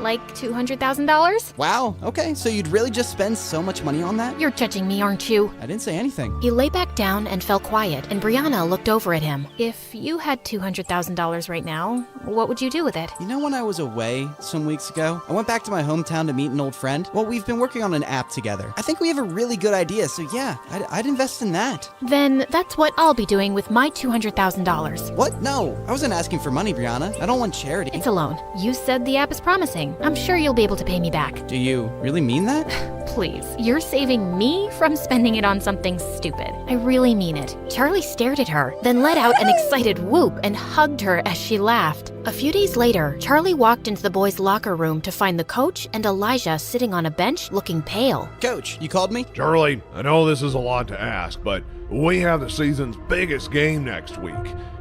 Like $200,000? Wow, okay, so you'd really just spend so much money on that? You're judging me, aren't you? I didn't say anything. He lay back down and fell quiet, and Brianna looked over at him. If you had $200,000 right now, what would you do with it? You know, when I was away some weeks ago, I went back to my hometown to meet an old friend. Well, we've been working on an app together. I think we have a really good idea, so yeah, I'd invest in that. Then that's what I'll be doing with my $200,000. What? No, I wasn't asking for money, Brianna. I don't want charity. It's a loan. You said the app is promising. I'm sure you'll be able to pay me back. Do you really mean that? Please, you're saving me from spending it on something stupid. I really mean it. Charlie stared at her, then let out an excited whoop and hugged her as she laughed. A few days later, Charlie walked into the boys' locker room to find the coach and Elijah sitting on a bench looking pale. Coach, you called me? Charlie, I know this is a lot to ask, but we have the season's biggest game next week,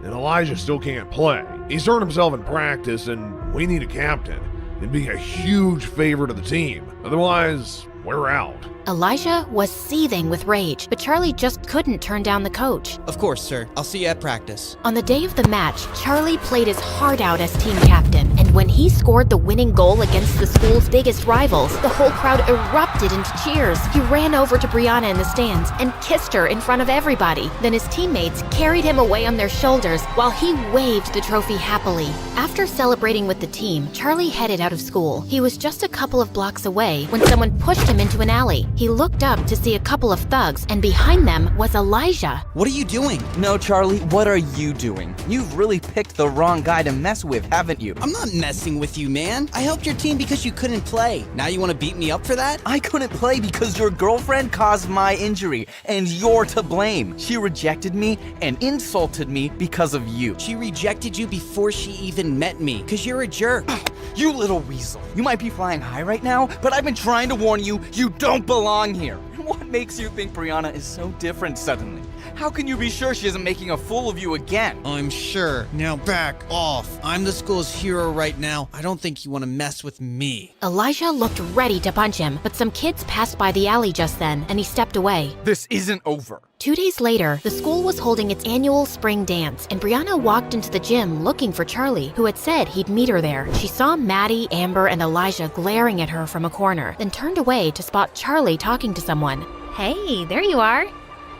and Elijah still can't play. He's hurt himself in practice, and we need a captain. It'd be a huge favor to the team. Otherwise, we're out. Elijah was seething with rage, but Charlie just couldn't turn down the coach. Of course, sir. I'll see you at practice. On the day of the match, Charlie played his heart out as team captain, and when he scored the winning goal against the school's biggest rivals, the whole crowd erupted into cheers. He ran over to Brianna in the stands and kissed her in front of everybody. Then his teammates carried him away on their shoulders while he waved the trophy happily. After celebrating with the team, Charlie headed out of school. He was just a couple of blocks away when someone pushed him into an alley. He looked up to see a couple of thugs, and behind them was Elijah. What are you doing? No, Charlie, what are you doing? You've really picked the wrong guy to mess with, haven't you? I'm not messing with you, man. I helped your team because you couldn't play. Now you want to beat me up for that? I couldn't play because your girlfriend caused my injury, and you're to blame. She rejected me and insulted me because of you. She rejected you before she even met me, because you're a jerk. You little weasel. You might be flying high right now, but I've been trying to warn you, you don't belong here. What makes you think Brianna is so different suddenly? How can you be sure she isn't making a fool of you again? I'm sure. Now back off. I'm the school's hero right now. I don't think you want to mess with me. Elijah looked ready to punch him, but some kids passed by the alley just then, and he stepped away. This isn't over. 2 days later, the school was holding its annual spring dance, and Brianna walked into the gym looking for Charlie, who had said he'd meet her there. She saw Maddie, Amber, and Elijah glaring at her from a corner, then turned away to spot Charlie talking to someone. Hey, there you are.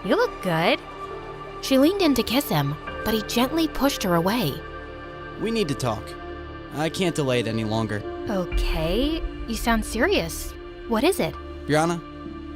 You look good. She leaned in to kiss him, but he gently pushed her away. We need to talk. I can't delay it any longer. Okay, you sound serious. What is it? Brianna,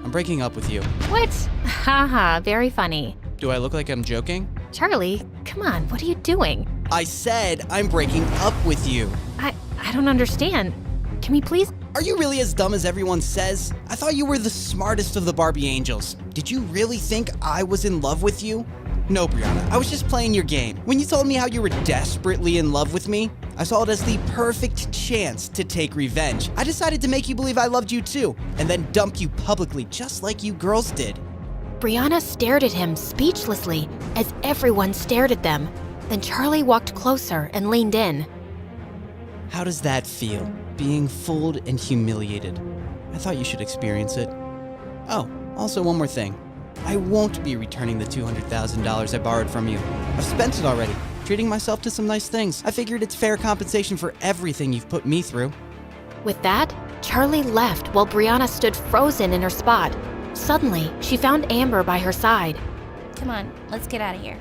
I'm breaking up with you. What? Haha, very funny. Do I look like I'm joking? Charlie, come on, what are you doing? I said I'm breaking up with you. I don't understand. Can we please? Are you really as dumb as everyone says? I thought you were the smartest of the Barbie angels. Did you really think I was in love with you? No, Brianna, I was just playing your game. When you told me how you were desperately in love with me, I saw it as the perfect chance to take revenge. I decided to make you believe I loved you too, and then dump you publicly just like you girls did. Brianna stared at him speechlessly as everyone stared at them. Then Charlie walked closer and leaned in. How does that feel? Being fooled and humiliated. I thought you should experience it. Oh, also one more thing. I won't be returning the $200,000 I borrowed from you. I've spent it already, treating myself to some nice things. I figured it's fair compensation for everything you've put me through. With that, Charlie left while Brianna stood frozen in her spot. Suddenly, she found Amber by her side. Come on, let's get out of here.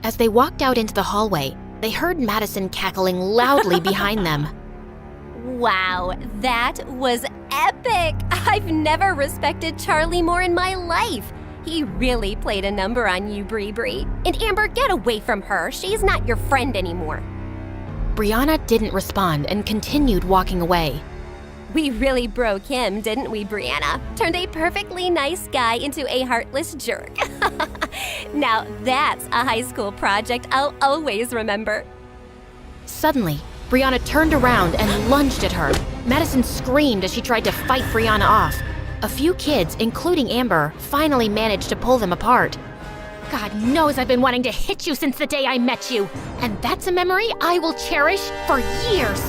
As they walked out into the hallway, they heard Madison cackling loudly behind them. Wow, that was epic! I've never respected Charlie more in my life. He really played a number on you, Bree. And Amber, get away from her. She's not your friend anymore. Brianna didn't respond and continued walking away. We really broke him, didn't we, Brianna? Turned a perfectly nice guy into a heartless jerk. Now that's a high school project I'll always remember. Suddenly, Brianna turned around and lunged at her. Madison screamed as she tried to fight Brianna off. A few kids, including Amber, finally managed to pull them apart. God knows I've been wanting to hit you since the day I met you, and that's a memory I will cherish for years.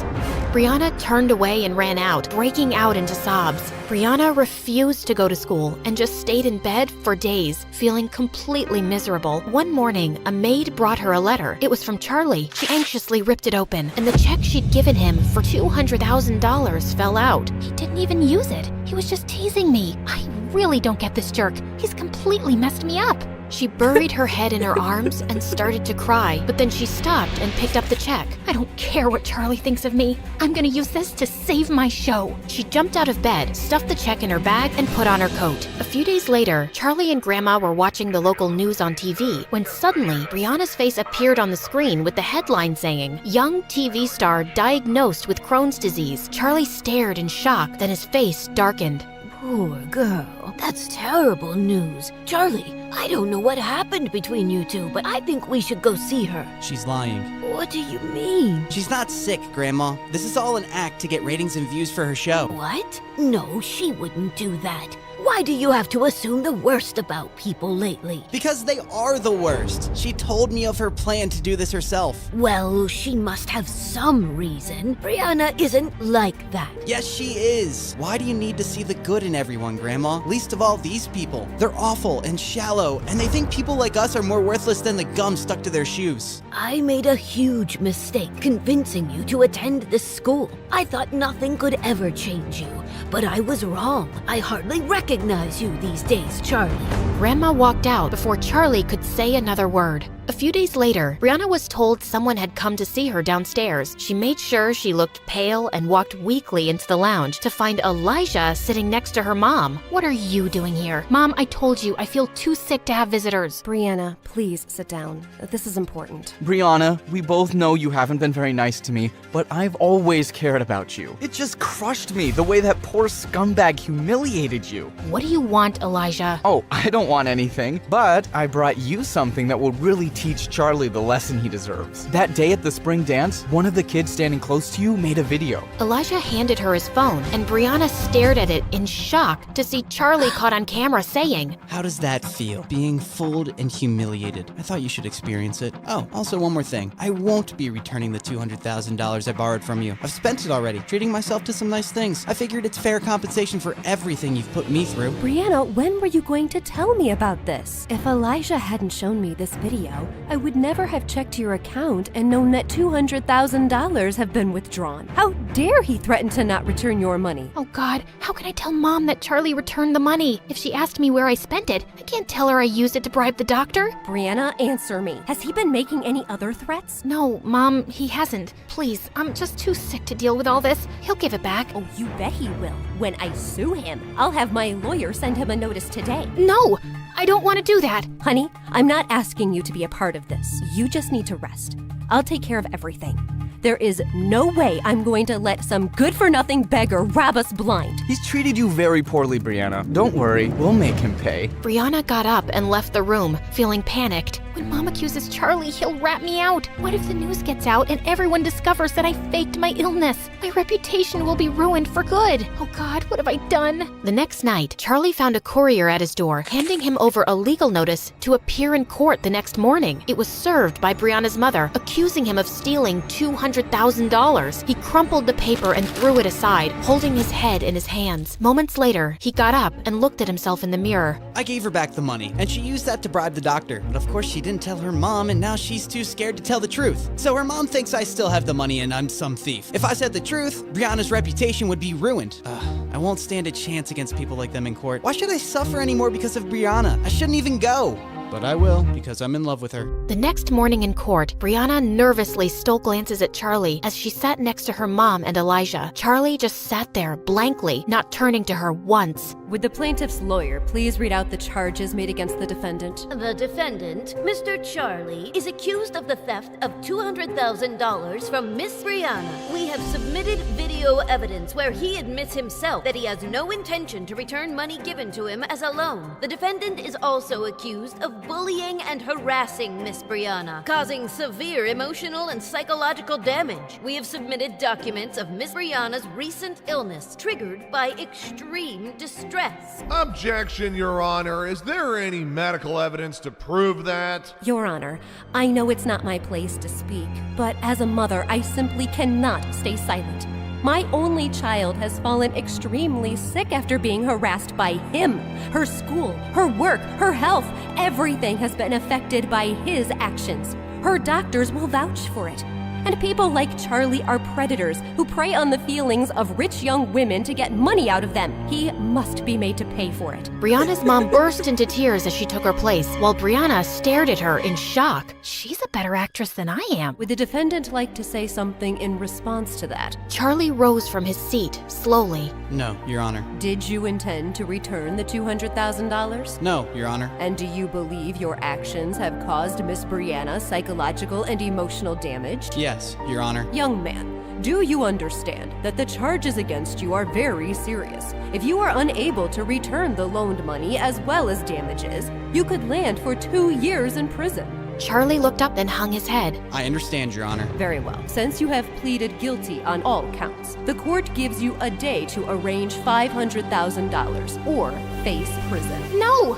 Brianna turned away and ran out, breaking out into sobs. Brianna refused to go to school and just stayed in bed for days, feeling completely miserable. One morning, a maid brought her a letter. It was from Charlie. She anxiously ripped it open, and the check she'd given him for $200,000 fell out. He didn't even use it. He was just teasing me. I really don't get this jerk. He's completely messed me up. She buried her head in her arms and started to cry, but then she stopped and picked up the check. I don't care what Charlie thinks of me. I'm gonna use this to save my show. She jumped out of bed, stuffed the check in her bag, and put on her coat. A few days later, Charlie and Grandma were watching the local news on TV when suddenly Brianna's face appeared on the screen with the headline saying, "Young TV star diagnosed with Crohn's disease." Charlie stared in shock, then his face darkened. Poor girl. That's terrible news. Charlie, I don't know what happened between you two, but I think we should go see her. She's lying. What do you mean? She's not sick, Grandma. This is all an act to get ratings and views for her show. What? No, she wouldn't do that. Why do you have to assume the worst about people lately? Because they are the worst. She told me of her plan to do this herself. Well, she must have some reason. Brianna isn't like that. Yes, she is. Why do you need to see the good in everyone, Grandma? Least of all these people. They're awful and shallow, and they think people like us are more worthless than the gum stuck to their shoes. I made a huge mistake convincing you to attend this school. I thought nothing could ever change you, but I was wrong. I hardly recognize you these days, Charlie. Grandma walked out before Charlie could say another word. A few days later, Brianna was told someone had come to see her downstairs. She made sure she looked pale and walked weakly into the lounge to find Elijah sitting next to her mom. What are you doing here? Mom, I told you, I feel too sick to have visitors. Brianna, please sit down. This is important. Brianna, we both know you haven't been very nice to me, but I've always cared about you. It just crushed me the way that poor scumbag humiliated you. What do you want, Elijah? Oh, I don't want anything, but I brought you something that will really teach Charlie the lesson he deserves. That day at the spring dance, one of the kids standing close to you made a video. Elijah handed her his phone, and Brianna stared at it in shock to see Charlie caught on camera saying, How does that feel? Being fooled and humiliated. I thought you should experience it. Oh, also one more thing. I won't be returning the $200,000 I borrowed from you. I've spent it already, treating myself to some nice things. I figured it's fair compensation for everything you've put me through. Brianna, when were you going to tell me about this? If Elijah hadn't shown me this video, I would never have checked your account and known that $200,000 have been withdrawn. How dare he threaten to not return your money? Oh God, how can I tell Mom that Charlie returned the money? If she asked me where I spent it, I can't tell her I used it to bribe the doctor. Brianna, answer me. Has he been making any other threats? No, Mom, he hasn't. Please, I'm just too sick to deal with all this. He'll give it back. Oh, you bet he will. When I sue him, I'll have my lawyer send him a notice today. No, I don't want to do that. Honey, I'm not asking you to be a part of this. You just need to rest. I'll take care of everything. There is no way I'm going to let some good-for-nothing beggar rob us blind. He's treated you very poorly, Brianna. Don't worry, we'll make him pay. Brianna got up and left the room, feeling panicked. When Mom accuses Charlie, he'll rat me out. What if the news gets out and everyone discovers that I faked my illness? My reputation will be ruined for good. Oh God, what have I done? The next night, Charlie found a courier at his door, handing him over a legal notice to appear in court the next morning. It was served by Brianna's mother, accusing him of stealing $200,000. He crumpled the paper and threw it aside, holding his head in his hands. Moments later, he got up and looked at himself in the mirror. I gave her back the money, and she used that to bribe the doctor. But of course she didn't tell her mom, and now she's too scared to tell the truth. So her mom thinks I still have the money and I'm some thief. If I said the truth, Brianna's reputation would be ruined. I won't stand a chance against people like them in court. Why should I suffer anymore because of Brianna? I shouldn't even go. But I will, because I'm in love with her. The next morning in court, Brianna nervously stole glances at Charlie as she sat next to her mom and Elijah. Charlie just sat there blankly, not turning to her once. Would the plaintiff's lawyer please read out the charges made against the defendant? The defendant, Mr. Charlie, is accused of the theft of $200,000 from Miss Brianna. We have submitted video evidence where he admits himself that he has no intention to return money given to him as a loan. The defendant is also accused of bullying and harassing Miss Brianna, causing severe emotional and psychological damage. We have submitted documents of Miss Brianna's recent illness triggered by extreme distress. Objection, Your Honor. Is there any medical evidence to prove that? Your Honor, I know it's not my place to speak, but as a mother, I simply cannot stay silent. My only child has fallen extremely sick after being harassed by him. Her school, her work, her health, everything has been affected by his actions. Her doctors will vouch for it. And people like Charlie are predators who prey on the feelings of rich young women to get money out of them. He must be made to pay for it. Brianna's mom burst into tears as she took her place, while Brianna stared at her in shock. She's a better actress than I am. Would the defendant like to say something in response to that? Charlie rose from his seat, slowly. No, Your Honor. Did you intend to return the $200,000? No, Your Honor. And do you believe your actions have caused Miss Brianna psychological and emotional damage? Yes, Your Honor. Young man, do you understand that the charges against you are very serious? If you are unable to return the loaned money as well as damages, you could land for 2 years in prison. Charlie looked up and hung his head. I understand, Your Honor. Very well. Since you have pleaded guilty on all counts, the court gives you a day to arrange $500,000 or face prison. No,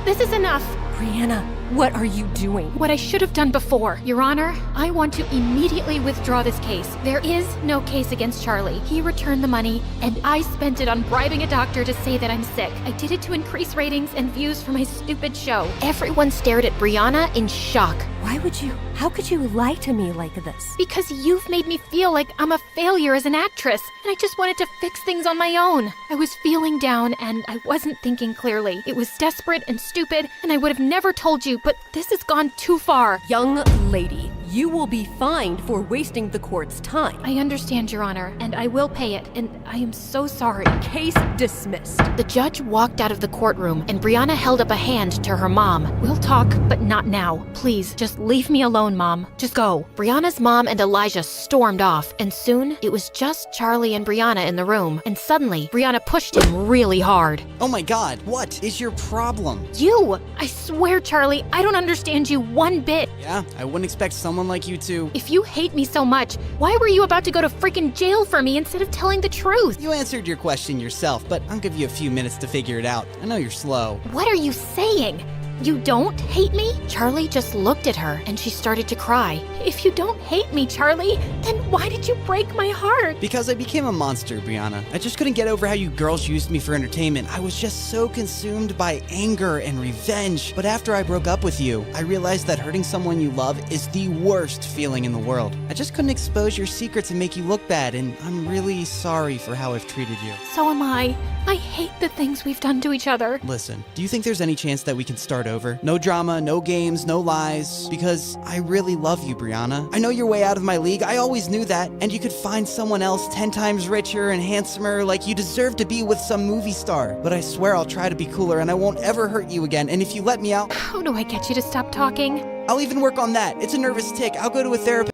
this is enough. Brianna, what are you doing? What I should have done before. Your Honor, I want to immediately withdraw this case. There is no case against Charlie. He returned the money, and I spent it on bribing a doctor to say that I'm sick. I did it to increase ratings and views for my stupid show. Everyone stared at Brianna in shock. How could you lie to me like this? Because you've made me feel like I'm a failure as an actress, and I just wanted to fix things on my own. I was feeling down, and I wasn't thinking clearly. It was desperate and stupid, and I would have never told you to, but this has gone too far. Young lady, you will be fined for wasting the court's time. I understand, Your Honor, and I will pay it, and I am so sorry. Case dismissed. The judge walked out of the courtroom, and Brianna held up a hand to her mom. We'll talk, but not now. Please, just leave me alone, Mom. Just go. Brianna's mom and Elijah stormed off, and soon it was just Charlie and Brianna in the room, and suddenly Brianna pushed him really hard. Oh my god, what is your problem? You! I swear, Charlie, I don't understand you one bit. Yeah, I wouldn't expect someone like you to. If you hate me so much, why were you about to go to freaking jail for me instead of telling the truth? You answered your question yourself, but I'll give you a few minutes to figure it out. I know you're slow. What are you saying? You don't hate me? Charlie just looked at her and she started to cry. If you don't hate me, Charlie, then why did you break my heart? Because I became a monster, Brianna. I just couldn't get over how you girls used me for entertainment. I was just so consumed by anger and revenge. But after I broke up with you, I realized that hurting someone you love is the worst feeling in the world. I just couldn't expose your secrets and make you look bad, and I'm really sorry for how I've treated you. So am I. I hate the things we've done to each other. Listen, do you think there's any chance that we can start over? No drama, no games, no lies. Because I really love you, Brianna. I know you're way out of my league. I always knew that. And you could find someone else 10 times richer and handsomer, like you deserve to be with some movie star. But I swear I'll try to be cooler and I won't ever hurt you again. And if you let me out... How do I get you to stop talking? I'll even work on that. It's a nervous tick. I'll go to a therapist.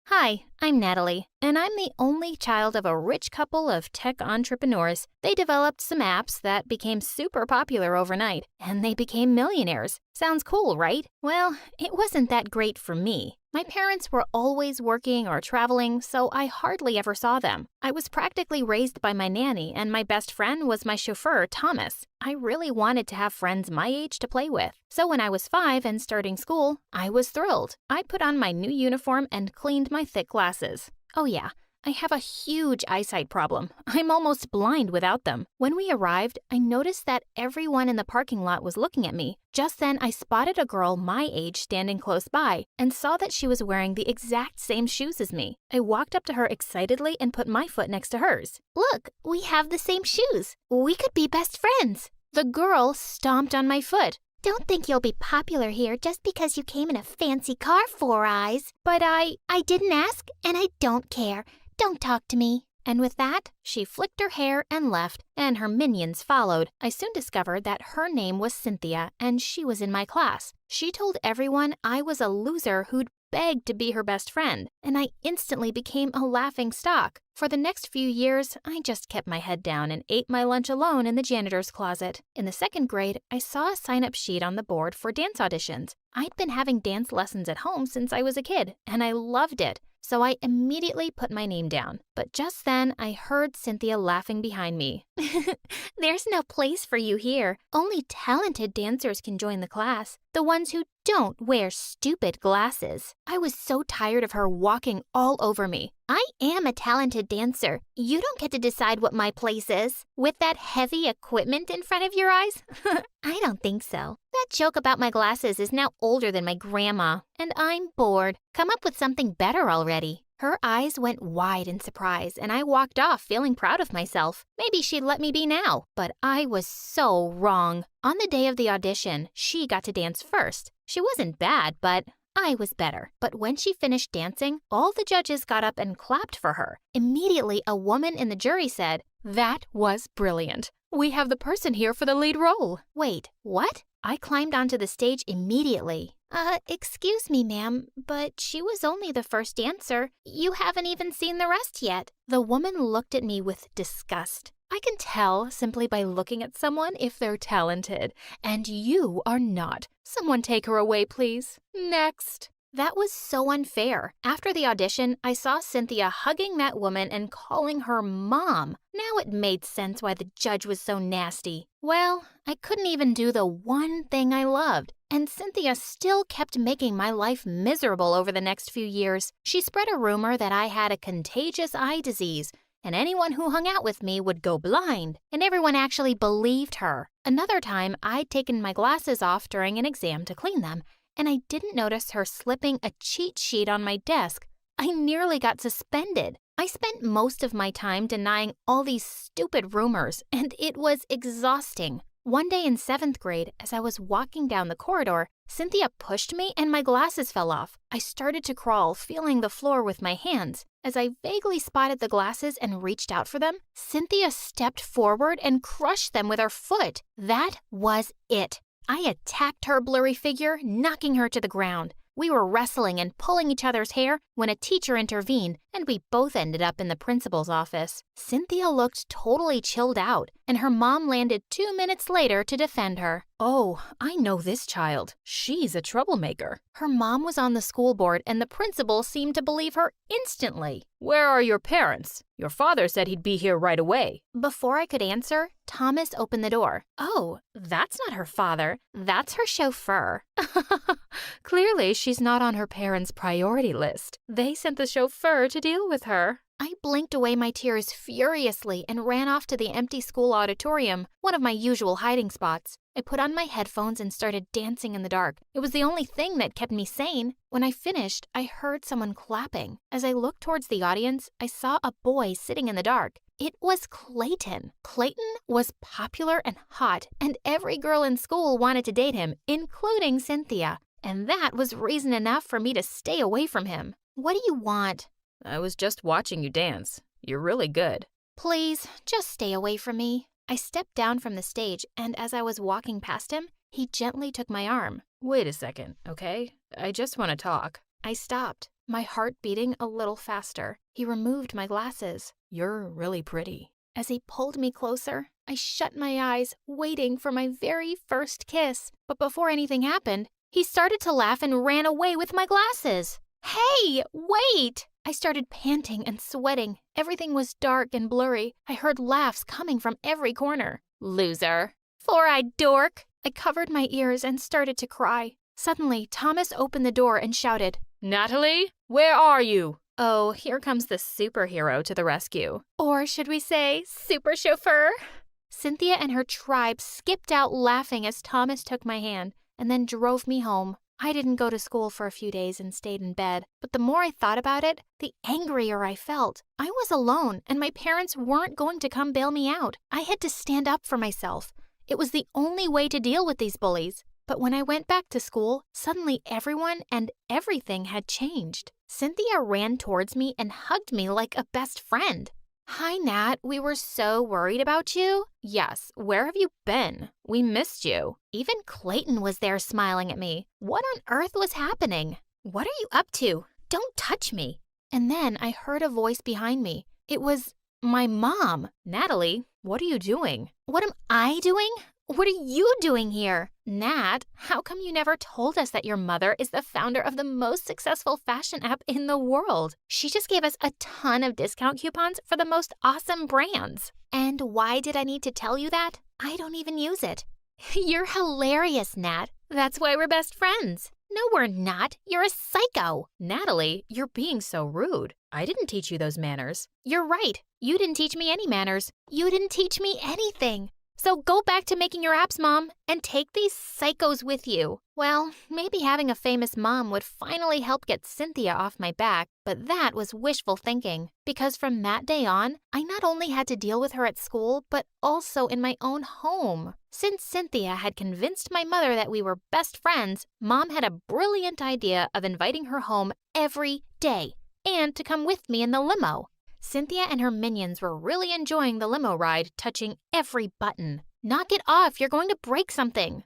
Hi, I'm Natalie, and I'm the only child of a rich couple of tech entrepreneurs. They developed some apps that became super popular overnight, and they became millionaires. Sounds cool, right? Well, it wasn't that great for me. My parents were always working or traveling, so I hardly ever saw them. I was practically raised by my nanny, and my best friend was my chauffeur, Thomas. I really wanted to have friends my age to play with. So when I was 5 and starting school, I was thrilled. I put on my new uniform and cleaned my thick glasses. Oh yeah, I have a huge eyesight problem. I'm almost blind without them. When we arrived, I noticed that everyone in the parking lot was looking at me. Just then, I spotted a girl my age standing close by and saw that she was wearing the exact same shoes as me. I walked up to her excitedly and put my foot next to hers. Look, we have the same shoes. We could be best friends. The girl stomped on my foot. Don't think you'll be popular here just because you came in a fancy car, Four Eyes. But I didn't ask, and I don't care. Don't talk to me. And with that, she flicked her hair and left, and her minions followed. I soon discovered that her name was Cynthia, and she was in my class. She told everyone I was a loser who'd begged to be her best friend, and I instantly became a laughing stock. For the next few years, I just kept my head down and ate my lunch alone in the janitor's closet. In the 2nd grade, I saw a sign-up sheet on the board for dance auditions. I'd been having dance lessons at home since I was a kid, and I loved it. So I immediately put my name down. But just then, I heard Cynthia laughing behind me. There's no place for you here. Only talented dancers can join the class. The ones who don't wear stupid glasses. I was so tired of her walking all over me. I am a talented dancer. You don't get to decide what my place is. With that heavy equipment in front of your eyes? I don't think so. That joke about my glasses is now older than my grandma. And I'm bored. Come up with something better already. Her eyes went wide in surprise, and I walked off feeling proud of myself. Maybe she'd let me be now, but I was so wrong. On the day of the audition, she got to dance first. She wasn't bad, but I was better. But when she finished dancing, all the judges got up and clapped for her. Immediately, a woman in the jury said, "That was brilliant. We have the person here for the lead role." Wait, what? I climbed onto the stage immediately. Excuse me, ma'am, but she was only the first dancer. You haven't even seen the rest yet. The woman looked at me with disgust. I can tell simply by looking at someone if they're talented, and you are not. Someone take her away, please. Next. That was so unfair. After the audition, I saw Cynthia hugging that woman and calling her mom. Now it made sense why the judge was so nasty. Well, I couldn't even do the one thing I loved, and Cynthia still kept making my life miserable over the next few years. She spread a rumor that I had a contagious eye disease, and anyone who hung out with me would go blind, and everyone actually believed her. Another time, I'd taken my glasses off during an exam to clean them, and I didn't notice her slipping a cheat sheet on my desk. I nearly got suspended. I spent most of my time denying all these stupid rumors, and it was exhausting. One day in 7th grade, as I was walking down the corridor, Cynthia pushed me and my glasses fell off. I started to crawl, feeling the floor with my hands. As I vaguely spotted the glasses and reached out for them, Cynthia stepped forward and crushed them with her foot. That was it. I attacked her blurry figure, knocking her to the ground. We were wrestling and pulling each other's hair when a teacher intervened, and we both ended up in the principal's office. Cynthia looked totally chilled out, and her mom landed 2 minutes later to defend her. Oh, I know this child. She's a troublemaker. Her mom was on the school board, and the principal seemed to believe her instantly. Where are your parents? Your father said he'd be here right away. Before I could answer, Thomas opened the door. Oh, that's not her father. That's her chauffeur. Clearly, she's not on her parents' priority list. They sent the chauffeur to deal with her. I blinked away my tears furiously and ran off to the empty school auditorium, one of my usual hiding spots. I put on my headphones and started dancing in the dark. It was the only thing that kept me sane. When I finished, I heard someone clapping. As I looked towards the audience, I saw a boy sitting in the dark. It was Clayton. Clayton was popular and hot, and every girl in school wanted to date him, including Cynthia. And that was reason enough for me to stay away from him. What do you want? I was just watching you dance. You're really good. Please, just stay away from me. I stepped down from the stage, and as I was walking past him, he gently took my arm. Wait a second, okay? I just want to talk. I stopped, my heart beating a little faster. He removed my glasses. You're really pretty. As he pulled me closer, I shut my eyes, waiting for my very first kiss. But before anything happened, he started to laugh and ran away with my glasses. Hey, wait! I started panting and sweating. Everything was dark and blurry. I heard laughs coming from every corner. Loser. Four-eyed dork. I covered my ears and started to cry. Suddenly, Thomas opened the door and shouted, Natalie, where are you? Oh, here comes the superhero to the rescue. Or should we say, super chauffeur? Cynthia and her tribe skipped out laughing as Thomas took my hand and then drove me home. I didn't go to school for a few days and stayed in bed, but the more I thought about it, the angrier I felt. I was alone, and my parents weren't going to come bail me out. I had to stand up for myself. It was the only way to deal with these bullies. But when I went back to school, suddenly everyone and everything had changed. Cynthia ran towards me and hugged me like a best friend. Hi, Nat. We were so worried about you. Yes, where have you been? We missed you. Even Clayton was there smiling at me. What on earth was happening? What are you up to? Don't touch me. And then I heard a voice behind me. It was my mom. Natalie, what are you doing? What am I doing? What are you doing here? Nat, how come you never told us that your mother is the founder of the most successful fashion app in the world? She just gave us a ton of discount coupons for the most awesome brands. And why did I need to tell you that? I don't even use it. You're hilarious, Nat. That's why we're best friends. No, we're not. You're a psycho. Natalie, you're being so rude. I didn't teach you those manners. You're right. You didn't teach me any manners. You didn't teach me anything. So go back to making your apps, Mom, and take these psychos with you. Well, maybe having a famous mom would finally help get Cynthia off my back, but that was wishful thinking. Because from that day on, I not only had to deal with her at school, but also in my own home. Since Cynthia had convinced my mother that we were best friends, Mom had a brilliant idea of inviting her home every day and to come with me in the limo. Cynthia and her minions were really enjoying the limo ride, touching every button. Knock it off, you're going to break something.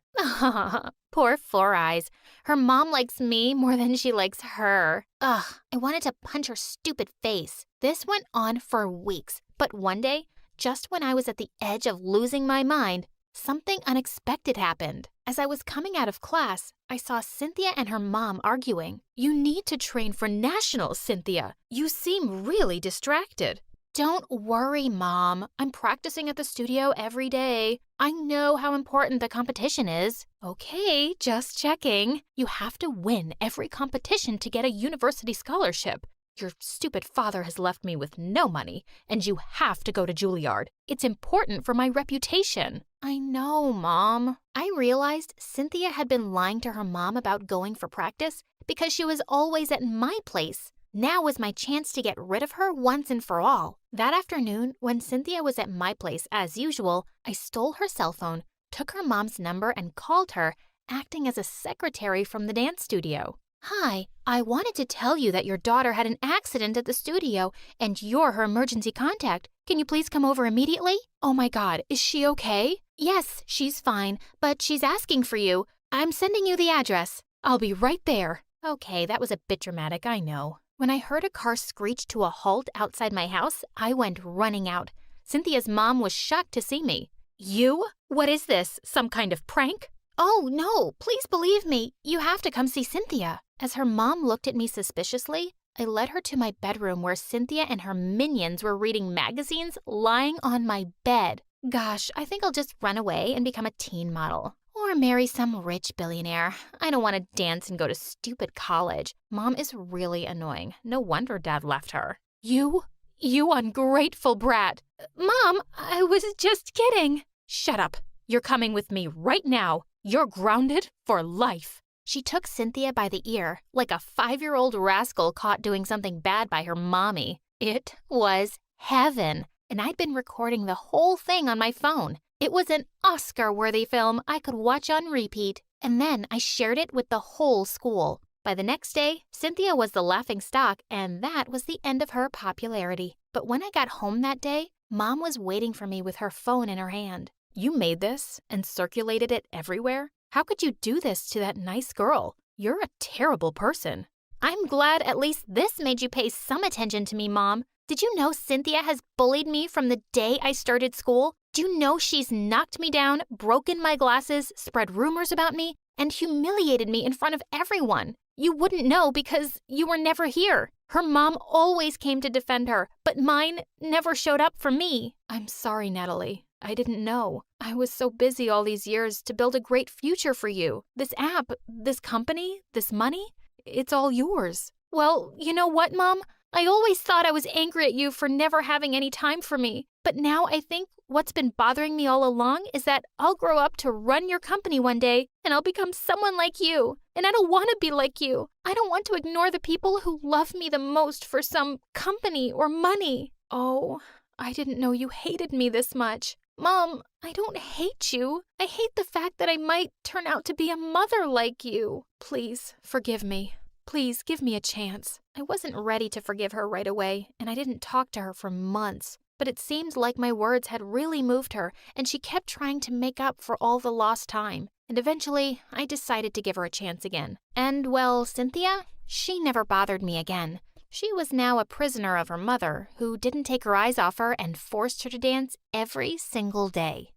Poor Four Eyes. Her mom likes me more than she likes her. Ugh, I wanted to punch her stupid face. This went on for weeks, but one day, just when I was at the edge of losing my mind, something unexpected happened. As I was coming out of class, I saw Cynthia and her mom arguing. You need to train for nationals, Cynthia. You seem really distracted. Don't worry, Mom. I'm practicing at the studio every day. I know how important the competition is. Okay, just checking. You have to win every competition to get a university scholarship. Your stupid father has left me with no money, and you have to go to Juilliard. It's important for my reputation. I know, Mom. I realized Cynthia had been lying to her mom about going for practice because she was always at my place. Now was my chance to get rid of her once and for all. That afternoon, when Cynthia was at my place as usual, I stole her cell phone, took her mom's number and called her, acting as a secretary from the dance studio. Hi, I wanted to tell you that your daughter had an accident at the studio and you're her emergency contact. Can you please come over immediately? Oh my God, is she okay? Yes, she's fine, but she's asking for you. I'm sending you the address. I'll be right there. Okay, that was a bit dramatic, I know. When I heard a car screech to a halt outside my house, I went running out. Cynthia's mom was shocked to see me. You? What is this? Some kind of prank? Oh, no, please believe me. You have to come see Cynthia. As her mom looked at me suspiciously, I led her to my bedroom where Cynthia and her minions were reading magazines lying on my bed. Gosh, I think I'll just run away and become a teen model. Or marry some rich billionaire. I don't want to dance and go to stupid college. Mom is really annoying. No wonder Dad left her. You ungrateful brat. Mom, I was just kidding. Shut up. You're coming with me right now. You're grounded for life. She took Cynthia by the ear, like a 5-year-old rascal caught doing something bad by her mommy. It was heaven, and I'd been recording the whole thing on my phone. It was an Oscar-worthy film I could watch on repeat, and then I shared it with the whole school. By the next day, Cynthia was the laughingstock, and that was the end of her popularity. But when I got home that day, Mom was waiting for me with her phone in her hand. You made this and circulated it everywhere? How could you do this to that nice girl? You're a terrible person. I'm glad at least this made you pay some attention to me, Mom. Did you know Cynthia has bullied me from the day I started school? Do you know she's knocked me down, broken my glasses, spread rumors about me, and humiliated me in front of everyone? You wouldn't know because you were never here. Her mom always came to defend her, but mine never showed up for me. I'm sorry, Natalie. I didn't know. I was so busy all these years to build a great future for you. This app, this company, this money, it's all yours. Well, you know what, Mom? I always thought I was angry at you for never having any time for me. But now I think what's been bothering me all along is that I'll grow up to run your company one day and I'll become someone like you. And I don't want to be like you. I don't want to ignore the people who love me the most for some company or money. Oh, I didn't know you hated me this much. Mom, I don't hate you. I hate the fact that I might turn out to be a mother like you. Please, forgive me. Please, give me a chance. I wasn't ready to forgive her right away, and I didn't talk to her for months. But it seemed like my words had really moved her, and she kept trying to make up for all the lost time. And eventually, I decided to give her a chance again. And, well, Cynthia, she never bothered me again. She was now a prisoner of her mother, who didn't take her eyes off her and forced her to dance every single day.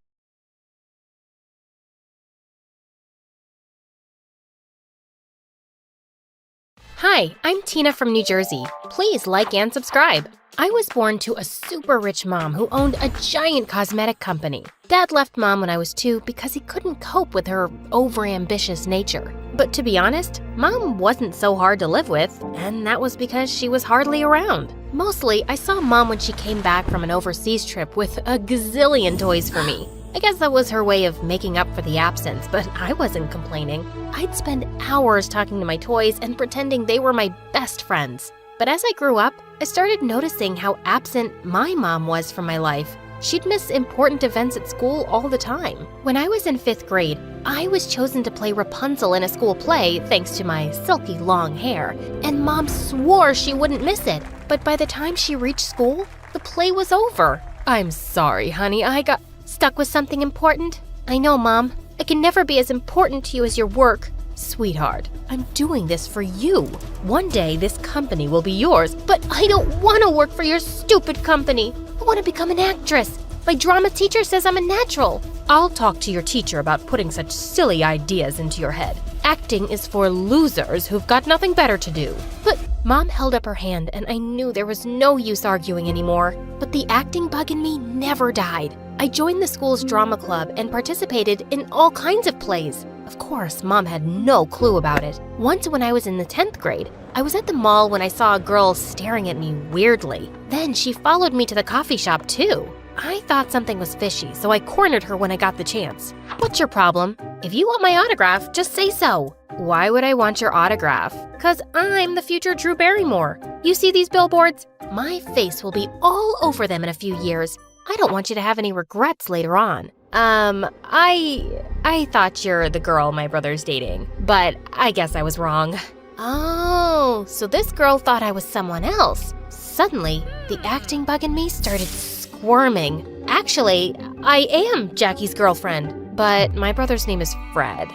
Hi, I'm Tina from New Jersey. Please like and subscribe. I was born to a super rich mom who owned a giant cosmetic company. Dad left Mom when I was 2 because he couldn't cope with her overambitious nature. But to be honest, Mom wasn't so hard to live with, and that was because she was hardly around. Mostly, I saw Mom when she came back from an overseas trip with a gazillion toys for me. I guess that was her way of making up for the absence, but I wasn't complaining. I'd spend hours talking to my toys and pretending they were my best friends. But as I grew up, I started noticing how absent my mom was from my life. She'd miss important events at school all the time. When I was in 5th grade, I was chosen to play Rapunzel in a school play thanks to my silky long hair, and Mom swore she wouldn't miss it. But by the time she reached school, the play was over. I'm sorry, honey, I got stuck with something important. I know, Mom. I can never be as important to you as your work. Sweetheart, I'm doing this for you. One day this company will be yours, but I don't want to work for your stupid company. I want to become an actress. My drama teacher says I'm a natural. I'll talk to your teacher about putting such silly ideas into your head. Acting is for losers who've got nothing better to do. But Mom held up her hand and I knew there was no use arguing anymore. But the acting bug in me never died. I joined the school's drama club and participated in all kinds of plays. Of course, Mom had no clue about it. Once when I was in the 10th grade, I was at the mall when I saw a girl staring at me weirdly. Then she followed me to the coffee shop too. I thought something was fishy, so I cornered her when I got the chance. What's your problem? If you want my autograph, just say so. Why would I want your autograph? 'Cause I'm the future Drew Barrymore. You see these billboards? My face will be all over them in a few years. I don't want you to have any regrets later on. I thought you're the girl my brother's dating, but I guess I was wrong. Oh, so this girl thought I was someone else. Suddenly, the acting bug in me started squirming. Actually, I am Jackie's girlfriend, but my brother's name is Fred.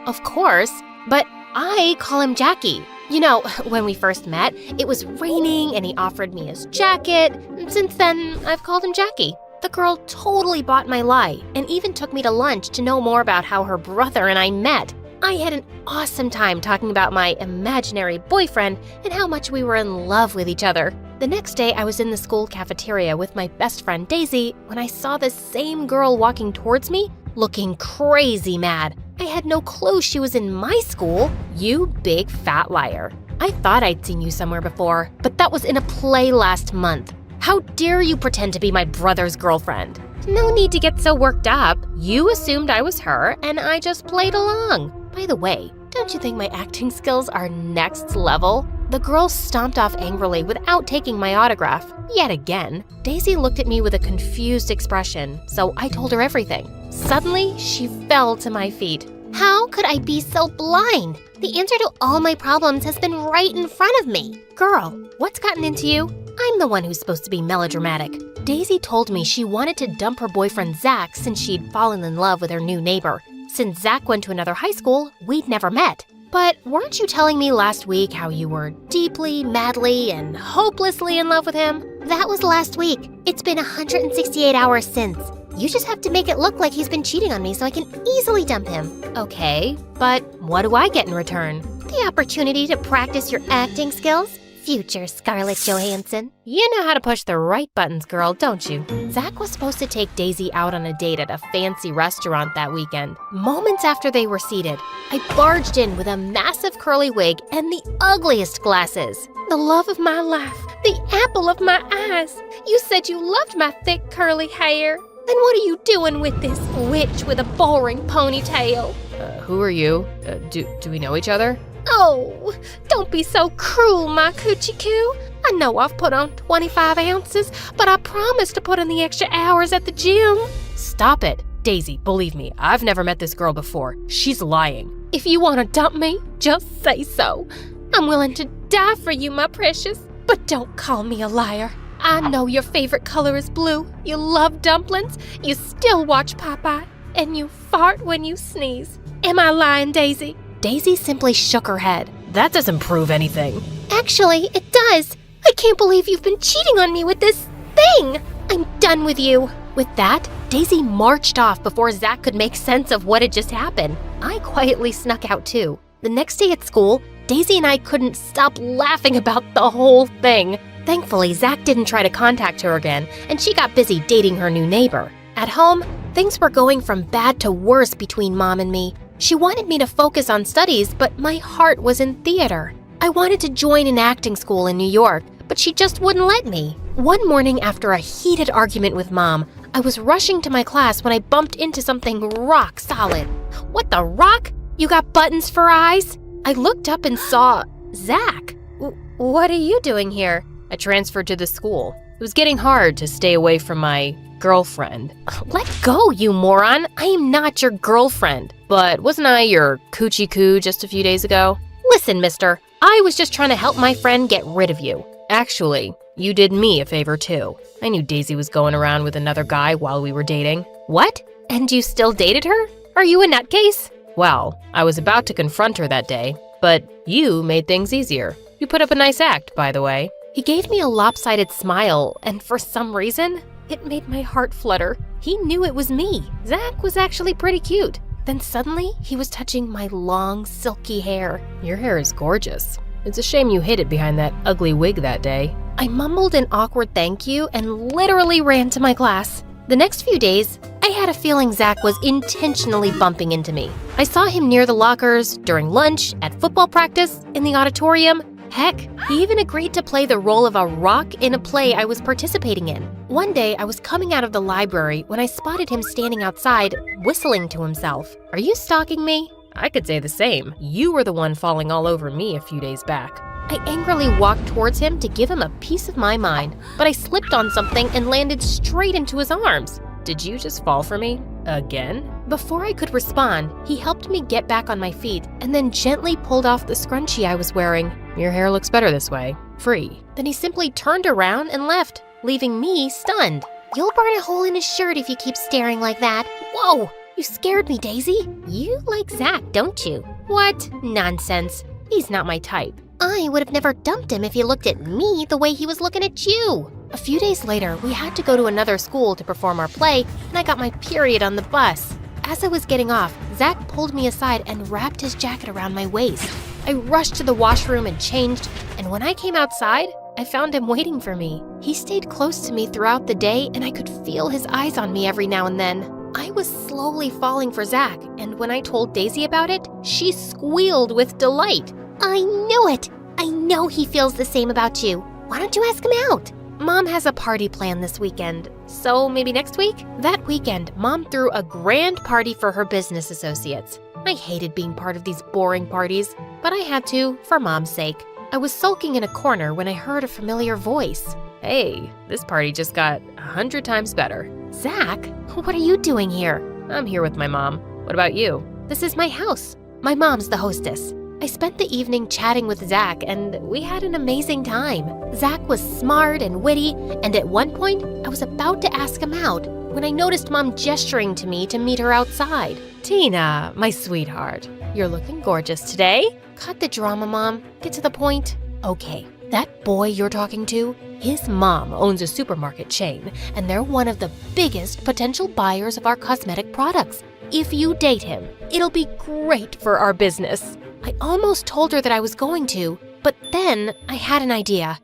Of course, but I call him Jackie. You know, when we first met, it was raining and he offered me his jacket. And since then, I've called him Jackie. The girl totally bought my lie and even took me to lunch to know more about how her brother and I met. I had an awesome time talking about my imaginary boyfriend and how much we were in love with each other. The next day, I was in the school cafeteria with my best friend Daisy when I saw the same girl walking towards me, looking crazy mad. I had no clue she was in my school. You big fat liar. I thought I'd seen you somewhere before, but that was in a play last month. How dare you pretend to be my brother's girlfriend? No need to get so worked up. You assumed I was her, and I just played along. By the way, don't you think my acting skills are next level? The girl stomped off angrily without taking my autograph. Yet again, Daisy looked at me with a confused expression, so I told her everything. Suddenly, she fell to my feet. How could I be so blind? The answer to all my problems has been right in front of me. Girl, what's gotten into you? I'm the one who's supposed to be melodramatic. Daisy told me she wanted to dump her boyfriend Zach since she'd fallen in love with her new neighbor. Since Zach went to another high school, we'd never met. But weren't you telling me last week how you were deeply, madly, and hopelessly in love with him? That was last week. It's been 168 hours since. You just have to make it look like he's been cheating on me so I can easily dump him. Okay, but what do I get in return? The opportunity to practice your acting skills. Future Scarlett Johansson. You know how to push the right buttons, girl, don't you? Zach was supposed to take Daisy out on a date at a fancy restaurant that weekend. Moments after they were seated, I barged in with a massive curly wig and the ugliest glasses. The love of my life, the apple of my eyes. You said you loved my thick curly hair. Then what are you doing with this witch with a boring ponytail? Who are you? Do we know each other? Oh, don't be so cruel, my coochie coo. I know I've put on 25 ounces, but I promised to put in the extra hours at the gym. Stop it. Daisy, believe me, I've never met this girl before. She's lying. If you want to dump me, just say so. I'm willing to die for you, my precious, but don't call me a liar. I know your favorite color is blue. You love dumplings. You still watch Popeye. And you fart when you sneeze. Am I lying, Daisy? Daisy simply shook her head. That doesn't prove anything. Actually, it does. I can't believe you've been cheating on me with this thing. I'm done with you. With that, Daisy marched off before Zach could make sense of what had just happened. I quietly snuck out too. The next day at school, Daisy and I couldn't stop laughing about the whole thing. Thankfully, Zach didn't try to contact her again, and she got busy dating her new neighbor. At home, things were going from bad to worse between Mom and me. She wanted me to focus on studies, but my heart was in theater. I wanted to join an acting school in New York, but she just wouldn't let me. One morning after a heated argument with Mom, I was rushing to my class when I bumped into something rock solid. What the rock? You got buttons for eyes? I looked up and saw Zach. What are you doing here? I transferred to the school. It was getting hard to stay away from my girlfriend. Let go, you moron. I am not your girlfriend. But wasn't I your coochie coo just a few days ago? Listen, mister, I was just trying to help my friend get rid of you. Actually, you did me a favor too. I knew Daisy was going around with another guy while we were dating. What? And you still dated her? Are you a nutcase? Well, I was about to confront her that day, but you made things easier. You put up a nice act, by the way. He gave me a lopsided smile, and for some reason, it made my heart flutter. He knew it was me. Zach was actually pretty cute. Then suddenly, he was touching my long, silky hair. Your hair is gorgeous. It's a shame you hid it behind that ugly wig that day. I mumbled an awkward thank you and literally ran to my class. The next few days, I had a feeling Zach was intentionally bumping into me. I saw him near the lockers, during lunch, at football practice, in the auditorium. Heck, he even agreed to play the role of a rock in a play I was participating in. One day, I was coming out of the library when I spotted him standing outside, whistling to himself. Are you stalking me? I could say the same. You were the one falling all over me a few days back. I angrily walked towards him to give him a piece of my mind, but I slipped on something and landed straight into his arms. Did you just fall for me? Again? Before I could respond, he helped me get back on my feet and then gently pulled off the scrunchie I was wearing. Your hair looks better this way. Free. Then he simply turned around and left, leaving me stunned. You'll burn a hole in his shirt if you keep staring like that. Whoa! You scared me, Daisy. You like Zach, don't you? What? Nonsense. He's not my type. I would have never dumped him if he looked at me the way he was looking at you. A few days later, we had to go to another school to perform our play, and I got my period on the bus. As I was getting off, Zach pulled me aside and wrapped his jacket around my waist. I rushed to the washroom and changed, and when I came outside, I found him waiting for me. He stayed close to me throughout the day, and I could feel his eyes on me every now and then. I was slowly falling for Zach, and when I told Daisy about it, she squealed with delight. I knew it! I know he feels the same about you. Why don't you ask him out? Mom has a party planned this weekend, so maybe next week? That weekend, Mom threw a grand party for her business associates. I hated being part of these boring parties, but I had to, for Mom's sake. I was sulking in a corner when I heard a familiar voice. Hey, this party just got 100 times better. Zach, what are you doing here? I'm here with my mom. What about you? This is my house. My mom's the hostess. I spent the evening chatting with Zach, and we had an amazing time. Zach was smart and witty, and at one point, I was about to ask him out when I noticed Mom gesturing to me to meet her outside. Tina, my sweetheart, you're looking gorgeous today. Cut the drama, Mom. Get to the point. Okay, that boy you're talking to, his mom owns a supermarket chain, and they're one of the biggest potential buyers of our cosmetic products. If you date him, it'll be great for our business. I almost told her that I was going to, but then I had an idea.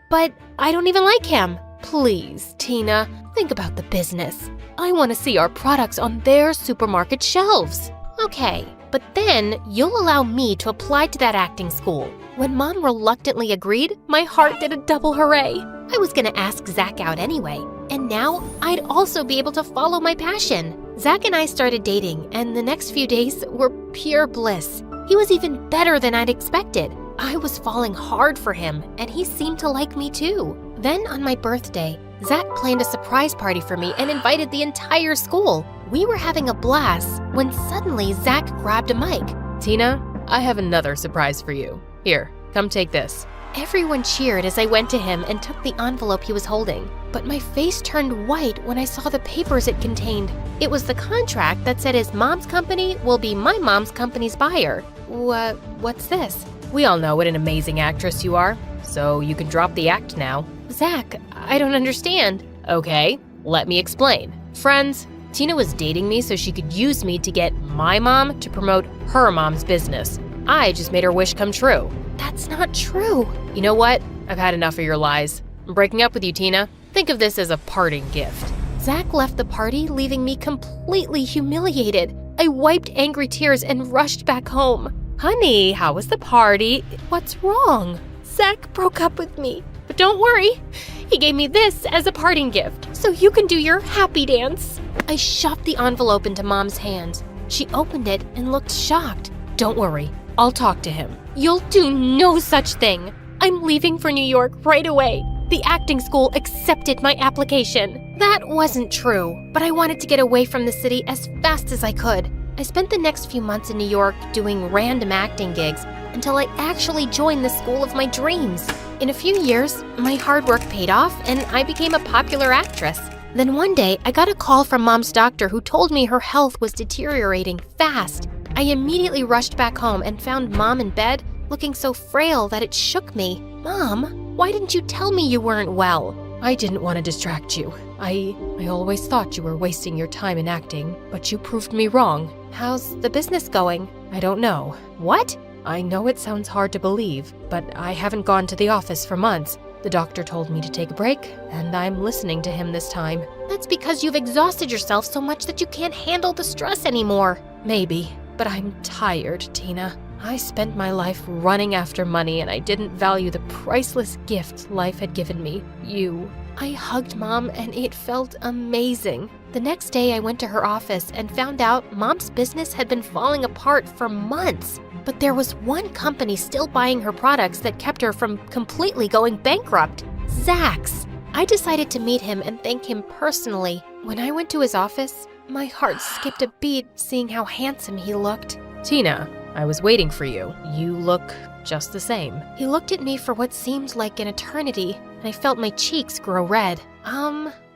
But I don't even like him. Please, Tina, think about the business. I want to see our products on their supermarket shelves. Okay, but then you'll allow me to apply to that acting school. When Mom reluctantly agreed, my heart did a double hooray. I was gonna ask Zach out anyway, and now I'd also be able to follow my passion. Zach and I started dating, and the next few days were pure bliss. He was even better than I'd expected. I was falling hard for him, and he seemed to like me too. Then on my birthday, Zach planned a surprise party for me and invited the entire school. We were having a blast when suddenly Zach grabbed a mic. Tina, I have another surprise for you. Here, come take this. Everyone cheered as I went to him and took the envelope he was holding. But my face turned white when I saw the papers it contained. It was the contract that said his mom's company will be my mom's company's buyer. What's this? We all know what an amazing actress you are, so you can drop the act now. Zach, I don't understand. Okay, let me explain. Friends, Tina was dating me so she could use me to get my mom to promote her mom's business. I just made her wish come true. That's not true. You know what? I've had enough of your lies. I'm breaking up with you, Tina. Think of this as a parting gift. Zach left the party, leaving me completely humiliated. I wiped angry tears and rushed back home. Honey, how was the party? What's wrong? Zach broke up with me. But don't worry, he gave me this as a parting gift, so you can do your happy dance. I shoved the envelope into Mom's hands. She opened it and looked shocked. Don't worry, I'll talk to him. You'll do no such thing. I'm leaving for New York right away. The acting school accepted my application. That wasn't true, but I wanted to get away from the city as fast as I could. I spent the next few months in New York doing random acting gigs until I actually joined the school of my dreams. In a few years, my hard work paid off and I became a popular actress. Then one day, I got a call from Mom's doctor who told me her health was deteriorating fast. I immediately rushed back home and found Mom in bed, looking so frail that it shook me. Mom, why didn't you tell me you weren't well? I didn't want to distract you. I always thought you were wasting your time in acting, but you proved me wrong. How's the business going? I don't know. What? I know it sounds hard to believe, but I haven't gone to the office for months. The doctor told me to take a break, and I'm listening to him this time. That's because you've exhausted yourself so much that you can't handle the stress anymore. Maybe, but I'm tired, Tina. I spent my life running after money, and I didn't value the priceless gift life had given me, you. I hugged Mom, and it felt amazing. The next day, I went to her office and found out Mom's business had been falling apart for months. But there was one company still buying her products that kept her from completely going bankrupt. Zach's. I decided to meet him and thank him personally. When I went to his office, My heart skipped a beat seeing how handsome he looked. Tina, I was waiting for you. You look just the same. He looked at me for what seemed like an eternity, and I felt my cheeks grow red.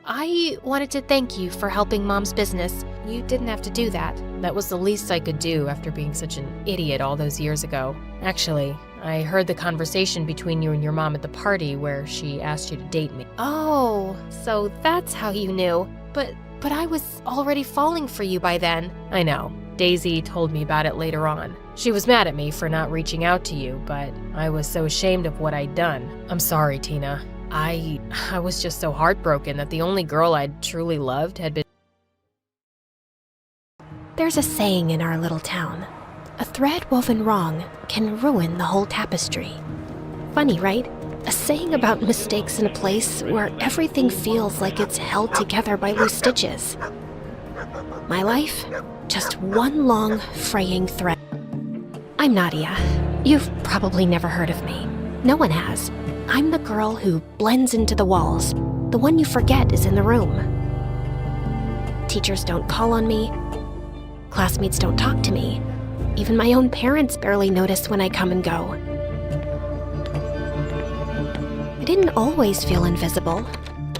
I wanted to thank you for helping Mom's business. You didn't have to do that. That was the least I could do after being such an idiot all those years ago. Actually, I heard the conversation between you and your mom at the party where she asked you to date me. Oh, so that's how you knew. But I was already falling for you by then. I know. Daisy told me about it later on. She was mad at me for not reaching out to you, but I was so ashamed of what I'd done. I'm sorry, Tina. I was just so heartbroken that the only girl I'd truly loved had been... There's a saying in our little town. A thread woven wrong can ruin the whole tapestry. Funny, right? A saying about mistakes in a place where everything feels like it's held together by loose stitches. My life? Just one long, fraying thread. I'm Nadia. You've probably never heard of me. No one has. I'm the girl who blends into the walls, the one you forget is in the room. Teachers don't call on me. Classmates don't talk to me. Even my own parents barely notice when I come and go. I didn't always feel invisible.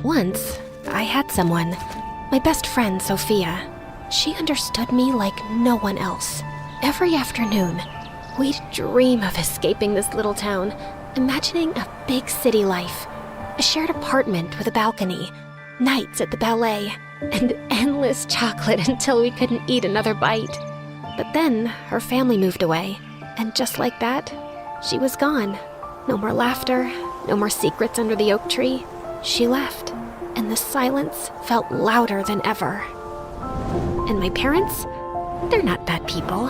Once, I had someone, my best friend, Sophia. She understood me like no one else. Every afternoon, we'd dream of escaping this little town, imagining a big city life, a shared apartment with a balcony, nights at the ballet, and endless chocolate until we couldn't eat another bite. But then her family moved away, and just like that, she was gone. No more laughter, no more secrets under the oak tree. She left, and the silence felt louder than ever. And my parents? They're not bad people,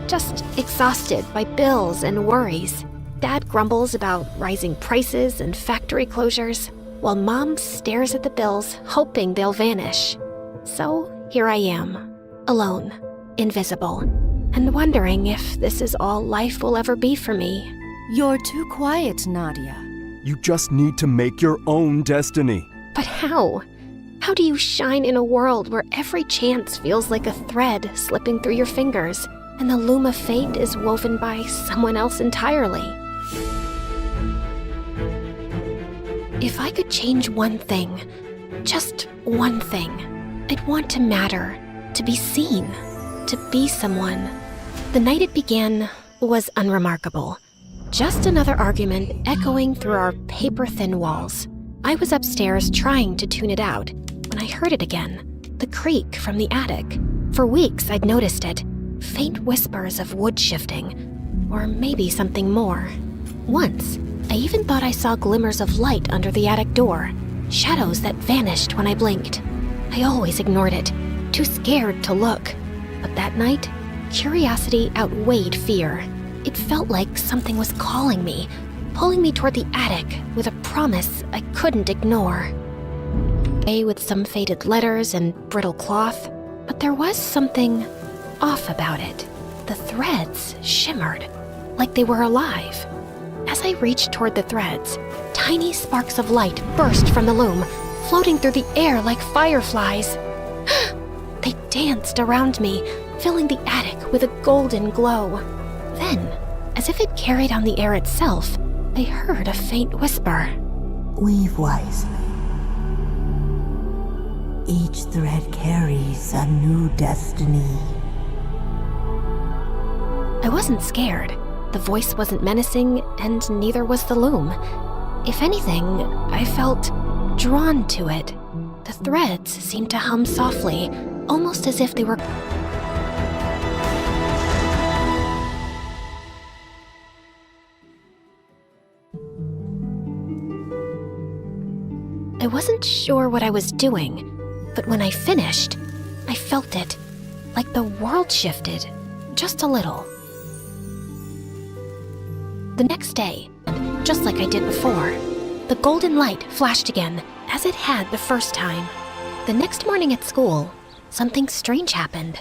just exhausted by bills and worries. Dad grumbles about rising prices and factory closures, while Mom stares at the bills, hoping they'll vanish. So here I am, alone, invisible, and wondering if this is all life will ever be for me. You're too quiet, Nadia. You just need to make your own destiny. But how? How do you shine in a world where every chance feels like a thread slipping through your fingers, and the loom of fate is woven by someone else entirely? If I could change one thing, just one thing, I'd want to matter, to be seen, to be someone. The night it began was unremarkable. Just another argument echoing through our paper-thin walls. I was upstairs trying to tune it out when I heard it again, the creak from the attic. For weeks I'd noticed it, faint whispers of wood shifting, or maybe something more. Once, I even thought I saw glimmers of light under the attic door, shadows that vanished when I blinked. I always ignored it, too scared to look. But that night, curiosity outweighed fear. It felt like something was calling me, pulling me toward the attic with a promise I couldn't ignore. With some faded letters and brittle cloth, but there was something off about it. The threads shimmered, like they were alive. As I reached toward the threads, tiny sparks of light burst from the loom, floating through the air like fireflies. They danced around me, filling the attic with a golden glow. Then, as if it carried on the air itself, I heard a faint whisper. Weave wisely. Each thread carries a new destiny. I wasn't scared. The voice wasn't menacing, and neither was the loom. If anything, I felt drawn to it. The threads seemed to hum softly, almost as if they were... I wasn't sure what I was doing, but when I finished, I felt it, like the world shifted, just a little. The next day, just like I did before, the golden light flashed again, as it had the first time. The next morning at school, something strange happened.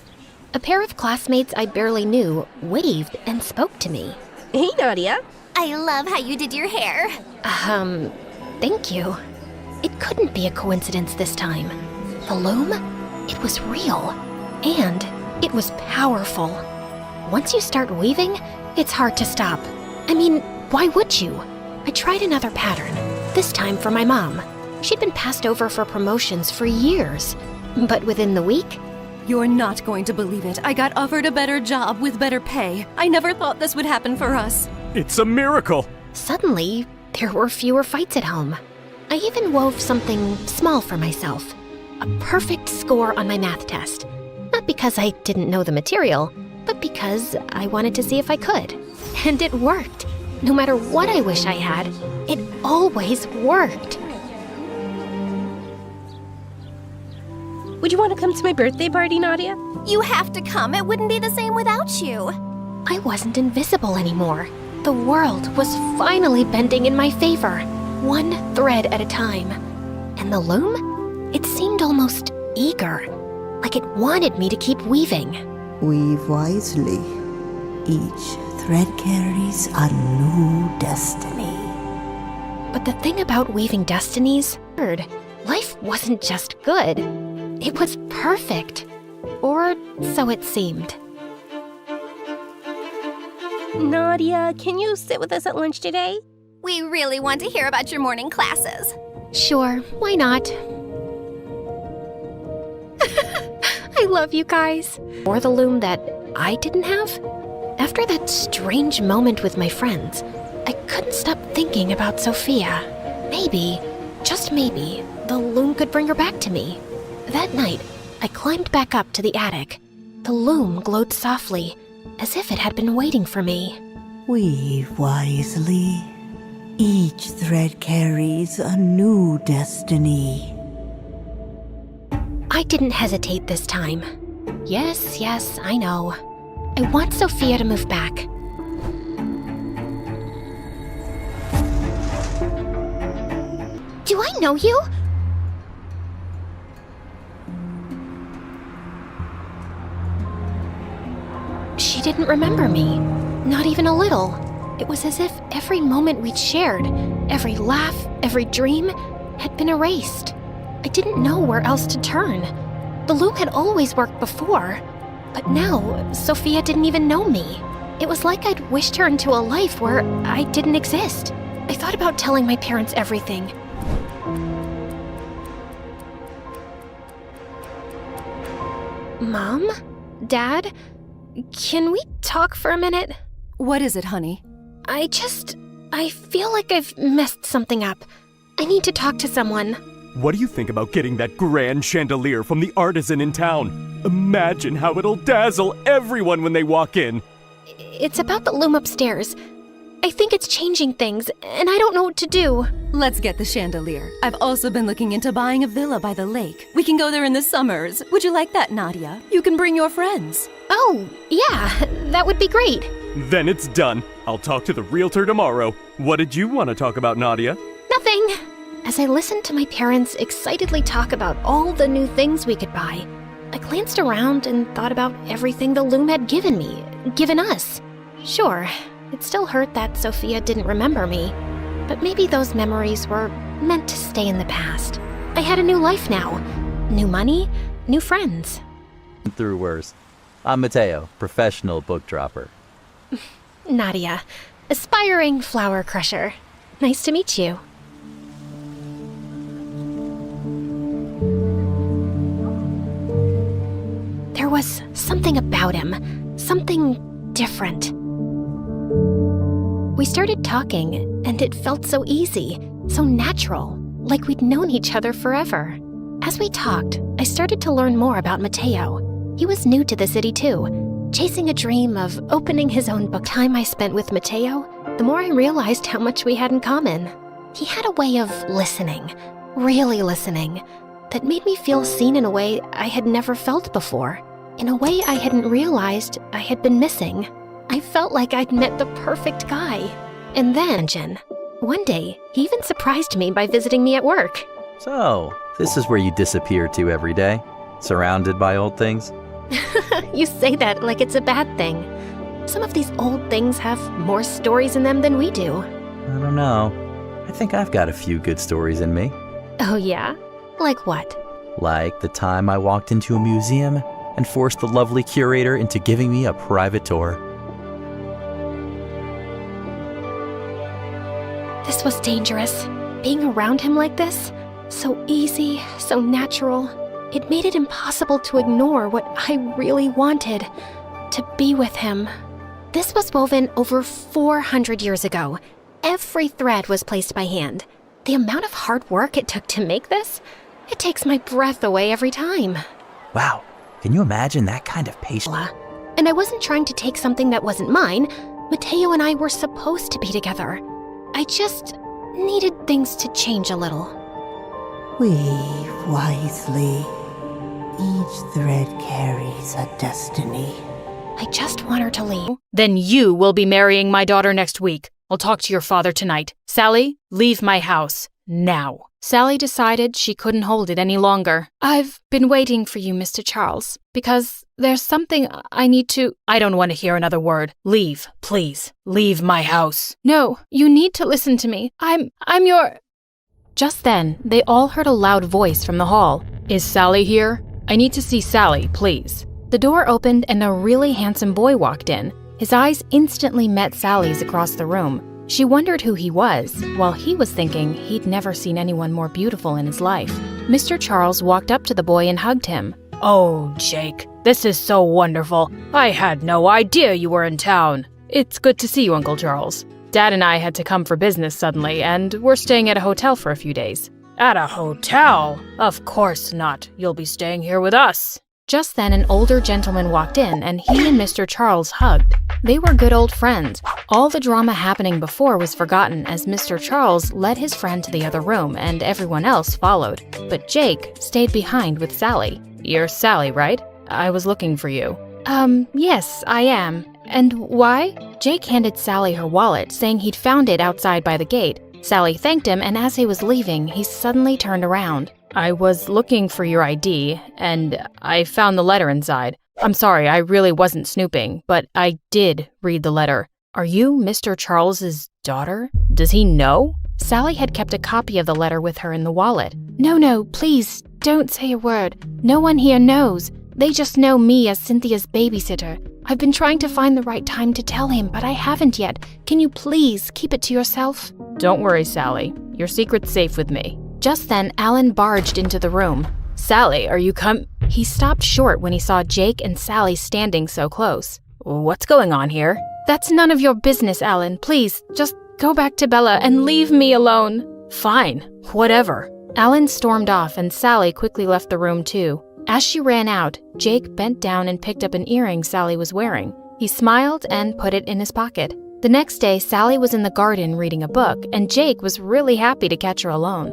A pair of classmates I barely knew waved and spoke to me. Hey, Nadia. I love how you did your hair. Thank you. It couldn't be a coincidence this time. The loom? It was real. And it was powerful. Once you start weaving, it's hard to stop. I mean, why would you? I tried another pattern, this time for my mom. She'd been passed over for promotions for years. But within the week... You're not going to believe it. I got offered a better job with better pay. I never thought this would happen for us. It's a miracle! Suddenly, there were fewer fights at home. I even wove something small for myself. A perfect score on my math test. Not because I didn't know the material, but because I wanted to see if I could. And it worked. No matter what I wish I had, it always worked. Would you want to come to my birthday party, Nadia? You have to come. It wouldn't be the same without you. I wasn't invisible anymore. The world was finally bending in my favor, one thread at a time. And the loom? It seemed almost eager, like it wanted me to keep weaving. Weave wisely. Each thread carries a new destiny. But the thing about weaving destinies, life wasn't just good. It was perfect. Or so it seemed. Nadia, can you sit with us at lunch today? We really want to hear about your morning classes. Sure, why not? I love you guys. Or the loom that I didn't have? After that strange moment with my friends, I couldn't stop thinking about Sophia. Maybe, just maybe, the loom could bring her back to me. That night, I climbed back up to the attic. The loom glowed softly, as if it had been waiting for me. Weave wisely. Each thread carries a new destiny. I didn't hesitate this time. Yes, I know. I want Sophia to move back. Do I know you? She didn't remember me. Not even a little. It was as if every moment we'd shared, every laugh, every dream, had been erased. I didn't know where else to turn. The loom had always worked before, but now Sophia didn't even know me. It was like I'd wished her into a life where I didn't exist. I thought about telling my parents everything. Mom? Dad? Can we talk for a minute? What is it, honey? I feel like I've messed something up. I need to talk to someone. What do you think about getting that grand chandelier from the artisan in town? Imagine how it'll dazzle everyone when they walk in. It's about the loom upstairs. I think it's changing things, and I don't know what to do. Let's get the chandelier. I've also been looking into buying a villa by the lake. We can go there in the summers. Would you like that, Nadia? You can bring your friends. Oh, yeah, that would be great. Then it's done. I'll talk to the realtor tomorrow. What did you want to talk about, Nadia? Nothing. As I listened to my parents excitedly talk about all the new things we could buy, I glanced around and thought about everything the loom had given me, given us. Sure, it still hurt that Sophia didn't remember me, but maybe those memories were meant to stay in the past. I had a new life now. New money, new friends. Through worse. I'm Mateo, professional book dropper. Nadia, aspiring flower crusher. Nice to meet you. There was something about him, something different. We started talking, and it felt so easy, so natural, like we'd known each other forever. As we talked, I started to learn more about Mateo. He was new to the city too, chasing a dream of opening his own book. The time I spent with Mateo, the more I realized how much we had in common. He had a way of listening, really listening, that made me feel seen in a way I had never felt before, in a way I hadn't realized I had been missing. I felt like I'd met the perfect guy. And then, one day, he even surprised me by visiting me at work. So, this is where you disappear to every day? Surrounded by old things? You say that like it's a bad thing. Some of these old things have more stories in them than we do. I don't know. I think I've got a few good stories in me. Oh yeah? Like what? Like the time I walked into a museum and forced the lovely curator into giving me a private tour. This was dangerous. Being around him like this, so easy, so natural, it made it impossible to ignore what I really wanted, to be with him. This was woven over 400 years ago. Every thread was placed by hand. The amount of hard work it took to make this, it takes my breath away every time. Wow, can you imagine that kind of patience? And I wasn't trying to take something that wasn't mine. Mateo and I were supposed to be together. I just needed things to change a little. Weave wisely. Each thread carries a destiny. I just want her to leave. Then you will be marrying my daughter next week. I'll talk to your father tonight. Sally, leave my house. Now. Sally decided she couldn't hold it any longer. I've been waiting for you, Mr. Charles, because there's something I need to... I don't want to hear another word. Leave, please. Leave my house. No, you need to listen to me. I'm your... Just then, they all heard a loud voice from the hall. Is Sally here? I need to see Sally, please. The door opened and a really handsome boy walked in. His eyes instantly met Sally's across the room. She wondered who he was, while he was thinking he'd never seen anyone more beautiful in his life. Mr. Charles walked up to the boy and hugged him. Oh, Jake, this is so wonderful. I had no idea you were in town. It's good to see you, Uncle Charles. Dad and I had to come for business suddenly, and we're staying at a hotel for a few days. At a hotel? Of course not. You'll be staying here with us. Just then, an older gentleman walked in, and he and Mr. Charles hugged. They were good old friends. All the drama happening before was forgotten as Mr. Charles led his friend to the other room, and everyone else followed. But Jake stayed behind with Sally. You're Sally, right? I was looking for you. Yes, I am. And why? Jake handed Sally her wallet, saying he'd found it outside by the gate. Sally thanked him, and as he was leaving, he suddenly turned around. I was looking for your ID, and I found the letter inside. I'm sorry, I really wasn't snooping, but I did read the letter. Are you Mr. Charles's daughter? Does he know? Sally had kept a copy of the letter with her in the wallet. No, please, don't say a word. No one here knows. They just know me as Cynthia's babysitter. I've been trying to find the right time to tell him, but I haven't yet. Can you please keep it to yourself? Don't worry, Sally. Your secret's safe with me. Just then, Alan barged into the room. Sally, are you He stopped short when he saw Jake and Sally standing so close. What's going on here? That's none of your business, Alan. Please, just go back to Bella and leave me alone. Fine, whatever. Alan stormed off and Sally quickly left the room too. As she ran out, Jake bent down and picked up an earring Sally was wearing. He smiled and put it in his pocket. The next day, Sally was in the garden reading a book, and Jake was really happy to catch her alone.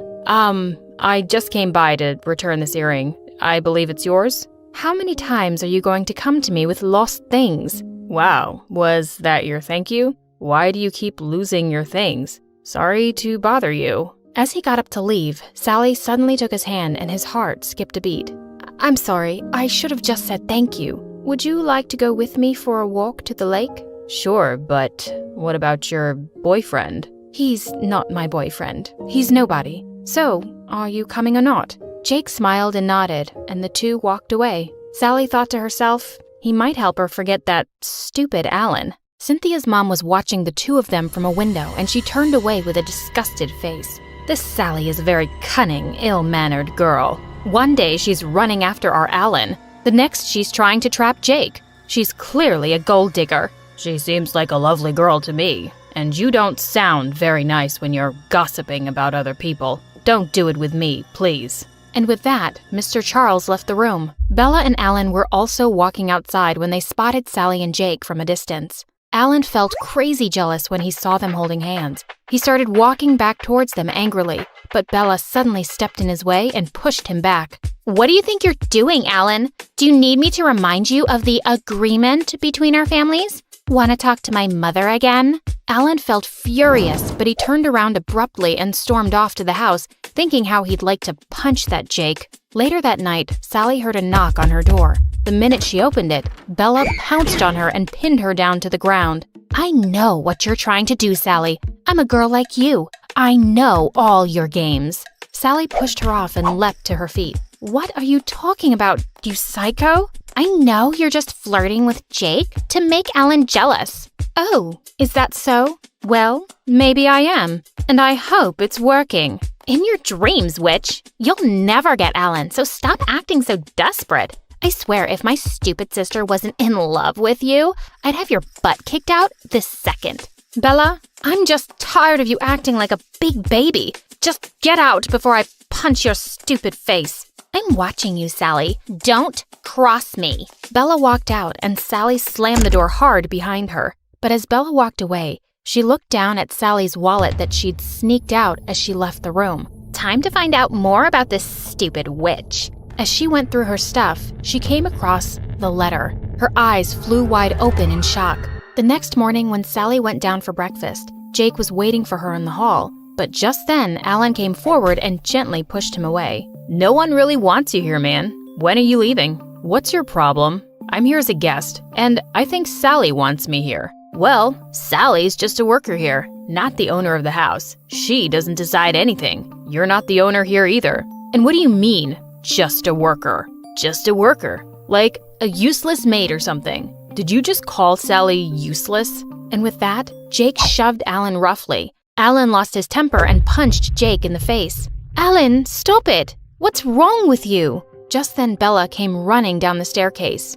I just came by to return this earring. I believe it's yours? How many times are you going to come to me with lost things? Wow, was that your thank you? Why do you keep losing your things? Sorry to bother you. As he got up to leave, Sally suddenly took his hand and his heart skipped a beat. I'm sorry, I should have just said thank you. Would you like to go with me for a walk to the lake? Sure, but what about your boyfriend? He's not my boyfriend. He's nobody. So, are you coming or not? Jake smiled and nodded, and the two walked away. Sally thought to herself, he might help her forget that stupid Alan. Cynthia's mom was watching the two of them from a window, and she turned away with a disgusted face. This Sally is a very cunning, ill-mannered girl. One day she's running after our Alan. The next she's trying to trap Jake. She's clearly a gold digger. She seems like a lovely girl to me. And you don't sound very nice when you're gossiping about other people. Don't do it with me, please. And with that, Mr. Charles left the room. Bella and Alan were also walking outside when they spotted Sally and Jake from a distance. Alan felt crazy jealous when he saw them holding hands. He started walking back towards them angrily, but Bella suddenly stepped in his way and pushed him back. What do you think you're doing, Alan? Do you need me to remind you of the agreement between our families? Want to talk to my mother again? Alan felt furious, but he turned around abruptly and stormed off to the house, thinking how he'd like to punch that Jake. Later that night, Sally heard a knock on her door. The minute she opened it, Bella pounced on her and pinned her down to the ground. I know what you're trying to do, Sally. I'm a girl like you. I know all your games. Sally pushed her off and leapt to her feet. What are you talking about, you psycho? I know you're just flirting with Jake to make Alan jealous. Oh, is that so? Well, maybe I am, and I hope it's working. In your dreams, witch. You'll never get Alan, so stop acting so desperate. I swear, if my stupid sister wasn't in love with you, I'd have your butt kicked out this second. Bella, I'm just tired of you acting like a big baby. Just get out before I punch your stupid face. I'm watching you, Sally. Don't cross me. Bella walked out, and Sally slammed the door hard behind her. But as Bella walked away, she looked down at Sally's wallet that she'd sneaked out as she left the room. Time to find out more about this stupid witch. As she went through her stuff, she came across the letter. Her eyes flew wide open in shock. The next morning, when Sally went down for breakfast, Jake was waiting for her in the hall. But just then, Alan came forward and gently pushed him away. No one really wants you here, man. When are you leaving? What's your problem? I'm here as a guest, and I think Sally wants me here. Well, Sally's just a worker here, not the owner of the house. She doesn't decide anything. You're not the owner here either. And what do you mean, just a worker? Just a worker? Like a useless maid or something. Did you just call Sally useless? And with that, Jake shoved Alan roughly. Alan lost his temper and punched Jake in the face. Alan, stop it! What's wrong with you? Just then Bella came running down the staircase.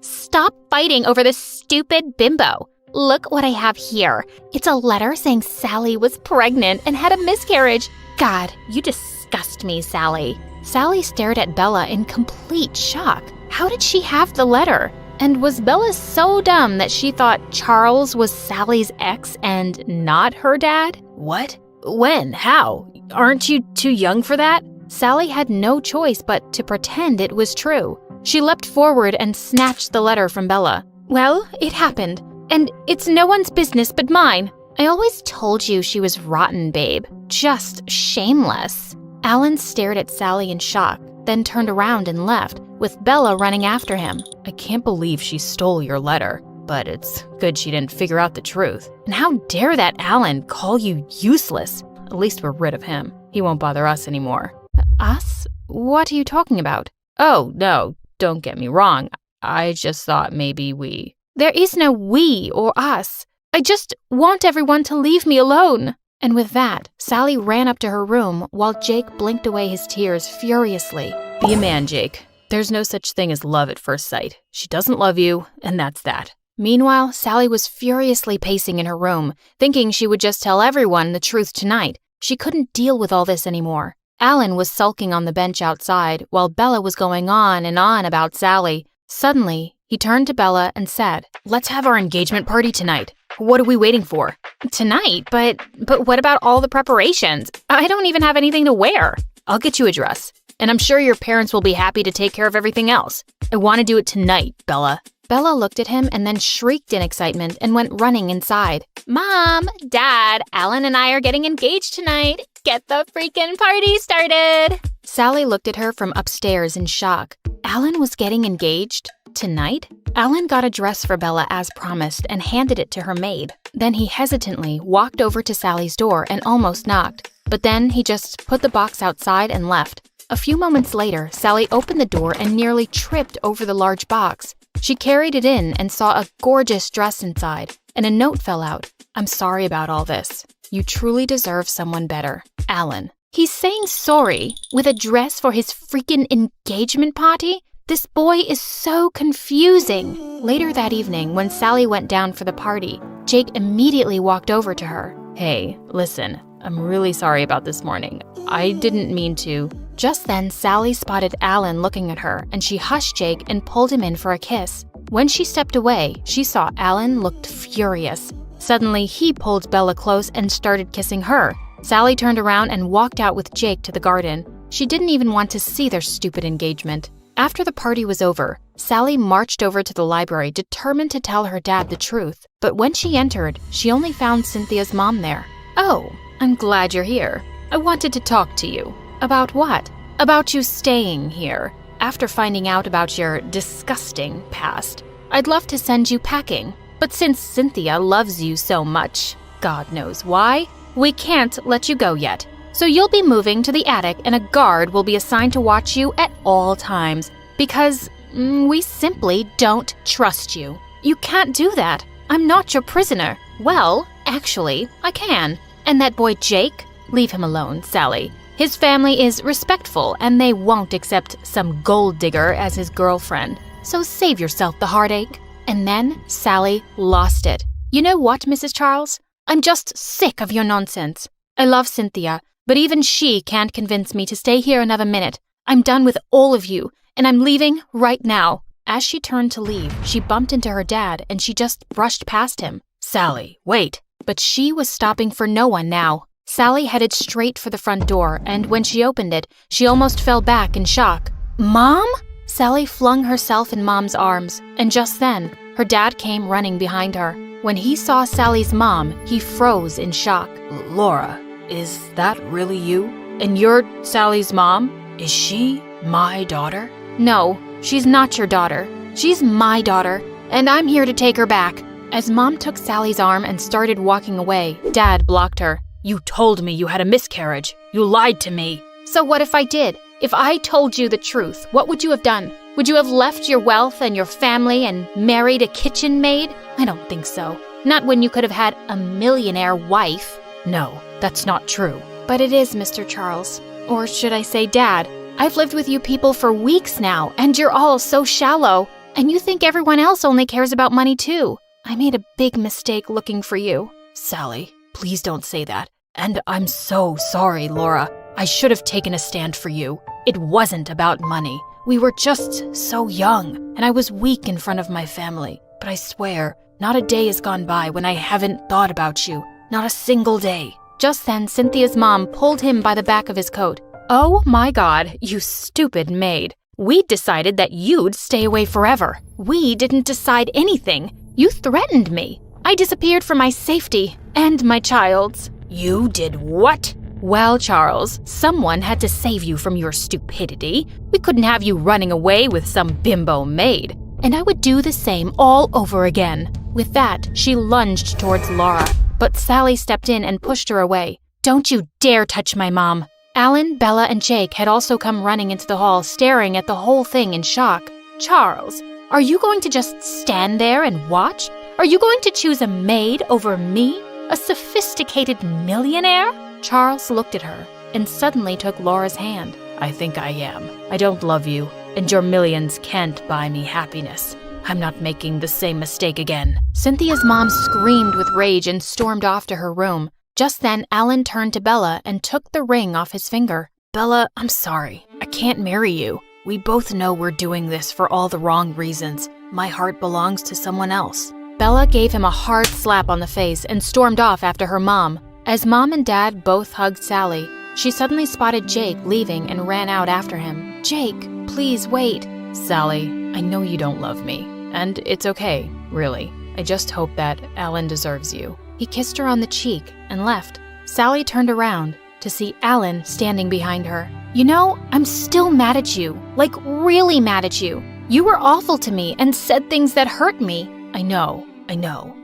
Stop fighting over this stupid bimbo. Look what I have here. It's a letter saying Sally was pregnant and had a miscarriage. God, you disgust me, Sally. Sally stared at Bella in complete shock. How did she have the letter? And was Bella so dumb that she thought Charles was Sally's ex and not her dad? What? When? How? Aren't you too young for that? Sally had no choice but to pretend it was true. She leapt forward and snatched the letter from Bella. Well, it happened. And it's no one's business but mine. I always told you she was rotten, babe. Just shameless. Alan stared at Sally in shock, then turned around and left, with Bella running after him. I can't believe she stole your letter, but it's good she didn't figure out the truth. And how dare that Alan call you useless? At least we're rid of him. He won't bother us anymore. Us? What are you talking about? Oh, no, don't get me wrong. I just thought maybe we... There is no we or us. I just want everyone to leave me alone. And with that, Sally ran up to her room while Jake blinked away his tears furiously. Be a man, Jake. There's no such thing as love at first sight. She doesn't love you, and that's that. Meanwhile, Sally was furiously pacing in her room, thinking she would just tell everyone the truth tonight. She couldn't deal with all this anymore. Alan was sulking on the bench outside while Bella was going on and on about Sally. Suddenly, he turned to Bella and said, "Let's have our engagement party tonight. What are we waiting for?" Tonight? But what about all the preparations? I don't even have anything to wear. I'll get you a dress, and I'm sure your parents will be happy to take care of everything else. I want to do it tonight, Bella. Bella looked at him and then shrieked in excitement and went running inside. Mom, Dad, Alan and I are getting engaged tonight. Get the freaking party started. Sally looked at her from upstairs in shock. Alan was getting engaged? Tonight? Alan got a dress for Bella as promised and handed it to her maid. Then he hesitantly walked over to Sally's door and almost knocked. But then he just put the box outside and left. A few moments later, Sally opened the door and nearly tripped over the large box. She carried it in and saw a gorgeous dress inside, and a note fell out. I'm sorry about all this. You truly deserve someone better. Alan. He's saying sorry with a dress for his freaking engagement party? This boy is so confusing. Later that evening, when Sally went down for the party, Jake immediately walked over to her. Hey, listen, I'm really sorry about this morning. I didn't mean to. Just then, Sally spotted Alan looking at her, and she hushed Jake and pulled him in for a kiss. When she stepped away, she saw Alan looked furious. Suddenly, he pulled Bella close and started kissing her. Sally turned around and walked out with Jake to the garden. She didn't even want to see their stupid engagement. After the party was over, Sally marched over to the library determined to tell her dad the truth. But when she entered, she only found Cynthia's mom there. Oh, I'm glad you're here. I wanted to talk to you. About what? About you staying here. After finding out about your disgusting past, I'd love to send you packing. But since Cynthia loves you so much, God knows why, we can't let you go yet. So you'll be moving to the attic and a guard will be assigned to watch you at all times. Because we simply don't trust you. You can't do that. I'm not your prisoner. Well, actually, I can. And that boy Jake? Leave him alone, Sally. His family is respectful and they won't accept some gold digger as his girlfriend. So save yourself the heartache. And then Sally lost it. You know what, Mrs. Charles? I'm just sick of your nonsense. I love Cynthia, but even she can't convince me to stay here another minute. I'm done with all of you, and I'm leaving right now. As she turned to leave, she bumped into her dad, and she just brushed past him. Sally, wait. But she was stopping for no one now. Sally headed straight for the front door, and when she opened it, she almost fell back in shock. Mom? Sally flung herself in Mom's arms, and just then, her dad came running behind her. When he saw Sally's mom, he froze in shock. Laura, is that really you? And you're Sally's mom? Is she my daughter? No, she's not your daughter. She's my daughter, and I'm here to take her back. As Mom took Sally's arm and started walking away, Dad blocked her. You told me you had a miscarriage. You lied to me. So what if I did? If I told you the truth, what would you have done? Would you have left your wealth and your family and married a kitchen maid? I don't think so. Not when you could have had a millionaire wife. No, that's not true. But it is, Mr. Charles. Or should I say Dad? I've lived with you people for weeks now, and you're all so shallow. And you think everyone else only cares about money too. I made a big mistake looking for you. Sally, please don't say that. And I'm so sorry, Laura. I should have taken a stand for you. It wasn't about money. We were just so young, and I was weak in front of my family. But I swear, not a day has gone by when I haven't thought about you. Not a single day. Just then, Cynthia's mom pulled him by the back of his coat. Oh my God, you stupid maid. We decided that you'd stay away forever. We didn't decide anything. You threatened me. I disappeared for my safety and my child's. You did what? Well, Charles, someone had to save you from your stupidity. We couldn't have you running away with some bimbo maid. And I would do the same all over again. With that, she lunged towards Laura, but Sally stepped in and pushed her away. Don't you dare touch my mom. Alan, Bella, and Jake had also come running into the hall, staring at the whole thing in shock. Charles, are you going to just stand there and watch? Are you going to choose a maid over me? A sophisticated millionaire? Charles looked at her and suddenly took Laura's hand. I think I am. I don't love you, and your millions can't buy me happiness. I'm not making the same mistake again. Cynthia's mom screamed with rage and stormed off to her room. Just then, Alan turned to Bella and took the ring off his finger. Bella, I'm sorry. I can't marry you. We both know we're doing this for all the wrong reasons. My heart belongs to someone else. Bella gave him a hard slap on the face and stormed off after her mom. As Mom and Dad both hugged Sally, she suddenly spotted Jake leaving and ran out after him. Jake, please wait. Sally, I know you don't love me. And it's okay, really. I just hope that Alan deserves you. He kissed her on the cheek and left. Sally turned around to see Alan standing behind her. You know, I'm still mad at you. Like, really mad at you. You were awful to me and said things that hurt me. I know.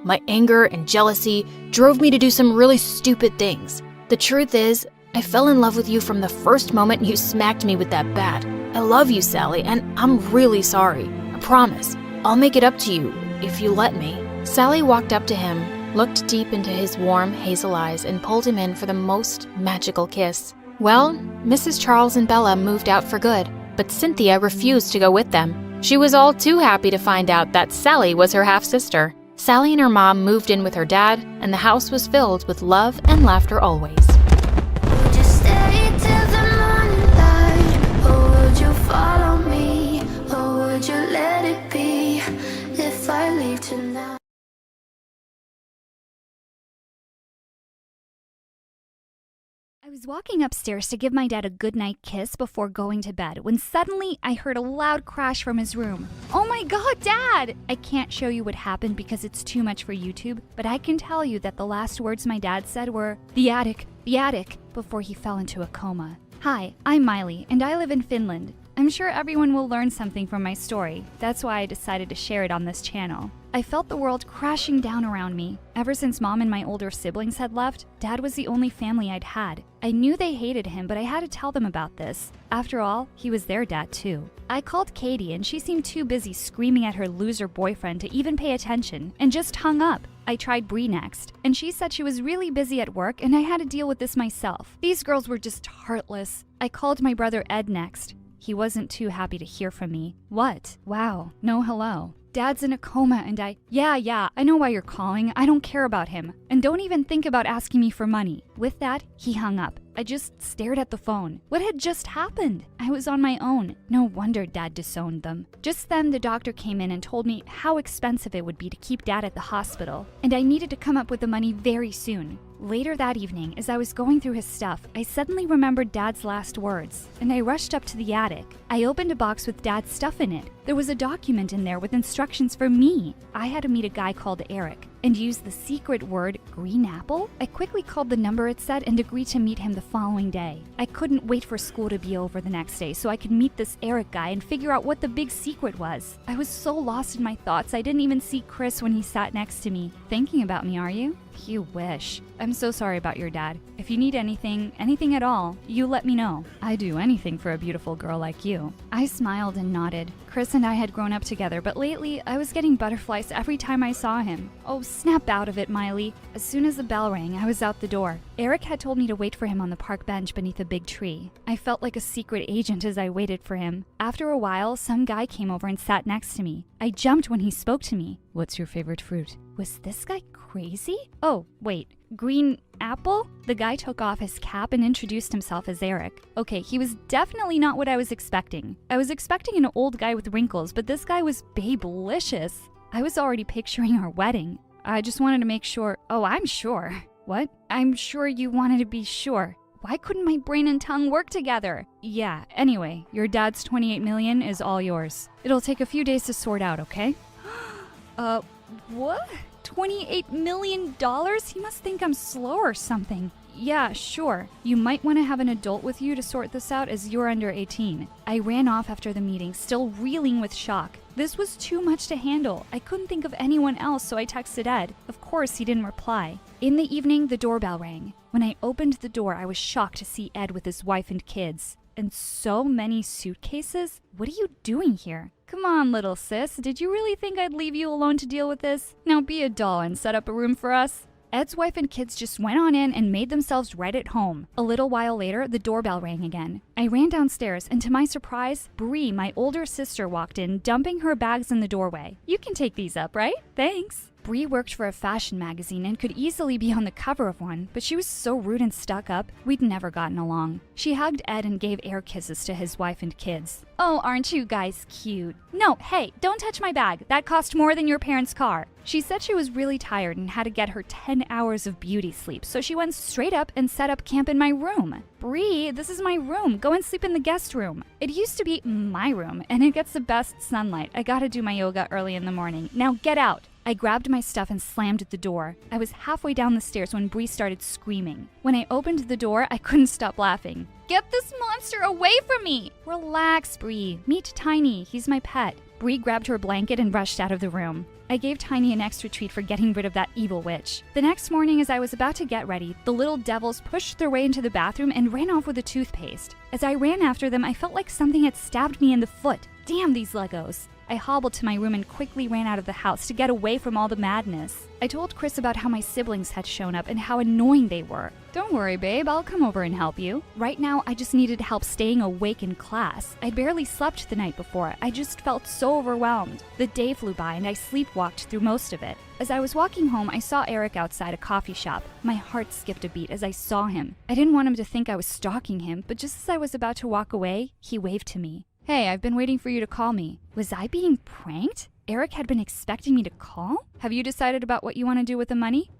My anger and jealousy drove me to do some really stupid things. The truth is, I fell in love with you from the first moment you smacked me with that bat. I love you, Sally, and I'm really sorry. I promise. I'll make it up to you, if you let me. Sally walked up to him, looked deep into his warm hazel eyes, and pulled him in for the most magical kiss. Well, Mrs. Charles and Bella moved out for good, but Cynthia refused to go with them. She was all too happy to find out that Sally was her half-sister. Sally and her mom moved in with her dad, and the house was filled with love and laughter always. Would you stay till the morning light, or would you follow me, or would you let it be if I leave tonight? I was walking upstairs to give my dad a goodnight kiss before going to bed when suddenly I heard a loud crash from his room. Oh my God, Dad! I can't show you what happened because it's too much for YouTube, but I can tell you that the last words my dad said were, the attic, before he fell into a coma. Hi, I'm Miley, and I live in Finland. I'm sure everyone will learn something from my story. That's why I decided to share it on this channel. I felt the world crashing down around me. Ever since Mom and my older siblings had left, Dad was the only family I'd had. I knew they hated him, but I had to tell them about this. After all, he was their dad too. I called Katie and she seemed too busy screaming at her loser boyfriend to even pay attention and just hung up. I tried Bree next, and she said she was really busy at work and I had to deal with this myself. These girls were just heartless. I called my brother Ed next. He wasn't too happy to hear from me. What? Wow, no hello. Dad's in a coma and Yeah, I know why you're calling. I don't care about him. And don't even think about asking me for money. With that, he hung up. I just stared at the phone. What had just happened? I was on my own. No wonder Dad disowned them. Just then, the doctor came in and told me how expensive it would be to keep Dad at the hospital, and I needed to come up with the money very soon. Later that evening, as I was going through his stuff, I suddenly remembered Dad's last words, and I rushed up to the attic. I opened a box with Dad's stuff in it. There was a document in there with instructions for me. I had to meet a guy called Eric and use the secret word green apple. I quickly called the number it said and agreed to meet him the following day. I couldn't wait for school to be over the next day so I could meet this Eric guy and figure out what the big secret was. I was so lost in my thoughts I didn't even see Chris when he sat next to me. Thinking about me, are you? You wish. I'm so sorry about your dad. If you need anything at all, you let me know. I'd do anything for a beautiful girl like you. I smiled and nodded. Chris and I had grown up together, but lately I was getting butterflies every time I saw him. Oh, snap out of it, Miley. As soon as the bell rang, I was out the door. Eric had told me to wait for him on the park bench beneath a big tree. I felt like a secret agent as I waited for him. After a while, some guy came over and sat next to me. I jumped when he spoke to me. What's your favorite fruit? Was this guy crazy? Oh, wait. Green apple? The guy took off his cap and introduced himself as Eric. Okay, he was definitely not what I was expecting. I was expecting an old guy with wrinkles, but this guy was babelicious. I was already picturing our wedding. I just wanted to make sure. Oh, I'm sure. What? I'm sure you wanted to be sure. Why couldn't my brain and tongue work together? Yeah, anyway, your dad's $28 million is all yours. It'll take a few days to sort out, okay? What? $28 million? He must think I'm slow or something. Yeah, sure. You might want to have an adult with you to sort this out as you're under 18. I ran off after the meeting, still reeling with shock. This was too much to handle. I couldn't think of anyone else, so I texted Ed. Of course, he didn't reply. In the evening, the doorbell rang. When I opened the door, I was shocked to see Ed with his wife and kids. And so many suitcases? What are you doing here? Come on, little sis. Did you really think I'd leave you alone to deal with this? Now be a doll and set up a room for us. Ed's wife and kids just went on in and made themselves right at home. A little while later, the doorbell rang again. I ran downstairs, and to my surprise, Bree, my older sister, walked in, dumping her bags in the doorway. You can take these up, right? Thanks. Bree worked for a fashion magazine and could easily be on the cover of one, but she was so rude and stuck up, we'd never gotten along. She hugged Ed and gave air kisses to his wife and kids. Oh, aren't you guys cute? No, hey, don't touch my bag. That cost more than your parents' car. She said she was really tired and had to get her 10 hours of beauty sleep, so she went straight up and set up camp in my room. Bree, this is my room. Go and sleep in the guest room. It used to be my room, and it gets the best sunlight. I gotta do my yoga early in the morning. Now get out. I grabbed my stuff and slammed at the door. I was halfway down the stairs when Bree started screaming. When I opened the door, I couldn't stop laughing. Get this monster away from me! Relax, Bree. Meet Tiny. He's my pet. Bree grabbed her blanket and rushed out of the room. I gave Tiny an extra treat for getting rid of that evil witch. The next morning, as I was about to get ready, the little devils pushed their way into the bathroom and ran off with a toothpaste. As I ran after them, I felt like something had stabbed me in the foot. Damn these Legos. I hobbled to my room and quickly ran out of the house to get away from all the madness. I told Chris about how my siblings had shown up and how annoying they were. Don't worry, babe, I'll come over and help you. Right now, I just needed help staying awake in class. I'd barely slept the night before. I just felt so overwhelmed. The day flew by and I sleepwalked through most of it. As I was walking home, I saw Eric outside a coffee shop. My heart skipped a beat as I saw him. I didn't want him to think I was stalking him, but just as I was about to walk away, he waved to me. Hey, I've been waiting for you to call me. Was I being pranked? Eric had been expecting me to call? Have you decided about what you want to do with the money?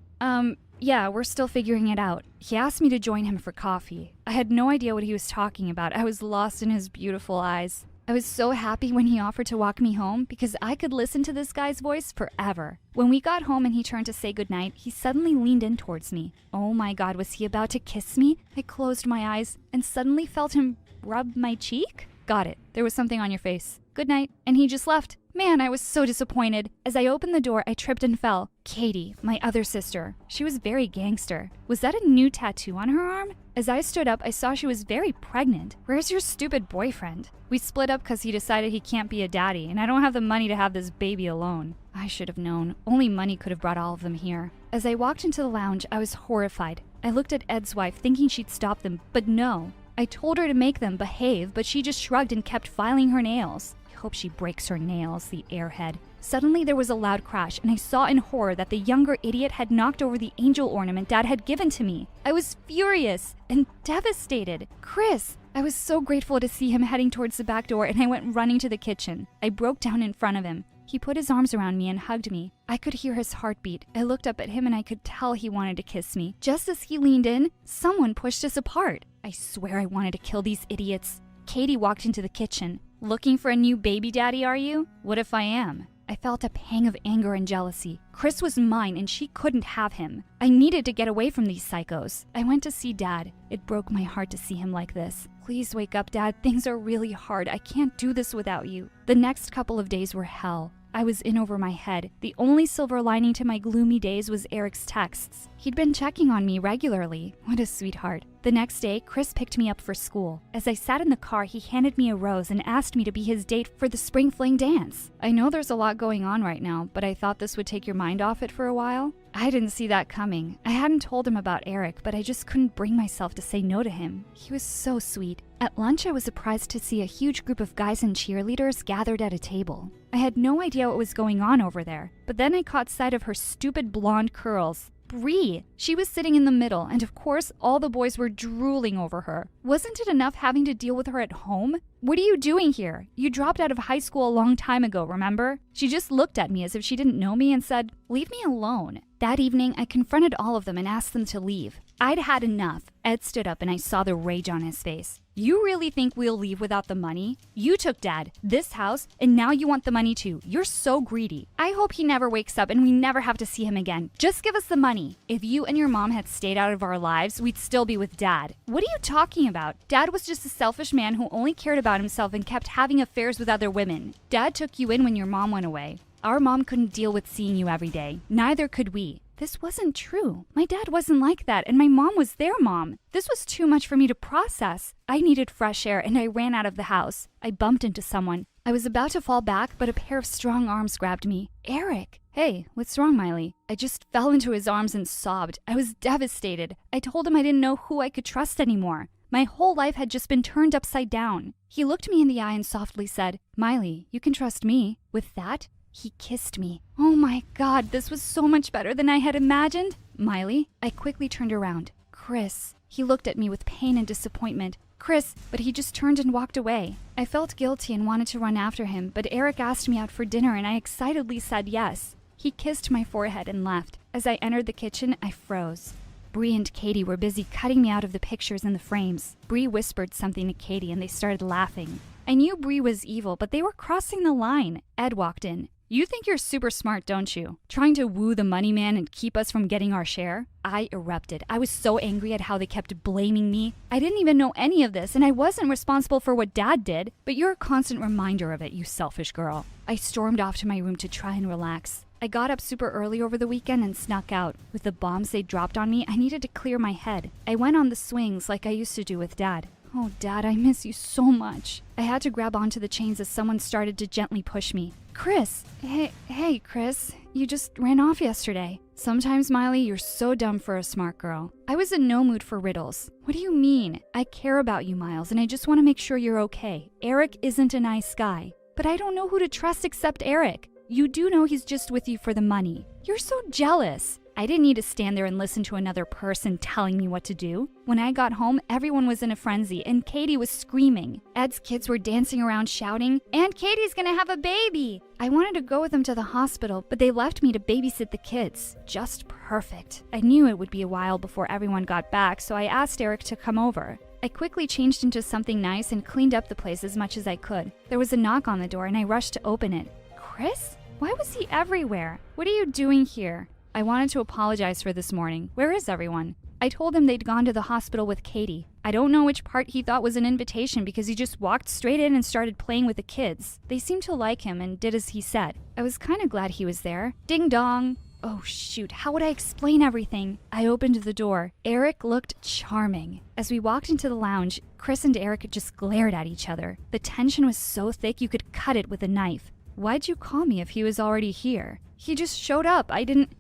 Yeah, we're still figuring it out. He asked me to join him for coffee. I had no idea what he was talking about. I was lost in his beautiful eyes. I was so happy when he offered to walk me home because I could listen to this guy's voice forever. When we got home and he turned to say goodnight, he suddenly leaned in towards me. Oh my God, was he about to kiss me? I closed my eyes and suddenly felt him rub my cheek. Got it. There was something on your face. Good night. And he just left. Man, I was so disappointed. As I opened the door, I tripped and fell. Katie, my other sister. She was very gangster. Was that a new tattoo on her arm? As I stood up, I saw she was very pregnant. Where's your stupid boyfriend? We split up because he decided he can't be a daddy, and I don't have the money to have this baby alone. I should have known. Only money could have brought all of them here. As I walked into the lounge, I was horrified. I looked at Ed's wife, thinking she'd stop them, but no. I told her to make them behave, but she just shrugged and kept filing her nails. I hope she breaks her nails, the airhead. Suddenly there was a loud crash, and I saw in horror that the younger idiot had knocked over the angel ornament Dad had given to me. I was furious and devastated. Chris! I was so grateful to see him heading towards the back door, and I went running to the kitchen. I broke down in front of him. He put his arms around me and hugged me. I could hear his heartbeat. I looked up at him and I could tell he wanted to kiss me. Just as he leaned in, someone pushed us apart. I swear I wanted to kill these idiots. Katie walked into the kitchen. Looking for a new baby daddy, are you? What if I am? I felt a pang of anger and jealousy. Chris was mine and she couldn't have him. I needed to get away from these psychos. I went to see Dad. It broke my heart to see him like this. Please wake up, Dad. Things are really hard. I can't do this without you. The next couple of days were hell. I was in over my head. The only silver lining to my gloomy days was Eric's texts. He'd been checking on me regularly. What a sweetheart. The next day, Chris picked me up for school. As I sat in the car, he handed me a rose and asked me to be his date for the spring fling dance. I know there's a lot going on right now, but I thought this would take your mind off it for a while. I didn't see that coming. I hadn't told him about Eric, but I just couldn't bring myself to say no to him. He was so sweet. At lunch, I was surprised to see a huge group of guys and cheerleaders gathered at a table. I had no idea what was going on over there, but then I caught sight of her stupid blonde curls. Bree! She was sitting in the middle, and of course, all the boys were drooling over her. Wasn't it enough having to deal with her at home? What are you doing here? You dropped out of high school a long time ago, remember? She just looked at me as if she didn't know me and said, "Leave me alone." That evening, I confronted all of them and asked them to leave. I'd had enough. Ed stood up and I saw the rage on his face. You really think we'll leave without the money? You took Dad, this house, and now you want the money too. You're so greedy. I hope he never wakes up and we never have to see him again. Just give us the money. If you and your mom had stayed out of our lives, we'd still be with Dad. What are you talking about? Dad was just a selfish man who only cared about himself and kept having affairs with other women. Dad took you in when your mom went away. Our mom couldn't deal with seeing you every day. Neither could we. This wasn't true. My dad wasn't like that, and my mom was their mom. This was too much for me to process. I needed fresh air, and I ran out of the house. I bumped into someone. I was about to fall back, but a pair of strong arms grabbed me. Eric! Hey, what's wrong, Miley? I just fell into his arms and sobbed. I was devastated. I told him I didn't know who I could trust anymore. My whole life had just been turned upside down. He looked me in the eye and softly said, "Miley, you can trust me." With that, he kissed me. Oh my God, this was so much better than I had imagined. Miley, I quickly turned around. Chris. He looked at me with pain and disappointment. Chris, but he just turned and walked away. I felt guilty and wanted to run after him, but Eric asked me out for dinner and I excitedly said yes. He kissed my forehead and left. As I entered the kitchen, I froze. Bree and Katie were busy cutting me out of the pictures in the frames. Bree whispered something to Katie and they started laughing. I knew Bree was evil, but they were crossing the line. Ed walked in. You think you're super smart, don't you? Trying to woo the money man and keep us from getting our share? I erupted. I was so angry at how they kept blaming me. I didn't even know any of this, and I wasn't responsible for what Dad did, but you're a constant reminder of it, you selfish girl. I stormed off to my room to try and relax. I got up super early over the weekend and snuck out. With the bombs they dropped on me, I needed to clear my head. I went on the swings like I used to do with Dad. Oh, Dad, I miss you so much. I had to grab onto the chains as someone started to gently push me. Chris! Hey, Chris. You just ran off yesterday. Sometimes, Miley, you're so dumb for a smart girl. I was in no mood for riddles. What do you mean? I care about you, Miles, and I just want to make sure you're okay. Eric isn't a nice guy. But I don't know who to trust except Eric. You do know he's just with you for the money. You're so jealous. I didn't need to stand there and listen to another person telling me what to do. When I got home, everyone was in a frenzy, and Katie was screaming. Ed's kids were dancing around shouting, "And Katie's gonna have a baby!" I wanted to go with them to the hospital, but they left me to babysit the kids. Just perfect. I knew it would be a while before everyone got back, so I asked Eric to come over. I quickly changed into something nice and cleaned up the place as much as I could. There was a knock on the door, and I rushed to open it. Chris? Why was he everywhere? What are you doing here? I wanted to apologize for this morning. Where is everyone? I told him they'd gone to the hospital with Katie. I don't know which part he thought was an invitation because he just walked straight in and started playing with the kids. They seemed to like him and did as he said. I was kind of glad he was there. Ding dong. Oh shoot, how would I explain everything? I opened the door. Eric looked charming. As we walked into the lounge, Chris and Eric just glared at each other. The tension was so thick you could cut it with a knife. Why'd you call me if he was already here? He just showed up.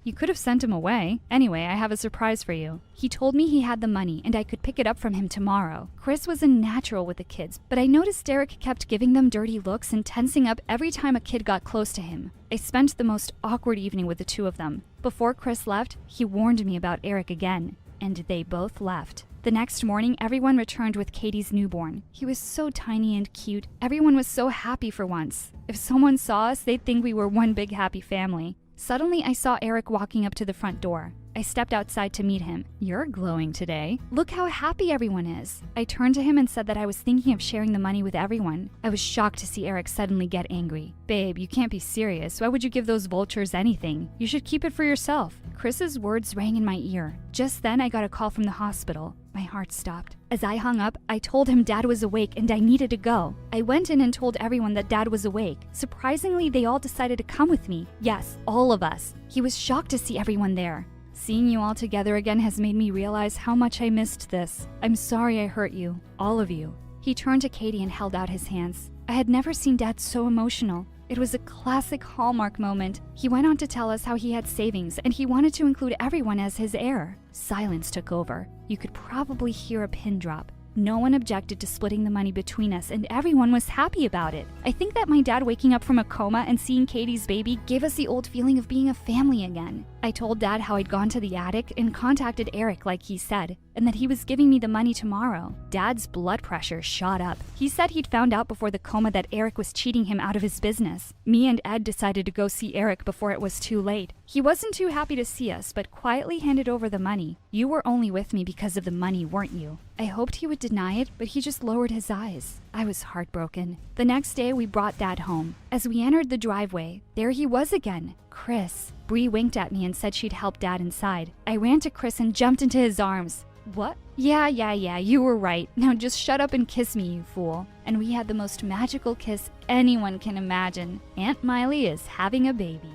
You could have sent him away. Anyway, I have a surprise for you. He told me he had the money and I could pick it up from him tomorrow. Chris was a natural with the kids, but I noticed Derek kept giving them dirty looks and tensing up every time a kid got close to him. I spent the most awkward evening with the two of them. Before Chris left, he warned me about Eric again, and they both left. The next morning, everyone returned with Katie's newborn. He was so tiny and cute. Everyone was so happy for once. If someone saw us, they'd think we were one big happy family. Suddenly, I saw Eric walking up to the front door. I stepped outside to meet him. "You're glowing today. Look how happy everyone is." I turned to him and said that I was thinking of sharing the money with everyone. I was shocked to see Eric suddenly get angry. "Babe, you can't be serious. Why would you give those vultures anything? You should keep it for yourself." Chris's words rang in my ear. Just then, I got a call from the hospital. My heart stopped. As I hung up, I told him Dad was awake and I needed to go. I went in and told everyone that Dad was awake. Surprisingly, they all decided to come with me. Yes, all of us. He was shocked to see everyone there. Seeing you all together again has made me realize how much I missed this. I'm sorry I hurt you, all of you. He turned to Katie and held out his hands. I had never seen Dad so emotional. It was a classic Hallmark moment. He went on to tell us how he had savings and he wanted to include everyone as his heir. Silence took over. You could probably hear a pin drop. No one objected to splitting the money between us, and everyone was happy about it. I think that my dad waking up from a coma and seeing Katie's baby gave us the old feeling of being a family again. I told Dad how I'd gone to the attic and contacted Eric like he said, and that he was giving me the money tomorrow. Dad's blood pressure shot up. He said he'd found out before the coma that Eric was cheating him out of his business. Me and Ed decided to go see Eric before it was too late. He wasn't too happy to see us, but quietly handed over the money. You were only with me because of the money, weren't you? I hoped he would deny it, but he just lowered his eyes. I was heartbroken. The next day, we brought Dad home. As we entered the driveway, there he was again, Chris. Bree winked at me and said she'd help Dad inside. I ran to Chris and jumped into his arms. "What? Yeah, you were right. Now just shut up and kiss me, you fool." And we had the most magical kiss anyone can imagine. Aunt Miley is having a baby.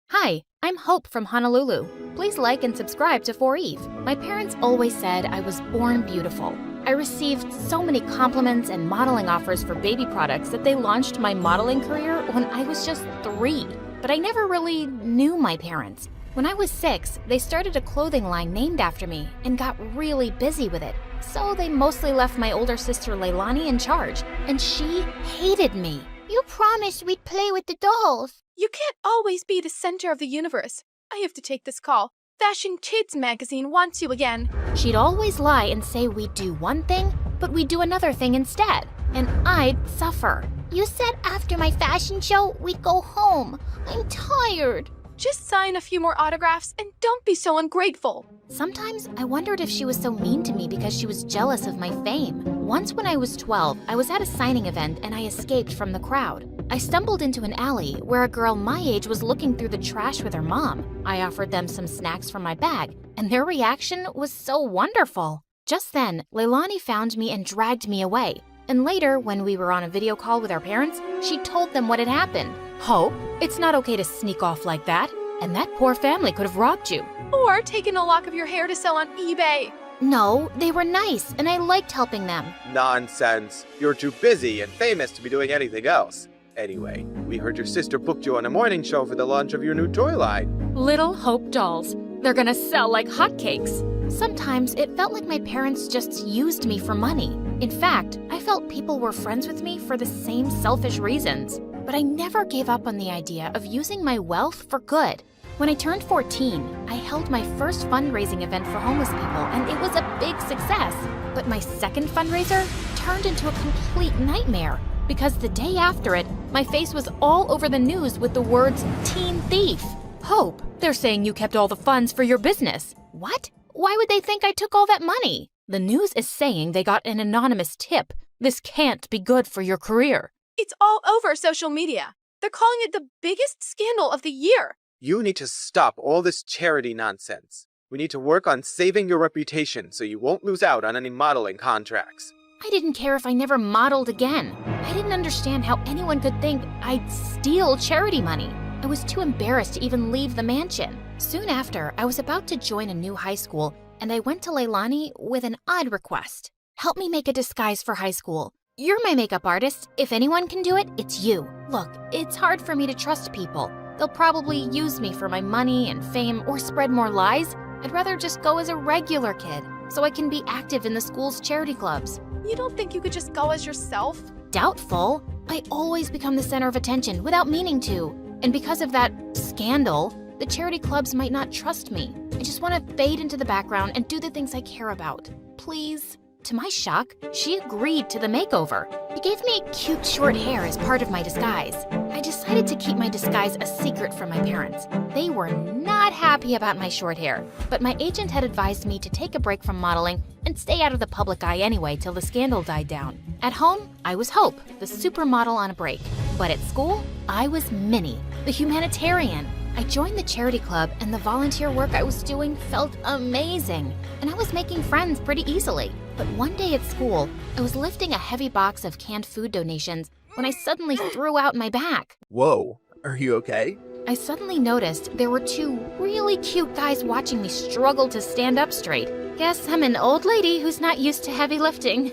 Hi, I'm Hope from Honolulu. Please like and subscribe to 4Eve. My parents always said I was born beautiful. I received so many compliments and modeling offers for baby products that they launched my modeling career when I was just 3. But I never really knew my parents. When I was 6, they started a clothing line named after me and got really busy with it. So they mostly left my older sister Leilani in charge, and she hated me. You promised we'd play with the dolls. You can't always be the center of the universe. I have to take this call. Fashion Kids magazine wants you again. She'd always lie and say we'd do one thing, but we'd do another thing instead, and I'd suffer. You said after my fashion show, we'd go home. I'm tired. Just sign a few more autographs and don't be so ungrateful. Sometimes I wondered if she was so mean to me because she was jealous of my fame. Once when I was 12, I was at a signing event and I escaped from the crowd. I stumbled into an alley where a girl my age was looking through the trash with her mom. I offered them some snacks from my bag, and their reaction was so wonderful. Just then, Leilani found me and dragged me away. And later, when we were on a video call with our parents, she told them what had happened. Hope, it's not okay to sneak off like that. And that poor family could have robbed you. Or taken a lock of your hair to sell on eBay. No, they were nice, and I liked helping them. Nonsense. You're too busy and famous to be doing anything else. Anyway, we heard your sister booked you on a morning show for the launch of your new toy line. Little Hope dolls. They're gonna sell like hotcakes. Sometimes it felt like my parents just used me for money. In fact, I felt people were friends with me for the same selfish reasons. But I never gave up on the idea of using my wealth for good. When I turned 14, I held my first fundraising event for homeless people, and it was a big success. But my second fundraiser turned into a complete nightmare, because the day after it, my face was all over the news with the words teen thief. Hope, they're saying you kept all the funds for your business. What? Why would they think I took all that money? The news is saying they got an anonymous tip. This can't be good for your career. It's all over social media. They're calling it the biggest scandal of the year. You need to stop all this charity nonsense. We need to work on saving your reputation so you won't lose out on any modeling contracts. I didn't care if I never modeled again. I didn't understand how anyone could think I'd steal charity money. I was too embarrassed to even leave the mansion. Soon after, I was about to join a new high school, and I went to Leilani with an odd request. Help me make a disguise for high school. You're my makeup artist. If anyone can do it, it's you. Look, it's hard for me to trust people. They'll probably use me for my money and fame or spread more lies. I'd rather just go as a regular kid, so I can be active in the school's charity clubs. You don't think you could just go as yourself? Doubtful. I always become the center of attention without meaning to. And because of that scandal, the charity clubs might not trust me. I just want to fade into the background and do the things I care about. Please? To my shock, she agreed to the makeover. He gave me cute short hair as part of my disguise. I decided to keep my disguise a secret from my parents. They were not happy about my short hair, but my agent had advised me to take a break from modeling and stay out of the public eye anyway till the scandal died down. At home, I was Hope, the supermodel on a break. But at school, I was Minnie, the humanitarian. I joined the charity club, and the volunteer work I was doing felt amazing. And I was making friends pretty easily. But one day at school, I was lifting a heavy box of canned food donations when I suddenly threw out my back. Whoa, are you okay? I suddenly noticed there were two really cute guys watching me struggle to stand up straight. Guess I'm an old lady who's not used to heavy lifting.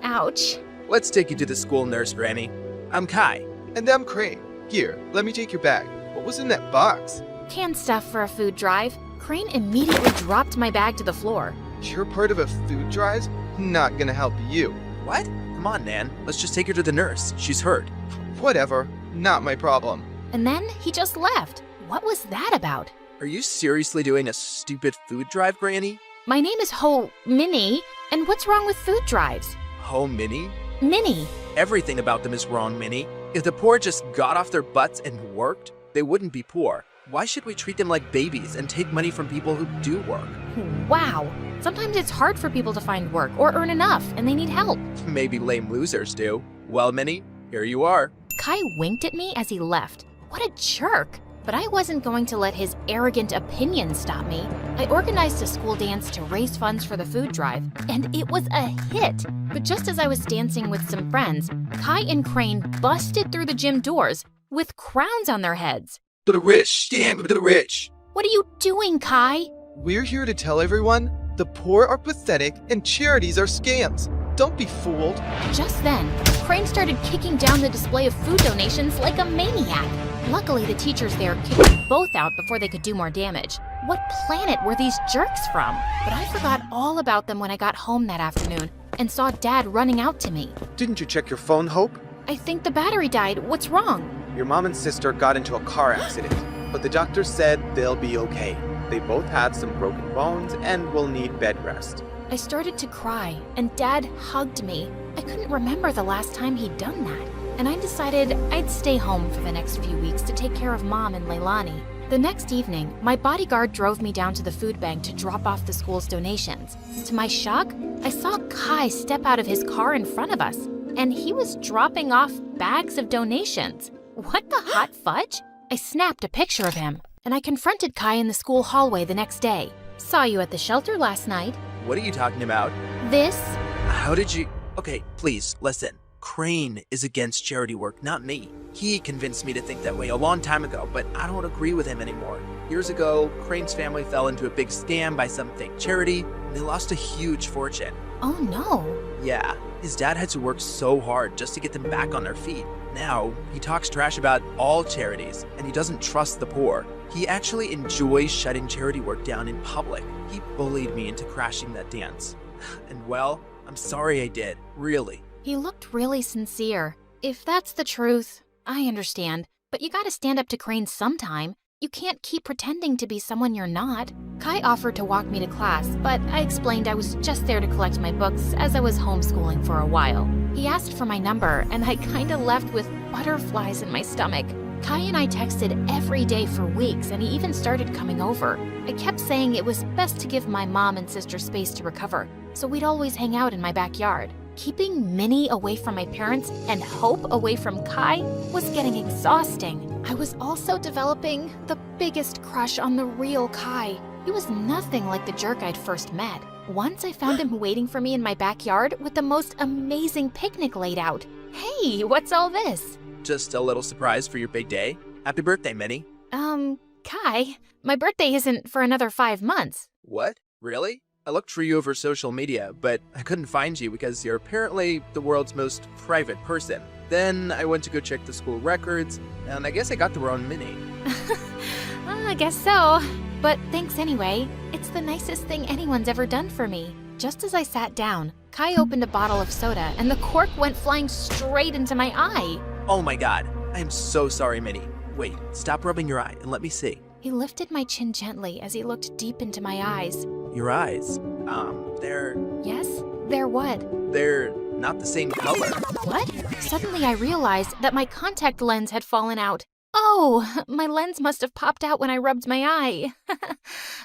Ouch. Let's take you to the school nurse, Granny. I'm Kai. And I'm Crane. Here, let me take your bag. What was in that box? Canned stuff for a food drive. Crane immediately dropped my bag to the floor. You're part of a food drive? Not gonna help you. What? Come on, Nan. Let's just take her to the nurse. She's hurt. Whatever. Not my problem. And then he just left. What was that about? Are you seriously doing a stupid food drive, Granny? My name is Minnie, and what's wrong with food drives? Minnie? Minnie. Everything about them is wrong, Minnie. If the poor just got off their butts and worked, they wouldn't be poor. Why should we treat them like babies and take money from people who do work? Wow. Sometimes it's hard for people to find work or earn enough, and they need help. Maybe lame losers do. Well, Minnie, here you are. Kai winked at me as he left. What a jerk. But I wasn't going to let his arrogant opinion stop me. I organized a school dance to raise funds for the food drive, and it was a hit. But just as I was dancing with some friends, Kai and Crane busted through the gym doors with crowns on their heads. To the rich, stand with the rich. What are you doing, Kai? We're here to tell everyone the poor are pathetic and charities are scams. Don't be fooled. Just then, Crane started kicking down the display of food donations like a maniac. Luckily, the teachers there kicked them both out before they could do more damage. What planet were these jerks from? But I forgot all about them when I got home that afternoon and saw Dad running out to me. Didn't you check your phone, Hope? I think the battery died. What's wrong? Your mom and sister got into a car accident, but the doctor said they'll be okay. They both had some broken bones and will need bed rest. I started to cry, and Dad hugged me. I couldn't remember the last time he'd done that, and I decided I'd stay home for the next few weeks to take care of Mom and Leilani. The next evening, my bodyguard drove me down to the food bank to drop off the school's donations. To my shock, I saw Kai step out of his car in front of us, and he was dropping off bags of donations. What the hot fudge? I snapped a picture of him, and I confronted Kai in the school hallway the next day. Saw you at the shelter last night. What are you talking about? This? How did you... Okay, please, listen. Crane is against charity work, not me. He convinced me to think that way a long time ago, but I don't agree with him anymore. Years ago, Crane's family fell into a big scam by some fake charity, and they lost a huge fortune. Oh no. Yeah, his dad had to work so hard just to get them back on their feet. Now, he talks trash about all charities, and he doesn't trust the poor. He actually enjoys shutting charity work down in public. He bullied me into crashing that dance. And well, I'm sorry I did, really. He looked really sincere. If that's the truth, I understand. But you gotta stand up to Crane sometime. You can't keep pretending to be someone you're not. Kai offered to walk me to class, but I explained I was just there to collect my books as I was homeschooling for a while. He asked for my number, and I kinda left with butterflies in my stomach. Kai and I texted every day for weeks, and he even started coming over. I kept saying it was best to give my mom and sister space to recover, so we'd always hang out in my backyard. Keeping Minnie away from my parents and Hope away from Kai was getting exhausting. I was also developing the biggest crush on the real Kai. He was nothing like the jerk I'd first met. Once I found him waiting for me in my backyard with the most amazing picnic laid out. Hey, what's all this? Just a little surprise for your big day. Happy birthday, Minnie. Kai, my birthday isn't for another 5 months. What? Really? I looked for you over social media, but I couldn't find you because you're apparently the world's most private person. Then I went to go check the school records, and I guess I got the wrong Minnie. I guess so. But thanks anyway. It's the nicest thing anyone's ever done for me. Just as I sat down, Kai opened a bottle of soda, and the cork went flying straight into my eye. Oh my god. I am so sorry, Minnie. Wait, stop rubbing your eye and let me see. He lifted my chin gently as he looked deep into my eyes. Your eyes, they're... Yes? They're what? They're not the same color. What? Suddenly I realized that my contact lens had fallen out. Oh, my lens must have popped out when I rubbed my eye.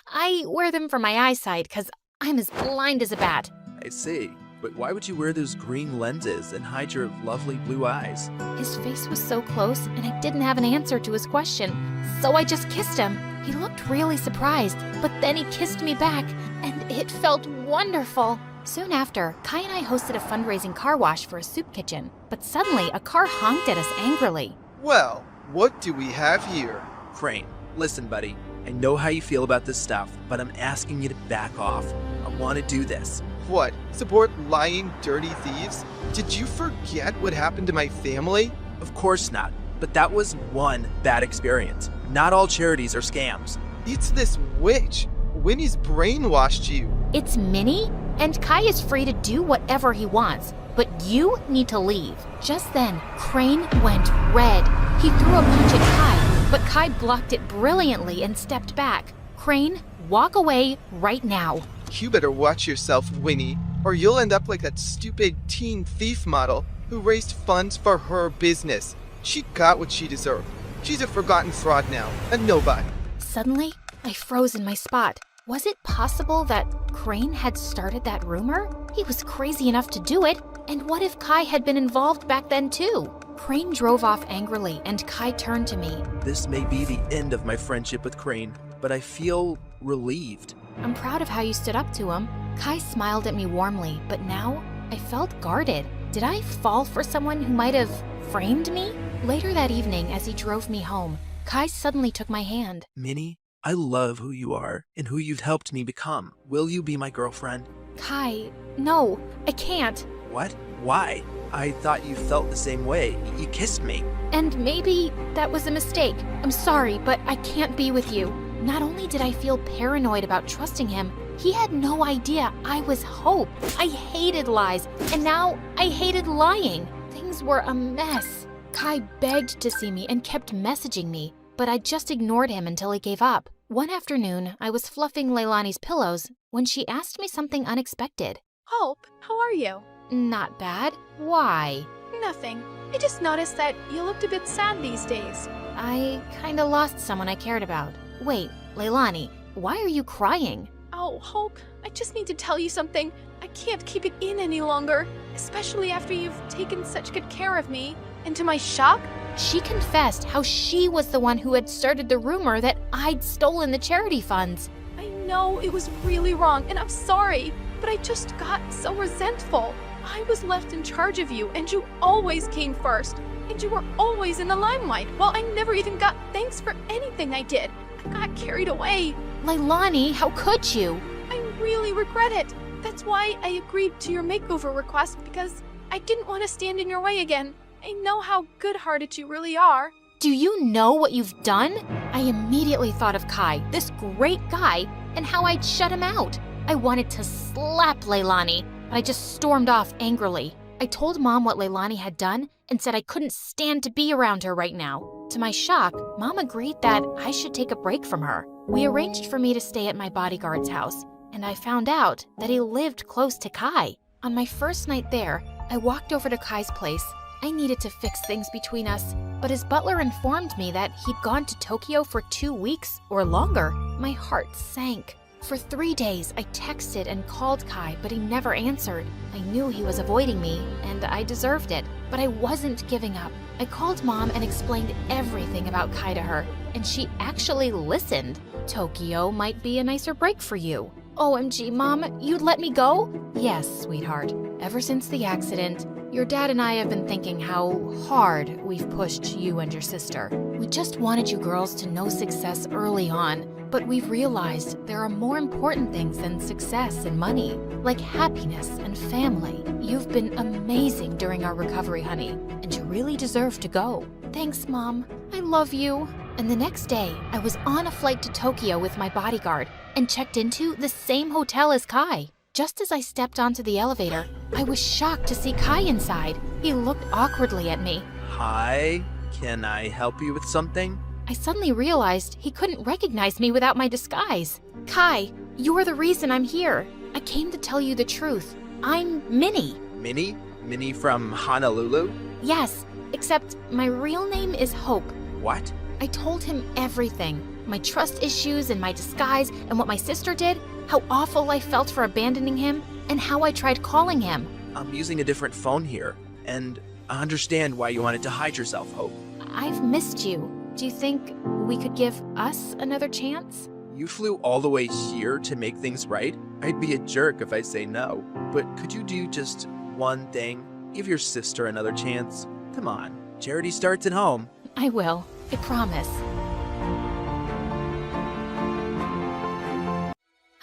I wear them for my eyesight because I'm as blind as a bat. I see. But why would you wear those green lenses and hide your lovely blue eyes? His face was so close, and I didn't have an answer to his question, so I just kissed him. He looked really surprised, but then he kissed me back, and it felt wonderful. Soon after, Kai and I hosted a fundraising car wash for a soup kitchen, but suddenly a car honked at us angrily. Well, what do we have here? Crane, listen, buddy. I know how you feel about this stuff, but I'm asking you to back off. I want to do this. What? Support lying, dirty thieves? Did you forget what happened to my family? Of course not, but that was one bad experience. Not all charities are scams. It's this witch. Winnie's brainwashed you. It's Minnie, and Kai is free to do whatever he wants, but you need to leave. Just then, Crane went red. He threw a punch at Kai, but Kai blocked it brilliantly and stepped back. Crane, walk away right now. You better watch yourself, Winnie, or you'll end up like that stupid teen thief model who raised funds for her business. She got what she deserved. She's a forgotten fraud now, a nobody. Suddenly, I froze in my spot. Was it possible that Crane had started that rumor? He was crazy enough to do it, and what if Kai had been involved back then too? Crane drove off angrily, and Kai turned to me. This may be the end of my friendship with Crane, but I feel relieved. I'm proud of how you stood up to him. Kai smiled at me warmly, but now I felt guarded. Did I fall for someone who might have framed me? Later that evening, as he drove me home, Kai suddenly took my hand. Minnie, I love who you are and who you've helped me become. Will you be my girlfriend? Kai, no, I can't. What? Why? I thought you felt the same way. You kissed me. And maybe that was a mistake. I'm sorry, but I can't be with you. Not only did I feel paranoid about trusting him, he had no idea I was Hope. I hated lies, and now I hated lying. Things were a mess. Kai begged to see me and kept messaging me, but I just ignored him until he gave up. One afternoon, I was fluffing Leilani's pillows when she asked me something unexpected. Hope, how are you? Not bad. Why? Nothing. I just noticed that you looked a bit sad these days. I kinda lost someone I cared about. Wait, Leilani, why are you crying? Oh, Hope, I just need to tell you something. I can't keep it in any longer, especially after you've taken such good care of me. And to my shock, she confessed how she was the one who had started the rumor that I'd stolen the charity funds. I know it was really wrong, and I'm sorry, but I just got so resentful. I was left in charge of you, and you always came first. And you were always in the limelight, while I never even got thanks for anything I did. I got carried away. Leilani, how could you? I really regret it. That's why I agreed to your makeover request, because I didn't want to stand in your way again. I know how good-hearted you really are. Do you know what you've done? I immediately thought of Kai, this great guy, and how I'd shut him out. I wanted to slap Leilani, but I just stormed off angrily. I told Mom what Leilani had done and said I couldn't stand to be around her right now. To my shock, Mom agreed that I should take a break from her. We arranged for me to stay at my bodyguard's house, and I found out that he lived close to Kai. On my first night there, I walked over to Kai's place. I needed to fix things between us, but his butler informed me that he'd gone to Tokyo for 2 weeks or longer. My heart sank. For 3 days, I texted and called Kai, but he never answered. I knew he was avoiding me, and I deserved it, but I wasn't giving up. I called Mom and explained everything about Kai to her, and she actually listened. Tokyo might be a nicer break for you. OMG, Mom, you'd let me go? Yes, sweetheart. Ever since the accident, your dad and I have been thinking how hard we've pushed you and your sister. We just wanted you girls to know success early on, but we've realized there are more important things than success and money, like happiness and family. You've been amazing during our recovery, honey, and you really deserve to go. Thanks, Mom. I love you. And the next day, I was on a flight to Tokyo with my bodyguard and checked into the same hotel as Kai. Just as I stepped onto the elevator, I was shocked to see Kai inside. He looked awkwardly at me. Hi, can I help you with something? I suddenly realized he couldn't recognize me without my disguise. Kai, you're the reason I'm here. I came to tell you the truth. I'm Minnie. Minnie? Minnie from Honolulu? Yes, except my real name is Hope. What? I told him everything. My trust issues and my disguise and what my sister did, how awful I felt for abandoning him, and how I tried calling him. I'm using a different phone here, and I understand why you wanted to hide yourself, Hope. I've missed you. Do you think we could give us another chance? You flew all the way here to make things right? I'd be a jerk if I say no. But could you do just one thing? Give your sister another chance. Come on, charity starts at home. I will. I promise.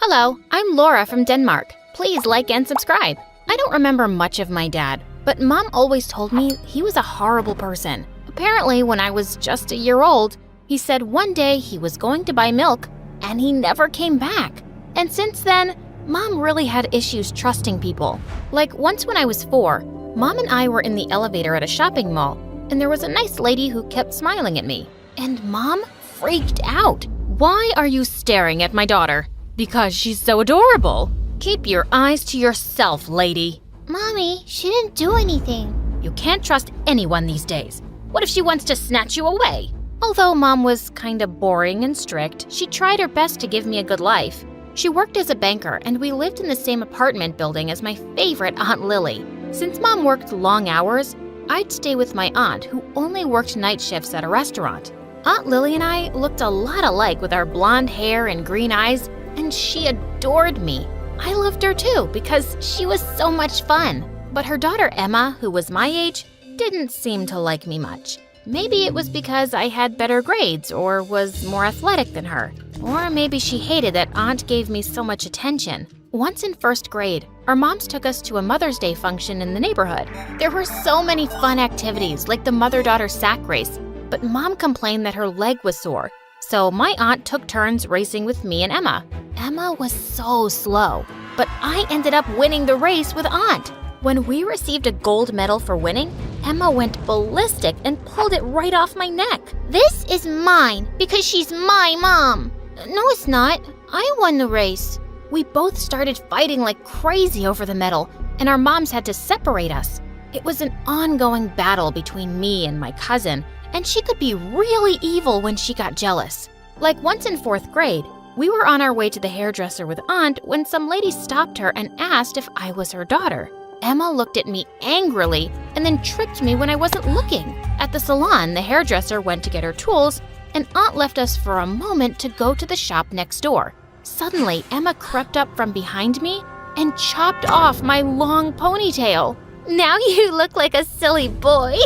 Hello, I'm Laura from Denmark. Please like and subscribe. I don't remember much of my dad, but Mom always told me he was a horrible person. Apparently, when I was just a year old, he said one day he was going to buy milk, and he never came back. And since then, Mom really had issues trusting people. Like once when I was 4, Mom and I were in the elevator at a shopping mall, and there was a nice lady who kept smiling at me. And Mom freaked out. Why are you staring at my daughter? Because she's so adorable. Keep your eyes to yourself, lady. Mommy, she didn't do anything. You can't trust anyone these days. What if she wants to snatch you away? Although Mom was kind of boring and strict, she tried her best to give me a good life. She worked as a banker, and we lived in the same apartment building as my favorite Aunt Lily. Since Mom worked long hours, I'd stay with my aunt, who only worked night shifts at a restaurant. Aunt Lily and I looked a lot alike with our blonde hair and green eyes, and she adored me. I loved her too because she was so much fun. But her daughter Emma, who was my age, didn't seem to like me much. Maybe it was because I had better grades or was more athletic than her. Or maybe she hated that Aunt gave me so much attention. Once in first grade, our moms took us to a Mother's Day function in the neighborhood. There were so many fun activities like the mother-daughter sack race, but Mom complained that her leg was sore. So my aunt took turns racing with me and Emma. Emma was so slow, but I ended up winning the race with Aunt. When we received a gold medal for winning, Emma went ballistic and pulled it right off my neck. This is mine because she's my mom. No, it's not. I won the race. We both started fighting like crazy over the medal, and our moms had to separate us. It was an ongoing battle between me and my cousin, and she could be really evil when she got jealous. Like once in 4th grade, we were on our way to the hairdresser with Aunt when some lady stopped her and asked if I was her daughter. Emma looked at me angrily and then tricked me when I wasn't looking. At the salon, the hairdresser went to get her tools, and Aunt left us for a moment to go to the shop next door. Suddenly, Emma crept up from behind me and chopped off my long ponytail. Now you look like a silly boy.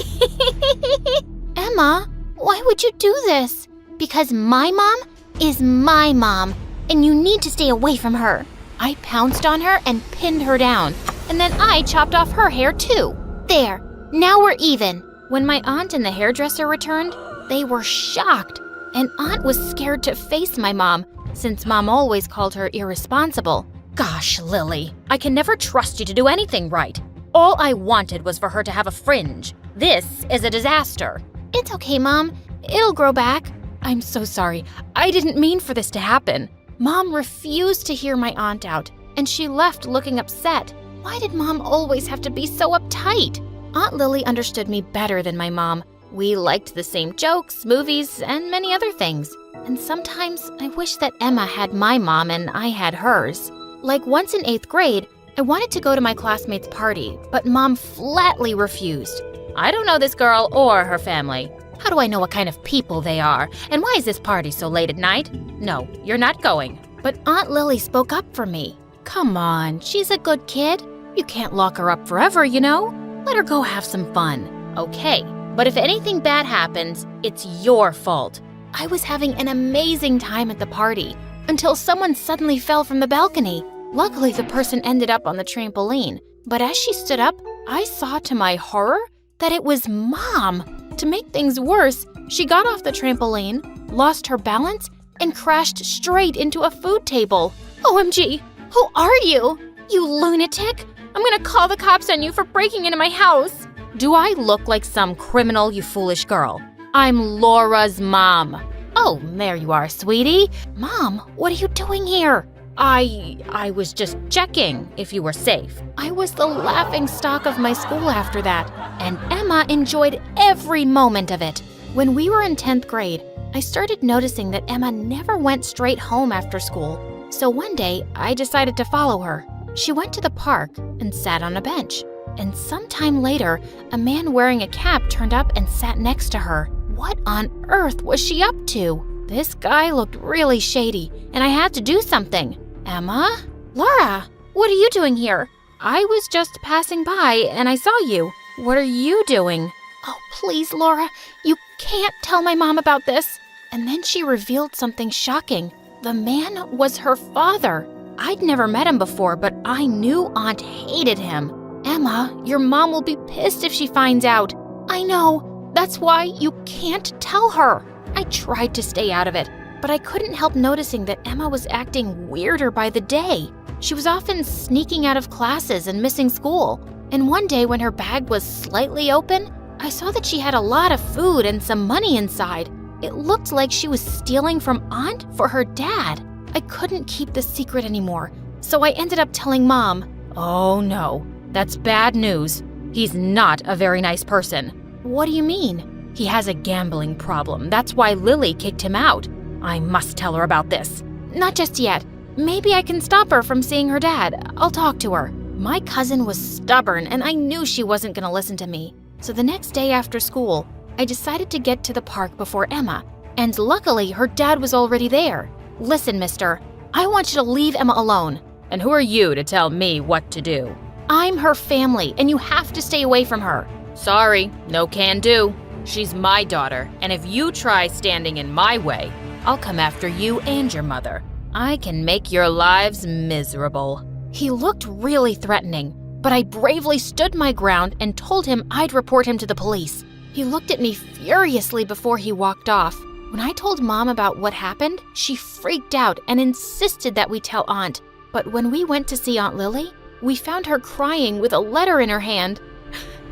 Emma, why would you do this? Because my mom is my mom, and you need to stay away from her. I pounced on her and pinned her down, and then I chopped off her hair too. There, now we're even. When my aunt and the hairdresser returned, they were shocked, and Aunt was scared to face my mom, since Mom always called her irresponsible. Gosh, Lily, I can never trust you to do anything right. All I wanted was for her to have a fringe. This is a disaster. It's okay, Mom. It'll grow back. I'm so sorry. I didn't mean for this to happen. Mom refused to hear my aunt out, and she left looking upset. Why did Mom always have to be so uptight? Aunt Lily understood me better than my mom. We liked the same jokes, movies, and many other things. And sometimes I wish that Emma had my mom and I had hers. Like once in 8th grade, I wanted to go to my classmate's party, but Mom flatly refused. I don't know this girl or her family. How do I know what kind of people they are? And why is this party so late at night? No, you're not going. But Aunt Lily spoke up for me. Come on, she's a good kid. You can't lock her up forever, you know? Let her go have some fun. Okay, but if anything bad happens, it's your fault. I was having an amazing time at the party until someone suddenly fell from the balcony. Luckily, the person ended up on the trampoline. But as she stood up, I saw to my horror that it was Mom. To make things worse, she got off the trampoline, lost her balance, and crashed straight into a food table. OMG, who are you? You lunatic! I'm gonna call the cops on you for breaking into my house. Do I look like some criminal, you foolish girl? I'm Laura's mom. Oh, there you are, sweetie. Mom, what are you doing here? I was just checking if you were safe. I was the laughing stock of my school after that, and Emma enjoyed every moment of it. When we were in 10th grade, I started noticing that Emma never went straight home after school. So one day, I decided to follow her. She went to the park and sat on a bench. And sometime later, a man wearing a cap turned up and sat next to her. What on earth was she up to? This guy looked really shady, and I had to do something. Emma? Laura, what are you doing here? I was just passing by, and I saw you. What are you doing? Oh, please, Laura, you can't tell my mom about this. And then she revealed something shocking. The man was her father. I'd never met him before, but I knew Aunt hated him. Emma, your mom will be pissed if she finds out. I know. That's why you can't tell her. I tried to stay out of it, but I couldn't help noticing that Emma was acting weirder by the day. She was often sneaking out of classes and missing school. And one day when her bag was slightly open, I saw that she had a lot of food and some money inside. It looked like she was stealing from Aunt for her dad. I couldn't keep the secret anymore, so I ended up telling Mom. Oh no, that's bad news. He's not a very nice person. What do you mean? He has a gambling problem. That's why Lily kicked him out. I must tell her about this. Not just yet. Maybe I can stop her from seeing her dad. I'll talk to her. My cousin was stubborn, and I knew she wasn't going to listen to me. So the next day after school, I decided to get to the park before Emma. And luckily, her dad was already there. Listen, mister, I want you to leave Emma alone. And who are you to tell me what to do? I'm her family, and you have to stay away from her. Sorry, no can do. She's my daughter, and if you try standing in my way, I'll come after you and your mother. I can make your lives miserable. He looked really threatening, but I bravely stood my ground and told him I'd report him to the police. He looked at me furiously before he walked off. When I told Mom about what happened, she freaked out and insisted that we tell Aunt. But when we went to see Aunt Lily, we found her crying with a letter in her hand.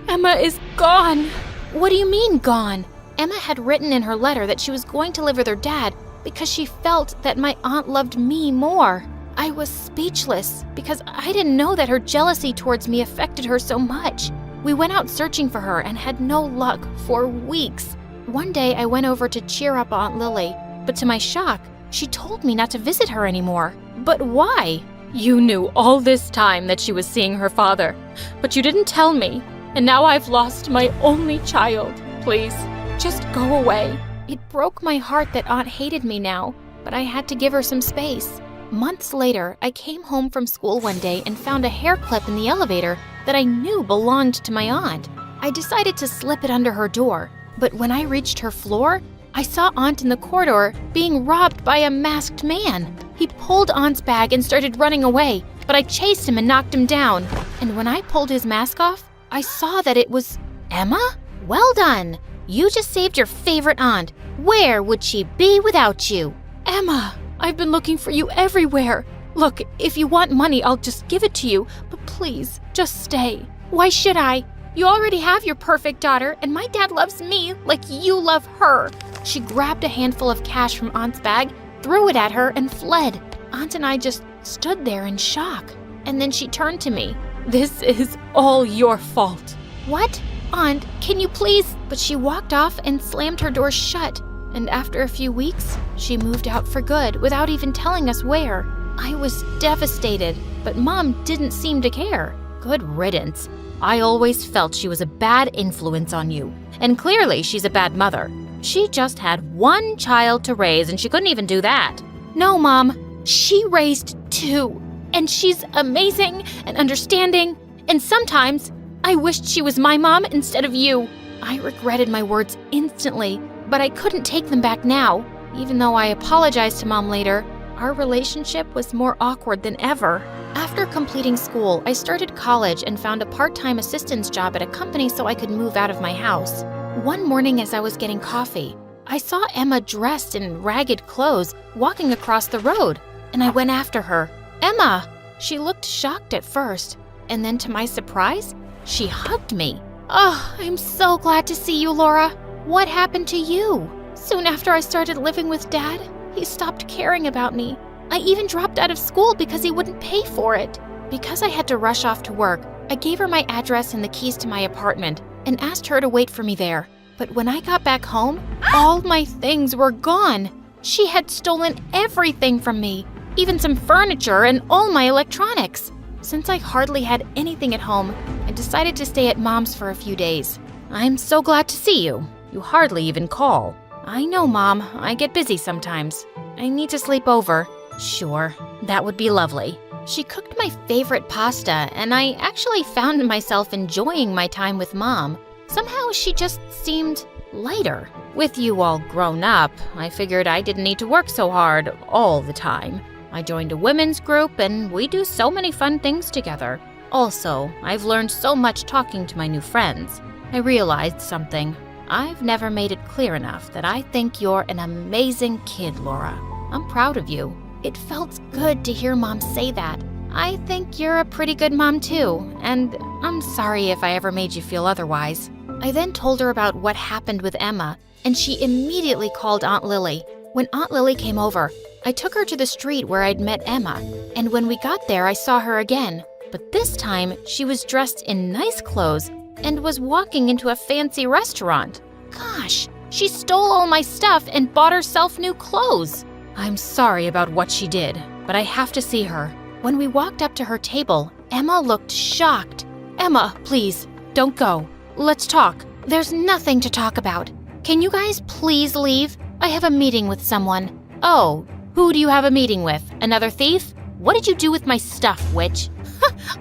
Emma is gone. What do you mean, gone? Emma had written in her letter that she was going to live with her dad because she felt that my aunt loved me more. I was speechless because I didn't know that her jealousy towards me affected her so much. We went out searching for her and had no luck for weeks. One day I went over to cheer up Aunt Lily, but to my shock, she told me not to visit her anymore. But why? You knew all this time that she was seeing her father, but you didn't tell me. And now I've lost my only child. Please, just go away. It broke my heart that Aunt hated me now, but I had to give her some space. Months later, I came home from school one day and found a hair clip in the elevator that I knew belonged to my aunt. I decided to slip it under her door, but when I reached her floor, I saw Aunt in the corridor being robbed by a masked man. He pulled Aunt's bag and started running away, but I chased him and knocked him down. And when I pulled his mask off, I saw that it was Emma? Well done! You just saved your favorite aunt. Where would she be without you? Emma, I've been looking for you everywhere. Look, if you want money, I'll just give it to you, but please, just stay. Why should I? You already have your perfect daughter, and my dad loves me like you love her. She grabbed a handful of cash from Aunt's bag, threw it at her, and fled. Aunt and I just stood there in shock. And then she turned to me. This is all your fault. What? Aunt, can you please? But she walked off and slammed her door shut. And after a few weeks, she moved out for good without even telling us where. I was devastated, but Mom didn't seem to care. Good riddance. I always felt she was a bad influence on you. And clearly she's a bad mother. She just had one child to raise and she couldn't even do that. No, Mom. She raised 2. And she's amazing and understanding. And sometimes I wished she was my mom instead of you. I regretted my words instantly, but I couldn't take them back now. Even though I apologized to Mom later, our relationship was more awkward than ever. After completing school, I started college and found a part-time assistance job at a company so I could move out of my house. One morning as I was getting coffee, I saw Emma dressed in ragged clothes walking across the road, and I went after her. Emma! She looked shocked at first, and then to my surprise, she hugged me. Oh, I'm so glad to see you, Laura. What happened to you? Soon after I started living with Dad, he stopped caring about me. I even dropped out of school because he wouldn't pay for it. Because I had to rush off to work, I gave her my address and the keys to my apartment and asked her to wait for me there. But when I got back home, all my things were gone. She had stolen everything from me, even some furniture and all my electronics. Since I hardly had anything at home, I decided to stay at Mom's for a few days. I'm so glad to see you. You hardly even call. I know, Mom. I get busy sometimes. I need to sleep over. Sure, that would be lovely. She cooked my favorite pasta, and I actually found myself enjoying my time with Mom. Somehow she just seemed lighter. With you all grown up, I figured I didn't need to work so hard all the time. I joined a women's group, and we do so many fun things together. Also, I've learned so much talking to my new friends. I realized something. I've never made it clear enough that I think you're an amazing kid, Laura. I'm proud of you. It felt good to hear Mom say that. I think you're a pretty good mom too, and I'm sorry if I ever made you feel otherwise. I then told her about what happened with Emma, and she immediately called Aunt Lily. When Aunt Lily came over, I took her to the street where I'd met Emma, and when we got there, I saw her again. But this time, she was dressed in nice clothes and was walking into a fancy restaurant. Gosh, she stole all my stuff and bought herself new clothes. I'm sorry about what she did, but I have to see her. When we walked up to her table, Emma looked shocked. Emma, please, don't go. Let's talk. There's nothing to talk about. Can you guys please leave? I have a meeting with someone. Oh, who do you have a meeting with? Another thief? What did you do with my stuff, witch?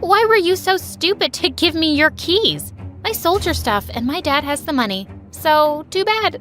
Why were you so stupid to give me your keys? I sold your stuff and my dad has the money. So, too bad.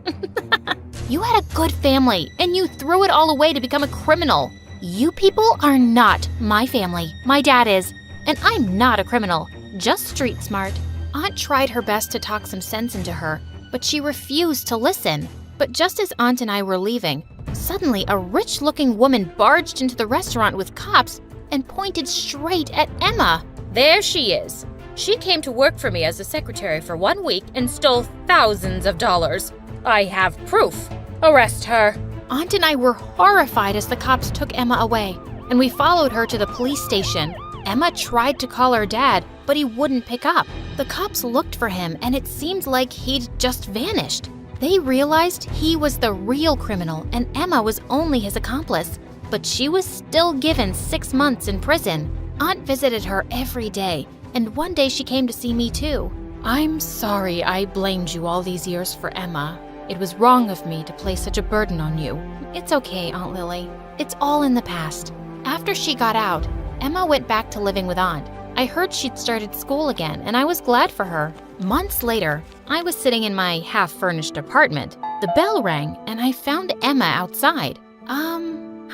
You had a good family and you threw it all away to become a criminal. You people are not my family. My dad is. And I'm not a criminal, just street smart. Aunt tried her best to talk some sense into her, but she refused to listen. But just as Aunt and I were leaving, suddenly a rich-looking woman barged into the restaurant with cops and pointed straight at Emma. There she is. She came to work for me as a secretary for 1 week and stole thousands of dollars. I have proof. Arrest her. Aunt and I were horrified as the cops took Emma away, and we followed her to the police station. Emma tried to call her dad, but he wouldn't pick up. The cops looked for him, and it seemed like he'd just vanished. They realized he was the real criminal, and Emma was only his accomplice. But she was still given 6 months in prison. Aunt visited her every day, and one day she came to see me too. I'm sorry I blamed you all these years for Emma. It was wrong of me to place such a burden on you. It's okay, Aunt Lily. It's all in the past. After she got out, Emma went back to living with Aunt. I heard she'd started school again, and I was glad for her. Months later, I was sitting in my half-furnished apartment. The bell rang, and I found Emma outside.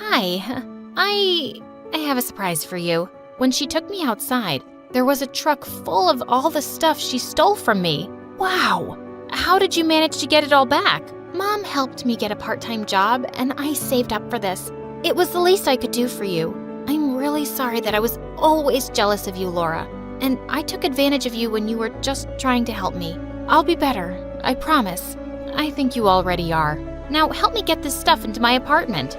Hi. I have a surprise for you. When she took me outside, there was a truck full of all the stuff she stole from me. Wow! How did you manage to get it all back? Mom helped me get a part-time job, and I saved up for this. It was the least I could do for you. I'm really sorry that I was always jealous of you, Laura, and I took advantage of you when you were just trying to help me. I'll be better, I promise. I think you already are. Now help me get this stuff into my apartment.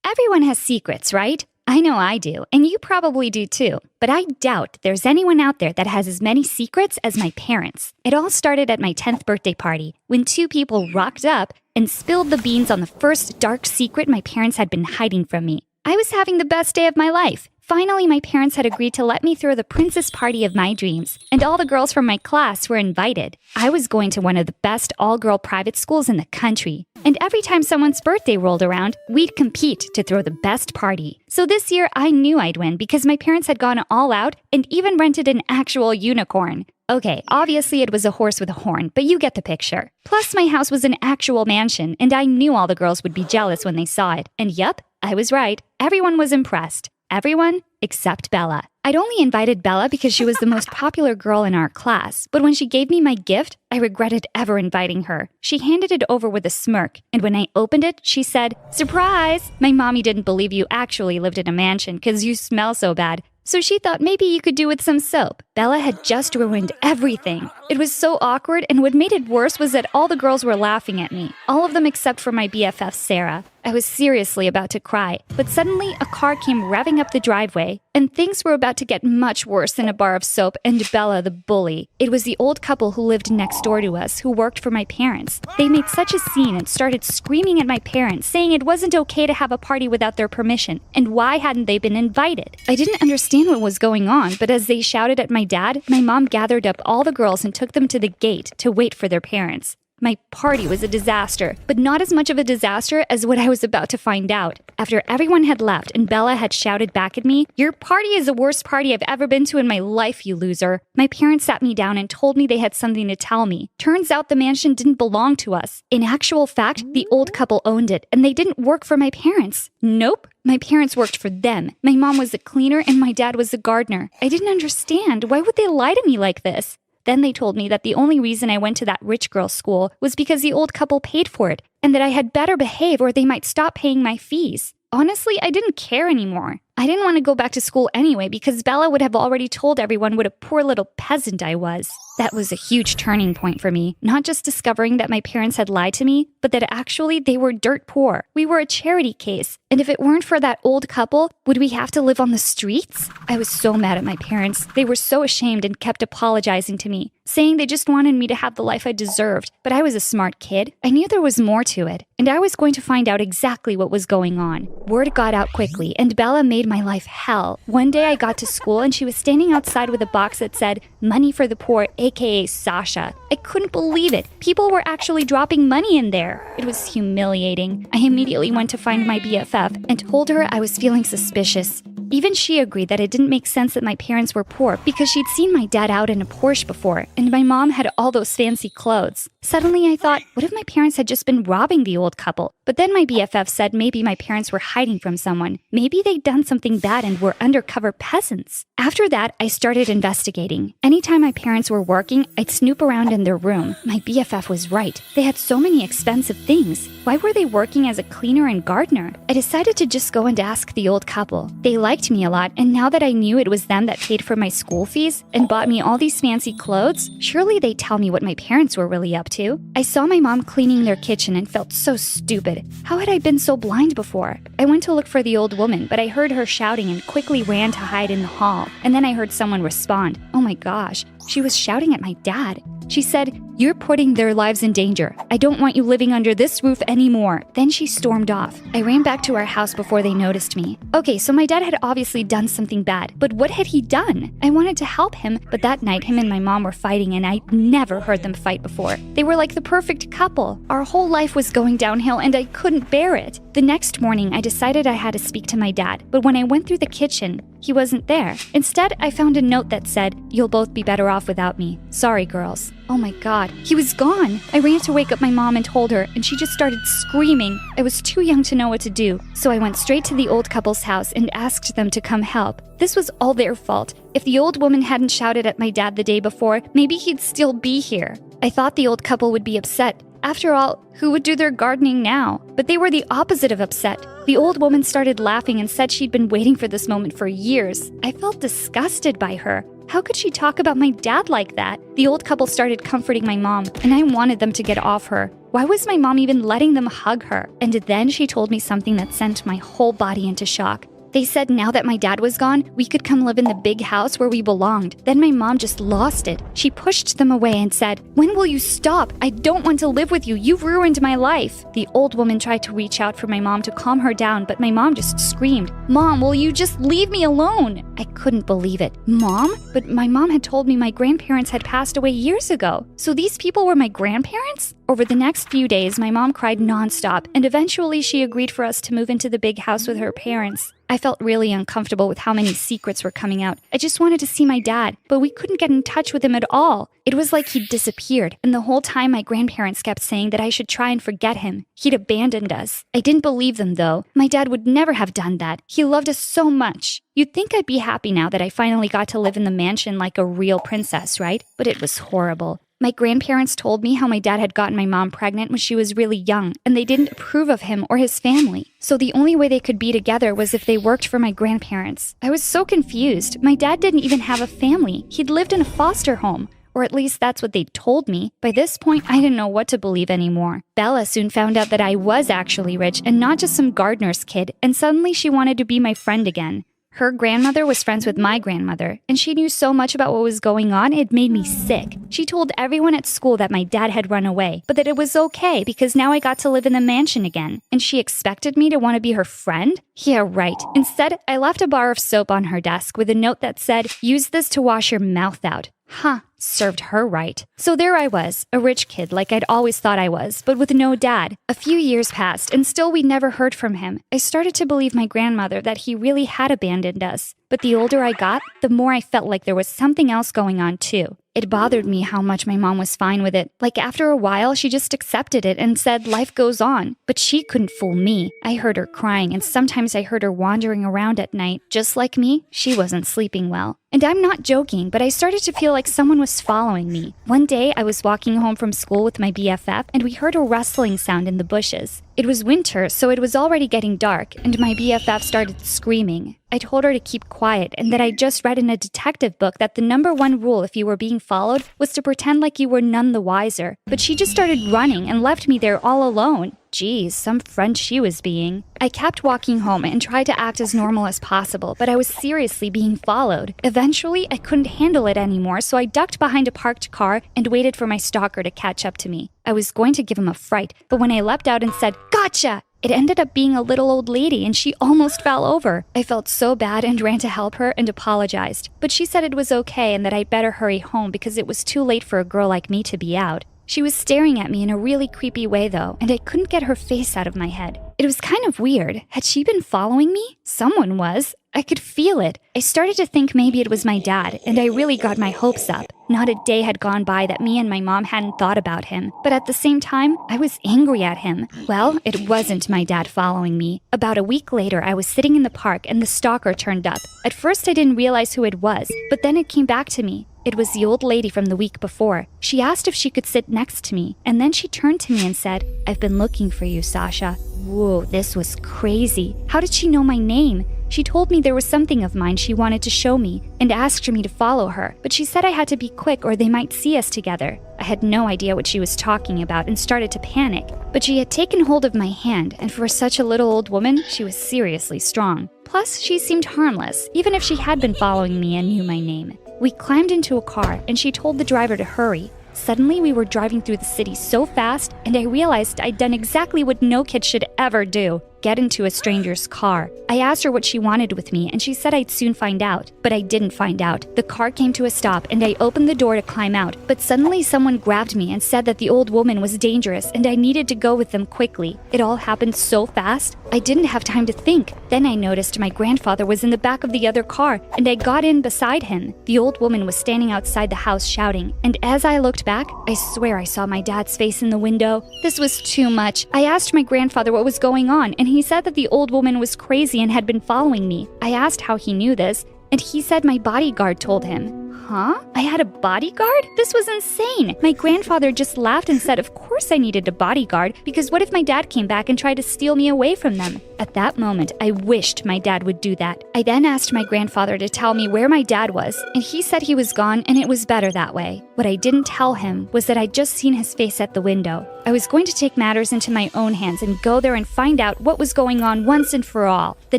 Everyone has secrets, right? I know I do, and you probably do too. But I doubt there's anyone out there that has as many secrets as my parents. It all started at my 10th birthday party, when two people rocked up and spilled the beans on the first dark secret my parents had been hiding from me. I was having the best day of my life. Finally, my parents had agreed to let me throw the princess party of my dreams, and all the girls from my class were invited. I was going to one of the best all-girl private schools in the country, and every time someone's birthday rolled around, we'd compete to throw the best party. So this year, I knew I'd win because my parents had gone all out and even rented an actual unicorn. Okay, obviously it was a horse with a horn, but you get the picture. Plus, my house was an actual mansion, and I knew all the girls would be jealous when they saw it. And yup, I was right. Everyone was impressed. Everyone except Bella. I'd only invited Bella because she was the most popular girl in our class, but when she gave me my gift, I regretted ever inviting her. She handed it over with a smirk, and when I opened it, she said, "Surprise! My mommy didn't believe you actually lived in a mansion because you smell so bad. So she thought maybe you could do with some soap." Bella had just ruined everything. It was so awkward, and what made it worse was that all the girls were laughing at me. All of them except for my BFF, Sarah. I was seriously about to cry, but suddenly a car came revving up the driveway, and things were about to get much worse than a bar of soap and Bella the bully. It was the old couple who lived next door to us, who worked for my parents. They made such a scene and started screaming at my parents, saying it wasn't okay to have a party without their permission, and why hadn't they been invited? I didn't understand what was going on, but as they shouted at my dad, my mom gathered up all the girls and took them to the gate to wait for their parents. My party was a disaster, but not as much of a disaster as what I was about to find out. After everyone had left and Bella had shouted back at me, "Your party is the worst party I've ever been to in my life, you loser," my parents sat me down and told me they had something to tell me. Turns out the mansion didn't belong to us. In actual fact, the old couple owned it, and they didn't work for my parents. Nope. My parents worked for them. My mom was the cleaner and my dad was the gardener. I didn't understand. Why would they lie to me like this? Then they told me that the only reason I went to that rich girl's school was because the old couple paid for it, and that I had better behave or they might stop paying my fees. Honestly, I didn't care anymore. I didn't want to go back to school anyway because Bella would have already told everyone what a poor little peasant I was. That was a huge turning point for me, not just discovering that my parents had lied to me, but that actually they were dirt poor. We were a charity case, and if it weren't for that old couple, would we have to live on the streets? I was so mad at my parents. They were so ashamed and kept apologizing to me, saying they just wanted me to have the life I deserved. But I was a smart kid. I knew there was more to it, and I was going to find out exactly what was going on. Word got out quickly, and Bella made my life hell. One day I got to school and she was standing outside with a box that said, "Money for the poor, aka Sasha." I couldn't believe it. People were actually dropping money in there. It was humiliating. I immediately went to find my BFF and told her I was feeling suspicious. Even she agreed that it didn't make sense that my parents were poor because she'd seen my dad out in a Porsche before, and my mom had all those fancy clothes. Suddenly I thought, what if my parents had just been robbing the old couple? But then my BFF said maybe my parents were hiding from someone. Maybe they'd done something bad and were undercover peasants. After that, I started investigating. Anytime my parents were working, I'd snoop around in their room. My BFF was right. They had so many expensive things. Why were they working as a cleaner and gardener? I decided to just go and ask the old couple. They liked me a lot, and now that I knew it was them that paid for my school fees and bought me all these fancy clothes, surely they'd tell me what my parents were really up to. I saw my mom cleaning their kitchen and felt so stupid. How had I been so blind before? I went to look for the old woman, but I heard her shouting and quickly ran to hide in the hall. And then I heard someone respond. Oh my gosh, she was shouting at my dad. She said, "You're putting their lives in danger. I don't want you living under this roof anymore." Then she stormed off. I ran back to our house before they noticed me. Okay, so my dad had obviously done something bad, but what had he done? I wanted to help him, but that night him and my mom were fighting and I'd never heard them fight before. They were like the perfect couple. Our whole life was going downhill and I couldn't bear it. The next morning, I decided I had to speak to my dad, but when I went through the kitchen, he wasn't there. Instead, I found a note that said, "You'll both be better off without me. Sorry, girls." Oh my God, he was gone. I ran to wake up my mom and told her, and she just started screaming. I was too young to know what to do, so I went straight to the old couple's house and asked them to come help. This was all their fault. If the old woman hadn't shouted at my dad the day before, maybe he'd still be here. I thought the old couple would be upset. After all, who would do their gardening now? But they were the opposite of upset. The old woman started laughing and said she'd been waiting for this moment for years. I felt disgusted by her. How could she talk about my dad like that? The old couple started comforting my mom, and I wanted them to get off her. Why was my mom even letting them hug her? And then she told me something that sent my whole body into shock. They said now that my dad was gone, we could come live in the big house where we belonged. Then my mom just lost it. She pushed them away and said, "When will you stop? I don't want to live with you. You've ruined my life." The old woman tried to reach out for my mom to calm her down, but my mom just screamed, "Mom, will you just leave me alone?" I couldn't believe it. Mom? But my mom had told me my grandparents had passed away years ago. So these people were my grandparents? Over the next few days, my mom cried nonstop, and eventually she agreed for us to move into the big house with her parents. I felt really uncomfortable with how many secrets were coming out. I just wanted to see my dad, but we couldn't get in touch with him at all. It was like he'd disappeared, and the whole time my grandparents kept saying that I should try and forget him. He'd abandoned us. I didn't believe them, though. My dad would never have done that. He loved us so much. You'd think I'd be happy now that I finally got to live in the mansion like a real princess, right? But it was horrible. My grandparents told me how my dad had gotten my mom pregnant when she was really young, and they didn't approve of him or his family. So the only way they could be together was if they worked for my grandparents. I was so confused. My dad didn't even have a family. He'd lived in a foster home. Or at least that's what they told me. By this point, I didn't know what to believe anymore. Bella soon found out that I was actually rich and not just some gardener's kid, and suddenly she wanted to be my friend again. Her grandmother was friends with my grandmother, and she knew so much about what was going on, it made me sick. She told everyone at school that my dad had run away, but that it was okay because now I got to live in the mansion again. And she expected me to want to be her friend? Yeah, right. Instead, I left a bar of soap on her desk with a note that said, "Use this to wash your mouth out." Huh, served her right. So there I was, a rich kid like I'd always thought I was, but with no dad. A few years passed, and still we never heard from him. I started to believe my grandmother that he really had abandoned us. But the older I got, the more I felt like there was something else going on too. It bothered me how much my mom was fine with it. Like after a while, she just accepted it and said life goes on. But she couldn't fool me. I heard her crying, and sometimes I heard her wandering around at night. Just like me, she wasn't sleeping well. And I'm not joking, but I started to feel like someone was following me. One day, I was walking home from school with my BFF, and we heard a rustling sound in the bushes. It was winter, so it was already getting dark, and my BFF started screaming. I told her to keep quiet and that I just read in a detective book that the #1 rule if you were being followed was to pretend like you were none the wiser. But she just started running and left me there all alone. Geez, some friend she was being. I kept walking home and tried to act as normal as possible, but I was seriously being followed. Eventually, I couldn't handle it anymore, so I ducked behind a parked car and waited for my stalker to catch up to me. I was going to give him a fright, but when I leapt out and said, "Gotcha!" it ended up being a little old lady, and she almost fell over. I felt so bad and ran to help her and apologized. But she said it was okay and that I'd better hurry home because it was too late for a girl like me to be out. She was staring at me in a really creepy way, though, and I couldn't get her face out of my head. It was kind of weird. Had she been following me? Someone was. I could feel it. I started to think maybe it was my dad, and I really got my hopes up. Not a day had gone by that me and my mom hadn't thought about him. But at the same time, I was angry at him. Well, it wasn't my dad following me. About a week later, I was sitting in the park and the stalker turned up. At first, I didn't realize who it was, but then it came back to me. It was the old lady from the week before. She asked if she could sit next to me, and then she turned to me and said, "I've been looking for you, Sasha." Whoa, this was crazy. How did she know my name? She told me there was something of mine she wanted to show me and asked for me to follow her, but she said I had to be quick or they might see us together. I had no idea what she was talking about and started to panic, but she had taken hold of my hand, and for such a little old woman, she was seriously strong. Plus, she seemed harmless, even if she had been following me and knew my name. We climbed into a car, and she told the driver to hurry. Suddenly, we were driving through the city so fast, and I realized I'd done exactly what no kid should ever do: get into a stranger's car. I asked her what she wanted with me, and she said I'd soon find out. But I didn't find out. The car came to a stop, and I opened the door to climb out. But suddenly, someone grabbed me and said that the old woman was dangerous, and I needed to go with them quickly. It all happened so fast, I didn't have time to think. Then I noticed my grandfather was in the back of the other car, and I got in beside him. The old woman was standing outside the house shouting, and as I looked back, I swear I saw my dad's face in the window. This was too much. I asked my grandfather what was going on, and he said that the old woman was crazy and had been following me. I asked how he knew this, and he said my bodyguard told him. Huh? I had a bodyguard? This was insane. My grandfather just laughed and said, of course I needed a bodyguard, because what if my dad came back and tried to steal me away from them? At that moment, I wished my dad would do that. I then asked my grandfather to tell me where my dad was, and he said he was gone and it was better that way. What I didn't tell him was that I'd just seen his face at the window. I was going to take matters into my own hands and go there and find out what was going on once and for all. The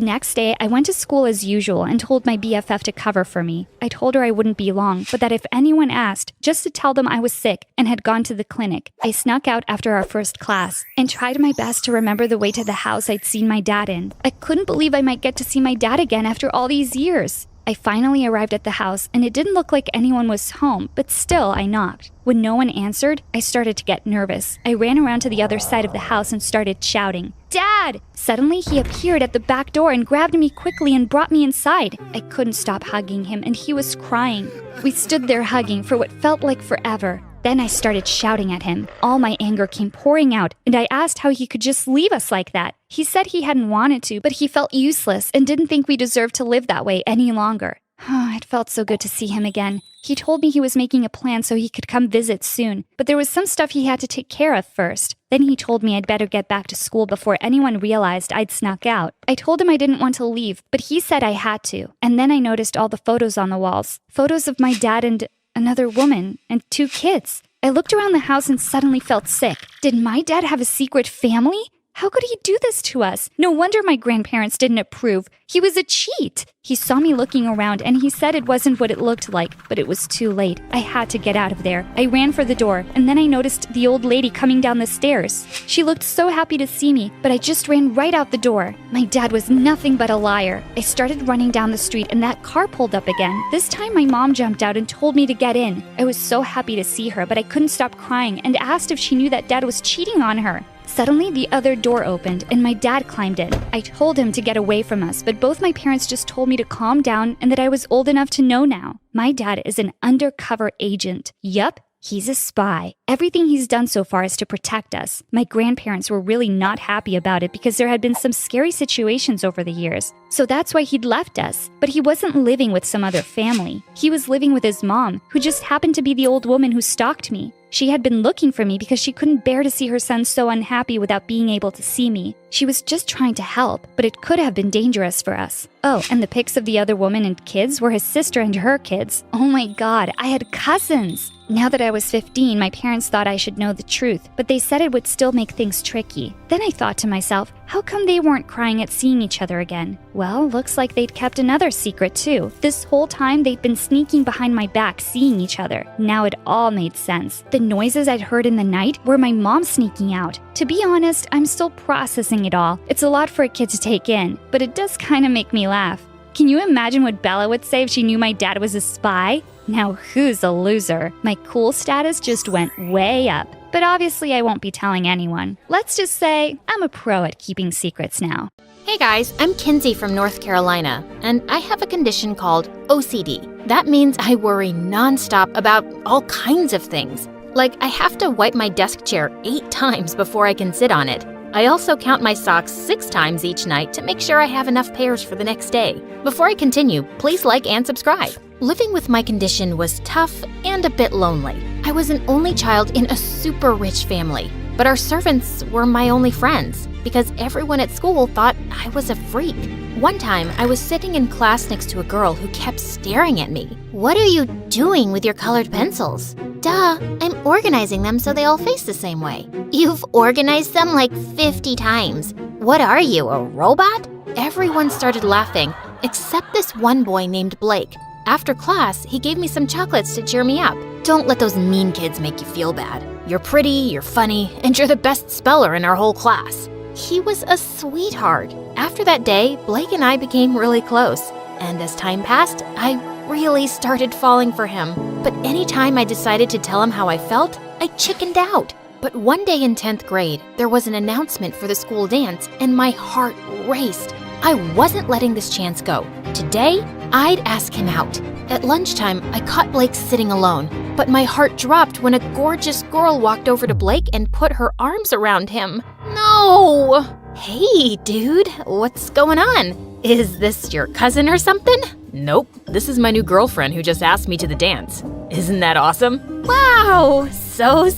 next day, I went to school as usual and told my BFF to cover for me. I told her I wouldn't be long, but that if anyone asked, just to tell them I was sick and had gone to the clinic. I snuck out after our first class and tried my best to remember the way to the house I'd seen my dad in. I couldn't believe I might get to see my dad again after all these years. I finally arrived at the house, and it didn't look like anyone was home, but still I knocked. When no one answered, I started to get nervous. I ran around to the other side of the house and started shouting, "Dad!" Suddenly, he appeared at the back door and grabbed me quickly and brought me inside. I couldn't stop hugging him, and he was crying. We stood there hugging for what felt like forever. Then I started shouting at him. All my anger came pouring out, and I asked how he could just leave us like that. He said he hadn't wanted to, but he felt useless and didn't think we deserved to live that way any longer. It felt so good to see him again. He told me he was making a plan so he could come visit soon, but there was some stuff he had to take care of first. Then he told me I'd better get back to school before anyone realized I'd snuck out. I told him I didn't want to leave, but he said I had to. And then I noticed all the photos on the walls. Photos of my dad and another woman, and 2 kids. I looked around the house and suddenly felt sick. Did my dad have a secret family? How could he do this to us? No wonder my grandparents didn't approve. He was a cheat. He saw me looking around and he said it wasn't what it looked like, but it was too late. I had to get out of there. I ran for the door, and then I noticed the old lady coming down the stairs. She looked so happy to see me, but I just ran right out the door. My dad was nothing but a liar. I started running down the street and that car pulled up again. This time my mom jumped out and told me to get in. I was so happy to see her, but I couldn't stop crying and asked if she knew that dad was cheating on her. Suddenly, the other door opened and my dad climbed in. I told him to get away from us, but both my parents just told me to calm down and that I was old enough to know now. My dad is an undercover agent. Yup, he's a spy. Everything he's done so far is to protect us. My grandparents were really not happy about it because there had been some scary situations over the years. So that's why he'd left us. But he wasn't living with some other family. He was living with his mom, who just happened to be the old woman who stalked me. She had been looking for me because she couldn't bear to see her son so unhappy without being able to see me. She was just trying to help, but it could have been dangerous for us. Oh, and the pics of the other woman and kids were his sister and her kids. Oh my God, I had cousins! Now that I was 15, my parents thought I should know the truth, but they said it would still make things tricky. Then I thought to myself, how come they weren't crying at seeing each other again? Well, looks like they'd kept another secret too. This whole time they'd been sneaking behind my back seeing each other. Now it all made sense. The noises I'd heard in the night were my mom sneaking out. To be honest, I'm still processing it all. It's a lot for a kid to take in, but it does kind of make me laugh. Can you imagine what Bella would say if she knew my dad was a spy? Now who's a loser? My cool status just went way up. But obviously I won't be telling anyone. Let's just say I'm a pro at keeping secrets now. Hey guys, I'm Kinsey from North Carolina, and I have a condition called OCD. That means I worry nonstop about all kinds of things. Like I have to wipe my desk chair 8 times before I can sit on it. I also count my socks 6 times each night to make sure I have enough pairs for the next day. Before I continue, please like and subscribe. Living with my condition was tough and a bit lonely. I was an only child in a super rich family, but our servants were my only friends because everyone at school thought I was a freak. One time, I was sitting in class next to a girl who kept staring at me. What are you doing with your colored pencils? Duh, I'm organizing them so they all face the same way. You've organized them like 50 times. What are you, a robot? Everyone started laughing, except this one boy named Blake. After class, he gave me some chocolates to cheer me up. Don't let those mean kids make you feel bad. You're pretty, you're funny, and you're the best speller in our whole class. He was a sweetheart. After that day, Blake and I became really close. And as time passed, I really started falling for him. But anytime I decided to tell him how I felt, I chickened out. But one day in 10th grade, there was an announcement for the school dance, and my heart raced. I wasn't letting this chance go. Today, I'd ask him out. At lunchtime, I caught Blake sitting alone, but my heart dropped when a gorgeous girl walked over to Blake and put her arms around him. No! Hey, dude, what's going on? Is this your cousin or something? Nope, this is my new girlfriend who just asked me to the dance. Isn't that awesome? Wow, so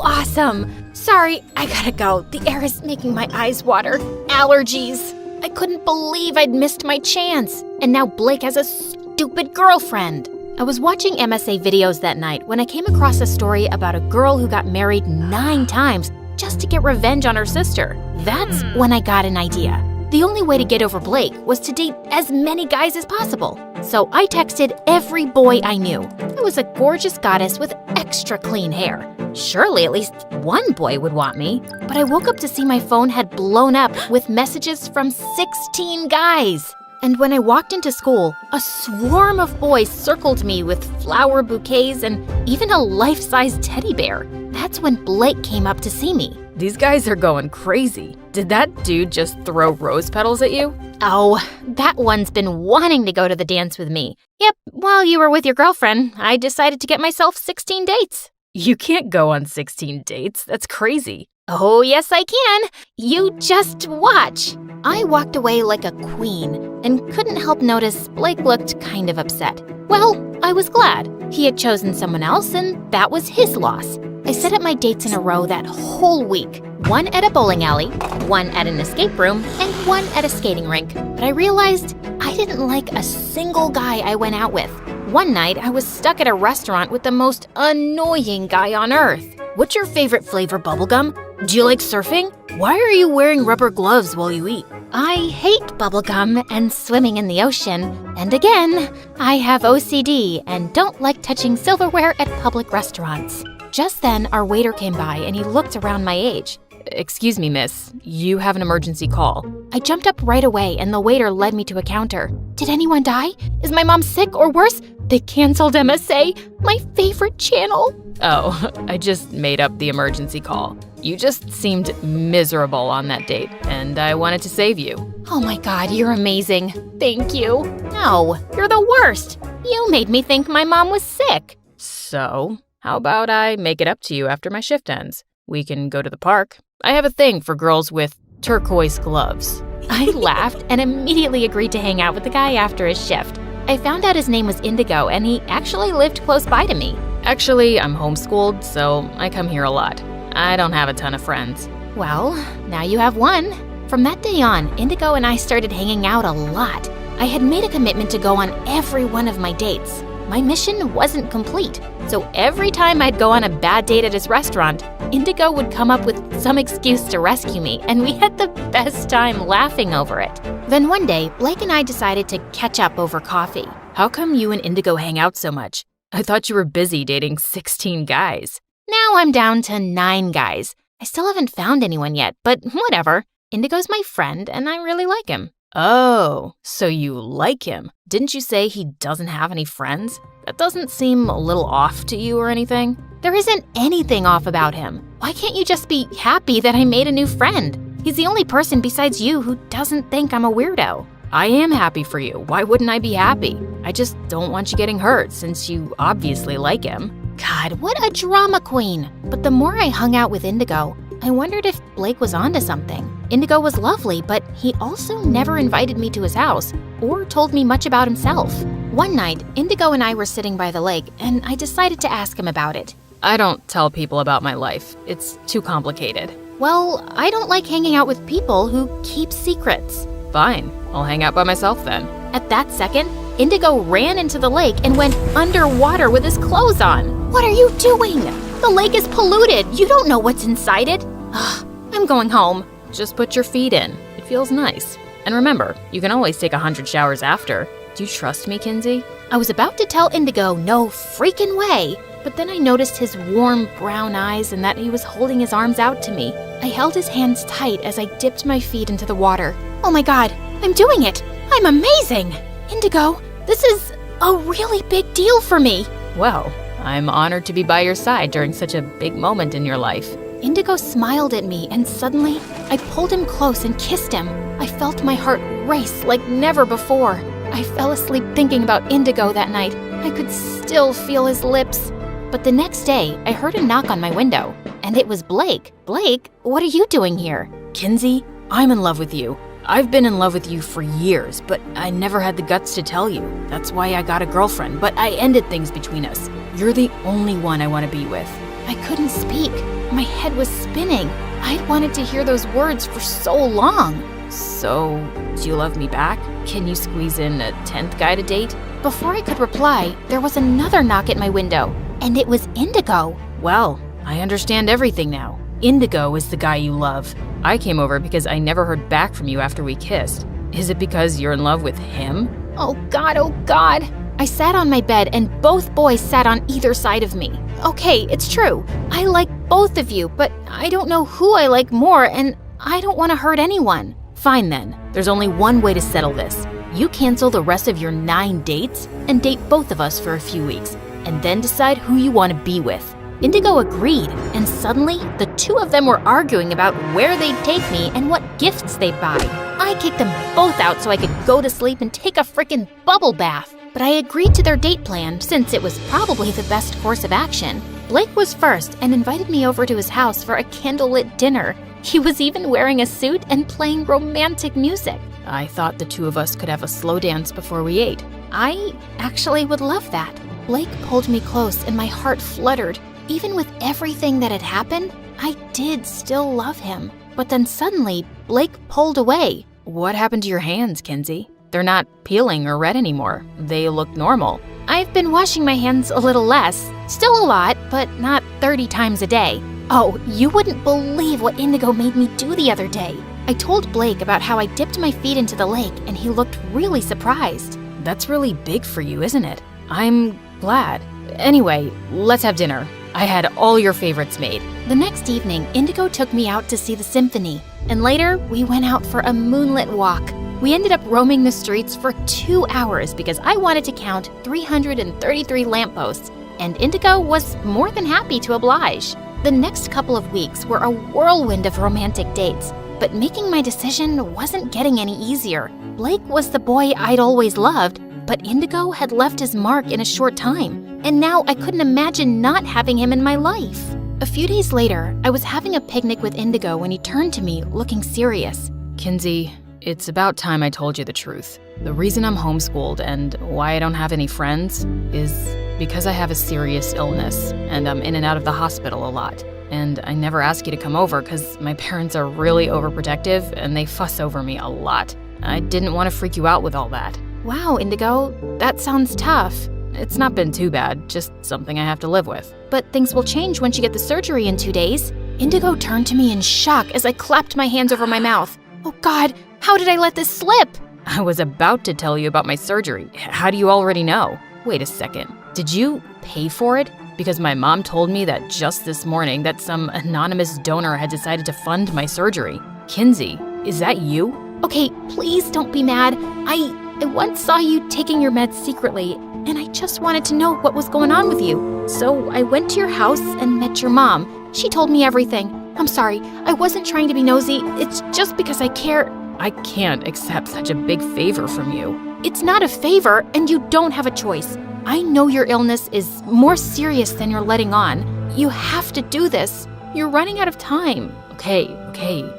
awesome. Sorry, I gotta go. The air is making my eyes water. Allergies. I couldn't believe I'd missed my chance. And now Blake has a stupid girlfriend. I was watching MSA videos that night when I came across a story about a girl who got married 9 times just to get revenge on her sister. That's when I got an idea. The only way to get over Blake was to date as many guys as possible. So I texted every boy I knew. I was a gorgeous goddess with extra clean hair. Surely at least one boy would want me. But I woke up to see my phone had blown up with messages from 16 guys. And when I walked into school, a swarm of boys circled me with flower bouquets and even a life-size teddy bear. That's when Blake came up to see me. These guys are going crazy. Did that dude just throw rose petals at you? Oh, that one's been wanting to go to the dance with me. Yep, while you were with your girlfriend, I decided to get myself 16 dates. You can't go on 16 dates. That's crazy. Oh, yes, I can. You just watch. I walked away like a queen and couldn't help notice Blake looked kind of upset. Well, I was glad. He had chosen someone else, and that was his loss. I set up my dates in a row that whole week. 1 at a bowling alley, 1 at an escape room, and 1 at a skating rink. But I realized I didn't like a single guy I went out with. One night, I was stuck at a restaurant with the most annoying guy on earth. What's your favorite flavor bubblegum? Do you like surfing? Why are you wearing rubber gloves while you eat? I hate bubblegum and swimming in the ocean. And again, I have OCD and don't like touching silverware at public restaurants. Just then, our waiter came by and he looked around my age. Excuse me, miss. You have an emergency call. I jumped up right away and the waiter led me to a counter. Did anyone die? Is my mom sick or worse? They canceled MSA, my favorite channel. Oh, I just made up the emergency call. You just seemed miserable on that date, and I wanted to save you. Oh my God, you're amazing. Thank you. No, you're the worst. You made me think my mom was sick. So, how about I make it up to you after my shift ends? We can go to the park. I have a thing for girls with turquoise gloves. I laughed and immediately agreed to hang out with the guy after his shift. I found out his name was Indigo and he actually lived close by to me. Actually, I'm homeschooled, so I come here a lot. I don't have a ton of friends. Well, now you have one. From that day on, Indigo and I started hanging out a lot. I had made a commitment to go on every one of my dates. My mission wasn't complete, so every time I'd go on a bad date at his restaurant, Indigo would come up with some excuse to rescue me, and we had the best time laughing over it. Then one day, Blake and I decided to catch up over coffee. How come you and Indigo hang out so much? I thought you were busy dating 16 guys. Now I'm down to 9 guys. I still haven't found anyone yet, but whatever. Indigo's my friend, and I really like him. Oh, so you like him. Didn't you say he doesn't have any friends? That doesn't seem a little off to you or anything. There isn't anything off about him. Why can't you just be happy that I made a new friend? He's the only person besides you who doesn't think I'm a weirdo. I am happy for you. Why wouldn't I be happy? I just don't want you getting hurt since you obviously like him. God, what a drama queen. But the more I hung out with Indigo, I wondered if Blake was onto something. Indigo was lovely, but he also never invited me to his house or told me much about himself. One night, Indigo and I were sitting by the lake, and I decided to ask him about it. I don't tell people about my life. It's too complicated. Well, I don't like hanging out with people who keep secrets. Fine, I'll hang out by myself then. At that second, Indigo ran into the lake and went underwater with his clothes on. What are you doing? The lake is polluted. You don't know what's inside it. I'm going home. Just put your feet in. It feels nice. And remember, you can always take 100 showers after. Do you trust me, Kinsey? I was about to tell Indigo no freaking way, but then I noticed his warm brown eyes and that he was holding his arms out to me. I held his hands tight as I dipped my feet into the water. Oh my God, I'm doing it! I'm amazing! Indigo, this is a really big deal for me. Well, I'm honored to be by your side during such a big moment in your life. Indigo smiled at me, and suddenly, I pulled him close and kissed him. I felt my heart race like never before. I fell asleep thinking about Indigo that night. I could still feel his lips. But the next day, I heard a knock on my window, and it was Blake. Blake, what are you doing here? Kinsey, I'm in love with you. I've been in love with you for years, but I never had the guts to tell you. That's why I got a girlfriend, but I ended things between us. You're the only one I want to be with. I couldn't speak. My head was spinning. I'd wanted to hear those words for so long. So, do you love me back? Can you squeeze in a 10th guy to date? Before I could reply, there was another knock at my window, and it was Indigo. Well, I understand everything now. Indigo is the guy you love. I came over because I never heard back from you after we kissed. Is it because you're in love with him? Oh God, oh God. I sat on my bed and both boys sat on either side of me. Okay, it's true. I like both of you, but I don't know who I like more, and I don't want to hurt anyone. Fine then. There's only one way to settle this. You cancel the rest of your 9 dates and date both of us for a few weeks, and then decide who you want to be with. Indigo agreed, and suddenly the two of them were arguing about where they'd take me and what gifts they'd buy. I kicked them both out so I could go to sleep and take a frickin' bubble bath. But I agreed to their date plan since it was probably the best course of action. Blake was first and invited me over to his house for a candlelit dinner. He was even wearing a suit and playing romantic music. I thought the two of us could have a slow dance before we ate. I actually would love that. Blake pulled me close and my heart fluttered. Even with everything that had happened, I did still love him. But then suddenly, Blake pulled away. What happened to your hands, Kinsey? They're not peeling or red anymore. They look normal. I've been washing my hands a little less. Still a lot, but not 30 times a day. Oh, you wouldn't believe what Indigo made me do the other day. I told Blake about how I dipped my feet into the lake, and he looked really surprised. That's really big for you, isn't it? I'm glad. Anyway, let's have dinner. I had all your favorites made. The next evening, Indigo took me out to see the symphony, and later we went out for a moonlit walk. We ended up roaming the streets for 2 hours because I wanted to count 333 lampposts, and Indigo was more than happy to oblige. The next couple of weeks were a whirlwind of romantic dates, but making my decision wasn't getting any easier. Blake was the boy I'd always loved, but Indigo had left his mark in a short time, and now I couldn't imagine not having him in my life. A few days later, I was having a picnic with Indigo when he turned to me looking serious. Kinsey, it's about time I told you the truth. The reason I'm homeschooled and why I don't have any friends is because I have a serious illness and I'm in and out of the hospital a lot. And I never ask you to come over because my parents are really overprotective and they fuss over me a lot. I didn't want to freak you out with all that. Wow, Indigo, that sounds tough. It's not been too bad, just something I have to live with. But things will change once you get the surgery in 2 days. Indigo turned to me in shock as I clapped my hands over my mouth. Oh God, how did I let this slip? I was about to tell you about my surgery. How do you already know? Wait a second. Did you pay for it? Because my mom told me that just this morning that some anonymous donor had decided to fund my surgery. Kinsey, is that you? Okay, please don't be mad. I once saw you taking your meds secretly, and I just wanted to know what was going on with you. So I went to your house and met your mom. She told me everything. I'm sorry, I wasn't trying to be nosy. It's just because I care. I can't accept such a big favor from you. It's not a favor, and you don't have a choice. I know your illness is more serious than you're letting on. You have to do this. You're running out of time. Okay,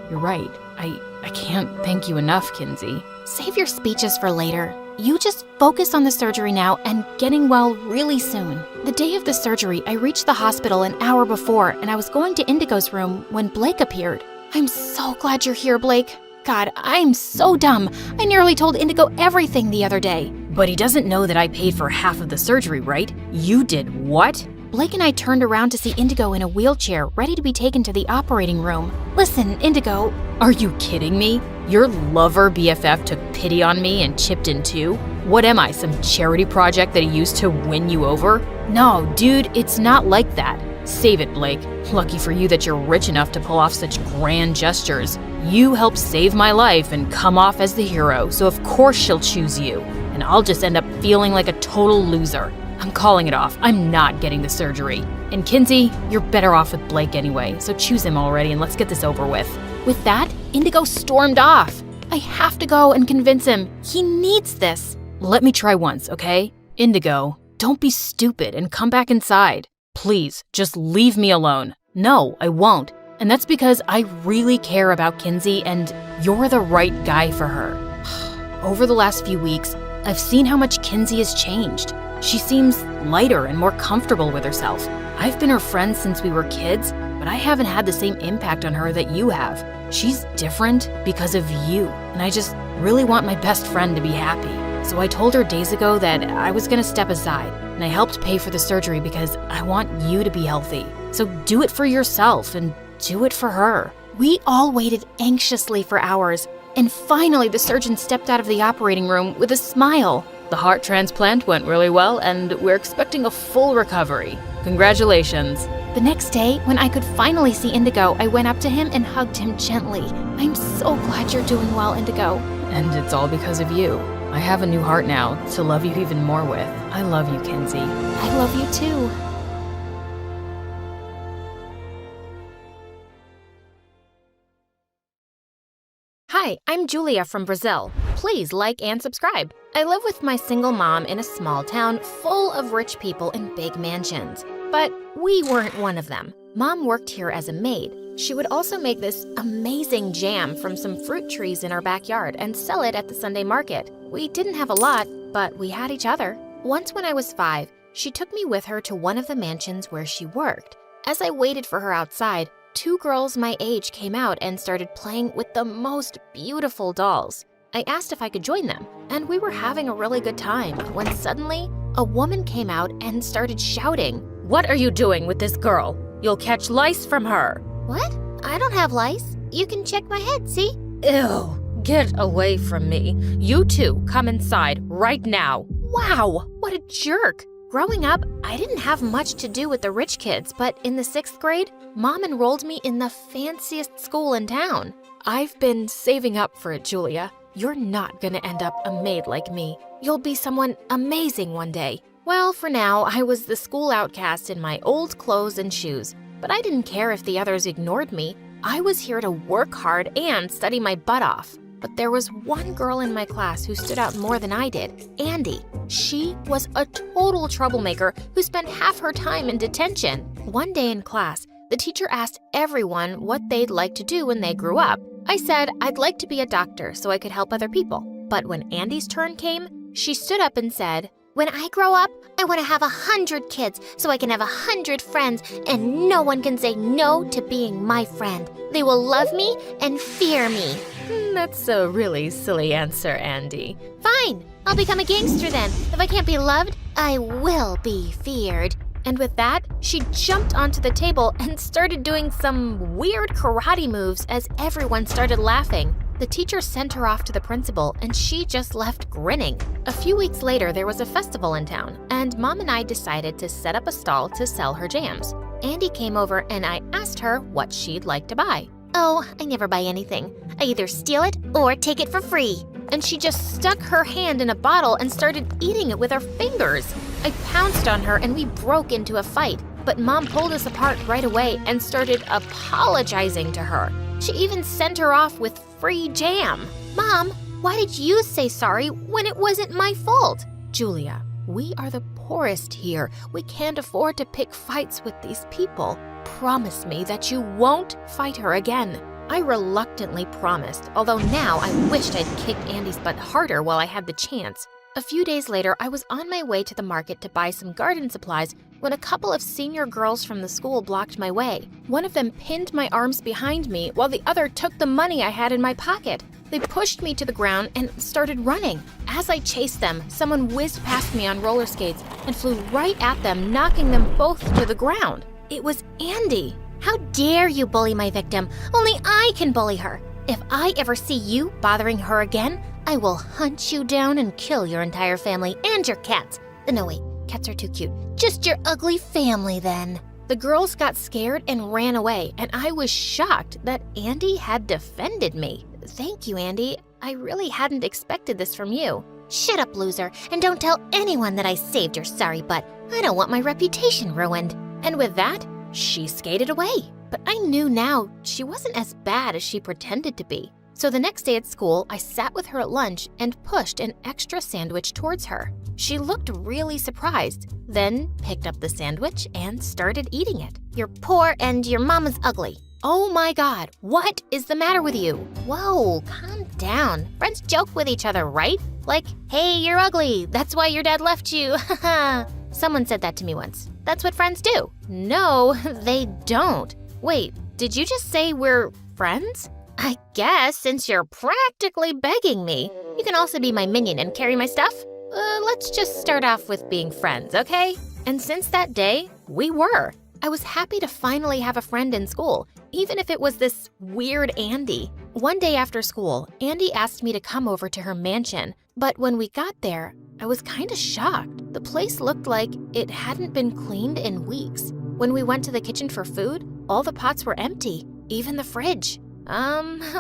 you're right. I can't thank you enough, Kinsey. Save your speeches for later. You just focus on the surgery now and getting well really soon. The day of the surgery, I reached the hospital an hour before, and I was going to Indigo's room when Blake appeared. I'm so glad you're here, Blake. God, I'm so dumb. I nearly told Indigo everything the other day. But he doesn't know that I paid for half of the surgery, right? You did what? Blake and I turned around to see Indigo in a wheelchair, ready to be taken to the operating room. Listen, Indigo. Are you kidding me? Your lover BFF took pity on me and chipped in too? What am I, some charity project that he used to win you over? No, dude, it's not like that. Save it, Blake. Lucky for you that you're rich enough to pull off such grand gestures. You helped save my life and come off as the hero, so of course she'll choose you. And I'll just end up feeling like a total loser. I'm calling it off. I'm not getting the surgery. And Kinsey, you're better off with Blake anyway, so choose him already and let's get this over with. With that, Indigo stormed off. I have to go and convince him. He needs this. Let me try once, okay? Indigo, don't be stupid and come back inside. Please, just leave me alone. No, I won't. And that's because I really care about Kinsey and you're the right guy for her. Over the last few weeks, I've seen how much Kinsey has changed. She seems lighter and more comfortable with herself. I've been her friend since we were kids, but I haven't had the same impact on her that you have. She's different because of you, and I just really want my best friend to be happy. So I told her days ago that I was gonna step aside, and I helped pay for the surgery because I want you to be healthy. So do it for yourself and do it for her. We all waited anxiously for hours, and finally the surgeon stepped out of the operating room with a smile. The heart transplant went really well, and we're expecting a full recovery. Congratulations. The next day, when I could finally see Indigo, I went up to him and hugged him gently. I'm so glad you're doing well, Indigo. And it's all because of you. I have a new heart now to love you even more with. I love you, Kinsey. I love you too. Hi, I'm Julia from Brazil. Please like and subscribe. I live with my single mom in a small town full of rich people in big mansions. But we weren't one of them. Mom worked here as a maid. She would also make this amazing jam from some fruit trees in our backyard and sell it at the Sunday market. We didn't have a lot, but we had each other. Once when I was 5, she took me with her to one of the mansions where she worked. As I waited for her outside, 2 girls my age came out and started playing with the most beautiful dolls. I asked if I could join them, and we were having a really good time when suddenly a woman came out and started shouting, "What are you doing with this girl? You'll catch lice from her." What? I don't have lice. You can check my head, see? Ew, get away from me. You two come inside right now. Wow, what a jerk. Growing up, I didn't have much to do with the rich kids, but in the 6th grade, Mom enrolled me in the fanciest school in town. I've been saving up for it, Julia. You're not gonna end up a maid like me. You'll be someone amazing one day. Well, for now, I was the school outcast in my old clothes and shoes, but I didn't care if the others ignored me. I was here to work hard and study my butt off. But there was one girl in my class who stood out more than I did, Andy. She was a total troublemaker who spent half her time in detention. One day in class, the teacher asked everyone what they'd like to do when they grew up. I said I'd like to be a doctor so I could help other people. But when Andy's turn came, she stood up and said, "When I grow up, I want to have 100 kids so I can have 100 friends, and no one can say no to being my friend. They will love me and fear me." That's a really silly answer, Andy. Fine, I'll become a gangster then. If I can't be loved, I will be feared. And with that, she jumped onto the table and started doing some weird karate moves as everyone started laughing. The teacher sent her off to the principal, and she just left grinning. A few weeks later, there was a festival in town, and Mom and I decided to set up a stall to sell her jams. Andy came over, and I asked her what she'd like to buy. "Oh, I never buy anything. I either steal it or take it for free." And she just stuck her hand in a bottle and started eating it with her fingers. I pounced on her, and we broke into a fight. But Mom pulled us apart right away and started apologizing to her. She even sent her off with free jam. Mom, why did you say sorry when it wasn't my fault? Julia, we are the poorest here. We can't afford to pick fights with these people. Promise me that you won't fight her again. I reluctantly promised, although now I wished I'd kicked Andy's butt harder while I had the chance. A few days later, I was on my way to the market to buy some garden supplies when a couple of senior girls from the school blocked my way. One of them pinned my arms behind me while the other took the money I had in my pocket. They pushed me to the ground and started running. As I chased them, someone whizzed past me on roller skates and flew right at them, knocking them both to the ground. It was Andy. How dare you bully my victim? Only I can bully her. If I ever see you bothering her again, I will hunt you down and kill your entire family and your cats. No, wait, cats are too cute. Just your ugly family, then. The girls got scared and ran away, and I was shocked that Andy had defended me. Thank you, Andy. I really hadn't expected this from you. Shut up, loser, and don't tell anyone that I saved your sorry butt. I don't want my reputation ruined. And with that, she skated away. But I knew now she wasn't as bad as she pretended to be. So the next day at school, I sat with her at lunch and pushed an extra sandwich towards her. She looked really surprised, then picked up the sandwich and started eating it. You're poor and your mama's ugly. Oh my god, what is the matter with you? Whoa, calm down. Friends joke with each other, right? Like, hey, you're ugly, that's why your dad left you. Someone said that to me once. That's what friends do. No, they don't. Wait, did you just say we're friends? I guess, since you're practically begging me. You can also be my minion and carry my stuff. Let's just start off with being friends, okay? And since that day, we were. I was happy to finally have a friend in school, even if it was this weird Andy. One day after school, Andy asked me to come over to her mansion, but when we got there, I was kind of shocked. The place looked like it hadn't been cleaned in weeks. When we went to the kitchen for food, all the pots were empty, even the fridge.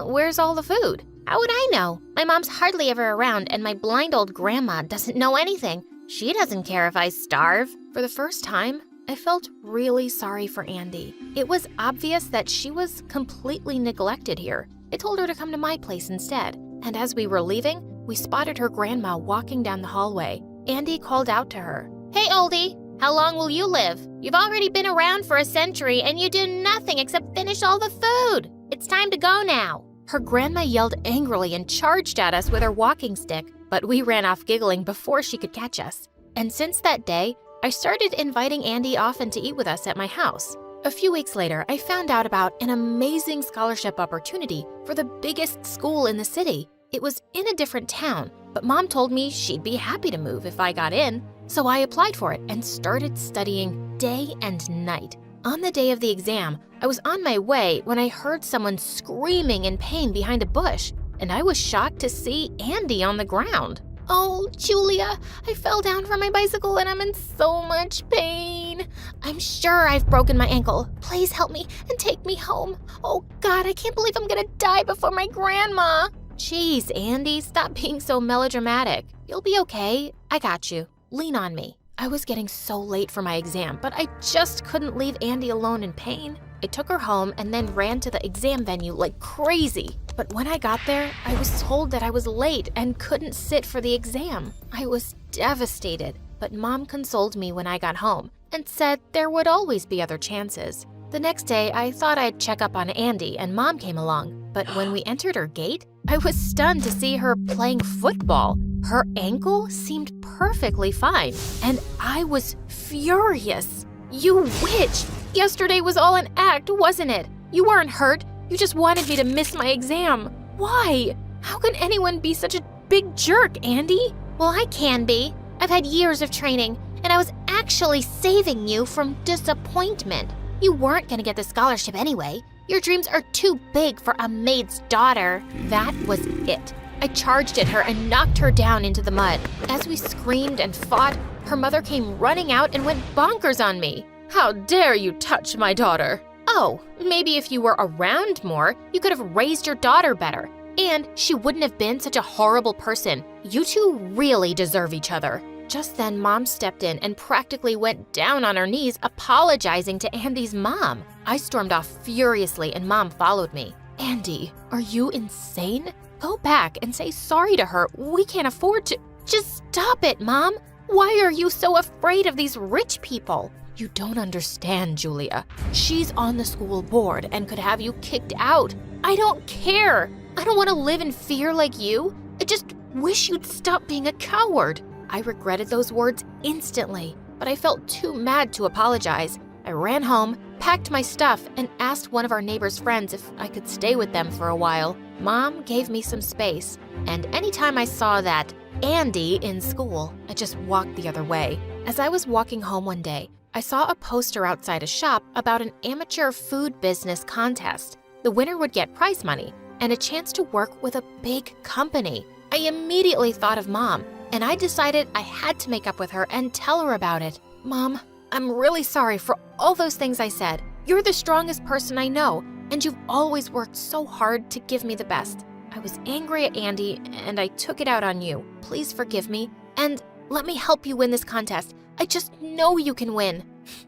Where's all the food? How would I know? My mom's hardly ever around, and my blind old grandma doesn't know anything. She doesn't care if I starve. For the first time, I felt really sorry for Andy. It was obvious that she was completely neglected here. I told her to come to my place instead, and as we were leaving, we spotted her grandma walking down the hallway. Andy called out to her. Hey, oldie, how long will you live? You've already been around for a century and you do nothing except finish all the food. It's time to go now. Her grandma yelled angrily and charged at us with her walking stick, but we ran off giggling before she could catch us. And since that day, I started inviting Andy often to eat with us at my house. A few weeks later, I found out about an amazing scholarship opportunity for the biggest school in the city. It was in a different town, but Mom told me she'd be happy to move if I got in. So I applied for it and started studying day and night. On the day of the exam, I was on my way when I heard someone screaming in pain behind a bush, and I was shocked to see Andy on the ground. Oh, Julia, I fell down from my bicycle and I'm in so much pain. I'm sure I've broken my ankle. Please help me and take me home. Oh God, I can't believe I'm gonna die before my grandma. Jeez, Andy, stop being so melodramatic. You'll be okay. I got you. Lean on me. I was getting so late for my exam, but I just couldn't leave Andy alone in pain. I took her home and then ran to the exam venue like crazy. But when I got there, I was told that I was late and couldn't sit for the exam. I was devastated, but Mom consoled me when I got home and said there would always be other chances. The next day, I thought I'd check up on Andy and Mom came along, but when we entered her gate, I was stunned to see her playing football. Her ankle seemed perfectly fine, and I was furious. You witch! Yesterday was all an act, wasn't it? You weren't hurt. You just wanted me to miss my exam. Why? How can anyone be such a big jerk, Andy? Well, I can be. I've had years of training, and I was actually saving you from disappointment. You weren't gonna get the scholarship anyway. Your dreams are too big for a maid's daughter. That was it. I charged at her and knocked her down into the mud. As we screamed and fought, her mother came running out and went bonkers on me. How dare you touch my daughter? Oh, maybe if you were around more, you could have raised your daughter better. And she wouldn't have been such a horrible person. You two really deserve each other. Just then, Mom stepped in and practically went down on her knees, apologizing to Andy's mom. I stormed off furiously and Mom followed me. Andy, are you insane? Go back and say sorry to her. We can't afford to. Just stop it, Mom. Why are you so afraid of these rich people? You don't understand, Julia. She's on the school board and could have you kicked out. I don't care. I don't want to live in fear like you. I just wish you'd stop being a coward. I regretted those words instantly, but I felt too mad to apologize. I ran home, packed my stuff, and asked one of our neighbor's friends if I could stay with them for a while. Mom gave me some space, and anytime I saw that Andy in school, I just walked the other way. As I was walking home one day, I saw a poster outside a shop about an amateur food business contest. The winner would get prize money and a chance to work with a big company. I immediately thought of Mom, and I decided I had to make up with her and tell her about it. Mom, I'm really sorry for all those things I said. You're the strongest person I know, and you've always worked so hard to give me the best. I was angry at Andy, and I took it out on you. Please forgive me, and let me help you win this contest. I just know you can win.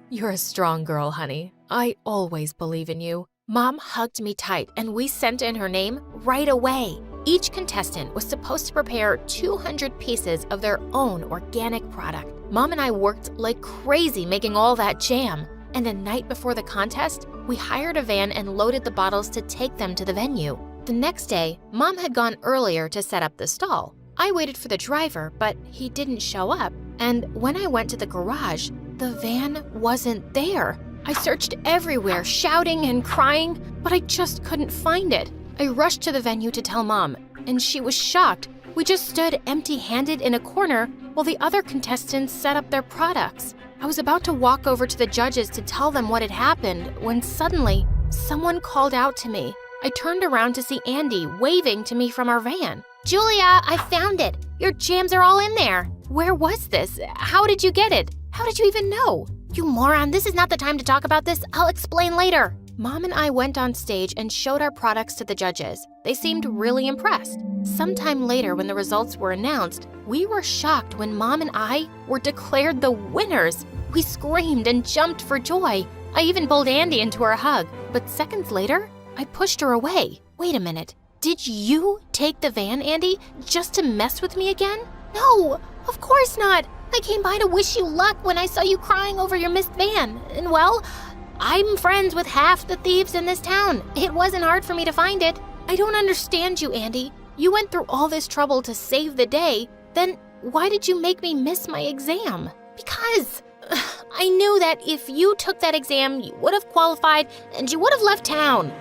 You're a strong girl, honey. I always believe in you. Mom hugged me tight, and we sent in her name right away. Each contestant was supposed to prepare 200 pieces of their own organic product. Mom and I worked like crazy making all that jam. And a night before the contest, we hired a van and loaded the bottles to take them to the venue. The next day, Mom had gone earlier to set up the stall. I waited for the driver, but he didn't show up. And when I went to the garage, the van wasn't there. I searched everywhere, shouting and crying, but I just couldn't find it. I rushed to the venue to tell Mom, and she was shocked. We just stood empty-handed in a corner while the other contestants set up their products. I was about to walk over to the judges to tell them what had happened when suddenly someone called out to me. I turned around to see Andy waving to me from our van. Julia, I found it. Your jams are all in there. Where was this? How did you get it? How did you even know? You moron, this is not the time to talk about this. I'll explain later. Mom and I went on stage and showed our products to the judges. They seemed really impressed. Sometime later, when the results were announced, we were shocked when Mom and I were declared the winners. We screamed and jumped for joy. I even pulled Andy into her hug. But seconds later, I pushed her away. Wait a minute. Did you take the van, Andy, just to mess with me again? No, of course not. I came by to wish you luck when I saw you crying over your missed van. And well, I'm friends with half the thieves in this town. It wasn't hard for me to find it. I don't understand you, Andy. You went through all this trouble to save the day. Then why did you make me miss my exam? Because I knew that if you took that exam, you would have qualified and you would have left town.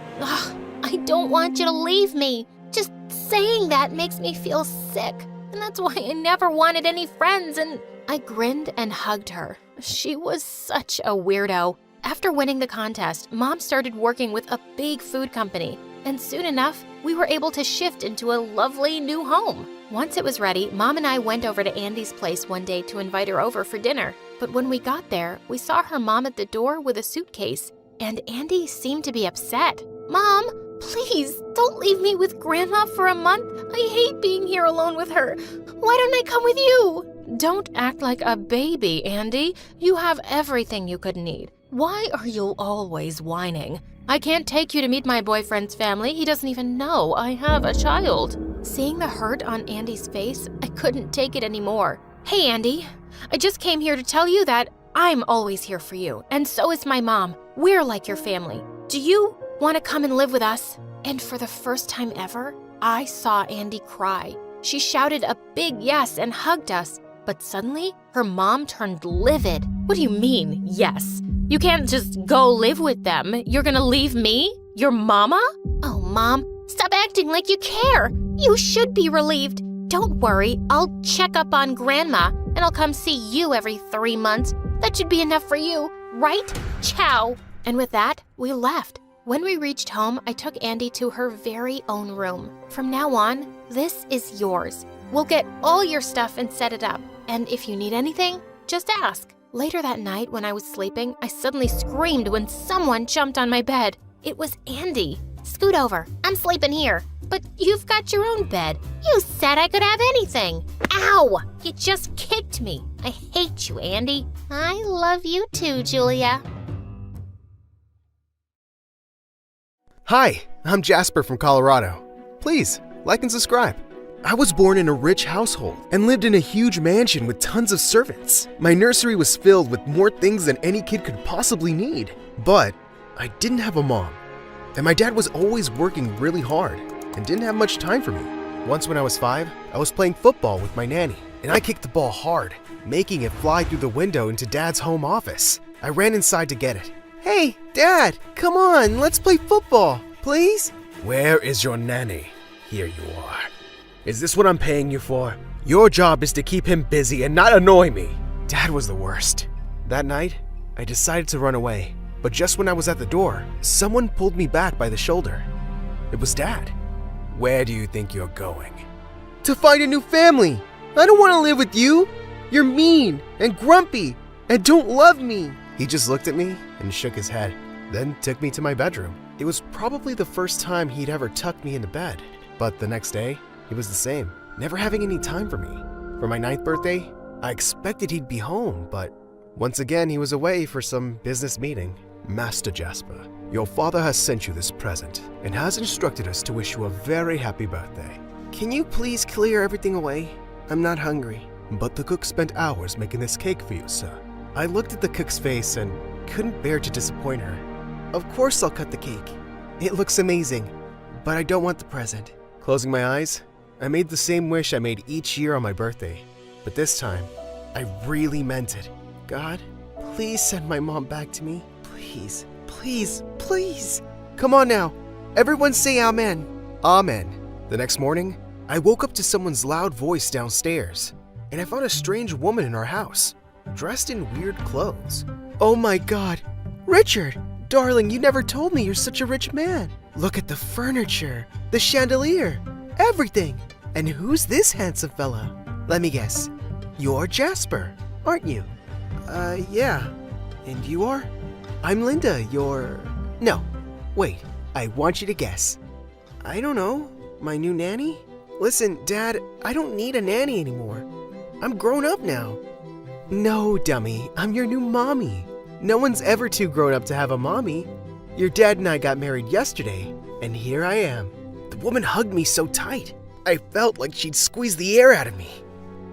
I don't want you to leave me. Just saying that makes me feel sick. And that's why I never wanted any friends. And I grinned and hugged her. She was such a weirdo. After winning the contest, Mom started working with a big food company. And soon enough, we were able to shift into a lovely new home. Once it was ready, Mom and I went over to Andy's place one day to invite her over for dinner. But when we got there, we saw her mom at the door with a suitcase. And Andy seemed to be upset. Mom, please don't leave me with Grandma for a month. I hate being here alone with her. Why don't I come with you? Don't act like a baby, Andy. You have everything you could need. Why are you always whining? I can't take you to meet my boyfriend's family. He doesn't even know I have a child. Seeing the hurt on Andy's face, I couldn't take it anymore. Hey, Andy, I just came here to tell you that I'm always here for you, and so is my mom. We're like your family. Do you want to come and live with us? And for the first time ever, I saw Andy cry. She shouted a big yes and hugged us. But suddenly, her mom turned livid. What do you mean, yes? You can't just go live with them. You're gonna leave me? Your mama? Oh, Mom, stop acting like you care. You should be relieved. Don't worry, I'll check up on Grandma, and I'll come see you every 3 months. That should be enough for you, right? Ciao. And with that, we left. When we reached home, I took Andy to her very own room. From now on, this is yours. We'll get all your stuff and set it up. And if you need anything, just ask. Later that night, when I was sleeping, I suddenly screamed when someone jumped on my bed. It was Andy. Scoot over. I'm sleeping here. But you've got your own bed. You said I could have anything. Ow! You just kicked me. I hate you, Andy. I love you too, Julia. Hi, I'm Jasper from Colorado. Please, like and subscribe. I was born in a rich household and lived in a huge mansion with tons of servants. My nursery was filled with more things than any kid could possibly need. But I didn't have a mom, and my dad was always working really hard and didn't have much time for me. Once when I was 5, I was playing football with my nanny, and I kicked the ball hard, making it fly through the window into Dad's home office. I ran inside to get it. Hey, Dad, come on, let's play football, please? Where is your nanny? Here you are. Is this what I'm paying you for? Your job is to keep him busy and not annoy me. Dad was the worst. That night, I decided to run away. But just when I was at the door, someone pulled me back by the shoulder. It was Dad. Where do you think you're going? To find a new family. I don't want to live with you. You're mean and grumpy and don't love me. He just looked at me and shook his head, then took me to my bedroom. It was probably the first time he'd ever tucked me into bed. But the next day, he was the same, never having any time for me. For my 9th birthday, I expected he'd be home, but once again he was away for some business meeting. Master Jasper, your father has sent you this present and has instructed us to wish you a very happy birthday. Can you please clear everything away? I'm not hungry. But the cook spent hours making this cake for you, sir. I looked at the cook's face and couldn't bear to disappoint her. Of course I'll cut the cake. It looks amazing, but I don't want the present. Closing my eyes, I made the same wish I made each year on my birthday. But this time, I really meant it. God, please send my mom back to me. Please, please, please. Come on now. Everyone say amen. Amen. The next morning, I woke up to someone's loud voice downstairs, and I found a strange woman in our house, dressed in weird clothes. Oh my God. Richard, darling, you never told me you're such a rich man. Look at the furniture, the chandelier, everything. And who's this handsome fella? Let me guess. You're Jasper, aren't you? Yeah. And you are? I'm Linda, you're... No. Wait, I want you to guess. I don't know. My new nanny? Listen, Dad, I don't need a nanny anymore. I'm grown up now. No, dummy, I'm your new mommy. No one's ever too grown up to have a mommy. Your dad and I got married yesterday, and here I am. The woman hugged me so tight, I felt like she'd squeeze the air out of me.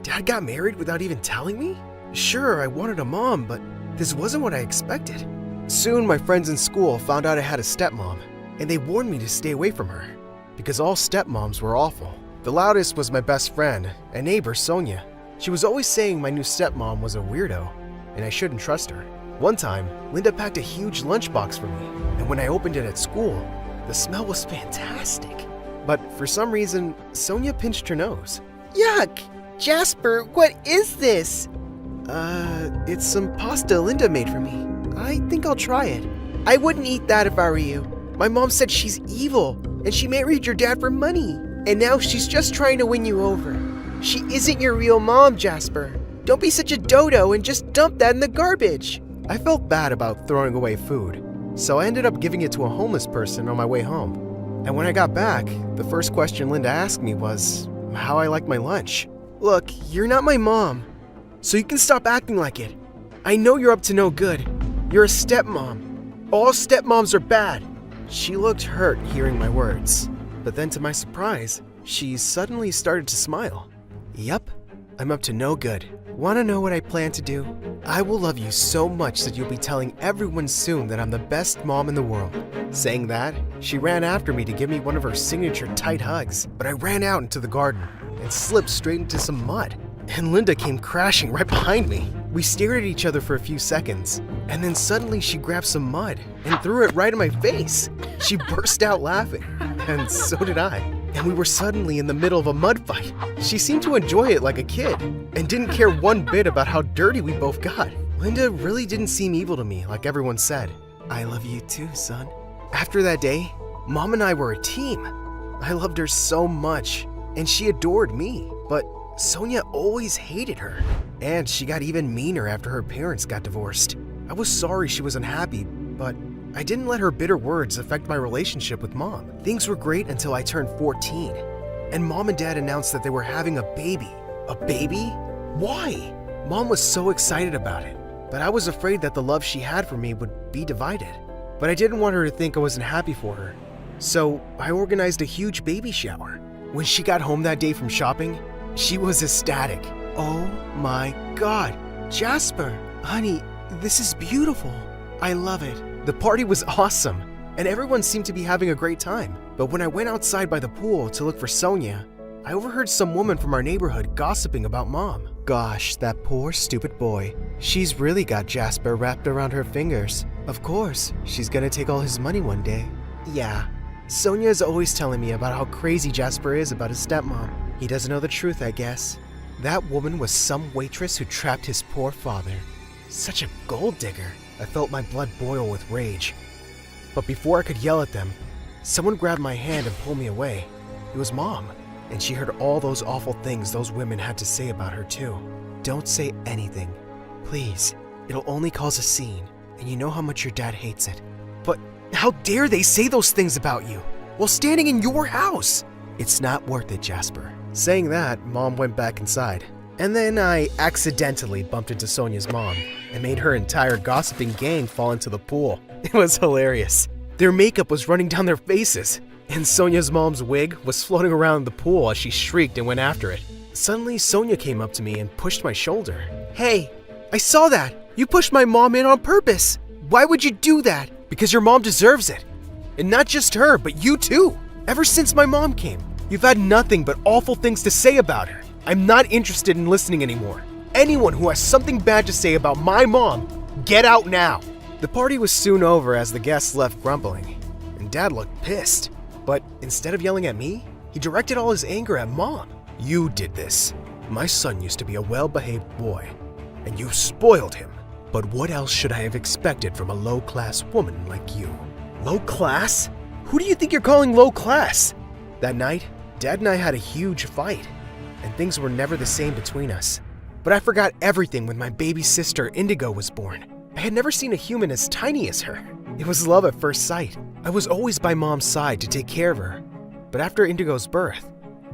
Dad got married without even telling me? Sure, I wanted a mom, but this wasn't what I expected. Soon, my friends in school found out I had a stepmom, and they warned me to stay away from her, because all stepmoms were awful. The loudest was my best friend, a neighbor, Sonia. She was always saying my new stepmom was a weirdo, and I shouldn't trust her. One time, Linda packed a huge lunchbox for me, and when I opened it at school, the smell was fantastic. But for some reason, Sonia pinched her nose. Yuck! Jasper, what is this? It's some pasta Linda made for me. I think I'll try it. I wouldn't eat that if I were you. My mom said she's evil, and she married your dad for money. And now she's just trying to win you over. She isn't your real mom, Jasper. Don't be such a dodo and just dump that in the garbage. I felt bad about throwing away food, so I ended up giving it to a homeless person on my way home. And when I got back, the first question Linda asked me was how I liked my lunch. Look, you're not my mom, so you can stop acting like it. I know you're up to no good. You're a stepmom. All stepmoms are bad. She looked hurt hearing my words, but then to my surprise, she suddenly started to smile. Yup, I'm up to no good. Wanna know what I plan to do? I will love you so much that you'll be telling everyone soon that I'm the best mom in the world. Saying that, she ran after me to give me one of her signature tight hugs, but I ran out into the garden and slipped straight into some mud. And Linda came crashing right behind me. We stared at each other for a few seconds, and then suddenly she grabbed some mud and threw it right in my face. She burst out laughing, and so did I. And we were suddenly in the middle of a mud fight. She seemed to enjoy it like a kid, and didn't care one bit about how dirty we both got. Linda really didn't seem evil to me like everyone said. I love you too, son. After that day, Mom and I were a team. I loved her so much, and she adored me, but Sonia always hated her, and she got even meaner after her parents got divorced. I was sorry she was unhappy, but I didn't let her bitter words affect my relationship with Mom. Things were great until I turned 14, and Mom and Dad announced that they were having a baby. A baby? Why? Mom was so excited about it, but I was afraid that the love she had for me would be divided. But I didn't want her to think I wasn't happy for her, so I organized a huge baby shower. When she got home that day from shopping, she was ecstatic. Oh my God, Jasper, honey, this is beautiful. I love it. The party was awesome, and everyone seemed to be having a great time. But when I went outside by the pool to look for Sonia, I overheard some woman from our neighborhood gossiping about Mom. Gosh, that poor stupid boy. She's really got Jasper wrapped around her fingers. Of course, she's gonna take all his money one day. Yeah, Sonia's always telling me about how crazy Jasper is about his stepmom. He doesn't know the truth, I guess. That woman was some waitress who trapped his poor father. Such a gold digger. I felt my blood boil with rage. But before I could yell at them, someone grabbed my hand and pulled me away. It was Mom, and she heard all those awful things those women had to say about her too. Don't say anything. Please, it'll only cause a scene, and you know how much your dad hates it. But how dare they say those things about you while standing in your house? It's not worth it, Jasper. Saying that, Mom went back inside. And then I accidentally bumped into Sonia's mom and made her entire gossiping gang fall into the pool. It was hilarious. Their makeup was running down their faces, and Sonia's mom's wig was floating around the pool as she shrieked and went after it. Suddenly, Sonia came up to me and pushed my shoulder. Hey, I saw that! You pushed my mom in on purpose! Why would you do that? Because your mom deserves it. And not just her, but you too. Ever since my mom came, you've had nothing but awful things to say about her. I'm not interested in listening anymore. Anyone who has something bad to say about my mom, get out now. The party was soon over as the guests left grumbling, and Dad looked pissed. But instead of yelling at me, he directed all his anger at Mom. You did this. My son used to be a well-behaved boy, and you spoiled him. But what else should I have expected from a low-class woman like you? Low class? Who do you think you're calling low class? That night, Dad and I had a huge fight, and things were never the same between us. But I forgot everything when my baby sister Indigo was born. I had never seen a human as tiny as her. It was love at first sight. I was always by Mom's side to take care of her. But after Indigo's birth,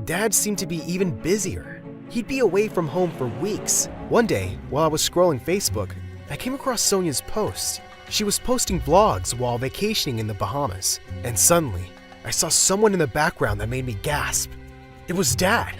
Dad seemed to be even busier. He'd be away from home for weeks. One day, while I was scrolling Facebook, I came across Sonia's post. She was posting vlogs while vacationing in the Bahamas. And suddenly, I saw someone in the background that made me gasp. It was Dad,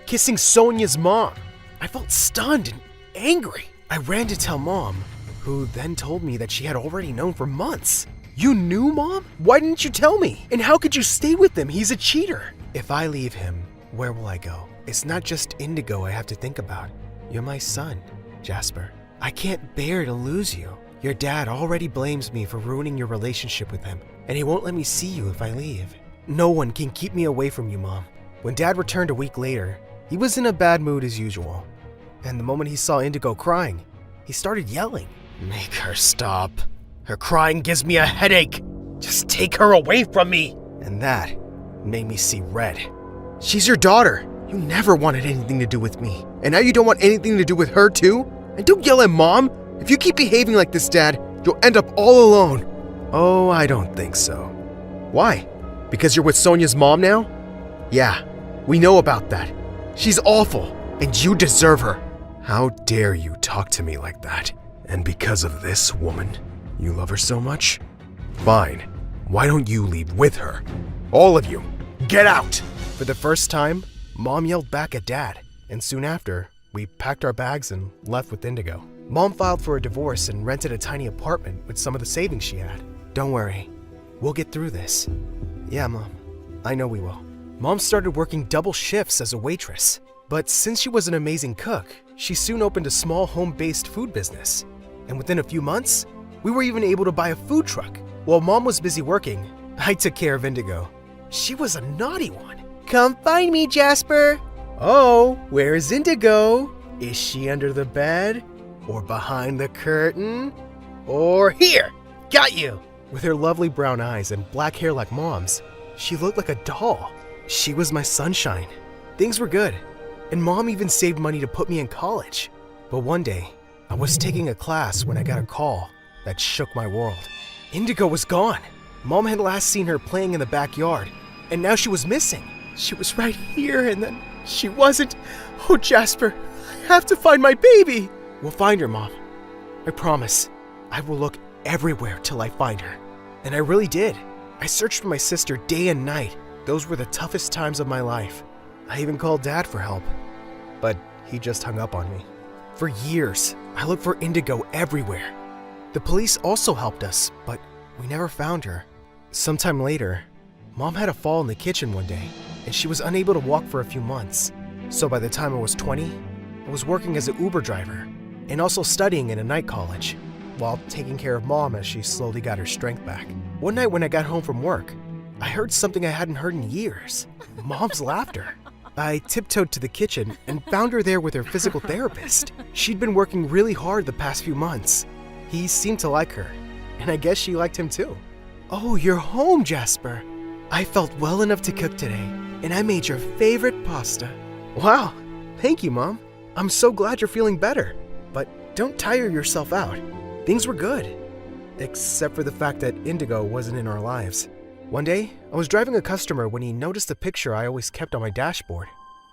kissing Sonia's mom. I felt stunned and angry. I ran to tell Mom, who then told me that she had already known for months. You knew, Mom? Why didn't you tell me? And how could you stay with him? He's a cheater. If I leave him, where will I go? It's not just Indigo I have to think about. You're my son, Jasper. I can't bear to lose you. Your dad already blames me for ruining your relationship with him, and he won't let me see you if I leave. No one can keep me away from you, Mom. When Dad returned a week later, he was in a bad mood as usual. And the moment he saw Indigo crying, he started yelling. Make her stop. Her crying gives me a headache. Just take her away from me. And that made me see red. She's your daughter. You never wanted anything to do with me. And now you don't want anything to do with her too? And don't yell at Mom. If you keep behaving like this, Dad, you'll end up all alone. Oh, I don't think so. Why? Because you're with Sonia's mom now? Yeah, we know about that. She's awful, and you deserve her. How dare you talk to me like that? And because of this woman, you love her so much? Fine. Why don't you leave with her? All of you, get out! For the first time, Mom yelled back at Dad, and soon after, we packed our bags and left with Indigo. Mom filed for a divorce and rented a tiny apartment with some of the savings she had. Don't worry, we'll get through this. Yeah, Mom, I know we will. Mom started working double shifts as a waitress, but since she was an amazing cook, she soon opened a small home-based food business. And within a few months, we were even able to buy a food truck. While Mom was busy working, I took care of Indigo. She was a naughty one. Come find me, Jasper. Oh, where's Indigo? Is she under the bed? Or behind the curtain? Or here? Got you! With her lovely brown eyes and black hair like Mom's, she looked like a doll. She was my sunshine. Things were good, and Mom even saved money to put me in college. But one day, I was taking a class when I got a call that shook my world. Indigo was gone. Mom had last seen her playing in the backyard, and now she was missing. She was right here, and then she wasn't. Oh, Jasper, I have to find my baby. We'll find her, Mom. I promise. I will look everywhere till I find her. And I really did. I searched for my sister day and night. Those were the toughest times of my life. I even called Dad for help, but he just hung up on me. For years, I looked for Indigo everywhere. The police also helped us, but we never found her. Sometime later, Mom had a fall in the kitchen one day, and she was unable to walk for a few months. So by the time I was 20, I was working as an Uber driver and also studying in a night college, while taking care of Mom as she slowly got her strength back. One night when I got home from work, I heard something I hadn't heard in years. Mom's laughter. I tiptoed to the kitchen and found her there with her physical therapist. She'd been working really hard the past few months. He seemed to like her, and I guess she liked him too. Oh, you're home, Jasper. I felt well enough to cook today, and I made your favorite pasta. Wow, thank you, Mom. I'm so glad you're feeling better. But don't tire yourself out. Things were good. Except for the fact that Indigo wasn't in our lives. One day, I was driving a customer when he noticed a picture I always kept on my dashboard.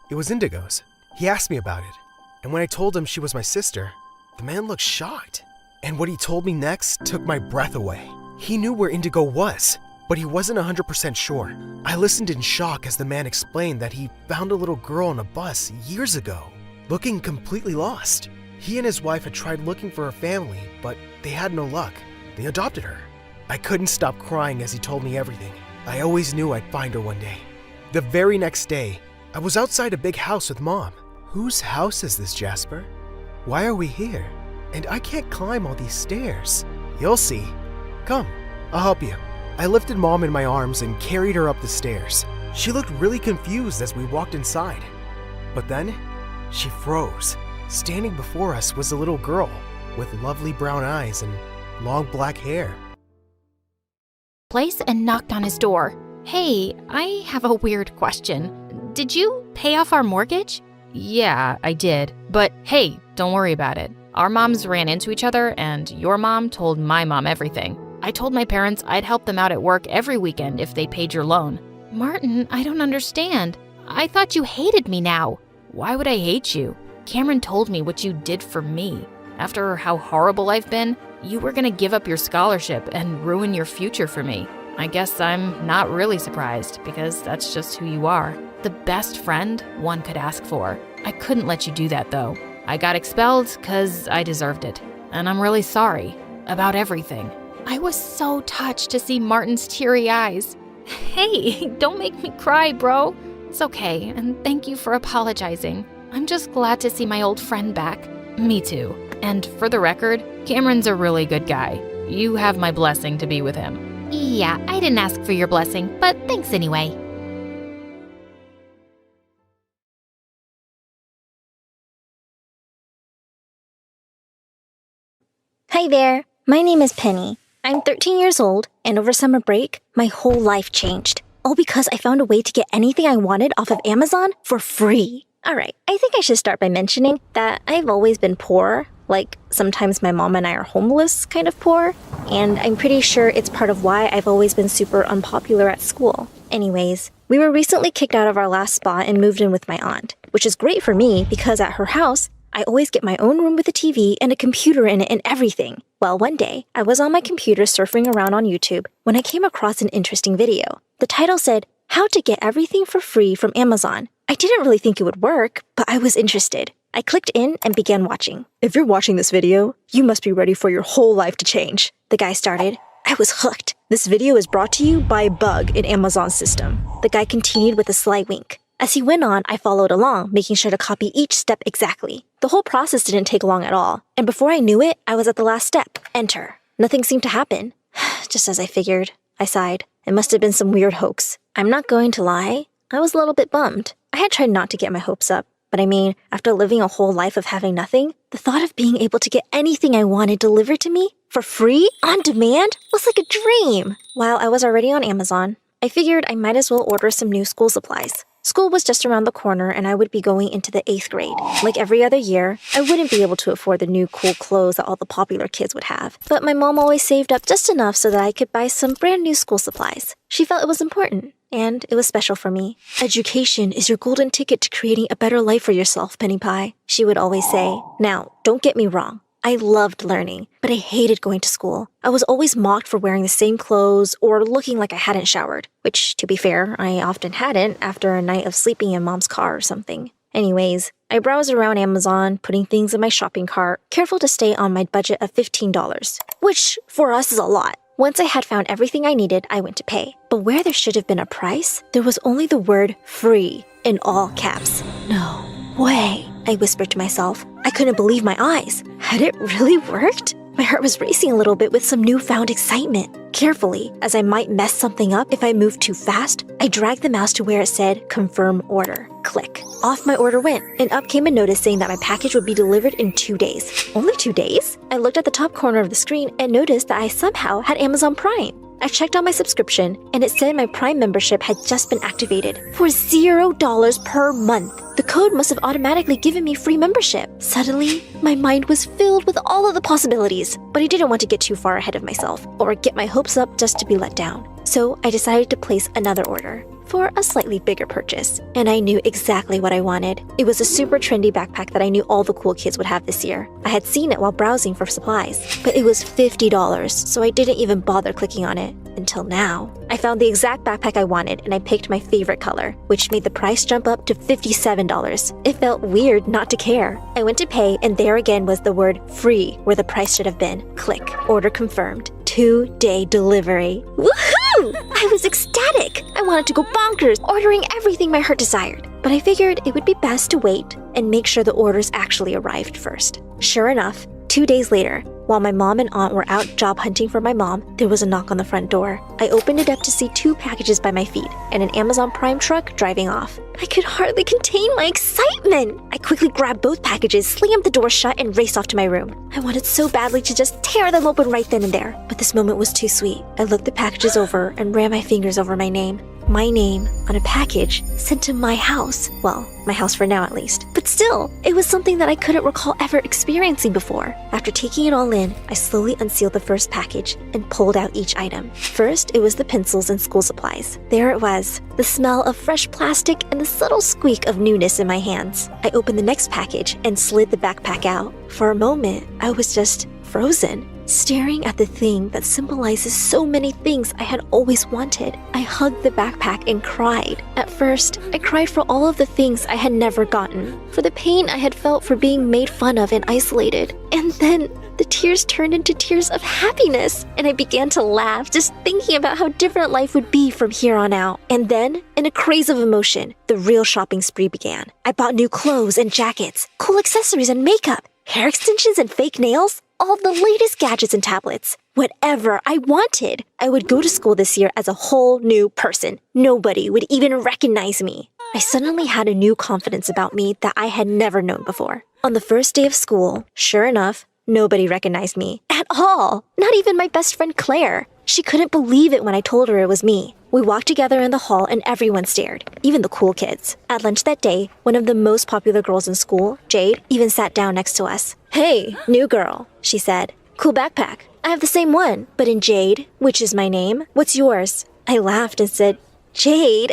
It was Indigo's. He asked me about it, and when I told him she was my sister, the man looked shocked. And what he told me next took my breath away. He knew where Indigo was, but he wasn't 100% sure. I listened in shock as the man explained that he found a little girl on a bus years ago, looking completely lost. He and his wife had tried looking for her family, but they had no luck. They adopted her. I couldn't stop crying as he told me everything. I always knew I'd find her one day. The very next day, I was outside a big house with Mom. Whose house is this, Jasper? Why are we here? And I can't climb all these stairs. You'll see. Come, I'll help you. I lifted Mom in my arms and carried her up the stairs. She looked really confused as we walked inside. But then, she froze. Standing before us was a little girl with lovely brown eyes and long black hair. Place and knocked on his door. Hey, I have a weird question. Did you pay off our mortgage? Yeah, I did. But hey, don't worry about it. Our moms ran into each other, and your mom told my mom everything. I told my parents I'd help them out at work every weekend if they paid your loan. Martin, I don't understand. I thought you hated me now. Why would I hate you? Cameron told me what you did for me. After how horrible I've been, you were gonna give up your scholarship and ruin your future for me. I guess I'm not really surprised, because that's just who you are. The best friend one could ask for. I couldn't let you do that, though. I got expelled because I deserved it. And I'm really sorry about everything. I was so touched to see Martin's teary eyes. Hey, don't make me cry, bro. It's okay, and thank you for apologizing. I'm just glad to see my old friend back. Me too. And for the record, Cameron's a really good guy. You have my blessing to be with him. Yeah, I didn't ask for your blessing, but thanks anyway. Hi there, my name is Penny. I'm 13 years old, and over summer break, my whole life changed. All because I found a way to get anything I wanted off of Amazon for free. Alright, I think I should start by mentioning that I've always been poor. Like, sometimes my mom and I are homeless kind of poor, and I'm pretty sure it's part of why I've always been super unpopular at school. Anyways, we were recently kicked out of our last spot and moved in with my aunt, which is great for me because at her house, I always get my own room with a TV and a computer in it and everything. Well, one day, I was on my computer surfing around on YouTube when I came across an interesting video. The title said, "How to Get Everything for Free from Amazon." I didn't really think it would work, but I was interested. I clicked in and began watching. "If you're watching this video, you must be ready for your whole life to change," the guy started. I was hooked. "This video is brought to you by a bug in Amazon's system," the guy continued with a sly wink. As he went on, I followed along, making sure to copy each step exactly. The whole process didn't take long at all, and before I knew it, I was at the last step, enter. Nothing seemed to happen. Just as I figured. I sighed. It must have been some weird hoax. I'm not going to lie. I was a little bit bummed. I had tried not to get my hopes up, but I mean, after living a whole life of having nothing, the thought of being able to get anything I wanted delivered to me, for free, on demand, was like a dream. While I was already on Amazon, I figured I might as well order some new school supplies. School was just around the corner and I would be going into the 8th grade. Like every other year, I wouldn't be able to afford the new cool clothes that all the popular kids would have. But my mom always saved up just enough so that I could buy some brand new school supplies. She felt it was important, and it was special for me. "Education is your golden ticket to creating a better life for yourself, Penny Pie," she would always say. Now, don't get me wrong. I loved learning, but I hated going to school. I was always mocked for wearing the same clothes or looking like I hadn't showered, which, to be fair, I often hadn't after a night of sleeping in Mom's car or something. Anyways, I browsed around Amazon, putting things in my shopping cart, careful to stay on my budget of $15, which for us is a lot. Once I had found everything I needed, I went to pay. But where there should have been a price, there was only the word free in all caps. No way, I whispered to myself. I couldn't believe my eyes. Had it really worked? My heart was racing a little bit with some newfound excitement. Carefully, as I might mess something up if I moved too fast, I dragged the mouse to where it said confirm order. Click. Off my order went, and up came a notice saying that my package would be delivered in 2 days. Only 2 days? I looked at the top corner of the screen and noticed that I somehow had Amazon Prime. I checked on my subscription, and it said my Prime membership had just been activated for $0 per month. The code must have automatically given me free membership. Suddenly, my mind was filled with all of the possibilities, but I didn't want to get too far ahead of myself or get my hopes up just to be let down. So I decided to place another order for a slightly bigger purchase, and I knew exactly what I wanted. It was a super trendy backpack that I knew all the cool kids would have this year. I had seen it while browsing for supplies, but it was $50, so I didn't even bother clicking on it. Until now. I found the exact backpack I wanted, and I picked my favorite color, which made the price jump up to $57. It felt weird not to care. I went to pay, and there again was the word free where the price should have been. Click. Order confirmed. 2-day delivery. Woohoo! I was ecstatic. I wanted to go bonkers, ordering everything my heart desired. But I figured it would be best to wait and make sure the orders actually arrived first. Sure enough, 2 days later, while my mom and aunt were out job hunting for my mom, there was a knock on the front door. I opened it up to see 2 packages by my feet and an Amazon Prime truck driving off. I could hardly contain my excitement. I quickly grabbed both packages, slammed the door shut, and raced off to my room. I wanted so badly to just tear them open right then and there, but this moment was too sweet. I looked the packages over and ran my fingers over my name. My name on a package sent to my house. Well, my house for now at least. But still, it was something that I couldn't recall ever experiencing before. After taking it all in, I slowly unsealed the first package and pulled out each item. First, it was the pencils and school supplies. There it was, the smell of fresh plastic and the subtle squeak of newness in my hands. I opened the next package and slid the backpack out. For a moment, I was just frozen, staring at the thing that symbolizes so many things I had always wanted. I hugged the backpack and cried. At first, I cried for all of the things I had never gotten, for the pain I had felt for being made fun of and isolated. And then the tears turned into tears of happiness, and I began to laugh just thinking about how different life would be from here on out. And then, in a craze of emotion, the real shopping spree began. I bought new clothes and jackets, cool accessories and makeup, hair extensions and fake nails, all the latest gadgets and tablets. Whatever I wanted. I would go to school this year as a whole new person. Nobody would even recognize me. I suddenly had a new confidence about me that I had never known before. On the first day of school, sure enough, nobody recognized me at all. Not even my best friend Claire. She couldn't believe it when I told her it was me. We walked together in the hall and everyone stared, even the cool kids. At lunch that day, one of the most popular girls in school, Jade, even sat down next to us. "Hey, new girl," she said. "Cool backpack. I have the same one, but in jade, which is my name. What's yours?" I laughed and said, "Jade."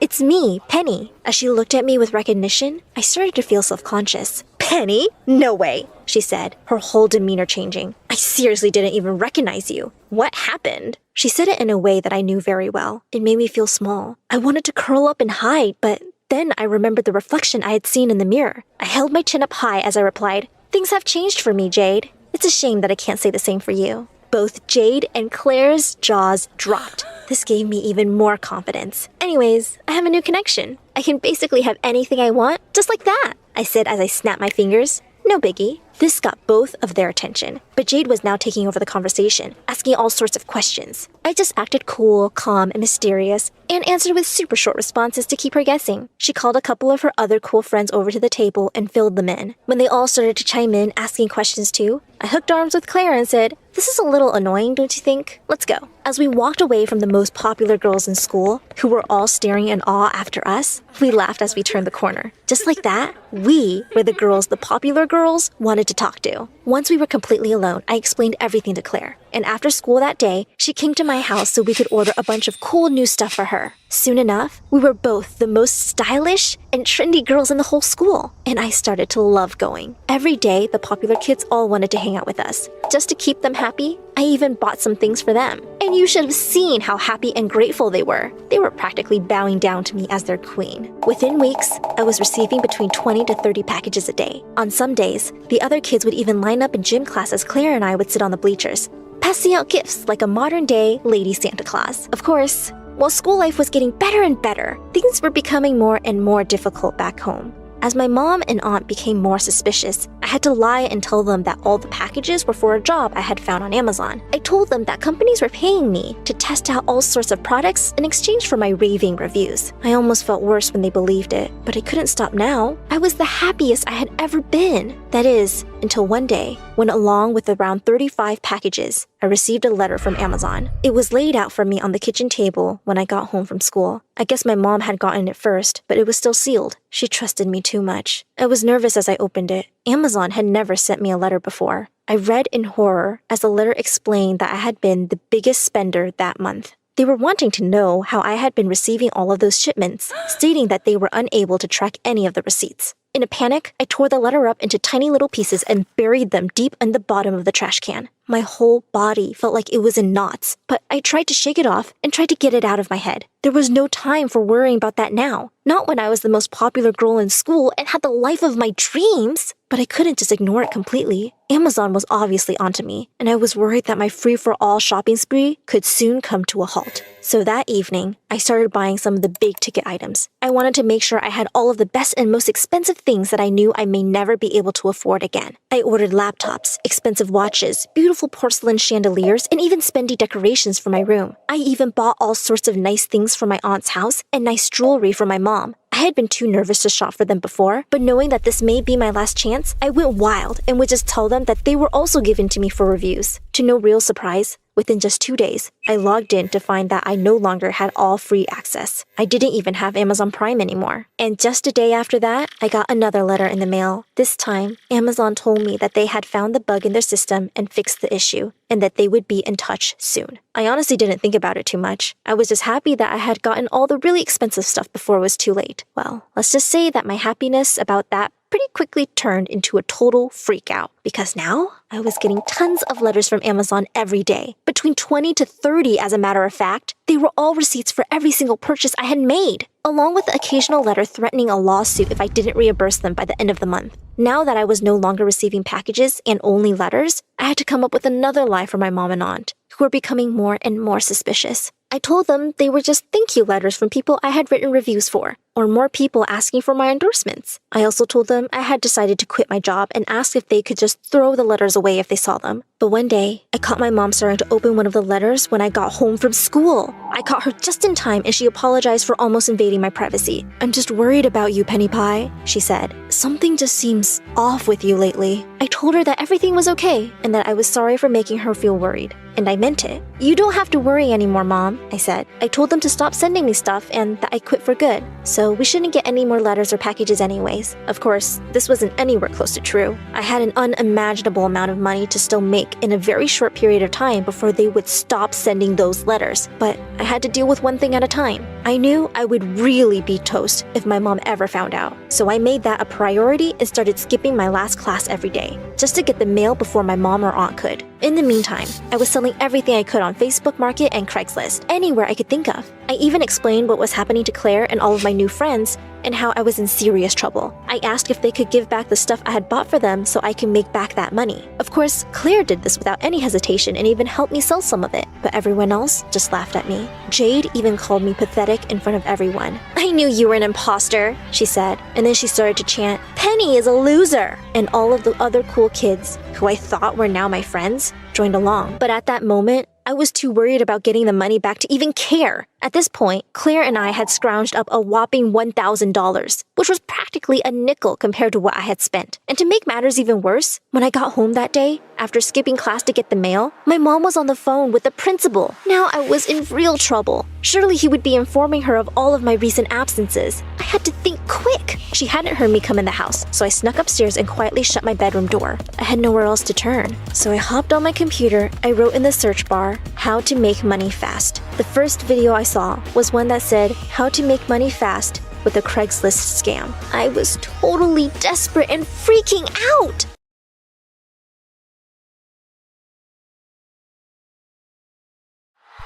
"It's me, Penny." As she looked at me with recognition, I started to feel self-conscious. "Penny? No way," she said, her whole demeanor changing. "I seriously didn't even recognize you. What happened?" She said it in a way that I knew very well. It made me feel small. I wanted to curl up and hide, but then I remembered the reflection I had seen in the mirror. I held my chin up high as I replied, "Things have changed for me, Jade. It's a shame that I can't say the same for you." Both Jade and Claire's jaws dropped. This gave me even more confidence. "Anyways, I have a new connection. I can basically have anything I want, just like that," I said as I snapped my fingers. "No biggie." This got both of their attention, but Jade was now taking over the conversation, asking all sorts of questions. I just acted cool, calm, and mysterious, and answered with super short responses to keep her guessing. She called a couple of her other cool friends over to the table and filled them in. When they all started to chime in, asking questions too, I hooked arms with Claire and said, "This is a little annoying, don't you think? Let's go." As we walked away from the most popular girls in school, who were all staring in awe after us, we laughed as we turned the corner. Just like that, we were the girls the popular girls wanted to talk to. Once we were completely alone, I explained everything to Claire. And after school that day, she came to my house so we could order a bunch of cool new stuff for her. Soon enough, we were both the most stylish and trendy girls in the whole school. And I started to love going. Every day, the popular kids all wanted to hang out with us. Just to keep them happy, I even bought some things for them. And you should have seen how happy and grateful they were. They were practically bowing down to me as their queen. Within weeks, I was receiving between 20 to 30 packages a day. On some days, the other kids would even line up in gym class as Claire and I would sit on the bleachers, passing out gifts like a modern-day Lady Santa Claus. Of course, while school life was getting better and better, things were becoming more and more difficult back home. As my mom and aunt became more suspicious, I had to lie and tell them that all the packages were for a job I had found on Amazon. I told them that companies were paying me to test out all sorts of products in exchange for my raving reviews. I almost felt worse when they believed it, but I couldn't stop now. I was the happiest I had ever been. That is, until one day, when along with around 35 packages, I received a letter from Amazon. It was laid out for me on the kitchen table when I got home from school. I guess my mom had gotten it first, but it was still sealed. She trusted me too much. I was nervous as I opened it. Amazon had never sent me a letter before. I read in horror as the letter explained that I had been the biggest spender that month. They were wanting to know how I had been receiving all of those shipments, stating that they were unable to track any of the receipts. In a panic, I tore the letter up into tiny little pieces and buried them deep in the bottom of the trash can. My whole body felt like it was in knots, but I tried to shake it off and tried to get it out of my head. There was no time for worrying about that now. Not when I was the most popular girl in school and had the life of my dreams. But I couldn't just ignore it completely. Amazon was obviously onto me, and I was worried that my free-for-all shopping spree could soon come to a halt. So that evening, I started buying some of the big-ticket items. I wanted to make sure I had all of the best and most expensive things that I knew I may never be able to afford again. I ordered laptops, expensive watches, beautiful porcelain chandeliers, and even spendy decorations for my room. I even bought all sorts of nice things for my aunt's house and nice jewelry for my mom. I had been too nervous to shop for them before, but knowing that this may be my last chance, I went wild and would just tell them that they were also given to me for reviews. To no real surprise, within just 2 days, I logged in to find that I no longer had all free access. I didn't even have Amazon Prime anymore. And just a day after that, I got another letter in the mail. This time, Amazon told me that they had found the bug in their system and fixed the issue, and that they would be in touch soon. I honestly didn't think about it too much. I was just happy that I had gotten all the really expensive stuff before it was too late. Well, let's just say that my happiness about that pretty quickly turned into a total freak out, because now I was getting tons of letters from Amazon every day, between 20 to 30 as a matter of fact. They were all receipts for every single purchase I had made, along with the occasional letter threatening a lawsuit if I didn't reimburse them by the end of the month. Now that I was no longer receiving packages and only letters, I had to come up with another lie for my mom and aunt, who were becoming more and more suspicious. I told them they were just thank you letters from people I had written reviews for, or more people asking for my endorsements. I also told them I had decided to quit my job and asked if they could just throw the letters away if they saw them. But one day, I caught my mom starting to open one of the letters when I got home from school. I caught her just in time and she apologized for almost invading my privacy. "I'm just worried about you, Penny Pie," she said. "Something just seems off with you lately." I told her that everything was okay and that I was sorry for making her feel worried. And I meant it. "You don't have to worry anymore, Mom," I said. I told them to stop sending me stuff and that I quit for good. So we shouldn't get any more letters or packages anyways. Of course, this wasn't anywhere close to true. I had an unimaginable amount of money to still make in a very short period of time before they would stop sending those letters. But I had to deal with one thing at a time. I knew I would really be toast if my mom ever found out. So I made that a priority and started skipping my last class every day, just to get the mail before my mom or aunt could. In the meantime, I was selling everything I could on Facebook Market and Craigslist, anywhere I could think of. I even explained what was happening to Claire and all of my new friends, and how I was in serious trouble. I asked if they could give back the stuff I had bought for them so I can make back that money. Of course, Claire did this without any hesitation and even helped me sell some of it, but everyone else just laughed at me. Jade even called me pathetic in front of everyone. "I knew you were an imposter," she said, and then she started to chant, "Penny is a loser!" And all of the other cool kids, who I thought were now my friends, joined along. But at that moment, I was too worried about getting the money back to even care. At this point, Claire and I had scrounged up a whopping $1,000, which was practically a nickel compared to what I had spent. And to make matters even worse, when I got home that day, after skipping class to get the mail, my mom was on the phone with the principal. Now I was in real trouble. Surely he would be informing her of all of my recent absences. I had to think quick. She hadn't heard me come in the house, so I snuck upstairs and quietly shut my bedroom door. I had nowhere else to turn. So I hopped on my computer, I wrote in the search bar, "How to make money fast." The first video I saw was one that said, "How to make money fast with a Craigslist scam." I was totally desperate and freaking out.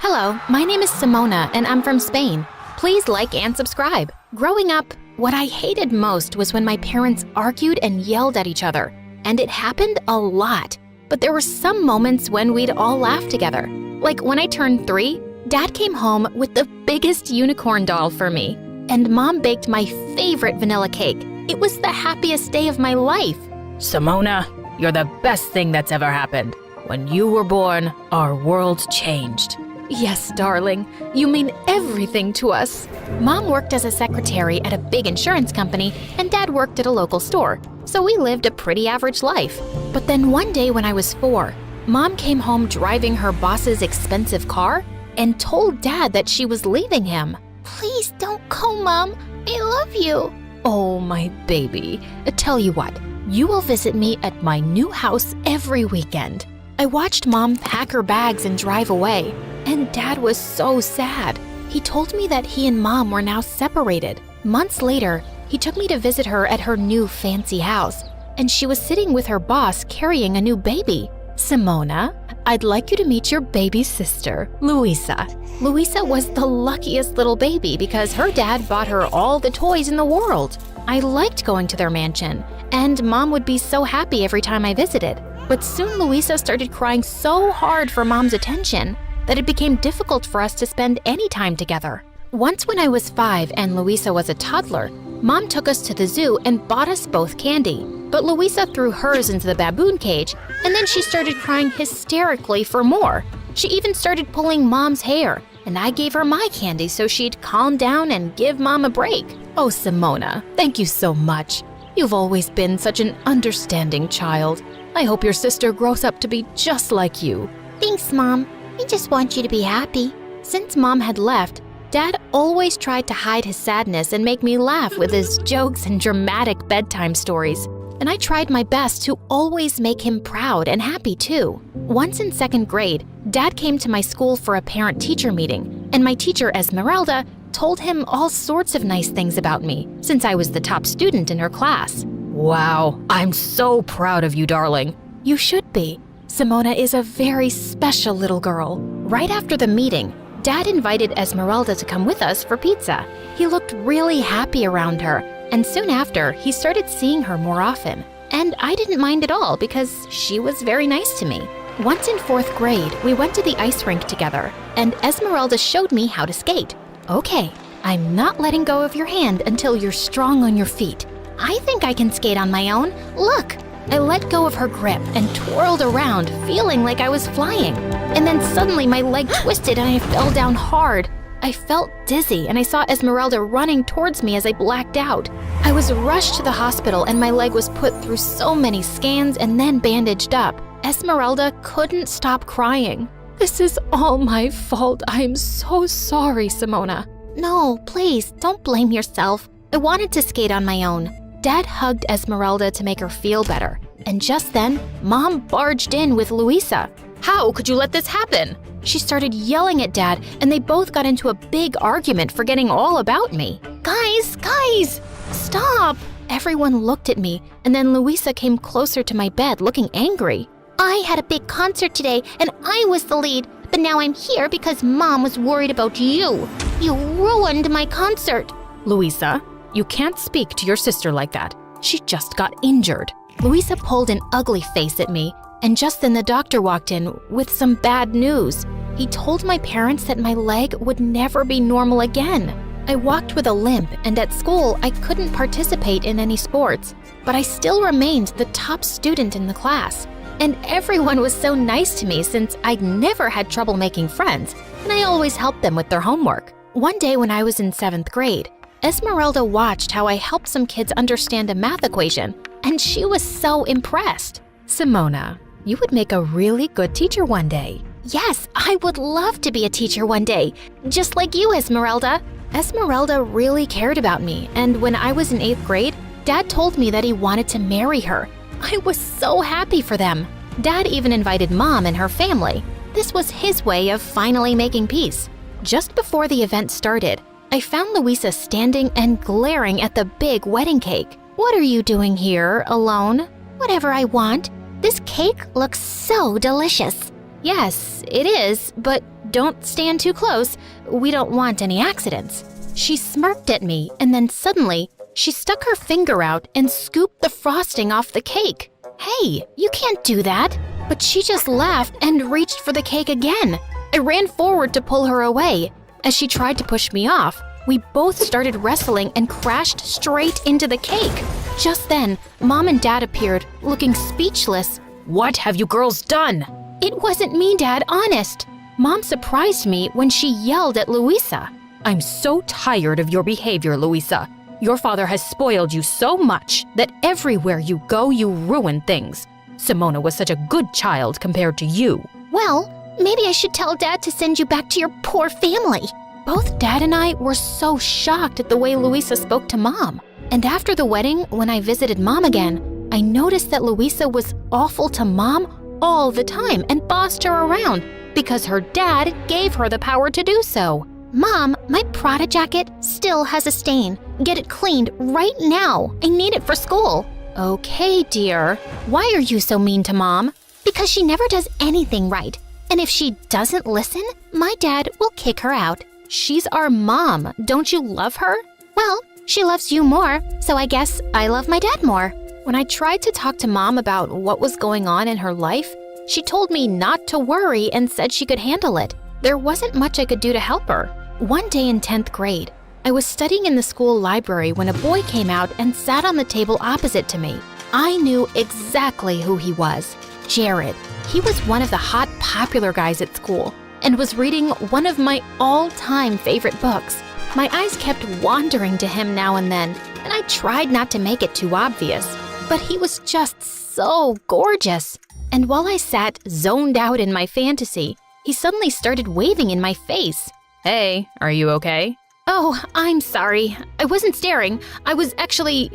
Hello, my name is Simona and I'm from Spain. Please like and subscribe. Growing up, what I hated most was when my parents argued and yelled at each other. And it happened a lot. But there were some moments when we'd all laugh together. Like when I turned 3, Dad came home with the biggest unicorn doll for me. And Mom baked my favorite vanilla cake. It was the happiest day of my life. Simona, you're the best thing that's ever happened. When you were born, our world changed. Yes, darling. You mean everything to us. Mom worked as a secretary at a big insurance company, and Dad worked at a local store. So we lived a pretty average life. But then one day when I was 4, Mom came home driving her boss's expensive car and told Dad that she was leaving him. Please don't go, Mom. I love you. Oh, my baby. Tell you what, you will visit me at my new house every weekend. I watched Mom pack her bags and drive away, and Dad was so sad. He told me that he and Mom were now separated. Months later, he took me to visit her at her new fancy house, and she was sitting with her boss carrying a new baby. Simona, I'd like you to meet your baby sister, Louisa. Louisa was the luckiest little baby because her dad bought her all the toys in the world. I liked going to their mansion, and Mom would be so happy every time I visited. But soon Louisa started crying so hard for Mom's attention that it became difficult for us to spend any time together. Once when I was 5 and Louisa was a toddler, Mom took us to the zoo and bought us both candy. But Louisa threw hers into the baboon cage, and then she started crying hysterically for more. She even started pulling Mom's hair, and I gave her my candy so she'd calm down and give Mom a break. Oh, Simona, thank you so much. You've always been such an understanding child. I hope your sister grows up to be just like you. Thanks, Mom. We just want you to be happy. Since Mom had left, Dad always tried to hide his sadness and make me laugh with his jokes and dramatic bedtime stories. And I tried my best to always make him proud and happy too. Once in 2nd grade, Dad came to my school for a parent-teacher meeting, and my teacher, Esmeralda, told him all sorts of nice things about me, since I was the top student in her class. Wow, I'm so proud of you, darling. You should be. Simona is a very special little girl. Right after the meeting, Dad invited Esmeralda to come with us for pizza. He looked really happy around her, and soon after, he started seeing her more often. And I didn't mind at all because she was very nice to me. Once in 4th grade, we went to the ice rink together, and Esmeralda showed me how to skate. Okay, I'm not letting go of your hand until you're strong on your feet. I think I can skate on my own. Look! I let go of her grip and twirled around, feeling like I was flying. And then suddenly my leg twisted and I fell down hard. I felt dizzy and I saw Esmeralda running towards me as I blacked out. I was rushed to the hospital and my leg was put through so many scans and then bandaged up. Esmeralda couldn't stop crying. This is all my fault. I am so sorry, Simona. No, please, don't blame yourself. I wanted to skate on my own. Dad hugged Esmeralda to make her feel better. And just then, Mom barged in with Louisa. How could you let this happen? She started yelling at Dad, and they both got into a big argument forgetting all about me. Guys, stop! Everyone looked at me, and then Louisa came closer to my bed looking angry. I had a big concert today, and I was the lead, but now I'm here because Mom was worried about you. You ruined my concert. Louisa, you can't speak to your sister like that. She just got injured. Louisa pulled an ugly face at me, and just then the doctor walked in with some bad news. He told my parents that my leg would never be normal again. I walked with a limp, and at school I couldn't participate in any sports, but I still remained the top student in the class. And everyone was so nice to me since I'd never had trouble making friends, and I always helped them with their homework. One day when I was in 7th grade, Esmeralda watched how I helped some kids understand a math equation, and she was so impressed. Simona, you would make a really good teacher one day. Yes, I would love to be a teacher one day, just like you, Esmeralda. Esmeralda really cared about me, and when I was in 8th grade, Dad told me that he wanted to marry her. I was so happy for them. Dad even invited Mom and her family. This was his way of finally making peace. Just before the event started, I found Louisa standing and glaring at the big wedding cake. What are you doing here, alone? Whatever I want. This cake looks so delicious. Yes, it is, but don't stand too close. We don't want any accidents. She smirked at me, and then suddenly, she stuck her finger out and scooped the frosting off the cake. Hey, you can't do that. But she just laughed and reached for the cake again. I ran forward to pull her away. As she tried to push me off, we both started wrestling and crashed straight into the cake. Just then, Mom and Dad appeared, looking speechless. What have you girls done? It wasn't me, Dad, honest. Mom surprised me when she yelled at Louisa. I'm so tired of your behavior, Louisa. Your father has spoiled you so much that everywhere you go, you ruin things. Simona was such a good child compared to you. Well, maybe I should tell Dad to send you back to your poor family. Both Dad and I were so shocked at the way Louisa spoke to Mom. And after the wedding, when I visited Mom again, I noticed that Louisa was awful to Mom all the time and bossed her around because her dad gave her the power to do so. Mom, my Prada jacket still has a stain. Get it cleaned right now. I need it for school. Okay, dear. Why are you so mean to Mom? because she never does anything right. And if she doesn't listen, my dad will kick her out. She's our mom. Don't you love her? Well, she loves you more, so I guess I love my dad more. When I tried to talk to Mom about what was going on in her life, she told me not to worry and said she could handle it. There wasn't much I could do to help her. One day in 10th grade, I was studying in the school library when a boy came out and sat on the table opposite to me. I knew exactly who he was. Jared. He was one of the hot, popular guys at school and was reading one of my all-time favorite books. My eyes kept wandering to him now and then, and I tried not to make it too obvious. But he was just so gorgeous. And while I sat zoned out in my fantasy, he suddenly started waving in my face. Hey, are you okay? Oh, I'm sorry. I wasn't staring. I was actually,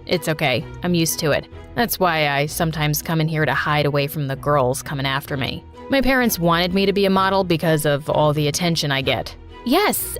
it's okay. I'm used to it. That's why I sometimes come in here to hide away from the girls coming after me. My parents wanted me to be a model because of all the attention I get. Yes,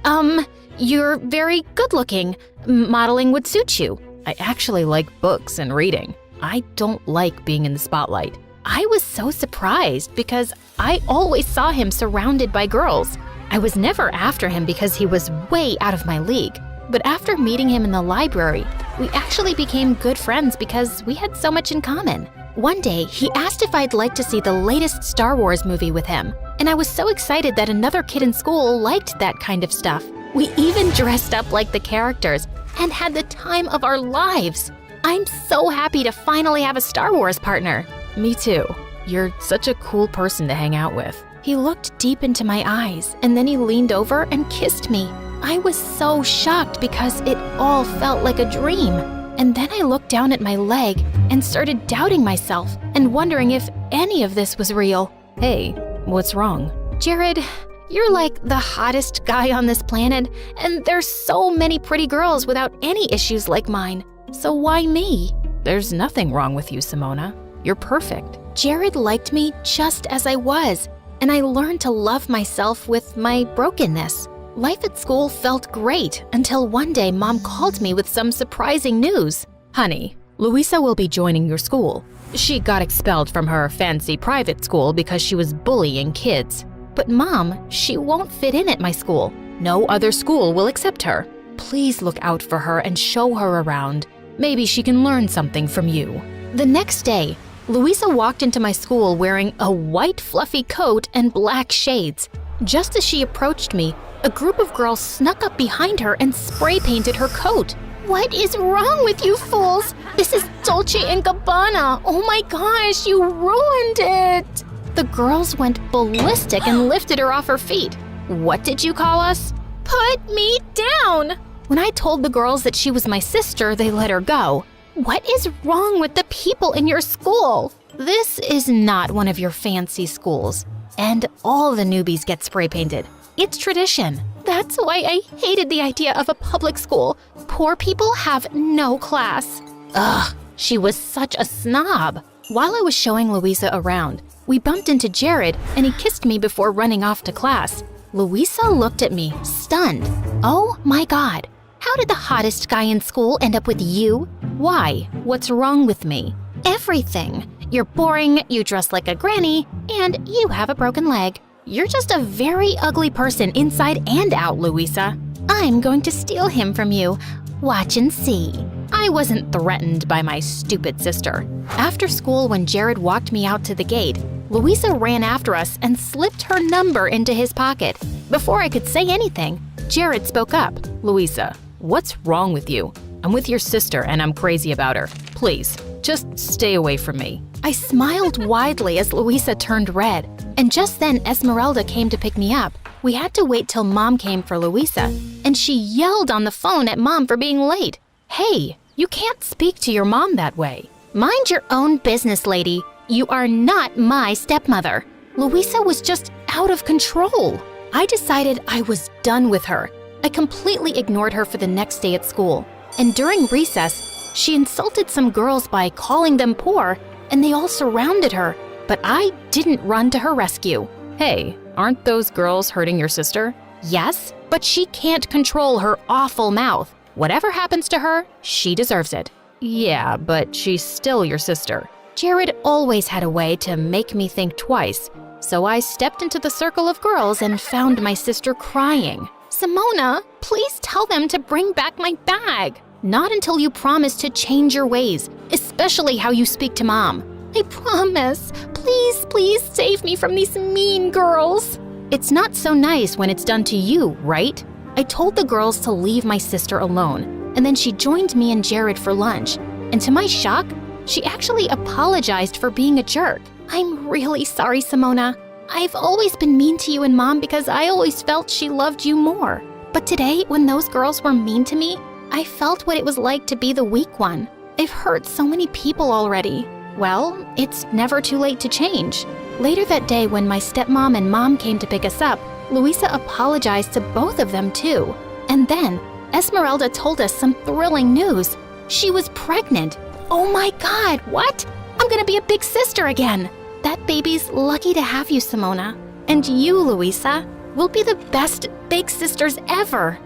you're very good looking. Modeling would suit you. I actually like books and reading. I don't like being in the spotlight. I was so surprised because I always saw him surrounded by girls. I was never after him because he was way out of my league. But after meeting him in the library, we actually became good friends because we had so much in common. One day, he asked if I'd like to see the latest Star Wars movie with him, and I was so excited that another kid in school liked that kind of stuff. We even dressed up like the characters and had the time of our lives. I'm so happy to finally have a Star Wars partner. Me too. You're such a cool person to hang out with. He looked deep into my eyes, and then he leaned over and kissed me. I was so shocked because it all felt like a dream. And then I looked down at my leg and started doubting myself and wondering if any of this was real. Hey, what's wrong? Jared, you're like the hottest guy on this planet, and there's so many pretty girls without any issues like mine. So why me? There's nothing wrong with you, Simona. You're perfect. Jared liked me just as I was, and I learned to love myself with my brokenness. Life at school felt great until one day Mom called me with some surprising news. Honey, Louisa will be joining your school. She got expelled from her fancy private school because she was bullying kids. But Mom, she won't fit in at my school. No other school will accept her. Please look out for her and show her around. Maybe she can learn something from you. The next day, Louisa walked into my school wearing a white fluffy coat and black shades. Just as she approached me, a group of girls snuck up behind her and spray painted her coat. What is wrong with you fools? This is Dolce & Gabbana. Oh my gosh, you ruined it. The girls went ballistic and lifted her off her feet. What did you call us? Put me down. When I told the girls that she was my sister, they let her go. What is wrong with the people in your school? This is not one of your fancy schools. And all the newbies get spray painted. It's tradition. That's why I hated the idea of a public school. Poor people have no class. Ugh, she was such a snob. While I was showing Louisa around, we bumped into Jared and he kissed me before running off to class. Louisa looked at me, stunned. Oh my God, how did the hottest guy in school end up with you? Why? What's wrong with me? Everything. You're boring, you dress like a granny, and you have a broken leg. You're just a very ugly person inside and out, Louisa. I'm going to steal him from you. Watch and see. I wasn't threatened by my stupid sister. After school, when Jared walked me out to the gate, Louisa ran after us and slipped her number into his pocket. Before I could say anything, Jared spoke up. Louisa, what's wrong with you? I'm with your sister and I'm crazy about her. Please, just stay away from me. I smiled widely as Louisa turned red, and just then Esmeralda came to pick me up. We had to wait till Mom came for Louisa, and she yelled on the phone at Mom for being late. Hey, you can't speak to your mom that way. Mind your own business, lady. You are not my stepmother. Louisa was just out of control. I decided I was done with her. I completely ignored her for the next day at school, and during recess, she insulted some girls by calling them poor, and they all surrounded her, but I didn't run to her rescue. Hey, aren't those girls hurting your sister? Yes, but she can't control her awful mouth. Whatever happens to her, she deserves it. Yeah, but she's still your sister. Jared always had a way to make me think twice, so I stepped into the circle of girls and found my sister crying. Simona, please tell them to bring back my bag. Not until you promise to change your ways, especially how you speak to Mom. I promise. Please, please save me from these mean girls. It's not so nice when it's done to you, right? I told the girls to leave my sister alone, and then she joined me and Jared for lunch. And to my shock, she actually apologized for being a jerk. I'm really sorry, Simona. I've always been mean to you and Mom because I always felt she loved you more. But today, when those girls were mean to me, I felt what it was like to be the weak one. I've hurt so many people already. Well, it's never too late to change. Later that day, when my stepmom and Mom came to pick us up, Luisa apologized to both of them too. And then, Esmeralda told us some thrilling news. She was pregnant. Oh my God, what? I'm gonna be a big sister again. That baby's lucky to have you, Simona. And you, Luisa, will be the best big sisters ever.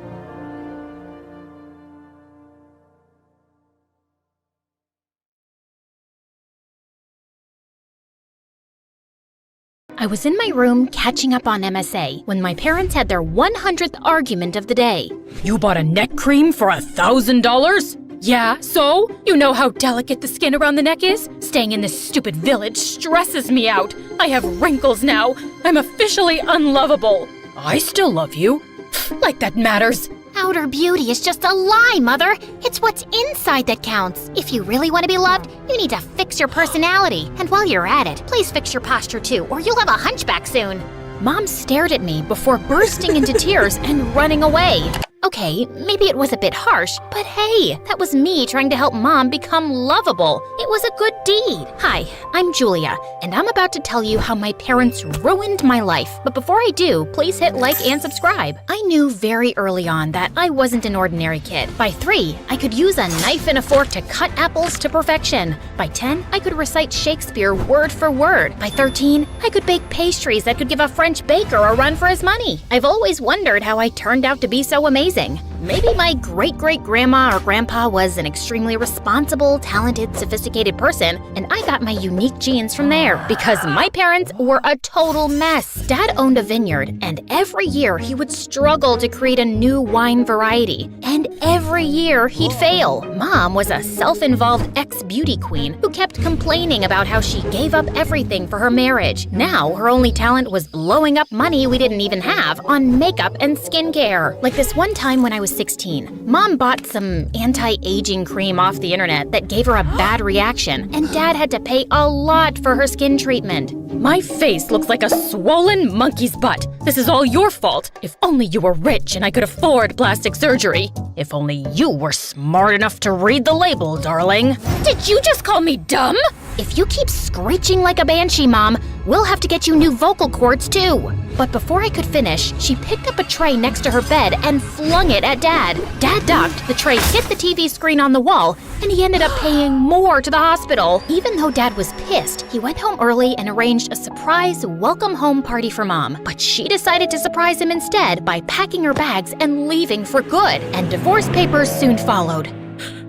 I was in my room catching up on MSA when my parents had their 100th argument of the day. You bought a neck cream for $1,000? Yeah, so? You know how delicate the skin around the neck is? Staying in this stupid village stresses me out. I have wrinkles now. I'm officially unlovable. I still love you. Like that matters. Outer beauty is just a lie, Mother. It's what's inside that counts. If you really want to be loved, you need to fix your personality. And while you're at it, please fix your posture too, or you'll have a hunchback soon. Mom stared at me before bursting into tears and running away. Okay, maybe it was a bit harsh, but hey, that was me trying to help Mom become lovable. It was a good deed. Hi, I'm Julia, and I'm about to tell you how my parents ruined my life. But before I do, please hit like and subscribe. I knew very early on that I wasn't an ordinary kid. By 3, I could use a knife and a fork to cut apples to perfection. By 10, I could recite Shakespeare word for word. By 13, I could bake pastries that could give a French baker a run for his money. I've always wondered how I turned out to be so amazing. Maybe my great-great-grandma or grandpa was an extremely responsible, talented, sophisticated person, and I got my unique genes from there, because my parents were a total mess. Dad owned a vineyard, and every year he would struggle to create a new wine variety, and every year he'd fail. Mom was a self-involved ex-beauty queen who kept complaining about how she gave up everything for her marriage. Now, her only talent was blowing up money we didn't even have on makeup and skincare. Like this one time when I was 16, Mom bought some anti-aging cream off the internet that gave her a bad reaction, and Dad had to pay a lot for her skin treatment. My face looks like a swollen monkey's butt. This is all your fault. If only you were rich and I could afford plastic surgery. If only you were smart enough to read the label, darling. Did you just call me dumb? If you keep screeching like a banshee, Mom, we'll have to get you new vocal cords too. But before I could finish, she picked up a tray next to her bed and flung it at Dad. Dad ducked, the tray hit the TV screen on the wall, and he ended up paying more to the hospital. Even though Dad was pissed, he went home early and arranged a surprise welcome home party for Mom. But she decided to surprise him instead by packing her bags and leaving for good. And divorce papers soon followed.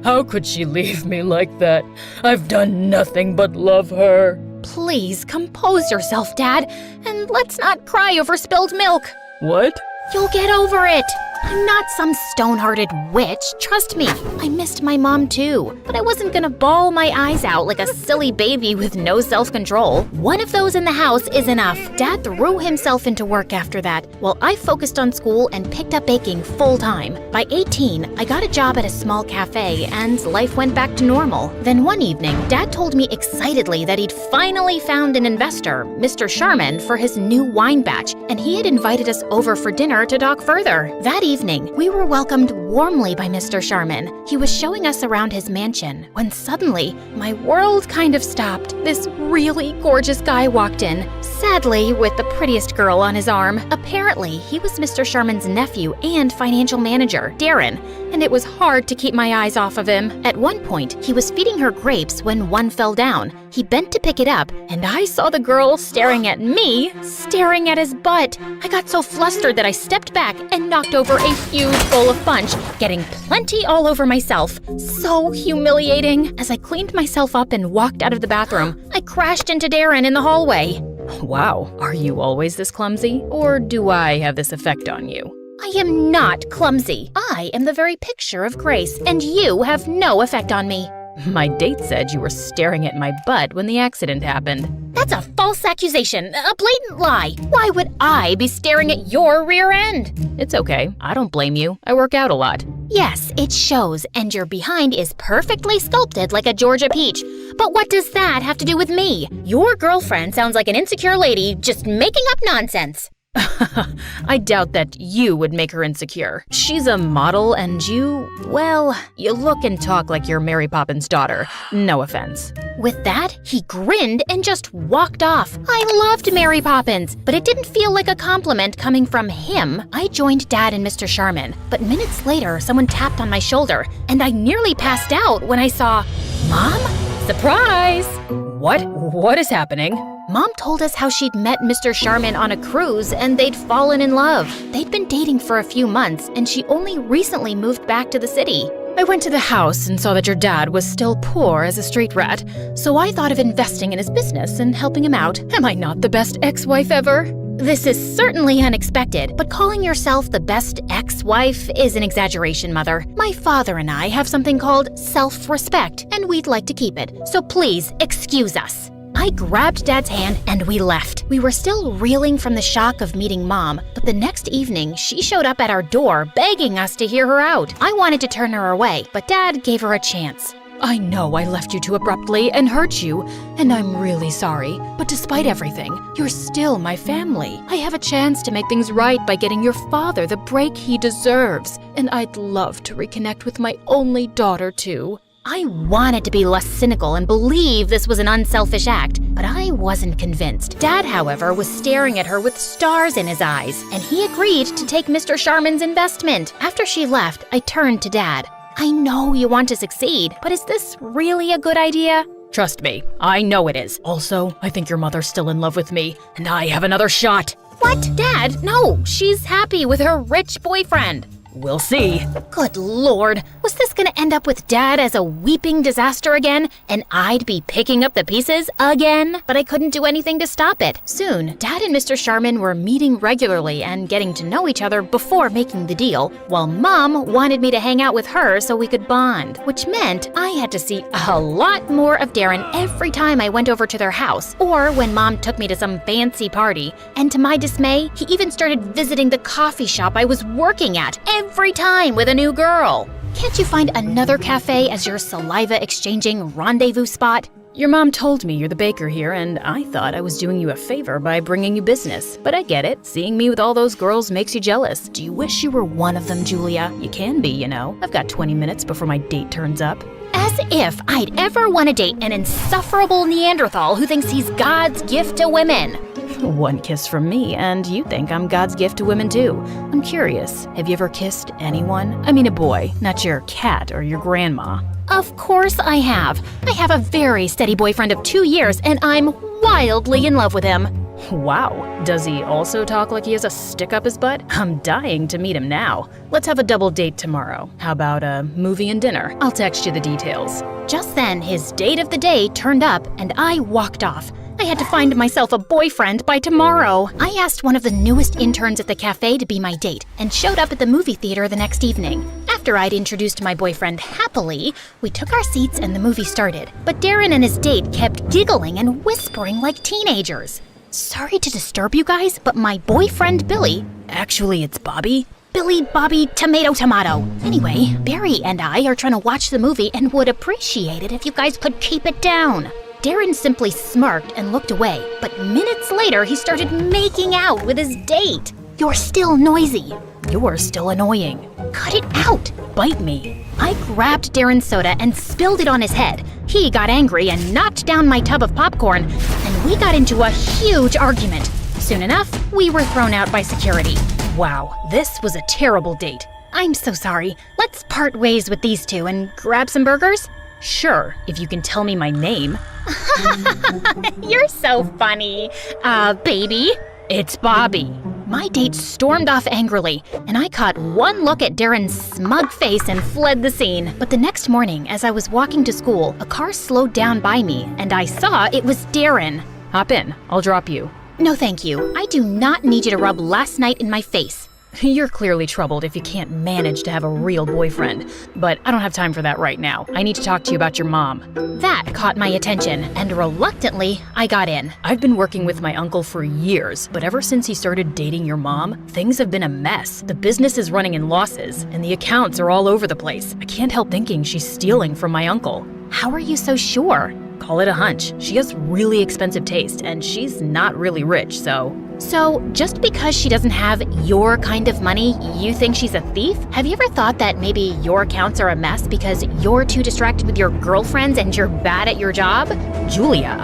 How could she leave me like that? I've done nothing but love her. Please compose yourself, Dad, and let's not cry over spilled milk. What? You'll get over it. I'm not some stone-hearted witch, trust me. I missed my mom too, but I wasn't gonna bawl my eyes out like a silly baby with no self-control. One of those in the house is enough. Dad threw himself into work after that, while I focused on school and picked up baking full-time. By 18, I got a job at a small cafe, and life went back to normal. Then one evening, Dad told me excitedly that he'd finally found an investor, Mr. Sharman, for his new wine batch, and he had invited us over for dinner to talk further. That evening, we were welcomed warmly by Mr. Sharman. He was showing us around his mansion, when suddenly, my world kind of stopped. This really gorgeous guy walked in, sadly with the prettiest girl on his arm. Apparently, he was Mr. Sharman's nephew and financial manager, Darren, and it was hard to keep my eyes off of him. At one point, he was feeding her grapes when one fell down, He bent to pick it up, and I saw the girl staring at me, staring at his butt. I got so flustered that I stepped back and knocked over a huge bowl of punch, getting plenty all over myself. So humiliating. As I cleaned myself up and walked out of the bathroom, I crashed into Darren in the hallway. Wow, are you always this clumsy? Or do I have this effect on you? I am not clumsy. I am the very picture of grace, and you have no effect on me. My date said you were staring at my butt when the accident happened. That's a false accusation, a blatant lie. Why would I be staring at your rear end? It's okay. I don't blame you. I work out a lot. Yes, it shows, and your behind is perfectly sculpted like a Georgia peach. But what does that have to do with me? Your girlfriend sounds like an insecure lady just making up nonsense. I doubt that you would make her insecure. She's a model and you, well, you look and talk like you're Mary Poppins' daughter. No offense. With that, he grinned and just walked off. I loved Mary Poppins, but it didn't feel like a compliment coming from him. I joined Dad and Mr. Sharman, but minutes later, someone tapped on my shoulder, and I nearly passed out when I saw Mom? Surprise! What is happening? Mom told us how she'd met Mr. Sharman on a cruise and they'd fallen in love. They'd been dating for a few months and she only recently moved back to the city. I went to the house and saw that your dad was still poor as a street rat, so I thought of investing in his business and helping him out. Am I not the best ex-wife ever? This is certainly unexpected, but calling yourself the best ex-wife is an exaggeration, Mother. My father and I have something called self-respect, and we'd like to keep it, so please excuse us. I grabbed Dad's hand and we left. We were still reeling from the shock of meeting Mom, but the next evening she showed up at our door begging us to hear her out. I wanted to turn her away, but Dad gave her a chance. I know I left you too abruptly and hurt you, and I'm really sorry. But despite everything, you're still my family. I have a chance to make things right by getting your father the break he deserves, and I'd love to reconnect with my only daughter too. I wanted to be less cynical and believe this was an unselfish act, but I wasn't convinced. Dad, however, was staring at her with stars in his eyes, and he agreed to take Mr. Sharman's investment. After she left, I turned to Dad. I know you want to succeed, but is this really a good idea? Trust me, I know it is. Also, I think your mother's still in love with me, and I have another shot. What? Dad, no, she's happy with her rich boyfriend. We'll see. Good Lord, was this gonna end up with Dad as a weeping disaster again, and I'd be picking up the pieces again? But I couldn't do anything to stop it. Soon, Dad and Mr. Sharman were meeting regularly and getting to know each other before making the deal, while Mom wanted me to hang out with her so we could bond, which meant I had to see a lot more of Darren every time I went over to their house, or when Mom took me to some fancy party. And to my dismay, he even started visiting the coffee shop I was working at every time with a new girl. Can't you find another cafe as your saliva-exchanging rendezvous spot? Your mom told me you're the baker here, and I thought I was doing you a favor by bringing you business. But I get it. Seeing me with all those girls makes you jealous. Do you wish you were one of them, Julia? You can be, you know. I've got 20 minutes before my date turns up. As if I'd ever want to date an insufferable Neanderthal who thinks he's God's gift to women. One kiss from me, and you think I'm God's gift to women too. I'm curious, have you ever kissed anyone? I mean a boy, not your cat or your grandma. Of course I have. I have a very steady boyfriend of 2 years, and I'm wildly in love with him. Wow, does he also talk like he has a stick up his butt? I'm dying to meet him now. Let's have a double date tomorrow. How about a movie and dinner? I'll text you the details. Just then, his date of the day turned up, and I walked off. I had to find myself a boyfriend by tomorrow. I asked one of the newest interns at the cafe to be my date and showed up at the movie theater the next evening. After I'd introduced my boyfriend happily, we took our seats and the movie started. But Darren and his date kept giggling and whispering like teenagers. Sorry to disturb you guys, but my boyfriend Billy, actually it's Bobby, Billy, Bobby, tomato, tomato. Anyway, Barry and I are trying to watch the movie and would appreciate it if you guys could keep it down. Darren simply smirked and looked away, but minutes later he started making out with his date. You're still noisy. You're still annoying. Cut it out. Bite me. I grabbed Darren's soda and spilled it on his head. He got angry and knocked down my tub of popcorn, and we got into a huge argument. Soon enough, we were thrown out by security. Wow, this was a terrible date. I'm so sorry. Let's part ways with these two and grab some burgers. Sure, if you can tell me my name. You're so funny. Baby? It's Bobby. My date stormed off angrily, and I caught one look at Darren's smug face and fled the scene. But the next morning, as I was walking to school, a car slowed down by me, and I saw it was Darren. Hop in, I'll drop you. No thank you. I do not need you to rub last night in my face. You're clearly troubled if you can't manage to have a real boyfriend, but I don't have time for that right now. I need to talk to you about your mom. That caught my attention, and reluctantly, I got in. I've been working with my uncle for years, but ever since he started dating your mom, things have been a mess. The business is running in losses, and the accounts are all over the place. I can't help thinking she's stealing from my uncle. How are you so sure? Call it a hunch. She has really expensive taste, and she's not really rich, so... So, just because she doesn't have your kind of money, you think she's a thief? Have you ever thought that maybe your accounts are a mess because you're too distracted with your girlfriends and you're bad at your job? Julia,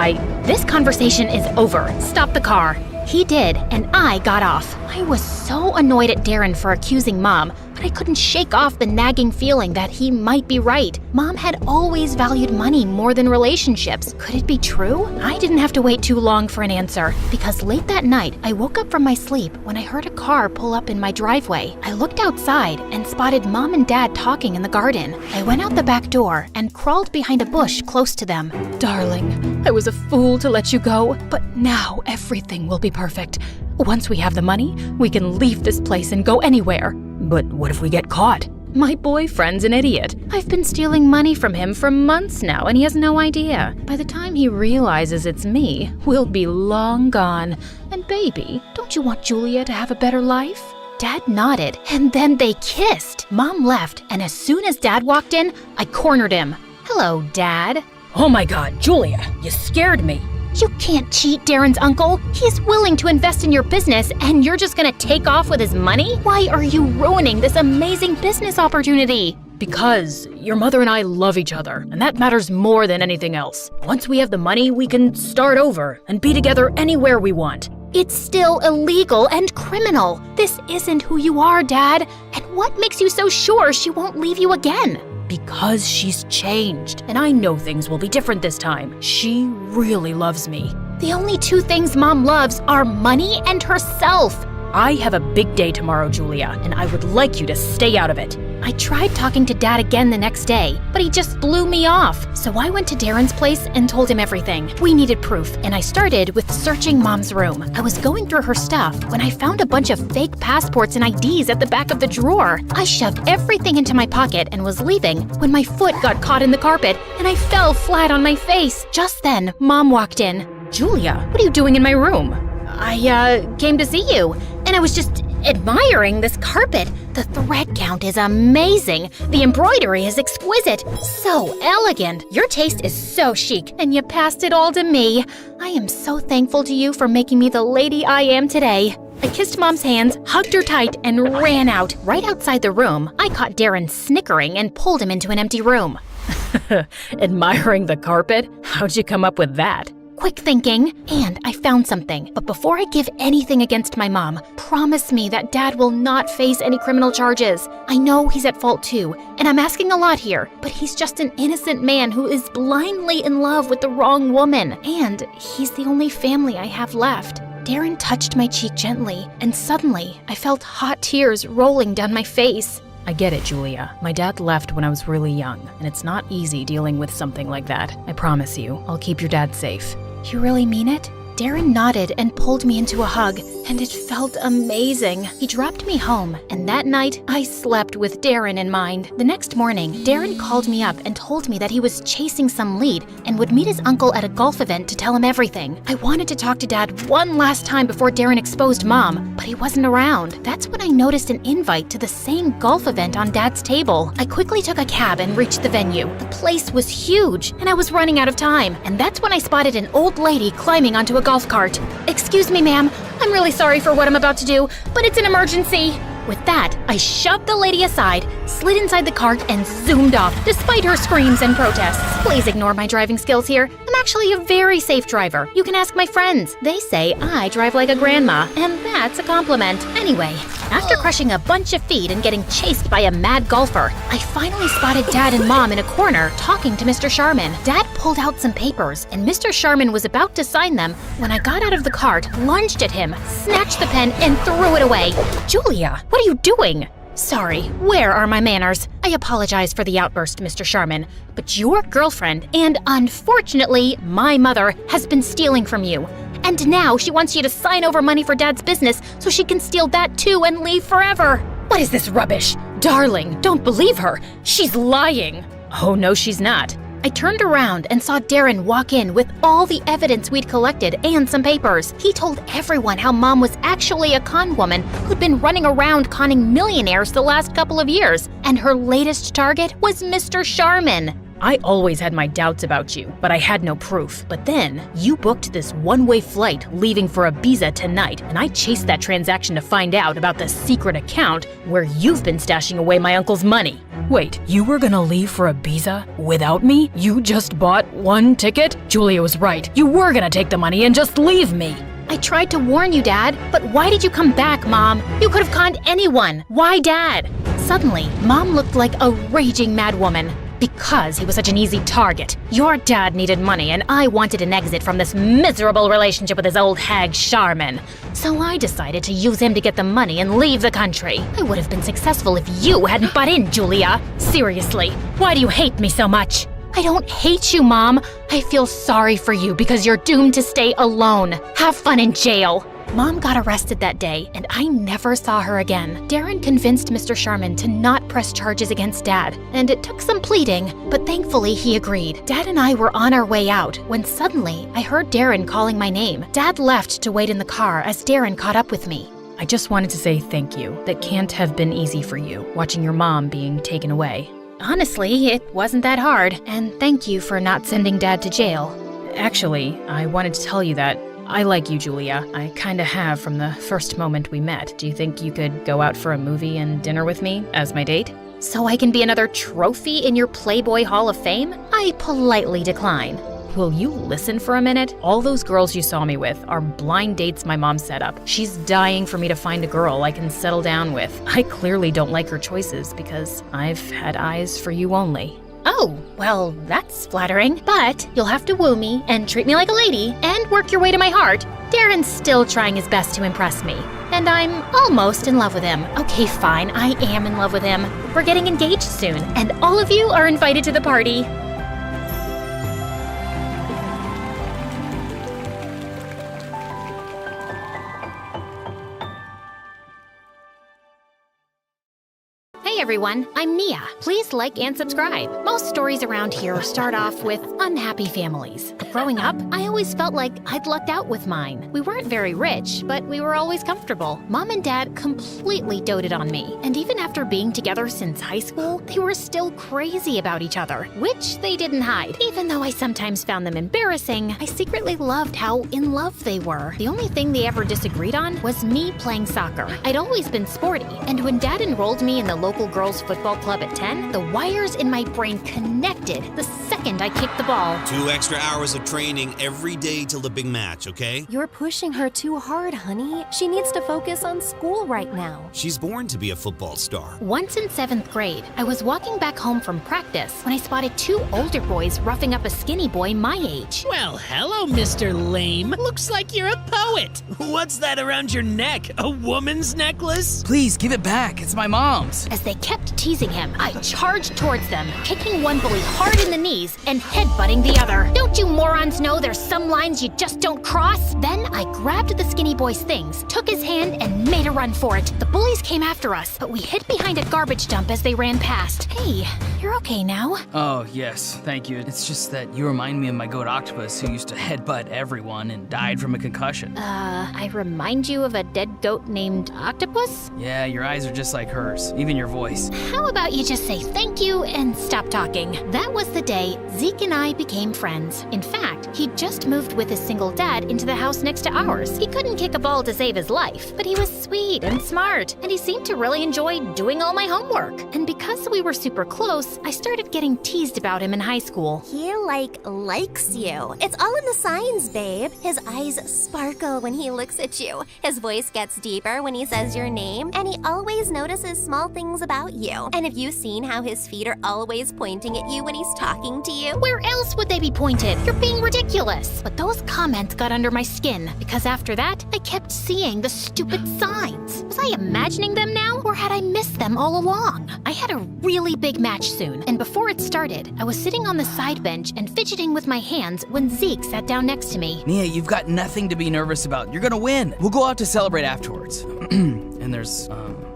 This conversation is over. Stop the car. He did, and I got off. I was so annoyed at Darren for accusing Mom, but I couldn't shake off the nagging feeling that he might be right. Mom had always valued money more than relationships. Could it be true? I didn't have to wait too long for an answer, because late that night, I woke up from my sleep when I heard a car pull up in my driveway. I looked outside and spotted Mom and Dad talking in the garden. I went out the back door and crawled behind a bush close to them. Darling, I was a fool to let you go, but now everything will be perfect. Once we have the money, we can leave this place and go anywhere. But what if we get caught? My boyfriend's an idiot. I've been stealing money from him for months now, and he has no idea. By the time he realizes it's me, we'll be long gone. And baby, don't you want Julia to have a better life? Dad nodded, and then they kissed. Mom left, and as soon as Dad walked in, I cornered him. Hello, Dad. Oh my God, Julia, you scared me. You can't cheat Darren's uncle. He's willing to invest in your business, and you're just gonna take off with his money? Why are you ruining this amazing business opportunity? Because your mother and I love each other, and that matters more than anything else. Once we have the money, we can start over and be together anywhere we want. It's still illegal and criminal. This isn't who you are, Dad. And what makes you so sure she won't leave you again? Because she's changed, and I know things will be different this time. She really loves me. The only two things Mom loves are money and herself. I have a big day tomorrow, Julia, and I would like you to stay out of it. I tried talking to Dad again the next day, but he just blew me off. So I went to Darren's place and told him everything. We needed proof, and I started with searching Mom's room. I was going through her stuff when I found a bunch of fake passports and IDs at the back of the drawer. I shoved everything into my pocket and was leaving when my foot got caught in the carpet and I fell flat on my face. Just then, Mom walked in. Julia, what are you doing in my room? I came to see you, and I was just admiring this carpet. The thread count is amazing. The embroidery is exquisite. So elegant. Your taste is so chic, and you passed it all to me. I am so thankful to you for making me the lady I am today. I kissed Mom's hands, hugged her tight, and ran out. Right outside the room, I caught Darren snickering and pulled him into an empty room. Admiring the carpet? How'd you come up with that? Quick thinking, and I found something. But before I give anything against my mom, promise me that Dad will not face any criminal charges. I know he's at fault too, and I'm asking a lot here, but he's just an innocent man who is blindly in love with the wrong woman, and he's the only family I have left. Darren touched my cheek gently, and suddenly I felt hot tears rolling down my face. I get it, Julia. My dad left when I was really young, and it's not easy dealing with something like that. I promise you, I'll keep your dad safe. You really mean it? Darren nodded and pulled me into a hug, and it felt amazing. He dropped me home, and that night, I slept with Darren in mind. The next morning, Darren called me up and told me that he was chasing some lead and would meet his uncle at a golf event to tell him everything. I wanted to talk to Dad one last time before Darren exposed Mom, but he wasn't around. That's when I noticed an invite to the same golf event on Dad's table. I quickly took a cab and reached the venue. The place was huge, and I was running out of time, and that's when I spotted an old lady climbing onto a golf cart. Excuse me, ma'am. I'm really sorry for what I'm about to do, but it's an emergency. With that, I shoved the lady aside, slid inside the cart, and zoomed off, despite her screams and protests. Please ignore my driving skills here. I'm actually a very safe driver. You can ask my friends. They say I drive like a grandma, and that's a compliment. Anyway, After crushing a bunch of feet and getting chased by a mad golfer, I finally spotted Dad and Mom in a corner talking to Mr. Sharman. Dad pulled out some papers, and Mr. Sharman was about to sign them when I got out of the cart, lunged at him, snatched the pen, and threw it away. Julia, what are you doing? Sorry, where are my manners? I apologize for the outburst, Mr. Sharman, but your girlfriend, and unfortunately, my mother, has been stealing from you. And now she wants you to sign over money for Dad's business so she can steal that too and leave forever. What is this rubbish? Darling, don't believe her. She's lying. Oh, no, she's not. I turned around and saw Darren walk in with all the evidence we'd collected and some papers. He told everyone how Mom was actually a con woman who'd been running around conning millionaires the last couple of years, and her latest target was Mr. Sharman. I always had my doubts about you, but I had no proof. But then, you booked this one-way flight leaving for Ibiza tonight, and I chased that transaction to find out about the secret account where you've been stashing away my uncle's money. Wait, you were gonna leave for Ibiza without me? You just bought one ticket? Julia was right. You were gonna take the money and just leave me. I tried to warn you, Dad, but why did you come back, Mom? You could have conned anyone. Why Dad? Suddenly, Mom looked like a raging madwoman. Because he was such an easy target. Your dad needed money, and I wanted an exit from this miserable relationship with his old hag Sharman. So I decided to use him to get the money and leave the country. I would have been successful if you hadn't butt in, Julia. Seriously, why do you hate me so much? I don't hate you, Mom. I feel sorry for you because you're doomed to stay alone. Have fun in jail. Mom got arrested that day, and I never saw her again. Darren convinced Mr. Sharman to not press charges against Dad, and it took some pleading, but thankfully he agreed. Dad and I were on our way out when suddenly I heard Darren calling my name. Dad left to wait in the car as Darren caught up with me. I just wanted to say thank you. That can't have been easy for you, watching your mom being taken away. Honestly, it wasn't that hard, and thank you for not sending Dad to jail. Actually, I wanted to tell you that I like you, Julia. I kinda have from the first moment we met. Do you think you could go out for a movie and dinner with me as my date? So I can be another trophy in your Playboy Hall of Fame? I politely decline. Will you listen for a minute? All those girls you saw me with are blind dates my mom set up. She's dying for me to find a girl I can settle down with. I clearly don't like her choices because I've had eyes for you only. Oh, well, that's flattering, but you'll have to woo me and treat me like a lady and work your way to my heart. Darren's still trying his best to impress me, and I'm almost in love with him. Okay, fine, I am in love with him. We're getting engaged soon, and all of you are invited to the party. Hey everyone, I'm Mia. Please like and subscribe. Most stories around here start off with unhappy families. Growing up, I always felt like I'd lucked out with mine. We weren't very rich, but we were always comfortable. Mom and Dad completely doted on me. And even after being together since high school, they were still crazy about each other, which they didn't hide. Even though I sometimes found them embarrassing, I secretly loved how in love they were. The only thing they ever disagreed on was me playing soccer. I'd always been sporty, and when Dad enrolled me in the local girls football club at 10, the wires in my brain connected the second I kicked the ball. 2 extra hours of training every day till the big match, okay? You're pushing her too hard, honey. She needs to focus on school right now. She's born to be a football star. Once in 7th grade, I was walking back home from practice when I spotted 2 older boys roughing up a skinny boy my age. Well, hello, Mr. Lame. Looks like you're a poet. What's that around your neck? A woman's necklace? Please, give it back. It's my mom's. As they kept teasing him, I charged towards them, kicking one bully hard in the knees and headbutting the other. Don't you morons know there's some lines you just don't cross? Then I grabbed the skinny boy's things, took his hand, and made a run for it. The bullies came after us, but we hid behind a garbage dump as they ran past. Hey, you're okay now? Oh, yes, thank you. It's just that you remind me of my goat octopus who used to headbutt everyone and died from a concussion. I remind you of a dead goat named Octopus? Yeah, your eyes are just like hers. Even your voice voice. How about you just say thank you and stop talking? That was the day Zeke and I became friends. In fact, he'd just moved with his single dad into the house next to ours. He couldn't kick a ball to save his life, but he was sweet and smart, and he seemed to really enjoy doing all my homework. And because we were super close, I started getting teased about him in high school. He, likes you. It's all in the signs, babe. His eyes sparkle when he looks at you. His voice gets deeper when he says your name, and he always notices small things about you. And have you seen how his feet are always pointing at you when he's talking to you? Where else would they be pointed? You're being ridiculous. But those comments got under my skin, because after that, I kept seeing the stupid signs. Was I imagining them now, or had I missed them all along? I had a really big match soon, and before it started, I was sitting on the side bench and fidgeting with my hands when Zeke sat down next to me. Nia, you've got nothing to be nervous about. You're gonna win. We'll go out to celebrate afterwards. And there's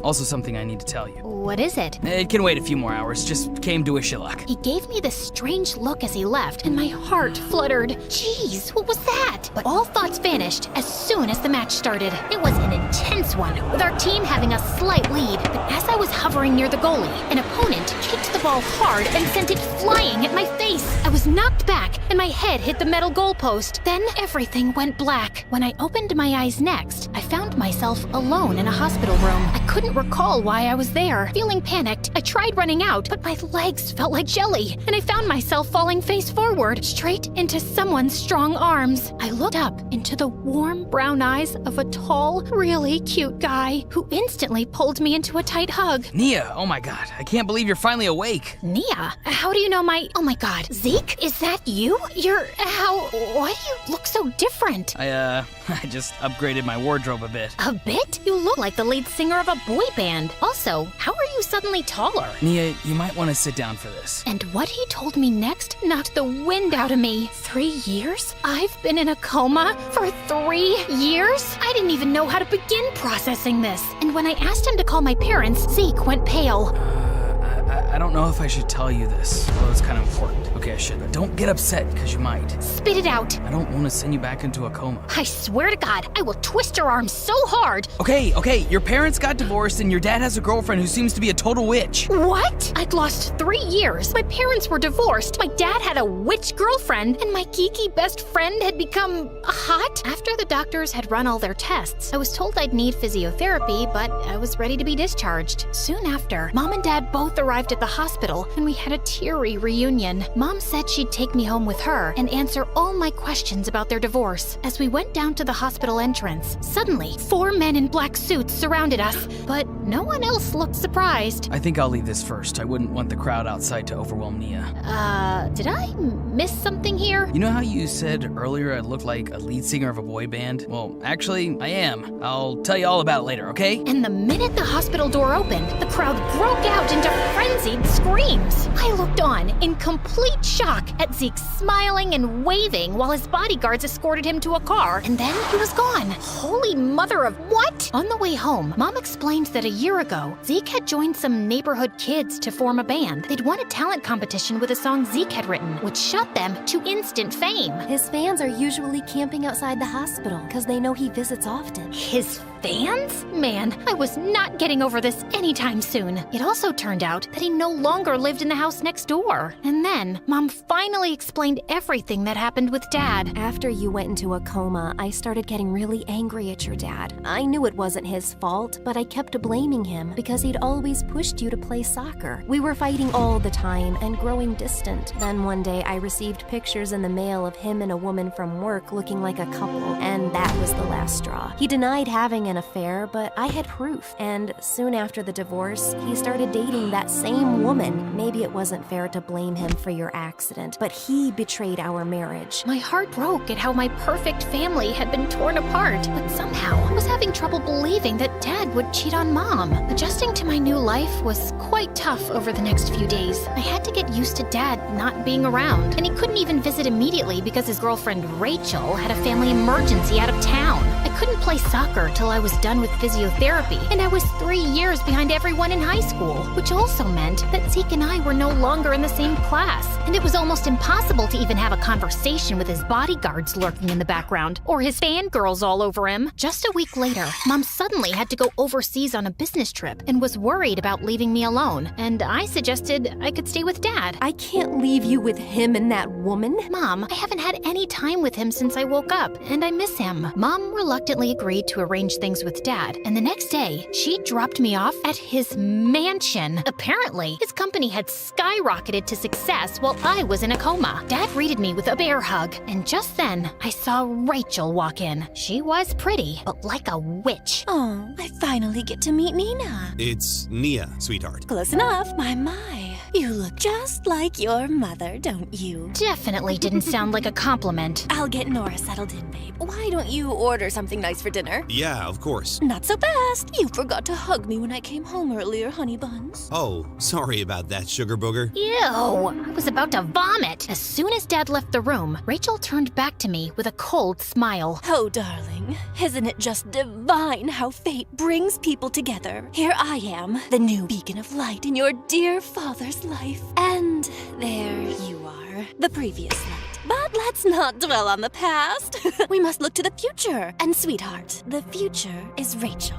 also something I need to tell you. What is it? It can wait a few more hours. Just came to wish you luck. He gave me this strange look as he left, and my heart fluttered. Jeez, what was that? But all thoughts vanished as soon as the match started. It was an intense one, with our team having a slight lead. But as I was hovering near the goalie, an opponent kicked the ball hard and sent it flying at my face. I was knocked back, and my head hit the metal goalpost. Then everything went black. When I opened my eyes next, I found myself alone in a hospital room. I couldn't recall why I was there. Feeling panicked, I tried running out, but my legs felt like jelly, and I found myself falling face forward, straight into someone's strong arms. I looked up into the warm brown eyes of a tall, really cute guy who instantly pulled me into a tight hug. Nia, oh my god, I can't believe you're finally awake. Nia? How do you know my... Oh my god, Zeke? Is that you? Why do you look so different? I just upgraded my wardrobe a bit. A bit? You look like the lead singer of a boy band. Also, how are you suddenly taller? Nia, you might want to sit down for this. And what he told me next knocked the wind out of me. 3 years? I've been in a coma for 3 years? I didn't even know how to begin processing this. And when I asked him to call my parents, Zeke went pale. I don't know if I should tell you this, although it's kind of important. Okay, I should. Don't get upset, because you might. Spit it out. I don't want to send you back into a coma. I swear to God, I will twist your arm so hard. Okay, your parents got divorced and your dad has a girlfriend who seems to be a total witch. What? I'd lost 3 years. My parents were divorced. My dad had a witch girlfriend, and my geeky best friend had become hot. After the doctors had run all their tests, I was told I'd need physiotherapy, but I was ready to be discharged. Soon after, Mom and Dad both arrived at the hospital, and we had a teary reunion. Mom said she'd take me home with her and answer all my questions about their divorce. As we went down to the hospital entrance, suddenly 4 men in black suits surrounded us, but no one else looked surprised. I think I'll leave this first. I wouldn't want the crowd outside to overwhelm Nia. Did I miss something here? You know how you said earlier I look like a lead singer of a boy band? Well, actually, I am. I'll tell you all about it later, okay? And the minute the hospital door opened, the crowd broke out into frenzied screams. I looked on in complete shock at Zeke smiling and waving while his bodyguards escorted him to a car, and then he was gone. Holy mother of what? On the way home, Mom explained that a year ago, Zeke had joined some neighborhood kids to form a band. They'd won a talent competition with a song Zeke had written, which shot them to instant fame. His fans are usually camping outside the hospital because they know he visits often. His fans? Man, I was not getting over this anytime soon. It also turned out that he no longer lived in the house next door. And then, Mom finally explained everything that happened with Dad. After you went into a coma, I started getting really angry at your dad. I knew it wasn't his fault, but I kept blaming him because he'd always pushed you to play soccer. We were fighting all the time and growing distant. Then one day I received pictures in the mail of him and a woman from work looking like a couple, and that was the last straw. He denied having an affair, but I had proof. And soon after the divorce, he started dating that same woman. Maybe it wasn't fair to blame him for your accident, but he betrayed our marriage. My heart broke at how my perfect family had been torn apart, but somehow I was having trouble believing that Dad would cheat on Mom. Adjusting to my new life was quite tough over the next few days. I had to get used to Dad not being around, and he couldn't even visit immediately because his girlfriend Rachel had a family emergency out of town. I couldn't play soccer till I I was done with physiotherapy, and I was 3 years behind everyone in high school, which also meant that Zeke and I were no longer in the same class, and it was almost impossible to even have a conversation with his bodyguards lurking in the background, or his fangirls all over him. Just a week later, Mom suddenly had to go overseas on a business trip and was worried about leaving me alone, and I suggested I could stay with Dad. I can't leave you with him and that woman. Mom, I haven't had any time with him since I woke up, and I miss him. Mom reluctantly agreed to arrange things with Dad, and the next day, she dropped me off at his mansion. Apparently, his company had skyrocketed to success while I was in a coma. Dad greeted me with a bear hug, and just then, I saw Rachel walk in. She was pretty, but like a witch. Oh, I finally get to meet Nina. It's Nia, sweetheart. Close enough, my. You look just like your mother, don't you? Definitely didn't sound like a compliment. I'll get Nora settled in, babe. Why don't you order something nice for dinner? Yeah, of course. Not so fast. You forgot to hug me when I came home earlier, honey buns. Oh, sorry about that, sugar booger. Ew, I was about to vomit. As soon as Dad left the room, Rachel turned back to me with a cold smile. Oh, darling, isn't it just divine how fate brings people together? Here I am, the new beacon of light in your dear father's life. And there you are, the previous light. But let's not dwell on the past. We must look to the future. And sweetheart, the future is Rachel.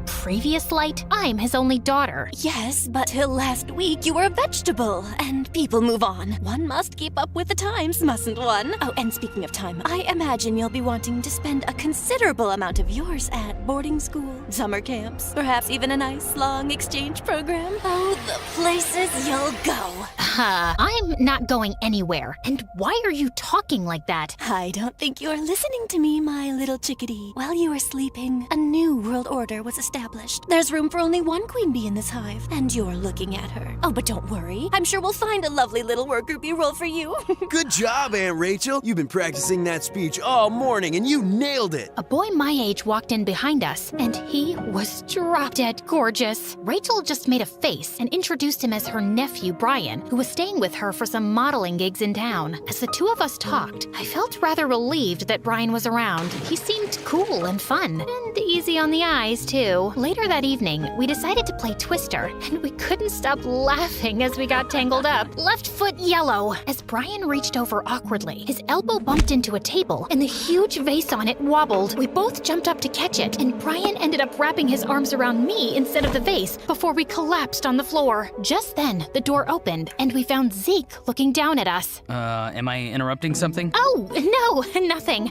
Previous light? I'm his only daughter. Yes, but till last week you were a vegetable. And people move on. One must keep up with the times, mustn't one? Oh, and speaking of time, I imagine you'll be wanting to spend a considerable amount of yours at boarding school, summer camps, perhaps even a nice long exchange program. Oh, the places you'll go. I'm not going anywhere. And why are you talking like that? I don't think you're listening to me, my little chickadee. While you were sleeping, a new world order was established. There's room for only one queen bee in this hive, and you're looking at her. Oh, but don't worry. I'm sure we'll find a lovely little worker bee role for you. Good job, Aunt Rachel. You've been practicing that speech all morning, and you nailed it. A boy my age walked in behind us, and he was drop-dead gorgeous. Rachel just made a face and introduced him as her nephew, Brian, who was staying with her for some modeling gigs in town. As the two of us talked, I felt rather relieved that Brian was around. He seemed cool and fun, and easy on the eyes, too. Later that evening, we decided to play Twister, and we couldn't stop laughing as we got tangled up. Left foot yellow. As Brian reached over awkwardly, his elbow bumped into a table, and the huge vase on it wobbled. We both jumped up to catch it, and Brian ended up wrapping his arms around me instead of the vase before we collapsed on the floor. Just then, the door opened, and we found Zeke looking down at us. Am I interrupting something? Oh, no, nothing.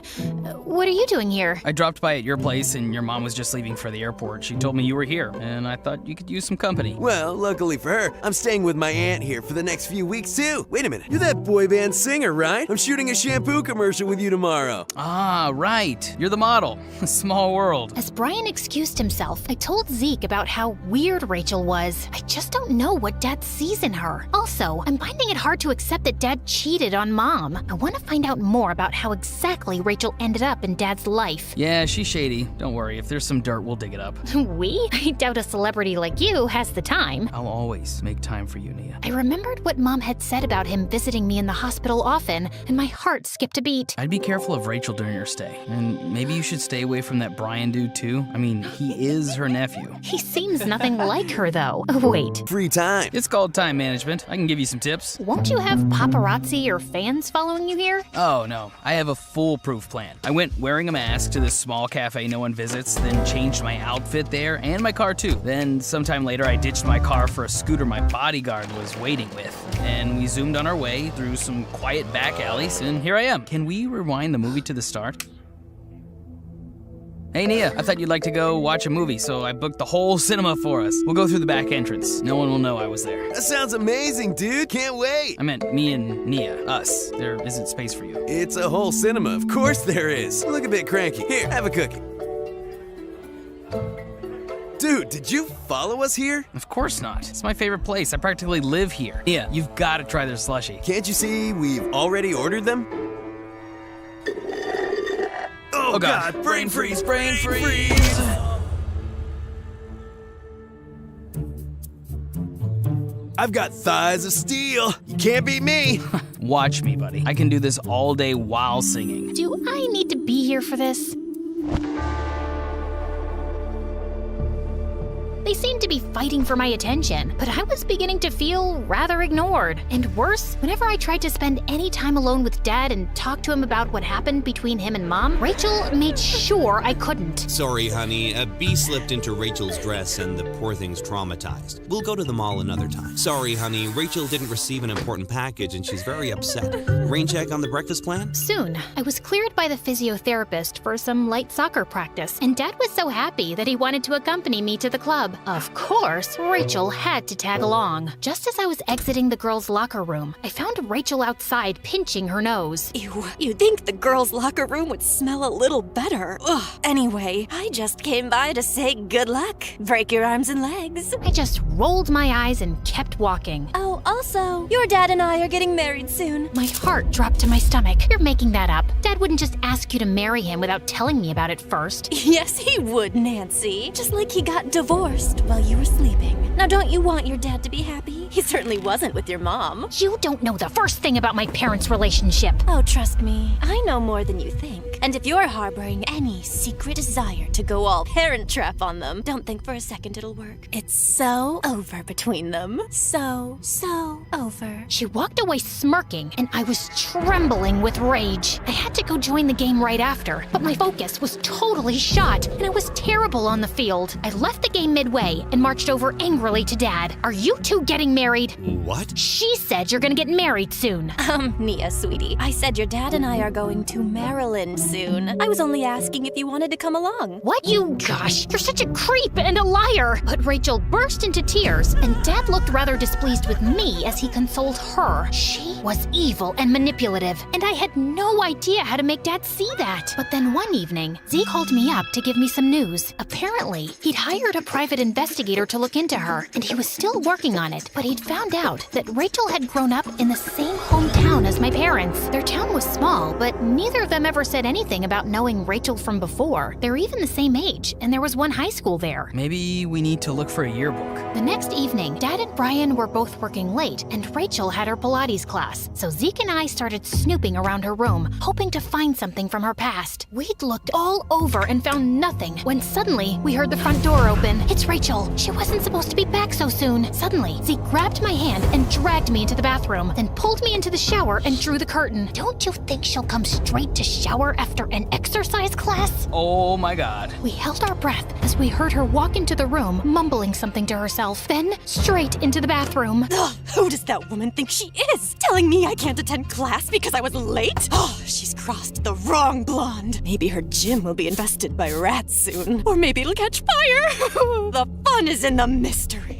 What are you doing here? I dropped by at your place and your mom was just leaving for the airport. She told me you were here, and I thought you could use some company. Well, luckily for her, I'm staying with my aunt here for the next few weeks, too. Wait a minute, you're that boy band singer, right? I'm shooting a shampoo commercial with you tomorrow. Ah, right. You're the model. Small world. As Brian excused himself, I told Zeke about how weird Rachel was. I just don't know what Dad sees in her. Also, I'm finding it hard to accept that Dad cheated on Mom. I want to find out more about how exactly Rachel ended up in Dad's life. Yeah, she's shady. Don't worry, if there's some dirt, we'll dig it up. We? I doubt a celebrity like you has the time. I'll always make time for you, Nia. I remembered what Mom had said about him visiting me in the hospital often, and my heart skipped a beat. I'd be careful of Rachel during your stay, and maybe you should stay away from that Brian dude, too. I mean, he is her nephew. He seems nothing like her, though. Wait. Free time. It's called time management. I can give you some tips. Won't you have paparazzi or fans following you here? Oh, no. I have a foolproof plan. I went wearing a mask to this small cafe no one visits, then changed my outfit there and my car too. Then sometime later I ditched my car for a scooter my bodyguard was waiting with. And we zoomed on our way through some quiet back alleys, and here I am. Can we rewind the movie to the start? Hey Nia, I thought you'd like to go watch a movie, so I booked the whole cinema for us. We'll go through the back entrance. No one will know I was there. That sounds amazing, dude. Can't wait. I meant me and Nia, us. There isn't space for you. It's a whole cinema. Of course there is. You look a bit cranky. Here, have a cookie. Dude, did you follow us here? Of course not. It's my favorite place. I practically live here. Nia, you've got to try their slushie. Can't you see we've already ordered them? Oh God, brain freeze, brain freeze! I've got thighs of steel. You can't beat me. Watch me, buddy. I can do this all day while singing. Do I need to be here for this? They seemed to be fighting for my attention, but I was beginning to feel rather ignored. And worse, whenever I tried to spend any time alone with Dad and talk to him about what happened between him and Mom, Rachel made sure I couldn't. Sorry, honey. A bee slipped into Rachel's dress and the poor thing's traumatized. We'll go to the mall another time. Sorry, honey. Rachel didn't receive an important package and she's very upset. Rain check on the breakfast plan? Soon, I was cleared by the physiotherapist for some light soccer practice, and Dad was so happy that he wanted to accompany me to the club. Of course, Rachel had to tag along. Just as I was exiting the girls' locker room, I found Rachel outside pinching her nose. Ew, you'd think the girls' locker room would smell a little better. Ugh. Anyway, I just came by to say good luck. Break your arms and legs. I just rolled my eyes and kept walking. Oh, also, your dad and I are getting married soon. My heart dropped to my stomach. You're making that up. Dad wouldn't just ask you to marry him without telling me about it first. Yes, he would, Nancy. Just like he got divorced while you were sleeping. Now, don't you want your dad to be happy? He certainly wasn't with your mom. You don't know the first thing about my parents' relationship. Oh, trust me, I know more than you think. And if you're harboring any secret desire to go all parent trap on them, don't think for a second it'll work. It's so over between them. So over. She walked away smirking, and I was trembling with rage. I had to go join the game right after, but my focus was totally shot, and I was terrible on the field. I left the game midway and marched over angrily to Dad. Are you two getting married? What? She said you're gonna get married soon. Nia, sweetie, I said your dad and I are going to Maryland soon. I was only asking if you wanted to come along. What? Gosh, you're such a creep and a liar. But Rachel burst into tears, and Dad looked rather displeased with me as he consoled her. She was evil and manipulative, and I had no idea how to make Dad see that. But then one evening, Z called me up to give me some news. Apparently, he'd hired a private investigator to look into her, and he was still working on it, but he'd found out that Rachel had grown up in the same hometown as my parents. Their town was small, but neither of them ever said anything about knowing Rachel from before. They're even the same age, and there was one high school there. Maybe we need to look for a yearbook. The next evening, Dad and Brian were both working late, and Rachel had her Pilates class, so Zeke and I started snooping around her room, hoping to find something from her past. We'd looked all over and found nothing, when suddenly we heard the front door open. It's Rachel. She wasn't supposed to be back so soon. Suddenly, Zeke grabbed my hand and dragged me into the bathroom, then pulled me into the shower and drew the curtain. Don't you think she'll come straight to shower after an exercise class? Oh my God. We held our breath as we heard her walk into the room, mumbling something to herself, then straight into the bathroom. Ugh, who does that woman think she is? Telling me I can't attend class because I was late? Oh, she's crossed the wrong blonde. Maybe her gym will be infested by rats soon. Or maybe it'll catch fire. The fun is in the mystery.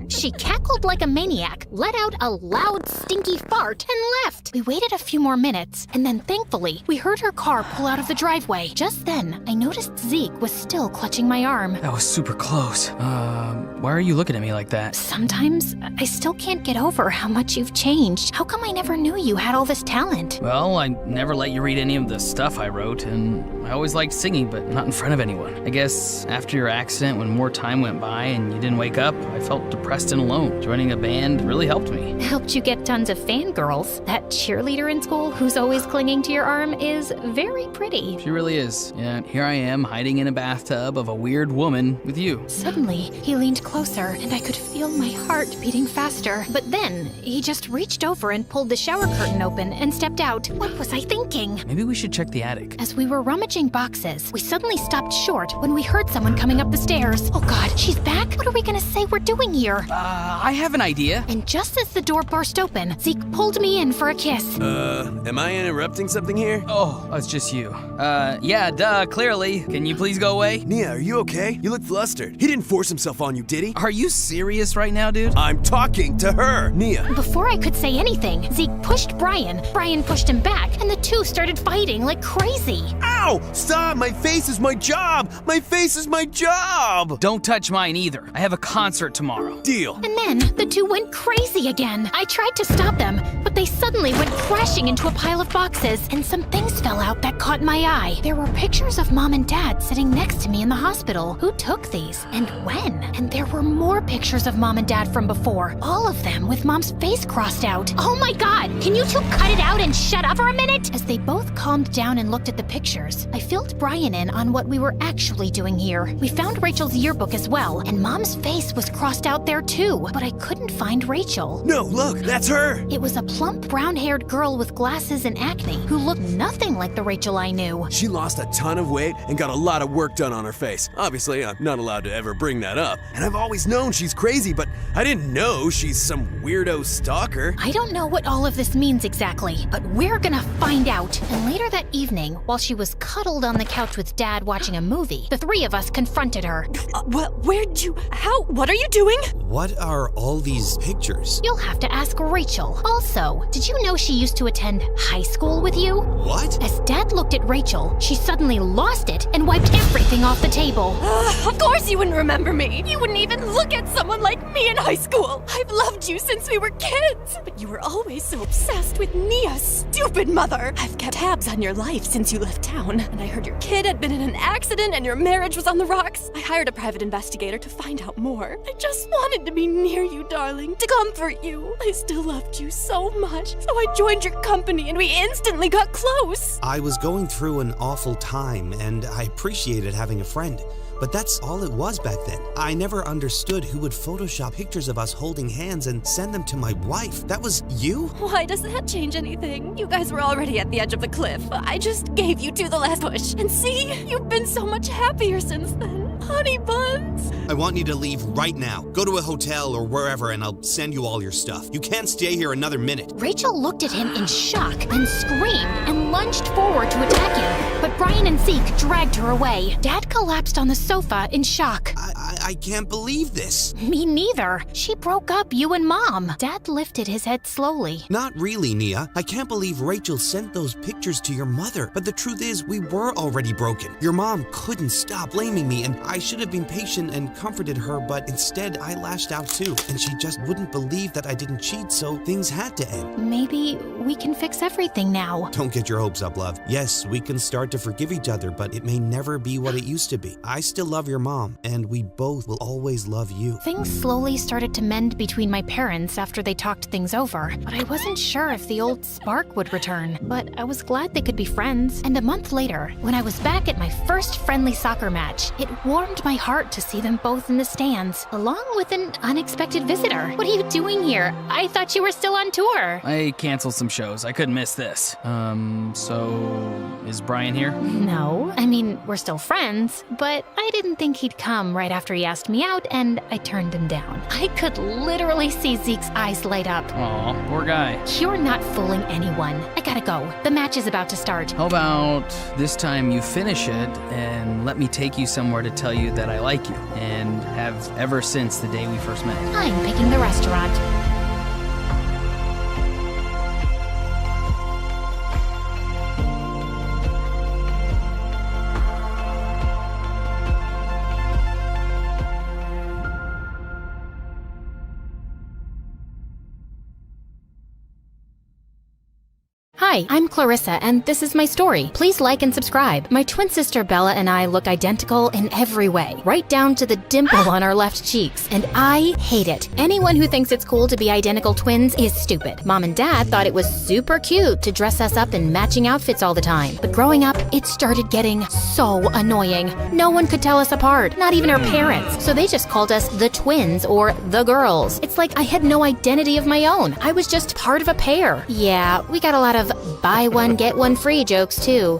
She cackled like a maniac, let out a loud, stinky fart, and left. We waited a few more minutes, and then thankfully, we heard her car pull out of the driveway. Just then, I noticed Zeke was still clutching my arm. That was super close. Why are you looking at me like that? Sometimes, I still can't get over how much you've changed. How come I never knew you had all this talent? Well, I never let you read any of the stuff I wrote, and I always liked singing, but not in front of anyone. I guess after your accident, when more time went by and you didn't wake up, I felt depressed and alone. Joining a band really helped me. Helped you get tons of fangirls. That cheerleader in school who's always clinging to your arm is very pretty. She really is. Yeah, here I am, hiding in a bathtub of a weird woman with you. Suddenly, he leaned closer, and I could feel my heart beating faster. But then, he just reached over and pulled the shower curtain open and stepped out. What was I thinking? Maybe we should check the attic. As we were rummaging boxes, we suddenly stopped short when we heard someone coming up the stairs. Oh God, she's back? What are we gonna say we're doing here? I have an idea. And just as the door burst open, Zeke pulled me in for a kiss. Am I interrupting something here? Oh, it's just you. Yeah, duh, clearly. Can you please go away? Nia, are you okay? You look flustered. He didn't force himself on you, did he? Are you serious right now, dude? I'm talking to her, Nia. Before I could say anything, Zeke pushed Brian. Brian pushed him back, and the two started fighting like crazy. Ow! Stop! My face is my job! My face is my job! Don't touch mine either. I have a concert tomorrow. Deal. And then the two went crazy again. I tried to stop them, but they suddenly went crashing into a pile of boxes, and some things fell out that caught my eye. There were pictures of Mom and Dad sitting next to me in the hospital. Who took these? And when? And there were more pictures of Mom and Dad from before. All of them with Mom's face crossed out. Oh my God! Can you two cut it out and shut up for a minute? As they both calmed down and looked at the pictures, I filled Brian in on what we were actually doing here. We found Rachel's yearbook as well, and Mom's face was crossed out there too, but I couldn't find Rachel. No, look, that's her! It was a plump, brown-haired girl with glasses and acne who looked nothing like the Rachel I knew. She lost a ton of weight and got a lot of work done on her face. Obviously, I'm not allowed to ever bring that up. And I've always known she's crazy, but I didn't know she's some weirdo stalker. I don't know what all of this means exactly, but we're gonna find out. And later that evening, while she was cuddled on the couch with Dad watching a movie, the three of us confronted her. What are you doing? What are all these pictures? You'll have to ask Rachel. Also, did you know she used to attend high school with you? What? As Dad looked at Rachel, she suddenly lost it and wiped everything off the table. Of course you wouldn't remember me. You wouldn't even look at someone like me in high school. I've loved you since we were kids. But you were always so obsessed with Nia, stupid mother. I've kept tabs on your life since you left town. And I heard your kid had been in an accident and your marriage was on the rocks. I hired a private investigator to find out more. I just wanted to be near you, darling, to comfort you. I still loved you so much. So I joined your company and we instantly got close. I was going through an awful time, and I appreciated having a friend. But that's all it was back then. I never understood who would Photoshop pictures of us holding hands and send them to my wife. That was you? Why does that change anything? You guys were already at the edge of the cliff. I just gave you two the last push. And see, you've been so much happier since then. Honey buns. I want you to leave right now. Go to a hotel or wherever and I'll send you all your stuff. You can't stay here another minute. Rachel looked at him in shock, then screamed and lunged forward to attack him. But Brian and Zeke dragged her away. Dad collapsed on the sofa in shock. I can't believe this. Me neither. She broke up you and Mom. Dad lifted his head slowly. Not really, Nia. I can't believe Rachel sent those pictures to your mother. But the truth is, we were already broken. Your mom couldn't stop blaming me, and I should have been patient and comforted her, but instead I lashed out too. And she just wouldn't believe that I didn't cheat, so things had to end. Maybe we can fix everything now. Don't get your hopes up, love. Yes, we can start to forgive each other, but it may never be what it used to be. I still love your mom, and we both will always love you. Things slowly started to mend between my parents after they talked things over, but I wasn't sure if the old spark would return. But I was glad they could be friends. And a month later, when I was back at my first friendly soccer match, it warmed my heart to see them both in the stands, along with an unexpected visitor. What are you doing here? I thought you were still on tour. I canceled some shows. I couldn't miss this. So is Brian here? No. I mean, we're still friends, but I didn't think he'd come right after he asked me out, and I turned him down. I could literally see Zeke's eyes light up. Aw, poor guy. You're not fooling anyone. I gotta go. The match is about to start. How about this time you finish it and let me take you somewhere to tell you that I like you, and have ever since the day we first met. I'm picking the restaurant. Hi, I'm Clarissa, and this is my story. Please like and subscribe. My twin sister Bella and I look identical in every way, right down to the dimple on our left cheeks, and I hate it. Anyone who thinks it's cool to be identical twins is stupid. Mom and Dad thought it was super cute to dress us up in matching outfits all the time, but growing up, it started getting so annoying. No one could tell us apart, not even our parents, so they just called us the twins or the girls. It's like I had no identity of my own. I was just part of a pair. Yeah, we got a lot of buy one, get one free jokes too.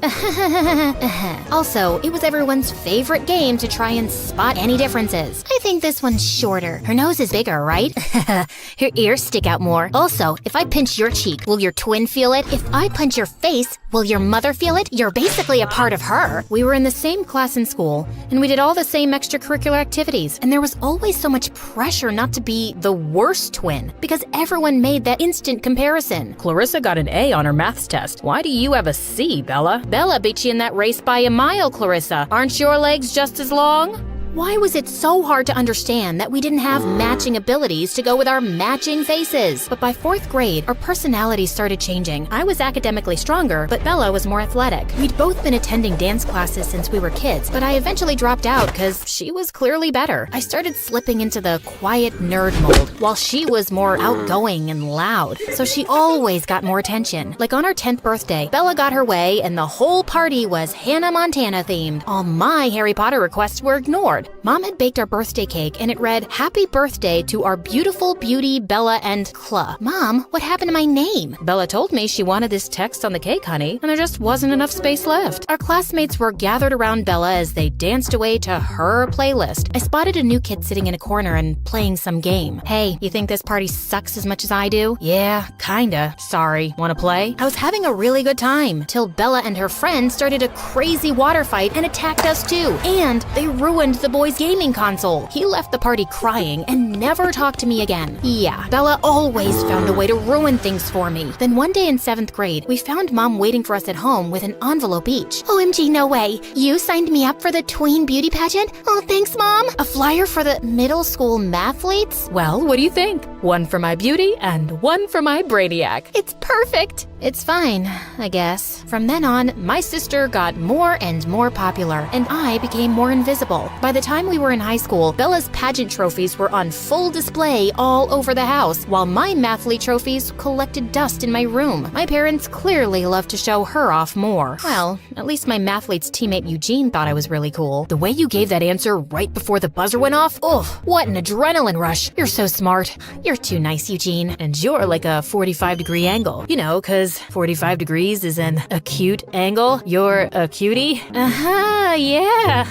Also, it was everyone's favorite game to try and spot any differences. I think this one's shorter. Her nose is bigger, right? Her ears stick out more. Also, if I pinch your cheek, will your twin feel it? If I punch your face, will your mother feel it? You're basically a part of her. We were in the same class in school, and we did all the same extracurricular activities, and there was always so much pressure not to be the worst twin, because everyone made that instant comparison. Clarissa got an A on her maths test. Why do you have a C, Bella? Bella beat you in that race by a mile, Clarissa. Aren't your legs just as long? Why was it so hard to understand that we didn't have matching abilities to go with our matching faces? But by 4th grade, our personalities started changing. I was academically stronger, but Bella was more athletic. We'd both been attending dance classes since we were kids, but I eventually dropped out because she was clearly better. I started slipping into the quiet nerd mold, while she was more outgoing and loud. So she always got more attention. Like on our 10th birthday, Bella got her way and the whole party was Hannah Montana themed. All my Harry Potter requests were ignored. Mom had baked our birthday cake and it read, "Happy birthday to our beautiful beauty Bella and Cla." Mom, what happened to my name? Bella told me she wanted this text on the cake, honey, and there just wasn't enough space left. Our classmates were gathered around Bella as they danced away to her playlist. I spotted a new kid sitting in a corner and playing some game. Hey, you think this party sucks as much as I do? Yeah, kinda. Sorry. Wanna play? I was having a really good time, till Bella and her friend started a crazy water fight and attacked us too. And they ruined the boy's gaming console. He left the party crying and never talked to me again. Yeah, Bella always found a way to ruin things for me. Then one day in 7th grade, we found Mom waiting for us at home with an envelope each. OMG, no way. You signed me up for the tween beauty pageant? Oh, thanks, Mom. A flyer for the middle school mathletes? Well, what do you think? One for my beauty and one for my brainiac. It's perfect. It's fine, I guess. From then on, my sister got more and more popular, and I became more invisible. By the time we were in high school, Bella's pageant trophies were on full display all over the house, while my mathlete trophies collected dust in my room. My parents clearly loved to show her off more. Well, at least my mathlete's teammate Eugene thought I was really cool. The way you gave that answer right before the buzzer went off, what an adrenaline rush. You're so smart. You're too nice, Eugene. And you're like a 45-degree angle. You know, 'cause 45 degrees is an acute angle. You're a cutie? Yeah.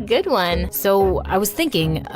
Good one. So I was thinking,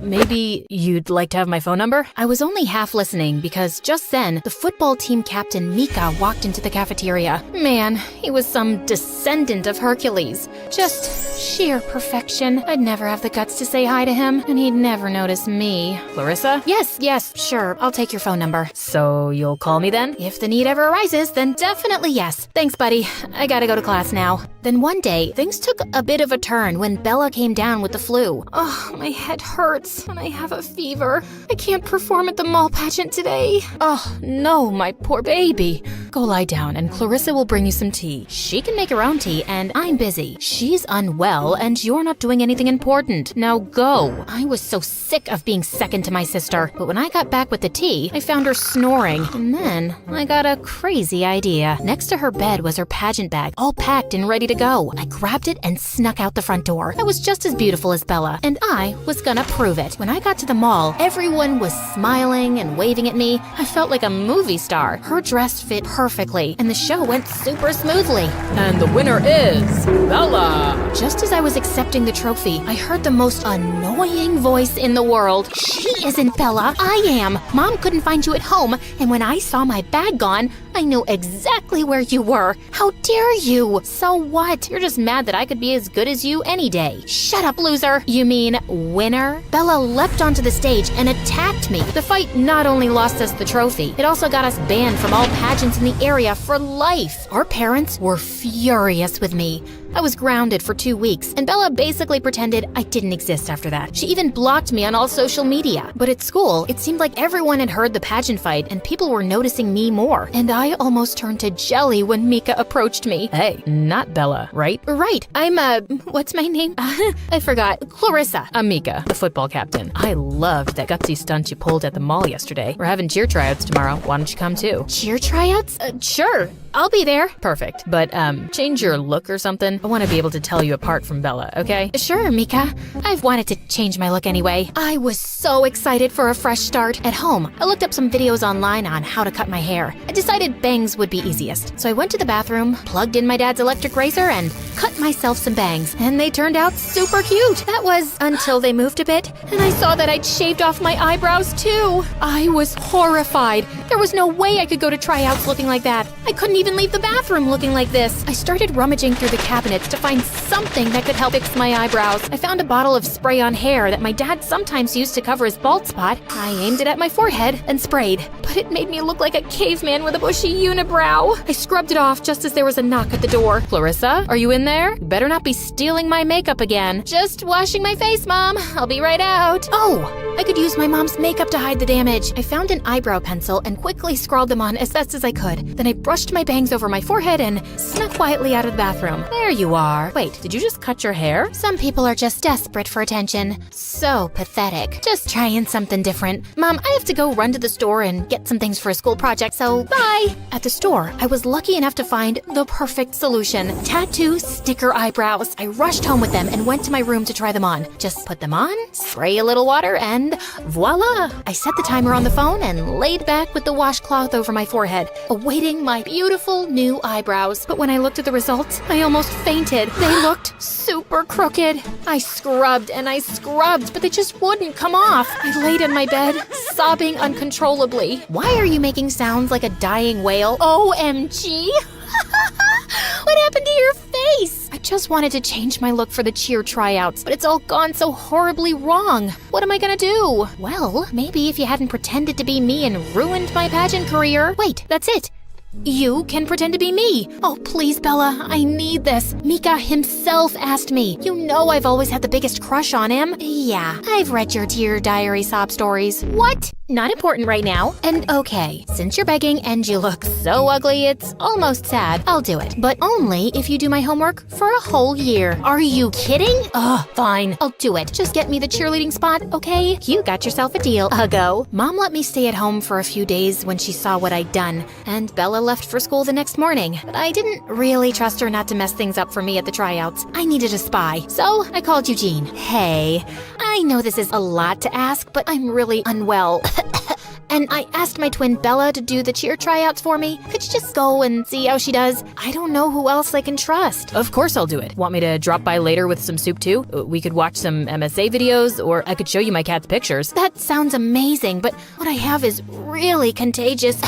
maybe you'd like to have my phone number? I was only half listening because just then, the football team captain Mika walked into the cafeteria. Man, he was some descendant of Hercules. Just sheer perfection. I'd never have the guts to say hi to him, and he'd never notice me. Clarissa? Yes, sure. I'll take your phone number. So you'll call me then? If the need ever arises, then definitely yes. Thanks, buddy. I gotta go to class now. Then one day, things took a bit of a turn when Bella came down with the flu. Oh, my head hurts, and I have a fever. I can't perform at the mall pageant today. Oh, no, my poor baby. Go lie down, and Clarissa will bring you some tea. She can make her own tea, and I'm busy. She's unwell, and you're not doing anything important. Now go. I was so sick of being second to my sister, but when I got back with the tea, I found her snoring, and then I got a crazy idea. Next to her bed was her pageant bag, all packed and ready to go. I grabbed it and snuck out the front door. I was just as beautiful as Bella, and I was gonna prove it. When I got to the mall, everyone was smiling and waving at me. I felt like a movie star. Her dress fit perfectly, and the show went super smoothly. And the winner is Bella. Just as I was accepting the trophy, I heard the most annoying voice in the world. She isn't Bella. I am. Mom couldn't find you at home, and when I saw my bag gone, I knew exactly where you were. How dare you? So what? You're just mad that I could be as good as you any day. Shut up, loser. You mean winner? Bella leapt onto the stage and attacked me. The fight not only lost us the trophy, it also got us banned from all pageants in the area for life. Our parents were furious with me. I was grounded for 2 weeks, and Bella basically pretended I didn't exist after that. She even blocked me on all social media. But at school, it seemed like everyone had heard the pageant fight, and people were noticing me more. And I almost turned to jelly when Mika approached me. Hey, not Bella, right? Right. I'm, what's my name? I forgot. Clarissa. I'm Mika, the football captain. I loved that gutsy stunt you pulled at the mall yesterday. We're having cheer tryouts tomorrow. Why don't you come too? Cheer tryouts? Sure. I'll be there. Perfect. But, change your look or something. I want to be able to tell you apart from Bella, okay? Sure, Mika. I've wanted to change my look anyway. I was so excited for a fresh start. At home, I looked up some videos online on how to cut my hair. I decided bangs would be easiest. So I went to the bathroom, plugged in my dad's electric razor, and cut myself some bangs. And they turned out super cute. That was until they moved a bit, and I saw that I'd shaved off my eyebrows too. I was horrified. There was no way I could go to tryouts looking like that. I couldn't even even leave the bathroom looking like this. I started rummaging through the cabinets to find something that could help fix my eyebrows. I found a bottle of spray on hair that my dad sometimes used to cover his bald spot. I aimed it at my forehead and sprayed, but it made me look like a caveman with a bushy unibrow. I scrubbed it off just as there was a knock at the door. Clarissa, are you in there? You better not be stealing my makeup again. Just washing my face, Mom. I'll be right out. Oh, I could use my mom's makeup to hide the damage. I found an eyebrow pencil and quickly scrawled them on as best as I could. Then I brushed my bangs over my forehead and snuck quietly out of the bathroom. There you are. Wait, did you just cut your hair? Some people are just desperate for attention. So pathetic. Just trying something different. Mom, I have to go run to the store and get some things for a school project, so bye. At the store, I was lucky enough to find the perfect solution. Tattoo sticker eyebrows. I rushed home with them and went to my room to try them on. Just put them on, spray a little water, and voila! I set the timer on the phone and laid back with the washcloth over my forehead, awaiting my beautiful new eyebrows. But when I looked at the results, I almost fainted. They looked super crooked. I scrubbed and I scrubbed, but they just wouldn't come off. I laid in my bed, sobbing uncontrollably. Why are you making sounds like a dying whale? OMG! What happened to your face? I just wanted to change my look for the cheer tryouts, but it's all gone so horribly wrong. What am I gonna do? Well, maybe if you hadn't pretended to be me and ruined my pageant career. Wait, that's it. You can pretend to be me. Oh, please, Bella, I need this. Mika himself asked me. You know I've always had the biggest crush on him. Yeah, I've read your Dear Diary sob stories. What? Not important right now. And okay, since you're begging and you look so ugly, it's almost sad. I'll do it, but only if you do my homework for a whole year. Are you kidding? Ugh, fine, I'll do it. Just get me the cheerleading spot, okay? You got yourself a deal. Go. Mom let me stay at home for a few days when she saw what I'd done, and Bella left for school the next morning. But I didn't really trust her not to mess things up for me at the tryouts. I needed a spy, so I called Eugene. Hey, I know this is a lot to ask, but I'm really unwell. And I asked my twin Bella to do the cheer tryouts for me. Could you just go and see how she does? I don't know who else I can trust. Of course I'll do it. Want me to drop by later with some soup too? We could watch some MSA videos, or I could show you my cat's pictures. That sounds amazing, but what I have is really contagious.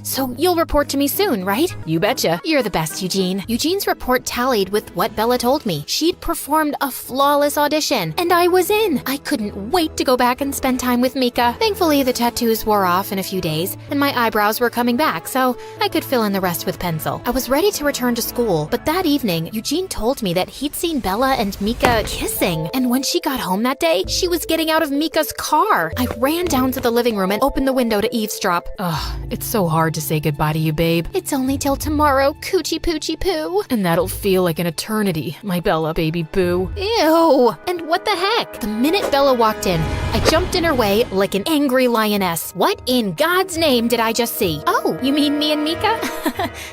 So you'll report to me soon, right? You betcha. You're the best, Eugene. Eugene's report tallied with what Bella told me. She'd performed a flawless audition, and I was in. I couldn't wait to go back and spend time with Mika. Thankfully, the tattoos wore off in a few days, and my eyebrows were coming back, so I could fill in the rest with pencil. I was ready to return to school, but that evening, Eugene told me that he'd seen Bella and Mika kissing, and when she got home that day, she was getting out of Mika's car. I ran down to the living room and opened the window to eavesdrop. Ugh, it's so hard to say goodbye to you, babe. It's only till tomorrow, coochie poochie poo. And that'll feel like an eternity, my Bella baby boo. Ew! And what the heck? The minute Bella walked in, I jumped in her way like an angry lioness. What in God's name did I just see? Oh, you mean me and Mika?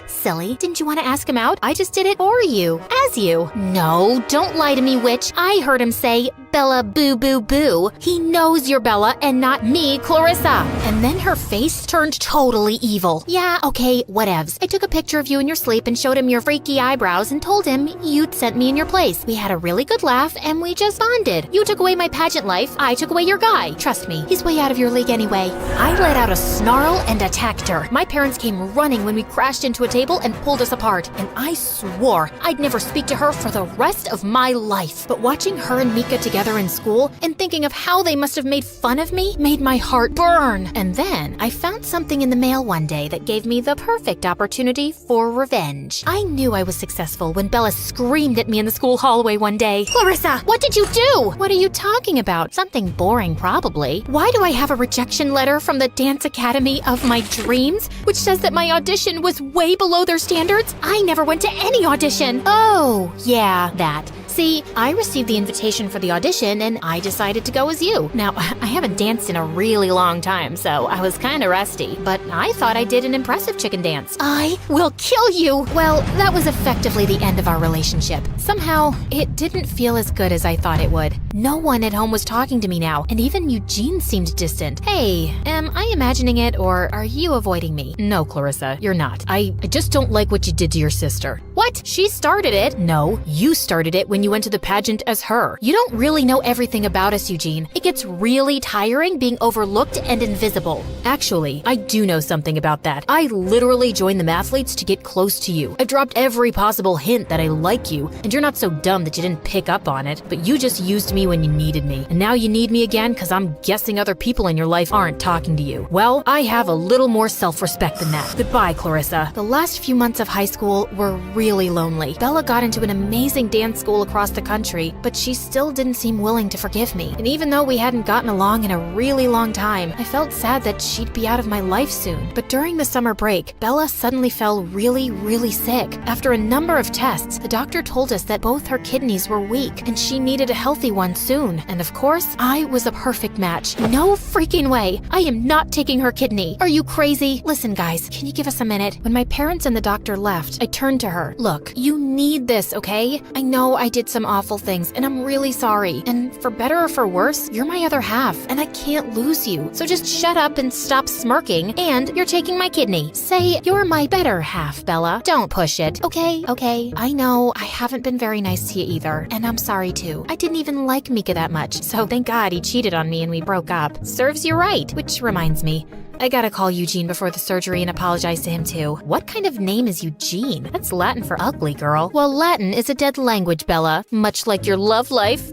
Silly. Didn't you want to ask him out? I just did it for you. As you. No, don't lie to me, witch. I heard him say, Bella boo boo boo. He knows you're Bella and not me, Clarissa. And then her face turned totally evil. Yeah, okay, whatevs. I took a picture of you in your sleep and showed him your freaky eyebrows and told him you'd sent me in your place. We had a really good laugh and we just bonded. You took away my pageant life, I took away your guy. Trust me, he's way out of your league anyway. I let out a snarl and attacked her. My parents came running when we crashed into a table and pulled us apart, and I swore I'd never speak to her for the rest of my life. But watching her and Mika together in school and thinking of how they must have made fun of me made my heart burn. And then I found something in the mail one day that gave me the perfect opportunity for revenge. I knew I was successful when Bella screamed at me in the school hallway one day. Clarissa, what did you do? What are you talking about? Something boring, probably. Why do I have a rejection letter from the dance academy of my dreams, which says that my audition was way below their standards? I never went to any audition. Oh, yeah, that. See, I received the invitation for the audition and I decided to go as you. Now, I haven't danced in a really long time, so I was kinda rusty, but I thought I did an impressive chicken dance. I will kill you! Well, that was effectively the end of our relationship. Somehow, it didn't feel as good as I thought it would. No one at home was talking to me now, and even Eugene seemed distant. Hey, am I imagining it, or are you avoiding me? No, Clarissa, you're not. I just don't like what you did to your sister. What? She started it? No, you started it when you went to the pageant as her. You don't really know everything about us, Eugene. It gets really tiring being overlooked and invisible. Actually, I do know something about that. I literally joined the mathletes to get close to you. I dropped every possible hint that I like you, and you're not so dumb that you didn't pick up on it, but you just used me when you needed me. And now you need me again because I'm guessing other people in your life aren't talking to you. Well, I have a little more self-respect than that. Goodbye, Clarissa. The last few months of high school were really lonely. Bella got into an amazing dance school across the country, but she still didn't seem willing to forgive me. And even though we hadn't gotten along in a really long time, I felt sad that she'd be out of my life soon. But during the summer break, Bella suddenly fell really sick. After a number of tests, the doctor told us that both her kidneys were weak and she needed a healthy one soon. And of course, I was a perfect match. No freaking way. I am not taking her kidney. Are you crazy? Listen, guys, can you give us a minute? When my parents and the doctor left, I turned to her. Look, you need this, okay? I know I did some awful things and I'm really sorry. And for better or for worse, you're my other half and I can't lose you. So just shut up and stop smirking, and you're taking my kidney. Say you're my better half, Bella. Don't push it, okay? Okay, I know I haven't been very nice to you either, and I'm sorry too. I didn't even like Mika that much, so thank God he cheated on me and we broke up. Serves you right, which reminds me, I gotta call Eugene before the surgery and apologize to him too. What kind of name is Eugene? That's Latin for ugly, girl. Well, Latin is a dead language, Bella, much like your love life.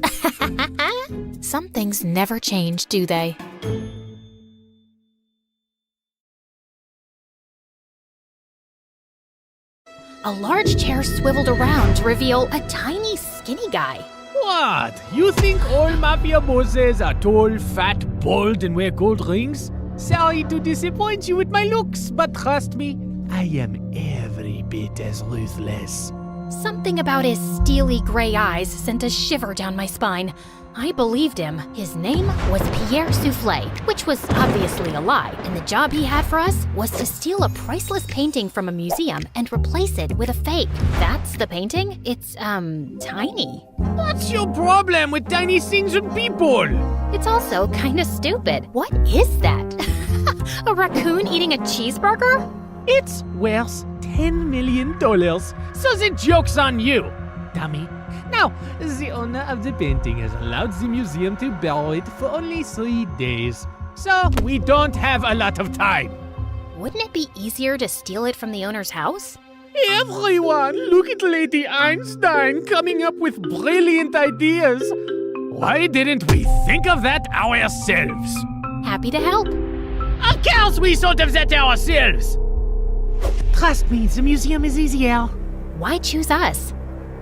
Some things never change, do they? A large chair swiveled around to reveal a tiny, skinny guy. What? You think all mafia bosses are tall, fat, bald, and wear gold rings? Sorry to disappoint you with my looks, but trust me, I am every bit as ruthless. Something about his steely gray eyes sent a shiver down my spine. I believed him. His name was Pierre Soufflé, which was obviously a lie, and the job he had for us was to steal a priceless painting from a museum and replace it with a fake. That's the painting? It's, tiny. What's your problem with tiny things and people? It's also kinda stupid. What is that? A raccoon eating a cheeseburger? It's worth $10 million, so the joke's on you, dummy. Now, the owner of the painting has allowed the museum to borrow it for only 3 days, so we don't have a lot of time. Wouldn't it be easier to steal it from the owner's house? Everyone, look at Lady Einstein coming up with brilliant ideas. Why didn't we think of that ourselves? Happy to help. Of course we thought of that ourselves! Trust me, the museum is easier. Why choose us?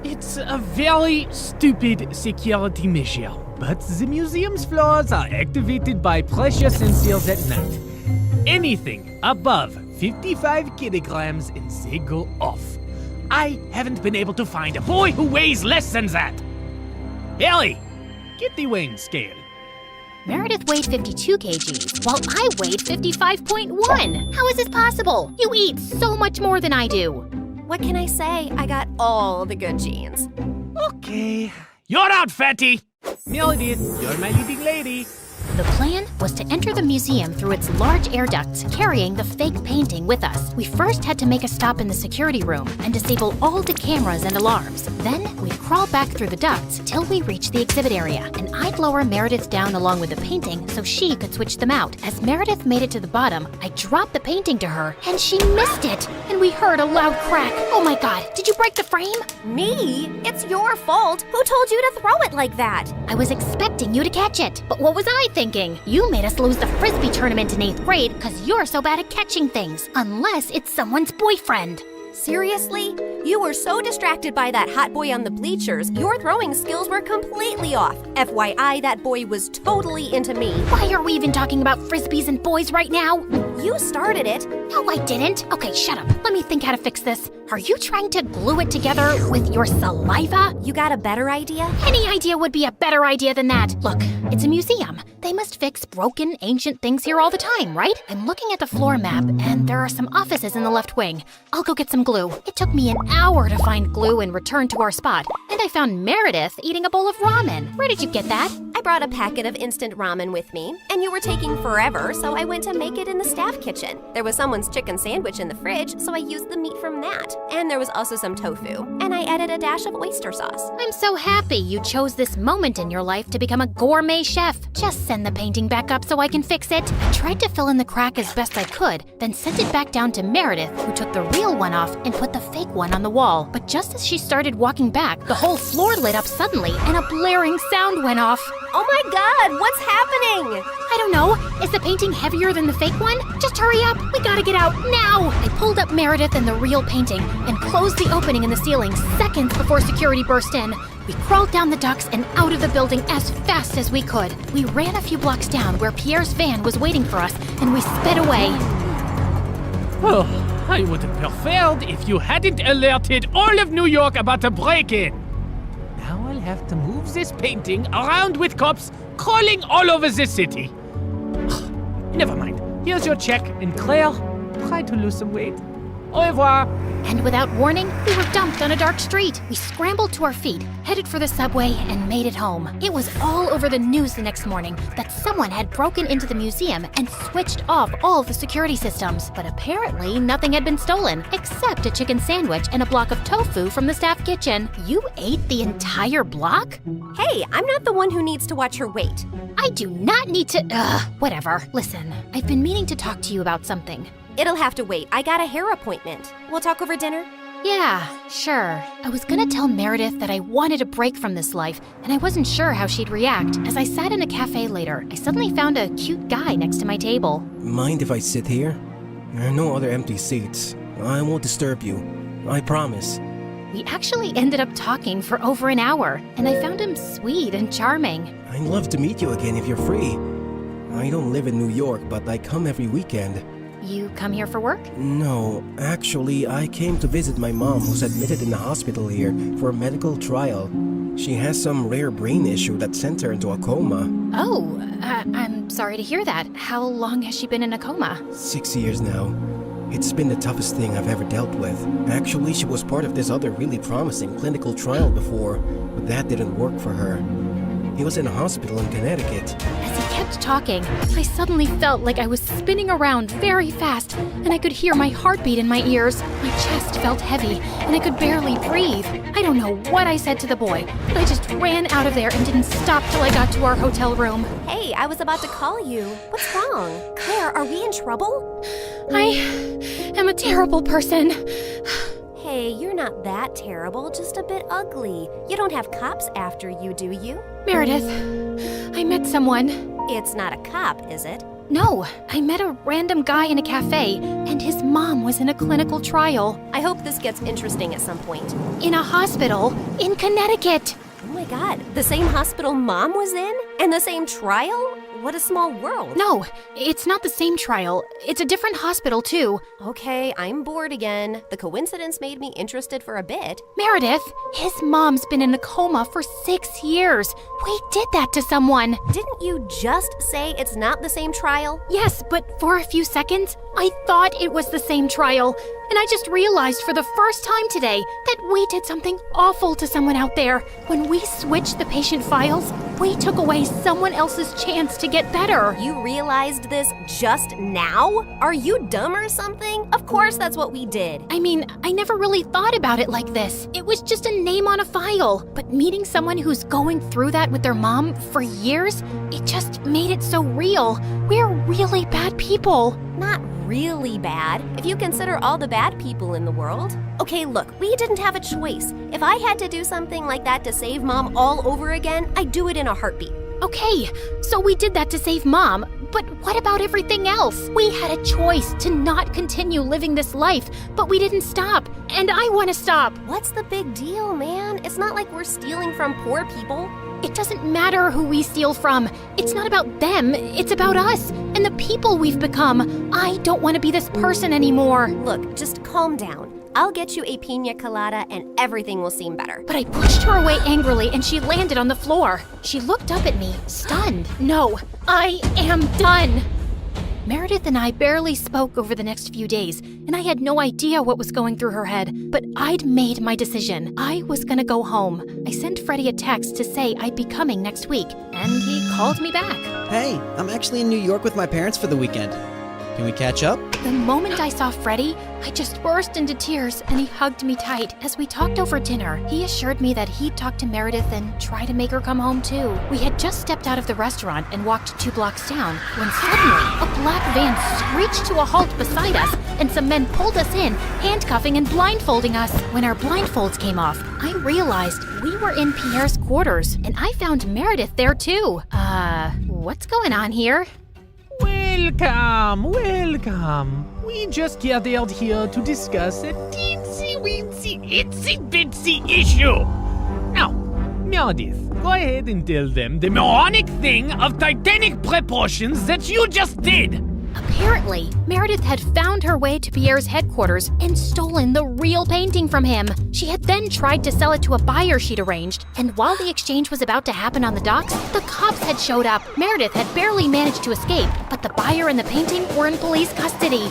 It's a very stupid security measure, but the museum's floors are activated by pressure sensors at night. Anything above 55 kilograms and they go off. I haven't been able to find a boy who weighs less than that. Ellie, get the weighing scale. Meredith weighed 52 kgs, while I weighed 55.1. How is this possible? You eat so much more than I do. What can I say? I got all the good genes. Okay. You're out, fatty! Meredith, you're my leading lady. The plan was to enter the museum through its large air ducts, carrying the fake painting with us. We first had to make a stop in the security room and disable all the cameras and alarms. Then we'd crawl back through the ducts till we reached the exhibit area, and I'd lower Meredith down along with the painting so she could switch them out. As Meredith made it to the bottom, I dropped the painting to her, and she missed it, and we heard a loud crack. Oh my God, did you break the frame? Me? It's your fault. Who told you to throw it like that? I was expecting you to catch it, but what was I thinking? You made us lose the Frisbee tournament in 8th grade because you're so bad at catching things, unless it's someone's boyfriend. Seriously? You were so distracted by that hot boy on the bleachers, your throwing skills were completely off. FYI, that boy was totally into me. Why are we even talking about Frisbees and boys right now? You started it. No, I didn't. Okay, shut up. Let me think how to fix this. Are you trying to glue it together with your saliva? You got a better idea? Any idea would be a better idea than that. Look, it's a museum. They must fix broken, ancient things here all the time, right? I'm looking at the floor map, and there are some offices in the left wing. I'll go get some glue. It took me an hour to find glue and return to our spot, and I found Meredith eating a bowl of ramen. Where did you get that? I brought a packet of instant ramen with me, and you were taking forever, so I went to make it in the staff kitchen. There was someone's chicken sandwich in the fridge, so I used the meat from that. And there was also some tofu, and I added a dash of oyster sauce. I'm so happy you chose this moment in your life to become a gourmet chef. Just send the painting back up so I can fix it. I tried to fill in the crack as best I could, then sent it back down to Meredith, who took the real one off and put the fake one on the wall. But just as she started walking back, the whole floor lit up suddenly and a blaring sound went off. Oh my god, what's happening? I don't know. Is the painting heavier than the fake one? Just hurry up. We gotta get out now. I pulled up Meredith and the real painting and closed the opening in the ceiling seconds before security burst in. We crawled down the ducts and out of the building as fast as we could. We ran a few blocks down where Pierre's van was waiting for us, and we sped away. Oh, I would have preferred if you hadn't alerted all of New York about the break-in. Now I'll have to move this painting around with cops crawling all over the city. Never mind. Here's your check, and Claire, try to lose some weight. Au revoir. And without warning, we were dumped on a dark street. We scrambled to our feet, headed for the subway, and made it home. It was all over the news the next morning that someone had broken into the museum and switched off all the security systems. But apparently, nothing had been stolen, except a chicken sandwich and a block of tofu from the staff kitchen. You ate the entire block? Hey, I'm not the one who needs to watch her weight. I do not need to. Whatever. Listen, I've been meaning to talk to you about something. It'll have to wait. I got a hair appointment. We'll talk over dinner? Yeah, sure. I was gonna tell Meredith that I wanted a break from this life, and I wasn't sure how she'd react. As I sat in a cafe later, I suddenly found a cute guy next to my table. Mind if I sit here? There are no other empty seats. I won't disturb you. I promise. We actually ended up talking for over an hour, and I found him sweet and charming. I'd love to meet you again if you're free. I don't live in New York, but I come every weekend. You come here for work? No, actually, I came to visit my mom who's admitted in the hospital here for a medical trial. She has some rare brain issue that sent her into a coma. Oh, I'm sorry to hear that. How long has she been in a coma? 6 years now. It's been the toughest thing I've ever dealt with. Actually, she was part of this other really promising clinical trial before, but that didn't work for her. He was in a hospital in Connecticut. As he kept talking, I suddenly felt like I was spinning around very fast, and I could hear my heartbeat in my ears. My chest felt heavy, and I could barely breathe. I don't know what I said to the boy, but I just ran out of there and didn't stop till I got to our hotel room. Hey, I was about to call you. What's wrong? Claire, are we in trouble? I am a terrible person. Hey, you're not that terrible, just a bit ugly. You don't have cops after you, do you? Meredith, I met someone. It's not a cop, is it? No, I met a random guy in a cafe, and his mom was in a clinical trial. I hope this gets interesting at some point. In a hospital in Connecticut. Oh my god, the same hospital Mom was in? And the same trial? What a small world. No, it's not the same trial. It's a different hospital, too. Okay, I'm bored again. The coincidence made me interested for a bit. Meredith, his mom's been in a coma for 6 years. We did that to someone. Didn't you just say it's not the same trial? Yes, but for a few seconds, I thought it was the same trial. And I just realized for the first time today that we did something awful to someone out there. When we switched the patient files, we took away someone else's chance to get better. You realized this just now? Are you dumb or something? Of course that's what we did. I mean, I never really thought about it like this. It was just a name on a file. But meeting someone who's going through that with their mom for years, it just made it so real. We're really bad people. Not really bad, if you consider all the bad people in the world. Okay, look, we didn't have a choice. If I had to do something like that to save Mom all over again, I'd do it in a heartbeat. Okay, so we did that to save Mom, but what about everything else? We had a choice to not continue living this life, but we didn't stop, and I want to stop. What's the big deal, man? It's not like we're stealing from poor people. It doesn't matter who we steal from. It's not about them, it's about us and the people we've become. I don't want to be this person anymore. Look, just calm down. I'll get you a pina colada and everything will seem better. But I pushed her away angrily and she landed on the floor. She looked up at me, stunned. No, I am done. Meredith and I barely spoke over the next few days, and I had no idea what was going through her head, but I'd made my decision. I was gonna go home. I sent Freddie a text to say I'd be coming next week, and he called me back. Hey, I'm actually in New York with my parents for the weekend. Can we catch up? The moment I saw Freddie, I just burst into tears, and he hugged me tight. As we talked over dinner, he assured me that he'd talk to Meredith and try to make her come home too. We had just stepped out of the restaurant and walked 2 blocks down, when suddenly, a black van screeched to a halt beside us, and some men pulled us in, handcuffing and blindfolding us. When our blindfolds came off, I realized we were in Pierre's quarters, and I found Meredith there too. What's going on here? Welcome. We just gathered here to discuss a teensy-weensy, itsy-bitsy issue. Now, Meredith, go ahead and tell them the moronic thing of titanic proportions that you just did. Apparently, Meredith had found her way to Pierre's headquarters and stolen the real painting from him. She had then tried to sell it to a buyer she'd arranged, and while the exchange was about to happen on the docks, the cops had showed up. Meredith had barely managed to escape, but the buyer and the painting were in police custody.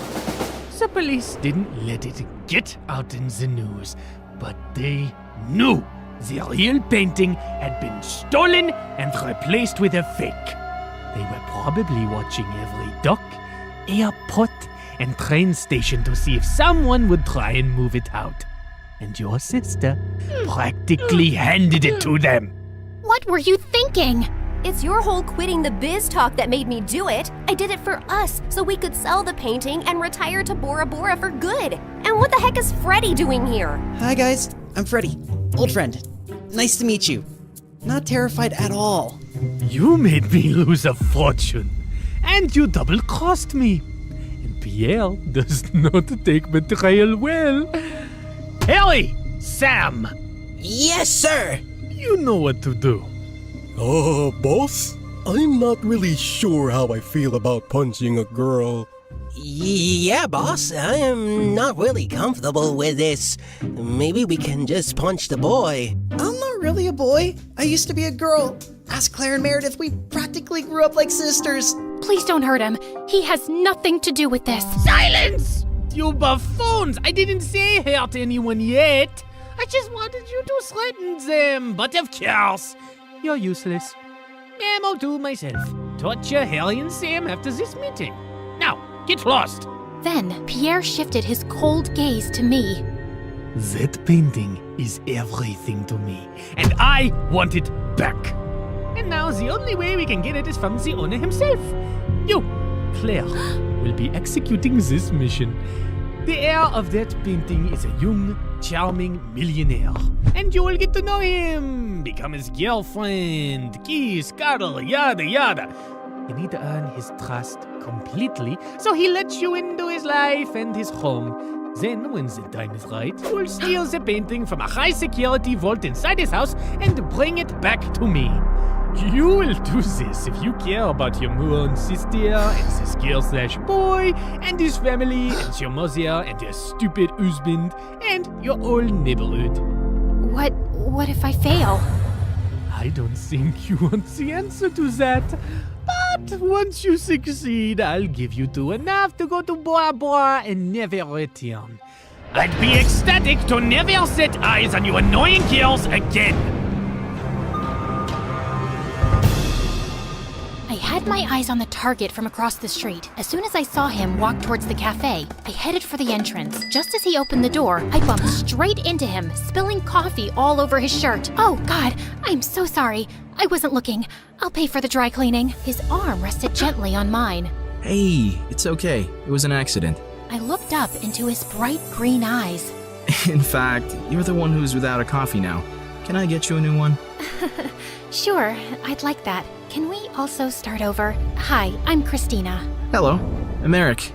The police didn't let it get out in the news, but they knew the real painting had been stolen and replaced with a fake. They were probably watching every dock, airport, and train station to see if someone would try and move it out. And your sister practically handed it to them. What were you thinking? It's your whole quitting the biz talk that made me do it. I did it for us, so we could sell the painting and retire to Bora Bora for good. And what the heck is Freddie doing here? Hi guys, I'm Freddie. Old friend. Nice to meet you. Not terrified at all. You made me lose a fortune. And you double-crossed me. And Pierre does not take betrayal well. Harry! Sam! Yes, sir! You know what to do. Boss? I'm not really sure how I feel about punching a girl. Yeah, boss, I am not really comfortable with this. Maybe we can just punch the boy. I'm not really a boy. I used to be a girl. Ask Claire and Meredith, we practically grew up like sisters. Please don't hurt him. He has nothing to do with this. Silence! You buffoons! I didn't say hurt anyone yet. I just wanted you to threaten them. But of course, you're useless. I'll do myself. Torture Harry and Sam after this meeting. Now, get lost. Then Pierre shifted his cold gaze to me. That painting is everything to me, and I want it back. And now the only way we can get it is from the owner himself. You, Claire, will be executing this mission. The heir of that painting is a young, charming millionaire. And you will get to know him, become his girlfriend, kiss, cuddle, yada yada. You need to earn his trust completely, so he lets you into his life and his home. Then, when the time is right, you'll steal the painting from a high-security vault inside his house and bring it back to me. You will do this if you care about your moron sister and this girl/boy and his family and your mother and your stupid husband and your whole neighborhood. What if I fail? I don't think you want the answer to that. But once you succeed, I'll give you two enough to go to Bora Bora and never return. I'd be ecstatic to never set eyes on you annoying girls again. I had my eyes on the target from across the street. As soon as I saw him walk towards the cafe, I headed for the entrance. Just as he opened the door, I bumped straight into him, spilling coffee all over his shirt. Oh, God, I'm so sorry. I wasn't looking. I'll pay for the dry cleaning. His arm rested gently on mine. Hey, it's okay. It was an accident. I looked up into his bright green eyes. In fact, you're the one who's without a coffee now. Can I get you a new one? Sure, I'd like that. Can we also start over? Hi, I'm Christina. Hello, I'm Eric.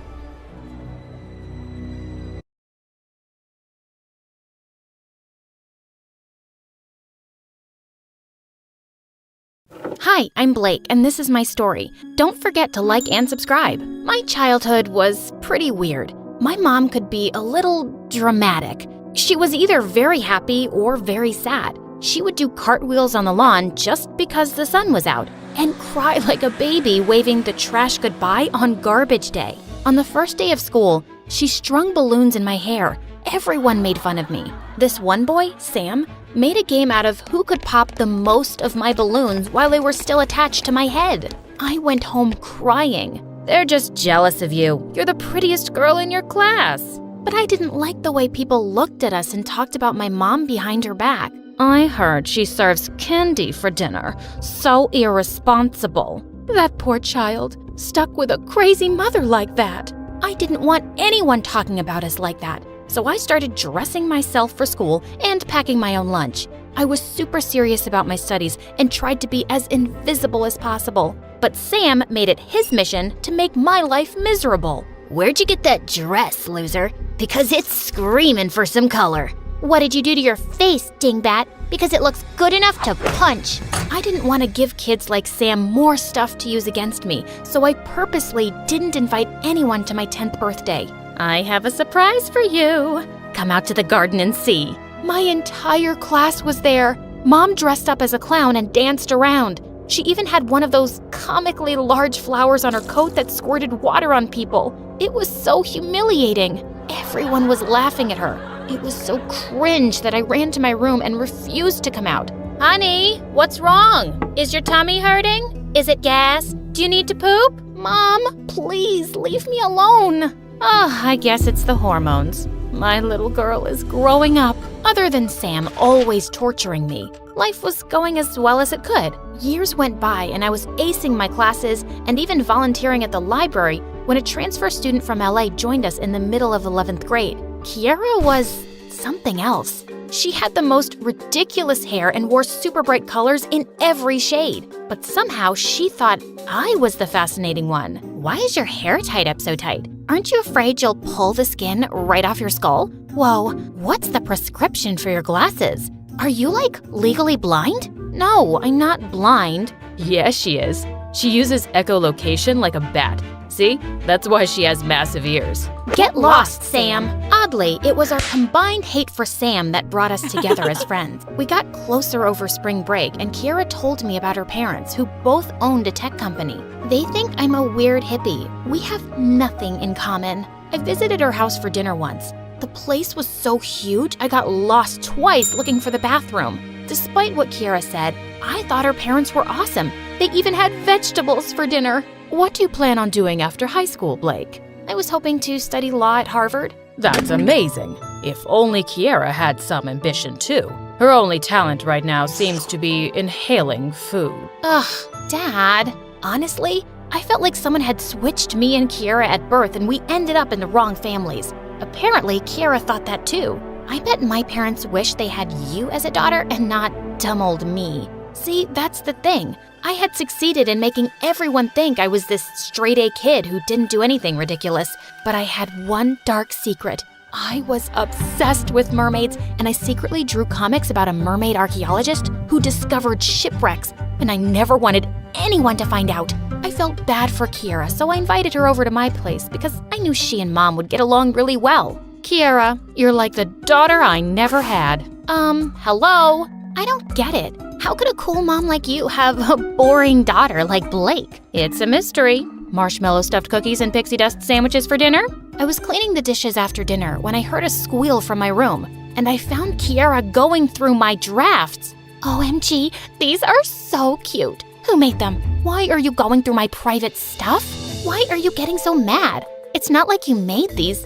Hi, I'm Blake, and this is my story. Don't forget to like and subscribe. My childhood was pretty weird. My mom could be a little dramatic. She was either very happy or very sad. She would do cartwheels on the lawn just because the sun was out. and cry like a baby waving the trash goodbye on garbage day. On the first day of school, she strung balloons in my hair. Everyone made fun of me. This one boy, Sam, made a game out of who could pop the most of my balloons while they were still attached to my head. I went home crying. They're just jealous of you. You're the prettiest girl in your class. But I didn't like the way people looked at us and talked about my mom behind her back. I heard she serves candy for dinner. So irresponsible. That poor child, stuck with a crazy mother like that. I didn't want anyone talking about us like that, so I started dressing myself for school and packing my own lunch. I was super serious about my studies and tried to be as invisible as possible. But Sam made it his mission to make my life miserable. Where'd you get that dress, loser? Because it's screaming for some color. What did you do to your face, dingbat? Because it looks good enough to punch. I didn't want to give kids like Sam more stuff to use against me, so I purposely didn't invite anyone to my 10th birthday. I have a surprise for you. Come out to the garden and see. My entire class was there. Mom dressed up as a clown and danced around. She even had one of those comically large flowers on her coat that squirted water on people. It was so humiliating. Everyone was laughing at her. It was so cringe that I ran to my room and refused to come out. Honey, what's wrong? Is your tummy hurting? Is it gas? Do you need to poop? Mom, please leave me alone. Oh, I guess it's the hormones. My little girl is growing up. Other than Sam always torturing me, life was going as well as it could. Years went by and I was acing my classes and even volunteering at the library when a transfer student from LA joined us in the middle of 11th grade. Kiara was something else. She had the most ridiculous hair and wore super bright colors in every shade. But somehow she thought I was the fascinating one. Why is your hair tied up so tight? Aren't you afraid you'll pull the skin right off your skull? Whoa, what's the prescription for your glasses? Are you, like, legally blind? No, I'm not blind. Yes, she is. She uses echolocation like a bat. See? That's why she has massive ears. Get lost, Sam. Oddly, it was our combined hate for Sam that brought us together as friends. We got closer over spring break, and Kiara told me about her parents, who both owned a tech company. They think I'm a weird hippie. We have nothing in common. I visited her house for dinner once. The place was so huge, I got lost twice looking for the bathroom. Despite what Kiara said, I thought her parents were awesome. They even had vegetables for dinner. What do you plan on doing after high school, Blake? I was hoping to study law at Harvard. That's amazing. If only Kiara had some ambition too. Her only talent right now seems to be inhaling food. Ugh, Dad. Honestly, I felt like someone had switched me and Kiara at birth and we ended up in the wrong families. Apparently, Kiara thought that too. I bet my parents wish they had you as a daughter and not dumb old me. See, that's the thing. I had succeeded in making everyone think I was this straight-A kid who didn't do anything ridiculous. But I had one dark secret. I was obsessed with mermaids, and I secretly drew comics about a mermaid archaeologist who discovered shipwrecks, and I never wanted anyone to find out. I felt bad for Kiara, so I invited her over to my place because I knew she and Mom would get along really well. Kiara, you're like the daughter I never had. Hello? I don't get it. How could a cool mom like you have a boring daughter like Blake? It's a mystery. Marshmallow stuffed cookies and pixie dust sandwiches for dinner? I was cleaning the dishes after dinner when I heard a squeal from my room, and I found Kiara going through my drafts. OMG, these are so cute. Who made them? Why are you going through my private stuff? Why are you getting so mad? It's not like you made these.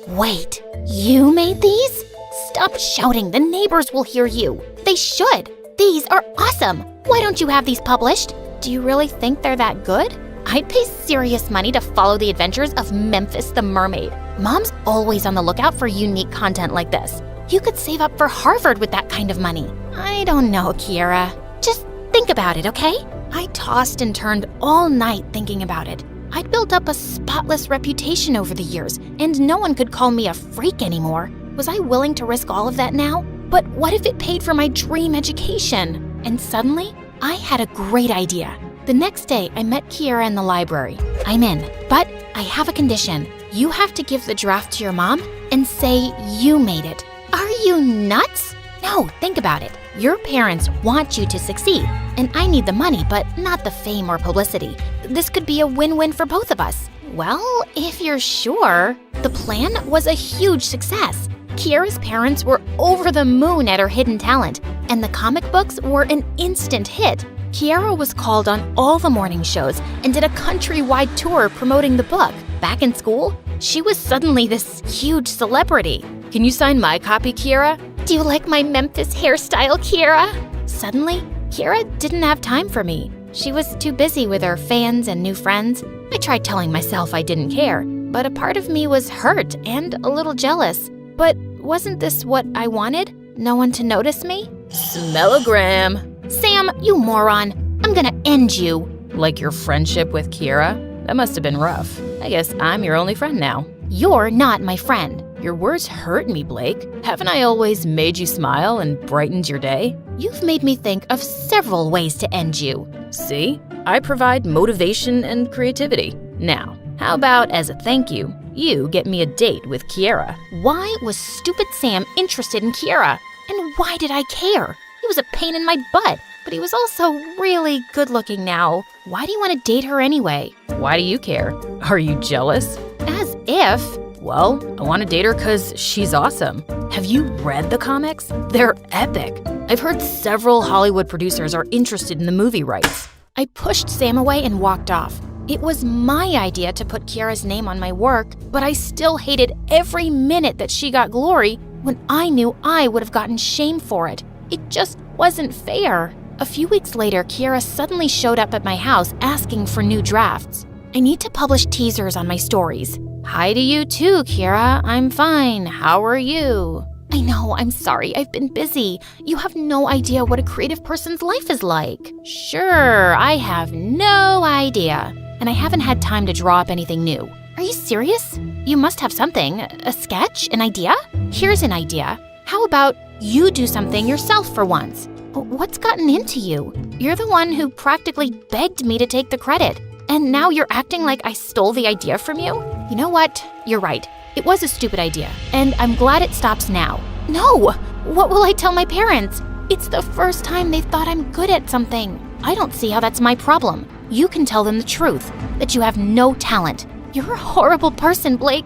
Wait, you made these? Stop shouting, the neighbors will hear you. They should. These are awesome. Why don't you have these published? Do you really think they're that good? I'd pay serious money to follow the adventures of Memphis the Mermaid. Mom's always on the lookout for unique content like this. You could save up for Harvard with that kind of money. I don't know, Kiara. Just think about it, okay? I tossed and turned all night thinking about it. I'd built up a spotless reputation over the years, and no one could call me a freak anymore. Was I willing to risk all of that now? But what if it paid for my dream education? And suddenly, I had a great idea. The next day, I met Kiara in the library. I'm in, but I have a condition. You have to give the draft to your mom and say you made it. Are you nuts? No, think about it. Your parents want you to succeed, and I need the money, but not the fame or publicity. This could be a win-win for both of us. Well, if you're sure. The plan was a huge success. Kiera's parents were over the moon at her hidden talent, and the comic books were an instant hit. Kiera was called on all the morning shows and did a countrywide tour promoting the book. Back in school, she was suddenly this huge celebrity. Can you sign my copy, Kiera? Do you like my Memphis hairstyle, Kiera? Suddenly, Kiera didn't have time for me. She was too busy with her fans and new friends. I tried telling myself I didn't care, but a part of me was hurt and a little jealous. But wasn't this what I wanted? No one to notice me? Smellogram. Sam, you moron. I'm gonna end you. Like your friendship with Kiera? That must have been rough. I guess I'm your only friend now. You're not my friend. Your words hurt me, Blake. Haven't I always made you smile and brightened your day? You've made me think of several ways to end you. See? I provide motivation and creativity. Now, how about as a thank you, you get me a date with Kiera? Why was stupid Sam interested in Kiera? And why did I care? He was a pain in my butt, but he was also really good looking now. Why do you want to date her anyway? Why do you care? Are you jealous? As if. Well, I want to date her because she's awesome. Have you read the comics? They're epic. I've heard several Hollywood producers are interested in the movie rights. I pushed Sam away and walked off. It was my idea to put Kiera's name on my work, but I still hated every minute that she got glory when I knew I would have gotten shame for it. It just wasn't fair. A few weeks later, Kiera suddenly showed up at my house asking for new drafts. I need to publish teasers on my stories. Hi to you too, Kiera. I'm fine. How are you? I know, I'm sorry. I've been busy. You have no idea what a creative person's life is like. Sure, I have no idea. And I haven't had time to draw up anything new. Are you serious? You must have something. A sketch? An idea? Here's an idea. How about you do something yourself for once? What's gotten into you? You're the one who practically begged me to take the credit. And now you're acting like I stole the idea from you? You know what? You're right. It was a stupid idea, and I'm glad it stops now. No! What will I tell my parents? It's the first time they've thought I'm good at something. I don't see how that's my problem. You can tell them the truth, that you have no talent. You're a horrible person, Blake.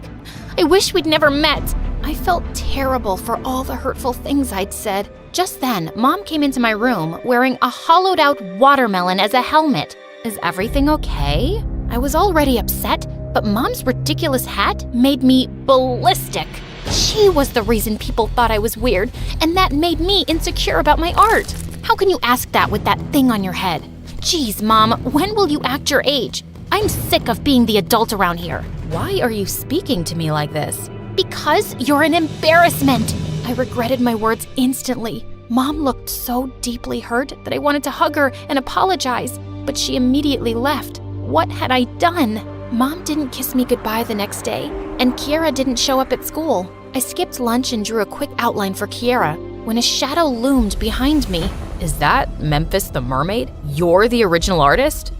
I wish we'd never met. I felt terrible for all the hurtful things I'd said. Just then, Mom came into my room wearing a hollowed-out watermelon as a helmet. Is everything okay? I was already upset, but Mom's ridiculous hat made me ballistic. She was the reason people thought I was weird, and that made me insecure about my art. How can you ask that with that thing on your head? Geez, Mom, when will you act your age? I'm sick of being the adult around here. Why are you speaking to me like this? Because you're an embarrassment. I regretted my words instantly. Mom looked so deeply hurt that I wanted to hug her and apologize, but she immediately left. What had I done? Mom didn't kiss me goodbye the next day, and Kiera didn't show up at school. I skipped lunch and drew a quick outline for Kiera when a shadow loomed behind me. Is that Memphis the Mermaid? You're the original artist?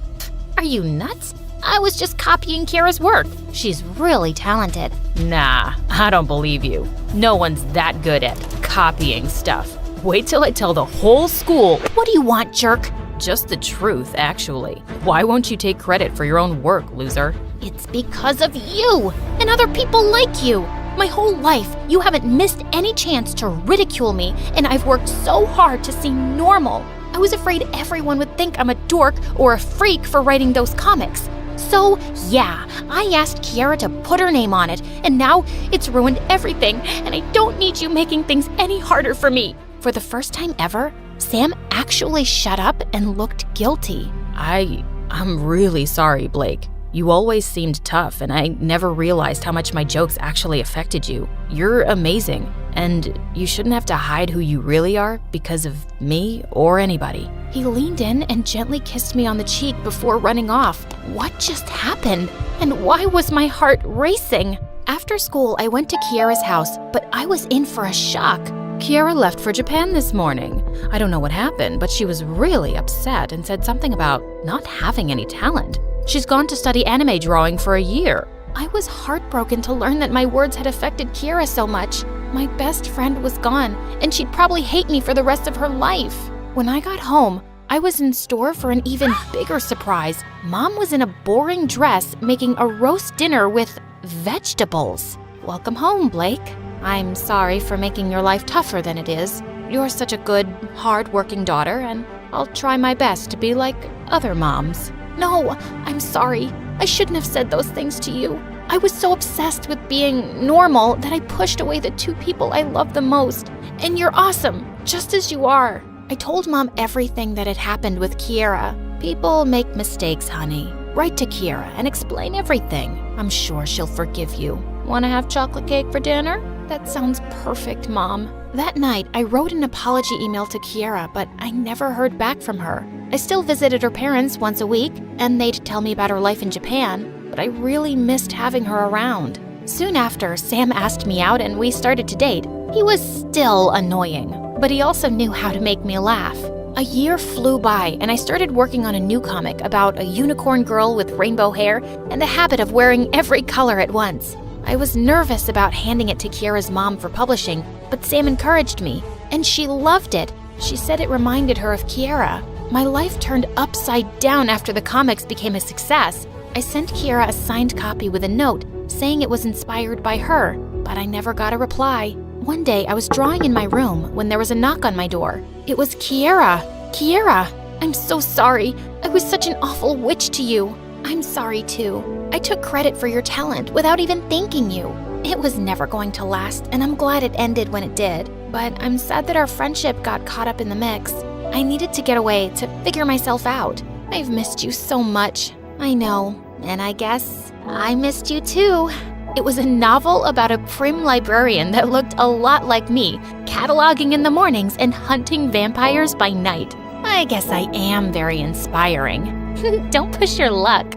Are you nuts? I was just copying Kiera's work. She's really talented. Nah, I don't believe you. No one's that good at copying stuff. Wait till I tell the whole school. What do you want, jerk? Just the truth, actually. Why won't you take credit for your own work, loser? It's because of you and other people like you. My whole life, you haven't missed any chance to ridicule me, and I've worked so hard to seem normal. I was afraid everyone would think I'm a dork or a freak for writing those comics. So, yeah, I asked Kiera to put her name on it, and now it's ruined everything, and I don't need you making things any harder for me. For the first time ever, Sam actually shut up and looked guilty. I'm really sorry, Blake. You always seemed tough, and I never realized how much my jokes actually affected you. You're amazing, and you shouldn't have to hide who you really are because of me or anybody. He leaned in and gently kissed me on the cheek before running off. What just happened? And why was my heart racing? After school, I went to Kiera's house, but I was in for a shock. Kiera left for Japan this morning. I don't know what happened, but she was really upset and said something about not having any talent. She's gone to study anime drawing for a year. I was heartbroken to learn that my words had affected Kiera so much. My best friend was gone, and she'd probably hate me for the rest of her life. When I got home, I was in store for an even bigger surprise. Mom was in a boring dress making a roast dinner with vegetables. Welcome home, Blake. I'm sorry for making your life tougher than it is. You're such a good, hard-working daughter, and I'll try my best to be like other moms. No, I'm sorry. I shouldn't have said those things to you. I was so obsessed with being normal that I pushed away the two people I love the most. And you're awesome, just as you are. I told Mom everything that had happened with Kiera. People make mistakes, honey. Write to Kiera and explain everything. I'm sure she'll forgive you. Want to have chocolate cake for dinner? That sounds perfect, Mom. That night, I wrote an apology email to Kiera, but I never heard back from her. I still visited her parents once a week, and they'd tell me about her life in Japan, but I really missed having her around. Soon after, Sam asked me out and we started to date. He was still annoying, but he also knew how to make me laugh. A year flew by, and I started working on a new comic about a unicorn girl with rainbow hair and the habit of wearing every color at once. I was nervous about handing it to Kiera's mom for publishing, but Sam encouraged me, and she loved it. She said it reminded her of Kiera. My life turned upside down after the comics became a success. I sent Kiera a signed copy with a note saying it was inspired by her, but I never got a reply. One day, I was drawing in my room when there was a knock on my door. It was Kiera. Kiera, I'm so sorry. I was such an awful witch to you. I'm sorry too. I took credit for your talent without even thanking you. It was never going to last, and I'm glad it ended when it did. But I'm sad that our friendship got caught up in the mix. I needed to get away to figure myself out. I've missed you so much. I know, and I guess I missed you too. It was a novel about a prim librarian that looked a lot like me, cataloging in the mornings and hunting vampires by night. I guess I am very inspiring. Don't push your luck.